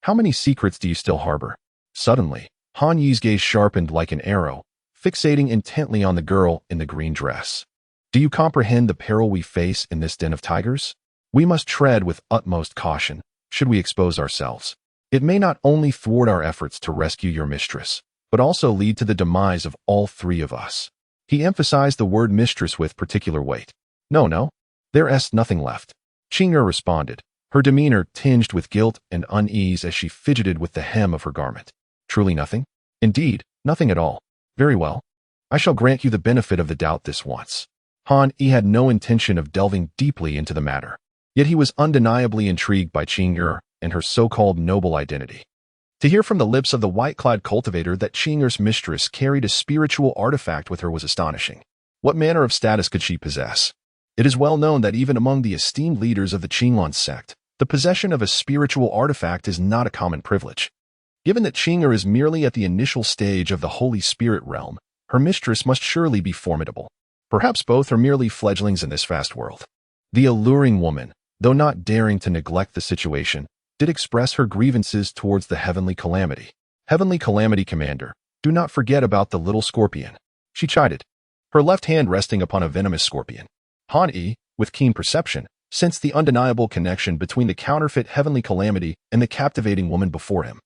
how many secrets do you still harbor?" Suddenly, Han Yi's gaze sharpened like an arrow, fixating intently on the girl in the green dress. "Do you comprehend the peril we face in this den of tigers? We must tread with utmost caution, should we expose ourselves. It may not only thwart our efforts to rescue your mistress, but also lead to the demise of all three of us." He emphasized the word mistress with particular weight. No, there's nothing left," Qingyo responded, her demeanor tinged with guilt and unease as she fidgeted with the hem of her garment. "Truly nothing?" "Indeed, nothing at all." "Very well. I shall grant you the benefit of the doubt this once." Han Yi had no intention of delving deeply into the matter, yet he was undeniably intrigued by Qingyo and her so-called noble identity. To hear from the lips of the white-clad cultivator that Qingyo's mistress carried a spiritual artifact with her was astonishing. What manner of status could she possess? It is well known that even among the esteemed leaders of the Qinglan sect, the possession of a spiritual artifact is not a common privilege. Given that Qingyo is merely at the initial stage of the Holy Spirit realm, her mistress must surely be formidable. Perhaps both are merely fledglings in this vast world. The alluring woman, though not daring to neglect the situation, did express her grievances towards the Heavenly Calamity. "Heavenly Calamity, Commander, do not forget about the little scorpion," she chided, her left hand resting upon a venomous scorpion. Han Yi, with keen perception, sensed the undeniable connection between the counterfeit Heavenly Calamity and the captivating woman before him.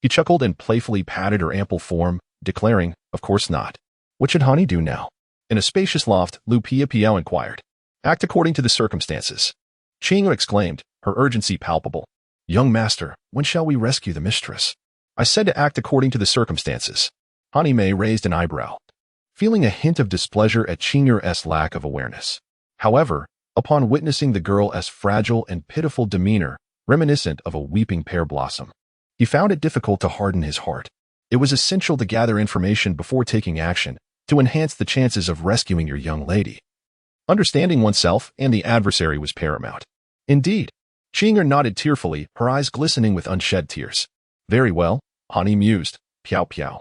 He chuckled and playfully patted her ample form, declaring, "Of course not." What should Han Yi do now? In a spacious loft, Lu Piao inquired. "Act according to the circumstances," Qingyo exclaimed, her urgency palpable. "Young master, when shall we rescue the mistress?" "I said to act according to the circumstances." Han Yi raised an eyebrow, feeling a hint of displeasure at Qingyo's lack of awareness. However, upon witnessing the girl's fragile and pitiful demeanor, reminiscent of a weeping pear blossom, he found it difficult to harden his heart. It was essential to gather information before taking action, to enhance the chances of rescuing your young lady. Understanding oneself and the adversary was paramount. Indeed, Qingyo nodded tearfully, her eyes glistening with unshed tears. "Very well," Han Yi mused. "Piao piao.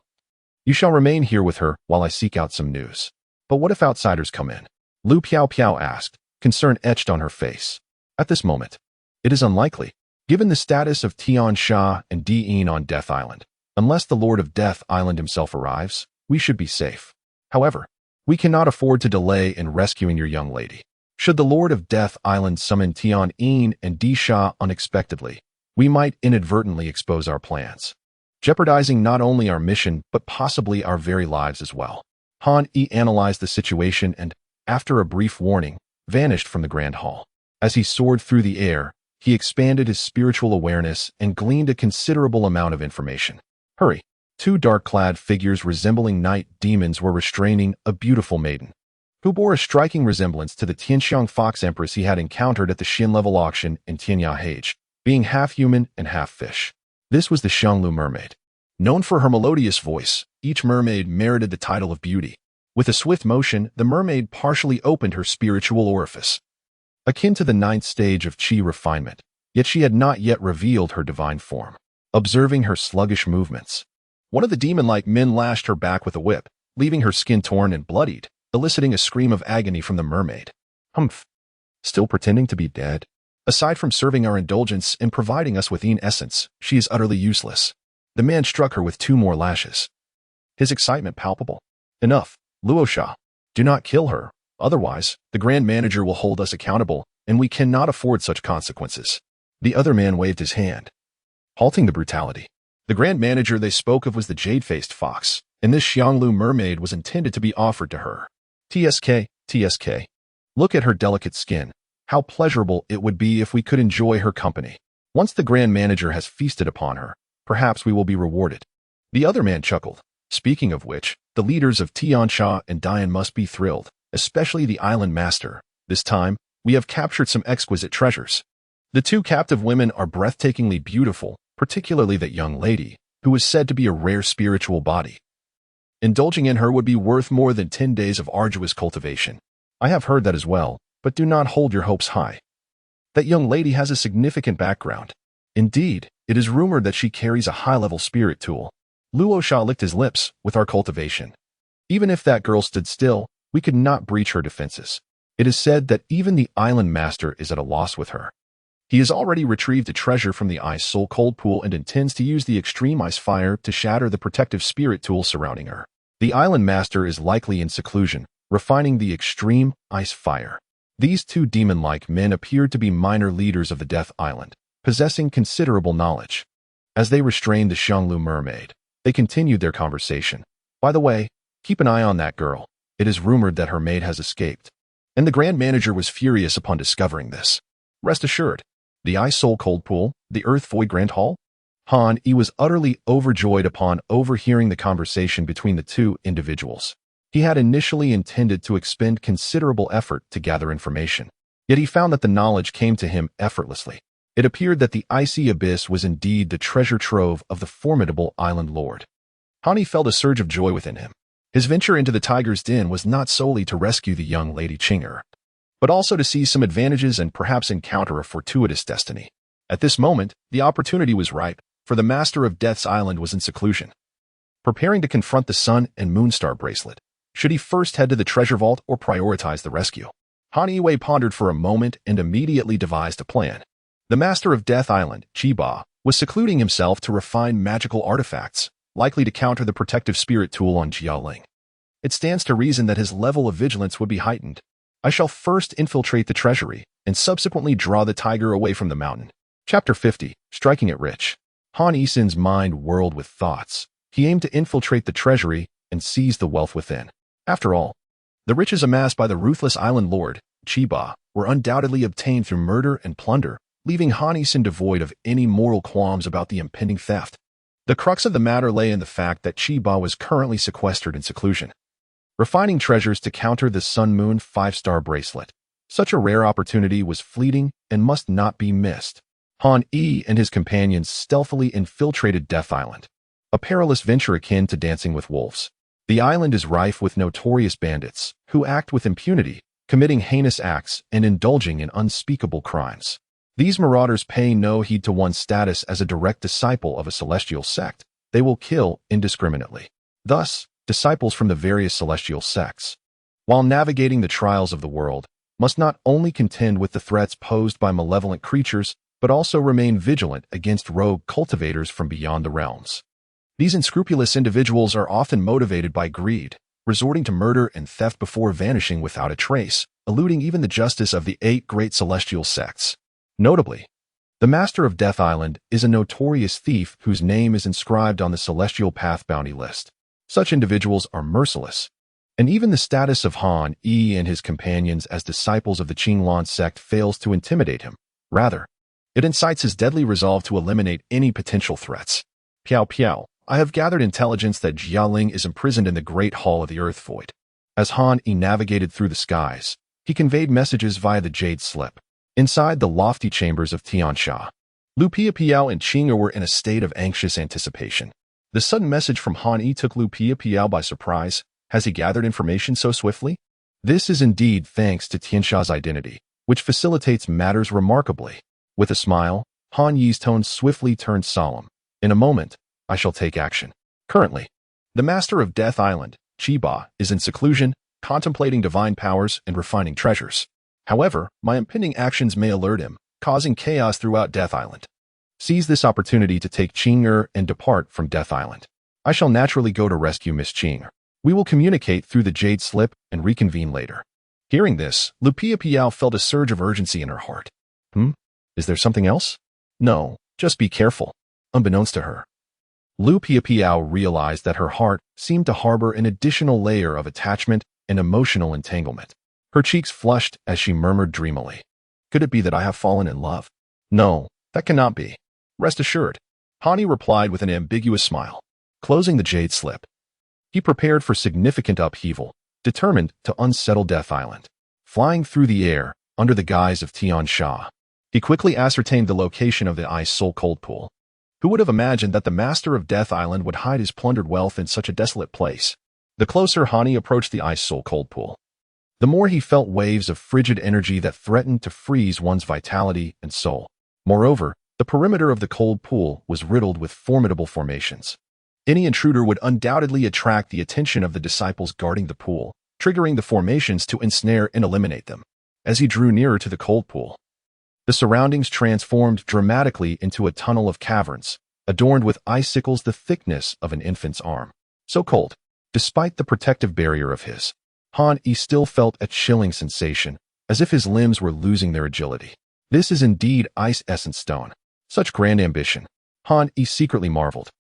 You shall remain here with her while I seek out some news. But what if outsiders come in? Lu Piao Piao asked, concern etched on her face. At this moment, it is unlikely, given the status of Tian Sha and Di'in on Death Island. Unless the Lord of Death Island himself arrives, we should be safe. However, we cannot afford to delay in rescuing your young lady. Should the Lord of Death Island summon Tian Yin and Di Sha unexpectedly, we might inadvertently expose our plans, jeopardizing not only our mission but possibly our very lives as well. Han Yi analyzed the situation and, after a brief warning, vanished from the Grand Hall. As he soared through the air, he expanded his spiritual awareness and gleaned a considerable amount of information. Hurry! Two dark-clad figures resembling night demons were restraining a beautiful maiden, who bore a striking resemblance to the Tianxiang Fox Empress he had encountered at the Xin-level auction in Tianyahage, being half human and half fish. This was the Xianglu mermaid. Known for her melodious voice, each mermaid merited the title of beauty. With a swift motion, the mermaid partially opened her spiritual orifice, akin to the 9th stage of Qi refinement, yet she had not yet revealed her divine form. Observing her sluggish movements, one of the demon-like men lashed her back with a whip, leaving her skin torn and bloodied, eliciting a scream of agony from the mermaid. Humph! Still pretending to be dead? Aside from serving our indulgence and providing us with Yin essence, she is utterly useless. The man struck her with 2 more lashes, his excitement palpable. Enough, Luosha. Do not kill her, otherwise, the Grand Manager will hold us accountable, and we cannot afford such consequences. The other man waved his hand, halting the brutality. The Grand Manager they spoke of was the jade-faced fox, and this Xianglu mermaid was intended to be offered to her. TSK. Look at her delicate skin. How pleasurable it would be if we could enjoy her company. Once the Grand Manager has feasted upon her, perhaps we will be rewarded. The other man chuckled. Speaking of which, the leaders of Tiansha and Dian must be thrilled, especially the island master. This time, we have captured some exquisite treasures. The 2 captive women are breathtakingly beautiful, particularly that young lady, who is said to be a rare spiritual body. Indulging in her would be worth more than 10 days of arduous cultivation. I have heard that as well, but do not hold your hopes high. That young lady has a significant background. Indeed, it is rumored that she carries a high-level spirit tool. Luosha licked his lips with our cultivation. Even if that girl stood still, we could not breach her defenses. It is said that even the island master is at a loss with her. He has already retrieved a treasure from the ice soul cold pool and intends to use the extreme ice fire to shatter the protective spirit tool surrounding her. The island master is likely in seclusion, refining the extreme ice fire. These 2 demon-like men appeared to be minor leaders of the Death Island, possessing considerable knowledge. As they restrained the Xianglu mermaid, they continued their conversation. By the way, keep an eye on that girl. It is rumored that her maid has escaped. And the Grand Manager was furious upon discovering this. Rest assured, the Ice Soul Cold Pool, the Earth Void Grand Hall? Han Yi was utterly overjoyed upon overhearing the conversation between the 2 individuals. He had initially intended to expend considerable effort to gather information, yet he found that the knowledge came to him effortlessly. It appeared that the icy abyss was indeed the treasure trove of the formidable island lord. Han Yi felt a surge of joy within him. His venture into the tiger's den was not solely to rescue the young Lady Qinger, but also to seize some advantages and perhaps encounter a fortuitous destiny. At this moment, the opportunity was ripe, for the master of Death's Island was in seclusion, preparing to confront the Sun and Moonstar bracelet. Should he first head to the treasure vault or prioritize the rescue? Han Yi pondered for a moment and immediately devised a plan. The master of Death Island, Chiba, was secluding himself to refine magical artifacts, likely to counter the protective spirit tool on Jiaoling. It stands to reason that his level of vigilance would be heightened. I shall first infiltrate the treasury, and subsequently draw the tiger away from the mountain. Chapter 50, Striking It Rich. Han Yi's mind whirled with thoughts. He aimed to infiltrate the treasury and seize the wealth within. After all, the riches amassed by the ruthless island lord, Chiba, were undoubtedly obtained through murder and plunder, leaving Han Yi devoid of any moral qualms about the impending theft. The crux of the matter lay in the fact that Chiba was currently sequestered in seclusion, refining treasures to counter the Sun-Moon 5-star bracelet. Such a rare opportunity was fleeting and must not be missed. Han Yi and his companions stealthily infiltrated Death Island, a perilous venture akin to dancing with wolves. The island is rife with notorious bandits who act with impunity, committing heinous acts and indulging in unspeakable crimes. These marauders pay no heed to one's status as a direct disciple of a celestial sect. They will kill indiscriminately. Thus, disciples from the various celestial sects, while navigating the trials of the world, must not only contend with the threats posed by malevolent creatures, but also remain vigilant against rogue cultivators from beyond the realms. These unscrupulous individuals are often motivated by greed, resorting to murder and theft before vanishing without a trace, eluding even the justice of the 8 great celestial sects. Notably, the Master of Death Island is a notorious thief whose name is inscribed on the Celestial Path bounty list. Such individuals are merciless, and even the status of Han Yi and his companions as disciples of the Qinglan sect fails to intimidate him. Rather, it incites his deadly resolve to eliminate any potential threats. Piao Piao, I have gathered intelligence that Jialing is imprisoned in the Great Hall of the Earth Void. As Han Yi navigated through the skies, he conveyed messages via the Jade Slip. Inside the lofty chambers of Tiansha, Lu Piao and Qing'er were in a state of anxious anticipation. The sudden message from Han Yi took Lu Piao by surprise. Has he gathered information so swiftly? This is indeed thanks to Tiansha's identity, which facilitates matters remarkably. With a smile, Han Yi's tone swiftly turned solemn. In a moment, I shall take action. Currently, the Master of Death Island, Chiba, is in seclusion, contemplating divine powers and refining treasures. However, my impending actions may alert him, causing chaos throughout Death Island. Seize this opportunity to take Qing'er and depart from Death Island. I shall naturally go to rescue Miss Qing'er. We will communicate through the Jade Slip and reconvene later. Hearing this, Lu Piao felt a surge of urgency in her heart. Is there something else? No, just be careful. Unbeknownst to her, Lu Piao realized that her heart seemed to harbor an additional layer of attachment and emotional entanglement. Her cheeks flushed as she murmured dreamily. Could it be that I have fallen in love? No, that cannot be. Rest assured, Han Yi replied with an ambiguous smile. Closing the Jade Slip, he prepared for significant upheaval, determined to unsettle Death Island. Flying through the air, under the guise of Tiansha, he quickly ascertained the location of the Ice Soul Cold Pool. Who would have imagined that the Master of Death Island would hide his plundered wealth in such a desolate place? The closer Han Yi approached the Ice Soul Cold Pool, the more he felt waves of frigid energy that threatened to freeze one's vitality and soul. Moreover, the perimeter of the cold pool was riddled with formidable formations. Any intruder would undoubtedly attract the attention of the disciples guarding the pool, triggering the formations to ensnare and eliminate them. As he drew nearer to the cold pool, the surroundings transformed dramatically into a tunnel of caverns, adorned with icicles the thickness of an infant's arm. So cold, despite the protective barrier of his, Han Yi still felt a chilling sensation, as if his limbs were losing their agility. This is indeed Ice Essence Stone. Such grand ambition. Han Yi secretly marveled.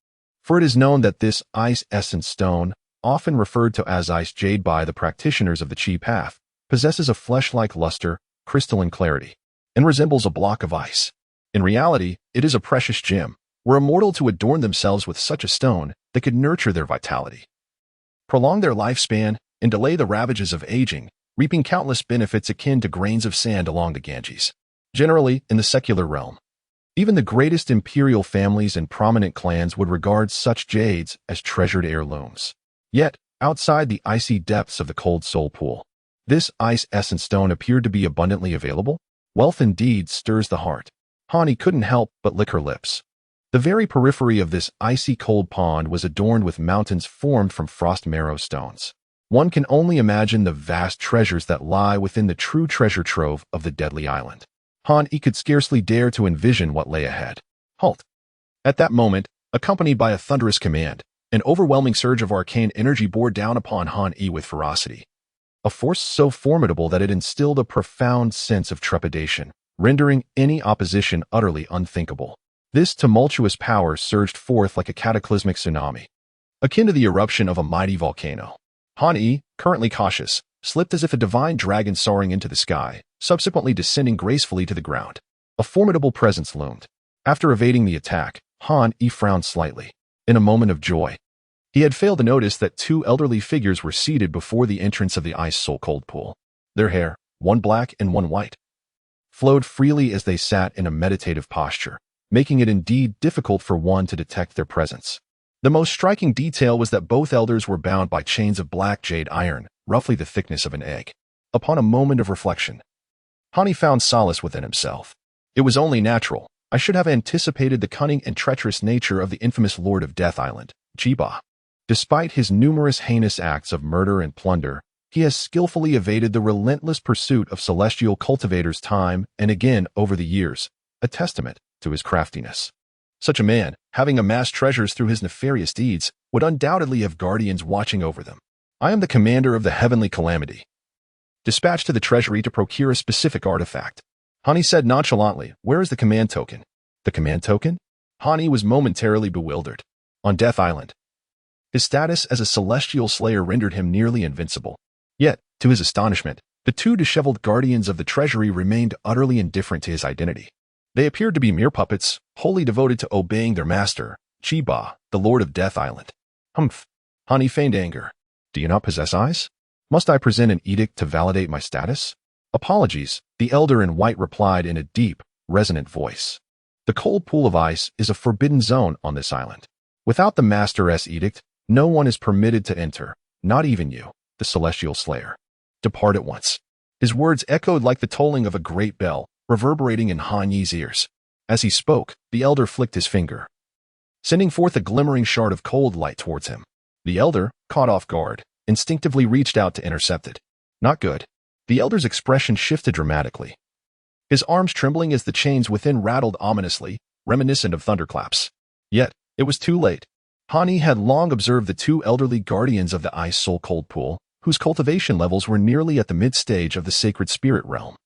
For it is known that this Ice Essence Stone, often referred to as Ice Jade by the practitioners of the Qi Path, possesses a flesh-like luster, crystalline clarity, and resembles a block of ice. In reality, it is a precious gem. Were a mortal to adorn themselves with such a stone, they could nurture their vitality, prolong their lifespan, and delay the ravages of aging, reaping countless benefits akin to grains of sand along the Ganges. Generally, in the secular realm, even the greatest imperial families and prominent clans would regard such jades as treasured heirlooms. Yet, outside the icy depths of the cold soul pool, this Ice Essence Stone appeared to be abundantly available. Wealth indeed stirs the heart. Han Yi couldn't help but lick her lips. The very periphery of this icy cold pond was adorned with mountains formed from frost marrow stones. One can only imagine the vast treasures that lie within the true treasure trove of the deadly island. Han Yi could scarcely dare to envision what lay ahead. Halt! At that moment, accompanied by a thunderous command, an overwhelming surge of arcane energy bore down upon Han Yi with ferocity. A force so formidable that it instilled a profound sense of trepidation, rendering any opposition utterly unthinkable. This tumultuous power surged forth like a cataclysmic tsunami, akin to the eruption of a mighty volcano. Han Yi, currently cautious, slipped as if a divine dragon soaring into the sky, subsequently descending gracefully to the ground. A formidable presence loomed. After evading the attack, Han Yi frowned slightly. In a moment of joy, he had failed to notice that 2 elderly figures were seated before the entrance of the Ice Soul Cold Pool. Their hair, one black and one white, flowed freely as they sat in a meditative posture, making it indeed difficult for one to detect their presence. The most striking detail was that both elders were bound by chains of black jade iron, roughly the thickness of an egg. Upon a moment of reflection, Han Yi found solace within himself. It was only natural. I should have anticipated the cunning and treacherous nature of the infamous Lord of Death Island, Chiba. Despite his numerous heinous acts of murder and plunder, he has skillfully evaded the relentless pursuit of celestial cultivators time and again over the years, a testament to his craftiness. Such a man, having amassed treasures through his nefarious deeds, would undoubtedly have guardians watching over them. I am the commander of the heavenly calamity. Dispatched to the treasury to procure a specific artifact. Hani said nonchalantly, "Where is the command token?" The command token? Hani was momentarily bewildered. On Death Island. His status as a celestial slayer rendered him nearly invincible. Yet, to his astonishment, the two disheveled guardians of the treasury remained utterly indifferent to his identity. They appeared to be mere puppets, wholly devoted to obeying their master, Chiba, the Lord of Death Island. Humph. Hani feigned anger. Do you not possess eyes? Must I present an edict to validate my status? Apologies, the elder in white replied in a deep, resonant voice. The cold pool of ice is a forbidden zone on this island. Without the master's edict, no one is permitted to enter, not even you, the celestial slayer. Depart at once. His words echoed like the tolling of a great bell, reverberating in Han Yi's ears. As he spoke, the elder flicked his finger, sending forth a glimmering shard of cold light towards him. The elder, caught off guard, instinctively reached out to intercept it. Not good. The elder's expression shifted dramatically, his arms trembling as the chains within rattled ominously, reminiscent of thunderclaps. Yet, it was too late. Hani had long observed the two elderly guardians of the Ice Soul Cold Pool, whose cultivation levels were nearly at the mid-stage of the sacred spirit realm.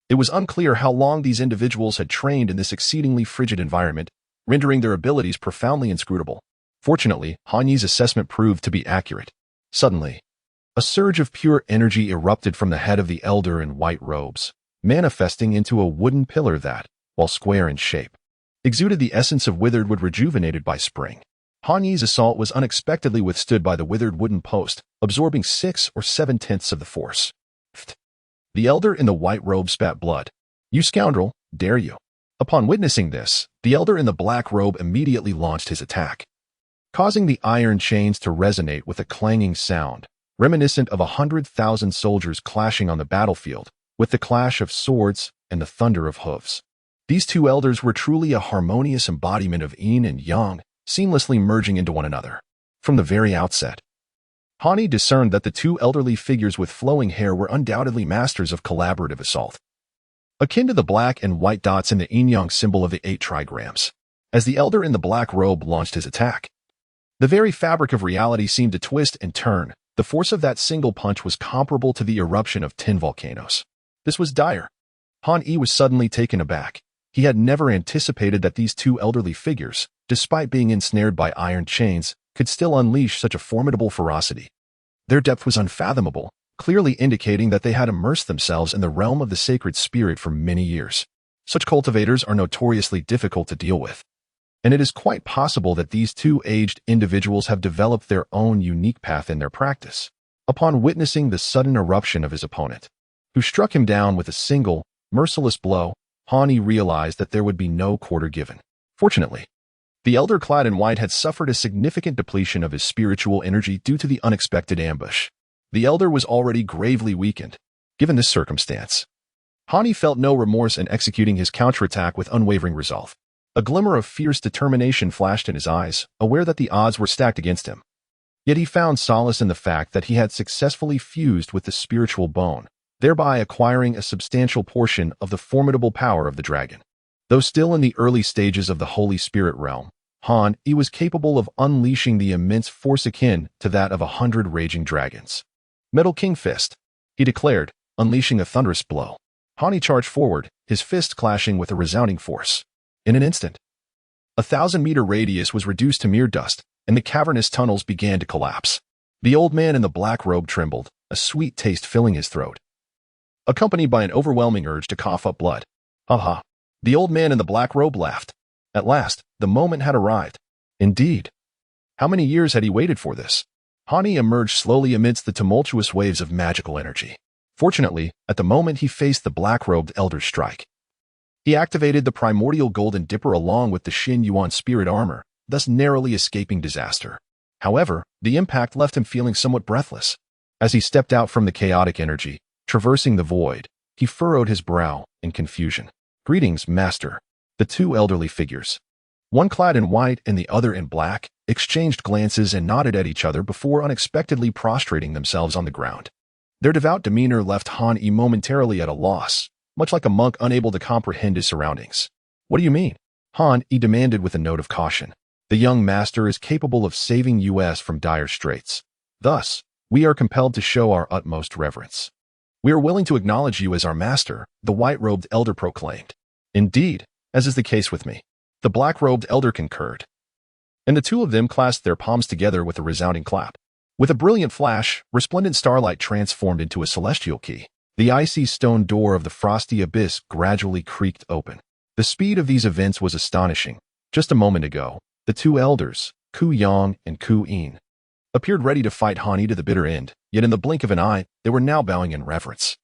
It was unclear how long these individuals had trained in this exceedingly frigid environment, rendering their abilities profoundly inscrutable. Fortunately, Han Yi's assessment proved to be accurate. Suddenly, a surge of pure energy erupted from the head of the elder in white robes, manifesting into a wooden pillar that, while square in shape, exuded the essence of withered wood rejuvenated by spring. Han Yi's assault was unexpectedly withstood by the withered wooden post, absorbing 6 or 7/10 of the force. The elder in the white robe spat blood. "You scoundrel, dare you?" Upon witnessing this, the elder in the black robe immediately launched his attack, causing the iron chains to resonate with a clanging sound, reminiscent of 100,000 soldiers clashing on the battlefield, with the clash of swords and the thunder of hooves. These two elders were truly a harmonious embodiment of yin and yang, seamlessly merging into one another. From the very outset, Hani discerned that the two elderly figures with flowing hair were undoubtedly masters of collaborative assault, akin to the black and white dots in the yin-yang symbol of the 8 trigrams. As the elder in the black robe launched his attack, the very fabric of reality seemed to twist and turn. The force of that single punch was comparable to the eruption of 10 volcanoes. This was dire. Han Yi was suddenly taken aback. He had never anticipated that these two elderly figures, despite being ensnared by iron chains, could still unleash such a formidable ferocity. Their depth was unfathomable, clearly indicating that they had immersed themselves in the realm of the sacred spirit for many years. Such cultivators are notoriously difficult to deal with, and it is quite possible that these two aged individuals have developed their own unique path in their practice. Upon witnessing the sudden eruption of his opponent, who struck him down with a single, merciless blow, Hani realized that there would be no quarter given. Fortunately, the elder clad in white had suffered a significant depletion of his spiritual energy due to the unexpected ambush. The elder was already gravely weakened. Given this circumstance, Hani felt no remorse in executing his counterattack with unwavering resolve. A glimmer of fierce determination flashed in his eyes, aware that the odds were stacked against him. Yet he found solace in the fact that he had successfully fused with the spiritual bone, thereby acquiring a substantial portion of the formidable power of the dragon. Though still in the early stages of the Holy Spirit realm, Han Yi was capable of unleashing the immense force akin to that of 100 raging dragons. "Metal King Fist," he declared, unleashing a thunderous blow. Hani charged forward, his fist clashing with a resounding force. In an instant, a 1,000-meter radius was reduced to mere dust, and the cavernous tunnels began to collapse. The old man in the black robe trembled, a sweet taste filling his throat, accompanied by an overwhelming urge to cough up blood. "Ha ha." The old man in the black robe laughed. At last, the moment had arrived. Indeed. How many years had he waited for this? Hani emerged slowly amidst the tumultuous waves of magical energy. Fortunately, at the moment he faced the black-robed elder's strike, he activated the primordial golden dipper along with the Xin Yuan spirit armor, thus narrowly escaping disaster. However, the impact left him feeling somewhat breathless. As he stepped out from the chaotic energy, traversing the void, he furrowed his brow in confusion. "Greetings, master." The two elderly figures, one clad in white and the other in black, exchanged glances and nodded at each other before unexpectedly prostrating themselves on the ground. Their devout demeanor left Han-Yi momentarily at a loss, much like a monk unable to comprehend his surroundings. "What do you mean?" Han-Yi demanded with a note of caution. "The young master is capable of saving us from dire straits. Thus, we are compelled to show our utmost reverence. We are willing to acknowledge you as our master," the white-robed elder proclaimed. "Indeed, as is the case with me," the black-robed elder concurred. And the two of them clasped their palms together with a resounding clap. With a brilliant flash, resplendent starlight transformed into a celestial key. The icy stone door of the frosty abyss gradually creaked open. The speed of these events was astonishing. Just a moment ago, the two elders, Ku Yang and Ku Yin, appeared ready to fight Han-Yi to the bitter end, yet in the blink of an eye, they were now bowing in reverence.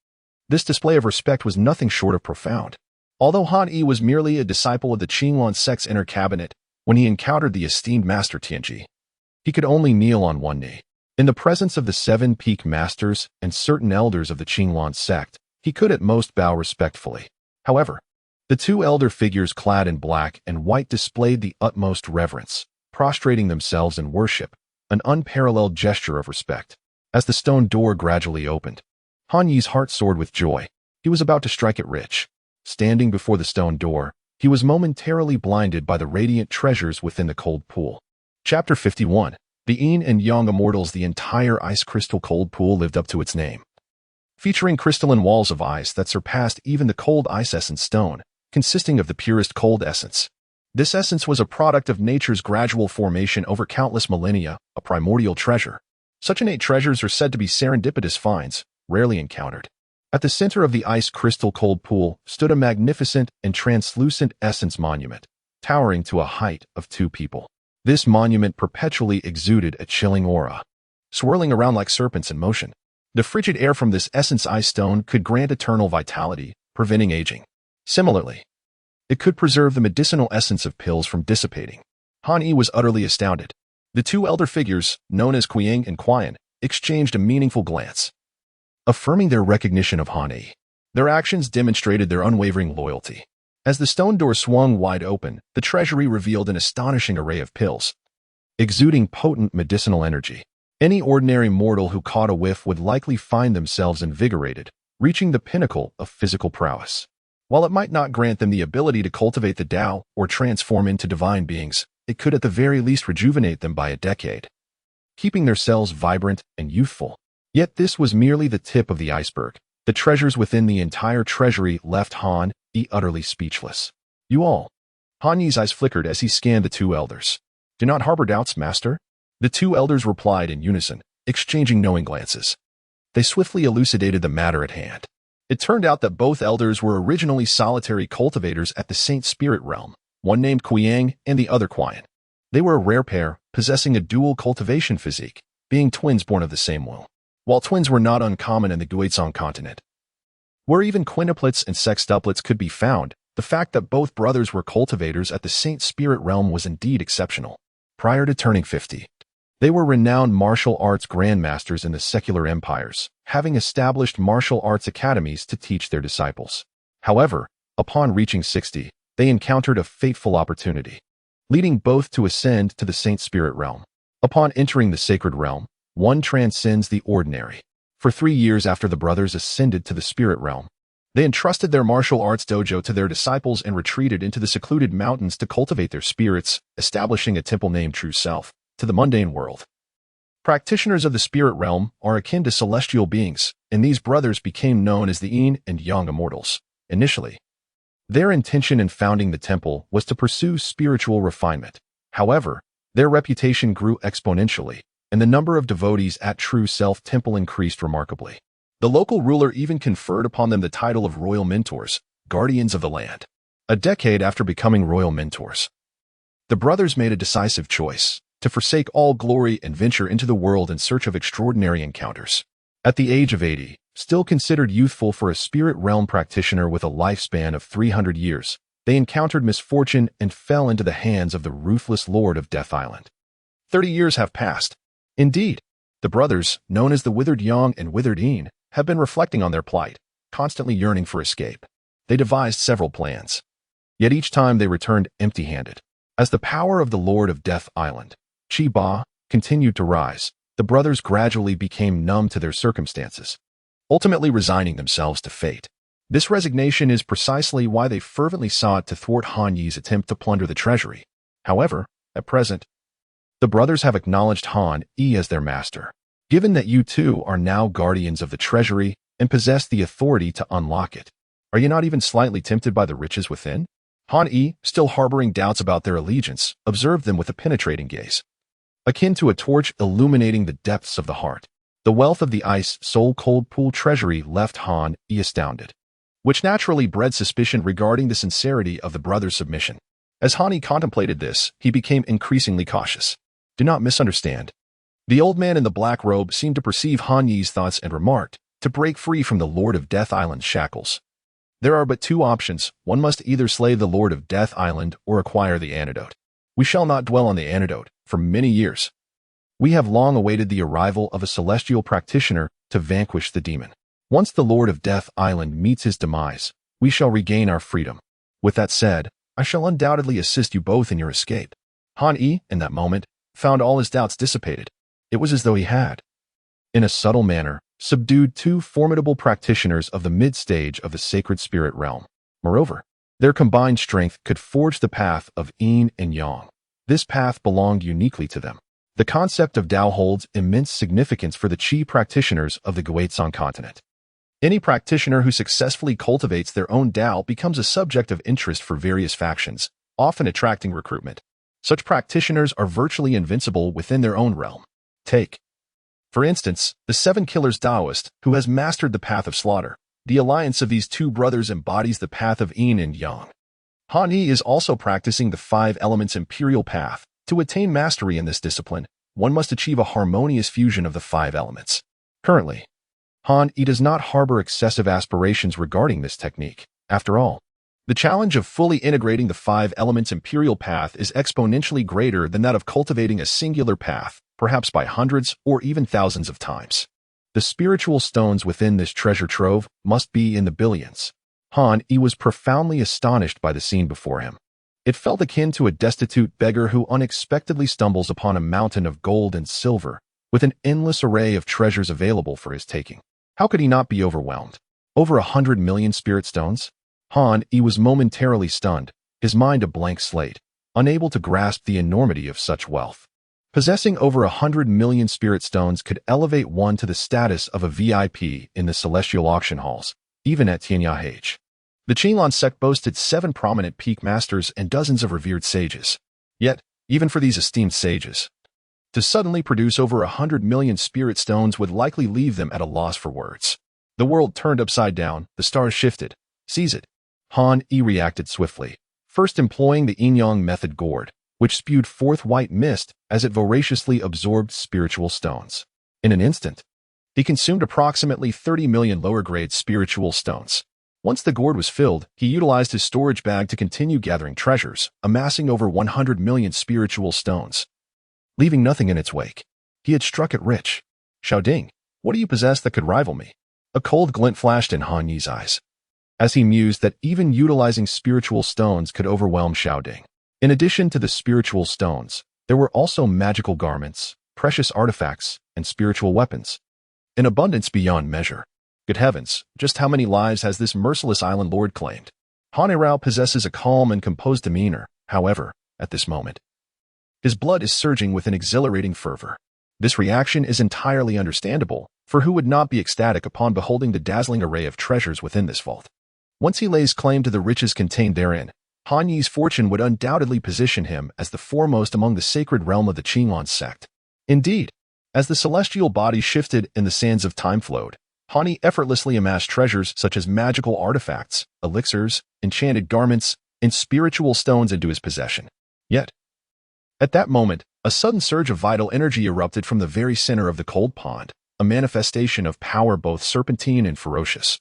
This display of respect was nothing short of profound. Although Han-Yi was merely a disciple of the Qinglan sect's inner cabinet, when he encountered the esteemed Master Tianji, he could only kneel on one knee. In the presence of the 7 peak masters and certain elders of the Qinglan sect, he could at most bow respectfully. However, the two elder figures clad in black and white displayed the utmost reverence, prostrating themselves in worship, an unparalleled gesture of respect. As the stone door gradually opened, Han-Yi's heart soared with joy. He was about to strike it rich. Standing before the stone door, he was momentarily blinded by the radiant treasures within the cold pool. Chapter 51. The Yin and Yang Immortals. The entire ice crystal cold pool lived up to its name. Featuring crystalline walls of ice that surpassed even the cold ice essence stone, consisting of the purest cold essence. This essence was a product of nature's gradual formation over countless millennia, a primordial treasure. Such innate treasures are said to be serendipitous finds, rarely encountered. At the center of the ice crystal cold pool stood a magnificent and translucent essence monument, towering to a height of 2 people. This monument perpetually exuded a chilling aura, swirling around like serpents in motion. The frigid air from this essence ice stone could grant eternal vitality, preventing aging. Similarly, it could preserve the medicinal essence of pills from dissipating. Han-Yi was utterly astounded. The two elder figures, known as Kuiying and Kuiyan, exchanged a meaningful glance, affirming their recognition of Han-Yi. Their actions demonstrated their unwavering loyalty. As the stone door swung wide open, the treasury revealed an astonishing array of pills, exuding potent medicinal energy. Any ordinary mortal who caught a whiff would likely find themselves invigorated, reaching the pinnacle of physical prowess. While it might not grant them the ability to cultivate the Tao or transform into divine beings, it could at the very least rejuvenate them by a decade, keeping their cells vibrant and youthful. Yet this was merely the tip of the iceberg. The treasures within the entire treasury left Han-Yi utterly speechless. "You all." Han-Yi's eyes flickered as he scanned the two elders. "Do not harbor doubts, master." The two elders replied in unison, exchanging knowing glances. They swiftly elucidated the matter at hand. It turned out that both elders were originally solitary cultivators at the Saint Spirit realm, one named Kuiyang and the other Kuiyan. They were a rare pair, possessing a dual cultivation physique, being twins born of the same womb. While twins were not uncommon in the Guizhong continent, where even quintuplets and sextuplets could be found, the fact that both brothers were cultivators at the Saint Spirit realm was indeed exceptional. Prior to turning 50, they were renowned martial arts grandmasters in the secular empires, having established martial arts academies to teach their disciples. However, upon reaching 60, they encountered a fateful opportunity, leading both to ascend to the Saint Spirit realm. Upon entering the sacred realm, one transcends the ordinary. For 3 years after the brothers ascended to the spirit realm, they entrusted their martial arts dojo to their disciples and retreated into the secluded mountains to cultivate their spirits, establishing a temple named True Self to the mundane world. Practitioners of the spirit realm are akin to celestial beings, and these brothers became known as the Yin and Yang Immortals. Initially, their intention in founding the temple was to pursue spiritual refinement. However, their reputation grew exponentially, and the number of devotees at True Self Temple increased remarkably. The local ruler even conferred upon them the title of royal mentors, guardians of the land. A decade after becoming royal mentors, the brothers made a decisive choice to forsake all glory and venture into the world in search of extraordinary encounters. At the age of 80, still considered youthful for a spirit realm practitioner with a lifespan of 300 years, they encountered misfortune and fell into the hands of the ruthless Lord of Death Island. 30 years have passed. Indeed, the brothers, known as the Withered Yang and Withered Yin, have been reflecting on their plight, constantly yearning for escape. They devised several plans, yet each time they returned empty-handed. As the power of the Lord of Death Island, Qi Ba continued to rise. The brothers gradually became numb to their circumstances, ultimately resigning themselves to fate. This resignation is precisely why they fervently sought to thwart Han Yi's attempt to plunder the treasury. However, at present, the brothers have acknowledged Han Yi as their master. Given that you two are now guardians of the treasury and possess the authority to unlock it, are you not even slightly tempted by the riches within? Han Yi, still harboring doubts about their allegiance, observed them with a penetrating gaze, akin to a torch illuminating the depths of the heart. The wealth of the ice-soul-cold pool treasury left Han Yi astounded, which naturally bred suspicion regarding the sincerity of the brothers' submission. As Han Yi contemplated this, he became increasingly cautious. Do not misunderstand. The old man in the black robe seemed to perceive Han Yi's thoughts and remarked, to break free from the Lord of Death Island's shackles, there are but two options. One must either slay the Lord of Death Island or acquire the antidote. We shall not dwell on the antidote. For many years, we have long awaited the arrival of a celestial practitioner to vanquish the demon. Once the Lord of Death Island meets his demise, we shall regain our freedom. With that said, I shall undoubtedly assist you both in your escape. Han Yi, in that moment, found all his doubts dissipated. It was as though he had, in a subtle manner, subdued two formidable practitioners of the mid-stage of the sacred spirit realm. Moreover, their combined strength could forge the path of yin and yang. This path belonged uniquely to them. The concept of Tao holds immense significance for the Qi practitioners of the Guizhong continent. Any practitioner who successfully cultivates their own Tao becomes a subject of interest for various factions, often attracting recruitment. Such practitioners are virtually invincible within their own realm. Take, for instance, the Seven Killers Taoist, who has mastered the path of slaughter. The alliance of these two brothers embodies the path of yin and yang. Han Yi is also practicing the Five Elements Imperial Path. To attain mastery in this discipline, one must achieve a harmonious fusion of the five elements. Currently, Han Yi does not harbor excessive aspirations regarding this technique. After all, the challenge of fully integrating the Five Elements Imperial Path is exponentially greater than that of cultivating a singular path, perhaps by hundreds or even thousands of times. The spiritual stones within this treasure trove must be in the billions. Han Yi was profoundly astonished by the scene before him. It felt akin to a destitute beggar who unexpectedly stumbles upon a mountain of gold and silver, with an endless array of treasures available for his taking. How could he not be overwhelmed? Over 100 million spirit stones? Han Yi was momentarily stunned, his mind a blank slate, unable to grasp the enormity of such wealth. Possessing over 100 million spirit stones could elevate one to the status of a VIP in the celestial auction halls, even at Tianyah. The Qinlan sect boasted 7 prominent peak masters and dozens of revered sages. Yet, even for these esteemed sages, to suddenly produce over 100 million spirit stones would likely leave them at a loss for words. The world turned upside down, the stars shifted. Seize it. Han Yi reacted swiftly, first employing the yin-yang method gourd, which spewed forth white mist as it voraciously absorbed spiritual stones. In an instant, he consumed approximately 30 million lower-grade spiritual stones. Once the gourd was filled, he utilized his storage bag to continue gathering treasures, amassing over 100 million spiritual stones, leaving nothing in its wake. He had struck it rich. Xiaoding, what do you possess that could rival me? A cold glint flashed in Han Yi's eyes, as he mused that even utilizing spiritual stones could overwhelm Xiaoding. In addition to the spiritual stones, there were also magical garments, precious artifacts, and spiritual weapons, in abundance beyond measure. Good heavens, just how many lives has this merciless island lord claimed? Han Erao possesses a calm and composed demeanor, however, at this moment. His blood is surging with an exhilarating fervor. This reaction is entirely understandable, for who would not be ecstatic upon beholding the dazzling array of treasures within this vault? Once he lays claim to the riches contained therein, Han Yi's fortune would undoubtedly position him as the foremost among the sacred realm of the Qinlan sect. Indeed, as the celestial body shifted and the sands of time flowed, Han Yi effortlessly amassed treasures such as magical artifacts, elixirs, enchanted garments, and spiritual stones into his possession. Yet, at that moment, a sudden surge of vital energy erupted from the very center of the cold pond, a manifestation of power both serpentine and ferocious,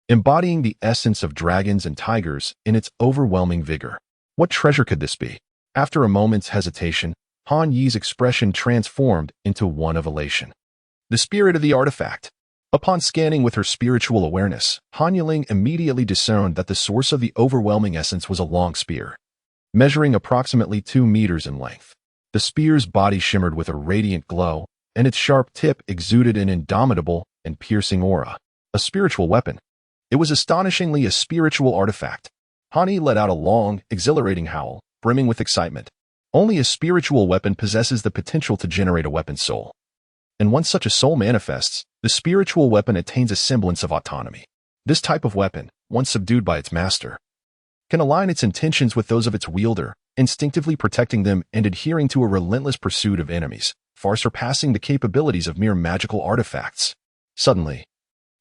embodying the essence of dragons and tigers in its overwhelming vigor. What treasure could this be? After a moment's hesitation, Han Yi's expression transformed into one of elation. The spirit of the artifact. Upon scanning with her spiritual awareness, Han Yiling immediately discerned that the source of the overwhelming essence was a long spear, measuring approximately 2 meters in length. The spear's body shimmered with a radiant glow, and its sharp tip exuded an indomitable and piercing aura. A spiritual weapon. It was astonishingly a spiritual artifact. Hani let out a long, exhilarating howl, brimming with excitement. Only a spiritual weapon possesses the potential to generate a weapon soul. And once such a soul manifests, the spiritual weapon attains a semblance of autonomy. This type of weapon, once subdued by its master, can align its intentions with those of its wielder, instinctively protecting them and adhering to a relentless pursuit of enemies, far surpassing the capabilities of mere magical artifacts. Suddenly,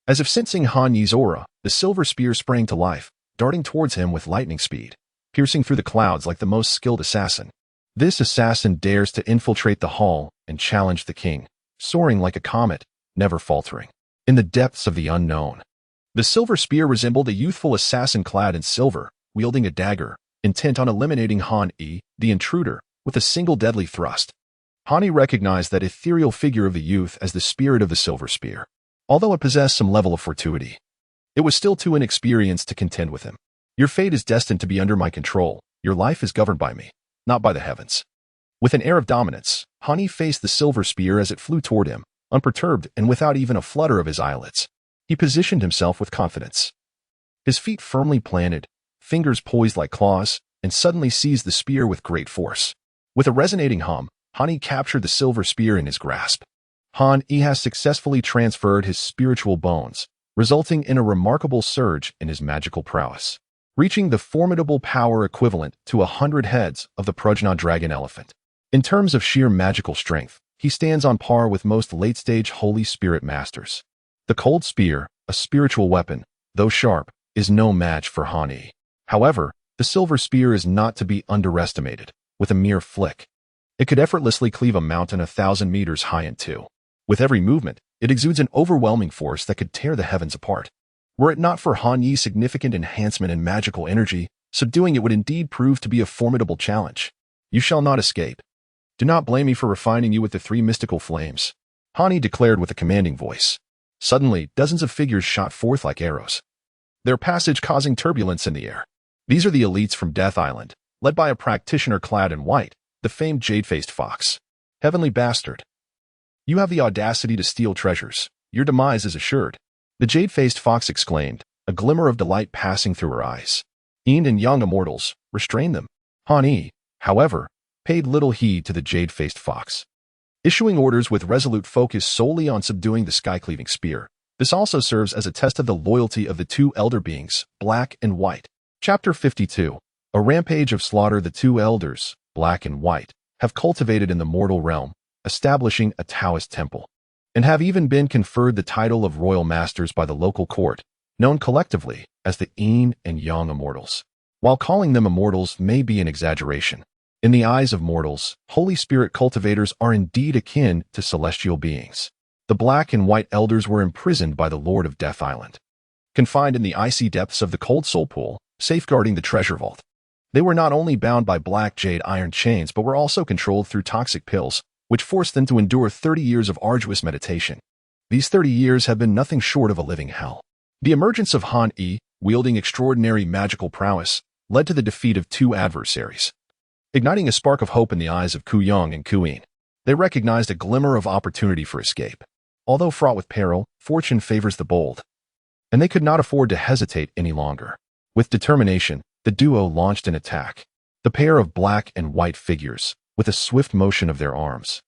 as if sensing Han Yi's aura, the silver spear sprang to life, darting towards him with lightning speed, piercing through the clouds like the most skilled assassin. This assassin dares to infiltrate the hall and challenge the king, soaring like a comet, never faltering. In the depths of the unknown, the silver spear resembled a youthful assassin clad in silver, wielding a dagger, intent on eliminating Han Yi, the intruder, with a single deadly thrust. Hani recognized that ethereal figure of the youth as the spirit of the silver spear. Although it possessed some level of fortuity, it was still too inexperienced to contend with him. Your fate is destined to be under my control. Your life is governed by me, not by the heavens. With an air of dominance, Hani faced the silver spear as it flew toward him, unperturbed and without even a flutter of his eyelids. He positioned himself with confidence. His feet firmly planted, fingers poised like claws, and suddenly seized the spear with great force. With a resonating hum, Hani captured the silver spear in his grasp. Han Yi has successfully transferred his spiritual bones, resulting in a remarkable surge in his magical prowess, reaching the formidable power equivalent to 100 heads of the Prajna dragon elephant. In terms of sheer magical strength, he stands on par with most late-stage Holy Spirit masters. The cold spear, a spiritual weapon, though sharp, is no match for Han Yi. However, the silver spear is not to be underestimated. With a mere flick, it could effortlessly cleave a mountain 1,000 meters high in two. With every movement, it exudes an overwhelming force that could tear the heavens apart. Were it not for Han Yi's significant enhancement in magical energy, subduing it would indeed prove to be a formidable challenge. You shall not escape. Do not blame me for refining you with the 3 mystical flames, Han Yi declared with a commanding voice. Suddenly, dozens of figures shot forth like arrows, their passage causing turbulence in the air. These are the elites from Death Island, led by a practitioner clad in white, the famed jade-faced fox. Heavenly bastard. You have the audacity to steal treasures. Your demise is assured. The jade-faced fox exclaimed, a glimmer of delight passing through her eyes. Yin and Yang immortals, restrain them. Han Yi, however, paid little heed to the jade-faced fox, issuing orders with resolute focus solely on subduing the sky-cleaving spear. This also serves as a test of the loyalty of the 2 elder beings, Black and White. Chapter 52. A rampage of slaughter. The 2 elders, Black and White, have cultivated in the mortal realm, establishing a Taoist temple, and have even been conferred the title of royal masters by the local court, known collectively as the Yin and Yang immortals. While calling them immortals may be an exaggeration, in the eyes of mortals, Holy Spirit cultivators are indeed akin to celestial beings. The Black and White elders were imprisoned by the Lord of Death Island, confined in the icy depths of the Cold Soul Pool, safeguarding the treasure vault. They were not only bound by black jade iron chains but were also controlled through toxic pills, which forced them to endure 30 years of arduous meditation. These 30 years have been nothing short of a living hell. The emergence of Han Yi, wielding extraordinary magical prowess, led to the defeat of 2 adversaries, igniting a spark of hope in the eyes of Ku Yang and Ku Yin. They recognized a glimmer of opportunity for escape. Although fraught with peril, fortune favors the bold, and they could not afford to hesitate any longer. With determination, the duo launched an attack. The pair of black and white figures, with a swift motion of their arms,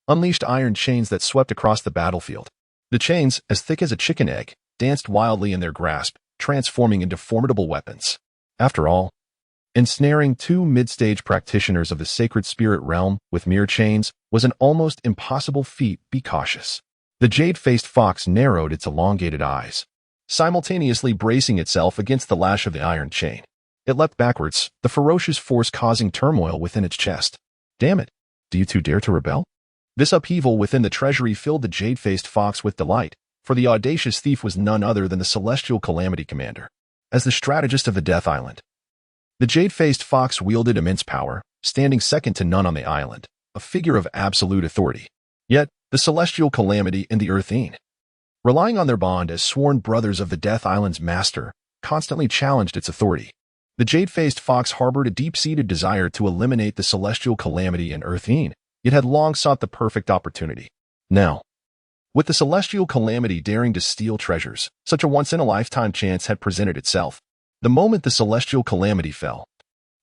unleashed iron chains that swept across the battlefield. The chains, as thick as a chicken egg, danced wildly in their grasp, transforming into formidable weapons. After all, ensnaring 2 mid-stage practitioners of the sacred spirit realm with mere chains was an almost impossible feat. Be cautious. The jade-faced fox narrowed its elongated eyes, simultaneously bracing itself against the lash of the iron chain. It leapt backwards, the ferocious force causing turmoil within its chest. Damn it! Do you 2 dare to rebel? This upheaval within the treasury filled the jade-faced fox with delight, for the audacious thief was none other than the celestial calamity commander. As the strategist of the Death Island, the jade-faced fox wielded immense power, standing second to none on the island, a figure of absolute authority. Yet, the celestial calamity and the Earthine, relying on their bond as sworn brothers of the Death Island's master, constantly challenged its authority. The jade-faced fox harbored a deep-seated desire to eliminate the celestial calamity in Earthine. It had long sought the perfect opportunity. Now, with the celestial calamity daring to steal treasures, such a once-in-a-lifetime chance had presented itself. The moment the celestial calamity fell,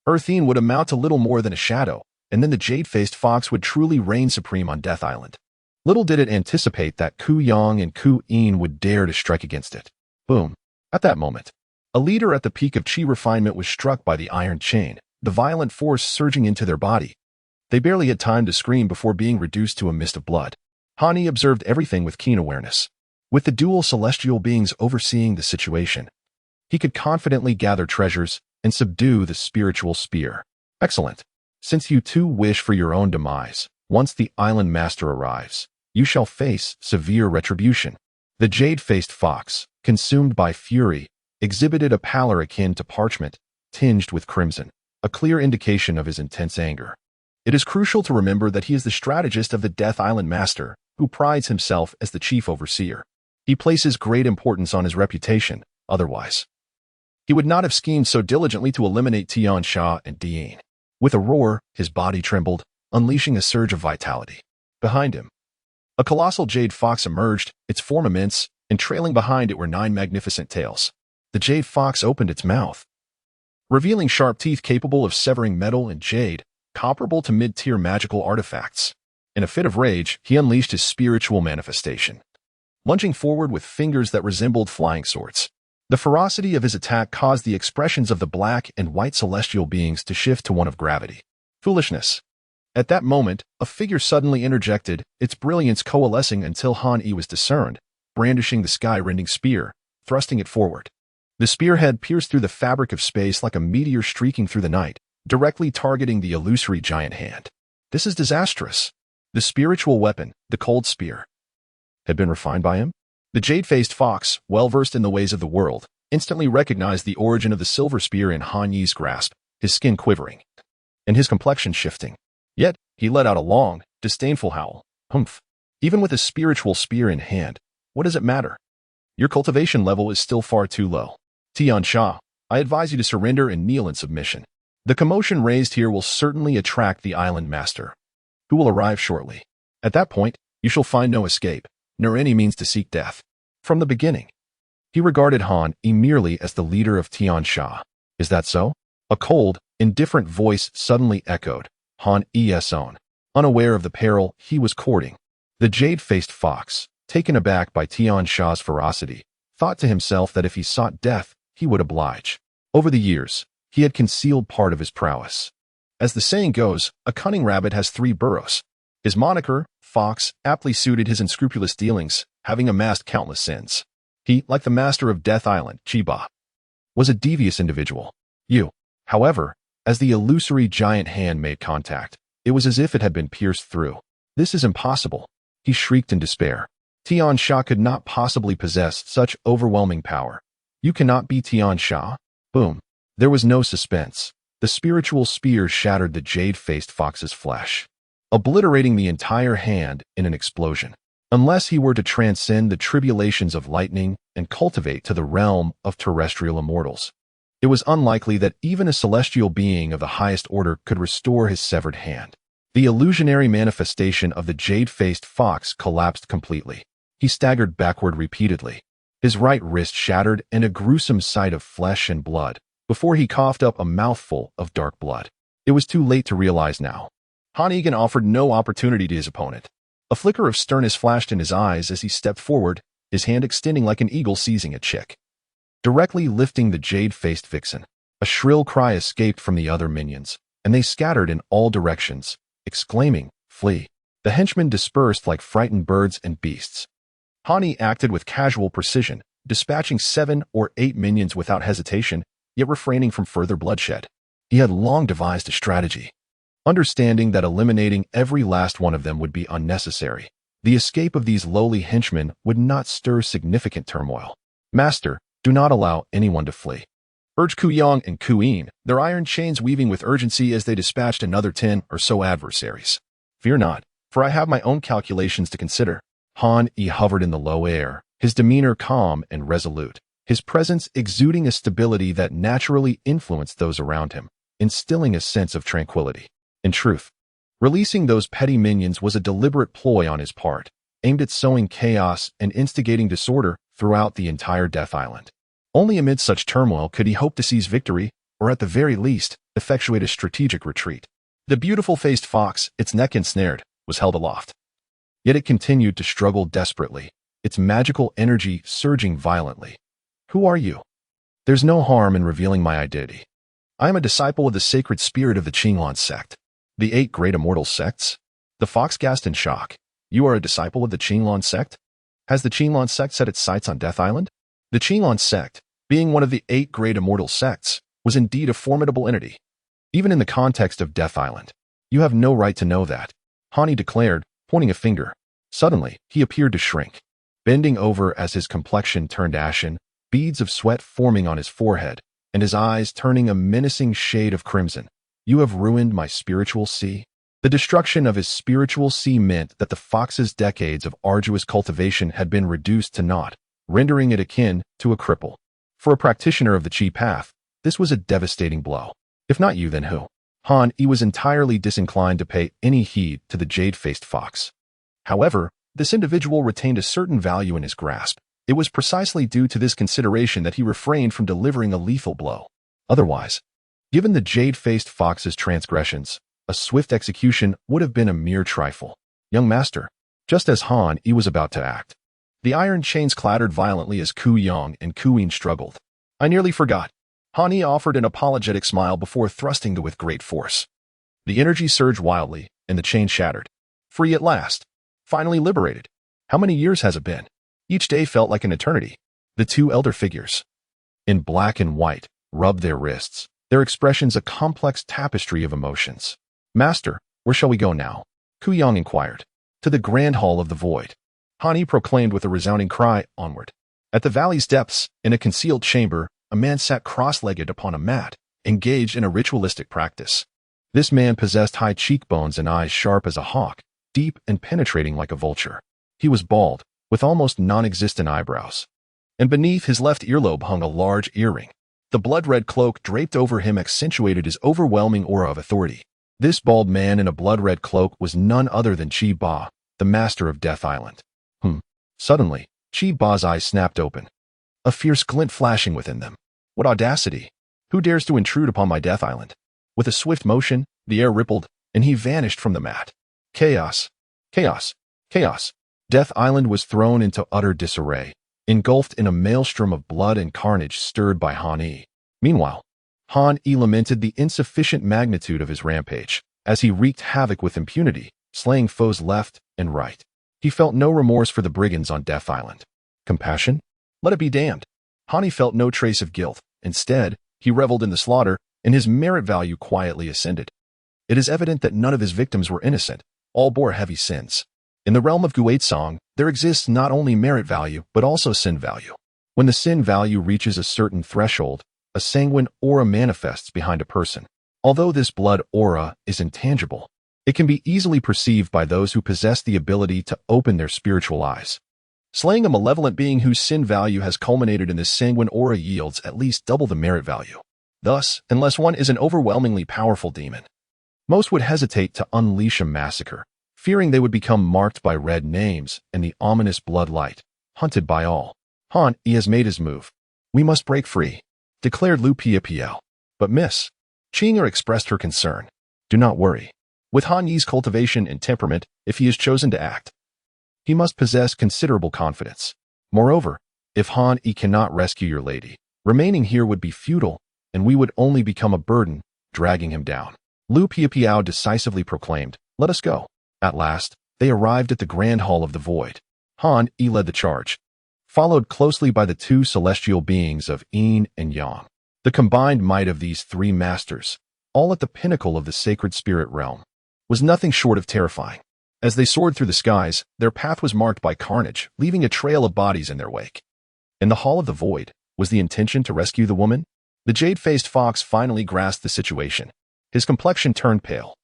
Earthine would amount to little more than a shadow, and then the jade-faced fox would truly reign supreme on Death Island. Little did it anticipate that Ku Yang and Ku Yin would dare to strike against it. Boom. At that moment, a leader at the peak of chi refinement was struck by the iron chain, the violent force surging into their body. They barely had time to scream before being reduced to a mist of blood. Hani observed everything with keen awareness. With the dual celestial beings overseeing the situation, he could confidently gather treasures and subdue the spiritual spear. Excellent. Since you too wish for your own demise, once the island master arrives, you shall face severe retribution. The jade-faced fox, consumed by fury, exhibited a pallor akin to parchment, tinged with crimson, a clear indication of his intense anger. It is crucial to remember that he is the strategist of the Death Island Master, who prides himself as the chief overseer. He places great importance on his reputation, otherwise he would not have schemed so diligently to eliminate Tian Sha and Diane. With a roar, his body trembled, unleashing a surge of vitality. Behind him, a colossal jade fox emerged, its form immense, and trailing behind it were 9 magnificent tails. The jade fox opened its mouth, revealing sharp teeth capable of severing metal and jade, comparable to mid-tier magical artifacts. In a fit of rage, he unleashed his spiritual manifestation, lunging forward with fingers that resembled flying swords. The ferocity of his attack caused the expressions of the black and white celestial beings to shift to one of gravity. Foolishness. At that moment, a figure suddenly interjected, its brilliance coalescing until Han-Yi was discerned, brandishing the sky-rending spear, thrusting it forward. The spearhead pierced through the fabric of space like a meteor streaking through the night, directly targeting the illusory giant hand. This is disastrous. The spiritual weapon, the cold spear, had been refined by him? The jade-faced fox, well-versed in the ways of the world, instantly recognized the origin of the silver spear in Han-Yi's grasp, his skin quivering, and his complexion shifting. Yet, he let out a long, disdainful howl. Humph. Even with a spiritual spear in hand, what does it matter? Your cultivation level is still far too low. Tian Sha, I advise you to surrender and kneel in submission. The commotion raised here will certainly attract the island master, who will arrive shortly. At that point, you shall find no escape, nor any means to seek death. From the beginning, he regarded Han-Yi merely as the leader of Tian Sha. Is that so? A cold, indifferent voice suddenly echoed, Han-Yi's own. Unaware of the peril he was courting, the jade-faced fox, taken aback by Tian Sha's ferocity, thought to himself that if he sought death, he would oblige. Over the years, he had concealed part of his prowess. As the saying goes, a cunning rabbit has 3 burrows. His moniker, Fox, aptly suited his unscrupulous dealings, having amassed countless sins. He, like the master of Death Island, Chiba, was a devious individual. However, as the illusory giant hand made contact, it was as if it had been pierced through. This is impossible, he shrieked in despair. Tian Sha could not possibly possess such overwhelming power. You cannot be Tian Sha? Boom. There was no suspense. The spiritual spear shattered the jade-faced fox's flesh, obliterating the entire hand in an explosion. Unless he were to transcend the tribulations of lightning and cultivate to the realm of terrestrial immortals, it was unlikely that even a celestial being of the highest order could restore his severed hand. The illusionary manifestation of the jade-faced fox collapsed completely. He staggered backward repeatedly, his right wrist shattered and a gruesome sight of flesh and blood, before he coughed up a mouthful of dark blood. It was too late to realize now. Han-Yi offered no opportunity to his opponent. A flicker of sternness flashed in his eyes as he stepped forward, his hand extending like an eagle seizing a chick, directly lifting the jade-faced vixen. A shrill cry escaped from the other minions, and they scattered in all directions, exclaiming, "Flee!" The henchmen dispersed like frightened birds and beasts. Han-Yi acted with casual precision, dispatching 7 or 8 minions without hesitation, yet refraining from further bloodshed. He had long devised a strategy. Understanding that eliminating every last one of them would be unnecessary, the escape of these lowly henchmen would not stir significant turmoil. Master, do not allow anyone to flee, urged Ku Yang and Ku Yin, their iron chains weaving with urgency as they dispatched another 10 or so adversaries. Fear not, for I have my own calculations to consider. Han-Yi hovered in the low air, his demeanor calm and resolute, his presence exuding a stability that naturally influenced those around him, instilling a sense of tranquility. In truth, releasing those petty minions was a deliberate ploy on his part, aimed at sowing chaos and instigating disorder throughout the entire Death Island. Only amid such turmoil could he hope to seize victory, or at the very least, effectuate a strategic retreat. The beautiful-faced fox, its neck ensnared, was held aloft. Yet it continued to struggle desperately, its magical energy surging violently. Who are you? There's no harm in revealing my identity. I am a disciple of the sacred spirit of the Qinglan sect. The 8 great immortal sects? The fox gasped in shock. You are a disciple of the Qinglan sect? Has the Qinglan sect set its sights on Death Island? The Qinglan sect, being one of the 8 great immortal sects, was indeed a formidable entity. Even in the context of Death Island. You have no right to know that, Hani declared, pointing a finger. Suddenly, he appeared to shrink. Bending over as his complexion turned ashen, beads of sweat forming on his forehead, and his eyes turning a menacing shade of crimson. You have ruined my spiritual sea. The destruction of his spiritual sea meant that the fox's decades of arduous cultivation had been reduced to naught, rendering it akin to a cripple. For a practitioner of the Qi path, this was a devastating blow. If not you, then who? He was entirely disinclined to pay any heed to the jade-faced fox. However, this individual retained a certain value in his grasp. It was precisely due to this consideration that he refrained from delivering a lethal blow. Otherwise, given the jade-faced fox's transgressions, a swift execution would have been a mere trifle. Young master, just as He was about to act, the iron chains clattered violently as Ku Yang and Ku Yin struggled. I nearly forgot. He offered an apologetic smile before thrusting with great force. The energy surged wildly, and the chain shattered. Free at last. Finally liberated. How many years has it been? Each day felt like an eternity. The 2 elder figures, in black and white, rubbed their wrists, their expressions a complex tapestry of emotions. Master, where shall we go now? Ku Yang inquired. To the grand hall of the void. Hani proclaimed with a resounding cry, onward. At the valley's depths, in a concealed chamber, a man sat cross-legged upon a mat, engaged in a ritualistic practice. This man possessed high cheekbones and eyes sharp as a hawk, deep and penetrating like a vulture. He was bald, with almost non-existent eyebrows. And beneath his left earlobe hung a large earring. The blood-red cloak draped over him accentuated his overwhelming aura of authority. This bald man in a blood-red cloak was none other than Qi Ba, the master of Death Island. Suddenly, Qi Ba's eyes snapped open, a fierce glint flashing within them. What audacity! Who dares to intrude upon my Death Island? With a swift motion, the air rippled, and he vanished from the mat. Chaos! Chaos! Chaos! Death Island was thrown into utter disarray, engulfed in a maelstrom of blood and carnage stirred by Hani. Meanwhile, He lamented the insufficient magnitude of his rampage, as he wreaked havoc with impunity, slaying foes left and right. He felt no remorse for the brigands on Death Island. Compassion? Let it be damned. Hani felt no trace of guilt. Instead, he reveled in the slaughter, and his merit value quietly ascended. It is evident that none of his victims were innocent. All bore heavy sins. In the realm of Guizhong, there exists not only merit value, but also sin value. When the sin value reaches a certain threshold, a sanguine aura manifests behind a person. Although this blood aura is intangible, it can be easily perceived by those who possess the ability to open their spiritual eyes. Slaying a malevolent being whose sin value has culminated in this sanguine aura yields at least double the merit value. Thus, unless one is an overwhelmingly powerful demon, most would hesitate to unleash a massacre, fearing they would become marked by red names and the ominous blood light, hunted by all. He has made his move. We must break free, declared Lu Piapiao. But Miss Qing'er expressed her concern. Do not worry. With Han Yi's cultivation and temperament, if he is chosen to act, he must possess considerable confidence. Moreover, if Han Yi cannot rescue your lady, remaining here would be futile, and we would only become a burden, dragging him down. Lu Piapiao decisively proclaimed, let us go. At last, they arrived at the grand hall of the void. Han Yi led the charge, followed closely by the 2 celestial beings of Yin and Yang. The combined might of these 3 masters, all at the pinnacle of the sacred spirit realm, was nothing short of terrifying. As they soared through the skies, their path was marked by carnage, leaving a trail of bodies in their wake. In the Hall of the Void, was the intention to rescue the woman? The jade-faced fox finally grasped the situation. His complexion turned pale,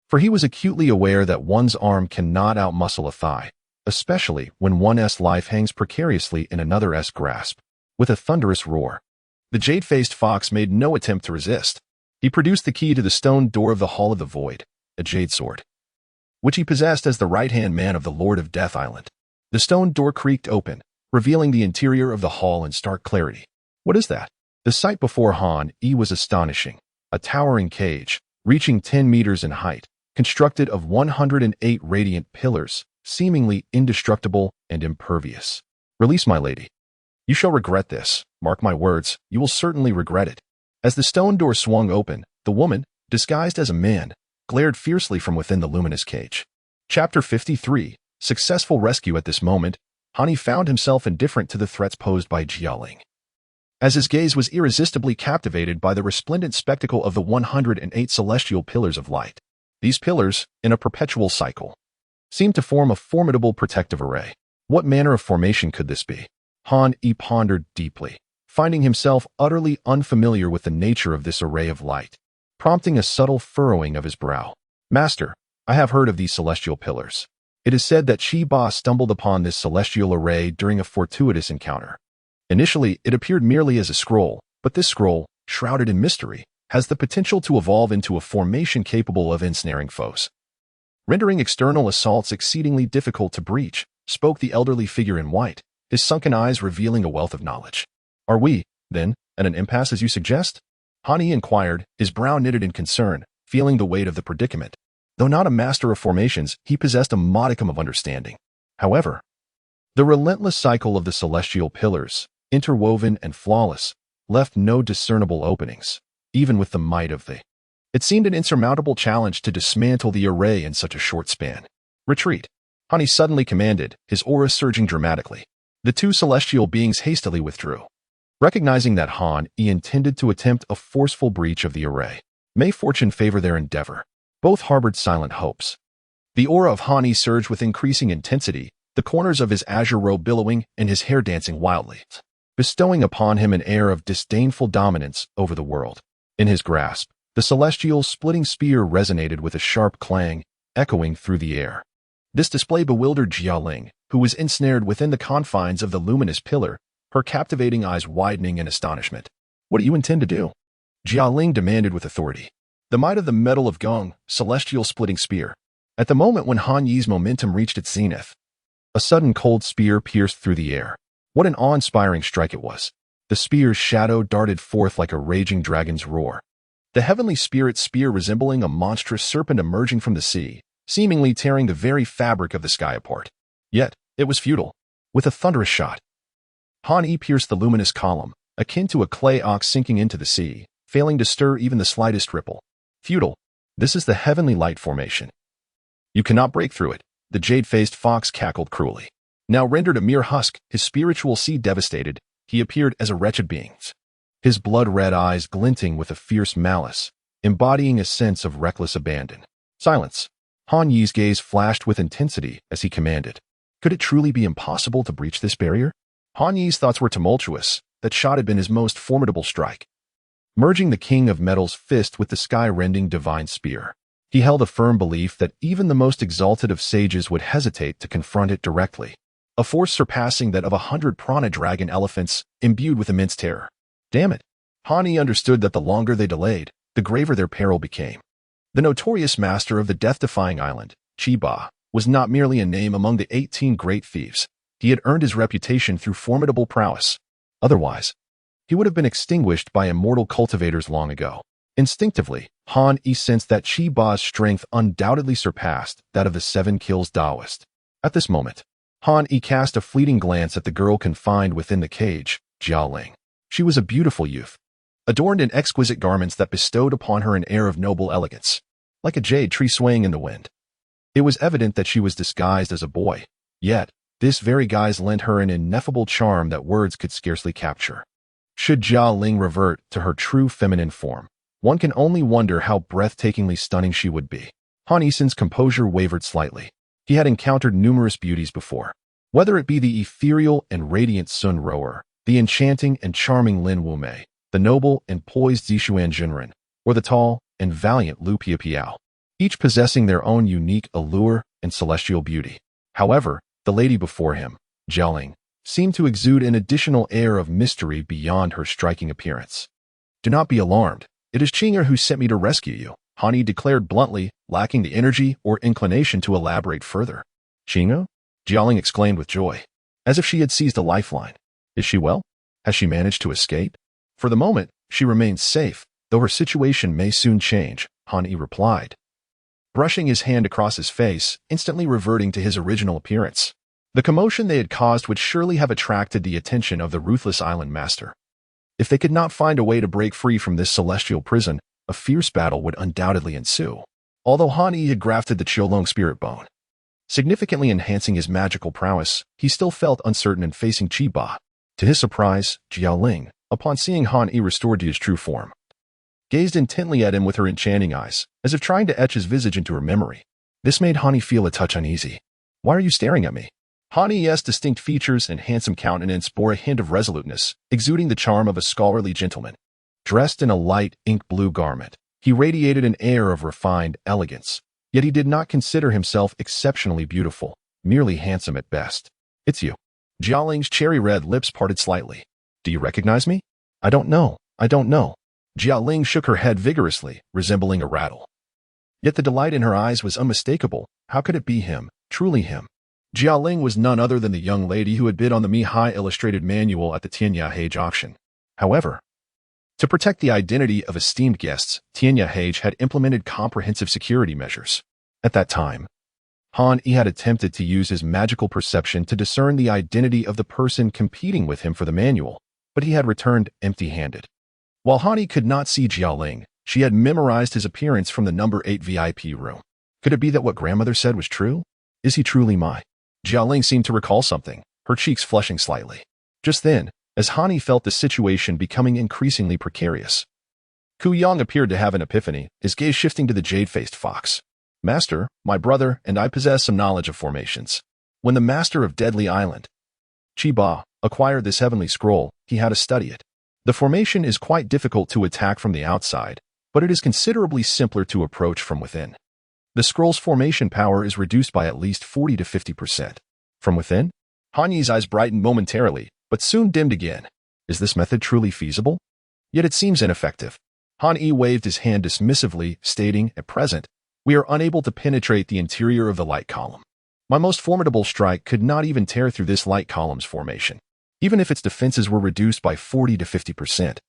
for he was acutely aware that one's arm cannot outmuscle a thigh, especially when one's life hangs precariously in another's grasp. with a thunderous roar. The jade-faced fox made no attempt to resist. He produced the key to the stone door of the Hall of the Void, a jade sword, which he possessed as the right-hand man of the Lord of Death Island. The stone door creaked open, revealing the interior of the hall in stark clarity. What is that? The sight before Han Yi was astonishing. A towering cage, reaching 10 meters in height, constructed of 108 radiant pillars, seemingly indestructible and impervious. Release my lady. You shall regret this. Mark my words, you will certainly regret it. As the stone door swung open, the woman, disguised as a man, glared fiercely from within the luminous cage. Chapter 53. Successful rescue. At this moment, Han Yi found himself indifferent to the threats posed by Jialing, as his gaze was irresistibly captivated by the resplendent spectacle of the 108 celestial pillars of light. These pillars, in a perpetual cycle, seemed to form a formidable protective array. What manner of formation could this be? Han Yi pondered deeply, finding himself utterly unfamiliar with the nature of this array of light, prompting a subtle furrowing of his brow. Master, I have heard of these celestial pillars. It is said that Qi Ba stumbled upon this celestial array during a fortuitous encounter. Initially, it appeared merely as a scroll, but this scroll, shrouded in mystery, has the potential to evolve into a formation capable of ensnaring foes, rendering external assaults exceedingly difficult to breach, spoke the elderly figure in white, his sunken eyes revealing a wealth of knowledge. Are we, then, at an impasse as you suggest? Han Yi inquired, his brow knitted in concern, feeling the weight of the predicament. Though not a master of formations, he possessed a modicum of understanding. However, the relentless cycle of the celestial pillars, interwoven and flawless, left no discernible openings, even with the might of the. It seemed an insurmountable challenge to dismantle the array in such a short span. Retreat. Han Yi suddenly commanded, his aura surging dramatically. The two celestial beings hastily withdrew, recognizing that Han Yi intended to attempt a forceful breach of the array. May fortune favor their endeavor. Both harbored silent hopes. The aura of Han Yi surged with increasing intensity, the corners of his azure robe billowing and his hair dancing wildly, bestowing upon him an air of disdainful dominance over the world. In his grasp, the celestial splitting spear resonated with a sharp clang, echoing through the air. This display bewildered Jialing, who was ensnared within the confines of the luminous pillar, her captivating eyes widening in astonishment. What do you intend to do? Jialing demanded with authority. The might of the metal of Gong, celestial splitting spear. At the moment when Han Yi's momentum reached its zenith, a sudden cold spear pierced through the air. What an awe-inspiring strike it was. The spear's shadow darted forth like a raging dragon's roar. The heavenly spirit's spear resembling a monstrous serpent emerging from the sea, seemingly tearing the very fabric of the sky apart. Yet, it was futile. With a thunderous shot, Han Yi pierced the luminous column, akin to a clay ox sinking into the sea, failing to stir even the slightest ripple. Futile. This is the heavenly light formation. You cannot break through it. The jade-faced fox cackled cruelly. Now rendered a mere husk, his spiritual seed devastated, he appeared as a wretched being, his blood-red eyes glinting with a fierce malice, embodying a sense of reckless abandon. Silence. Han Yi's gaze flashed with intensity as he commanded. Could it truly be impossible to breach this barrier? Han Yi's thoughts were tumultuous. That shot had been his most formidable strike, merging the King of Metal's fist with the sky-rending divine spear. He held a firm belief that even the most exalted of sages would hesitate to confront it directly, a force surpassing that of 100 prana dragon elephants imbued with immense terror. Damn it! Han Yi understood that the longer they delayed, the graver their peril became. The notorious master of the death-defying island, Qi Ba, was not merely a name among the 18 great thieves. He had earned his reputation through formidable prowess. Otherwise, he would have been extinguished by immortal cultivators long ago. Instinctively, Han Yi sensed that Qi Ba's strength undoubtedly surpassed that of the 7 kills Taoist. At this moment, Han Yi cast a fleeting glance at the girl confined within the cage, Jialing. She was a beautiful youth, adorned in exquisite garments that bestowed upon her an air of noble elegance, like a jade tree swaying in the wind. It was evident that she was disguised as a boy, yet this very guise lent her an ineffable charm that words could scarcely capture. Should Jialing revert to her true feminine form, one can only wonder how breathtakingly stunning she would be. Han Yi's composure wavered slightly. He had encountered numerous beauties before, whether it be the ethereal and radiant Sun Rower, the enchanting and charming Lin Wumei, the noble and poised Zixuan Jinren, or the tall and valiant Lu Piapiao, each possessing their own unique allure and celestial beauty. However, the lady before him, Jialing, seemed to exude an additional air of mystery beyond her striking appearance. "Do not be alarmed. It is Qing'er who sent me to rescue you," Han Yi declared bluntly, lacking the energy or inclination to elaborate further. "Qing'er?" Jialing exclaimed with joy, as if she had seized a lifeline. "Is she well? Has she managed to escape?" "For the moment, she remains safe, though her situation may soon change," Han Yi replied, brushing his hand across his face, instantly reverting to his original appearance. The commotion they had caused would surely have attracted the attention of the ruthless island master. If they could not find a way to break free from this celestial prison, a fierce battle would undoubtedly ensue. Although Han Yi had grafted the Qiulong spirit bone, significantly enhancing his magical prowess, he still felt uncertain in facing Qi Ba. To his surprise, Jialing, upon seeing Han Yi restored to his true form, gazed intently at him with her enchanting eyes, as if trying to etch his visage into her memory. This made Han Yi feel a touch uneasy. "Why are you staring at me?" Han Yi's distinct features and handsome countenance bore a hint of resoluteness, exuding the charm of a scholarly gentleman. Dressed in a light ink blue garment, he radiated an air of refined elegance, yet he did not consider himself exceptionally beautiful, merely handsome at best. "It's you." Jialing's cherry-red lips parted slightly. "Do you recognize me?" I don't know. Jialing shook her head vigorously, resembling a rattle. Yet the delight in her eyes was unmistakable. How could it be him, truly him? Jialing was none other than the young lady who had bid on the Mihai illustrated manual at the Tianyahage auction. However, to protect the identity of esteemed guests, Tianyahage had implemented comprehensive security measures. At that time, Han Yi had attempted to use his magical perception to discern the identity of the person competing with him for the manual, but he had returned empty-handed. While Han Yi could not see Jialing, she had memorized his appearance from the number 8 VIP room. Could it be that what grandmother said was true? Is he truly my? Jialing seemed to recall something, her cheeks flushing slightly. Just then, as Han Yi felt the situation becoming increasingly precarious, Ku Yang appeared to have an epiphany, his gaze shifting to the jade-faced fox. "Master, my brother and I possess some knowledge of formations. When the master of Deadly Island, Qi Ba, acquired this heavenly scroll, he had to study it. The formation is quite difficult to attack from the outside, but it is considerably simpler to approach from within. The scroll's formation power is reduced by at least 40 to 50%. From within?" Han Yi's eyes brightened momentarily, but soon dimmed again. Is this method truly feasible? Yet it seems ineffective. Han Yi waved his hand dismissively, stating, "At present, we are unable to penetrate the interior of the light column. My most formidable strike could not even tear through this light column's formation. Even if its defenses were reduced by 40 to 50%,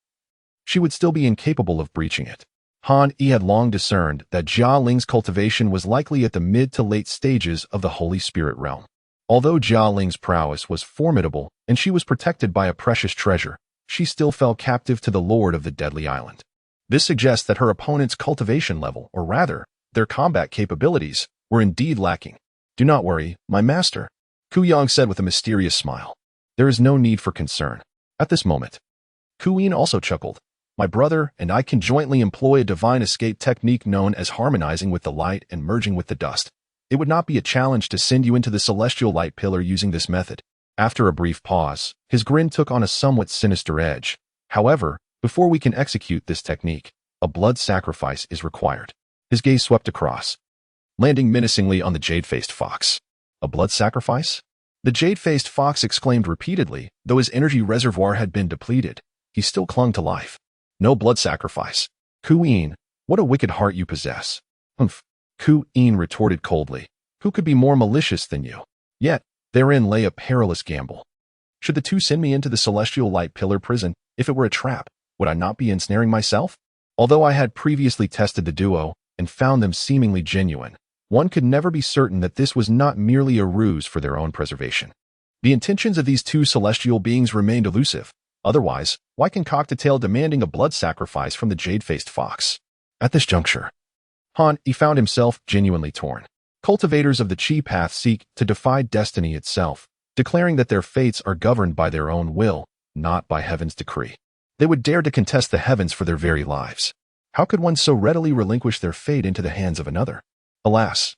she would still be incapable of breaching it." Han Yi had long discerned that Jia Ling's cultivation was likely at the mid to late stages of the Holy Spirit realm. Although Jia Ling's prowess was formidable and she was protected by a precious treasure, she still fell captive to the Lord of the Deadly Island. This suggests that her opponent's cultivation level, or rather, their combat capabilities, were indeed lacking. "Do not worry, my master," Ku Yang said with a mysterious smile. "There is no need for concern." At this moment, Ku Yin also chuckled. "My brother and I can jointly employ a divine escape technique known as harmonizing with the light and merging with the dust. It would not be a challenge to send you into the celestial light pillar using this method." After a brief pause, his grin took on a somewhat sinister edge. "However, before we can execute this technique, a blood sacrifice is required." His gaze swept across, landing menacingly on the jade-faced fox. "A blood sacrifice?" The jade-faced fox exclaimed repeatedly, though his energy reservoir had been depleted. He still clung to life. "No blood sacrifice. Ku Yin, what a wicked heart you possess." "Humph," Ku Yin retorted coldly. "Who could be more malicious than you? Yet, therein lay a perilous gamble. Should the two send me into the celestial light pillar prison, if it were a trap, would I not be ensnaring myself?" Although I had previously tested the duo and found them seemingly genuine, one could never be certain that this was not merely a ruse for their own preservation. The intentions of these two celestial beings remained elusive. Otherwise, why concoct a tale demanding a blood sacrifice from the jade-faced fox? At this juncture, Han Yi found himself genuinely torn. Cultivators of the Qi path seek to defy destiny itself, declaring that their fates are governed by their own will, not by heaven's decree. They would dare to contest the heavens for their very lives. How could one so readily relinquish their fate into the hands of another? Alas,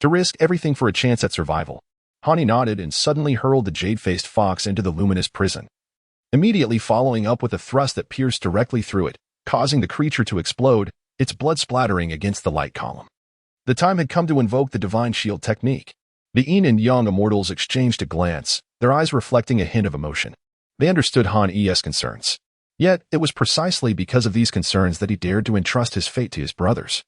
to risk everything for a chance at survival. Han Yi nodded and suddenly hurled the jade-faced fox into the luminous prison, immediately following up with a thrust that pierced directly through it, causing the creature to explode, its blood splattering against the light column. The time had come to invoke the divine shield technique. The yin and yang immortals exchanged a glance, their eyes reflecting a hint of emotion. They understood Han Yi's concerns. Yet, it was precisely because of these concerns that he dared to entrust his fate to his brothers.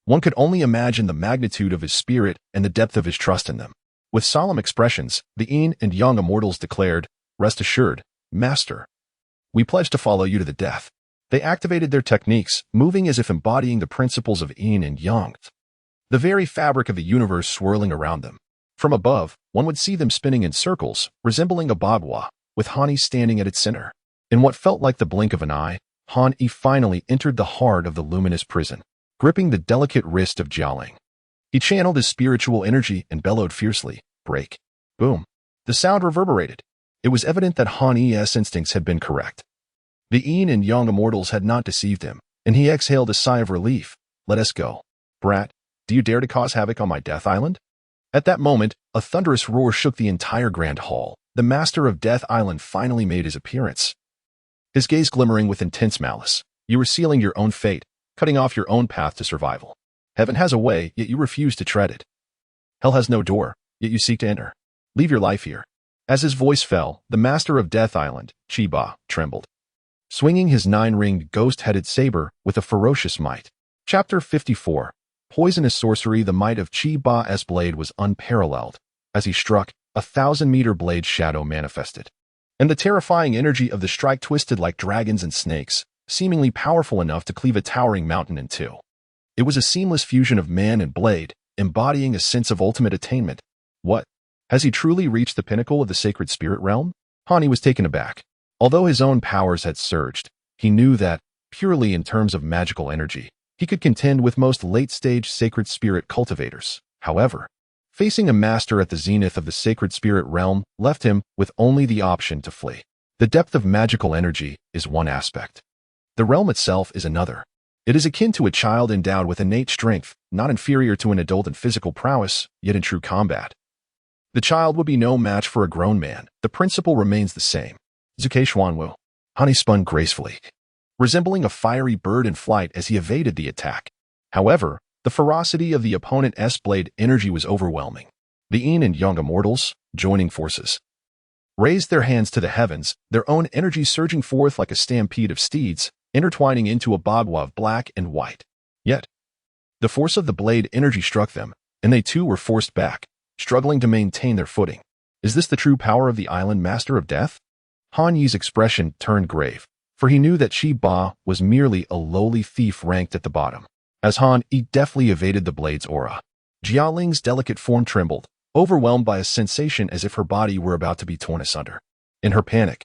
One could only imagine the magnitude of his spirit and the depth of his trust in them. With solemn expressions, the Yin and Yang immortals declared, "Rest assured, Master. We pledge to follow you to the death." They activated their techniques, moving as if embodying the principles of Yin and Yang, the very fabric of the universe swirling around them. From above, one would see them spinning in circles, resembling a bagua, with Han Yi standing at its center. In what felt like the blink of an eye, Han Yi finally entered the heart of the luminous prison, gripping the delicate wrist of Jialing. He channeled his spiritual energy and bellowed fiercely, "Break." Boom. The sound reverberated. It was evident that Han Yi's instincts had been correct. The Yin and Yang immortals had not deceived him, and he exhaled a sigh of relief. "Let us go. Brat, do you dare to cause havoc on my Death Island?" At that moment, a thunderous roar shook the entire Grand Hall. The master of Death Island finally made his appearance. His gaze glimmering with intense malice. "You were sealing your own fate, cutting off your own path to survival. Heaven has a way, yet you refuse to tread it. Hell has no door, yet you seek to enter. Leave your life here." As his voice fell, the master of Death Island, Chiba, trembled, swinging his 9-ringed ghost-headed saber with a ferocious might. Chapter 54. Poisonous Sorcery. The might of Chiba's blade was unparalleled. As he struck, a 1,000-meter blade shadow manifested, and the terrifying energy of the strike twisted like dragons and snakes, seemingly powerful enough to cleave a towering mountain in two. It was a seamless fusion of man and blade, embodying a sense of ultimate attainment. What? Has he truly reached the pinnacle of the sacred spirit realm? Han Yi was taken aback. Although his own powers had surged, he knew that, purely in terms of magical energy, he could contend with most late-stage sacred spirit cultivators. However, facing a master at the zenith of the sacred spirit realm left him with only the option to flee. The depth of magical energy is one aspect. The realm itself is another. It is akin to a child endowed with innate strength, not inferior to an adult in physical prowess, yet in true combat. The child would be no match for a grown man. The principle remains the same. Zuke Xuanwu. Han Yi spun gracefully, resembling a fiery bird in flight as he evaded the attack. However, the ferocity of the opponent's blade energy was overwhelming. The Yin and Yang immortals, joining forces, raised their hands to the heavens, their own energy surging forth like a stampede of steeds, intertwining into a bagua of black and white. Yet, the force of the blade energy struck them, and they too were forced back, struggling to maintain their footing. Is this the true power of the island master of death? Han Yi's expression turned grave, for he knew that Chiba was merely a lowly thief ranked at the bottom. As Han Yi deftly evaded the blade's aura, Jialing's delicate form trembled, overwhelmed by a sensation as if her body were about to be torn asunder. In her panic,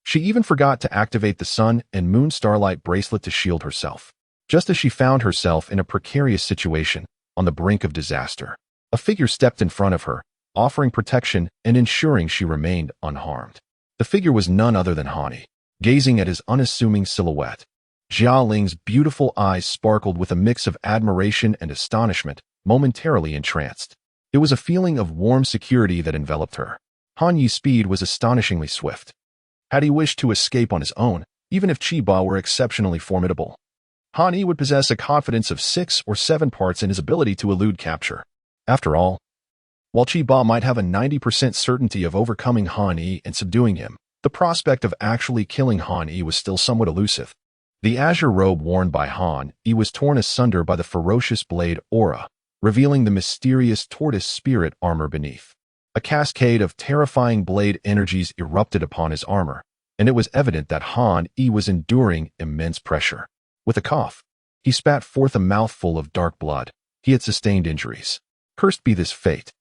she even forgot to activate the sun and moon starlight bracelet to shield herself. Just as she found herself in a precarious situation, on the brink of disaster, a figure stepped in front of her, offering protection and ensuring she remained unharmed. The figure was none other than Han Yi. Gazing at his unassuming silhouette, Jialing's beautiful eyes sparkled with a mix of admiration and astonishment, momentarily entranced. It was a feeling of warm security that enveloped her. Han Yi's speed was astonishingly swift. Had he wished to escape on his own, even if Chiba were exceptionally formidable, Han Yi would possess a confidence of 6 or 7 parts in his ability to elude capture. After all, while Chiba might have a 90% certainty of overcoming Han Yi and subduing him, the prospect of actually killing Han Yi was still somewhat elusive. The azure robe worn by Han Yi was torn asunder by the ferocious blade aura, revealing the mysterious tortoise spirit armor beneath. A cascade of terrifying blade energies erupted upon his armor, and it was evident that Han Yi was enduring immense pressure. With a cough, he spat forth a mouthful of dark blood. He had sustained injuries. Cursed be this fate.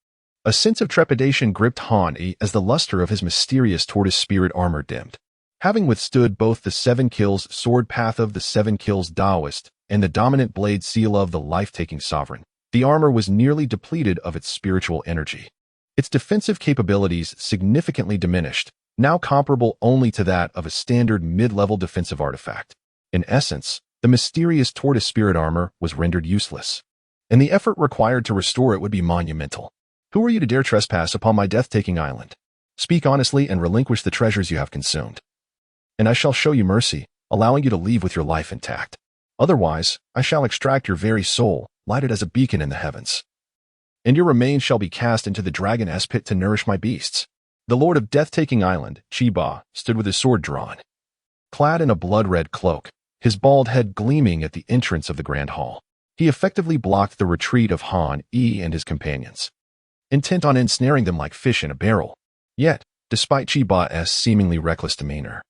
A sense of trepidation gripped Han Yi as the luster of his mysterious tortoise spirit armor dimmed. Having withstood both the 7 kills sword path of the 7 kills Taoist and the dominant blade seal of the life-taking sovereign, the armor was nearly depleted of its spiritual energy. Its defensive capabilities significantly diminished, now comparable only to that of a standard mid-level defensive artifact. In essence, the mysterious tortoise spirit armor was rendered useless, and the effort required to restore it would be monumental. Who are you to dare trespass upon my death-taking island? Speak honestly and relinquish the treasures you have consumed, and I shall show you mercy, allowing you to leave with your life intact. Otherwise, I shall extract your very soul, lighted as a beacon in the heavens, and your remains shall be cast into the dragon's pit to nourish my beasts. The lord of death-taking island, Chiba, stood with his sword drawn. Clad in a blood-red cloak, his bald head gleaming at the entrance of the grand hall, he effectively blocked the retreat of Han Yi and his companions, intent on ensnaring them like fish in a barrel. Yet, despite Chiba's seemingly reckless demeanor,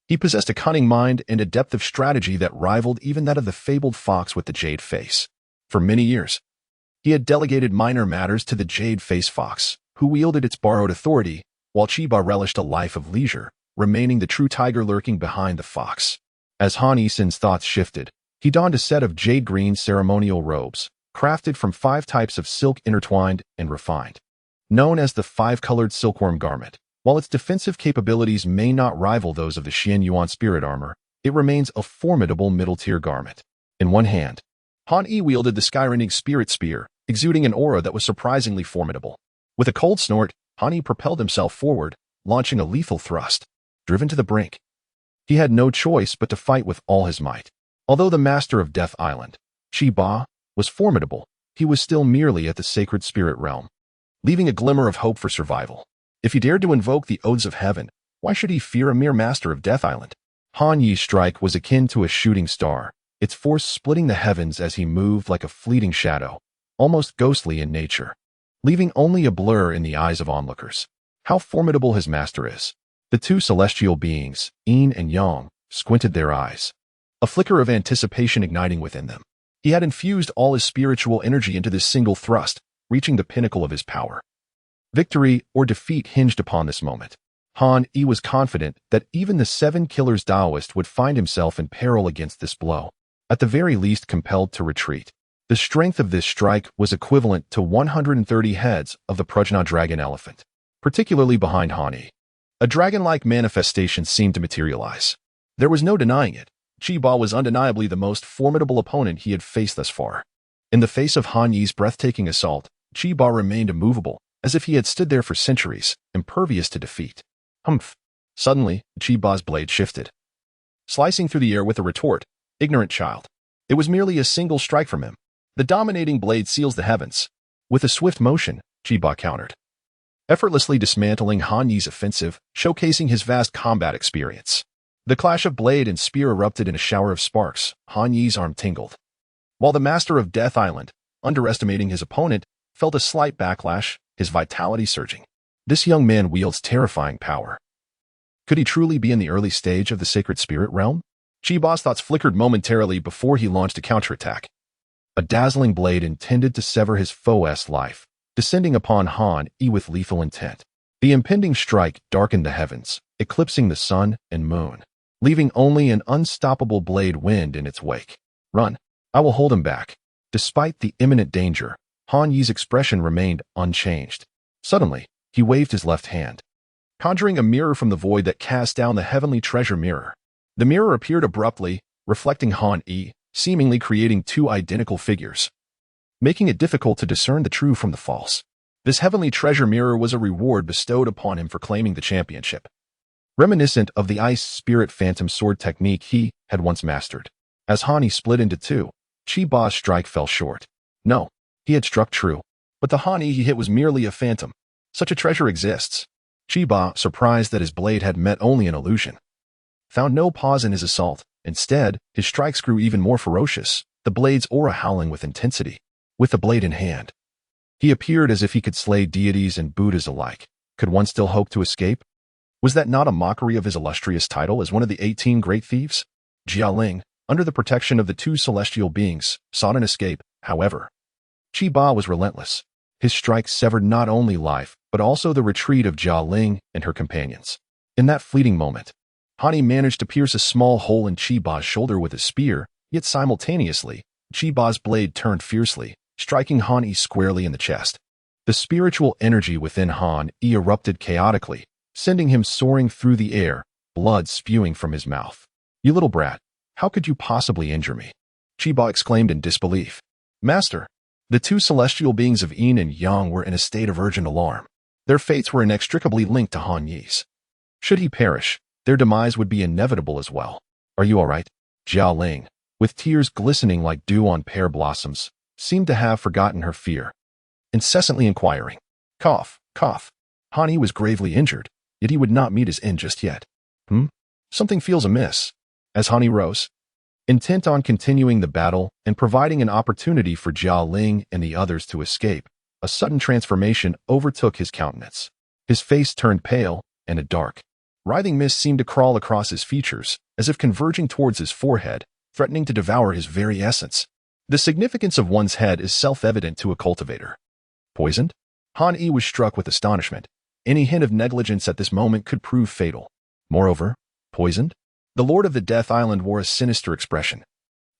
he possessed a cunning mind and a depth of strategy that rivaled even that of the fabled fox with the jade face. For many years, he had delegated minor matters to the jade-faced fox, who wielded its borrowed authority, while Chiba relished a life of leisure, remaining the true tiger lurking behind the fox. As Han Yi-sen's thoughts shifted, he donned a set of jade-green ceremonial robes, crafted from 5 types of silk intertwined and refined. Known as the 5-colored silkworm garment, while its defensive capabilities may not rival those of the Xian Yuan spirit armor, it remains a formidable middle-tier garment. In one hand, Han Yi wielded the Skyrening spirit spear, exuding an aura that was surprisingly formidable. With a cold snort, Han Yi propelled himself forward, launching a lethal thrust. Driven to the brink, he had no choice but to fight with all his might. Although the master of Death Island, Chiba, was formidable, he was still merely at the sacred spirit realm, leaving a glimmer of hope for survival. If he dared to invoke the oaths of heaven, why should he fear a mere master of Death Island? Han Yi's strike was akin to a shooting star, its force splitting the heavens as he moved like a fleeting shadow, almost ghostly in nature, leaving only a blur in the eyes of onlookers. How formidable his master is. The 2 celestial beings, Yin and Yang, squinted their eyes, a flicker of anticipation igniting within them. He had infused all his spiritual energy into this single thrust, reaching the pinnacle of his power. Victory or defeat hinged upon this moment. Han Yi was confident that even the 7 Killers Taoist would find himself in peril against this blow, at the very least compelled to retreat. The strength of this strike was equivalent to 130 heads of the Prajna dragon elephant, particularly behind Han Yi. A dragon-like manifestation seemed to materialize. There was no denying it. Chiba was undeniably the most formidable opponent he had faced thus far. In the face of Han Yi's breathtaking assault, Chiba remained immovable, as if he had stood there for centuries, impervious to defeat. Humph! Suddenly, Chiba's blade shifted, slicing through the air with a retort. Ignorant child. It was merely a single strike from him. The dominating blade seals the heavens. With a swift motion, Chiba countered, effortlessly dismantling Han Yi's offensive, showcasing his vast combat experience. The clash of blade and spear erupted in a shower of sparks. Han Yi's arm tingled, while the master of Death Island, underestimating his opponent, felt a slight backlash, his vitality surging. This young man wields terrifying power. Could he truly be in the early stage of the sacred spirit realm? Chiba's thoughts flickered momentarily before he launched a counterattack. A dazzling blade intended to sever his foe's life, descending upon Han Yi with lethal intent. The impending strike darkened the heavens, eclipsing the sun and moon, leaving only an unstoppable blade wind in its wake. Run! I will hold him back. Despite the imminent danger, Han Yi's expression remained unchanged. Suddenly, he waved his left hand, conjuring a mirror from the void that cast down the heavenly treasure mirror. The mirror appeared abruptly, reflecting Han Yi, seemingly creating 2 identical figures, making it difficult to discern the true from the false. This heavenly treasure mirror was a reward bestowed upon him for claiming the championship, reminiscent of the ice spirit phantom sword technique he had once mastered. As Han Yi split into 2, Chiba's strike fell short. No, he had struck true, but the Han Yi he hit was merely a phantom. Such a treasure exists. Chiba, surprised that his blade had met only an illusion, found no pause in his assault. Instead, his strikes grew even more ferocious, the blade's aura howling with intensity. With the blade in hand, he appeared as if he could slay deities and Buddhas alike. Could one still hope to escape? Was that not a mockery of his illustrious title as one of the 18 great thieves? Jialing, under the protection of the 2 celestial beings, sought an escape. However, Chiba was relentless. His strike severed not only life, but also the retreat of Jialing and her companions. In that fleeting moment, Han Yi managed to pierce a small hole in Chiba's shoulder with a spear, yet simultaneously, Chiba's blade turned fiercely, striking Han Yi squarely in the chest. The spiritual energy within Han Yi erupted chaotically, sending him soaring through the air, blood spewing from his mouth. You little brat, how could you possibly injure me? Chiba exclaimed in disbelief. Master! The 2 celestial beings of Yin and Yang were in a state of urgent alarm. Their fates were inextricably linked to Han Yi's. Should he perish, their demise would be inevitable as well. Are you all right? Jiao Ling, with tears glistening like dew on pear blossoms, seemed to have forgotten her fear, incessantly inquiring. Cough, cough. Han Yi was gravely injured, yet he would not meet his end just yet. Something feels amiss. As Han Yi rose, intent on continuing the battle and providing an opportunity for Jia Ling and the others to escape, a sudden transformation overtook his countenance. His face turned pale, and a dark, writhing mist seemed to crawl across his features, as if converging towards his forehead, threatening to devour his very essence. The significance of one's head is self-evident to a cultivator. Poisoned? Han Yi was struck with astonishment. Any hint of negligence at this moment could prove fatal. Moreover, poisoned? The Lord of the Death Island wore a sinister expression.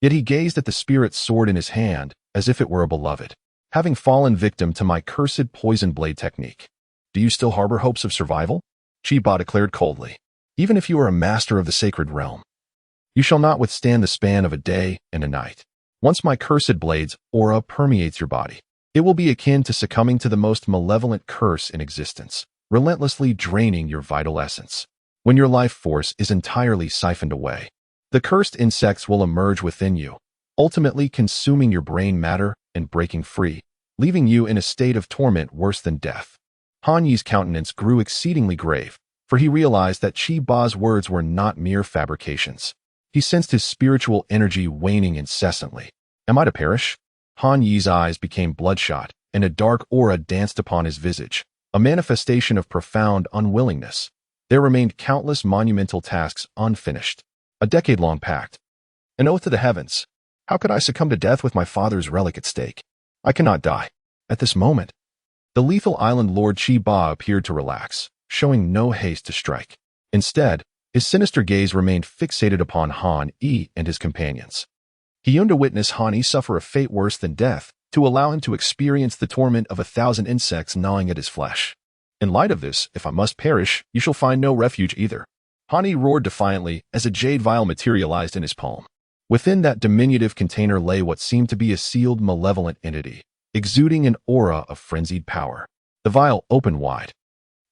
Yet he gazed at the spirit's sword in his hand, as if it were a beloved. Having fallen victim to my cursed poison blade technique, do you still harbor hopes of survival? Chi Ba declared coldly. Even if you are a master of the sacred realm, you shall not withstand the span of a day and a night. Once my cursed blade's aura permeates your body, it will be akin to succumbing to the most malevolent curse in existence, relentlessly draining your vital essence. When your life force is entirely siphoned away, the cursed insects will emerge within you, ultimately consuming your brain matter and breaking free, leaving you in a state of torment worse than death. Han Yi's countenance grew exceedingly grave, for he realized that Chi Ba's words were not mere fabrications. He sensed his spiritual energy waning incessantly. Am I to perish? Han Yi's eyes became bloodshot, and a dark aura danced upon his visage, a manifestation of profound unwillingness. There remained countless monumental tasks unfinished. A decade-long pact. An oath to the heavens. How could I succumb to death with my father's relic at stake? I cannot die. At this moment, the lethal island lord Chi Ba appeared to relax, showing no haste to strike. Instead, his sinister gaze remained fixated upon Han Yi and his companions. He yearned to witness Han Yi suffer a fate worse than death, to allow him to experience the torment of 1,000 insects gnawing at his flesh. In light of this, if I must perish, you shall find no refuge either. Han Yi roared defiantly as a jade vial materialized in his palm. Within that diminutive container lay what seemed to be a sealed malevolent entity, exuding an aura of frenzied power. The vial opened wide,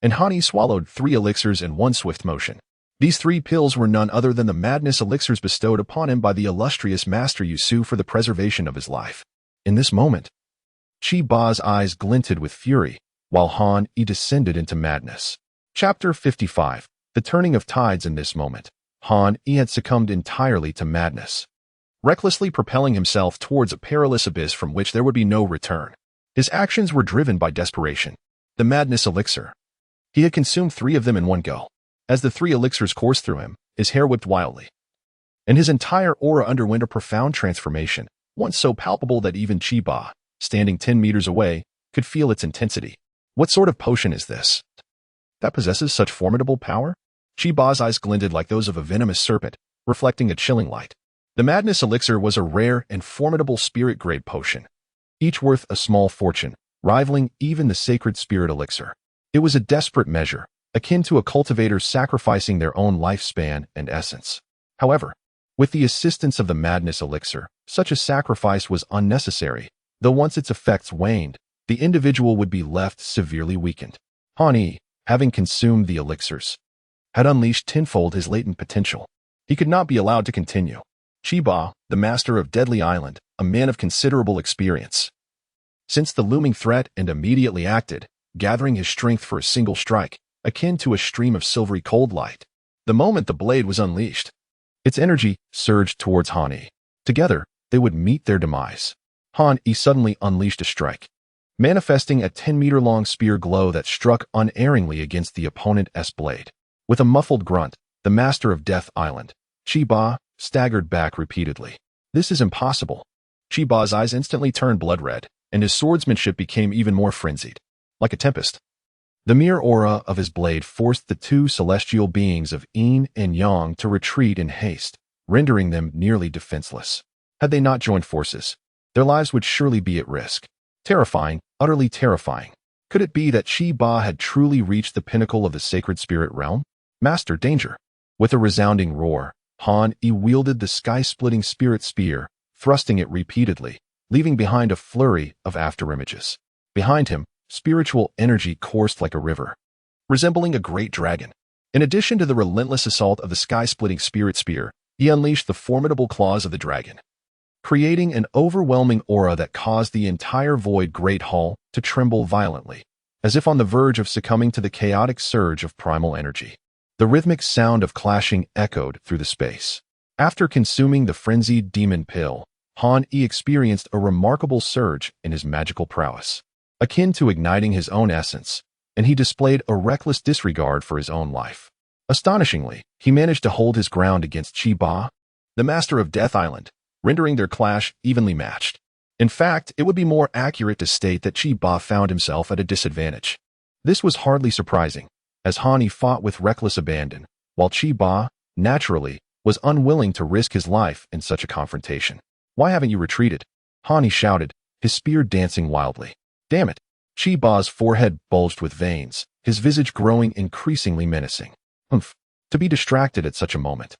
and Han Yi swallowed 3 elixirs in one swift motion. These 3 pills were none other than the madness elixirs bestowed upon him by the illustrious Master Yusu for the preservation of his life. In this moment, Chi Ba's eyes glinted with fury, while Han Yi descended into madness. Chapter 55. The Turning of Tides. In this moment, Han Yi had succumbed entirely to madness, recklessly propelling himself towards a perilous abyss from which there would be no return. His actions were driven by desperation. The madness elixir. He had consumed 3 of them in one go. As the 3 elixirs coursed through him, his hair whipped wildly, and his entire aura underwent a profound transformation, once so palpable that even Chi Ba, standing 10 meters away, could feel its intensity. What sort of potion is this that possesses such formidable power? Chi Ba's eyes glinted like those of a venomous serpent, reflecting a chilling light. The madness elixir was a rare and formidable spirit-grade potion, each worth a small fortune, rivaling even the sacred spirit elixir. It was a desperate measure, akin to a cultivator sacrificing their own lifespan and essence. However, with the assistance of the madness elixir, such a sacrifice was unnecessary, though once its effects waned, the individual would be left severely weakened. Han Yi, having consumed the elixirs, had unleashed tenfold his latent potential. He could not be allowed to continue. Chi Ba, the master of Deadly Island, a man of considerable experience, sensed the looming threat and immediately acted, gathering his strength for a single strike, akin to a stream of silvery cold light. The moment the blade was unleashed, its energy surged towards Han Yi. Together, they would meet their demise. Han Yi suddenly unleashed a strike, manifesting a 10-meter-long spear glow that struck unerringly against the opponent's blade. With a muffled grunt, the master of Death Island, Chi Ba, staggered back repeatedly. This is impossible. Chi Ba's eyes instantly turned blood red, and his swordsmanship became even more frenzied. Like a tempest, the mere aura of his blade forced the 2 celestial beings of Yin and Yang to retreat in haste, rendering them nearly defenseless. Had they not joined forces, their lives would surely be at risk. Terrifying, utterly terrifying. Could it be that Chi Ba had truly reached the pinnacle of the sacred spirit realm? Master, danger! With a resounding roar, Han Yi wielded the sky-splitting spirit spear, thrusting it repeatedly, leaving behind a flurry of afterimages. Behind him, spiritual energy coursed like a river, resembling a great dragon. In addition to the relentless assault of the sky-splitting spirit spear, he unleashed the formidable claws of the dragon, creating an overwhelming aura that caused the entire Void Great Hall to tremble violently. as if on the verge of succumbing to the chaotic surge of primal energy. The rhythmic sound of clashing echoed through the space. After consuming the frenzied demon pill, Han Yi experienced a remarkable surge in his magical prowess, akin to igniting his own essence, and he displayed a reckless disregard for his own life. Astonishingly, he managed to hold his ground against Qi Ba, the master of Death Island, rendering their clash evenly matched. In fact, it would be more accurate to state that Qi Ba found himself at a disadvantage. This was hardly surprising, as Han Yi fought with reckless abandon, while Qi Ba, naturally, was unwilling to risk his life in such a confrontation. "Why haven't you retreated?" Han Yi shouted, his spear dancing wildly. "Damn it!" Qi Ba's forehead bulged with veins, his visage growing increasingly menacing. "Humph, to be distracted at such a moment.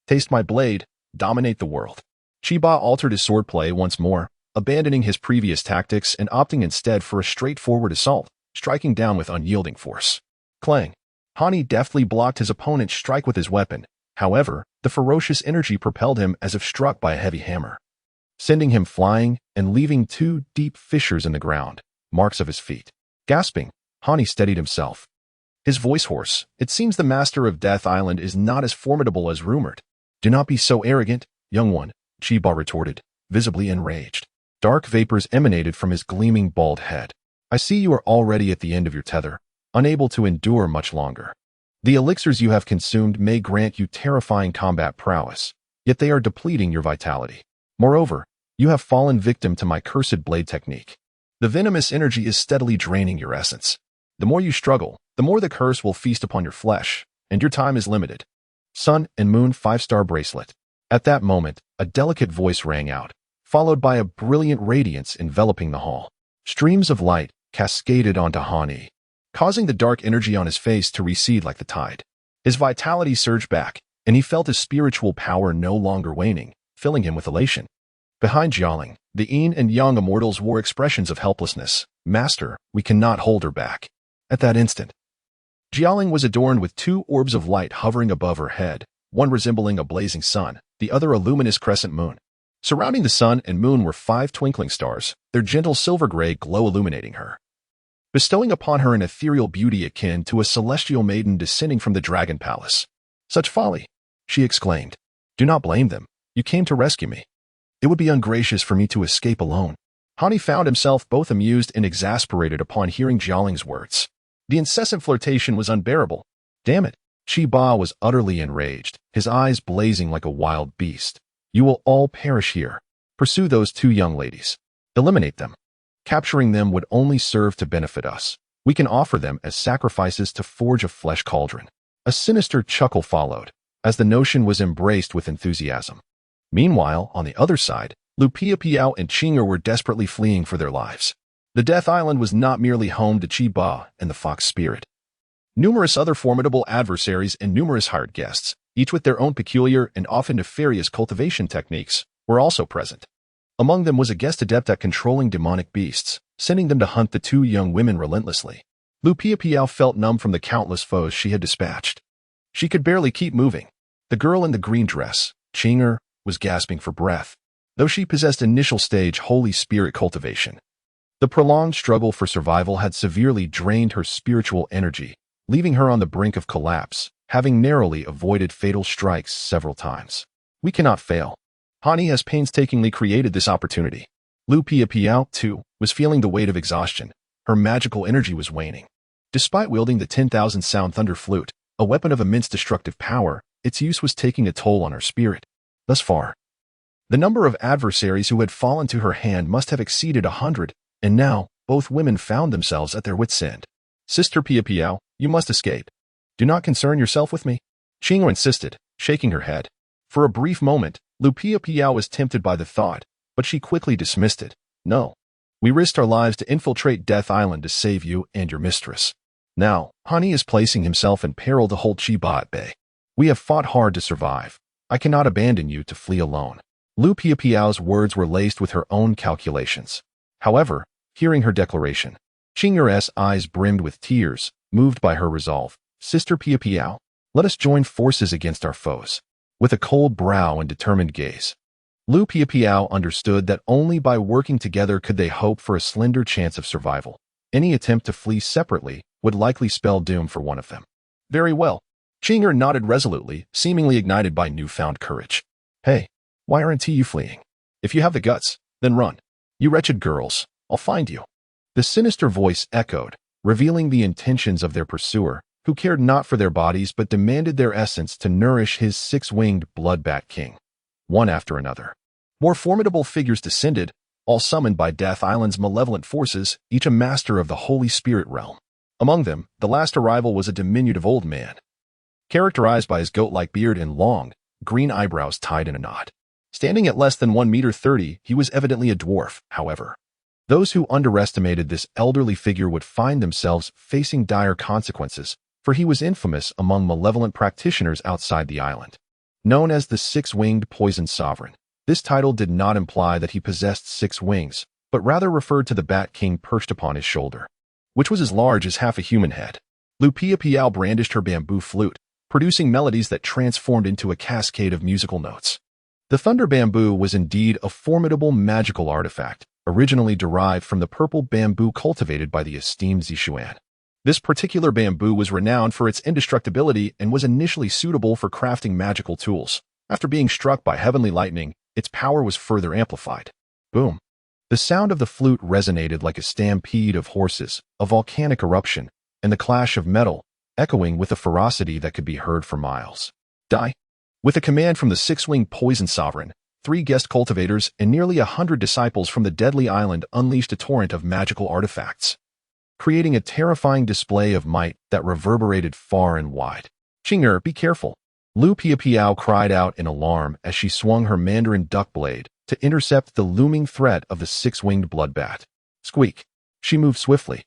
Taste my blade, dominate the world." Qi Ba altered his swordplay once more, abandoning his previous tactics and opting instead for a straightforward assault, striking down with unyielding force. Clang! Han Yi deftly blocked his opponent's strike with his weapon. However, the ferocious energy propelled him as if struck by a heavy hammer, sending him flying and leaving 2 deep fissures in the ground, marks of his feet. Gasping, Han Yi steadied himself, his voice hoarse. "It seems the master of Death Island is not as formidable as rumored." "Do not be so arrogant, young one," Qi Ba retorted, visibly enraged. Dark vapors emanated from his gleaming bald head. "I see you are already at the end of your tether, unable to endure much longer. The elixirs you have consumed may grant you terrifying combat prowess, yet they are depleting your vitality. Moreover, you have fallen victim to my cursed blade technique. The venomous energy is steadily draining your essence. The more you struggle, the more the curse will feast upon your flesh, and your time is limited." Sun and Moon 5-star bracelet. At that moment, a delicate voice rang out, followed by a brilliant radiance enveloping the hall. Streams of light cascaded onto Han Yi, causing the dark energy on his face to recede like the tide. His vitality surged back, and he felt his spiritual power no longer waning, filling him with elation. Behind Jialing, the yin and yang immortals wore expressions of helplessness. "Master, we cannot hold her back." At that instant, Jialing was adorned with 2 orbs of light hovering above her head, one resembling a blazing sun, the other a luminous crescent moon. Surrounding the sun and moon were 5 twinkling stars, their gentle silver-gray glow illuminating her, bestowing upon her an ethereal beauty akin to a celestial maiden descending from the dragon palace. "Such folly!" she exclaimed. "Do not blame them. You came to rescue me. It would be ungracious for me to escape alone." Han Yi found himself both amused and exasperated upon hearing Jialing's words. The incessant flirtation was unbearable. "Damn it!" Qi Ba was utterly enraged, his eyes blazing like a wild beast. "You will all perish here. Pursue those 2 young ladies. Eliminate them. Capturing them would only serve to benefit us. We can offer them as sacrifices to forge a flesh cauldron." A sinister chuckle followed, as the notion was embraced with enthusiasm. Meanwhile, on the other side, Lu Piapiao and Qing'er were desperately fleeing for their lives. The Death Island was not merely home to Qi Ba and the Fox Spirit. Numerous other formidable adversaries and numerous hired guests, each with their own peculiar and often nefarious cultivation techniques, were also present. Among them was a guest adept at controlling demonic beasts, sending them to hunt the 2 young women relentlessly. Lu Piapiao felt numb from the countless foes she had dispatched. She could barely keep moving. The girl in the green dress, Qing'er, was gasping for breath, though she possessed initial stage Holy Spirit cultivation. The prolonged struggle for survival had severely drained her spiritual energy, leaving her on the brink of collapse, having narrowly avoided fatal strikes several times. "We cannot fail. Han Yi has painstakingly created this opportunity." Lu Piapiao, too, was feeling the weight of exhaustion. Her magical energy was waning. Despite wielding the 10,000 sound thunder flute, a weapon of immense destructive power, its use was taking a toll on her spirit. Thus far, the number of adversaries who had fallen to her hand must have exceeded 100, and now both women found themselves at their wits' end. "Sister Piapiao, you must escape. Do not concern yourself with me," Qing'er insisted, shaking her head. For a brief moment, Lu Piapiao was tempted by the thought, but she quickly dismissed it. "No. We risked our lives to infiltrate Death Island to save you and your mistress. Now, Han Yi is placing himself in peril to hold Qi Ba at bay. We have fought hard to survive. I cannot abandon you to flee alone." Lu Piapiao's words were laced with her own calculations. However, hearing her declaration, Qing'er's eyes brimmed with tears, moved by her resolve. "Sister Piapiao, let us join forces against our foes." With a cold brow and determined gaze, Lu Piapiao understood that only by working together could they hope for a slender chance of survival. Any attempt to flee separately would likely spell doom for one of them. Very well. Qing'er nodded resolutely, seemingly ignited by newfound courage. Hey, why aren't you fleeing? If you have the guts, then run. You wretched girls, I'll find you. The sinister voice echoed, revealing the intentions of their pursuer, who cared not for their bodies but demanded their essence to nourish his six-winged blood-bat king. One after another, more formidable figures descended, all summoned by Death Island's malevolent forces, each a master of the Holy Spirit realm. Among them, the last arrival was a diminutive old man, characterized by his goat-like beard and long, green eyebrows tied in a knot. Standing at less than 1.30 meters, he was evidently a dwarf, however. Those who underestimated this elderly figure would find themselves facing dire consequences, for he was infamous among malevolent practitioners outside the island. Known as the Six-Winged Poison Sovereign, this title did not imply that he possessed 6 wings, but rather referred to the Bat King perched upon his shoulder, which was as large as half a human head. Lupia Piao brandished her bamboo flute, producing melodies that transformed into a cascade of musical notes. The thunder bamboo was indeed a formidable magical artifact, originally derived from the purple bamboo cultivated by the esteemed Zishuan. This particular bamboo was renowned for its indestructibility and was initially suitable for crafting magical tools. After being struck by heavenly lightning, its power was further amplified. Boom. The sound of the flute resonated like a stampede of horses, a volcanic eruption, and the clash of metal, echoing with a ferocity that could be heard for miles. Die. With a command from the Six-Winged Poison Sovereign, 3 guest cultivators and nearly 100 disciples from the deadly island unleashed a torrent of magical artifacts, creating a terrifying display of might that reverberated far and wide. Qing'er, be careful. Lu Piapiao cried out in alarm as she swung her Mandarin duck blade to intercept the looming threat of the 6-winged bloodbat. Squeak. She moved swiftly.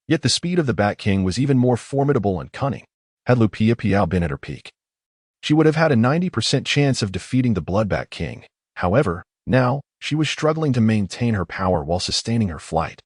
Yet the speed of the Bat King was even more formidable and cunning. Had Lu Piapiao been at her peak, she would have had a 90% chance of defeating the Bloodbat King. However, now, she was struggling to maintain her power while sustaining her flight,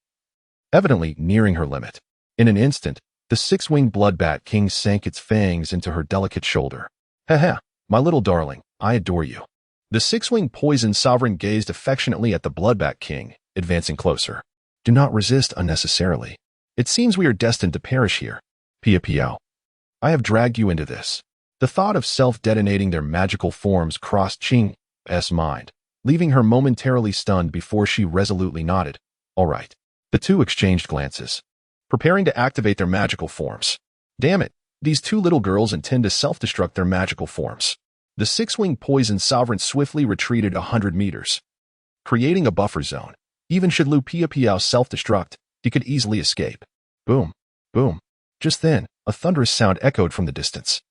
evidently nearing her limit. In an instant, the 6-winged Bloodbat King sank its fangs into her delicate shoulder. Heh, my little darling, I adore you. The 6-winged Poison Sovereign gazed affectionately at the Bloodbat King, advancing closer. Do not resist unnecessarily. It seems we are destined to perish here. Piao. I have dragged you into this. The thought of self-detonating their magical forms crossed Qing's mind, leaving her momentarily stunned before she resolutely nodded. All right. The two exchanged glances, preparing to activate their magical forms. Damn it, these 2 little girls intend to self-destruct their magical forms. The 6-winged Poison Sovereign swiftly retreated 100 meters, creating a buffer zone. Even should Lu Piapiao self-destruct, he could easily escape. Boom, boom. Just then, a thunderous sound echoed from the distance.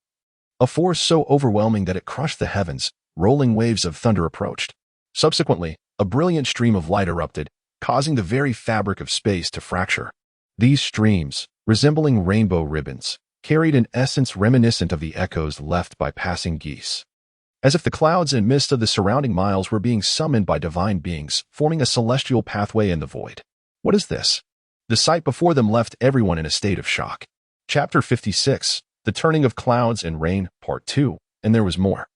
A force so overwhelming that it crushed the heavens, rolling waves of thunder approached. Subsequently, a brilliant stream of light erupted, causing the very fabric of space to fracture. These streams, resembling rainbow ribbons, carried an essence reminiscent of the echoes left by passing geese, as if the clouds and mist of the surrounding miles were being summoned by divine beings, forming a celestial pathway in the void. What is this? The sight before them left everyone in a state of shock. Chapter 56, The Turning of Clouds and Rain, Part 2, and there was more.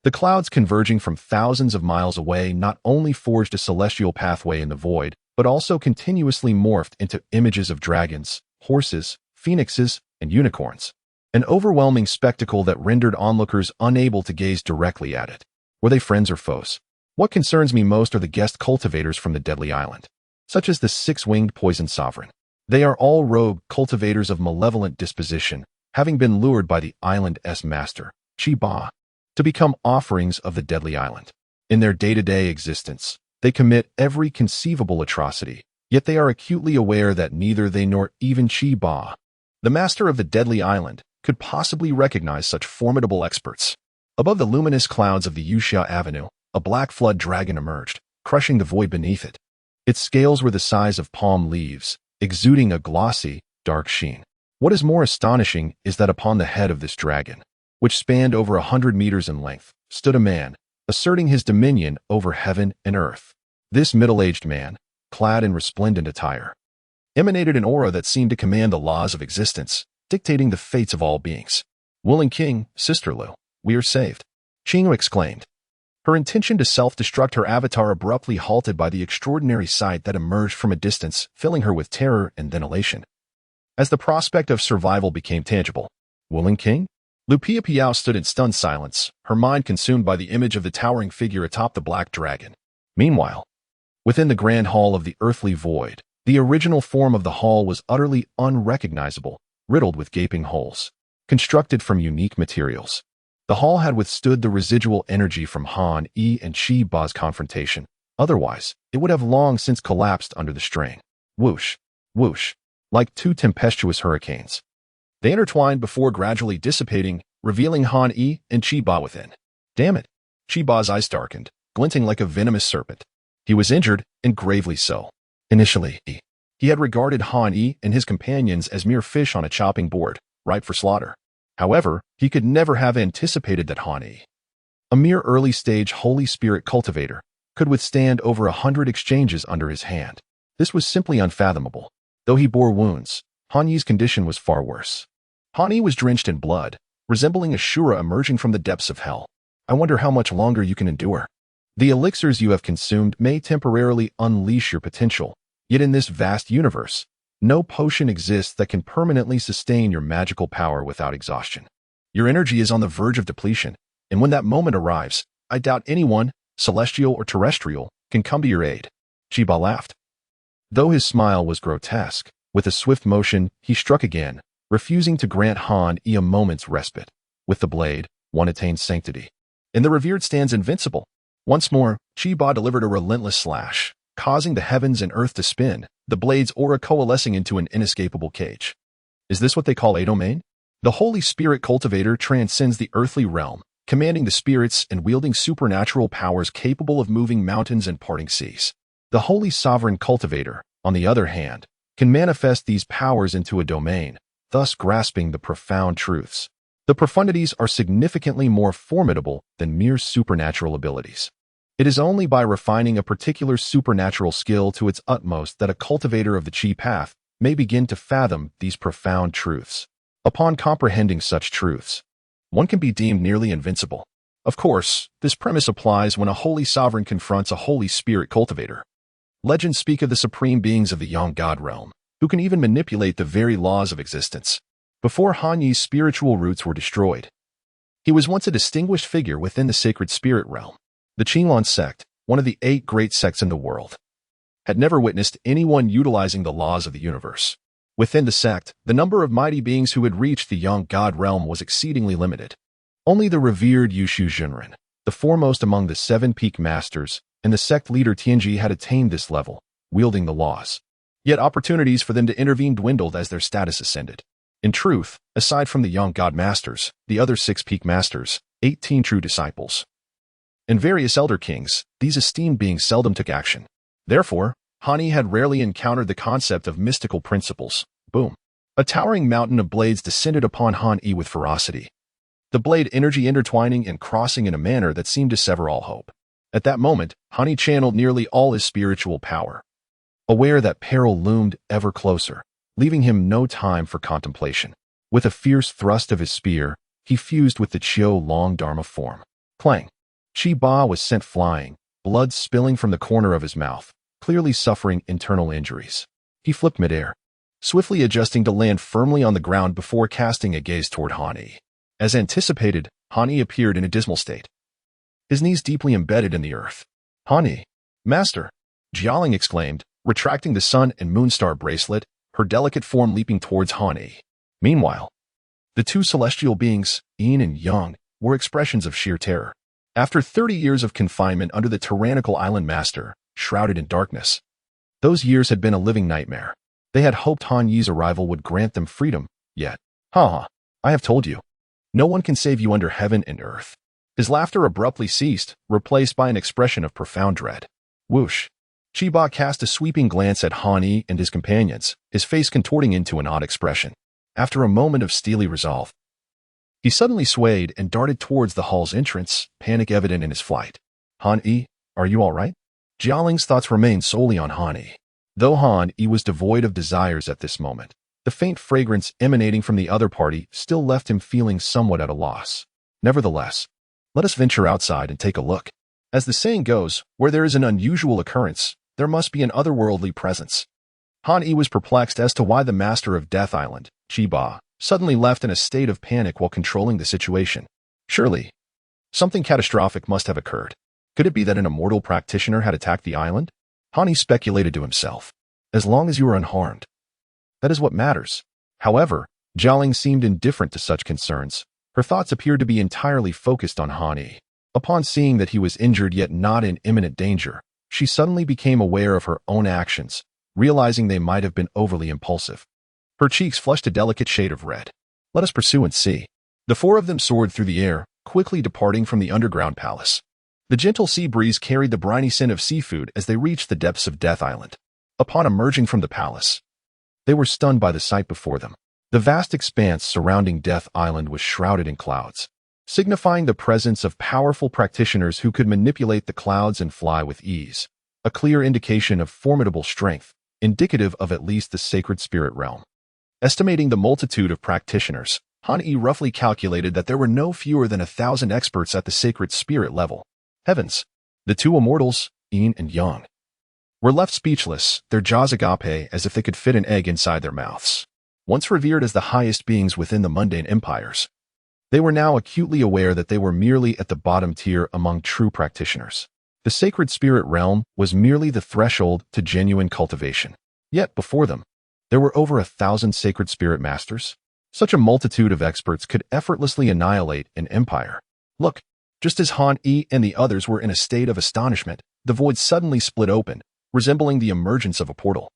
The clouds converging from thousands of miles away not only forged a celestial pathway in the void, but also continuously morphed into images of dragons, horses, phoenixes, and unicorns. An overwhelming spectacle that rendered onlookers unable to gaze directly at it. Were they friends or foes? What concerns me most are the guest cultivators from the deadly island, such as the 6-winged Poison Sovereign. They are all rogue cultivators of malevolent disposition, having been lured by the island's master, Qi Ba, to become offerings of the deadly island. In their day-to-day existence, they commit every conceivable atrocity, yet they are acutely aware that neither they nor even Qi Ba, the master of the deadly island, could possibly recognize such formidable experts. Above the luminous clouds of the Yuxia Avenue, a black flood dragon emerged, crushing the void beneath it. Its scales were the size of palm leaves, exuding a glossy, dark sheen. What is more astonishing is that upon the head of this dragon, which spanned over 100 meters in length, stood a man, asserting his dominion over heaven and earth. This middle-aged man, clad in resplendent attire, emanated an aura that seemed to command the laws of existence, dictating the fates of all beings. Willing King, Sister Lu, we are saved, Qing'u exclaimed. Her intention to self-destruct her avatar abruptly halted by the extraordinary sight that emerged from a distance, filling her with terror and then elation. As the prospect of survival became tangible, Willing King? Lupia Piao stood in stunned silence, her mind consumed by the image of the towering figure atop the black dragon. Meanwhile, within the grand hall of the earthly void, the original form of the hall was utterly unrecognizable, riddled with gaping holes. Constructed from unique materials, the hall had withstood the residual energy from Han Yi and Chi Ba's confrontation. Otherwise, it would have long since collapsed under the strain. Whoosh, whoosh, like two tempestuous hurricanes. They intertwined before gradually dissipating, revealing Han Yi and Chi Ba within. Damn it! Chi Ba's eyes darkened, glinting like a venomous serpent. He was injured, and gravely so. Initially, he had regarded Han Yi and his companions as mere fish on a chopping board, ripe for slaughter. However, he could never have anticipated that Han Yi, a mere early-stage Holy Spirit cultivator, could withstand over 100 exchanges under his hand. This was simply unfathomable. Though he bore wounds, Han Yi's condition was far worse. Han Yi was drenched in blood, resembling a Shura emerging from the depths of hell. I wonder how much longer you can endure. The elixirs you have consumed may temporarily unleash your potential, yet in this vast universe, no potion exists that can permanently sustain your magical power without exhaustion. Your energy is on the verge of depletion, and when that moment arrives, I doubt anyone, celestial or terrestrial, can come to your aid. Chi Ba laughed. Though his smile was grotesque, with a swift motion, he struck again, refusing to grant Han Yi a moment's respite. With the blade, one attains sanctity, and the revered stands invincible. Once more, Chi Ba delivered a relentless slash, causing the heavens and earth to spin, the blade's aura coalescing into an inescapable cage. Is this what they call a domain? The Holy Spirit cultivator transcends the earthly realm, commanding the spirits and wielding supernatural powers capable of moving mountains and parting seas. The Holy Sovereign cultivator, on the other hand, can manifest these powers into a domain, thus grasping the profound truths. The profundities are significantly more formidable than mere supernatural abilities. It is only by refining a particular supernatural skill to its utmost that a cultivator of the Chi path may begin to fathom these profound truths. Upon comprehending such truths, one can be deemed nearly invincible. Of course, this premise applies when a Holy Sovereign confronts a Holy Spirit cultivator. Legends speak of the supreme beings of the Young God realm, who can even manipulate the very laws of existence. Before Han Yi's spiritual roots were destroyed, he was once a distinguished figure within the sacred spirit realm. The Qinglan sect, one of the 8 great sects in the world, had never witnessed anyone utilizing the laws of the universe. Within the sect, the number of mighty beings who had reached the Young God realm was exceedingly limited. Only the revered Yushu Junren, the foremost among the 7 peak masters, and the sect leader Tianji had attained this level, wielding the laws. Yet opportunities for them to intervene dwindled as their status ascended. In truth, aside from the Young God Masters, the other 6 peak masters, 18 true disciples, and various elder kings, these esteemed beings seldom took action. Therefore, Han Yi had rarely encountered the concept of mystical principles. Boom. A towering mountain of blades descended upon Han Yi with ferocity, the blade energy intertwining and crossing in a manner that seemed to sever all hope. At that moment, Han Yi channeled nearly all his spiritual power, aware that peril loomed ever closer, leaving him no time for contemplation. With a fierce thrust of his spear, he fused with the Qiu long Dharma form. Clang! Chi Ba was sent flying, blood spilling from the corner of his mouth, clearly suffering internal injuries. He flipped midair, swiftly adjusting to land firmly on the ground before casting a gaze toward Han Yi. As anticipated, Han Yi appeared in a dismal state, his knees deeply embedded in the earth. Han Yi, Master! Jialing exclaimed, retracting the sun and moon star bracelet, her delicate form leaping towards Han Yi. Meanwhile, the 2 celestial beings, Yin and Yang, were expressions of sheer terror. After 30 years of confinement under the tyrannical island master, shrouded in darkness, those years had been a living nightmare. They had hoped Han Yi's arrival would grant them freedom, yet, I have told you, no one can save you under heaven and earth. His laughter abruptly ceased, replaced by an expression of profound dread. Whoosh! Chi Ba cast a sweeping glance at Han Yi and his companions, his face contorting into an odd expression. After a moment of steely resolve, he suddenly swayed and darted towards the hall's entrance, panic evident in his flight. Han Yi, are you all right? Jialing's thoughts remained solely on Han Yi. Though Han Yi was devoid of desires at this moment, the faint fragrance emanating from the other party still left him feeling somewhat at a loss. Nevertheless, let us venture outside and take a look. As the saying goes, where there is an unusual occurrence, there must be an otherworldly presence. Han Yi was perplexed as to why the master of Death Island, Ba, suddenly left in a state of panic while controlling the situation. Surely, something catastrophic must have occurred. Could it be that an immortal practitioner had attacked the island? Han Yi speculated to himself. As long as you are unharmed, that is what matters. However, Jialing seemed indifferent to such concerns. Her thoughts appeared to be entirely focused on Han Yi. Upon seeing that he was injured yet not in imminent danger, she suddenly became aware of her own actions, realizing they might have been overly impulsive. Her cheeks flushed a delicate shade of red. Let us pursue and see. The four of them soared through the air, quickly departing from the underground palace. The gentle sea breeze carried the briny scent of seafood as they reached the depths of Death Island. Upon emerging from the palace, they were stunned by the sight before them. The vast expanse surrounding Death Island was shrouded in clouds, signifying the presence of powerful practitioners who could manipulate the clouds and fly with ease, a clear indication of formidable strength, indicative of at least the sacred spirit realm. Estimating the multitude of practitioners, Han Yi roughly calculated that there were no fewer than 1,000 experts at the sacred spirit level. Heavens! The two immortals, Yin and Yang, were left speechless, their jaws agape as if they could fit an egg inside their mouths. Once revered as the highest beings within the mundane empires, they were now acutely aware that they were merely at the bottom tier among true practitioners. The sacred spirit realm was merely the threshold to genuine cultivation. Yet before them, there were over 1,000 sacred spirit masters. Such a multitude of experts could effortlessly annihilate an empire. Look, just as Han Yi and the others were in a state of astonishment, the void suddenly split open, resembling the emergence of a portal.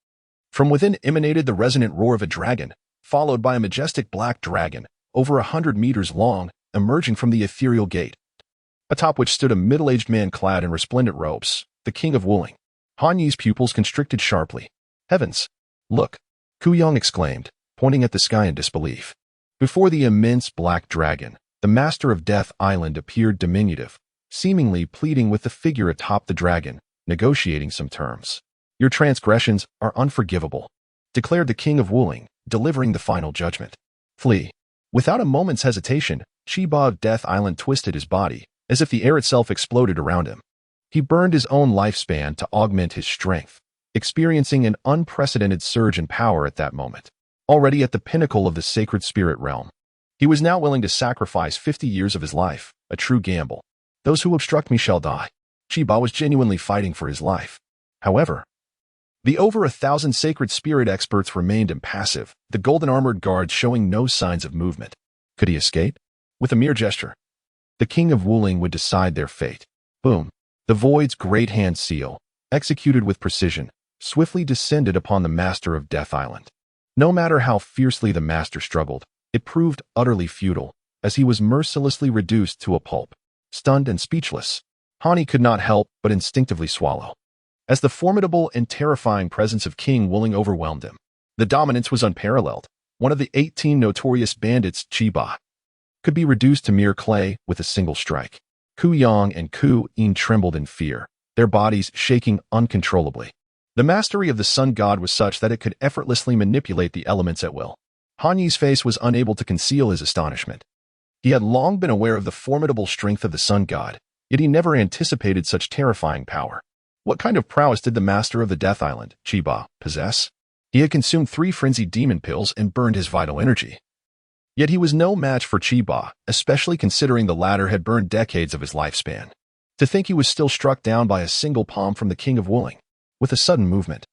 From within emanated the resonant roar of a dragon, followed by a majestic black dragon, over 100 meters long, emerging from the ethereal gate, atop which stood a middle-aged man clad in resplendent robes, the king of Wuling. Han Yi's pupils constricted sharply. Heavens! Look! Ku Yang exclaimed, pointing at the sky in disbelief. Before the immense black dragon, the master of Death Island appeared diminutive, seemingly pleading with the figure atop the dragon, negotiating some terms. Your transgressions are unforgivable, declared the king of Wuling, delivering the final judgment. Flee. Without a moment's hesitation, Ba of Death Island twisted his body, as if the air itself exploded around him. He burned his own lifespan to augment his strength, experiencing an unprecedented surge in power at that moment. Already at the pinnacle of the sacred spirit realm, he was now willing to sacrifice 50 years of his life, a true gamble. Those who obstruct me shall die. Ba was genuinely fighting for his life. However, the over 1,000 sacred spirit experts remained impassive, the golden-armored guards showing no signs of movement. Could he escape? With a mere gesture, the king of Wuling would decide their fate. Boom! The void's great hand seal, executed with precision, swiftly descended upon the master of Death Island. No matter how fiercely the master struggled, it proved utterly futile, as he was mercilessly reduced to a pulp. Stunned and speechless, Han Yi could not help but instinctively swallow, as the formidable and terrifying presence of King Wuling overwhelmed him. The dominance was unparalleled. One of the 18 notorious bandits, Ba, could be reduced to mere clay with a single strike. Ku Yang and Ku Yin trembled in fear, their bodies shaking uncontrollably. The mastery of the sun god was such that it could effortlessly manipulate the elements at will. Han Yi's face was unable to conceal his astonishment. He had long been aware of the formidable strength of the sun god, yet he never anticipated such terrifying power. What kind of prowess did the master of the Death Island, Ba, possess? He had consumed 3 frenzied demon pills and burned his vital energy. Yet he was no match for Ba, especially considering the latter had burned decades of his lifespan. To think he was still struck down by a single palm from the king of Wuling. With a sudden movement,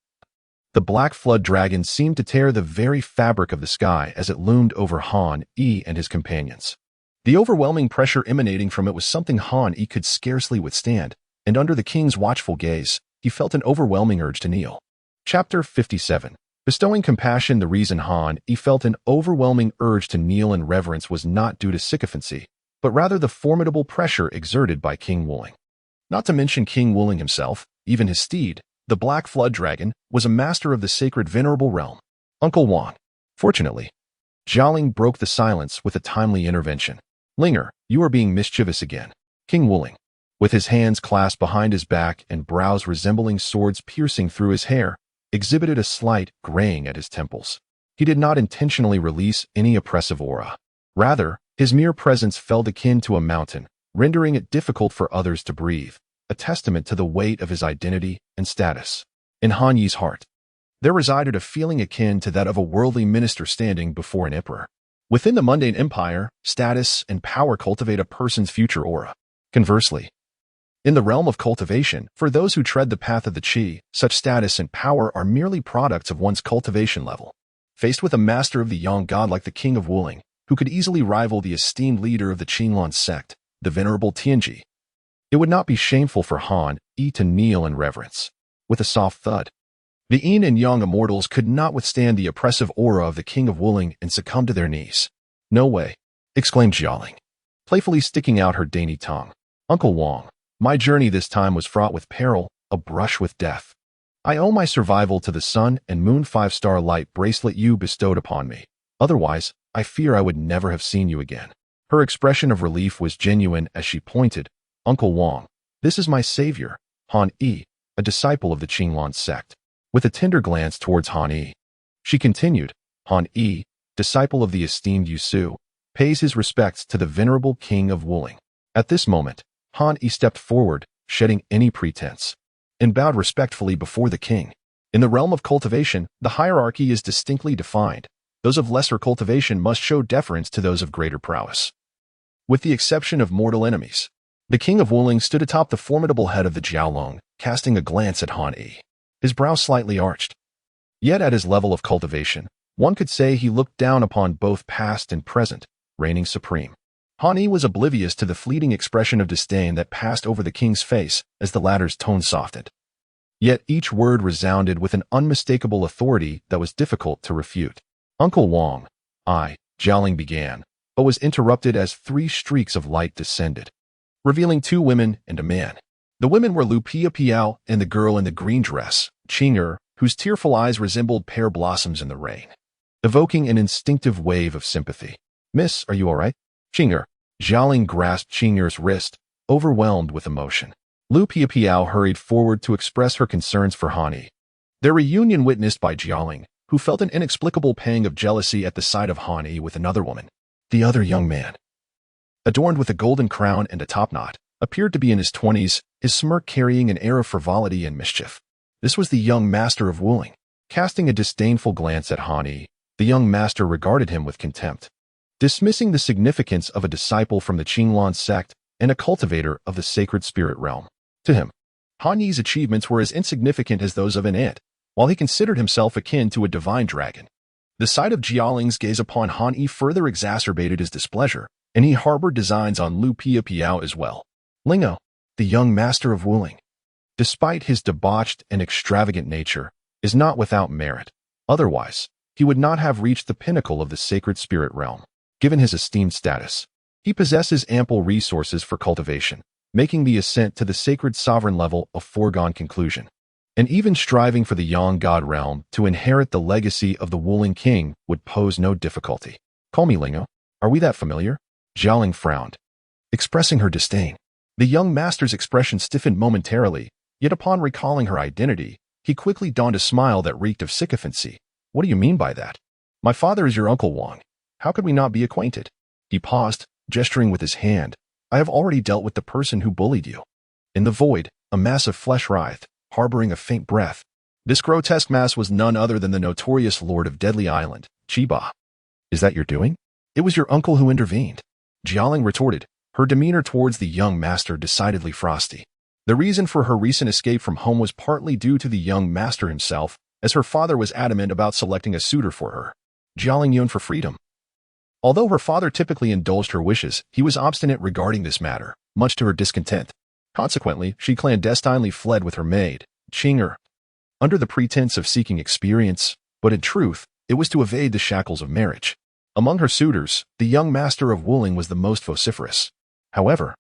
the black flood dragon seemed to tear the very fabric of the sky as it loomed over Han Yi and his companions. The overwhelming pressure emanating from it was something Han Yi could scarcely withstand, and under the king's watchful gaze, he felt an overwhelming urge to kneel. Chapter 57. Bestowing compassion. The reason Han Yi felt an overwhelming urge to kneel in reverence was not due to sycophancy, but rather the formidable pressure exerted by King Wuling. Not to mention King Wuling himself, even his steed, the Black Flood Dragon, was a master of the sacred venerable realm. Uncle Wang. Fortunately, Jialing broke the silence with a timely intervention. Linger, you are being mischievous again. King Wuling, with his hands clasped behind his back and brows resembling swords piercing through his hair, exhibited a slight graying at his temples. He did not intentionally release any oppressive aura. Rather, his mere presence felt akin to a mountain, rendering it difficult for others to breathe. a testament to the weight of his identity and status. In Han Yi's heart, there resided a feeling akin to that of a worldly minister standing before an emperor. Within the mundane empire, status and power cultivate a person's future aura. Conversely, in the realm of cultivation, for those who tread the path of the Qi, such status and power are merely products of one's cultivation level. Faced with a master of the Yang God like the King of Wuling, who could easily rival the esteemed leader of the Qinglong sect, the Venerable Tianji, it would not be shameful for Han Yi to kneel in reverence. With a soft thud, the Yin and Yang immortals could not withstand the oppressive aura of the King of Wuling and succumb to their knees. "No way," exclaimed Jialing, playfully sticking out her dainty tongue. "Uncle Wang, my journey this time was fraught with peril, a brush with death. I owe my survival to the Sun and Moon 5-star light bracelet you bestowed upon me. Otherwise, I fear I would never have seen you again." Her expression of relief was genuine as she pointed. "Uncle Wang, this is my savior, Han Yi, a disciple of the Qinglong sect." With a tender glance towards Han Yi, she continued, "Han Yi, disciple of the esteemed Yu Su, pays his respects to the venerable King of Wuling." At this moment, Han Yi stepped forward, shedding any pretense, and bowed respectfully before the king. In the realm of cultivation, the hierarchy is distinctly defined. Those of lesser cultivation must show deference to those of greater prowess. With the exception of mortal enemies, the King of Wuling stood atop the formidable head of the Jiaolong, casting a glance at Han Yi, his brow slightly arched. Yet at his level of cultivation, one could say he looked down upon both past and present, reigning supreme. Han Yi was oblivious to the fleeting expression of disdain that passed over the king's face as the latter's tone softened. Yet each word resounded with an unmistakable authority that was difficult to refute. "Uncle Wang," Jialing began, but was interrupted as 3 streaks of light descended, revealing 2 women and a man. The women were Lu Piao and the girl in the green dress, Qing'er, whose tearful eyes resembled pear blossoms in the rain, evoking an instinctive wave of sympathy. "Miss, are you all right?" "Qing'er." Jialing grasped Qing'er's wrist, overwhelmed with emotion. Lu Piao hurried forward to express her concerns for Han Yi. Their reunion witnessed by Jialing, who felt an inexplicable pang of jealousy at the sight of Han Yi with another woman. The other young man, adorned with a golden crown and a topknot, appeared to be in his 20s, his smirk carrying an air of frivolity and mischief. This was the young master of Wuling. Casting a disdainful glance at Han Yi, the young master regarded him with contempt, dismissing the significance of a disciple from the Qinglong sect and a cultivator of the sacred spirit realm. To him, Han Yi's achievements were as insignificant as those of an ant, while he considered himself akin to a divine dragon. The sight of Jialing's gaze upon Han Yi further exacerbated his displeasure, and he harbored designs on Lu Piao as well. Lingo, the young master of Wuling, despite his debauched and extravagant nature, is not without merit. Otherwise, he would not have reached the pinnacle of the sacred spirit realm. Given his esteemed status, he possesses ample resources for cultivation, making the ascent to the sacred sovereign level a foregone conclusion. And even striving for the Yang God realm to inherit the legacy of the Wuling king would pose no difficulty. "Call me Lingo. Are we that familiar?" Jialing frowned, expressing her disdain. The young master's expression stiffened momentarily, yet upon recalling her identity, he quickly donned a smile that reeked of sycophancy. "What do you mean by that? My father is your Uncle Wang. How could we not be acquainted?" He paused, gesturing with his hand. "I have already dealt with the person who bullied you." In the void, a mass of flesh writhed, harboring a faint breath. This grotesque mass was none other than the notorious Lord of Deadly Island, Chiba. "Is that your doing?" "It was your uncle who intervened," Jialing retorted, her demeanor towards the young master decidedly frosty. The reason for her recent escape from home was partly due to the young master himself, as her father was adamant about selecting a suitor for her. Jialing yearned for freedom. Although her father typically indulged her wishes, he was obstinate regarding this matter, much to her discontent. Consequently, she clandestinely fled with her maid, Qing'er, under the pretense of seeking experience, but in truth, it was to evade the shackles of marriage. Among her suitors, the young master of Wuling was the most vociferous. However,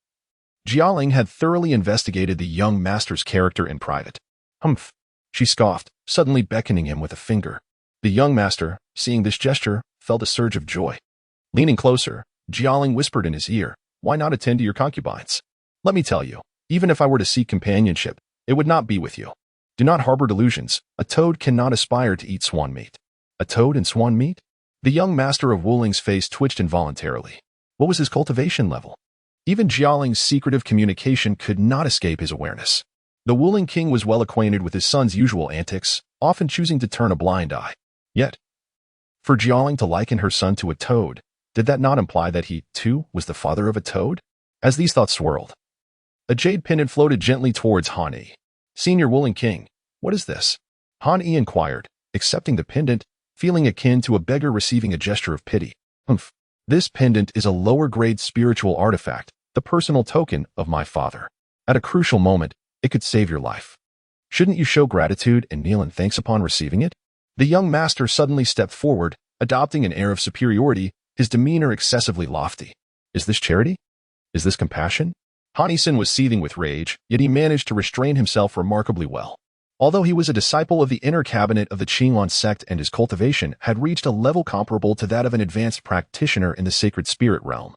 Jialing had thoroughly investigated the young master's character in private. "Humph," she scoffed, suddenly beckoning him with a finger. The young master, seeing this gesture, felt a surge of joy. Leaning closer, Jialing whispered in his ear, "Why not attend to your concubines? Let me tell you, even if I were to seek companionship, it would not be with you. Do not harbor delusions. A toad cannot aspire to eat swan meat." "A toad and swan meat?" The young master of Wuling's face twitched involuntarily. What was his cultivation level? Even Jialing's secretive communication could not escape his awareness. The Wuling King was well acquainted with his son's usual antics, often choosing to turn a blind eye. Yet, for Jialing to liken her son to a toad, did that not imply that he, too, was the father of a toad? As these thoughts swirled, a jade pendant floated gently towards Han Yi. "Senior Wuling King, what is this?" Han Yi inquired, accepting the pendant, feeling akin to a beggar receiving a gesture of pity. "Humph. This pendant is a lower-grade spiritual artifact, the personal token of my father. At a crucial moment, it could save your life. Shouldn't you show gratitude and kneel in thanks upon receiving it?" The young master suddenly stepped forward, adopting an air of superiority, his demeanor excessively lofty. "Is this charity? Is this compassion?" Han Yi-san was seething with rage, yet he managed to restrain himself remarkably well. Although he was a disciple of the inner cabinet of the Qinglan sect and his cultivation had reached a level comparable to that of an advanced practitioner in the sacred spirit realm,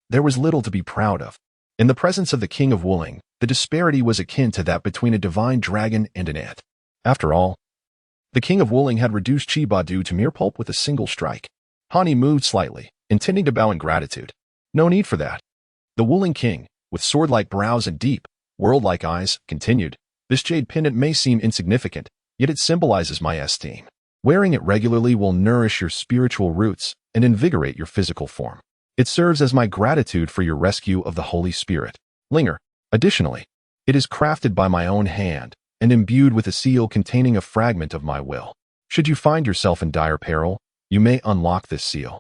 there was little to be proud of. In the presence of the King of Wuling, the disparity was akin to that between a divine dragon and an ant. After all, the King of Wuling had reduced Qi Badu to mere pulp with a single strike. Han Yi moved slightly, intending to bow in gratitude. "No need for that." The Wuling King, with sword-like brows and deep, world-like eyes, continued, "This jade pendant may seem insignificant, yet it symbolizes my esteem. Wearing it regularly will nourish your spiritual roots and invigorate your physical form. It serves as my gratitude for your rescue of the Holy Spirit. Linger. Additionally, it is crafted by my own hand and imbued with a seal containing a fragment of my will. Should you find yourself in dire peril, you may unlock this seal,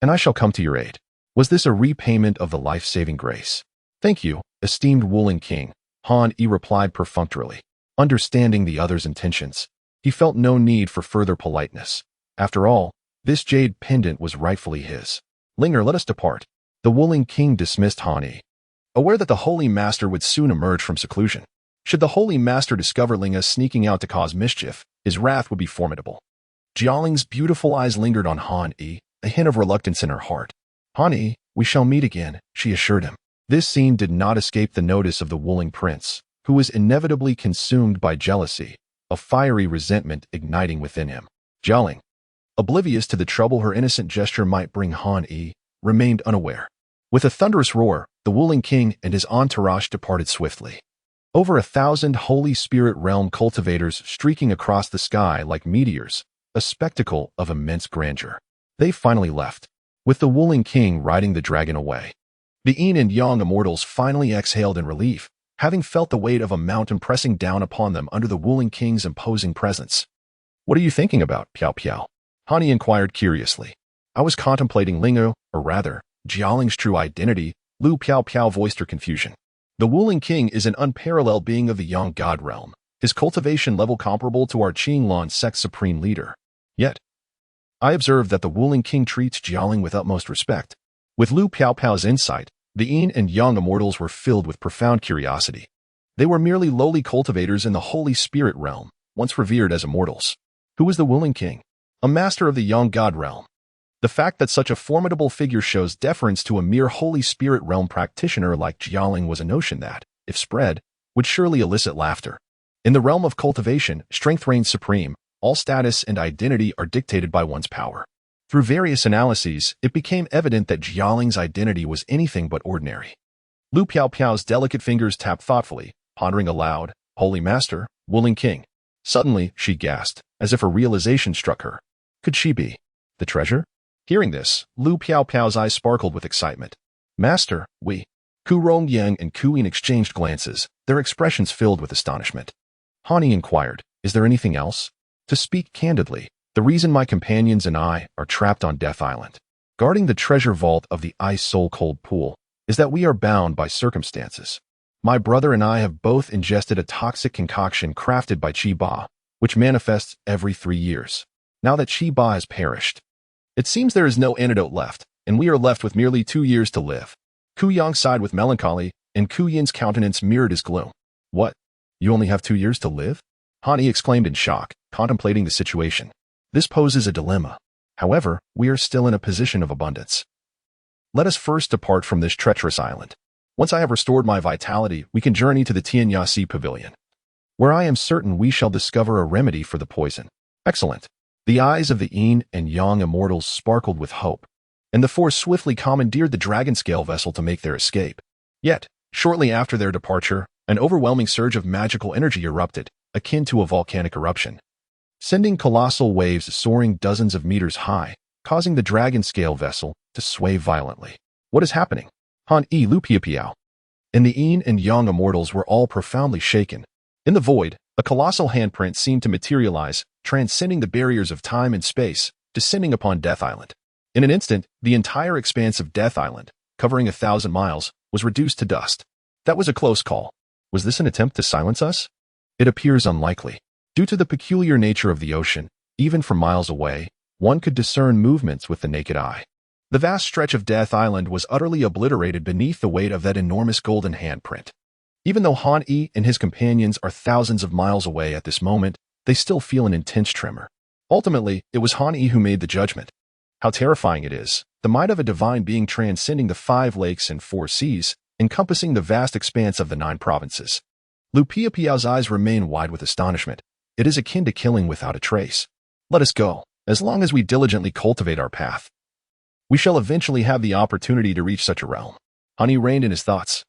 and I shall come to your aid." Was this a repayment of the life-saving grace? "Thank you, esteemed Wuling King," Han Yi replied perfunctorily. Understanding the other's intentions, he felt no need for further politeness. After all, this jade pendant was rightfully his. "Linger, let us depart." The Wuling King dismissed Han Yi, aware that the Holy Master would soon emerge from seclusion. Should the Holy Master discover Linga sneaking out to cause mischief, his wrath would be formidable. Jialing's beautiful eyes lingered on Han Yi, a hint of reluctance in her heart. "Han Yi, we shall meet again," she assured him. This scene did not escape the notice of the Wuling Prince, who was inevitably consumed by jealousy, a fiery resentment igniting within him. Jialing, oblivious to the trouble her innocent gesture might bring Han Yi, remained unaware. With a thunderous roar, the Wuling King and his entourage departed swiftly. Over 1,000 Holy Spirit realm cultivators streaking across the sky like meteors, a spectacle of immense grandeur. They finally left, with the Wuling King riding the dragon away. The Yin and Yang immortals finally exhaled in relief, having felt the weight of a mountain pressing down upon them under the Wuling King's imposing presence. "What are you thinking about, Piao Piao?" Han Yi inquired curiously. "I was contemplating Lingo, or rather, Jialing's true identity," Lu Piao Piao voiced her confusion. "The Wuling King is an unparalleled being of the Yang God realm, his cultivation level comparable to our Qinglan sect's supreme leader. Yet, I observed that the Wuling King treats Jialing with utmost respect." With Lu Piao Piao's insight, the Yin and Yang immortals were filled with profound curiosity. They were merely lowly cultivators in the Holy Spirit realm, once revered as immortals. Who was the Wuling King? A master of the Yang God realm. The fact that such a formidable figure shows deference to a mere Holy Spirit realm practitioner like Jialing was a notion that, if spread, would surely elicit laughter. In the realm of cultivation, strength reigns supreme. All status and identity are dictated by one's power. Through various analyses, it became evident that Jialing's identity was anything but ordinary. Lu Piao Piao's delicate fingers tapped thoughtfully, pondering aloud, "Holy Master, Wuling King." Suddenly, she gasped, as if a realization struck her. Could she be the treasure? Hearing this, Lu Piao Piao's eyes sparkled with excitement. "Master, we..." Ku Rongyang and Ku Yin exchanged glances, their expressions filled with astonishment. Han Yi inquired, "Is there anything else?" "To speak candidly, the reason my companions and I are trapped on Death Island, guarding the treasure vault of the Ice Soul Cold Pool, is that we are bound by circumstances. My brother and I have both ingested a toxic concoction crafted by Qi Ba, which manifests every 3 years. Now that Qi Ba has perished, it seems there is no antidote left, and we are left with merely 2 years to live." Ku Yang sighed with melancholy, and Ku Yin's countenance mirrored his gloom. "What? You only have 2 years to live?" Han Yi exclaimed in shock, contemplating the situation. This poses a dilemma. However, we are still in a position of abundance. Let us first depart from this treacherous island. Once I have restored my vitality, we can journey to the Tianyasi Pavilion, where I am certain we shall discover a remedy for the poison. Excellent. The eyes of the Yin and Yang immortals sparkled with hope, and the four swiftly commandeered the dragon scale vessel to make their escape. Yet, shortly after their departure, an overwhelming surge of magical energy erupted, akin to a volcanic eruption, sending colossal waves soaring dozens of meters high, causing the dragon scale vessel to sway violently. What is happening? Han Yi Lu Pia Piao. And the Yin and Yang immortals were all profoundly shaken. In the void, a colossal handprint seemed to materialize, transcending the barriers of time and space, descending upon Death Island. In an instant, the entire expanse of Death Island, covering 1,000 miles, was reduced to dust. That was a close call. Was this an attempt to silence us? It appears unlikely. Due to the peculiar nature of the ocean, even from miles away, one could discern movements with the naked eye. The vast stretch of Death Island was utterly obliterated beneath the weight of that enormous golden handprint. Even though Han Yi and his companions are thousands of miles away at this moment, they still feel an intense tremor. Ultimately, it was Han Yi who made the judgment. How terrifying it is, the might of a divine being transcending the 5 lakes and 4 seas, encompassing the vast expanse of the 9 provinces. Lu Pia Piao's eyes remain wide with astonishment. It is akin to killing without a trace. Let us go. As long as we diligently cultivate our path, we shall eventually have the opportunity to reach such a realm. Han Yi reined in his thoughts,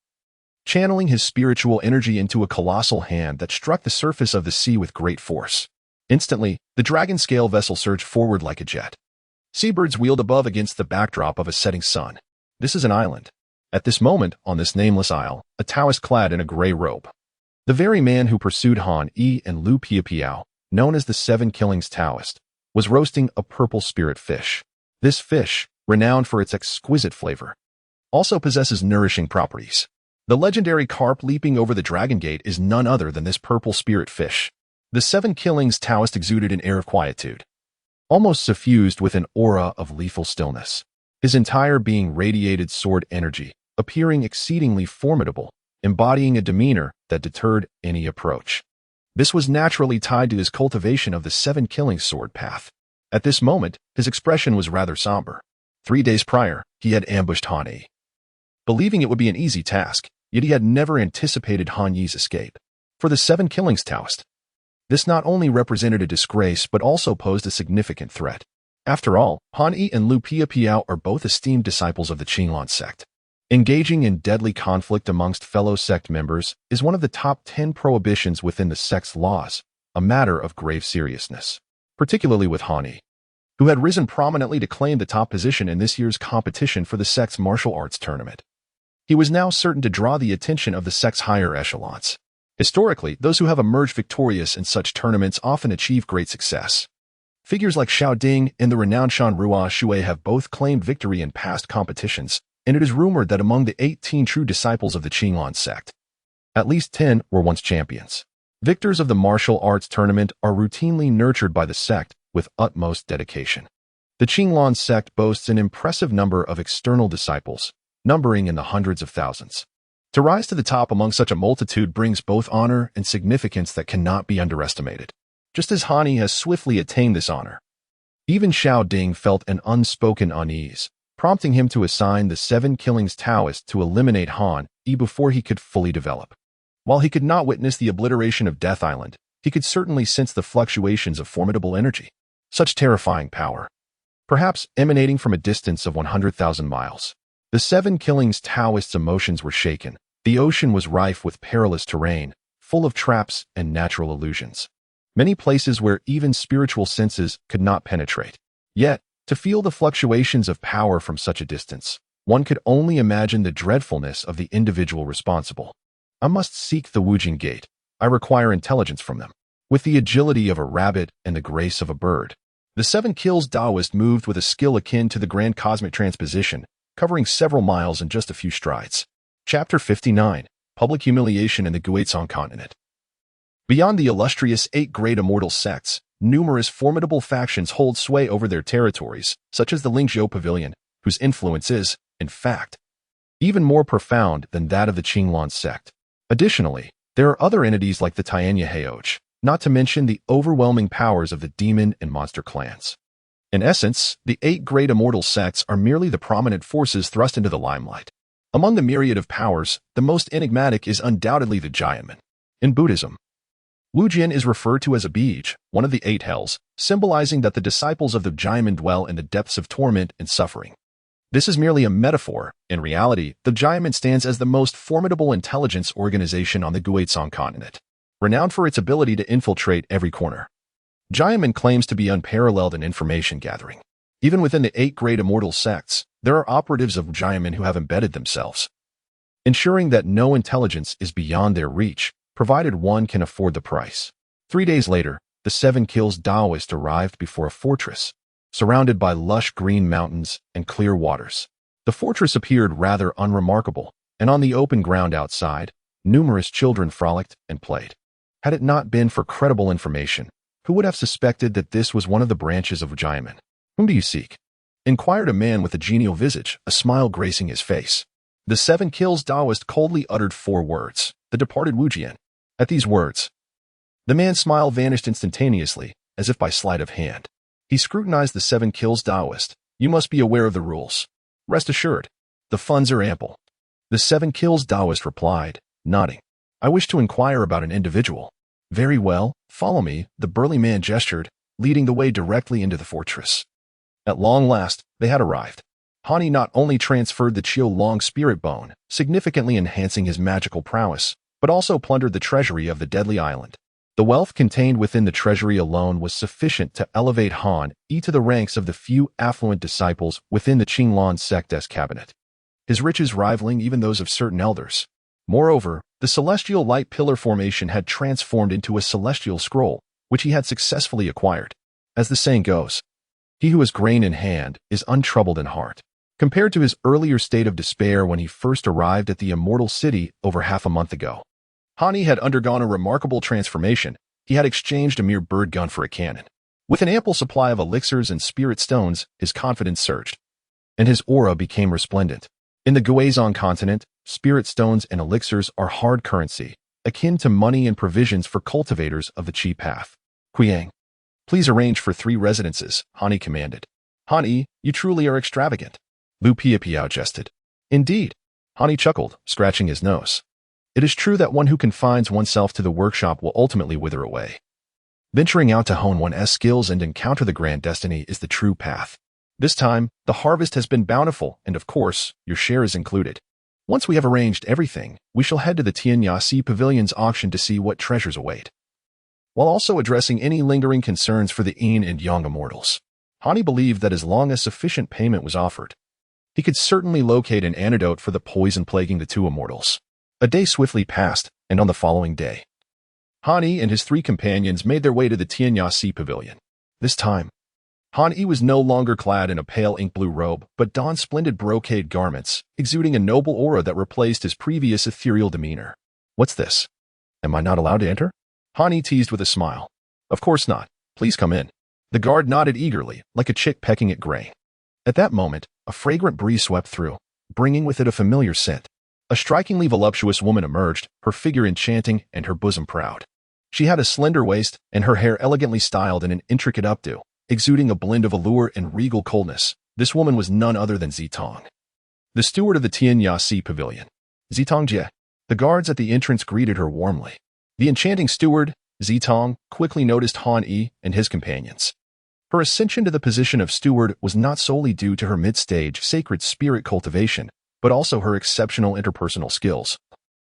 channeling his spiritual energy into a colossal hand that struck the surface of the sea with great force. Instantly, the dragon scale vessel surged forward like a jet. Seabirds wheeled above against the backdrop of a setting sun. This is an island. At this moment, on this nameless isle, a Taoist clad in a gray robe, the very man who pursued Han Yi and Lu Pia Piao, known as the 7 Killings Taoist, was roasting a purple spirit fish. This fish, renowned for its exquisite flavor, also possesses nourishing properties. The legendary carp leaping over the Dragon Gate is none other than this purple spirit fish. The 7 Killings Taoist exuded an air of quietude, almost suffused with an aura of lethal stillness. His entire being radiated sword energy, appearing exceedingly formidable, embodying a demeanor that deterred any approach. This was naturally tied to his cultivation of the 7 Killings sword path. At this moment, his expression was rather somber. 3 days prior, he had ambushed Han Yi, believing it would be an easy task, yet he had never anticipated Han Yi's escape. For the 7 Killings Taoist, this not only represented a disgrace but also posed a significant threat. After all, Han Yi and Lu Pia Piao are both esteemed disciples of the Qinglan sect. Engaging in deadly conflict amongst fellow sect members is one of the top 10 prohibitions within the sect's laws, a matter of grave seriousness, particularly with Han Yi, who had risen prominently to claim the top position in this year's competition for the sect's martial arts tournament. He was now certain to draw the attention of the sect's higher echelons. Historically, those who have emerged victorious in such tournaments often achieve great success. Figures like Xiao Ding and the renowned Shan Rua Shui have both claimed victory in past competitions, and it is rumored that among the 18 true disciples of the Qinglan sect, at least 10 were once champions. Victors of the martial arts tournament are routinely nurtured by the sect with utmost dedication. The Qinglan sect boasts an impressive number of external disciples, numbering in the hundreds of thousands. To rise to the top among such a multitude brings both honor and significance that cannot be underestimated. Just as Han Yi has swiftly attained this honor, even Xiao Ding felt an unspoken unease, prompting him to assign the 7 Killings Taoist to eliminate Han Yi before he could fully develop. While he could not witness the obliteration of Death Island, he could certainly sense the fluctuations of formidable energy. Such terrifying power, perhaps emanating from a distance of 100,000 miles. The 7 Killings Taoist's emotions were shaken. The ocean was rife with perilous terrain, full of traps and natural illusions. Many places where even spiritual senses could not penetrate. Yet, to feel the fluctuations of power from such a distance, one could only imagine the dreadfulness of the individual responsible. I must seek the Wujing Gate. I require intelligence from them. With the agility of a rabbit and the grace of a bird, the 7 Kills Taoist moved with a skill akin to the grand cosmic transposition, covering several miles in just a few strides. Chapter 59, Public Humiliation in the Guizhong Continent. Beyond the illustrious 8 great immortal sects, numerous formidable factions hold sway over their territories, such as the Lingzhou Pavilion, whose influence is, in fact, even more profound than that of the Qinglan sect. Additionally, there are other entities like the Tianya Heoj, not to mention the overwhelming powers of the demon and monster clans. In essence, the 8 great immortal sects are merely the prominent forces thrust into the limelight. Among the myriad of powers, the most enigmatic is undoubtedly the Jianmen. In Buddhism, Wujin is referred to as a Bij, one of the 8 hells, symbolizing that the disciples of the Jianmen dwell in the depths of torment and suffering. This is merely a metaphor. In reality, the Jiamen stands as the most formidable intelligence organization on the Guizhong continent, renowned for its ability to infiltrate every corner. Jiamen claims to be unparalleled in information gathering. Even within the 8 great immortal sects, there are operatives of Jiamen who have embedded themselves, ensuring that no intelligence is beyond their reach, provided one can afford the price. 3 days later, the 7 Kills Daoist arrived before a fortress, surrounded by lush green mountains and clear waters. The fortress appeared rather unremarkable, and on the open ground outside, numerous children frolicked and played. Had it not been for credible information, who would have suspected that this was one of the branches of Jiamen? "Whom do you seek?" inquired a man with a genial visage, a smile gracing his face. The 7 Kills Daoist coldly uttered 4 words: "The departed Wujian." At these words, the man's smile vanished instantaneously, as if by sleight of hand. He scrutinized the 7 Kills Daoist. "You must be aware of the rules. Rest assured, the funds are ample." The 7 Kills Daoist replied, nodding. "I wish to inquire about an individual." "Very well, follow me," the burly man gestured, leading the way directly into the fortress. At long last, they had arrived. Hani not only transferred the Qiu Long spirit bone, significantly enhancing his magical prowess, but also plundered the treasury of the deadly island. The wealth contained within the treasury alone was sufficient to elevate Han Yi to the ranks of the few affluent disciples within the Qinglan sect's cabinet, his riches rivaling even those of certain elders. Moreover, the celestial light pillar formation had transformed into a celestial scroll, which he had successfully acquired. As the saying goes, he who has grain in hand is untroubled in heart. Compared to his earlier state of despair when he first arrived at the Immortal City over half a month ago, Hani had undergone a remarkable transformation. He had exchanged a mere bird gun for a cannon. With an ample supply of elixirs and spirit stones, his confidence surged, and his aura became resplendent. In the Guizhong continent, spirit stones and elixirs are hard currency, akin to money and provisions for cultivators of the Qi path. "Qiang, please arrange for 3 residences," Hani commanded. "Hani, you truly are extravagant." Lu Piapiao jested. "Indeed." Hani chuckled, scratching his nose. "It is true that one who confines oneself to the workshop will ultimately wither away. Venturing out to hone one's skills and encounter the grand destiny is the true path. This time, the harvest has been bountiful, and of course, your share is included. Once we have arranged everything, we shall head to the Tianyasi Pavilion's auction to see what treasures await." While also addressing any lingering concerns for the Yin and Yang immortals, Hani believed that as long as sufficient payment was offered, he could certainly locate an antidote for the poison plaguing the 2 immortals. A day swiftly passed, and on the following day, Hani and his 3 companions made their way to the Tianyasi Pavilion. This time, Han Yi was no longer clad in a pale ink-blue robe, but donned splendid brocade garments, exuding a noble aura that replaced his previous ethereal demeanor. "What's this? Am I not allowed to enter?" Han Yi teased with a smile. "Of course not. Please come in." The guard nodded eagerly, like a chick pecking at grain. At that moment, a fragrant breeze swept through, bringing with it a familiar scent. A strikingly voluptuous woman emerged, her figure enchanting and her bosom proud. She had a slender waist, and her hair elegantly styled in an intricate updo, exuding a blend of allure and regal coldness. This woman was none other than Zitong, the steward of the Tianyasi Pavilion. "Zitong Jie." The guards at the entrance greeted her warmly. The enchanting steward, Zitong, quickly noticed Han Yi and his companions. Her ascension to the position of steward was not solely due to her mid-stage sacred spirit cultivation, but also her exceptional interpersonal skills,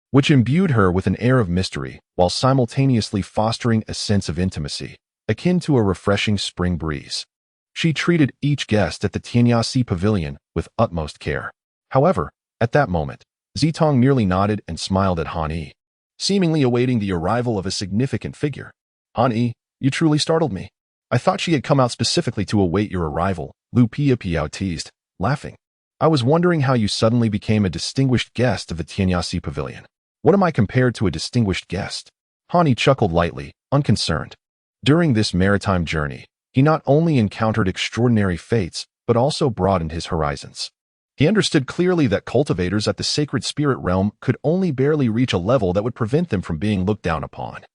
which imbued her with an air of mystery while simultaneously fostering a sense of intimacy, akin to a refreshing spring breeze. She treated each guest at the Tianyasi Pavilion with utmost care. However, at that moment, Zitong merely nodded and smiled at Han Yi, seemingly awaiting the arrival of a significant figure. "Han Yi, you truly startled me. I thought she had come out specifically to await your arrival," Lu Piapiao teased, laughing. "I was wondering how you suddenly became a distinguished guest of the Tianyasi Pavilion." "What am I compared to a distinguished guest?" Han Yi chuckled lightly, unconcerned. During this maritime journey, he not only encountered extraordinary fates, but also broadened his horizons. He understood clearly that cultivators at the sacred spirit realm could only barely reach a level that would prevent them from being looked down upon,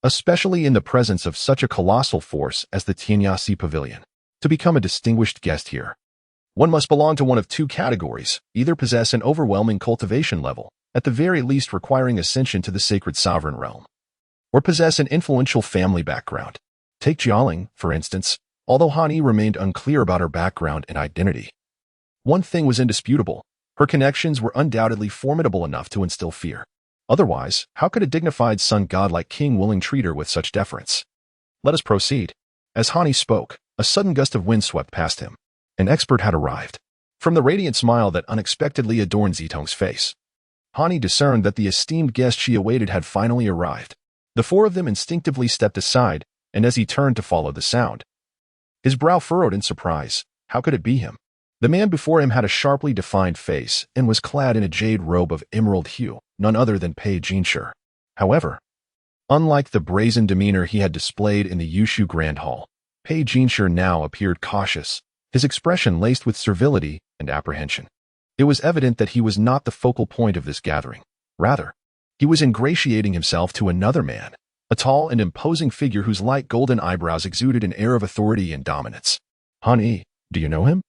especially in the presence of such a colossal force as the Tianyasi Pavilion. To become a distinguished guest here, one must belong to one of 2 categories, either possess an overwhelming cultivation level, at the very least requiring ascension to the sacred sovereign realm, or possess an influential family background. Take Jialing, for instance, although Han Yi remained unclear about her background and identity. One thing was indisputable. Her connections were undoubtedly formidable enough to instill fear. Otherwise, how could a dignified sun god like King Willing treat her with such deference? Let us proceed. As Hani spoke, a sudden gust of wind swept past him. An expert had arrived. From the radiant smile that unexpectedly adorned Zitong's face, Hani discerned that the esteemed guest she awaited had finally arrived. The four of them instinctively stepped aside, and as he turned to follow the sound, his brow furrowed in surprise. How could it be him? The man before him had a sharply defined face and was clad in a jade robe of emerald hue, none other than Pei Jinshi. However, unlike the brazen demeanor he had displayed in the Yushu Grand Hall, Pei Jinshi now appeared cautious, his expression laced with servility and apprehension. It was evident that he was not the focal point of this gathering. Rather, he was ingratiating himself to another man, a tall and imposing figure whose light golden eyebrows exuded an air of authority and dominance. "Han, do you know him?"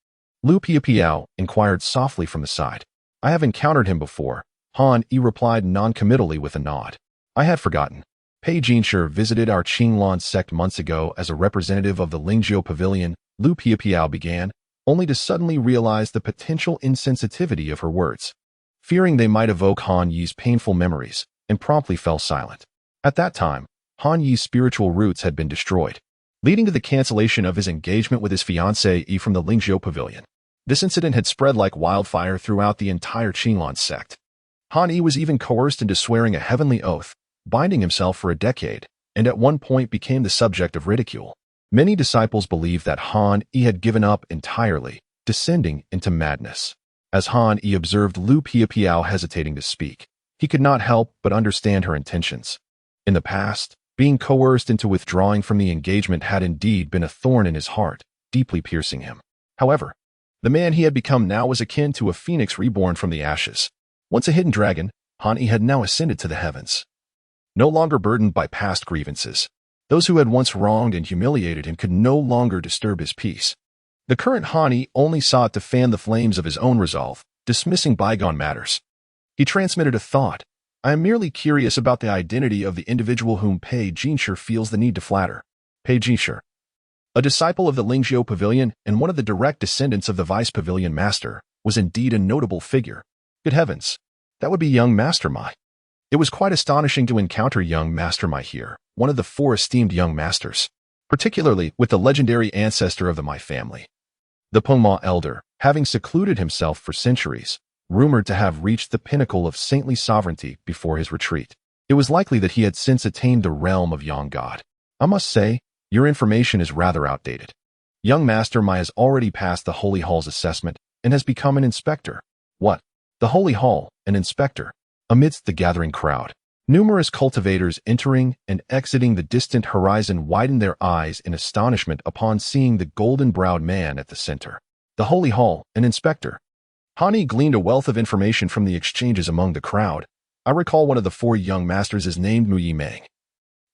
Lu Piapiao inquired softly from the side. "I have encountered him before," Han Yi replied noncommittally with a nod. "I had forgotten. Pei Jinshi visited our Qinglan sect months ago as a representative of the Lingzhou Pavilion," Lu Piapiao began, only to suddenly realize the potential insensitivity of her words, fearing they might evoke Han Yi's painful memories, and promptly fell silent. At that time, Han Yi's spiritual roots had been destroyed, leading to the cancellation of his engagement with his fiancée from the Lingzhou Pavilion. This incident had spread like wildfire throughout the entire Qinglan sect. Han Yi was even coerced into swearing a heavenly oath, binding himself for a decade, and at one point became the subject of ridicule. Many disciples believed that Han Yi had given up entirely, descending into madness. As Han Yi observed Lu Piapiao hesitating to speak, he could not help but understand her intentions. In the past, being coerced into withdrawing from the engagement had indeed been a thorn in his heart, deeply piercing him. However, the man he had become now was akin to a phoenix reborn from the ashes. Once a hidden dragon, Han Yi had now ascended to the heavens. No longer burdened by past grievances, those who had once wronged and humiliated him could no longer disturb his peace. The current Han Yi only sought to fan the flames of his own resolve, dismissing bygone matters. He transmitted a thought. "I am merely curious about the identity of the individual whom Pei Jinshi feels the need to flatter." Pei Jinshi, a disciple of the Lingzhou Pavilion and one of the direct descendants of the Vice Pavilion Master, was indeed a notable figure. Good heavens, that would be young Master Mai. It was quite astonishing to encounter young Master Mai here, one of the four esteemed young masters, particularly with the legendary ancestor of the Mai family. The Pengma elder, having secluded himself for centuries, rumored to have reached the pinnacle of saintly sovereignty before his retreat. It was likely that he had since attained the realm of young god. "I must say, your information is rather outdated. Young Master Mai has already passed the Holy Hall's assessment and has become an inspector." "What? The Holy Hall, an inspector?" Amidst the gathering crowd, numerous cultivators entering and exiting the distant horizon widened their eyes in astonishment upon seeing the golden-browed man at the center. "The Holy Hall, an inspector." Han Yi gleaned a wealth of information from the exchanges among the crowd. "I recall one of the four young masters is named Mu Yimeng.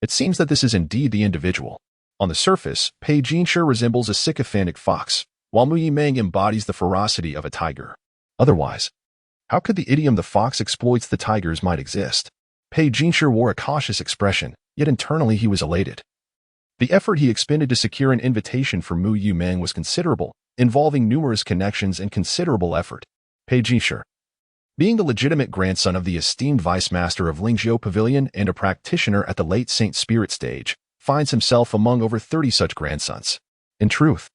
It seems that this is indeed the individual. On the surface, Pei Jinshi resembles a sycophantic fox, while Mu Yimeng embodies the ferocity of a tiger. Otherwise, how could the idiom "the fox exploits the tigers" might exist? Pei Jinshi wore a cautious expression, yet internally he was elated. The effort he expended to secure an invitation for Mu Yimeng was considerable, involving numerous connections and considerable effort. Pei Jinshi, being the legitimate grandson of the esteemed vice master of Lingzhou Pavilion and a practitioner at the late Saint Spirit stage, finds himself among over 30 such grandsons. In truth,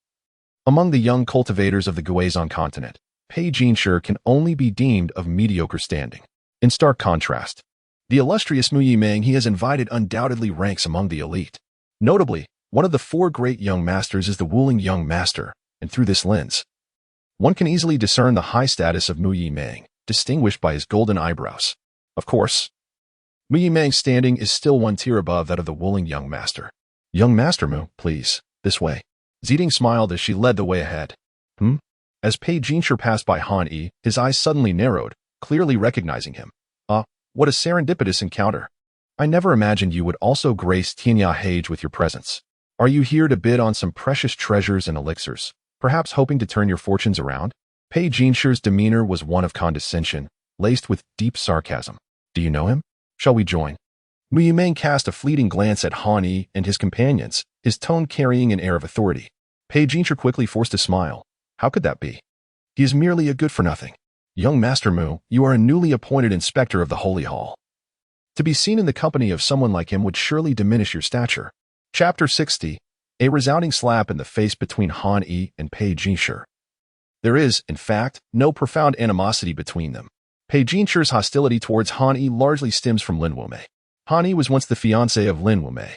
among the young cultivators of the Guizhong continent, Pei Jinshi can only be deemed of mediocre standing. In stark contrast, the illustrious Mu Yimeng he has invited undoubtedly ranks among the elite. Notably, one of the four great young masters is the Wuling young master, and through this lens, one can easily discern the high status of Mu Yimeng, distinguished by his golden eyebrows. Of course, Mu Yimeng's standing is still one tier above that of the Wuling young master. "Young Master Mu, please, this way." Ziding smiled as she led the way ahead. As Pei Jinshi passed by Han Yi, his eyes suddenly narrowed, clearly recognizing him. What a serendipitous encounter. I never imagined you would also grace Tianya Hage with your presence. Are you here to bid on some precious treasures and elixirs, perhaps hoping to turn your fortunes around?" Pei Jinshi's demeanor was one of condescension, laced with deep sarcasm. "Do you know him? Shall we join?" Mu Yimeng cast a fleeting glance at Han Yi and his companions, his tone carrying an air of authority. Pei Jinshi quickly forced a smile. How could that be? He is merely a good-for-nothing. Young Master Mu, you are a newly appointed inspector of the Holy Hall. To be seen in the company of someone like him would surely diminish your stature. Chapter 60. A resounding slap in the face between Han Yi and Pei Jinshi. There is, in fact, no profound animosity between them. Pei Jinshi's hostility towards Han Yi largely stems from Lin Wumei. Han Yi was once the fiancé of Lin Wumei.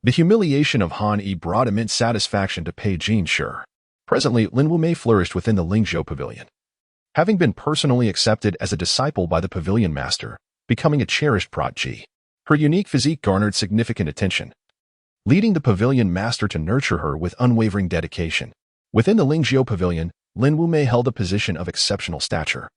The humiliation of Han Yi brought immense satisfaction to Pei Jinshi. Presently, Lin Wumei flourished within the Lingzhou Pavilion. Having been personally accepted as a disciple by the pavilion master, becoming a cherished prodigy, her unique physique garnered significant attention, leading the pavilion master to nurture her with unwavering dedication. Within the Lingzhou Pavilion, Lin Wumei held a position of exceptional stature,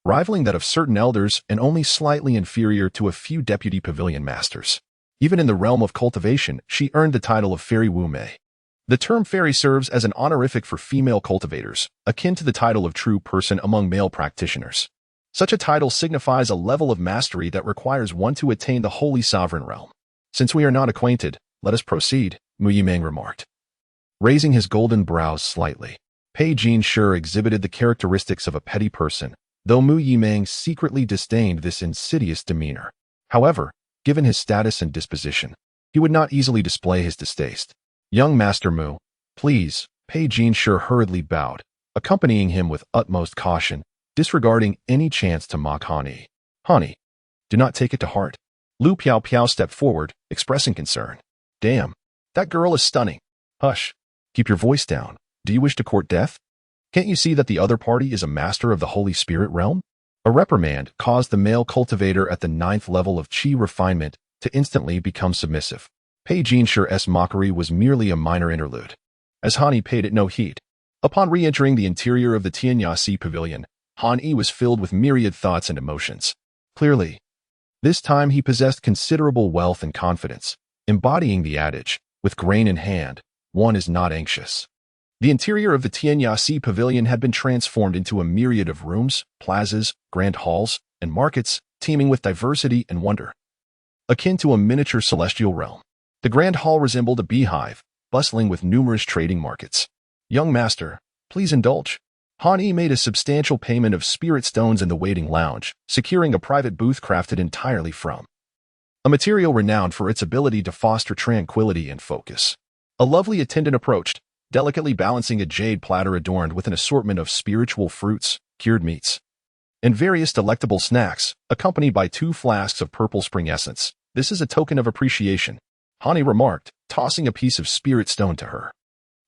rivaling that of certain elders and only slightly inferior to a few deputy pavilion masters. Even in the realm of cultivation, she earned the title of Fairy Wumei. The term fairy serves as an honorific for female cultivators, akin to the title of true person among male practitioners. Such a title signifies a level of mastery that requires one to attain the holy sovereign realm. Since we are not acquainted, let us proceed, Mu Yimeng remarked, raising his golden brows slightly. Pei Jinshi exhibited the characteristics of a petty person, though Mu Yimeng secretly disdained this insidious demeanor. However, given his status and disposition, he would not easily display his distaste. Young Master Mu, please, Pei Jinshi hurriedly bowed, accompanying him with utmost caution, disregarding any chance to mock Han Yi. Han Yi, do not take it to heart. Lu Piao Piao stepped forward, expressing concern. Damn, that girl is stunning. Hush, keep your voice down. Do you wish to court death? Can't you see that the other party is a master of the Holy Spirit realm? A reprimand caused the male cultivator at the 9th level of Qi refinement to instantly become submissive. Pei Jinshi's mockery was merely a minor interlude, as Han Yi paid it no heed. Upon re-entering the interior of the Tianyasi Pavilion, Han Yi was filled with myriad thoughts and emotions. Clearly, this time he possessed considerable wealth and confidence, embodying the adage, with grain in hand, one is not anxious. The interior of the Tianyasi Pavilion had been transformed into a myriad of rooms, plazas, grand halls, and markets, teeming with diversity and wonder. Akin to a miniature celestial realm, the grand hall resembled a beehive, bustling with numerous trading markets. Young master, please indulge. Han Yi made a substantial payment of spirit stones in the waiting lounge, securing a private booth crafted entirely from a material renowned for its ability to foster tranquility and focus. A lovely attendant approached, delicately balancing a jade platter adorned with an assortment of spiritual fruits, cured meats, and various delectable snacks, accompanied by 2 flasks of purple spring essence. This is a token of appreciation, Han Yi remarked, tossing a piece of spirit stone to her.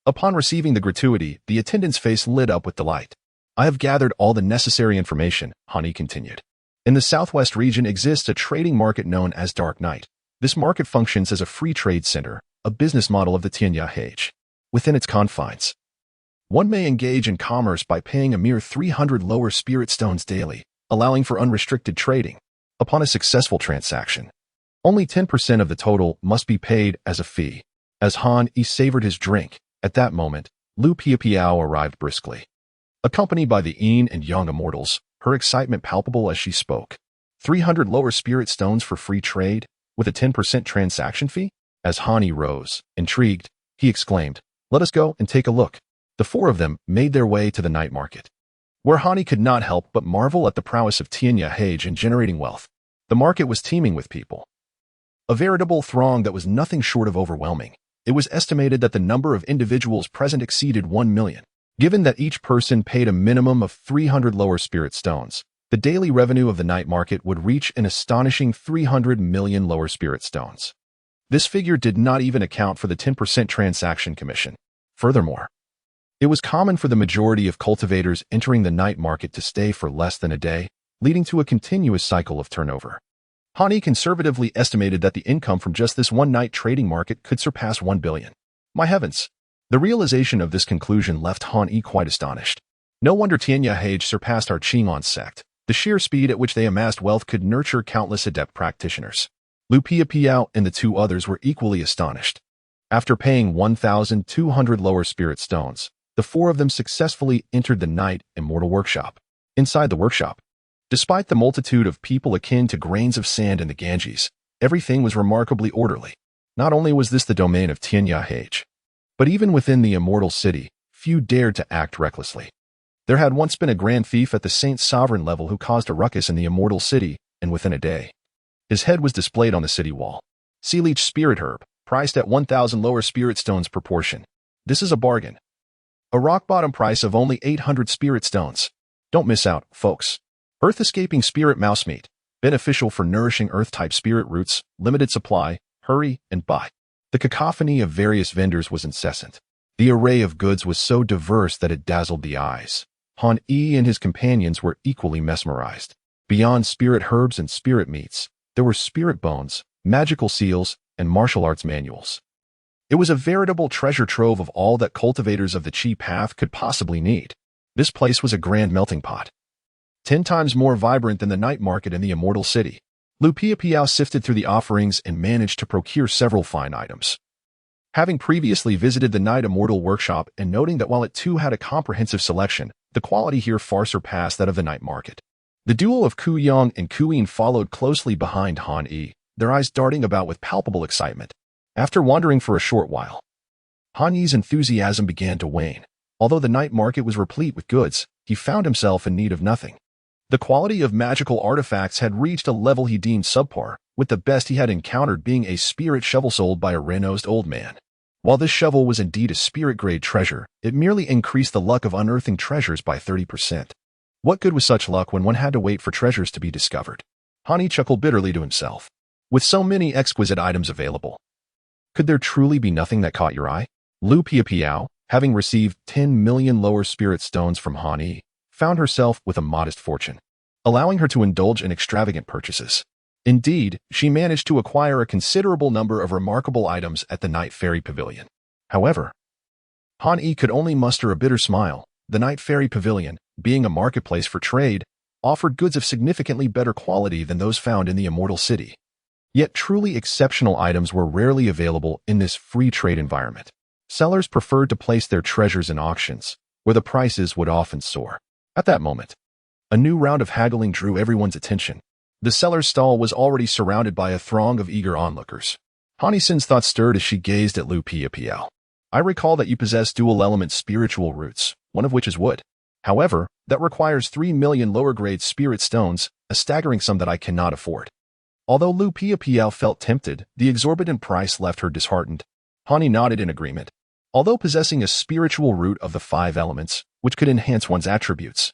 Upon receiving the gratuity, the attendant's face lit up with delight. I have gathered all the necessary information, Han Yi continued. In the southwest region exists a trading market known as Dark Night. This market functions as a free trade center, a business model of the Tianyahage. Within its confines, one may engage in commerce by paying a mere 300 lower spirit stones daily, allowing for unrestricted trading. Upon a successful transaction, only 10% of the total must be paid as a fee. As Han Yi savored his drink, at that moment, Lu Piapiao arrived briskly. Accompanied by the Yin and Yang immortals, her excitement palpable as she spoke. 300 lower spirit stones for free trade, with a 10% transaction fee? As Han Yi rose, intrigued, he exclaimed, let us go and take a look. The 4 of them made their way to the night market, where Han Yi could not help but marvel at the prowess of Tianyahage in generating wealth. The market was teeming with people, a veritable throng that was nothing short of overwhelming. It was estimated that the number of individuals present exceeded 1 million. Given that each person paid a minimum of 300 lower spirit stones, the daily revenue of the night market would reach an astonishing 300 million lower spirit stones. This figure did not even account for the 10% transaction commission. Furthermore, it was common for the majority of cultivators entering the night market to stay for less than a day, leading to a continuous cycle of turnover. Han Yi conservatively estimated that the income from just this one night trading market could surpass 1 billion. My heavens! The realization of this conclusion left Han Yi quite astonished. No wonder Tianyahage surpassed our Qing'an sect. The sheer speed at which they amassed wealth could nurture countless adept practitioners. Lu Piapiao and the 2 others were equally astonished. After paying 1,200 lower spirit stones, the 4 of them successfully entered the night Immortal Workshop. Inside the workshop, despite the multitude of people akin to grains of sand in the Ganges, everything was remarkably orderly. Not only was this the domain of Tianyahage, but even within the Immortal City, few dared to act recklessly. There had once been a grand thief at the Saint Sovereign level who caused a ruckus in the Immortal City, and within a day, his head was displayed on the city wall. Sea Leech Spirit Herb, priced at 1,000 lower spirit stones per portion. This is a bargain. A rock-bottom price of only 800 spirit stones. Don't miss out, folks. Earth-escaping spirit mouse meat, beneficial for nourishing earth-type spirit roots, limited supply, hurry and buy. The cacophony of various vendors was incessant. The array of goods was so diverse that it dazzled the eyes. Han Yi and his companions were equally mesmerized. Beyond spirit herbs and spirit meats, there were spirit bones, magical seals, and martial arts manuals. It was a veritable treasure trove of all that cultivators of the Chi path could possibly need. This place was a grand melting pot, 10 times more vibrant than the night market in the Immortal City. Lu Piapiao sifted through the offerings and managed to procure several fine items. Having previously visited the Night Immortal Workshop and noting that while it too had a comprehensive selection, the quality here far surpassed that of the night market. The duo of Ku Yang and Ku Yin followed closely behind Han Yi, their eyes darting about with palpable excitement. After wandering for a short while, Han Yi's enthusiasm began to wane. Although the night market was replete with goods, he found himself in need of nothing. The quality of magical artifacts had reached a level he deemed subpar, with the best he had encountered being a spirit shovel sold by a red-nosed old man. While this shovel was indeed a spirit-grade treasure, it merely increased the luck of unearthing treasures by 30%. What good was such luck when one had to wait for treasures to be discovered? Han Yi chuckled bitterly to himself. With so many exquisite items available, could there truly be nothing that caught your eye? Lu Piapiao, having received 10 million lower spirit stones from Han Yi, found herself with a modest fortune, allowing her to indulge in extravagant purchases. Indeed, she managed to acquire a considerable number of remarkable items at the Night Fairy Pavilion. However, Han Yi could only muster a bitter smile. The Night Fairy Pavilion, being a marketplace for trade, offered goods of significantly better quality than those found in the Immortal City. Yet truly exceptional items were rarely available in this free trade environment. Sellers preferred to place their treasures in auctions, where the prices would often soar. At that moment, a new round of haggling drew everyone's attention. The seller's stall was already surrounded by a throng of eager onlookers. Han Yi-sin's thoughts stirred as she gazed at Lu Piapiao. I recall that you possess dual-element spiritual roots, one of which is wood. However, that requires 3 million lower-grade spirit stones, a staggering sum that I cannot afford. Although Lu Piapiao felt tempted, the exorbitant price left her disheartened. Han Yi nodded in agreement. Although possessing a spiritual root of the 5 elements, which could enhance one's attributes,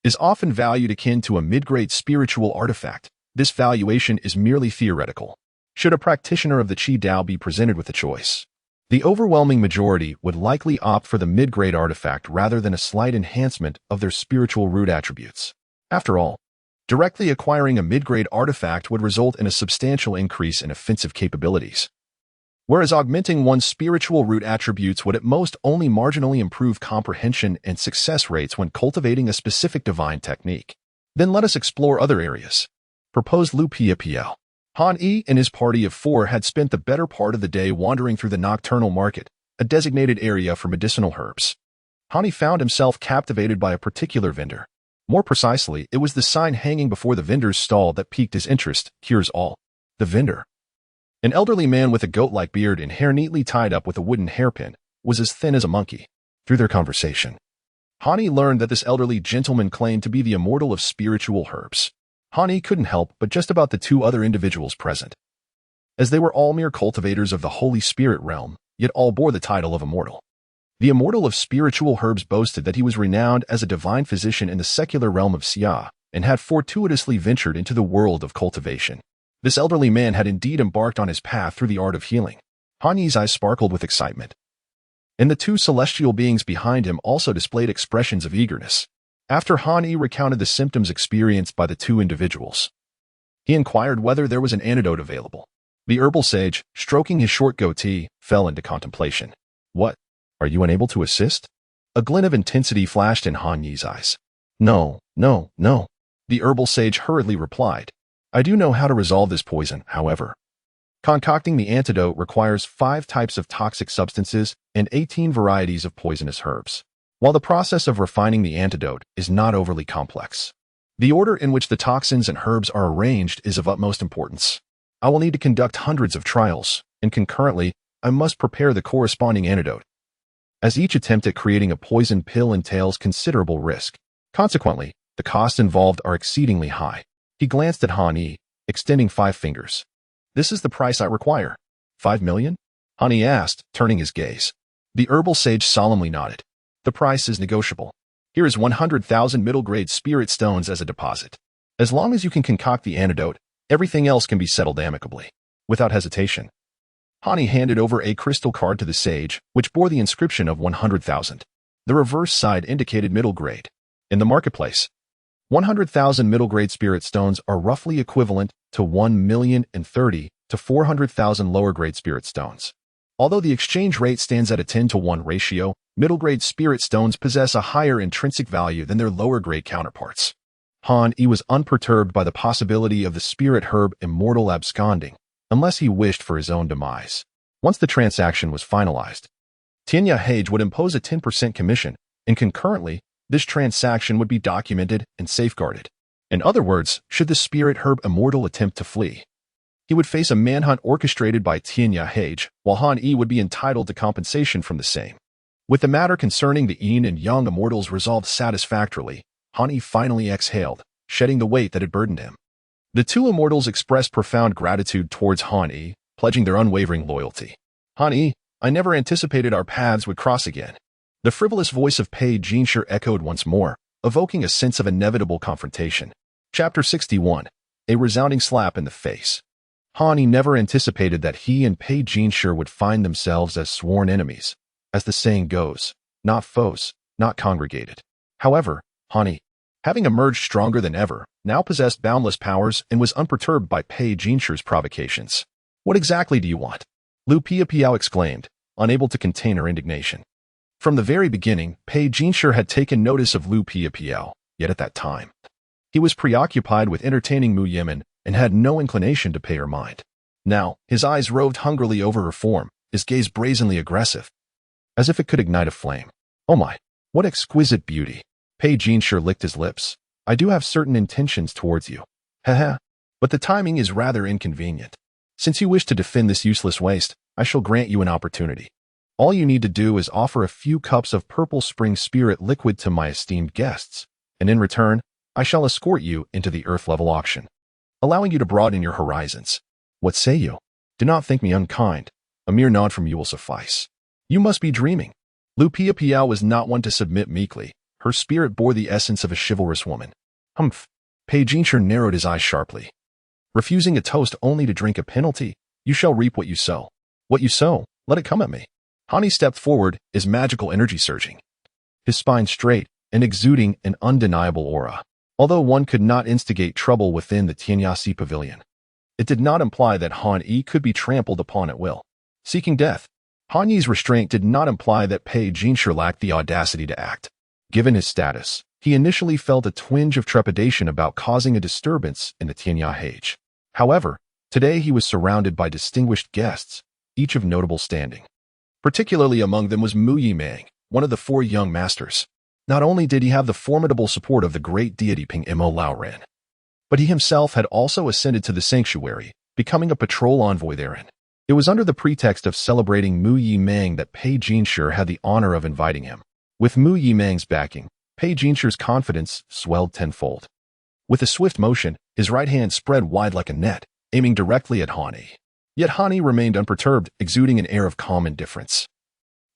is often valued akin to a mid-grade spiritual artifact, this valuation is merely theoretical. Should a practitioner of the Qi Dao be presented with a choice, the overwhelming majority would likely opt for the mid-grade artifact rather than a slight enhancement of their spiritual root attributes. After all, directly acquiring a mid-grade artifact would result in a substantial increase in offensive capabilities, whereas augmenting one's spiritual root attributes would at most only marginally improve comprehension and success rates when cultivating a specific divine technique. Then let us explore other areas, proposed Lu Piapiao. Han Yi and his party of 4 had spent the better part of the day wandering through the Nocturnal Market, a designated area for medicinal herbs. Han Yi found himself captivated by a particular vendor. More precisely, it was the sign hanging before the vendor's stall that piqued his interest, cures all. The vendor, an elderly man with a goat-like beard and hair neatly tied up with a wooden hairpin, was as thin as a monkey. Through their conversation, Han Yi learned that this elderly gentleman claimed to be the immortal of spiritual herbs. Han Yi couldn't help but just about the 2 other individuals present, as they were all mere cultivators of the Holy Spirit realm, yet all bore the title of immortal. The immortal of spiritual herbs boasted that he was renowned as a divine physician in the secular realm of Xia, and had fortuitously ventured into the world of cultivation. This elderly man had indeed embarked on his path through the art of healing. Han Yi's eyes sparkled with excitement, and the 2 celestial beings behind him also displayed expressions of eagerness. After Han Yi recounted the symptoms experienced by the 2 individuals, he inquired whether there was an antidote available. The herbal sage, stroking his short goatee, fell into contemplation. What? Are you unable to assist? A glint of intensity flashed in Han Yi's eyes. No. The herbal sage hurriedly replied. I do know how to resolve this poison, however. Concocting the antidote requires 5 types of toxic substances and 18 varieties of poisonous herbs. While the process of refining the antidote is not overly complex, the order in which the toxins and herbs are arranged is of utmost importance. I will need to conduct hundreds of trials, and concurrently, I must prepare the corresponding antidote. as each attempt at creating a poison pill entails considerable risk. Consequently, the costs involved are exceedingly high. He glanced at Han Yi, extending 5 fingers. This is the price I require. 5 million? Han Yi asked, turning his gaze. The herbal sage solemnly nodded. The price is negotiable. Here is 100,000 middle-grade spirit stones as a deposit. As long as you can concoct the antidote, everything else can be settled amicably. Without hesitation, Han Yi handed over a crystal card to the sage, which bore the inscription of 100,000. The reverse side indicated middle grade. In the marketplace, 100,000 middle-grade spirit stones are roughly equivalent to 1,030,000 to 400,000 lower-grade spirit stones. Although the exchange rate stands at a 10-to-1 ratio, middle-grade spirit stones possess a higher intrinsic value than their lower-grade counterparts. Han Yi was unperturbed by the possibility of the spirit herb Immortal absconding, unless he wished for his own demise. Once the transaction was finalized, Tianya Hage would impose a 10% commission, and concurrently, this transaction would be documented and safeguarded. In other words, should the spirit herb Immortal attempt to flee, he would face a manhunt orchestrated by Tianya Hage, while Han Yi would be entitled to compensation from the same. With the matter concerning the yin and yang immortals resolved satisfactorily, Han Yi finally exhaled, shedding the weight that had burdened him. The two immortals expressed profound gratitude towards Han Yi, pledging their unwavering loyalty. Han Yi, I never anticipated our paths would cross again. The frivolous voice of Pei Jinshi echoed once more, evoking a sense of inevitable confrontation. Chapter 61. A resounding slap in the face. Han Yi never anticipated that he and Pei Jinshi would find themselves as sworn enemies. As the saying goes, not foes, not congregated. However, Han Yi, having emerged stronger than ever, now possessed boundless powers and was unperturbed by Pei Jinshi's provocations. What exactly do you want? Lu Piapiao exclaimed, unable to contain her indignation. From the very beginning, Pei Jinshi had taken notice of Lu Piapiao, yet at that time, he was preoccupied with entertaining Mu Yemen and had no inclination to pay her mind. Now, his eyes roved hungrily over her form, his gaze brazenly aggressive, as if it could ignite a flame. Oh my, what exquisite beauty! Pei Jinshi licked his lips. I do have certain intentions towards you. Haha, but the timing is rather inconvenient. Since you wish to defend this useless waste, I shall grant you an opportunity. All you need to do is offer a few cups of purple spring spirit liquid to my esteemed guests, and in return, I shall escort you into the earth-level auction, allowing you to broaden your horizons. What say you? Do not think me unkind. A mere nod from you will suffice. You must be dreaming. Lu Piapiao was not one to submit meekly. Her spirit bore the essence of a chivalrous woman. Humph. Pei Jinshi narrowed his eyes sharply. Refusing a toast only to drink a penalty, you shall reap what you sow. What you sow, let it come at me. Han Yi stepped forward, his magical energy surging, his spine straight and exuding an undeniable aura. Although one could not instigate trouble within the Tianyasi pavilion, it did not imply that Han Yi could be trampled upon at will. Seeking death, Han Yi's restraint did not imply that Pei Jinshi lacked the audacity to act. Given his status, he initially felt a twinge of trepidation about causing a disturbance in the Tianya Hage. However, today he was surrounded by distinguished guests, each of notable standing. Particularly among them was Mu Yimeng, one of the 4 young masters. Not only did he have the formidable support of the great deity Ping Imo Laoren, but he himself had also ascended to the sanctuary, becoming a patrol envoy therein. It was under the pretext of celebrating Mu Yimeng that Pei Jinshi had the honor of inviting him. With Mu Yimeng's backing, Pei Jinshi's confidence swelled tenfold. With a swift motion, his right hand spread wide like a net, aiming directly at Han Yi. Yet Han Yi remained unperturbed, exuding an air of calm indifference,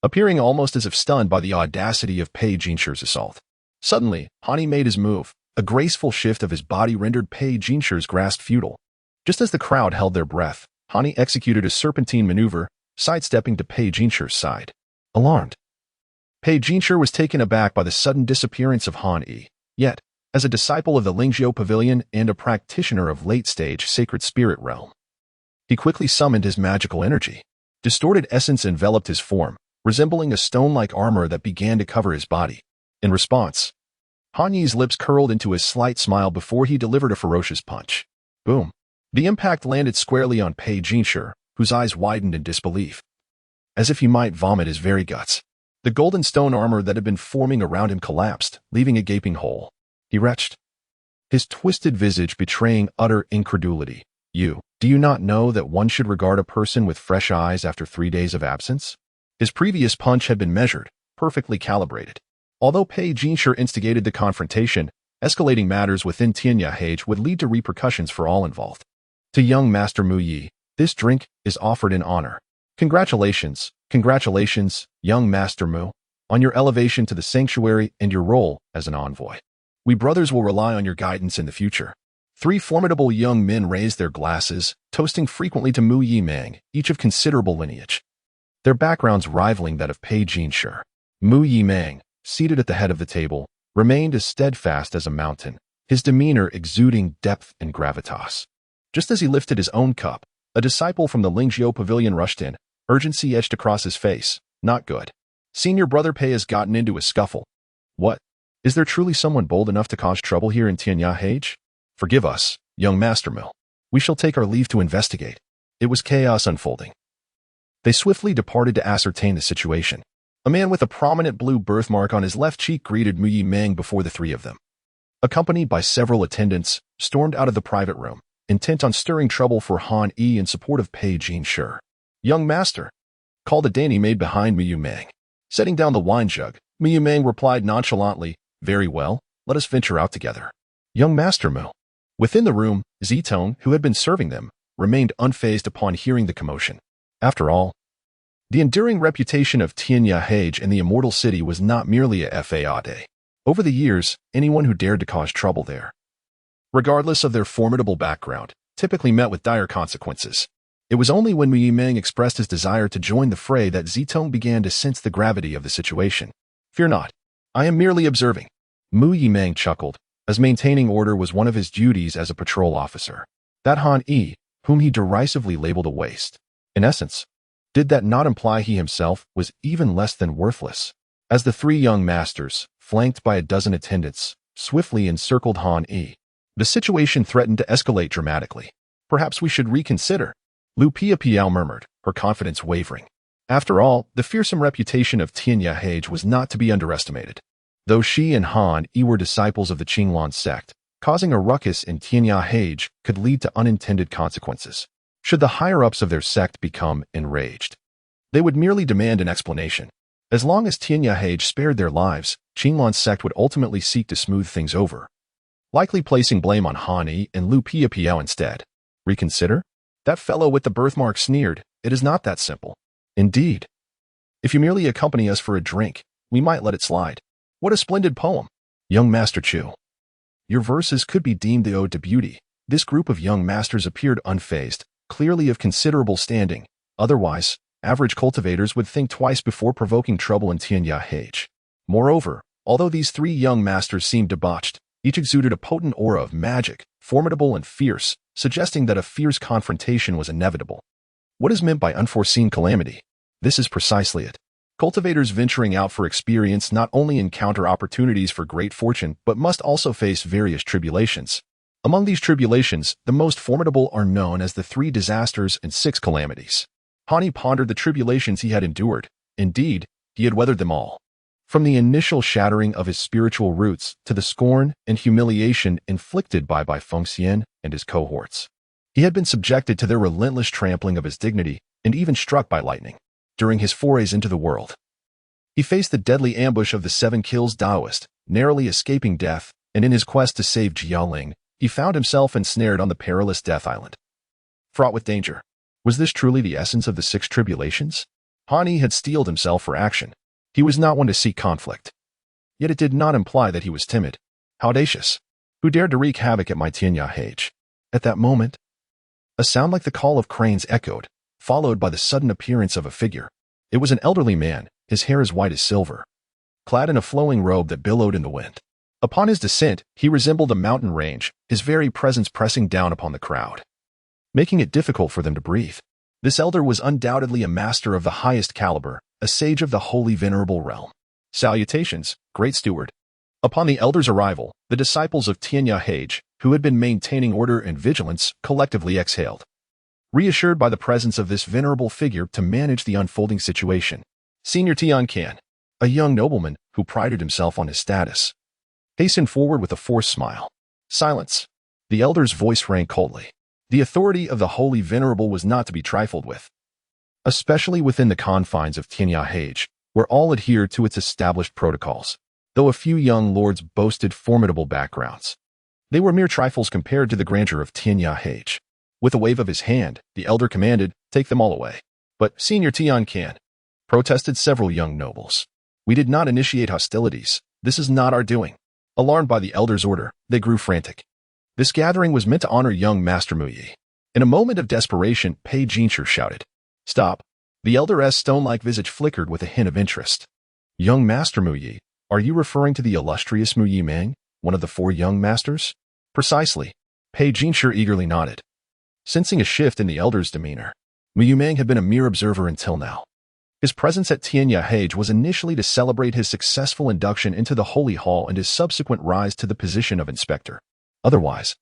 appearing almost as if stunned by the audacity of Pei Jinshi's assault. Suddenly, Han Yi made his move. A graceful shift of his body rendered Pei Jinshi's grasp futile. Just as the crowd held their breath, Han Yi executed a serpentine maneuver, sidestepping to Pei Jinshi's side. Alarmed, Pei Jinshi was taken aback by the sudden disappearance of Han Yi. Yet, as a disciple of the Lingzhou Pavilion and a practitioner of late-stage sacred spirit realm, he quickly summoned his magical energy. Distorted essence enveloped his form, resembling a stone-like armor that began to cover his body. In response, Han Yi's lips curled into a slight smile before he delivered a ferocious punch. Boom. The impact landed squarely on Pei Jinshi, whose eyes widened in disbelief, as if he might vomit his very guts. The golden stone armor that had been forming around him collapsed, leaving a gaping hole. He retched, his twisted visage betraying utter incredulity. Do you not know that one should regard a person with fresh eyes after 3 days of absence? His previous punch had been measured, perfectly calibrated. Although Pei Jinshe instigated the confrontation, escalating matters within Tianya Hage would lead to repercussions for all involved. To young Master Mu Yi, this drink is offered in honor. Congratulations, young Master Mu, on your elevation to the sanctuary and your role as an envoy. We brothers will rely on your guidance in the future. 3 formidable young men raised their glasses, toasting frequently to Mu Yi Mang, each of considerable lineage, their backgrounds rivaling that of Pei Jinshe. Mu Yi Mang, seated at the head of the table, remained as steadfast as a mountain, his demeanor exuding depth and gravitas. Just as he lifted his own cup, a disciple from the Lingzhou pavilion rushed in, urgency etched across his face. Not good. Senior brother Pei has gotten into a scuffle. What? Is there truly someone bold enough to cause trouble here in Tianya Hage? Forgive us, young Master Mill. We shall take our leave to investigate. It was chaos unfolding. They swiftly departed to ascertain the situation. A man with a prominent blue birthmark on his left cheek greeted Mu Yi Mang before the 3 of them. Accompanied by several attendants, stormed out of the private room, intent on stirring trouble for Han Yi in support of Pei Jinshe. Young Master, called a dainty maid behind Mu Yi Mang. Setting down the wine jug, Mu Yi Mang replied nonchalantly, "Very well, let us venture out together." Young Master Mu. Within the room, Zitong, who had been serving them, remained unfazed upon hearing the commotion. After all, the enduring reputation of Tianya Hage in the Immortal City was not merely a fade. Over the years, anyone who dared to cause trouble there, regardless of their formidable background, typically met with dire consequences. It was only when Mu Yi Mang expressed his desire to join the fray that Zitong began to sense the gravity of the situation. "Fear not. I am merely observing." Mu Yi Mang chuckled, as maintaining order was one of his duties as a patrol officer. That Han Yi, whom he derisively labeled a waste. In essence, did that not imply he himself was even less than worthless? As the 3 young masters, flanked by a dozen attendants, swiftly encircled Han Yi, the situation threatened to escalate dramatically. "Perhaps we should reconsider," Lu Piao murmured, her confidence wavering. After all, the fearsome reputation of Tianya Hage was not to be underestimated. Though she and Han Yi were disciples of the Qinglan sect, causing a ruckus in Tianya Hage could lead to unintended consequences. Should the higher-ups of their sect become enraged, they would merely demand an explanation. As long as Tianya Hage spared their lives, Qinglan's sect would ultimately seek to smooth things over, likely placing blame on Han Yi and Lu Piao instead. Reconsider? That fellow with the birthmark sneered. "It is not that simple." "Indeed. If you merely accompany us for a drink, we might let it slide." "What a splendid poem, young Master Chu. Your verses could be deemed the ode to beauty." This group of young masters appeared unfazed, clearly of considerable standing. Otherwise, average cultivators would think twice before provoking trouble in Tianya Hage. Moreover, although these 3 young masters seemed debauched, each exuded a potent aura of magic, formidable and fierce, suggesting that a fierce confrontation was inevitable. What is meant by unforeseen calamity? This is precisely it. Cultivators venturing out for experience not only encounter opportunities for great fortune but must also face various tribulations. Among these tribulations, the most formidable are known as the 3 disasters and 6 calamities. Han Yi pondered the tribulations he had endured. Indeed, he had weathered them all. From the initial shattering of his spiritual roots to the scorn and humiliation inflicted by Fengxian and his cohorts. He had been subjected to their relentless trampling of his dignity and even struck by lightning. During his forays into the world, he faced the deadly ambush of the 7 Kills Taoist, narrowly escaping death, and in his quest to save Jiaoling, he found himself ensnared on the perilous Death Island. Fraught with danger. Was this truly the essence of the 6 tribulations? Han Yi had steeled himself for action. He was not one to seek conflict. Yet it did not imply that he was timid. How audacious. Who dared to wreak havoc at my Tianya Hage? At that moment, a sound like the call of cranes echoed, followed by the sudden appearance of a figure. It was an elderly man, his hair as white as silver, clad in a flowing robe that billowed in the wind. Upon his descent, he resembled a mountain range, his very presence pressing down upon the crowd, making it difficult for them to breathe. This elder was undoubtedly a master of the highest caliber, a sage of the holy venerable realm. Salutations, great steward. Upon the elder's arrival, the disciples of Tianya Hage, who had been maintaining order and vigilance, collectively exhaled, reassured by the presence of this venerable figure to manage the unfolding situation. Senior Tian Kan, a young nobleman who prided himself on his status, hastened forward with a forced smile. Silence. The elder's voice rang coldly. The authority of the holy venerable was not to be trifled with, especially within the confines of Tianya Hage, where all adhered to its established protocols, though a few young lords boasted formidable backgrounds. They were mere trifles compared to the grandeur of Tianya Hage. With a wave of his hand, the elder commanded, "Take them all away." "But, Senior Tian Kan," protested several young nobles. "We did not initiate hostilities. This is not our doing." Alarmed by the elder's order, they grew frantic. This gathering was meant to honor young Master Muyi. In a moment of desperation, Pei Jinshi shouted, "Stop." The elder's stone-like visage flickered with a hint of interest. "Young Master Muyi, are you referring to the illustrious Muyi Meng, one of the 4 young masters?" "Precisely." Pei Jinshi eagerly nodded. Sensing a shift in the elder's demeanor, Muyi Meng had been a mere observer until now. His presence at Tianya Hage was initially to celebrate his successful induction into the Holy Hall and his subsequent rise to the position of inspector. Otherwise,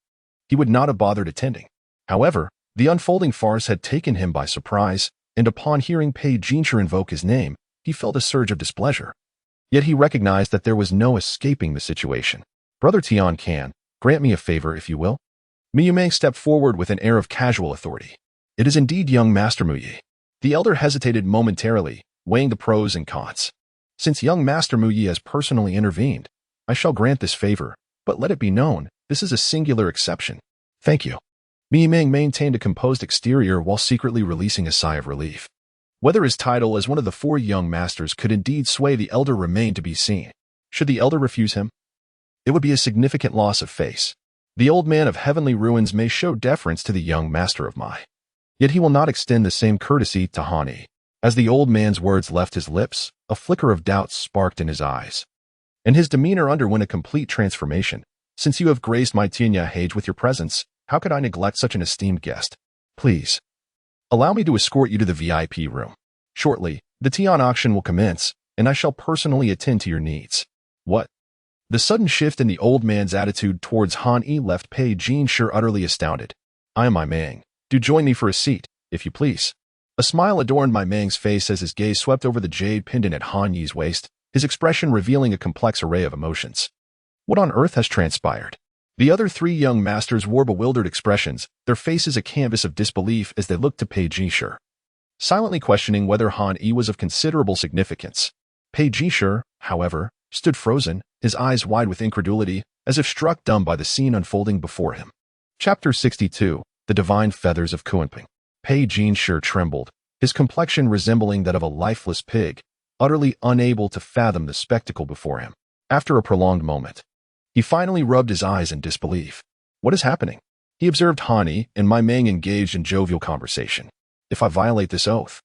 he would not have bothered attending. However, the unfolding farce had taken him by surprise, and upon hearing Pei Jinshi invoke his name, he felt a surge of displeasure. Yet he recognized that there was no escaping the situation. "Brother Tian Kan, grant me a favor if you will." Muyi Meng stepped forward with an air of casual authority. "It is indeed young Master Muyi." The elder hesitated momentarily, weighing the pros and cons. "Since young Master Muyi has personally intervened, I shall grant this favor, but let it be known, this is a singular exception." "Thank you." Muyi Meng maintained a composed exterior while secretly releasing a sigh of relief. Whether his title as one of the 4 young masters could indeed sway the elder remained to be seen. Should the elder refuse him? It would be a significant loss of face. The old man of heavenly ruins may show deference to the young master of Mai, yet he will not extend the same courtesy to Hani. As the old man's words left his lips, a flicker of doubt sparked in his eyes, and his demeanor underwent a complete transformation. "Since you have graced my Tianya Hage with your presence, how could I neglect such an esteemed guest? Please, allow me to escort you to the VIP room. Shortly, the Tian auction will commence, and I shall personally attend to your needs." "What?" The sudden shift in the old man's attitude towards Hani left Pei Jinshi utterly astounded. "I am Mai Meng. Do join me for a seat, if you please." A smile adorned Mai Meng's face as his gaze swept over the jade pendant at Han Yi's waist, his expression revealing a complex array of emotions. What on earth has transpired? The other 3 young masters wore bewildered expressions, their faces a canvas of disbelief as they looked to Pei Jinshi, silently questioning whether Han Yi was of considerable significance. Pei Jinshi, however, stood frozen, his eyes wide with incredulity, as if struck dumb by the scene unfolding before him. Chapter 62, The Divine Feathers of Kuanping. Pei Jinshi trembled, his complexion resembling that of a lifeless pig, utterly unable to fathom the spectacle before him. After a prolonged moment, he finally rubbed his eyes in disbelief. "What is happening?" He observed Hani and Mai Meng engaged in jovial conversation. "If I violate this oath,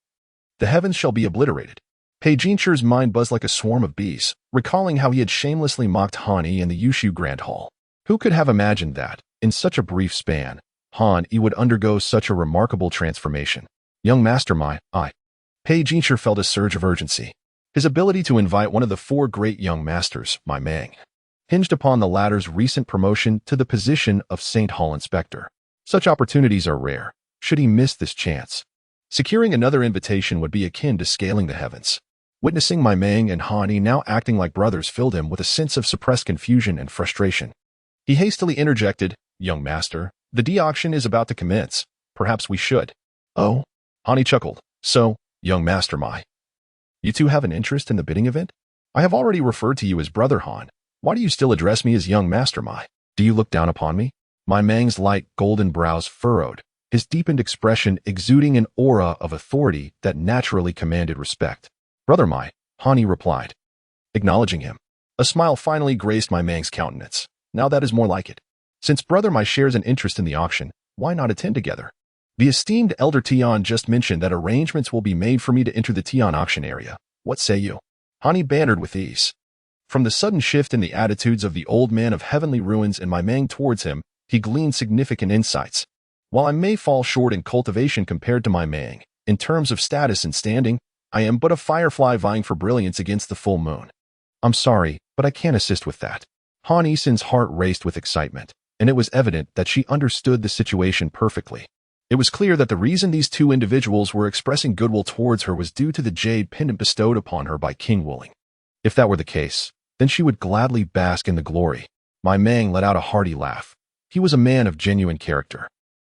the heavens shall be obliterated." Pei Jinshi's mind buzzed like a swarm of bees, recalling how he had shamelessly mocked Hani in the Yushu Grand Hall. Who could have imagined that, in such a brief span, Han-yi would undergo such a remarkable transformation? "Young Master Mai, Pei Jinshi felt a surge of urgency. His ability to invite one of the 4 great young masters, Mai Meng, hinged upon the latter's recent promotion to the position of St. Hall Inspector. Such opportunities are rare. Should he miss this chance, securing another invitation would be akin to scaling the heavens. Witnessing Mai Meng and Han-yi now acting like brothers filled him with a sense of suppressed confusion and frustration. He hastily interjected, "Young master, the de-auction is about to commence. Perhaps we should." "Oh?" Han-yi chuckled. "So, young master Mai, you two have an interest in the bidding event? I have already referred to you as Brother Han. Why do you still address me as young master Mai? Do you look down upon me?" Mai Meng's light golden brows furrowed, his deepened expression exuding an aura of authority that naturally commanded respect. "Brother Mai," Han-yi replied, acknowledging him. A smile finally graced Mai Meng's countenance. "Now that is more like it. Since Brother Mai shares an interest in the auction, why not attend together? The esteemed Elder Tian just mentioned that arrangements will be made for me to enter the Tian auction area. What say you?" Han-yi bantered with ease. From the sudden shift in the attitudes of the old man of heavenly ruins and Mai Meng towards him, he gleaned significant insights. While I may fall short in cultivation compared to Mai Meng, in terms of status and standing, I am but a firefly vying for brilliance against the full moon. I'm sorry, but I can't assist with that." Han Yi's heart raced with excitement, and it was evident that she understood the situation perfectly. It was clear that the reason these 2 individuals were expressing goodwill towards her was due to the jade pendant bestowed upon her by King Wuling. If that were the case, then she would gladly bask in the glory. Mai Meng let out a hearty laugh. He was a man of genuine character.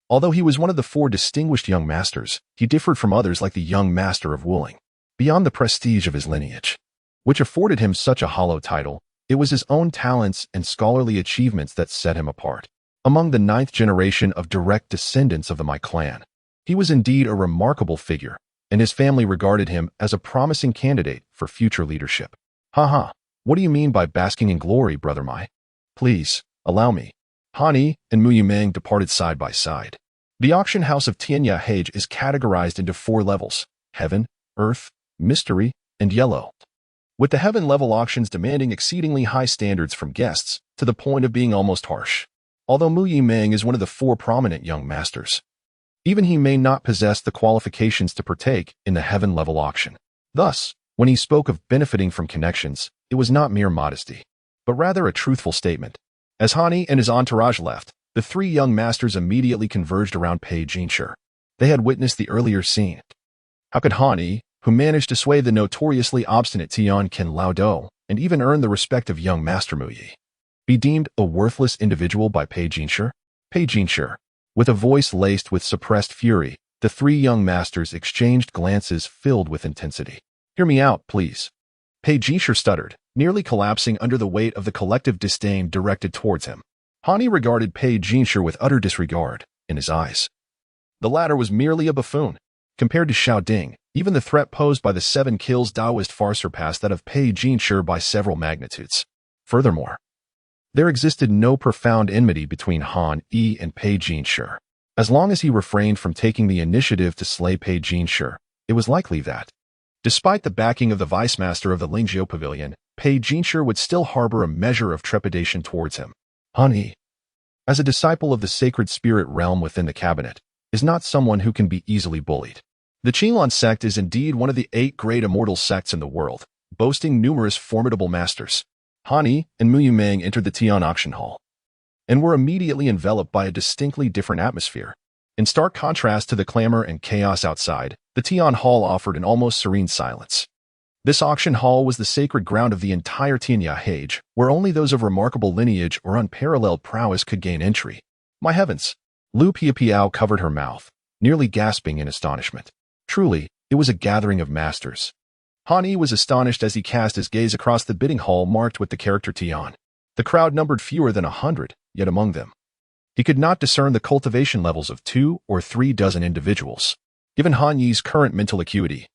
Although he was one of the 4 distinguished young masters, he differed from others like the young master of Wuling. Beyond the prestige of his lineage, which afforded him such a hollow title, it was his own talents and scholarly achievements that set him apart. Among the 9th generation of direct descendants of the My clan, he was indeed a remarkable figure, and his family regarded him as a promising candidate for future leadership. Haha, what do you mean by basking in glory, brother Mai? Please, allow me. Han Yi and Mu Yimeng departed side by side. The auction house of Tianya Hage is categorized into 4 levels: Heaven, Earth, Mystery, and Yellow, with the Heaven-level auctions demanding exceedingly high standards from guests, to the point of being almost harsh. Although Mu Yimeng is one of the 4 prominent young masters, even he may not possess the qualifications to partake in the Heaven-level auction. Thus, when he spoke of benefiting from connections, it was not mere modesty, but rather a truthful statement. As Han Yi and his entourage left, the 3 young masters immediately converged around Pei Jinshi. They had witnessed the earlier scene. How could Han Yi, who managed to sway the notoriously obstinate Tian Ken Lao Do and even earn the respect of young Master Mu Yi, be deemed a worthless individual by Pei Jinshi? Pei Jinshi, with a voice laced with suppressed fury, the 3 young masters exchanged glances filled with intensity. Hear me out, please. Pei Jinshi stuttered, nearly collapsing under the weight of the collective disdain directed towards him. Han Yi regarded Pei Jinshi with utter disregard in his eyes. The latter was merely a buffoon. Compared to Xiao Ding, even the threat posed by the 7 kills Taoist far surpassed that of Pei Jinshi by several magnitudes. Furthermore, there existed no profound enmity between Han Yi and Pei Jinshi. As long as he refrained from taking the initiative to slay Pei Jinshi, it was likely that, despite the backing of the Vice Master of the Lingzhou Pavilion, Pei Jinshi would still harbor a measure of trepidation towards him. Han Yi, as a disciple of the sacred spirit realm within the cabinet, is not someone who can be easily bullied. The Qinlan sect is indeed one of the 8 great immortal sects in the world, boasting numerous formidable masters. Han Yi and Mu Yimeng entered the Tian auction hall, and were immediately enveloped by a distinctly different atmosphere. In stark contrast to the clamor and chaos outside, the Tian hall offered an almost serene silence. This auction hall was the sacred ground of the entire Tianya Hage, where only those of remarkable lineage or unparalleled prowess could gain entry. My heavens! Lu Piapiao covered her mouth, nearly gasping in astonishment. Truly, it was a gathering of masters. Han Yi was astonished as he cast his gaze across the bidding hall marked with the character Tian. The crowd numbered fewer than 100, yet among them, he could not discern the cultivation levels of 2 or 3 dozen individuals. Given Han Yi's current mental acuity,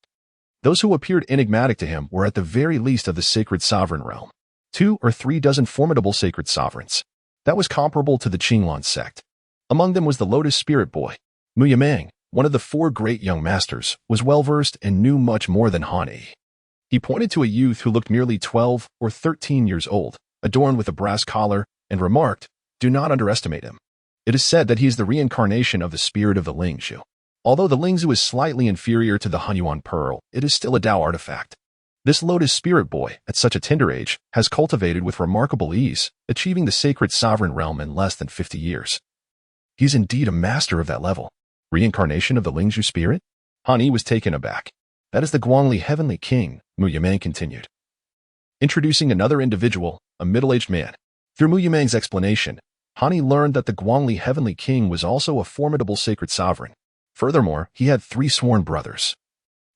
those who appeared enigmatic to him were at the very least of the sacred sovereign realm. 2 or 3 dozen formidable sacred sovereigns. That was comparable to the Qinlan sect. Among them was the Lotus Spirit Boy. Mu Yimeng, one of the 4 great young masters, was well-versed and knew much more than Han Yi. He pointed to a youth who looked merely 12 or 13 years old, adorned with a brass collar, and remarked, "Do not underestimate him. It is said that he is the reincarnation of the spirit of the Lingzhou. Although the Lingzhou is slightly inferior to the Hunyuan Pearl, it is still a Tao artifact. This Lotus Spirit Boy, at such a tender age, has cultivated with remarkable ease, achieving the sacred sovereign realm in less than 50 years. He is indeed a master of that level. Reincarnation of the Lingzhou spirit?" Han Yi was taken aback. "That is the Guangli Heavenly King," Mu Yimeng continued, introducing another individual, a middle-aged man. Through Mu Yimeng's explanation, Han Yi learned that the Guangli Heavenly King was also a formidable sacred sovereign. Furthermore, he had 3 sworn brothers.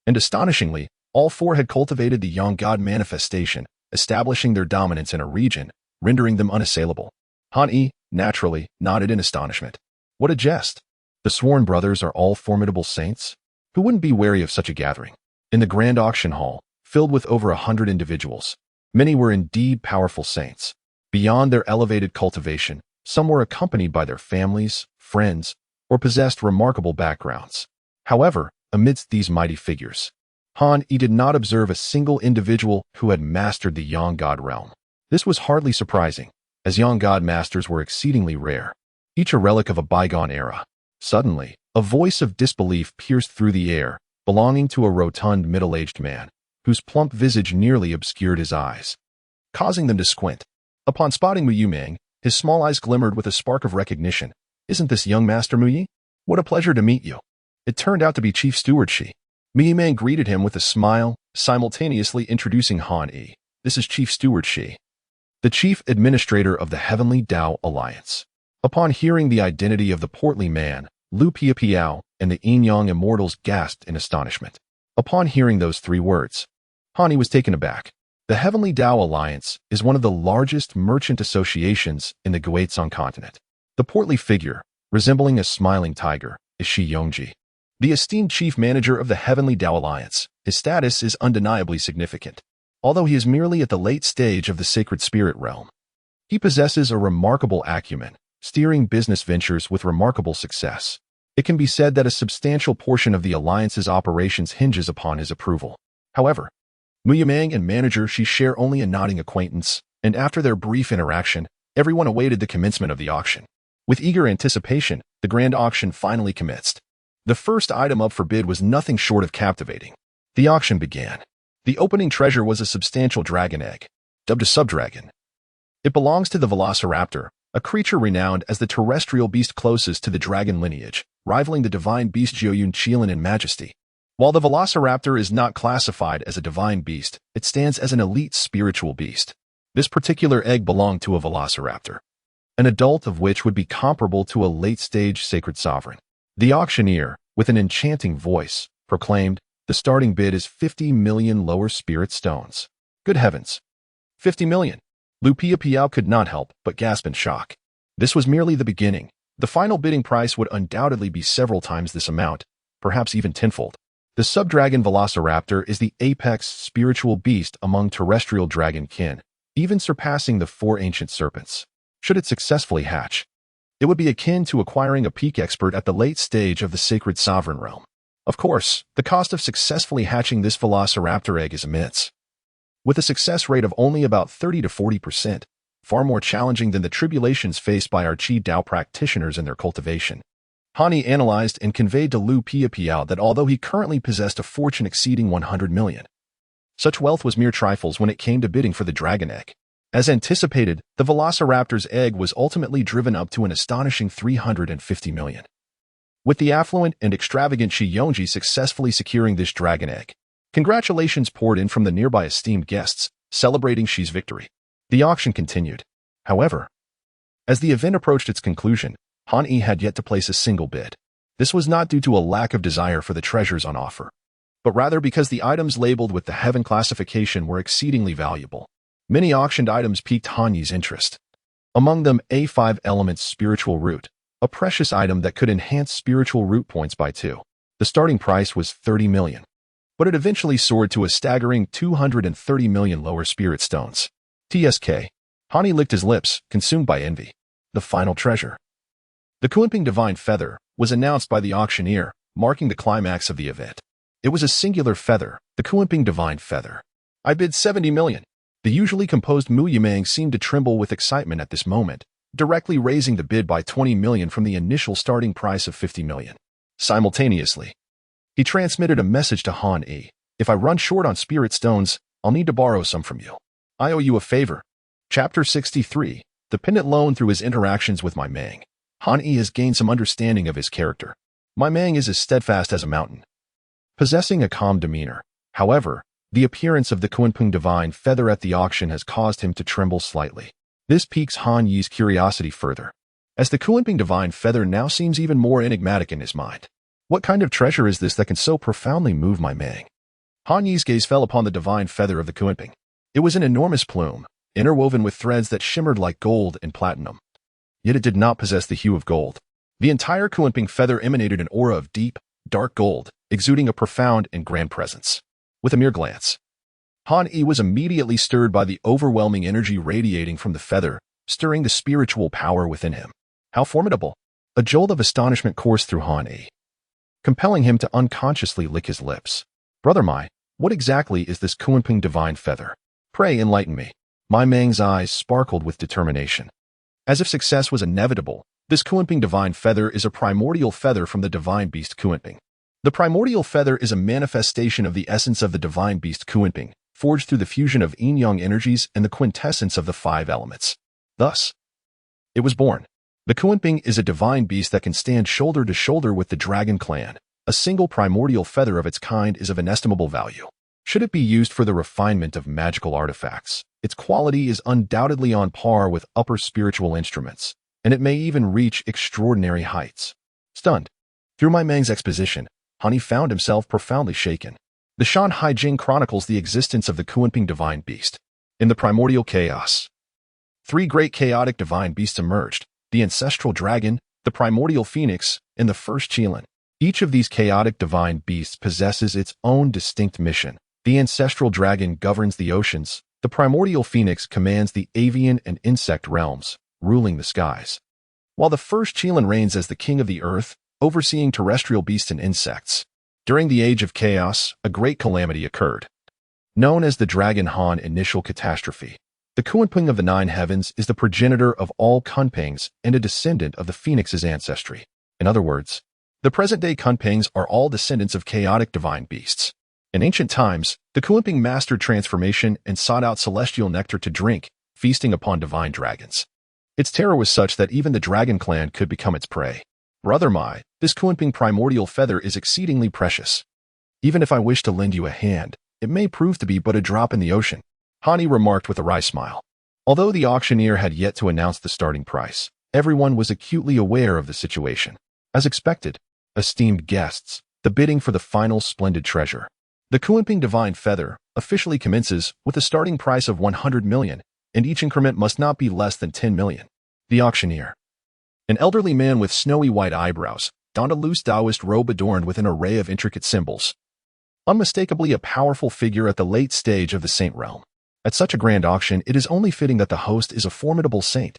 And astonishingly, all 4 had cultivated the Yang God manifestation, establishing their dominance in a region, rendering them unassailable. Han Yi, naturally, nodded in astonishment. What a jest! The sworn brothers are all formidable saints? Who wouldn't be wary of such a gathering? In the grand auction hall, filled with over 100 individuals, many were indeed powerful saints. Beyond their elevated cultivation, some were accompanied by their families, friends, or possessed remarkable backgrounds. However, amidst these mighty figures, Han Yi did not observe a single individual who had mastered the Yang God realm. This was hardly surprising, as Yang God masters were exceedingly rare, each a relic of a bygone era. Suddenly, a voice of disbelief pierced through the air, belonging to a rotund middle-aged man, whose plump visage nearly obscured his eyes, causing them to squint. Upon spotting Mu Yimeng, his small eyes glimmered with a spark of recognition. "Isn't this young Master Mu Yi? What a pleasure to meet you." It turned out to be Chief Steward Shi. Mu Yimeng greeted him with a smile, simultaneously introducing Han Yi. "This is Chief Steward Shi, the Chief Administrator of the Heavenly Tao Alliance." Upon hearing the identity of the portly man, Lu Piapiao and the Yin Yang Immortals gasped in astonishment. Upon hearing those 3 words, Hani was taken aback. The Heavenly Tao Alliance is one of the largest merchant associations in the Guizhong continent. The portly figure, resembling a smiling tiger, is Shi Yongji, the esteemed chief manager of the Heavenly Tao Alliance. His status is undeniably significant, although he is merely at the late stage of the sacred spirit realm. He possesses a remarkable acumen, steering business ventures with remarkable success. It can be said that a substantial portion of the Alliance's operations hinges upon his approval. However, Mu Yimeng and manager Shi share only a nodding acquaintance, and after their brief interaction, everyone awaited the commencement of the auction. With eager anticipation, the grand auction finally commenced. The first item up for bid was nothing short of captivating. The auction began. The opening treasure was a substantial dragon egg, dubbed a subdragon. It belongs to the Velociraptor, a creature renowned as the terrestrial beast closest to the dragon lineage, rivaling the divine beast Jiuyun Qilin in majesty. While the Velociraptor is not classified as a divine beast, it stands as an elite spiritual beast. This particular egg belonged to a Velociraptor, an adult of which would be comparable to a late-stage sacred sovereign. The auctioneer, with an enchanting voice, proclaimed, "The starting bid is 50 million lower spirit stones." Good heavens! 50 million! Lu Piao could not help but gasp in shock. This was merely the beginning. The final bidding price would undoubtedly be several times this amount, perhaps even tenfold. The subdragon Velociraptor is the apex spiritual beast among terrestrial dragon kin, even surpassing the 4 ancient serpents. Should it successfully hatch, it would be akin to acquiring a peak expert at the late stage of the sacred sovereign realm. Of course, the cost of successfully hatching this Velociraptor egg is immense. With a success rate of only about 30 to 40%, far more challenging than the tribulations faced by our Qi Dao practitioners in their cultivation. Hani analyzed and conveyed to Lu Piao that although he currently possessed a fortune exceeding 100 million, such wealth was mere trifles when it came to bidding for the dragon egg. As anticipated, the Velociraptor's egg was ultimately driven up to an astonishing 350 million. With the affluent and extravagant Shi Yongji successfully securing this dragon egg, congratulations poured in from the nearby esteemed guests, celebrating Shi's victory. The auction continued. However, as the event approached its conclusion, Han Yi had yet to place a single bid. This was not due to a lack of desire for the treasures on offer, but rather because the items labeled with the heaven classification were exceedingly valuable. Many auctioned items piqued Han Yi's interest. Among them, A5 Elements Spiritual Root, a precious item that could enhance spiritual root points by 2. The starting price was 30 million, but it eventually soared to a staggering 230 million lower spirit stones. TSK. Han Yi licked his lips, consumed by envy. The final treasure, the Kunping Divine Feather, was announced by the auctioneer, marking the climax of the event. It was a singular feather, the Kunping Divine Feather. I bid 70 million. The usually composed Mu Yimeng seemed to tremble with excitement at this moment, directly raising the bid by 20 million from the initial starting price of 50 million. Simultaneously, he transmitted a message to Han Yi. "If I run short on spirit stones, I'll need to borrow some from you. I owe you a favor." Chapter 63. Dependent loan. Through his interactions with my Meng, Han Yi has gained some understanding of his character. My Meng is as steadfast as a mountain, possessing a calm demeanor. However, the appearance of the Kunping Divine Feather at the auction has caused him to tremble slightly. This piques Han Yi's curiosity further, as the Kunping Divine Feather now seems even more enigmatic in his mind. What kind of treasure is this that can so profoundly move my Meng? Han Yi's gaze fell upon the divine feather of the Kunping. It was an enormous plume, interwoven with threads that shimmered like gold and platinum. Yet it did not possess the hue of gold. The entire Kunping feather emanated an aura of deep, dark gold, exuding a profound and grand presence. With a mere glance, Han Yi was immediately stirred by the overwhelming energy radiating from the feather, stirring the spiritual power within him. How formidable! A jolt of astonishment coursed through Han Yi, compelling him to unconsciously lick his lips. "Brother Mai, what exactly is this Kunping Divine Feather? Pray enlighten me." My Meng's eyes sparkled with determination. As if success was inevitable, this Kunping Divine Feather is a primordial feather from the divine beast Kunping. The primordial feather is a manifestation of the essence of the divine beast Kunping, forged through the fusion of yin-yang energies and the quintessence of the 5 elements. Thus, it was born. The Kunping is a divine beast that can stand shoulder to shoulder with the dragon clan. A single primordial feather of its kind is of inestimable value. Should it be used for the refinement of magical artifacts, its quality is undoubtedly on par with upper spiritual instruments, and it may even reach extraordinary heights. Stunned through my Meng's exposition, Han Yi found himself profoundly shaken. The Shan Hai Jing chronicles the existence of the Kunping divine beast. In the primordial chaos, three great chaotic divine beasts emerged: the ancestral dragon, the primordial phoenix, and the first Qilin. Each of these chaotic divine beasts possesses its own distinct mission. The ancestral dragon governs the oceans. The primordial phoenix commands the avian and insect realms, ruling the skies, while the first Qilin reigns as the king of the earth, overseeing terrestrial beasts and insects. During the Age of Chaos, a great calamity occurred, known as the Dragon Han Initial Catastrophe. The Kunping of the Nine Heavens is the progenitor of all Kunpings and a descendant of the Phoenix's ancestry. In other words, the present-day Kunpings are all descendants of chaotic divine beasts. In ancient times, the Kunping mastered transformation and sought out celestial nectar to drink, feasting upon divine dragons. Its terror was such that even the dragon clan could become its prey. Brother Mai, this Kunping primordial feather is exceedingly precious. Even if I wish to lend you a hand, it may prove to be but a drop in the ocean, Hani remarked with a wry smile. Although the auctioneer had yet to announce the starting price, everyone was acutely aware of the situation. As expected, esteemed guests, the bidding for the final splendid treasure, the Kunping divine feather, officially commences with a starting price of 100 million, and each increment must not be less than 10 million. The auctioneer, an elderly man with snowy white eyebrows, donned a loose Taoist robe adorned with an array of intricate symbols. Unmistakably a powerful figure at the late stage of the saint realm. At such a grand auction, it is only fitting that the host is a formidable saint.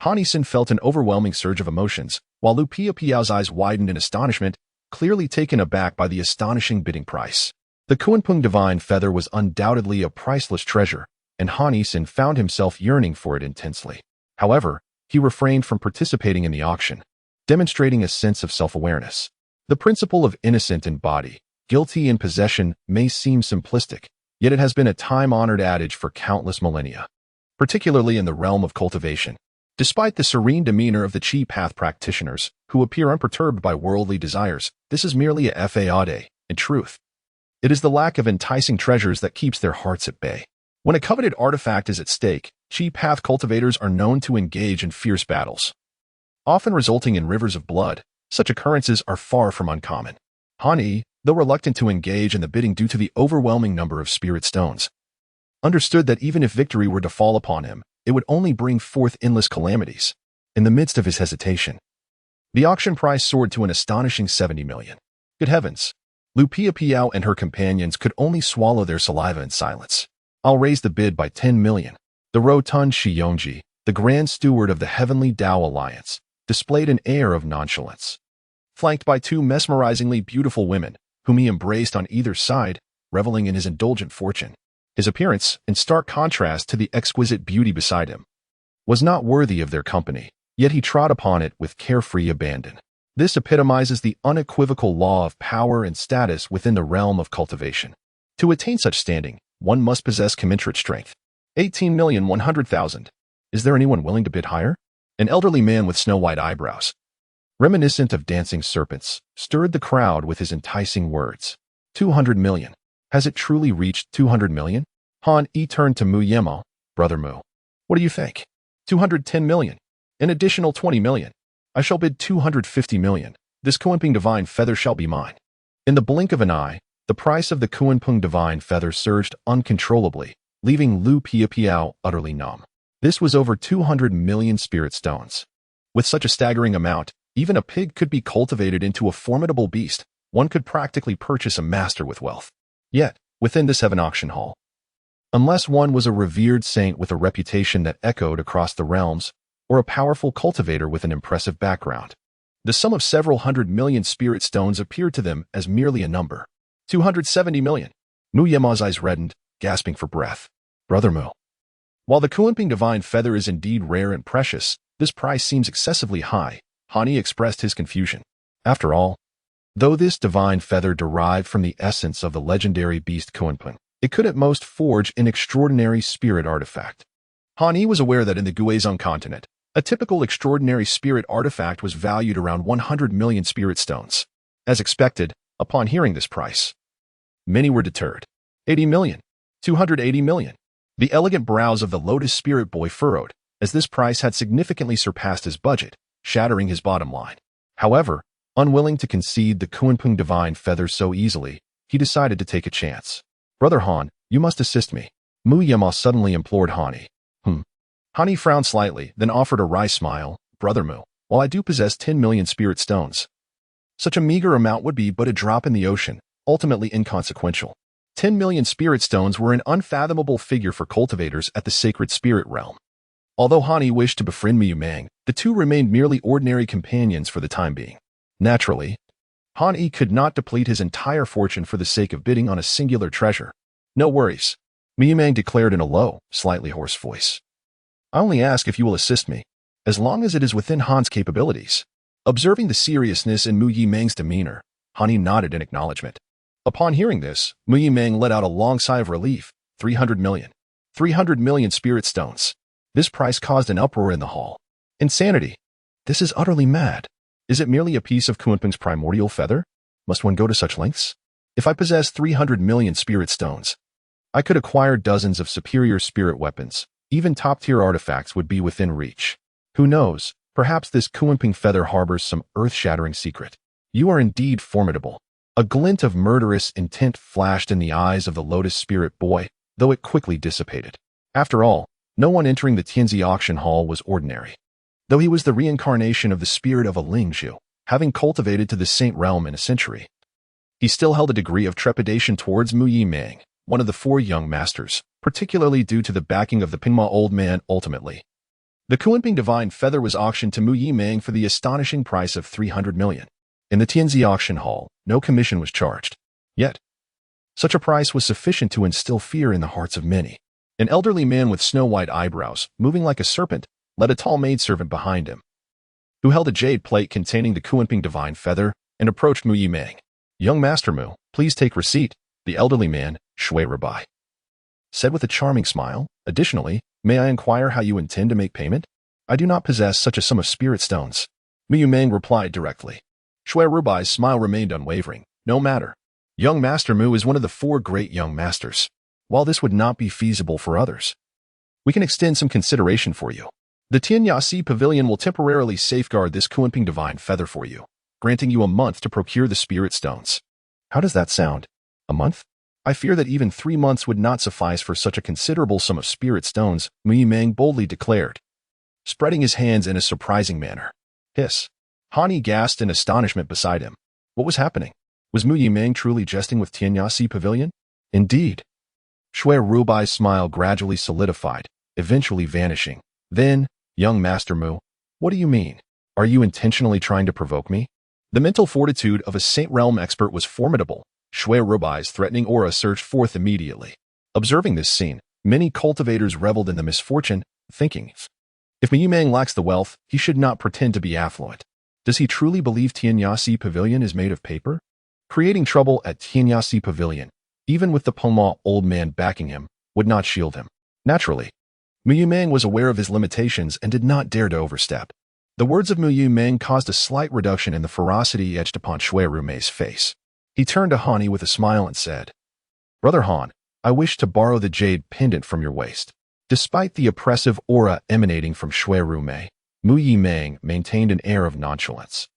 Hanisen felt an overwhelming surge of emotions, while Lu Piao's eyes widened in astonishment, clearly taken aback by the astonishing bidding price. The Kunping divine feather was undoubtedly a priceless treasure, and Hanisen found himself yearning for it intensely. However, he refrained from participating in the auction, demonstrating a sense of self-awareness. The principle of innocent in body, guilty in possession may seem simplistic, yet it has been a time-honored adage for countless millennia, particularly in the realm of cultivation. Despite the serene demeanor of the Qi path practitioners, who appear unperturbed by worldly desires, this is merely a fade. In truth, it is the lack of enticing treasures that keeps their hearts at bay. When a coveted artifact is at stake, Qi path cultivators are known to engage in fierce battles, often resulting in rivers of blood. Such occurrences are far from uncommon. Hani, though reluctant to engage in the bidding due to the overwhelming number of spirit stones, understood that even if victory were to fall upon him, it would only bring forth endless calamities. In the midst of his hesitation, the auction price soared to an astonishing 70 million. Good heavens! Lu Piao and her companions could only swallow their saliva in silence. I'll raise the bid by 10 million. The rotund Shi Yongji, the grand steward of the Heavenly Tao Alliance, displayed an air of nonchalance. Flanked by two mesmerizingly beautiful women, whom he embraced on either side, reveling in his indulgent fortune. His appearance, in stark contrast to the exquisite beauty beside him, was not worthy of their company, yet he trod upon it with carefree abandon. This epitomizes the unequivocal law of power and status within the realm of cultivation. To attain such standing, one must possess commensurate strength. 18,100,000. Is there anyone willing to bid higher? An elderly man with snow-white eyebrows, reminiscent of dancing serpents, stirred the crowd with his enticing words. 200 million. Has it truly reached 200 million? Han Yi turned to Mu Yemo. Brother Mu, what do you think? 210 million. An additional 20 million. I shall bid 250 million. This Kunping divine feather shall be mine. In the blink of an eye, the price of the Kunping divine feather surged uncontrollably, leaving Lu Piao utterly numb. This was over 200 million spirit stones. With such a staggering amount, even a pig could be cultivated into a formidable beast. One could practically purchase a master with wealth. Yet, within this heaven auction hall, unless one was a revered saint with a reputation that echoed across the realms, or a powerful cultivator with an impressive background, the sum of several hundred million spirit stones appeared to them as merely a number. 270 million. Mu Yemo's eyes reddened, gasping for breath. Brother Mu, while the Kunping divine feather is indeed rare and precious, this price seems excessively high. Hani expressed his confusion. After all, though this divine feather derived from the essence of the legendary beast Kunping, it could at most forge an extraordinary spirit artifact. Hani was aware that in the Guizhong continent, a typical extraordinary spirit artifact was valued around 100 million spirit stones. As expected, upon hearing this price, many were deterred. 80 million. 280 million. The elegant brows of the Lotus Spirit Boy furrowed, as this price had significantly surpassed his budget, shattering his bottom line. However, unwilling to concede the Kunping divine feather so easily, he decided to take a chance. "Brother Han, you must assist me," Mu Yema suddenly implored Hani. Hani frowned slightly, then offered a wry smile. "Brother Mu, while I do possess 10 million spirit stones, such a meager amount would be but a drop in the ocean, ultimately inconsequential." 10 million spirit stones were an unfathomable figure for cultivators at the sacred spirit realm. Although Hani wished to befriend Miyu Mang, the two remained merely ordinary companions for the time being. Naturally, Hani could not deplete his entire fortune for the sake of bidding on a singular treasure. "No worries," Miyu Mang declared in a low, slightly hoarse voice. "I only ask if you will assist me, as long as it is within Han's capabilities." Observing the seriousness in Mu Yi Mang's demeanor, Hani nodded in acknowledgement. Upon hearing this, Mu Yi Mang let out a long sigh of relief. 300 million. 300 million spirit stones. This price caused an uproar in the hall. Insanity. This is utterly mad. Is it merely a piece of Kunpeng's primordial feather? Must one go to such lengths? If I possess 300 million spirit stones, I could acquire dozens of superior spirit weapons. Even top-tier artifacts would be within reach. Who knows, perhaps this Kunpeng feather harbors some earth-shattering secret. You are indeed formidable. A glint of murderous intent flashed in the eyes of the Lotus Spirit boy, though it quickly dissipated. After all, no one entering the Tianzi auction hall was ordinary. Though he was the reincarnation of the spirit of a Lingzhu, having cultivated to the saint realm in a century, he still held a degree of trepidation towards Mu Yi Mang, one of the four young masters, particularly due to the backing of the Pingma old man ultimately. The Kunpeng divine feather was auctioned to Mu Yi Mang for the astonishing price of 300 million. In the Tianzi auction hall, no commission was charged. Yet, such a price was sufficient to instill fear in the hearts of many. An elderly man with snow-white eyebrows, moving like a serpent, led a tall maidservant behind him, who held a jade plate containing the Kunpeng divine feather and approached Mu Yi Mang. "Young Master Mu, please take receipt," the elderly man, Shui Rubai, said with a charming smile. "Additionally, may I inquire how you intend to make payment? I do not possess such a sum of spirit stones." Mu Yi Mang replied directly. Shui Rubai's smile remained unwavering. "No matter. Young Master Mu is one of the four great young masters. While this would not be feasible for others, we can extend some consideration for you. The Tianyasi Pavilion will temporarily safeguard this Kunpeng divine feather for you, granting you a month to procure the spirit stones." How does that sound? A month? I fear that even 3 months would not suffice for such a considerable sum of spirit stones, Mu Yi Mang boldly declared, spreading his hands in a surprising manner. Hiss. Hani gasped in astonishment beside him. What was happening? Was Mu Yi Mang truly jesting with Tianyasi Pavilion? Indeed. Shui Rubai's smile gradually solidified, eventually vanishing. Then, "Young Master Mu, what do you mean? Are you intentionally trying to provoke me?" The mental fortitude of a Saint Realm expert was formidable. Shui Rubai's threatening aura surged forth immediately. Observing this scene, many cultivators reveled in the misfortune, thinking, if Mu Yi Mang lacks the wealth, he should not pretend to be affluent. Does he truly believe Tianyasi Pavilion is made of paper? Creating trouble at Tianyasi Pavilion, even with the Poma old man backing him, would not shield him. Naturally, Mu Yi Mang was aware of his limitations and did not dare to overstep. The words of Mu Yi Mang caused a slight reduction in the ferocity etched upon Shui Rumei's face. He turned to Hani with a smile and said, "Brother Han, I wish to borrow the jade pendant from your waist." Despite the oppressive aura emanating from Shui Rumei, Mu Yi Mang maintained an air of nonchalance,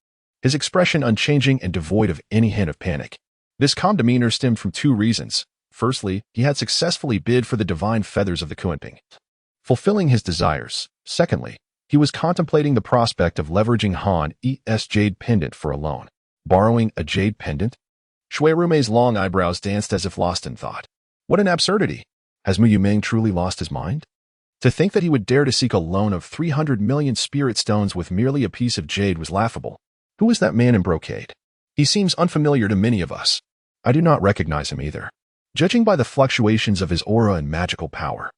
his expression unchanging and devoid of any hint of panic. This calm demeanor stemmed from 2 reasons. Firstly, he had successfully bid for the divine feathers of the Kunpeng, fulfilling his desires. Secondly, he was contemplating the prospect of leveraging Han-Es jade pendant for a loan. Borrowing a jade pendant? Shui Rumei's long eyebrows danced as if lost in thought. What an absurdity! Has Mu Yi Mang truly lost his mind? To think that he would dare to seek a loan of 300 million spirit stones with merely a piece of jade was laughable. Who is that man in brocade? He seems unfamiliar to many of us. I do not recognize him either. Judging by the fluctuations of his aura and magical power,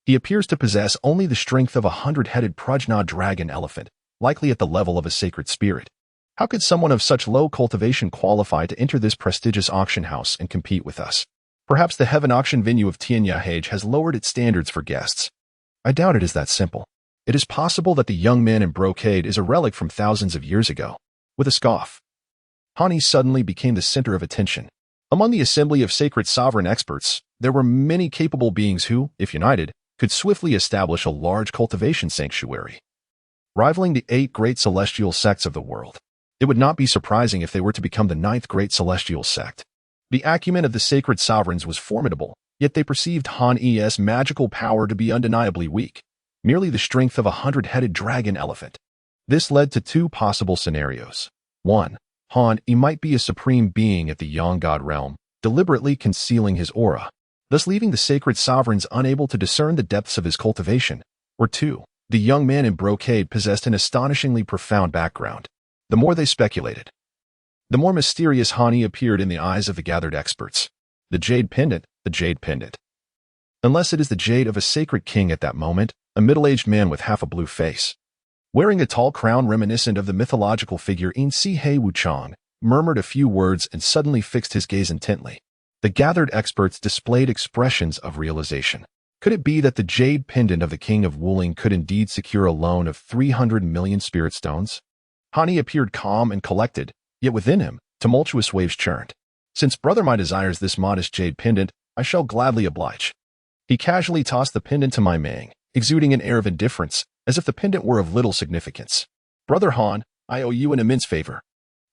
he appears to possess only the strength of a 100-headed Prajna dragon elephant, likely at the level of a sacred spirit. How could someone of such low cultivation qualify to enter this prestigious auction house and compete with us? Perhaps the heaven auction venue of Tianyahage has lowered its standards for guests. I doubt it is that simple. It is possible that the young man in brocade is a relic from thousands of years ago. With a scoff, Hani suddenly became the center of attention. Among the assembly of sacred sovereign experts, there were many capable beings who, if united, could swiftly establish a large cultivation sanctuary, rivaling the 8 great celestial sects of the world. It would not be surprising if they were to become the 9th great celestial sect. The acumen of the sacred sovereigns was formidable, yet they perceived Han Yi's magical power to be undeniably weak, merely the strength of a 100-headed dragon elephant. This led to two possible scenarios. 1. Han Yi might be a supreme being at the young god realm, deliberately concealing his aura, thus leaving the sacred sovereigns unable to discern the depths of his cultivation. Or 2. The young man in brocade possessed an astonishingly profound background. The more they speculated, the more mysterious Han Yi appeared in the eyes of the gathered experts. The jade pendant, the jade pendant. Unless it is the jade of a sacred king at that moment, a middle-aged man with half a blue face, wearing a tall crown reminiscent of the mythological figure In Si Hei Wuchang, murmured a few words and suddenly fixed his gaze intently. The gathered experts displayed expressions of realization. Could it be that the jade pendant of the king of Wuling could indeed secure a loan of 300 million spirit stones? Han Yi appeared calm and collected, yet within him, tumultuous waves churned. Since brother my desires this modest jade pendant, I shall gladly oblige. He casually tossed the pendant to my Mang, exuding an air of indifference, as if the pendant were of little significance. Brother Han, I owe you an immense favor.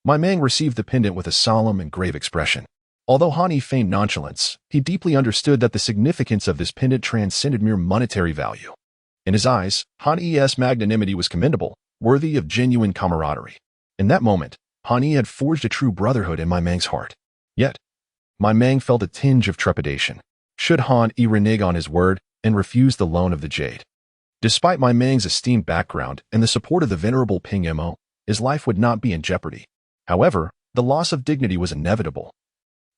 My Mang received the pendant with a solemn and grave expression. Although Han Yi feigned nonchalance, he deeply understood that the significance of this pendant transcended mere monetary value. In his eyes, Han Yi's magnanimity was commendable, worthy of genuine camaraderie. In that moment, Han Yi had forged a true brotherhood in my Mang's heart. Yet, my Mang felt a tinge of trepidation. Should Han Yi renege on his word and refuse the loan of the jade? Despite my Mang's esteemed background and the support of the venerable Ping Mo, his life would not be in jeopardy. However, the loss of dignity was inevitable.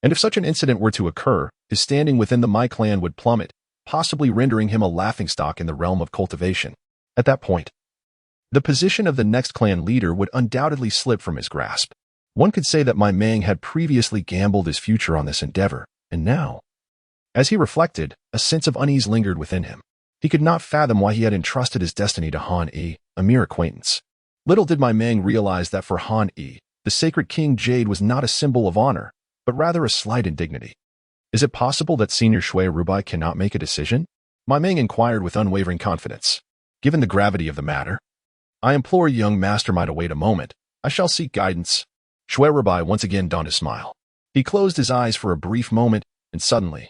And if such an incident were to occur, his standing within the Mai clan would plummet, possibly rendering him a laughingstock in the realm of cultivation. At that point, the position of the next clan leader would undoubtedly slip from his grasp. One could say that my Mang had previously gambled his future on this endeavor, and now, as he reflected, a sense of unease lingered within him. He could not fathom why he had entrusted his destiny to Han Yi, a mere acquaintance. Little did my Mang realize that for Han Yi, the sacred king jade was not a symbol of honor, but rather a slight indignity. Is it possible that Senior Shui Rubai cannot make a decision? My Mang inquired with unwavering confidence. Given the gravity of the matter, I implore young mastermind to wait a moment. I shall seek guidance. Shui Rubai once again donned a smile. He closed his eyes for a brief moment, and suddenly,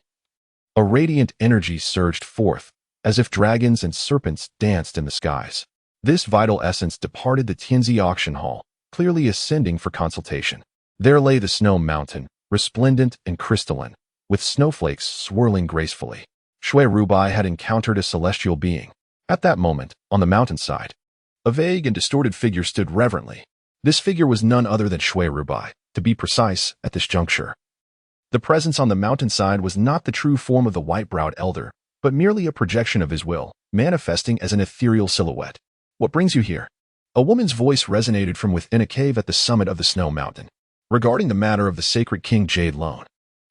a radiant energy surged forth, as if dragons and serpents danced in the skies. This vital essence departed the Tianzi auction hall, clearly ascending for consultation. There lay the snow mountain, resplendent and crystalline, with snowflakes swirling gracefully. Shui Rubai had encountered a celestial being. At that moment, on the mountainside, a vague and distorted figure stood reverently. This figure was none other than Shui Rubai, to be precise, at this juncture. The presence on the mountainside was not the true form of the white-browed elder, but merely a projection of his will, manifesting as an ethereal silhouette. What brings you here? A woman's voice resonated from within a cave at the summit of the snow mountain. Regarding the matter of the sacred king jade loan,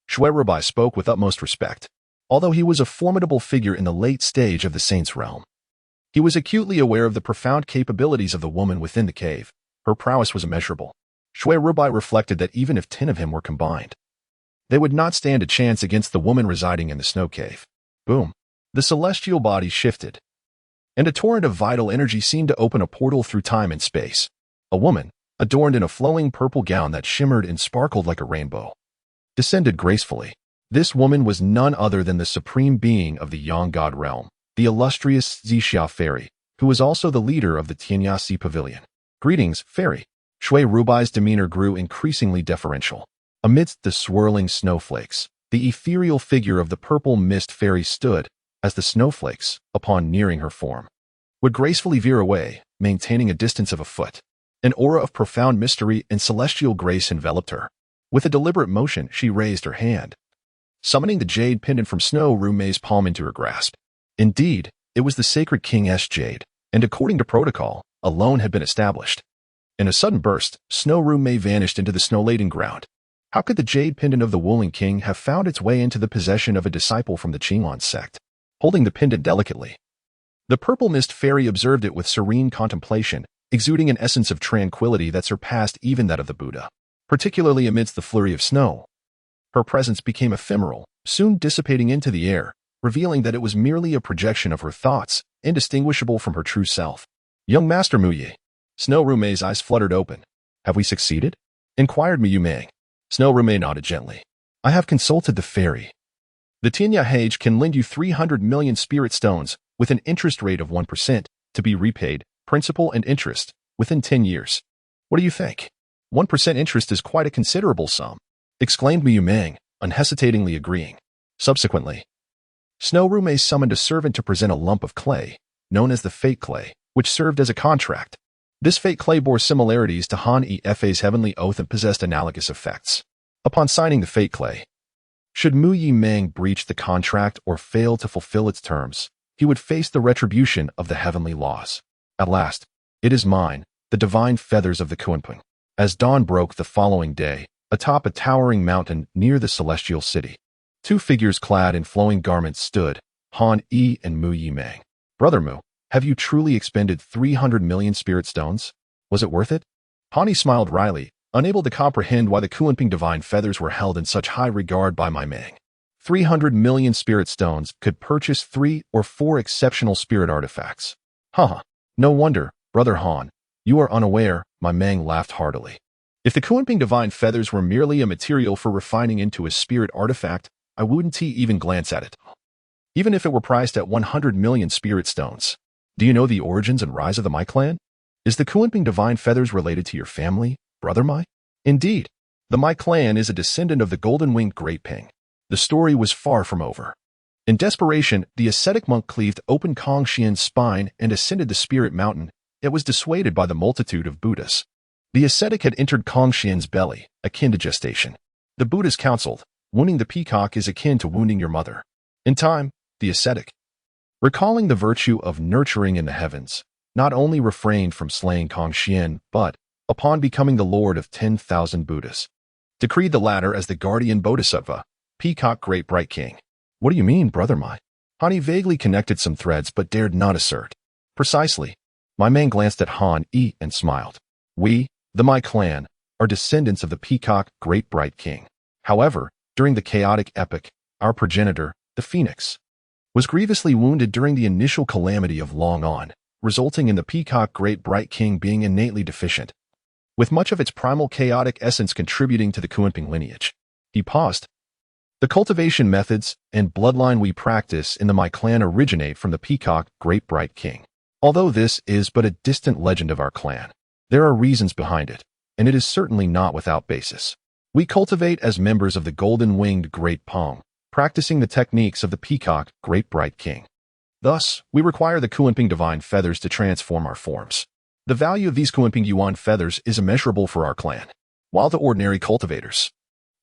Shui Rubai spoke with utmost respect. Although he was a formidable figure in the late stage of the saint's realm, he was acutely aware of the profound capabilities of the woman within the cave. Her prowess was immeasurable. Shui Rubai reflected that even if 10 of him were combined, they would not stand a chance against the woman residing in the snow cave. Boom. The celestial body shifted, and a torrent of vital energy seemed to open a portal through time and space. A woman, adorned in a flowing purple gown that shimmered and sparkled like a rainbow, descended gracefully. This woman was none other than the supreme being of the Yang God realm, the illustrious Zixia Fairy, who was also the leader of the Tianyasi Pavilion. Greetings, Fairy. Shui Rubai's demeanor grew increasingly deferential. Amidst the swirling snowflakes, the ethereal figure of the purple mist fairy stood, as the snowflakes, upon nearing her form, would gracefully veer away, maintaining a distance of a foot. An aura of profound mystery and celestial grace enveloped her. With a deliberate motion, she raised her hand, summoning the jade pendant from Snow Rumei's palm into her grasp. Indeed, it was the sacred king's jade, and according to protocol, a loan had been established. In a sudden burst, Snow Rumei vanished into the snow-laden ground. How could the jade pendant of the Wuling king have found its way into the possession of a disciple from the Qinglan sect? Holding the pendant delicately, the purple mist fairy observed it with serene contemplation, exuding an essence of tranquility that surpassed even that of the Buddha. Particularly amidst the flurry of snow, her presence became ephemeral, soon dissipating into the air, revealing that it was merely a projection of her thoughts, indistinguishable from her true self. Young Master Muye. Snow Rumei's eyes fluttered open. Have we succeeded? Inquired Miyu Mang. Snow Rumei nodded gently. I have consulted the fairy. The Tinya Hage can lend you 300 million spirit stones with an interest rate of 1% to be repaid, principal and interest, within 10 years. What do you think? 1% interest is quite a considerable sum, exclaimed Miyu Meng, unhesitatingly agreeing. Subsequently, Snowrume summoned a servant to present a lump of clay, known as the fate clay, which served as a contract. This fate clay bore similarities to Han Efa's heavenly oath and possessed analogous effects. Upon signing the fate clay, should Mu Yi Meng breach the contract or fail to fulfill its terms, he would face the retribution of the heavenly laws. At last, it is mine, the divine feathers of the Kunpeng. As dawn broke the following day, atop a towering mountain near the celestial city, two figures clad in flowing garments stood, Han Yi and Mu Yi Meng. Brother Mu, have you truly expended 300 million spirit stones? Was it worth it? Han Yi smiled wryly, unable to comprehend why the Kunpeng divine feathers were held in such high regard by my Meng. 300 million spirit stones could purchase 3 or 4 exceptional spirit artifacts. No wonder, Brother Han, you are unaware, my Meng laughed heartily. If the Kunpeng divine feathers were merely a material for refining into a spirit artifact, I wouldn't even glance at it. Even if it were priced at 100 million spirit stones. Do you know the origins and rise of the Mai clan? Is the Kunpeng divine feathers related to your family, Brother Mai? Indeed, the Mai clan is a descendant of the golden-winged Great Ping. The story was far from over. In desperation, the ascetic monk cleaved open Kong Xian's spine and ascended the spirit mountain. It was dissuaded by the multitude of Buddhas. The ascetic had entered Kong Xian's belly, akin to gestation. The Buddhas counseled, wounding the peacock is akin to wounding your mother. In time, the ascetic, recalling the virtue of nurturing in the heavens, not only refrained from slaying Kong Xian, but, upon becoming the lord of 10,000 Buddhas, decreed the latter as the guardian bodhisattva, peacock great bright king. What do you mean, Brother Mai? Han Yi vaguely connected some threads but dared not assert. Precisely. My man glanced at Han Yi and smiled. We, the Mai clan, are descendants of the peacock great bright king. However, during the chaotic epoch, our progenitor, the phoenix, was grievously wounded during the initial calamity of Long On, resulting in the peacock great bright king being innately deficient, with much of its primal chaotic essence contributing to the Kunpeng lineage. He paused. The cultivation methods and bloodline we practice in the Mai clan originate from the peacock great bright king. Although this is but a distant legend of our clan, there are reasons behind it, and it is certainly not without basis. We cultivate as members of the golden-winged Great Pong, practicing the techniques of the peacock great bright king. Thus, we require the Kunpeng divine feathers to transform our forms. The value of these Kunpeng Yuan feathers is immeasurable for our clan, while the ordinary cultivators,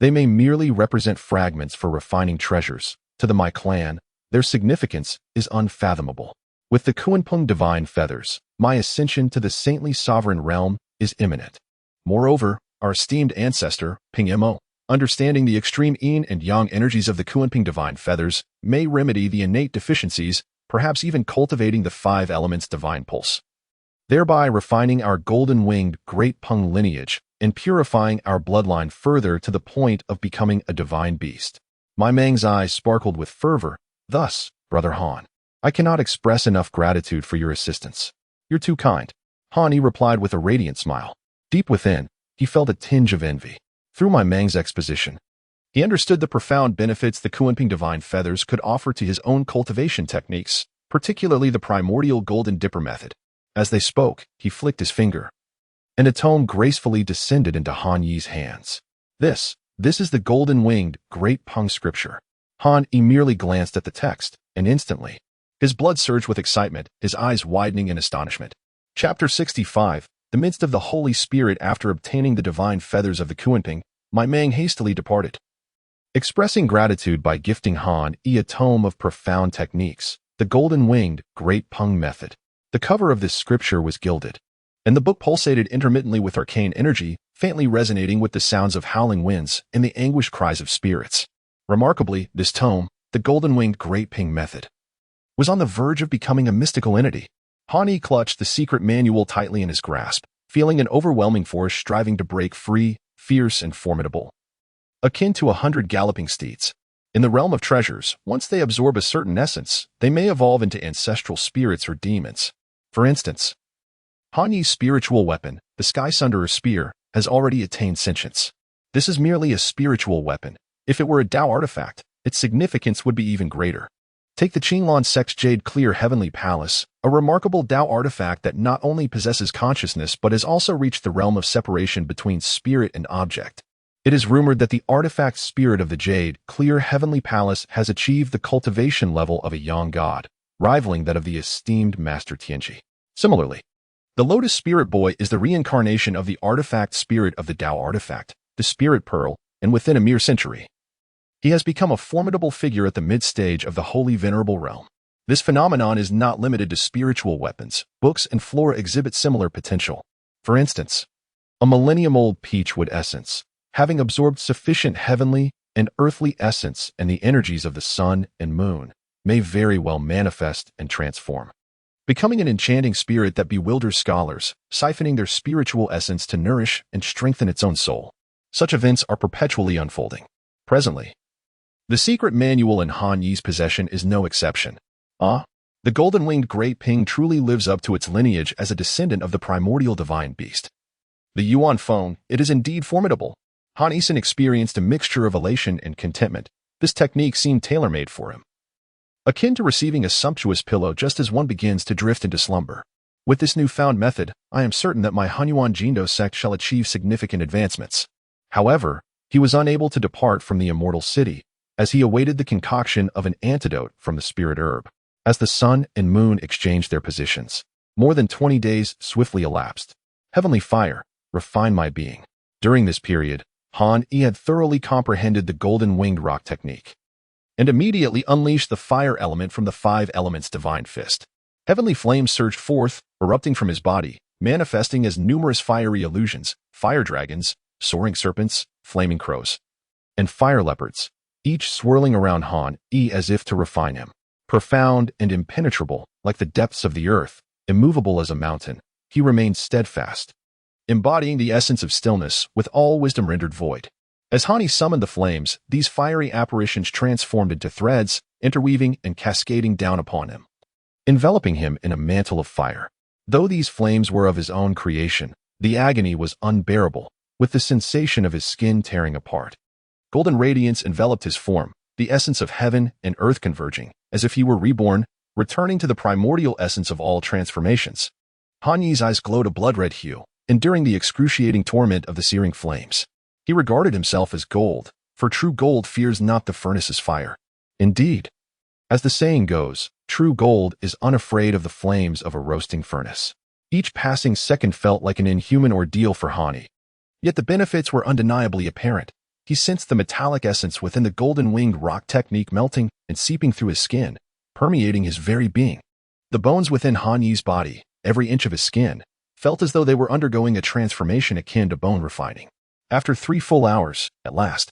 they may merely represent fragments for refining treasures. To the Mai clan, their significance is unfathomable. With the Kunpeng divine feathers, my ascension to the saintly sovereign realm is imminent. Moreover, our esteemed ancestor, Ping Mo, understanding the extreme yin and yang energies of the Kunpeng divine feathers, may remedy the innate deficiencies, perhaps even cultivating the 5 elements divine pulse, thereby refining our golden-winged Great Peng lineage and purifying our bloodline further to the point of becoming a divine beast. My Meng's eyes sparkled with fervor. Thus, Brother Han, I cannot express enough gratitude for your assistance. You're too kind. Han Yi replied with a radiant smile. Deep within, he felt a tinge of envy. Through my Meng's exposition, he understood the profound benefits the Kunpeng divine feathers could offer to his own cultivation techniques, particularly the primordial golden dipper method. As they spoke, he flicked his finger, and a tome gracefully descended into Han Yi's hands. This is the golden-winged Great Peng scripture. Han Yi merely glanced at the text, and instantly, his blood surged with excitement, his eyes widening in astonishment. Chapter 65. The midst of the Holy Spirit. After obtaining the divine feathers of the Kunpeng, my Meng hastily departed, expressing gratitude by gifting Han Yi a tome of profound techniques, the golden-winged Great Peng method. The cover of this scripture was gilded, and the book pulsated intermittently with arcane energy, faintly resonating with the sounds of howling winds and the anguished cries of spirits. Remarkably, this tome, the golden-winged Great Peng method, was on the verge of becoming a mystical entity. Han Yi clutched the secret manual tightly in his grasp, feeling an overwhelming force striving to break free, fierce and formidable, akin to 100 galloping steeds. In the realm of treasures, once they absorb a certain essence, they may evolve into ancestral spirits or demons. For instance, Han Yi's spiritual weapon, the Sky Sunderer spear, has already attained sentience. This is merely a spiritual weapon. If it were a Tao artifact, its significance would be even greater. Take the Qinglan Sect's Jade Clear Heavenly Palace, a remarkable Tao artifact that not only possesses consciousness but has also reached the realm of separation between spirit and object. It is rumored that the artifact spirit of the Jade Clear Heavenly Palace has achieved the cultivation level of a Yang god, rivaling that of the esteemed Master Tianji. Similarly, the Lotus Spirit Boy is the reincarnation of the artifact spirit of the Tao artifact, the Spirit Pearl, and within a mere century, he has become a formidable figure at the mid-stage of the Holy Venerable Realm. This phenomenon is not limited to spiritual weapons. Books and flora exhibit similar potential. For instance, a millennium-old peachwood essence, having absorbed sufficient heavenly and earthly essence and the energies of the sun and moon, may very well manifest and transform, becoming an enchanting spirit that bewilders scholars, siphoning their spiritual essence to nourish and strengthen its own soul. Such events are perpetually unfolding. Presently, the secret manual in Han Yi's possession is no exception. The golden-winged Great Ping truly lives up to its lineage as a descendant of the primordial divine beast. The Yuan Phone, it is indeed formidable. Han Yisun experienced a mixture of elation and contentment. This technique seemed tailor-made for him, akin to receiving a sumptuous pillow just as one begins to drift into slumber. With this newfound method, I am certain that my Hunyuan Jindo sect shall achieve significant advancements. However, he was unable to depart from the immortal city, as he awaited the concoction of an antidote from the spirit herb. As the sun and moon exchanged their positions, more than 20 days swiftly elapsed. Heavenly fire, refine my being. During this period, Han Yi had thoroughly comprehended the golden-winged rock technique, and immediately unleashed the fire element from the five elements divine fist. Heavenly flames surged forth, erupting from his body, manifesting as numerous fiery illusions, fire dragons, soaring serpents, flaming crows, and fire leopards, each swirling around Han Yi as if to refine him. Profound and impenetrable, like the depths of the earth, immovable as a mountain, he remained steadfast, embodying the essence of stillness with all wisdom rendered void. As Han Yi summoned the flames, these fiery apparitions transformed into threads, interweaving and cascading down upon him, enveloping him in a mantle of fire. Though these flames were of his own creation, the agony was unbearable, with the sensation of his skin tearing apart. Golden radiance enveloped his form, the essence of heaven and earth converging, as if he were reborn, returning to the primordial essence of all transformations. Han Yi's eyes glowed a blood-red hue, enduring the excruciating torment of the searing flames. He regarded himself as gold, for true gold fears not the furnace's fire. Indeed, as the saying goes, true gold is unafraid of the flames of a roasting furnace. Each passing second felt like an inhuman ordeal for Han Yi. Yet the benefits were undeniably apparent. He sensed the metallic essence within the golden-winged rock technique melting and seeping through his skin, permeating his very being. The bones within Han Yi's body, every inch of his skin, felt as though they were undergoing a transformation akin to bone refining. After 3 full hours, at last,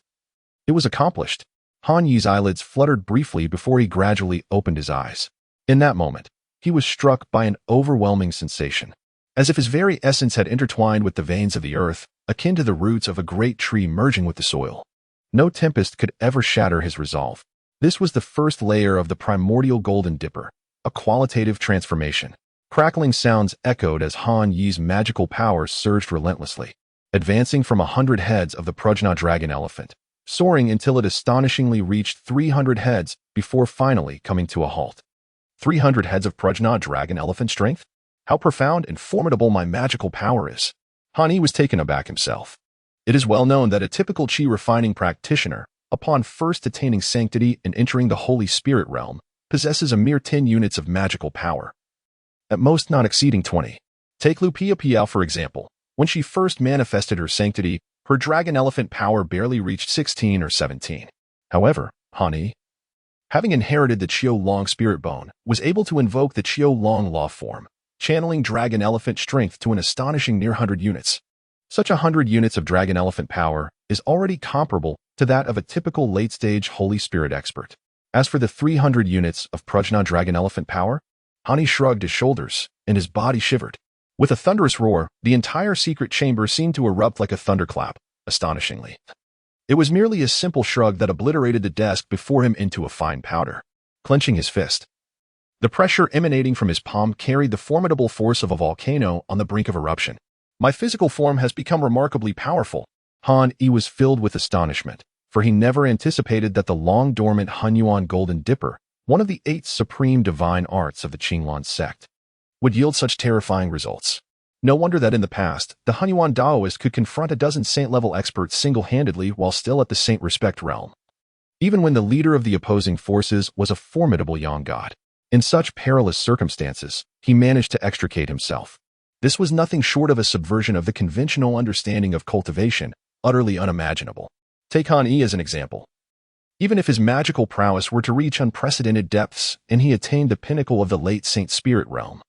it was accomplished. Han Yi's eyelids fluttered briefly before he gradually opened his eyes. In that moment, he was struck by an overwhelming sensation, as if his very essence had intertwined with the veins of the earth, akin to the roots of a great tree merging with the soil. No tempest could ever shatter his resolve. This was the first layer of the primordial golden dipper, a qualitative transformation. Crackling sounds echoed as Han Yi's magical powers surged relentlessly, advancing from 100 heads of the Prajna dragon elephant, soaring until it astonishingly reached 300 heads before finally coming to a halt. 300 heads of Prajna dragon elephant strength? How profound and formidable my magical power is! Han Yi was taken aback himself. It is well known that a typical chi refining practitioner, upon first attaining sanctity and entering the Holy Spirit realm, possesses a mere 10 units of magical power, at most not exceeding 20. Take Lupia Piao for example. When she first manifested her sanctity, her dragon elephant power barely reached 16 or 17. However, Han Yi, having inherited the Qiu Long spirit bone, was able to invoke the Qiu Long law form, channeling dragon elephant strength to an astonishing near 100 units. Such 100 units of dragon elephant power is already comparable to that of a typical late-stage Holy Spirit expert. As for the 300 units of Prajna dragon elephant power, Han Yi shrugged his shoulders, and his body shivered. With a thunderous roar, the entire secret chamber seemed to erupt like a thunderclap, astonishingly. It was merely a simple shrug that obliterated the desk before him into a fine powder. Clenching his fist, the pressure emanating from his palm carried the formidable force of a volcano on the brink of eruption. My physical form has become remarkably powerful. Han Yi was filled with astonishment. for he never anticipated that the long-dormant Hunyuan Golden Dipper, one of the 8 supreme divine arts of the Qinglan sect, would yield such terrifying results. No wonder that in the past, the Hunyuan Daoist could confront a dozen saint-level experts single-handedly while still at the saint respect realm, even when the leader of the opposing forces was a formidable yang god. In such perilous circumstances, he managed to extricate himself. This was nothing short of a subversion of the conventional understanding of cultivation, utterly unimaginable. Take Han Yi as an example. Even if his magical prowess were to reach unprecedented depths and he attained the pinnacle of the late saint spirit realm,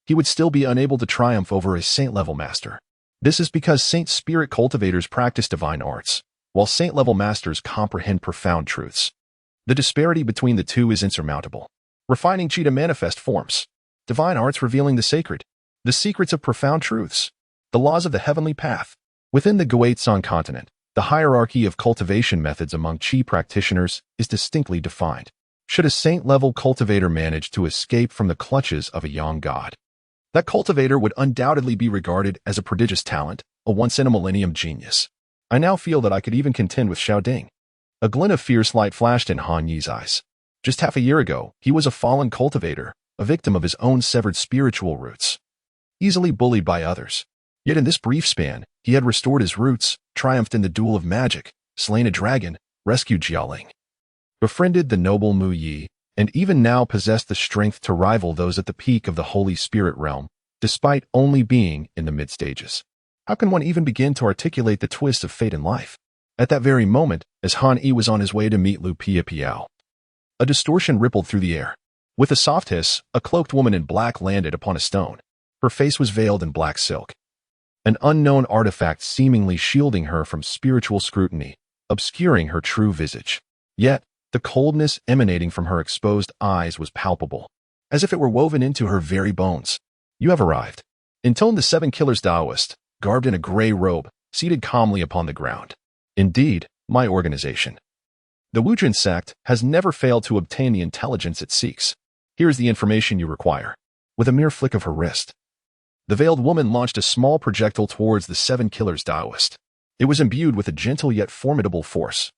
he would still be unable to triumph over his saint-level master. This is because saint spirit cultivators practice divine arts, while saint-level masters comprehend profound truths. The disparity between the two is insurmountable. Refining chi to manifest forms, divine arts revealing the sacred, the secrets of profound truths, the laws of the heavenly path. Within the Guizhong continent, the hierarchy of cultivation methods among chi practitioners is distinctly defined. Should a saint-level cultivator manage to escape from the clutches of a yang god, that cultivator would undoubtedly be regarded as a prodigious talent, a once-in-a-millennium genius. I now feel that I could even contend with Xiao Ding. A glint of fierce light flashed in Han Yi's eyes. Just half a year ago, he was a fallen cultivator, a victim of his own severed spiritual roots, easily bullied by others. Yet in this brief span, he had restored his roots, triumphed in the duel of magic, slain a dragon, rescued Jialing, befriended the noble Mu Yi, and even now possessed the strength to rival those at the peak of the Holy Spirit realm, despite only being in the mid-stages. How can one even begin to articulate the twists of fate in life? At that very moment, as Han Yi was on his way to meet Lu Piao, a distortion rippled through the air. With a soft hiss, a cloaked woman in black landed upon a stone. Her face was veiled in black silk, an unknown artifact seemingly shielding her from spiritual scrutiny, obscuring her true visage. Yet, the coldness emanating from her exposed eyes was palpable, as if it were woven into her very bones. You have arrived, intoned the 7 Killers Daoist, garbed in a gray robe, seated calmly upon the ground. Indeed, my organization, the Wuzhen sect, has never failed to obtain the intelligence it seeks. Here is the information you require. With a mere flick of her wrist, the veiled woman launched a small projectile towards the 7 Killers Daoist. It was imbued with a gentle yet formidable force,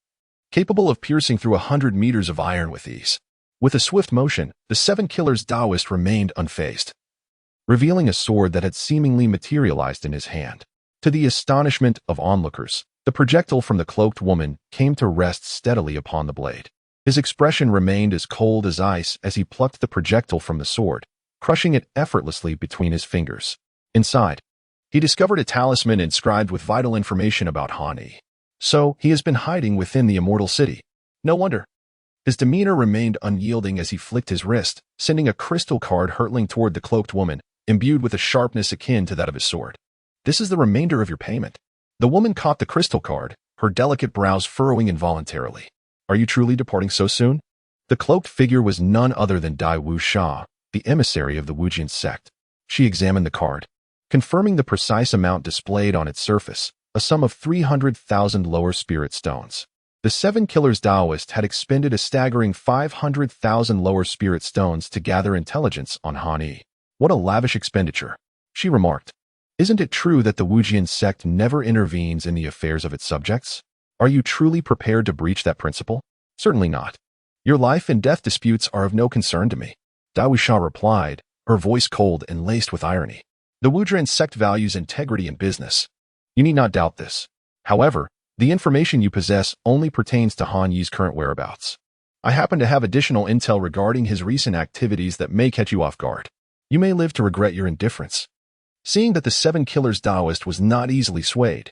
capable of piercing through 100 meters of iron with ease. With a swift motion, the 7 Killers Daoist remained unfazed, revealing a sword that had seemingly materialized in his hand. To the astonishment of onlookers, the projectile from the cloaked woman came to rest steadily upon the blade. His expression remained as cold as ice as he plucked the projectile from the sword, crushing it effortlessly between his fingers. Inside, he discovered a talisman inscribed with vital information about Han Yi. So, he has been hiding within the immortal city. No wonder. His demeanor remained unyielding as he flicked his wrist, sending a crystal card hurtling toward the cloaked woman, imbued with a sharpness akin to that of his sword. This is the remainder of your payment. The woman caught the crystal card, her delicate brows furrowing involuntarily. Are you truly departing so soon? The cloaked figure was none other than Dai Wu Sha, the emissary of the Wuzhen sect. She examined the card, confirming the precise amount displayed on its surface, a sum of 300,000 lower spirit stones. The 7 Killers Daoist had expended a staggering 500,000 lower spirit stones to gather intelligence on Han Yi. What a lavish expenditure, she remarked. Isn't it true that the Wuzhen sect never intervenes in the affairs of its subjects? Are you truly prepared to breach that principle? Certainly not. Your life and death disputes are of no concern to me. Dai Wu Sha replied, her voice cold and laced with irony. The Wuzhen sect values integrity in business. You need not doubt this. However, the information you possess only pertains to Han Yi's current whereabouts. I happen to have additional intel regarding his recent activities that may catch you off guard. You may live to regret your indifference. Seeing that the 7 Killers Daoist was not easily swayed,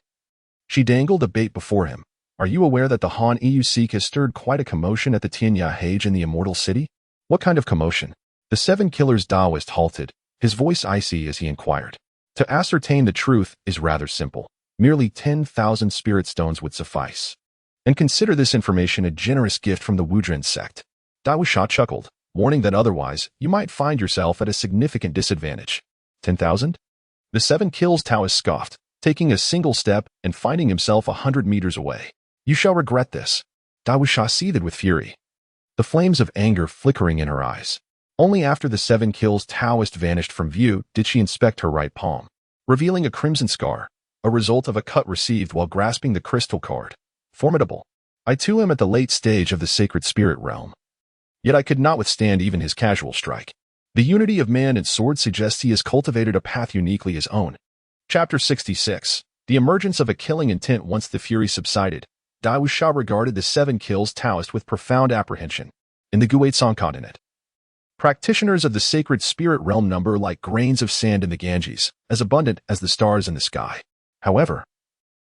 she dangled a bait before him. Are you aware that the Han Yi you seek has stirred quite a commotion at the Tianya Hage in the Immortal City? What kind of commotion? The 7 Killers Daoist halted, his voice icy as he inquired. To ascertain the truth is rather simple. Merely 10,000 spirit stones would suffice. And consider this information a generous gift from the Wuzhen sect. Dai Wu Sha chuckled, warning that otherwise you might find yourself at a significant disadvantage. 10,000? The 7 Kills Taoist scoffed, taking a single step and finding himself 100 meters away. You shall regret this. Dai Wu Sha seethed with fury, the flames of anger flickering in her eyes. Only after the 7 Kills Taoist vanished from view did she inspect her right palm, revealing a crimson scar, a result of a cut received while grasping the crystal card. Formidable. I too am at the late stage of the sacred spirit realm. Yet I could not withstand even his casual strike. The unity of man and sword suggests he has cultivated a path uniquely his own. Chapter 66. The emergence of a killing intent. Once the fury subsided, Dai Wuxian regarded the 7 kills Taoist with profound apprehension. In the Guizhong continent, practitioners of the sacred spirit realm number like grains of sand in the Ganges, as abundant as the stars in the sky. However,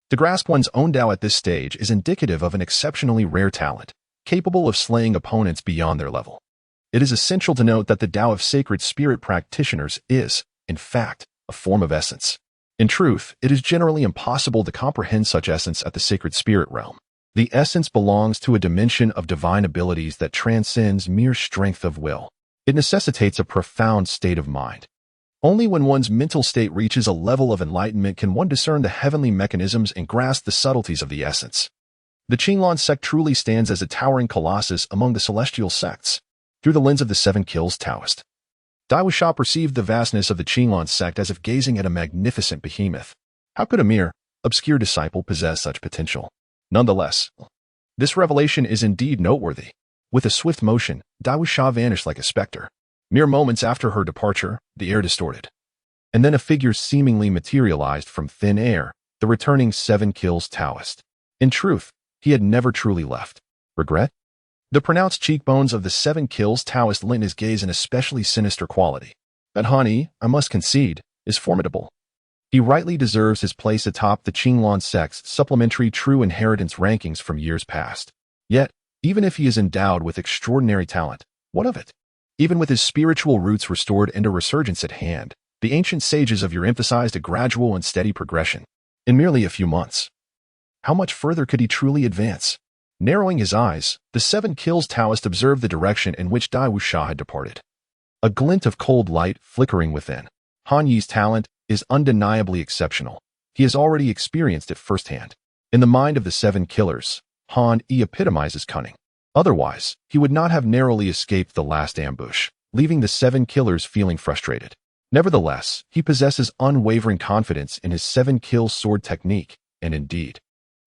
to grasp one's own Tao at this stage is indicative of an exceptionally rare talent, capable of slaying opponents beyond their level. It is essential to note that the Tao of sacred spirit practitioners is, in fact, a form of essence. In truth, it is generally impossible to comprehend such essence at the sacred spirit realm. The essence belongs to a dimension of divine abilities that transcends mere strength of will. It necessitates a profound state of mind. Only when one's mental state reaches a level of enlightenment can one discern the heavenly mechanisms and grasp the subtleties of the essence. The Qinglong sect truly stands as a towering colossus among the celestial sects. Through the lens of the 7 kills Taoist, Dai Wuxian perceived the vastness of the Qinglong sect as if gazing at a magnificent behemoth. How could a mere, obscure disciple possess such potential? Nonetheless, this revelation is indeed noteworthy. With a swift motion, Dai Wuxian vanished like a specter. Mere moments after her departure, the air distorted. And then a figure seemingly materialized from thin air, the returning 7 kills Taoist. In truth, he had never truly left. Regret? The pronounced cheekbones of the 7 kills Taoist lent his gaze an especially sinister quality. But Han Yi, I must concede, is formidable. He rightly deserves his place atop the Qinglong sect's supplementary true inheritance rankings from years past. Yet, even if he is endowed with extraordinary talent, what of it? Even with his spiritual roots restored and a resurgence at hand, the ancient sages of yore emphasized a gradual and steady progression. In merely a few months, how much further could he truly advance? Narrowing his eyes, the 7 kills Taoist observed the direction in which Dai Wuxian had departed. A glint of cold light flickering within. Han Yi's talent is undeniably exceptional. He has already experienced it firsthand. In the mind of the 7 killers, Han Yi epitomizes cunning. Otherwise, he would not have narrowly escaped the last ambush, leaving the 7 killers feeling frustrated. Nevertheless, he possesses unwavering confidence in his 7 kill sword technique, and indeed,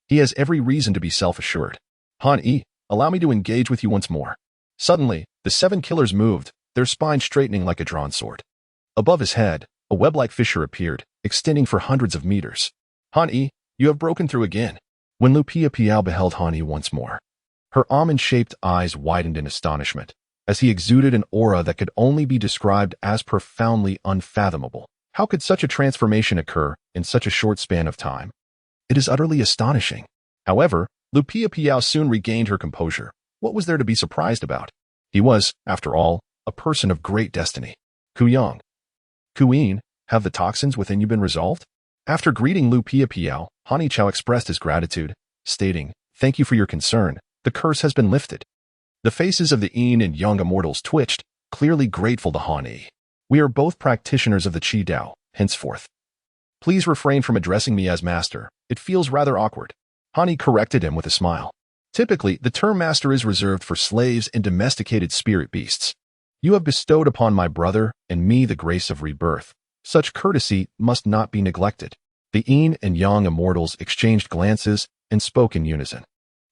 he has every reason to be self-assured. Han Yi, allow me to engage with you once more. Suddenly, the 7 killers moved, their spine straightening like a drawn sword. Above his head, a web-like fissure appeared, extending for hundreds of meters. Han Yi, you have broken through again. When Lu Piao beheld Han Yi once more, her almond-shaped eyes widened in astonishment, as he exuded an aura that could only be described as profoundly unfathomable. How could such a transformation occur in such a short span of time? It is utterly astonishing. However, Lu Piao soon regained her composure. What was there to be surprised about? He was, after all, a person of great destiny. Kuyang. Kuyin, have the toxins within you been resolved? After greeting Lu Piao, Han Yichao expressed his gratitude, stating, "Thank you for your concern. The curse has been lifted." The faces of the Yin and Yang immortals twitched, clearly grateful to Han Yi. We are both practitioners of the Qi Dao, henceforth. Please refrain from addressing me as master. It feels rather awkward. Han Yi corrected him with a smile. Typically, the term master is reserved for slaves and domesticated spirit beasts. You have bestowed upon my brother and me the grace of rebirth. Such courtesy must not be neglected. The Yin and Yang immortals exchanged glances and spoke in unison.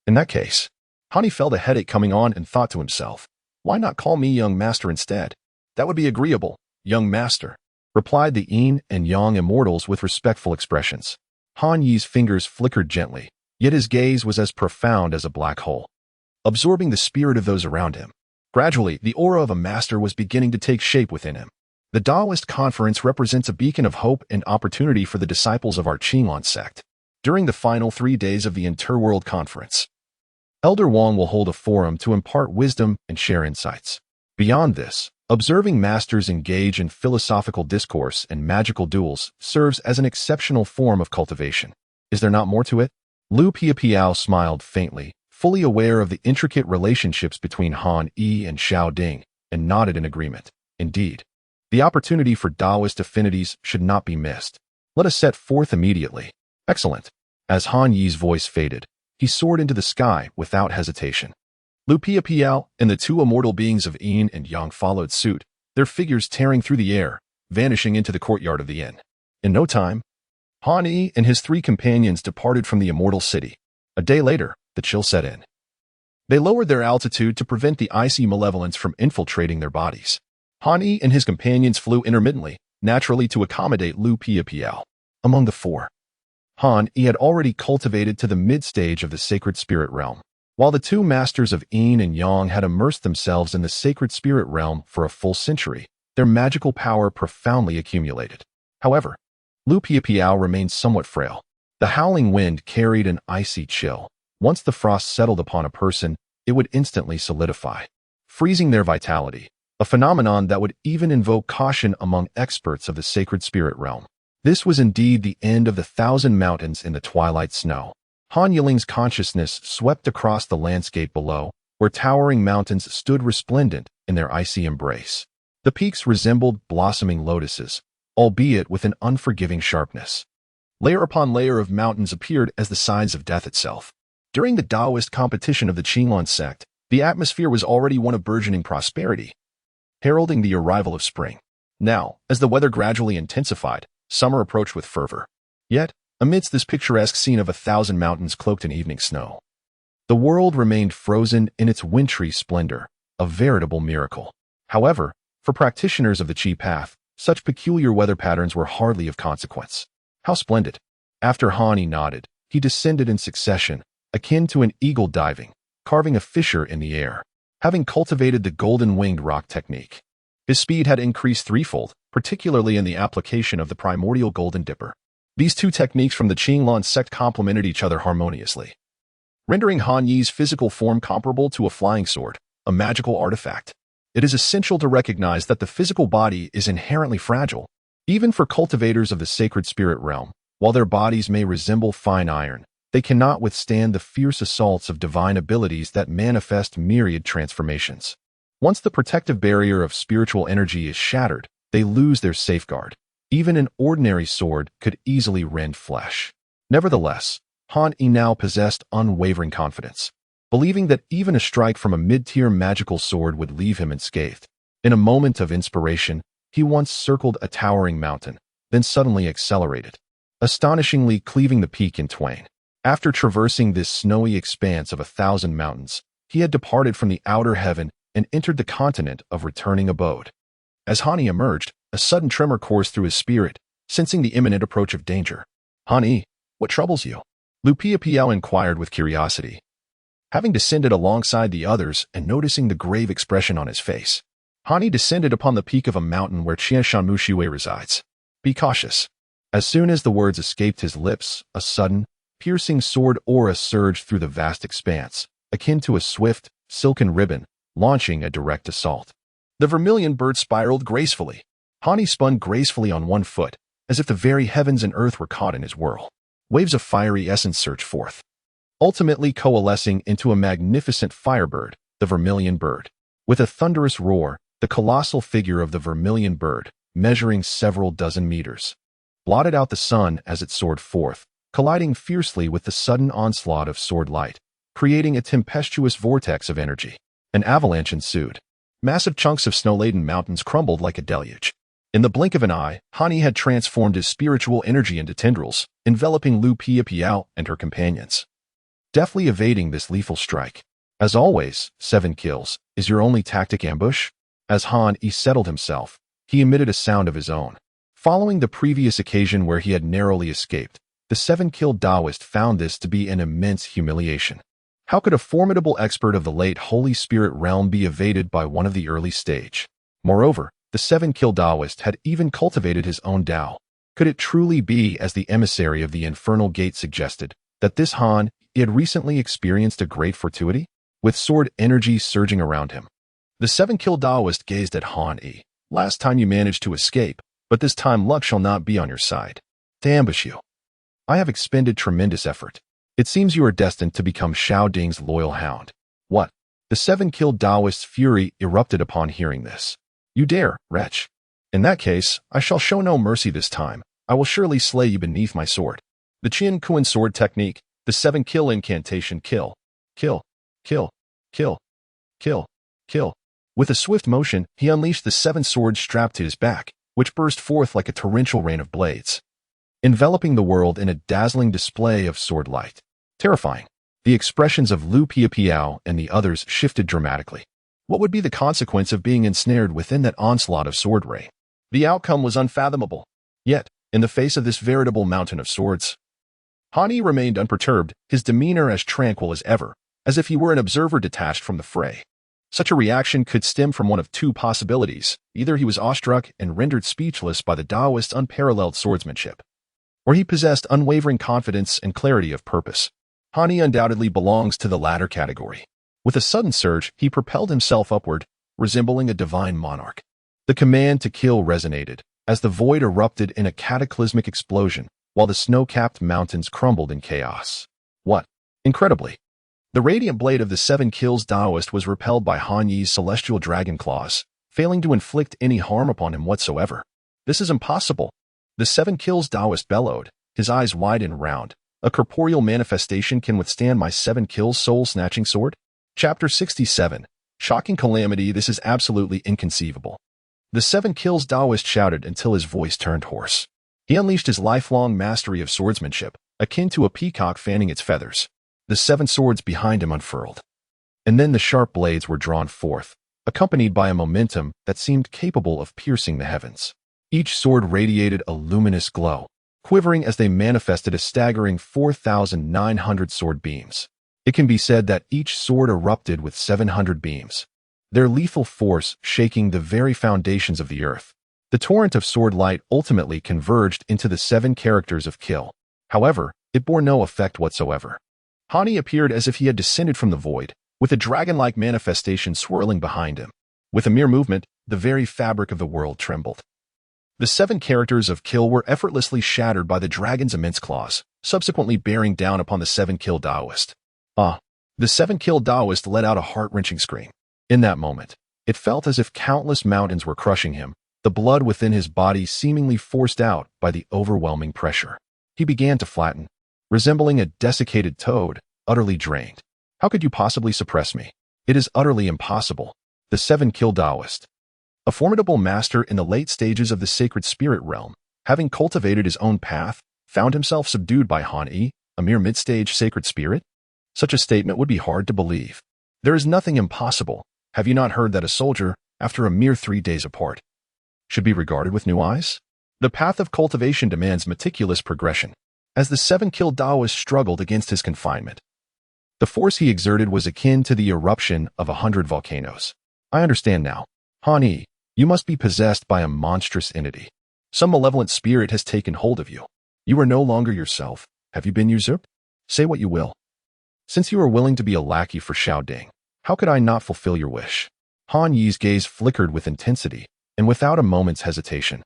In that case, Han Yi felt a headache coming on and thought to himself, why not call me young master instead? That would be agreeable, young master, replied the Yin and Yang immortals with respectful expressions. Han Yi's fingers flickered gently, yet his gaze was as profound as a black hole, absorbing the spirit of those around him. Gradually, the aura of a master was beginning to take shape within him. The Taoist conference represents a beacon of hope and opportunity for the disciples of our Qinglong sect. During the final 3 days of the Interworld Conference, Elder Wang will hold a forum to impart wisdom and share insights. Beyond this, observing masters engage in philosophical discourse and magical duels serves as an exceptional form of cultivation. Is there not more to it? Lu Piao smiled faintly, fully aware of the intricate relationships between Han Yi and Xiao Ding, and nodded in agreement. Indeed, the opportunity for Taoist affinities should not be missed. Let us set forth immediately. Excellent. As Han Yi's voice faded, he soared into the sky without hesitation. Lu Piao and the 2 immortal beings of Yin and Yang followed suit, their figures tearing through the air, vanishing into the courtyard of the inn. In no time, Han Yi and his 3 companions departed from the immortal city. A day later, the chill set in. They lowered their altitude to prevent the icy malevolence from infiltrating their bodies. Han Yi and his companions flew intermittently, naturally to accommodate Lu Piapiao. Among the four, Han Yi had already cultivated to the mid-stage of the sacred spirit realm, while the two masters of Yin and Yang had immersed themselves in the sacred spirit realm for a full century. Their magical power profoundly accumulated. However, Lu Piapiao remained somewhat frail. The howling wind carried an icy chill. Once the frost settled upon a person, it would instantly solidify, freezing their vitality, a phenomenon that would even invoke caution among experts of the sacred spirit realm. This was indeed the end of the 1,000 mountains in the twilight snow. Han Yiling's consciousness swept across the landscape below, where towering mountains stood resplendent in their icy embrace. The peaks resembled blossoming lotuses, albeit with an unforgiving sharpness. Layer upon layer of mountains appeared as the signs of death itself. During the Taoist competition of the Qinglong sect, the atmosphere was already one of burgeoning prosperity, heralding the arrival of spring. Now, as the weather gradually intensified, summer approached with fervor. Yet, amidst this picturesque scene of 1,000 mountains cloaked in evening snow, the world remained frozen in its wintry splendor, a veritable miracle. However, for practitioners of the Qi path, such peculiar weather patterns were hardly of consequence. How splendid! After Han Yi nodded, he descended in succession, akin to an eagle diving, carving a fissure in the air. Having cultivated the golden-winged rock technique, his speed had increased threefold, particularly in the application of the primordial golden dipper. These two techniques from the Qinglong sect complemented each other harmoniously, rendering Han Yi's physical form comparable to a flying sword, a magical artifact. It is essential to recognize that the physical body is inherently fragile. Even for cultivators of the sacred spirit realm, while their bodies may resemble fine iron, they cannot withstand the fierce assaults of divine abilities that manifest myriad transformations. Once the protective barrier of spiritual energy is shattered, they lose their safeguard. Even an ordinary sword could easily rend flesh. Nevertheless, Han Yi now possessed unwavering confidence, believing that even a strike from a mid-tier magical sword would leave him unscathed. In a moment of inspiration, he once circled a towering mountain, then suddenly accelerated, astonishingly cleaving the peak in twain. After traversing this snowy expanse of 1,000 mountains, he had departed from the outer heaven and entered the continent of returning abode. As Han Yi emerged, a sudden tremor coursed through his spirit, sensing the imminent approach of danger. Han Yi, what troubles you? Lu Piapiao inquired with curiosity, having descended alongside the others and noticing the grave expression on his face. Han Yi descended upon the peak of a mountain where Qian Shanmushui resides. Be cautious. As soon as the words escaped his lips, a sudden, piercing sword aura surged through the vast expanse, akin to a swift, silken ribbon, launching a direct assault. The vermilion bird spiraled gracefully. Han Yi spun gracefully on one foot, as if the very heavens and earth were caught in his whirl. Waves of fiery essence surged forth, ultimately coalescing into a magnificent firebird, the vermilion bird. With a thunderous roar, the colossal figure of the vermilion bird, measuring several dozen meters, blotted out the sun as it soared forth, colliding fiercely with the sudden onslaught of sword light, creating a tempestuous vortex of energy. An avalanche ensued. Massive chunks of snow-laden mountains crumbled like a deluge. In the blink of an eye, Han Yi had transformed his spiritual energy into tendrils, enveloping Lu Piapiao and her companions, deftly evading this lethal strike. As always, 7 kills. Is your only tactic ambush? As Han Yi settled himself, he emitted a sound of his own. Following the previous occasion where he had narrowly escaped, the 7-kill Taoist found this to be an immense humiliation. How could a formidable expert of the late Holy Spirit realm be evaded by one of the early stage? Moreover, the 7-kill Taoist had even cultivated his own Tao. Could it truly be, as the emissary of the Infernal Gate suggested, that this Han Yi had recently experienced a great fortuity? With sword energy surging around him, the 7-kill Taoist gazed at Han Yi. Last time you managed to escape, but this time luck shall not be on your side. To ambush you, I have expended tremendous effort. It seems you are destined to become Xiao Ding's loyal hound. What? The 7-kill Taoist's fury erupted upon hearing this. You dare, wretch. In that case, I shall show no mercy this time. I will surely slay you beneath my sword. The Qian Kuan sword technique, the 7-kill incantation kill, kill, kill, kill, kill, kill. With a swift motion, he unleashed the 7 swords strapped to his back, which burst forth like a torrential rain of blades, enveloping the world in a dazzling display of sword light. Terrifying. The expressions of Lu Piapiao and the others shifted dramatically. What would be the consequence of being ensnared within that onslaught of sword ray? The outcome was unfathomable. Yet, in the face of this veritable mountain of swords, Han Yi remained unperturbed, his demeanor as tranquil as ever, as if he were an observer detached from the fray. Such a reaction could stem from one of two possibilities. Either he was awestruck and rendered speechless by the Taoist's unparalleled swordsmanship, or he possessed unwavering confidence and clarity of purpose. Han Yi undoubtedly belongs to the latter category. With a sudden surge, he propelled himself upward, resembling a divine monarch. The command to kill resonated, as the void erupted in a cataclysmic explosion, while the snow-capped mountains crumbled in chaos. What? Incredibly, the radiant blade of the 7 kills Taoist was repelled by Han Yi's celestial dragon claws, failing to inflict any harm upon him whatsoever. This is impossible. The 7 kills Taoist bellowed, his eyes wide and round. A corporeal manifestation can withstand my 7 kills soul-snatching sword? Chapter 67. Shocking calamity. This is absolutely inconceivable. The 7 kills Taoist shouted until his voice turned hoarse. He unleashed his lifelong mastery of swordsmanship, akin to a peacock fanning its feathers. The 7 swords behind him unfurled. And then the sharp blades were drawn forth, accompanied by a momentum that seemed capable of piercing the heavens. Each sword radiated a luminous glow, quivering as they manifested a staggering 4,900 sword beams. It can be said that each sword erupted with 700 beams, their lethal force shaking the very foundations of the earth. The torrent of sword light ultimately converged into the 7 characters of kill. However, it bore no effect whatsoever. Han Yi appeared as if he had descended from the void, with a dragon-like manifestation swirling behind him. With a mere movement, the very fabric of the world trembled. The 7 characters of kill were effortlessly shattered by the dragon's immense claws, subsequently bearing down upon the 7 kill Taoist. The 7 kill Taoist let out a heart-wrenching scream. In that moment, it felt as if countless mountains were crushing him, the blood within his body seemingly forced out by the overwhelming pressure. He began to flatten, resembling a desiccated toad, utterly drained. How could you possibly suppress me? It is utterly impossible. The 7 kill Taoist, a formidable master in the late stages of the sacred spirit realm, having cultivated his own path, found himself subdued by Han Yi, a mere mid-stage sacred spirit? Such a statement would be hard to believe. There is nothing impossible. Have you not heard that a soldier, after a mere 3 days apart, should be regarded with new eyes? The path of cultivation demands meticulous progression. As the 7 kill Taoist struggled against his confinement, the force he exerted was akin to the eruption of 100 volcanoes. I understand now. Han Yi, you must be possessed by a monstrous entity. Some malevolent spirit has taken hold of you. You are no longer yourself. Have you been usurped? Say what you will. Since you are willing to be a lackey for Xiao Ding, how could I not fulfill your wish? Han Yi's gaze flickered with intensity, and without a moment's hesitation,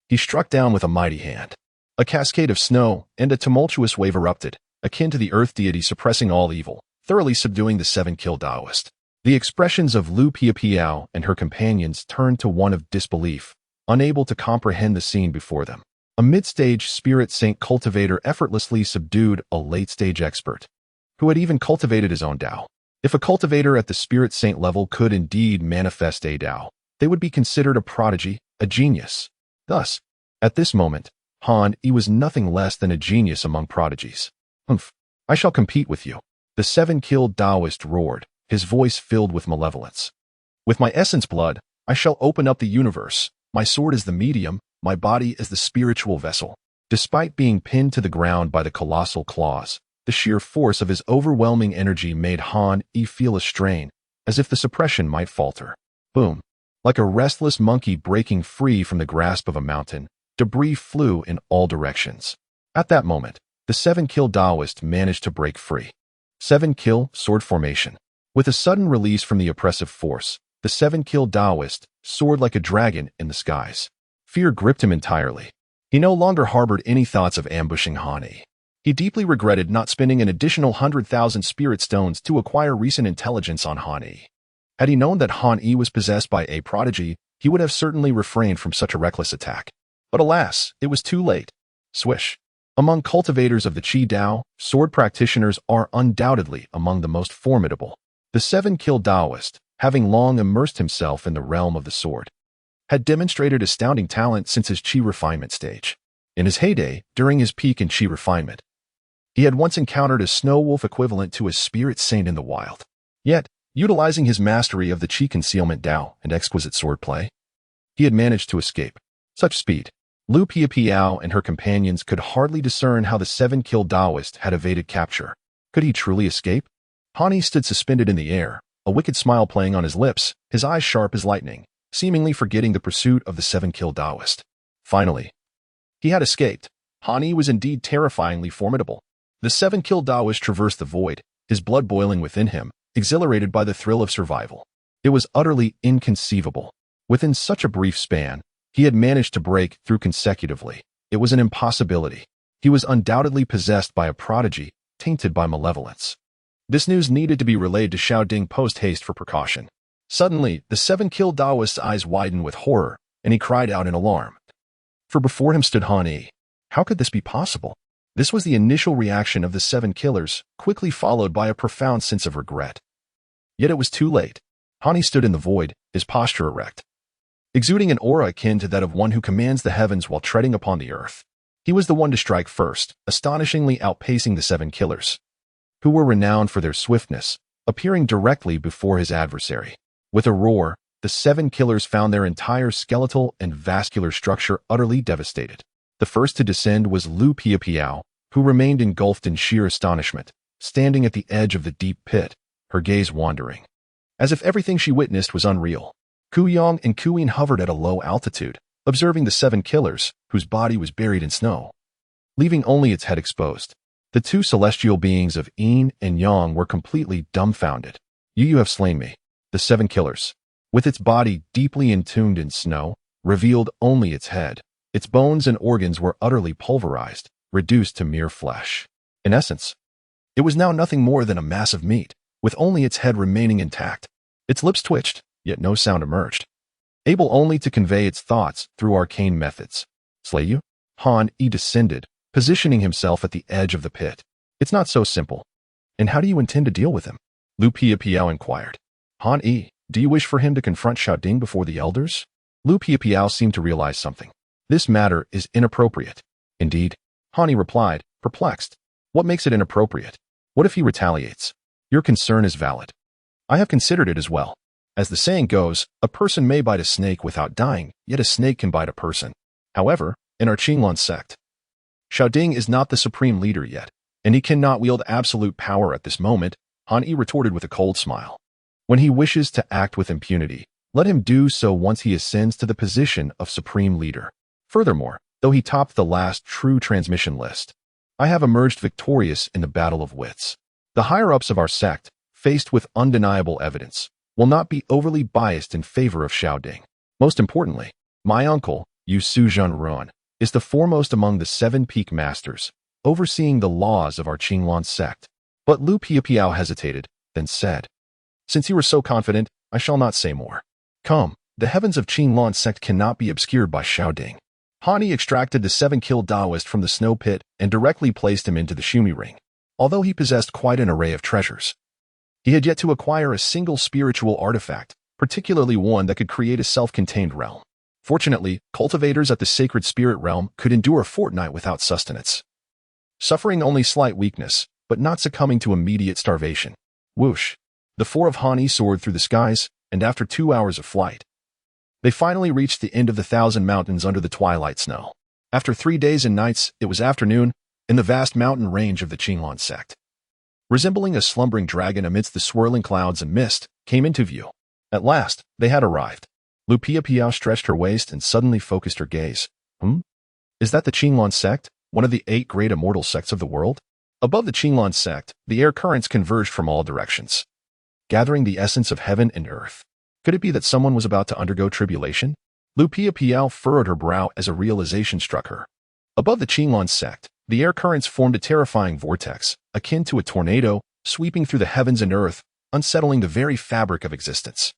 he struck down with a mighty hand. A cascade of snow and a tumultuous wave erupted, akin to the earth deity suppressing all evil, thoroughly subduing the 7 kill Taoist. The expressions of Lu Piapiao and her companions turned to one of disbelief, unable to comprehend the scene before them. A mid-stage spirit saint cultivator effortlessly subdued a late-stage expert, who had even cultivated his own Tao. If a cultivator at the spirit saint level could indeed manifest a Tao, they would be considered a prodigy, a genius. Thus, at this moment, Han Yi was nothing less than a genius among prodigies. I shall compete with you. The 7 kill Taoist roared, his voice filled with malevolence. With my essence blood, I shall open up the universe. My sword is the medium, my body is the spiritual vessel. Despite being pinned to the ground by the colossal claws, the sheer force of his overwhelming energy made Han Yi feel a strain, as if the suppression might falter. Boom. Like a restless monkey breaking free from the grasp of a mountain, debris flew in all directions. At that moment, the 7 kill Taoist managed to break free. 7 kill sword formation. With a sudden release from the oppressive force, the 7 kill Taoist soared like a dragon in the skies. Fear gripped him entirely. He no longer harbored any thoughts of ambushing Han Yi. He deeply regretted not spending an additional 100,000 spirit stones to acquire recent intelligence on Han Yi. Had he known that Han Yi was possessed by a prodigy, he would have certainly refrained from such a reckless attack. But alas, it was too late. Swish. Among cultivators of the Qi Dao, sword practitioners are undoubtedly among the most formidable. The 7 kill Taoist, having long immersed himself in the realm of the sword, had demonstrated astounding talent since his Qi refinement stage. In his heyday, during his peak in Qi refinement, He had once encountered a snow wolf equivalent to a spirit saint in the wild. Yet, utilizing his mastery of the chi concealment Dao and exquisite swordplay, he had managed to escape. Such speed. Lu Piapiao and her companions could hardly discern how the 7-killed Taoist had evaded capture. Could he truly escape? Hani stood suspended in the air, a wicked smile playing on his lips, his eyes sharp as lightning, seemingly forgetting the pursuit of the 7-killed Taoist. Finally, he had escaped. Hani was indeed terrifyingly formidable. The 7-killed Taoist traversed the void, his blood boiling within him, exhilarated by the thrill of survival. It was utterly inconceivable. Within such a brief span, he had managed to break through consecutively. It was an impossibility. He was undoubtedly possessed by a prodigy, tainted by malevolence. This news needed to be relayed to Xiaoding post-haste for precaution. Suddenly, the 7-killed Taoist's eyes widened with horror, and he cried out in alarm. For before him stood Han Yi. How could this be possible? This was the initial reaction of the 7 killers, quickly followed by a profound sense of regret. Yet it was too late. Han Yi stood in the void, his posture erect, exuding an aura akin to that of one who commands the heavens while treading upon the earth. He was the one to strike first, astonishingly outpacing the 7 killers, who were renowned for their swiftness, appearing directly before his adversary. With a roar, the 7 killers found their entire skeletal and vascular structure utterly devastated. The first to descend was Lu Piapiao, who remained engulfed in sheer astonishment, standing at the edge of the deep pit, her gaze wandering, as if everything she witnessed was unreal. Ku Yang and Ku Yin hovered at a low altitude, observing the 7 killers, whose body was buried in snow, leaving only its head exposed. The 2 celestial beings of Yin and Yang were completely dumbfounded. You have slain me. The 7 killers, with its body deeply entombed in snow, revealed only its head. Its bones and organs were utterly pulverized, reduced to mere flesh. In essence, it was now nothing more than a mass of meat, with only its head remaining intact. Its lips twitched, yet no sound emerged, able only to convey its thoughts through arcane methods. Slay you? Han Yi descended, positioning himself at the edge of the pit. It's not so simple. And how do you intend to deal with him? Lu Piapiao inquired. Han Yi, do you wish for him to confront Xiaoding before the elders? Lu Piapiao seemed to realize something. This matter is inappropriate. Indeed, Han Yi replied, perplexed. What makes it inappropriate? What if he retaliates? Your concern is valid. I have considered it as well. As the saying goes, a person may bite a snake without dying, yet a snake can bite a person. However, in our Qinglan sect, Xiaoding is not the supreme leader yet, and he cannot wield absolute power at this moment, Han Yi retorted with a cold smile. When he wishes to act with impunity, let him do so once he ascends to the position of supreme leader. Furthermore, though he topped the last true transmission list, I have emerged victorious in the battle of wits. The higher-ups of our sect, faced with undeniable evidence, will not be overly biased in favor of Xiaoding. Most importantly, my uncle, Yu Suzhen Ruan, is the foremost among the 7 peak masters, overseeing the laws of our Qinglan sect. But Lu Piapiao hesitated, then said, Since you are so confident, I shall not say more. Come, the heavens of Qinglan sect cannot be obscured by Xiaoding. Han Yi extracted the 7-killed Taoist from the snow pit and directly placed him into the Shumi ring. Although he possessed quite an array of treasures, he had yet to acquire a single spiritual artifact, particularly one that could create a self-contained realm. Fortunately, cultivators at the sacred spirit realm could endure a fortnight without sustenance, suffering only slight weakness, but not succumbing to immediate starvation. Whoosh! The 4 of Han Yi soared through the skies, and after 2 hours of flight, they finally reached the end of the 1,000 mountains under the twilight snow. After 3 days and nights, it was afternoon, in the vast mountain range of the Qinglan sect. Resembling a slumbering dragon amidst the swirling clouds and mist, came into view. At last, they had arrived. Lu Piapiao stretched her waist and suddenly focused her gaze. Is that the Qinglan sect, one of the 8 great immortal sects of the world? Above the Qinglan sect, the air currents converged from all directions, gathering the essence of heaven and earth. Could it be that someone was about to undergo tribulation? Lu Piapiao furrowed her brow as a realization struck her. Above the Qinglan sect, the air currents formed a terrifying vortex, akin to a tornado, sweeping through the heavens and earth, unsettling the very fabric of existence.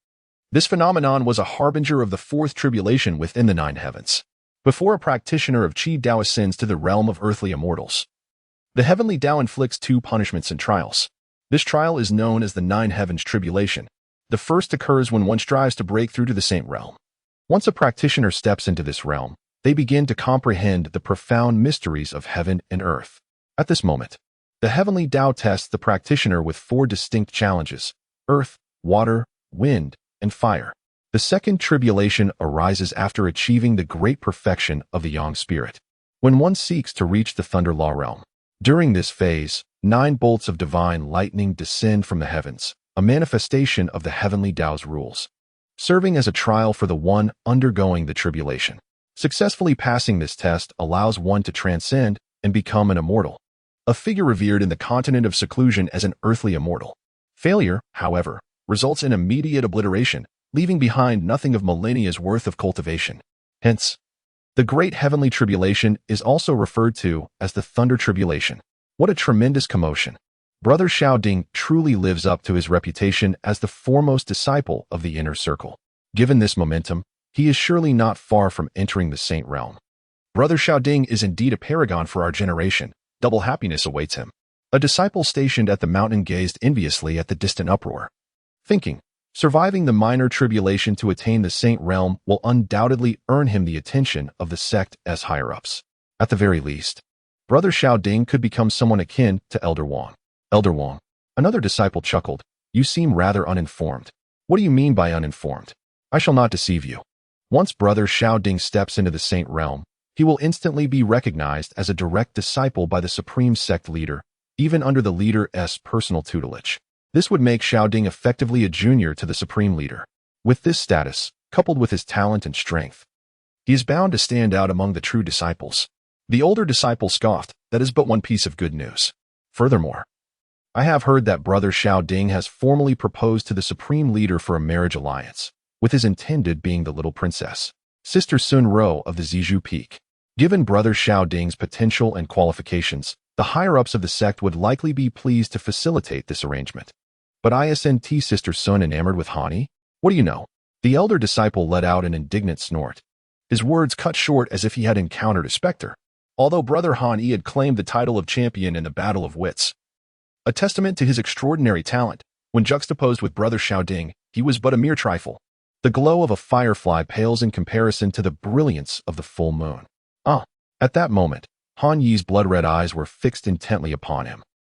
This phenomenon was a harbinger of the 4th tribulation within the 9 heavens. Before a practitioner of Qi Dao ascends to the realm of earthly immortals, the heavenly Dao inflicts 2 punishments and trials. This trial is known as the 9 heavens tribulation. The first occurs when one strives to break through to the saint realm. Once a practitioner steps into this realm, they begin to comprehend the profound mysteries of heaven and earth. At this moment, The heavenly Tao tests the practitioner with 4 distinct challenges: earth, water, wind, and fire. The second tribulation arises after achieving the great perfection of the Yang spirit, when one seeks to reach the Thunder Law realm. During this phase, 9 bolts of divine lightning descend from the heavens, a manifestation of the heavenly Tao's rules, serving as a trial for the one undergoing the tribulation. Successfully passing this test allows one to transcend and become an immortal, a figure revered in the continent of seclusion as an earthly immortal. Failure, however, results in immediate obliteration, leaving behind nothing of millennia's worth of cultivation. Hence, the Great Heavenly Tribulation is also referred to as the Thunder Tribulation. What a tremendous commotion! Brother Xiaoding truly lives up to his reputation as the foremost disciple of the inner circle. Given this momentum, he is surely not far from entering the saint realm. Brother Xiaoding is indeed a paragon for our generation. Double happiness awaits him. A disciple stationed at the mountain gazed enviously at the distant uproar, thinking, surviving the minor tribulation to attain the saint realm will undoubtedly earn him the attention of the sect as higher-ups. At the very least, Brother Xiaoding could become someone akin to Elder Wang. Elder Wang, another disciple chuckled, you seem rather uninformed. What do you mean by uninformed? I shall not deceive you. Once Brother Xiaoding steps into the saint realm, he will instantly be recognized as a direct disciple by the supreme sect leader, even under the leader's personal tutelage. This would make Xiaoding effectively a junior to the supreme leader. With this status, coupled with his talent and strength, he is bound to stand out among the true disciples. The older disciple scoffed, that is but one piece of good news. Furthermore, I have heard that Brother Xiaoding has formally proposed to the supreme leader for a marriage alliance, with his intended being the little princess, Sister Sun Ro of the Zizhu Peak. Given Brother Xiaoding's potential and qualifications, the higher-ups of the sect would likely be pleased to facilitate this arrangement. But isn't Sister Sun enamored with Hani? What do you know? The elder disciple let out an indignant snort. His words cut short as if he had encountered a specter. Although Brother Hani had claimed the title of champion in the Battle of Wits, a testament to his extraordinary talent, when juxtaposed with Brother Xiaoding, he was but a mere trifle. The glow of a firefly pales in comparison to the brilliance of the full moon. At that moment, Han Yi's blood-red eyes were fixed intently upon him.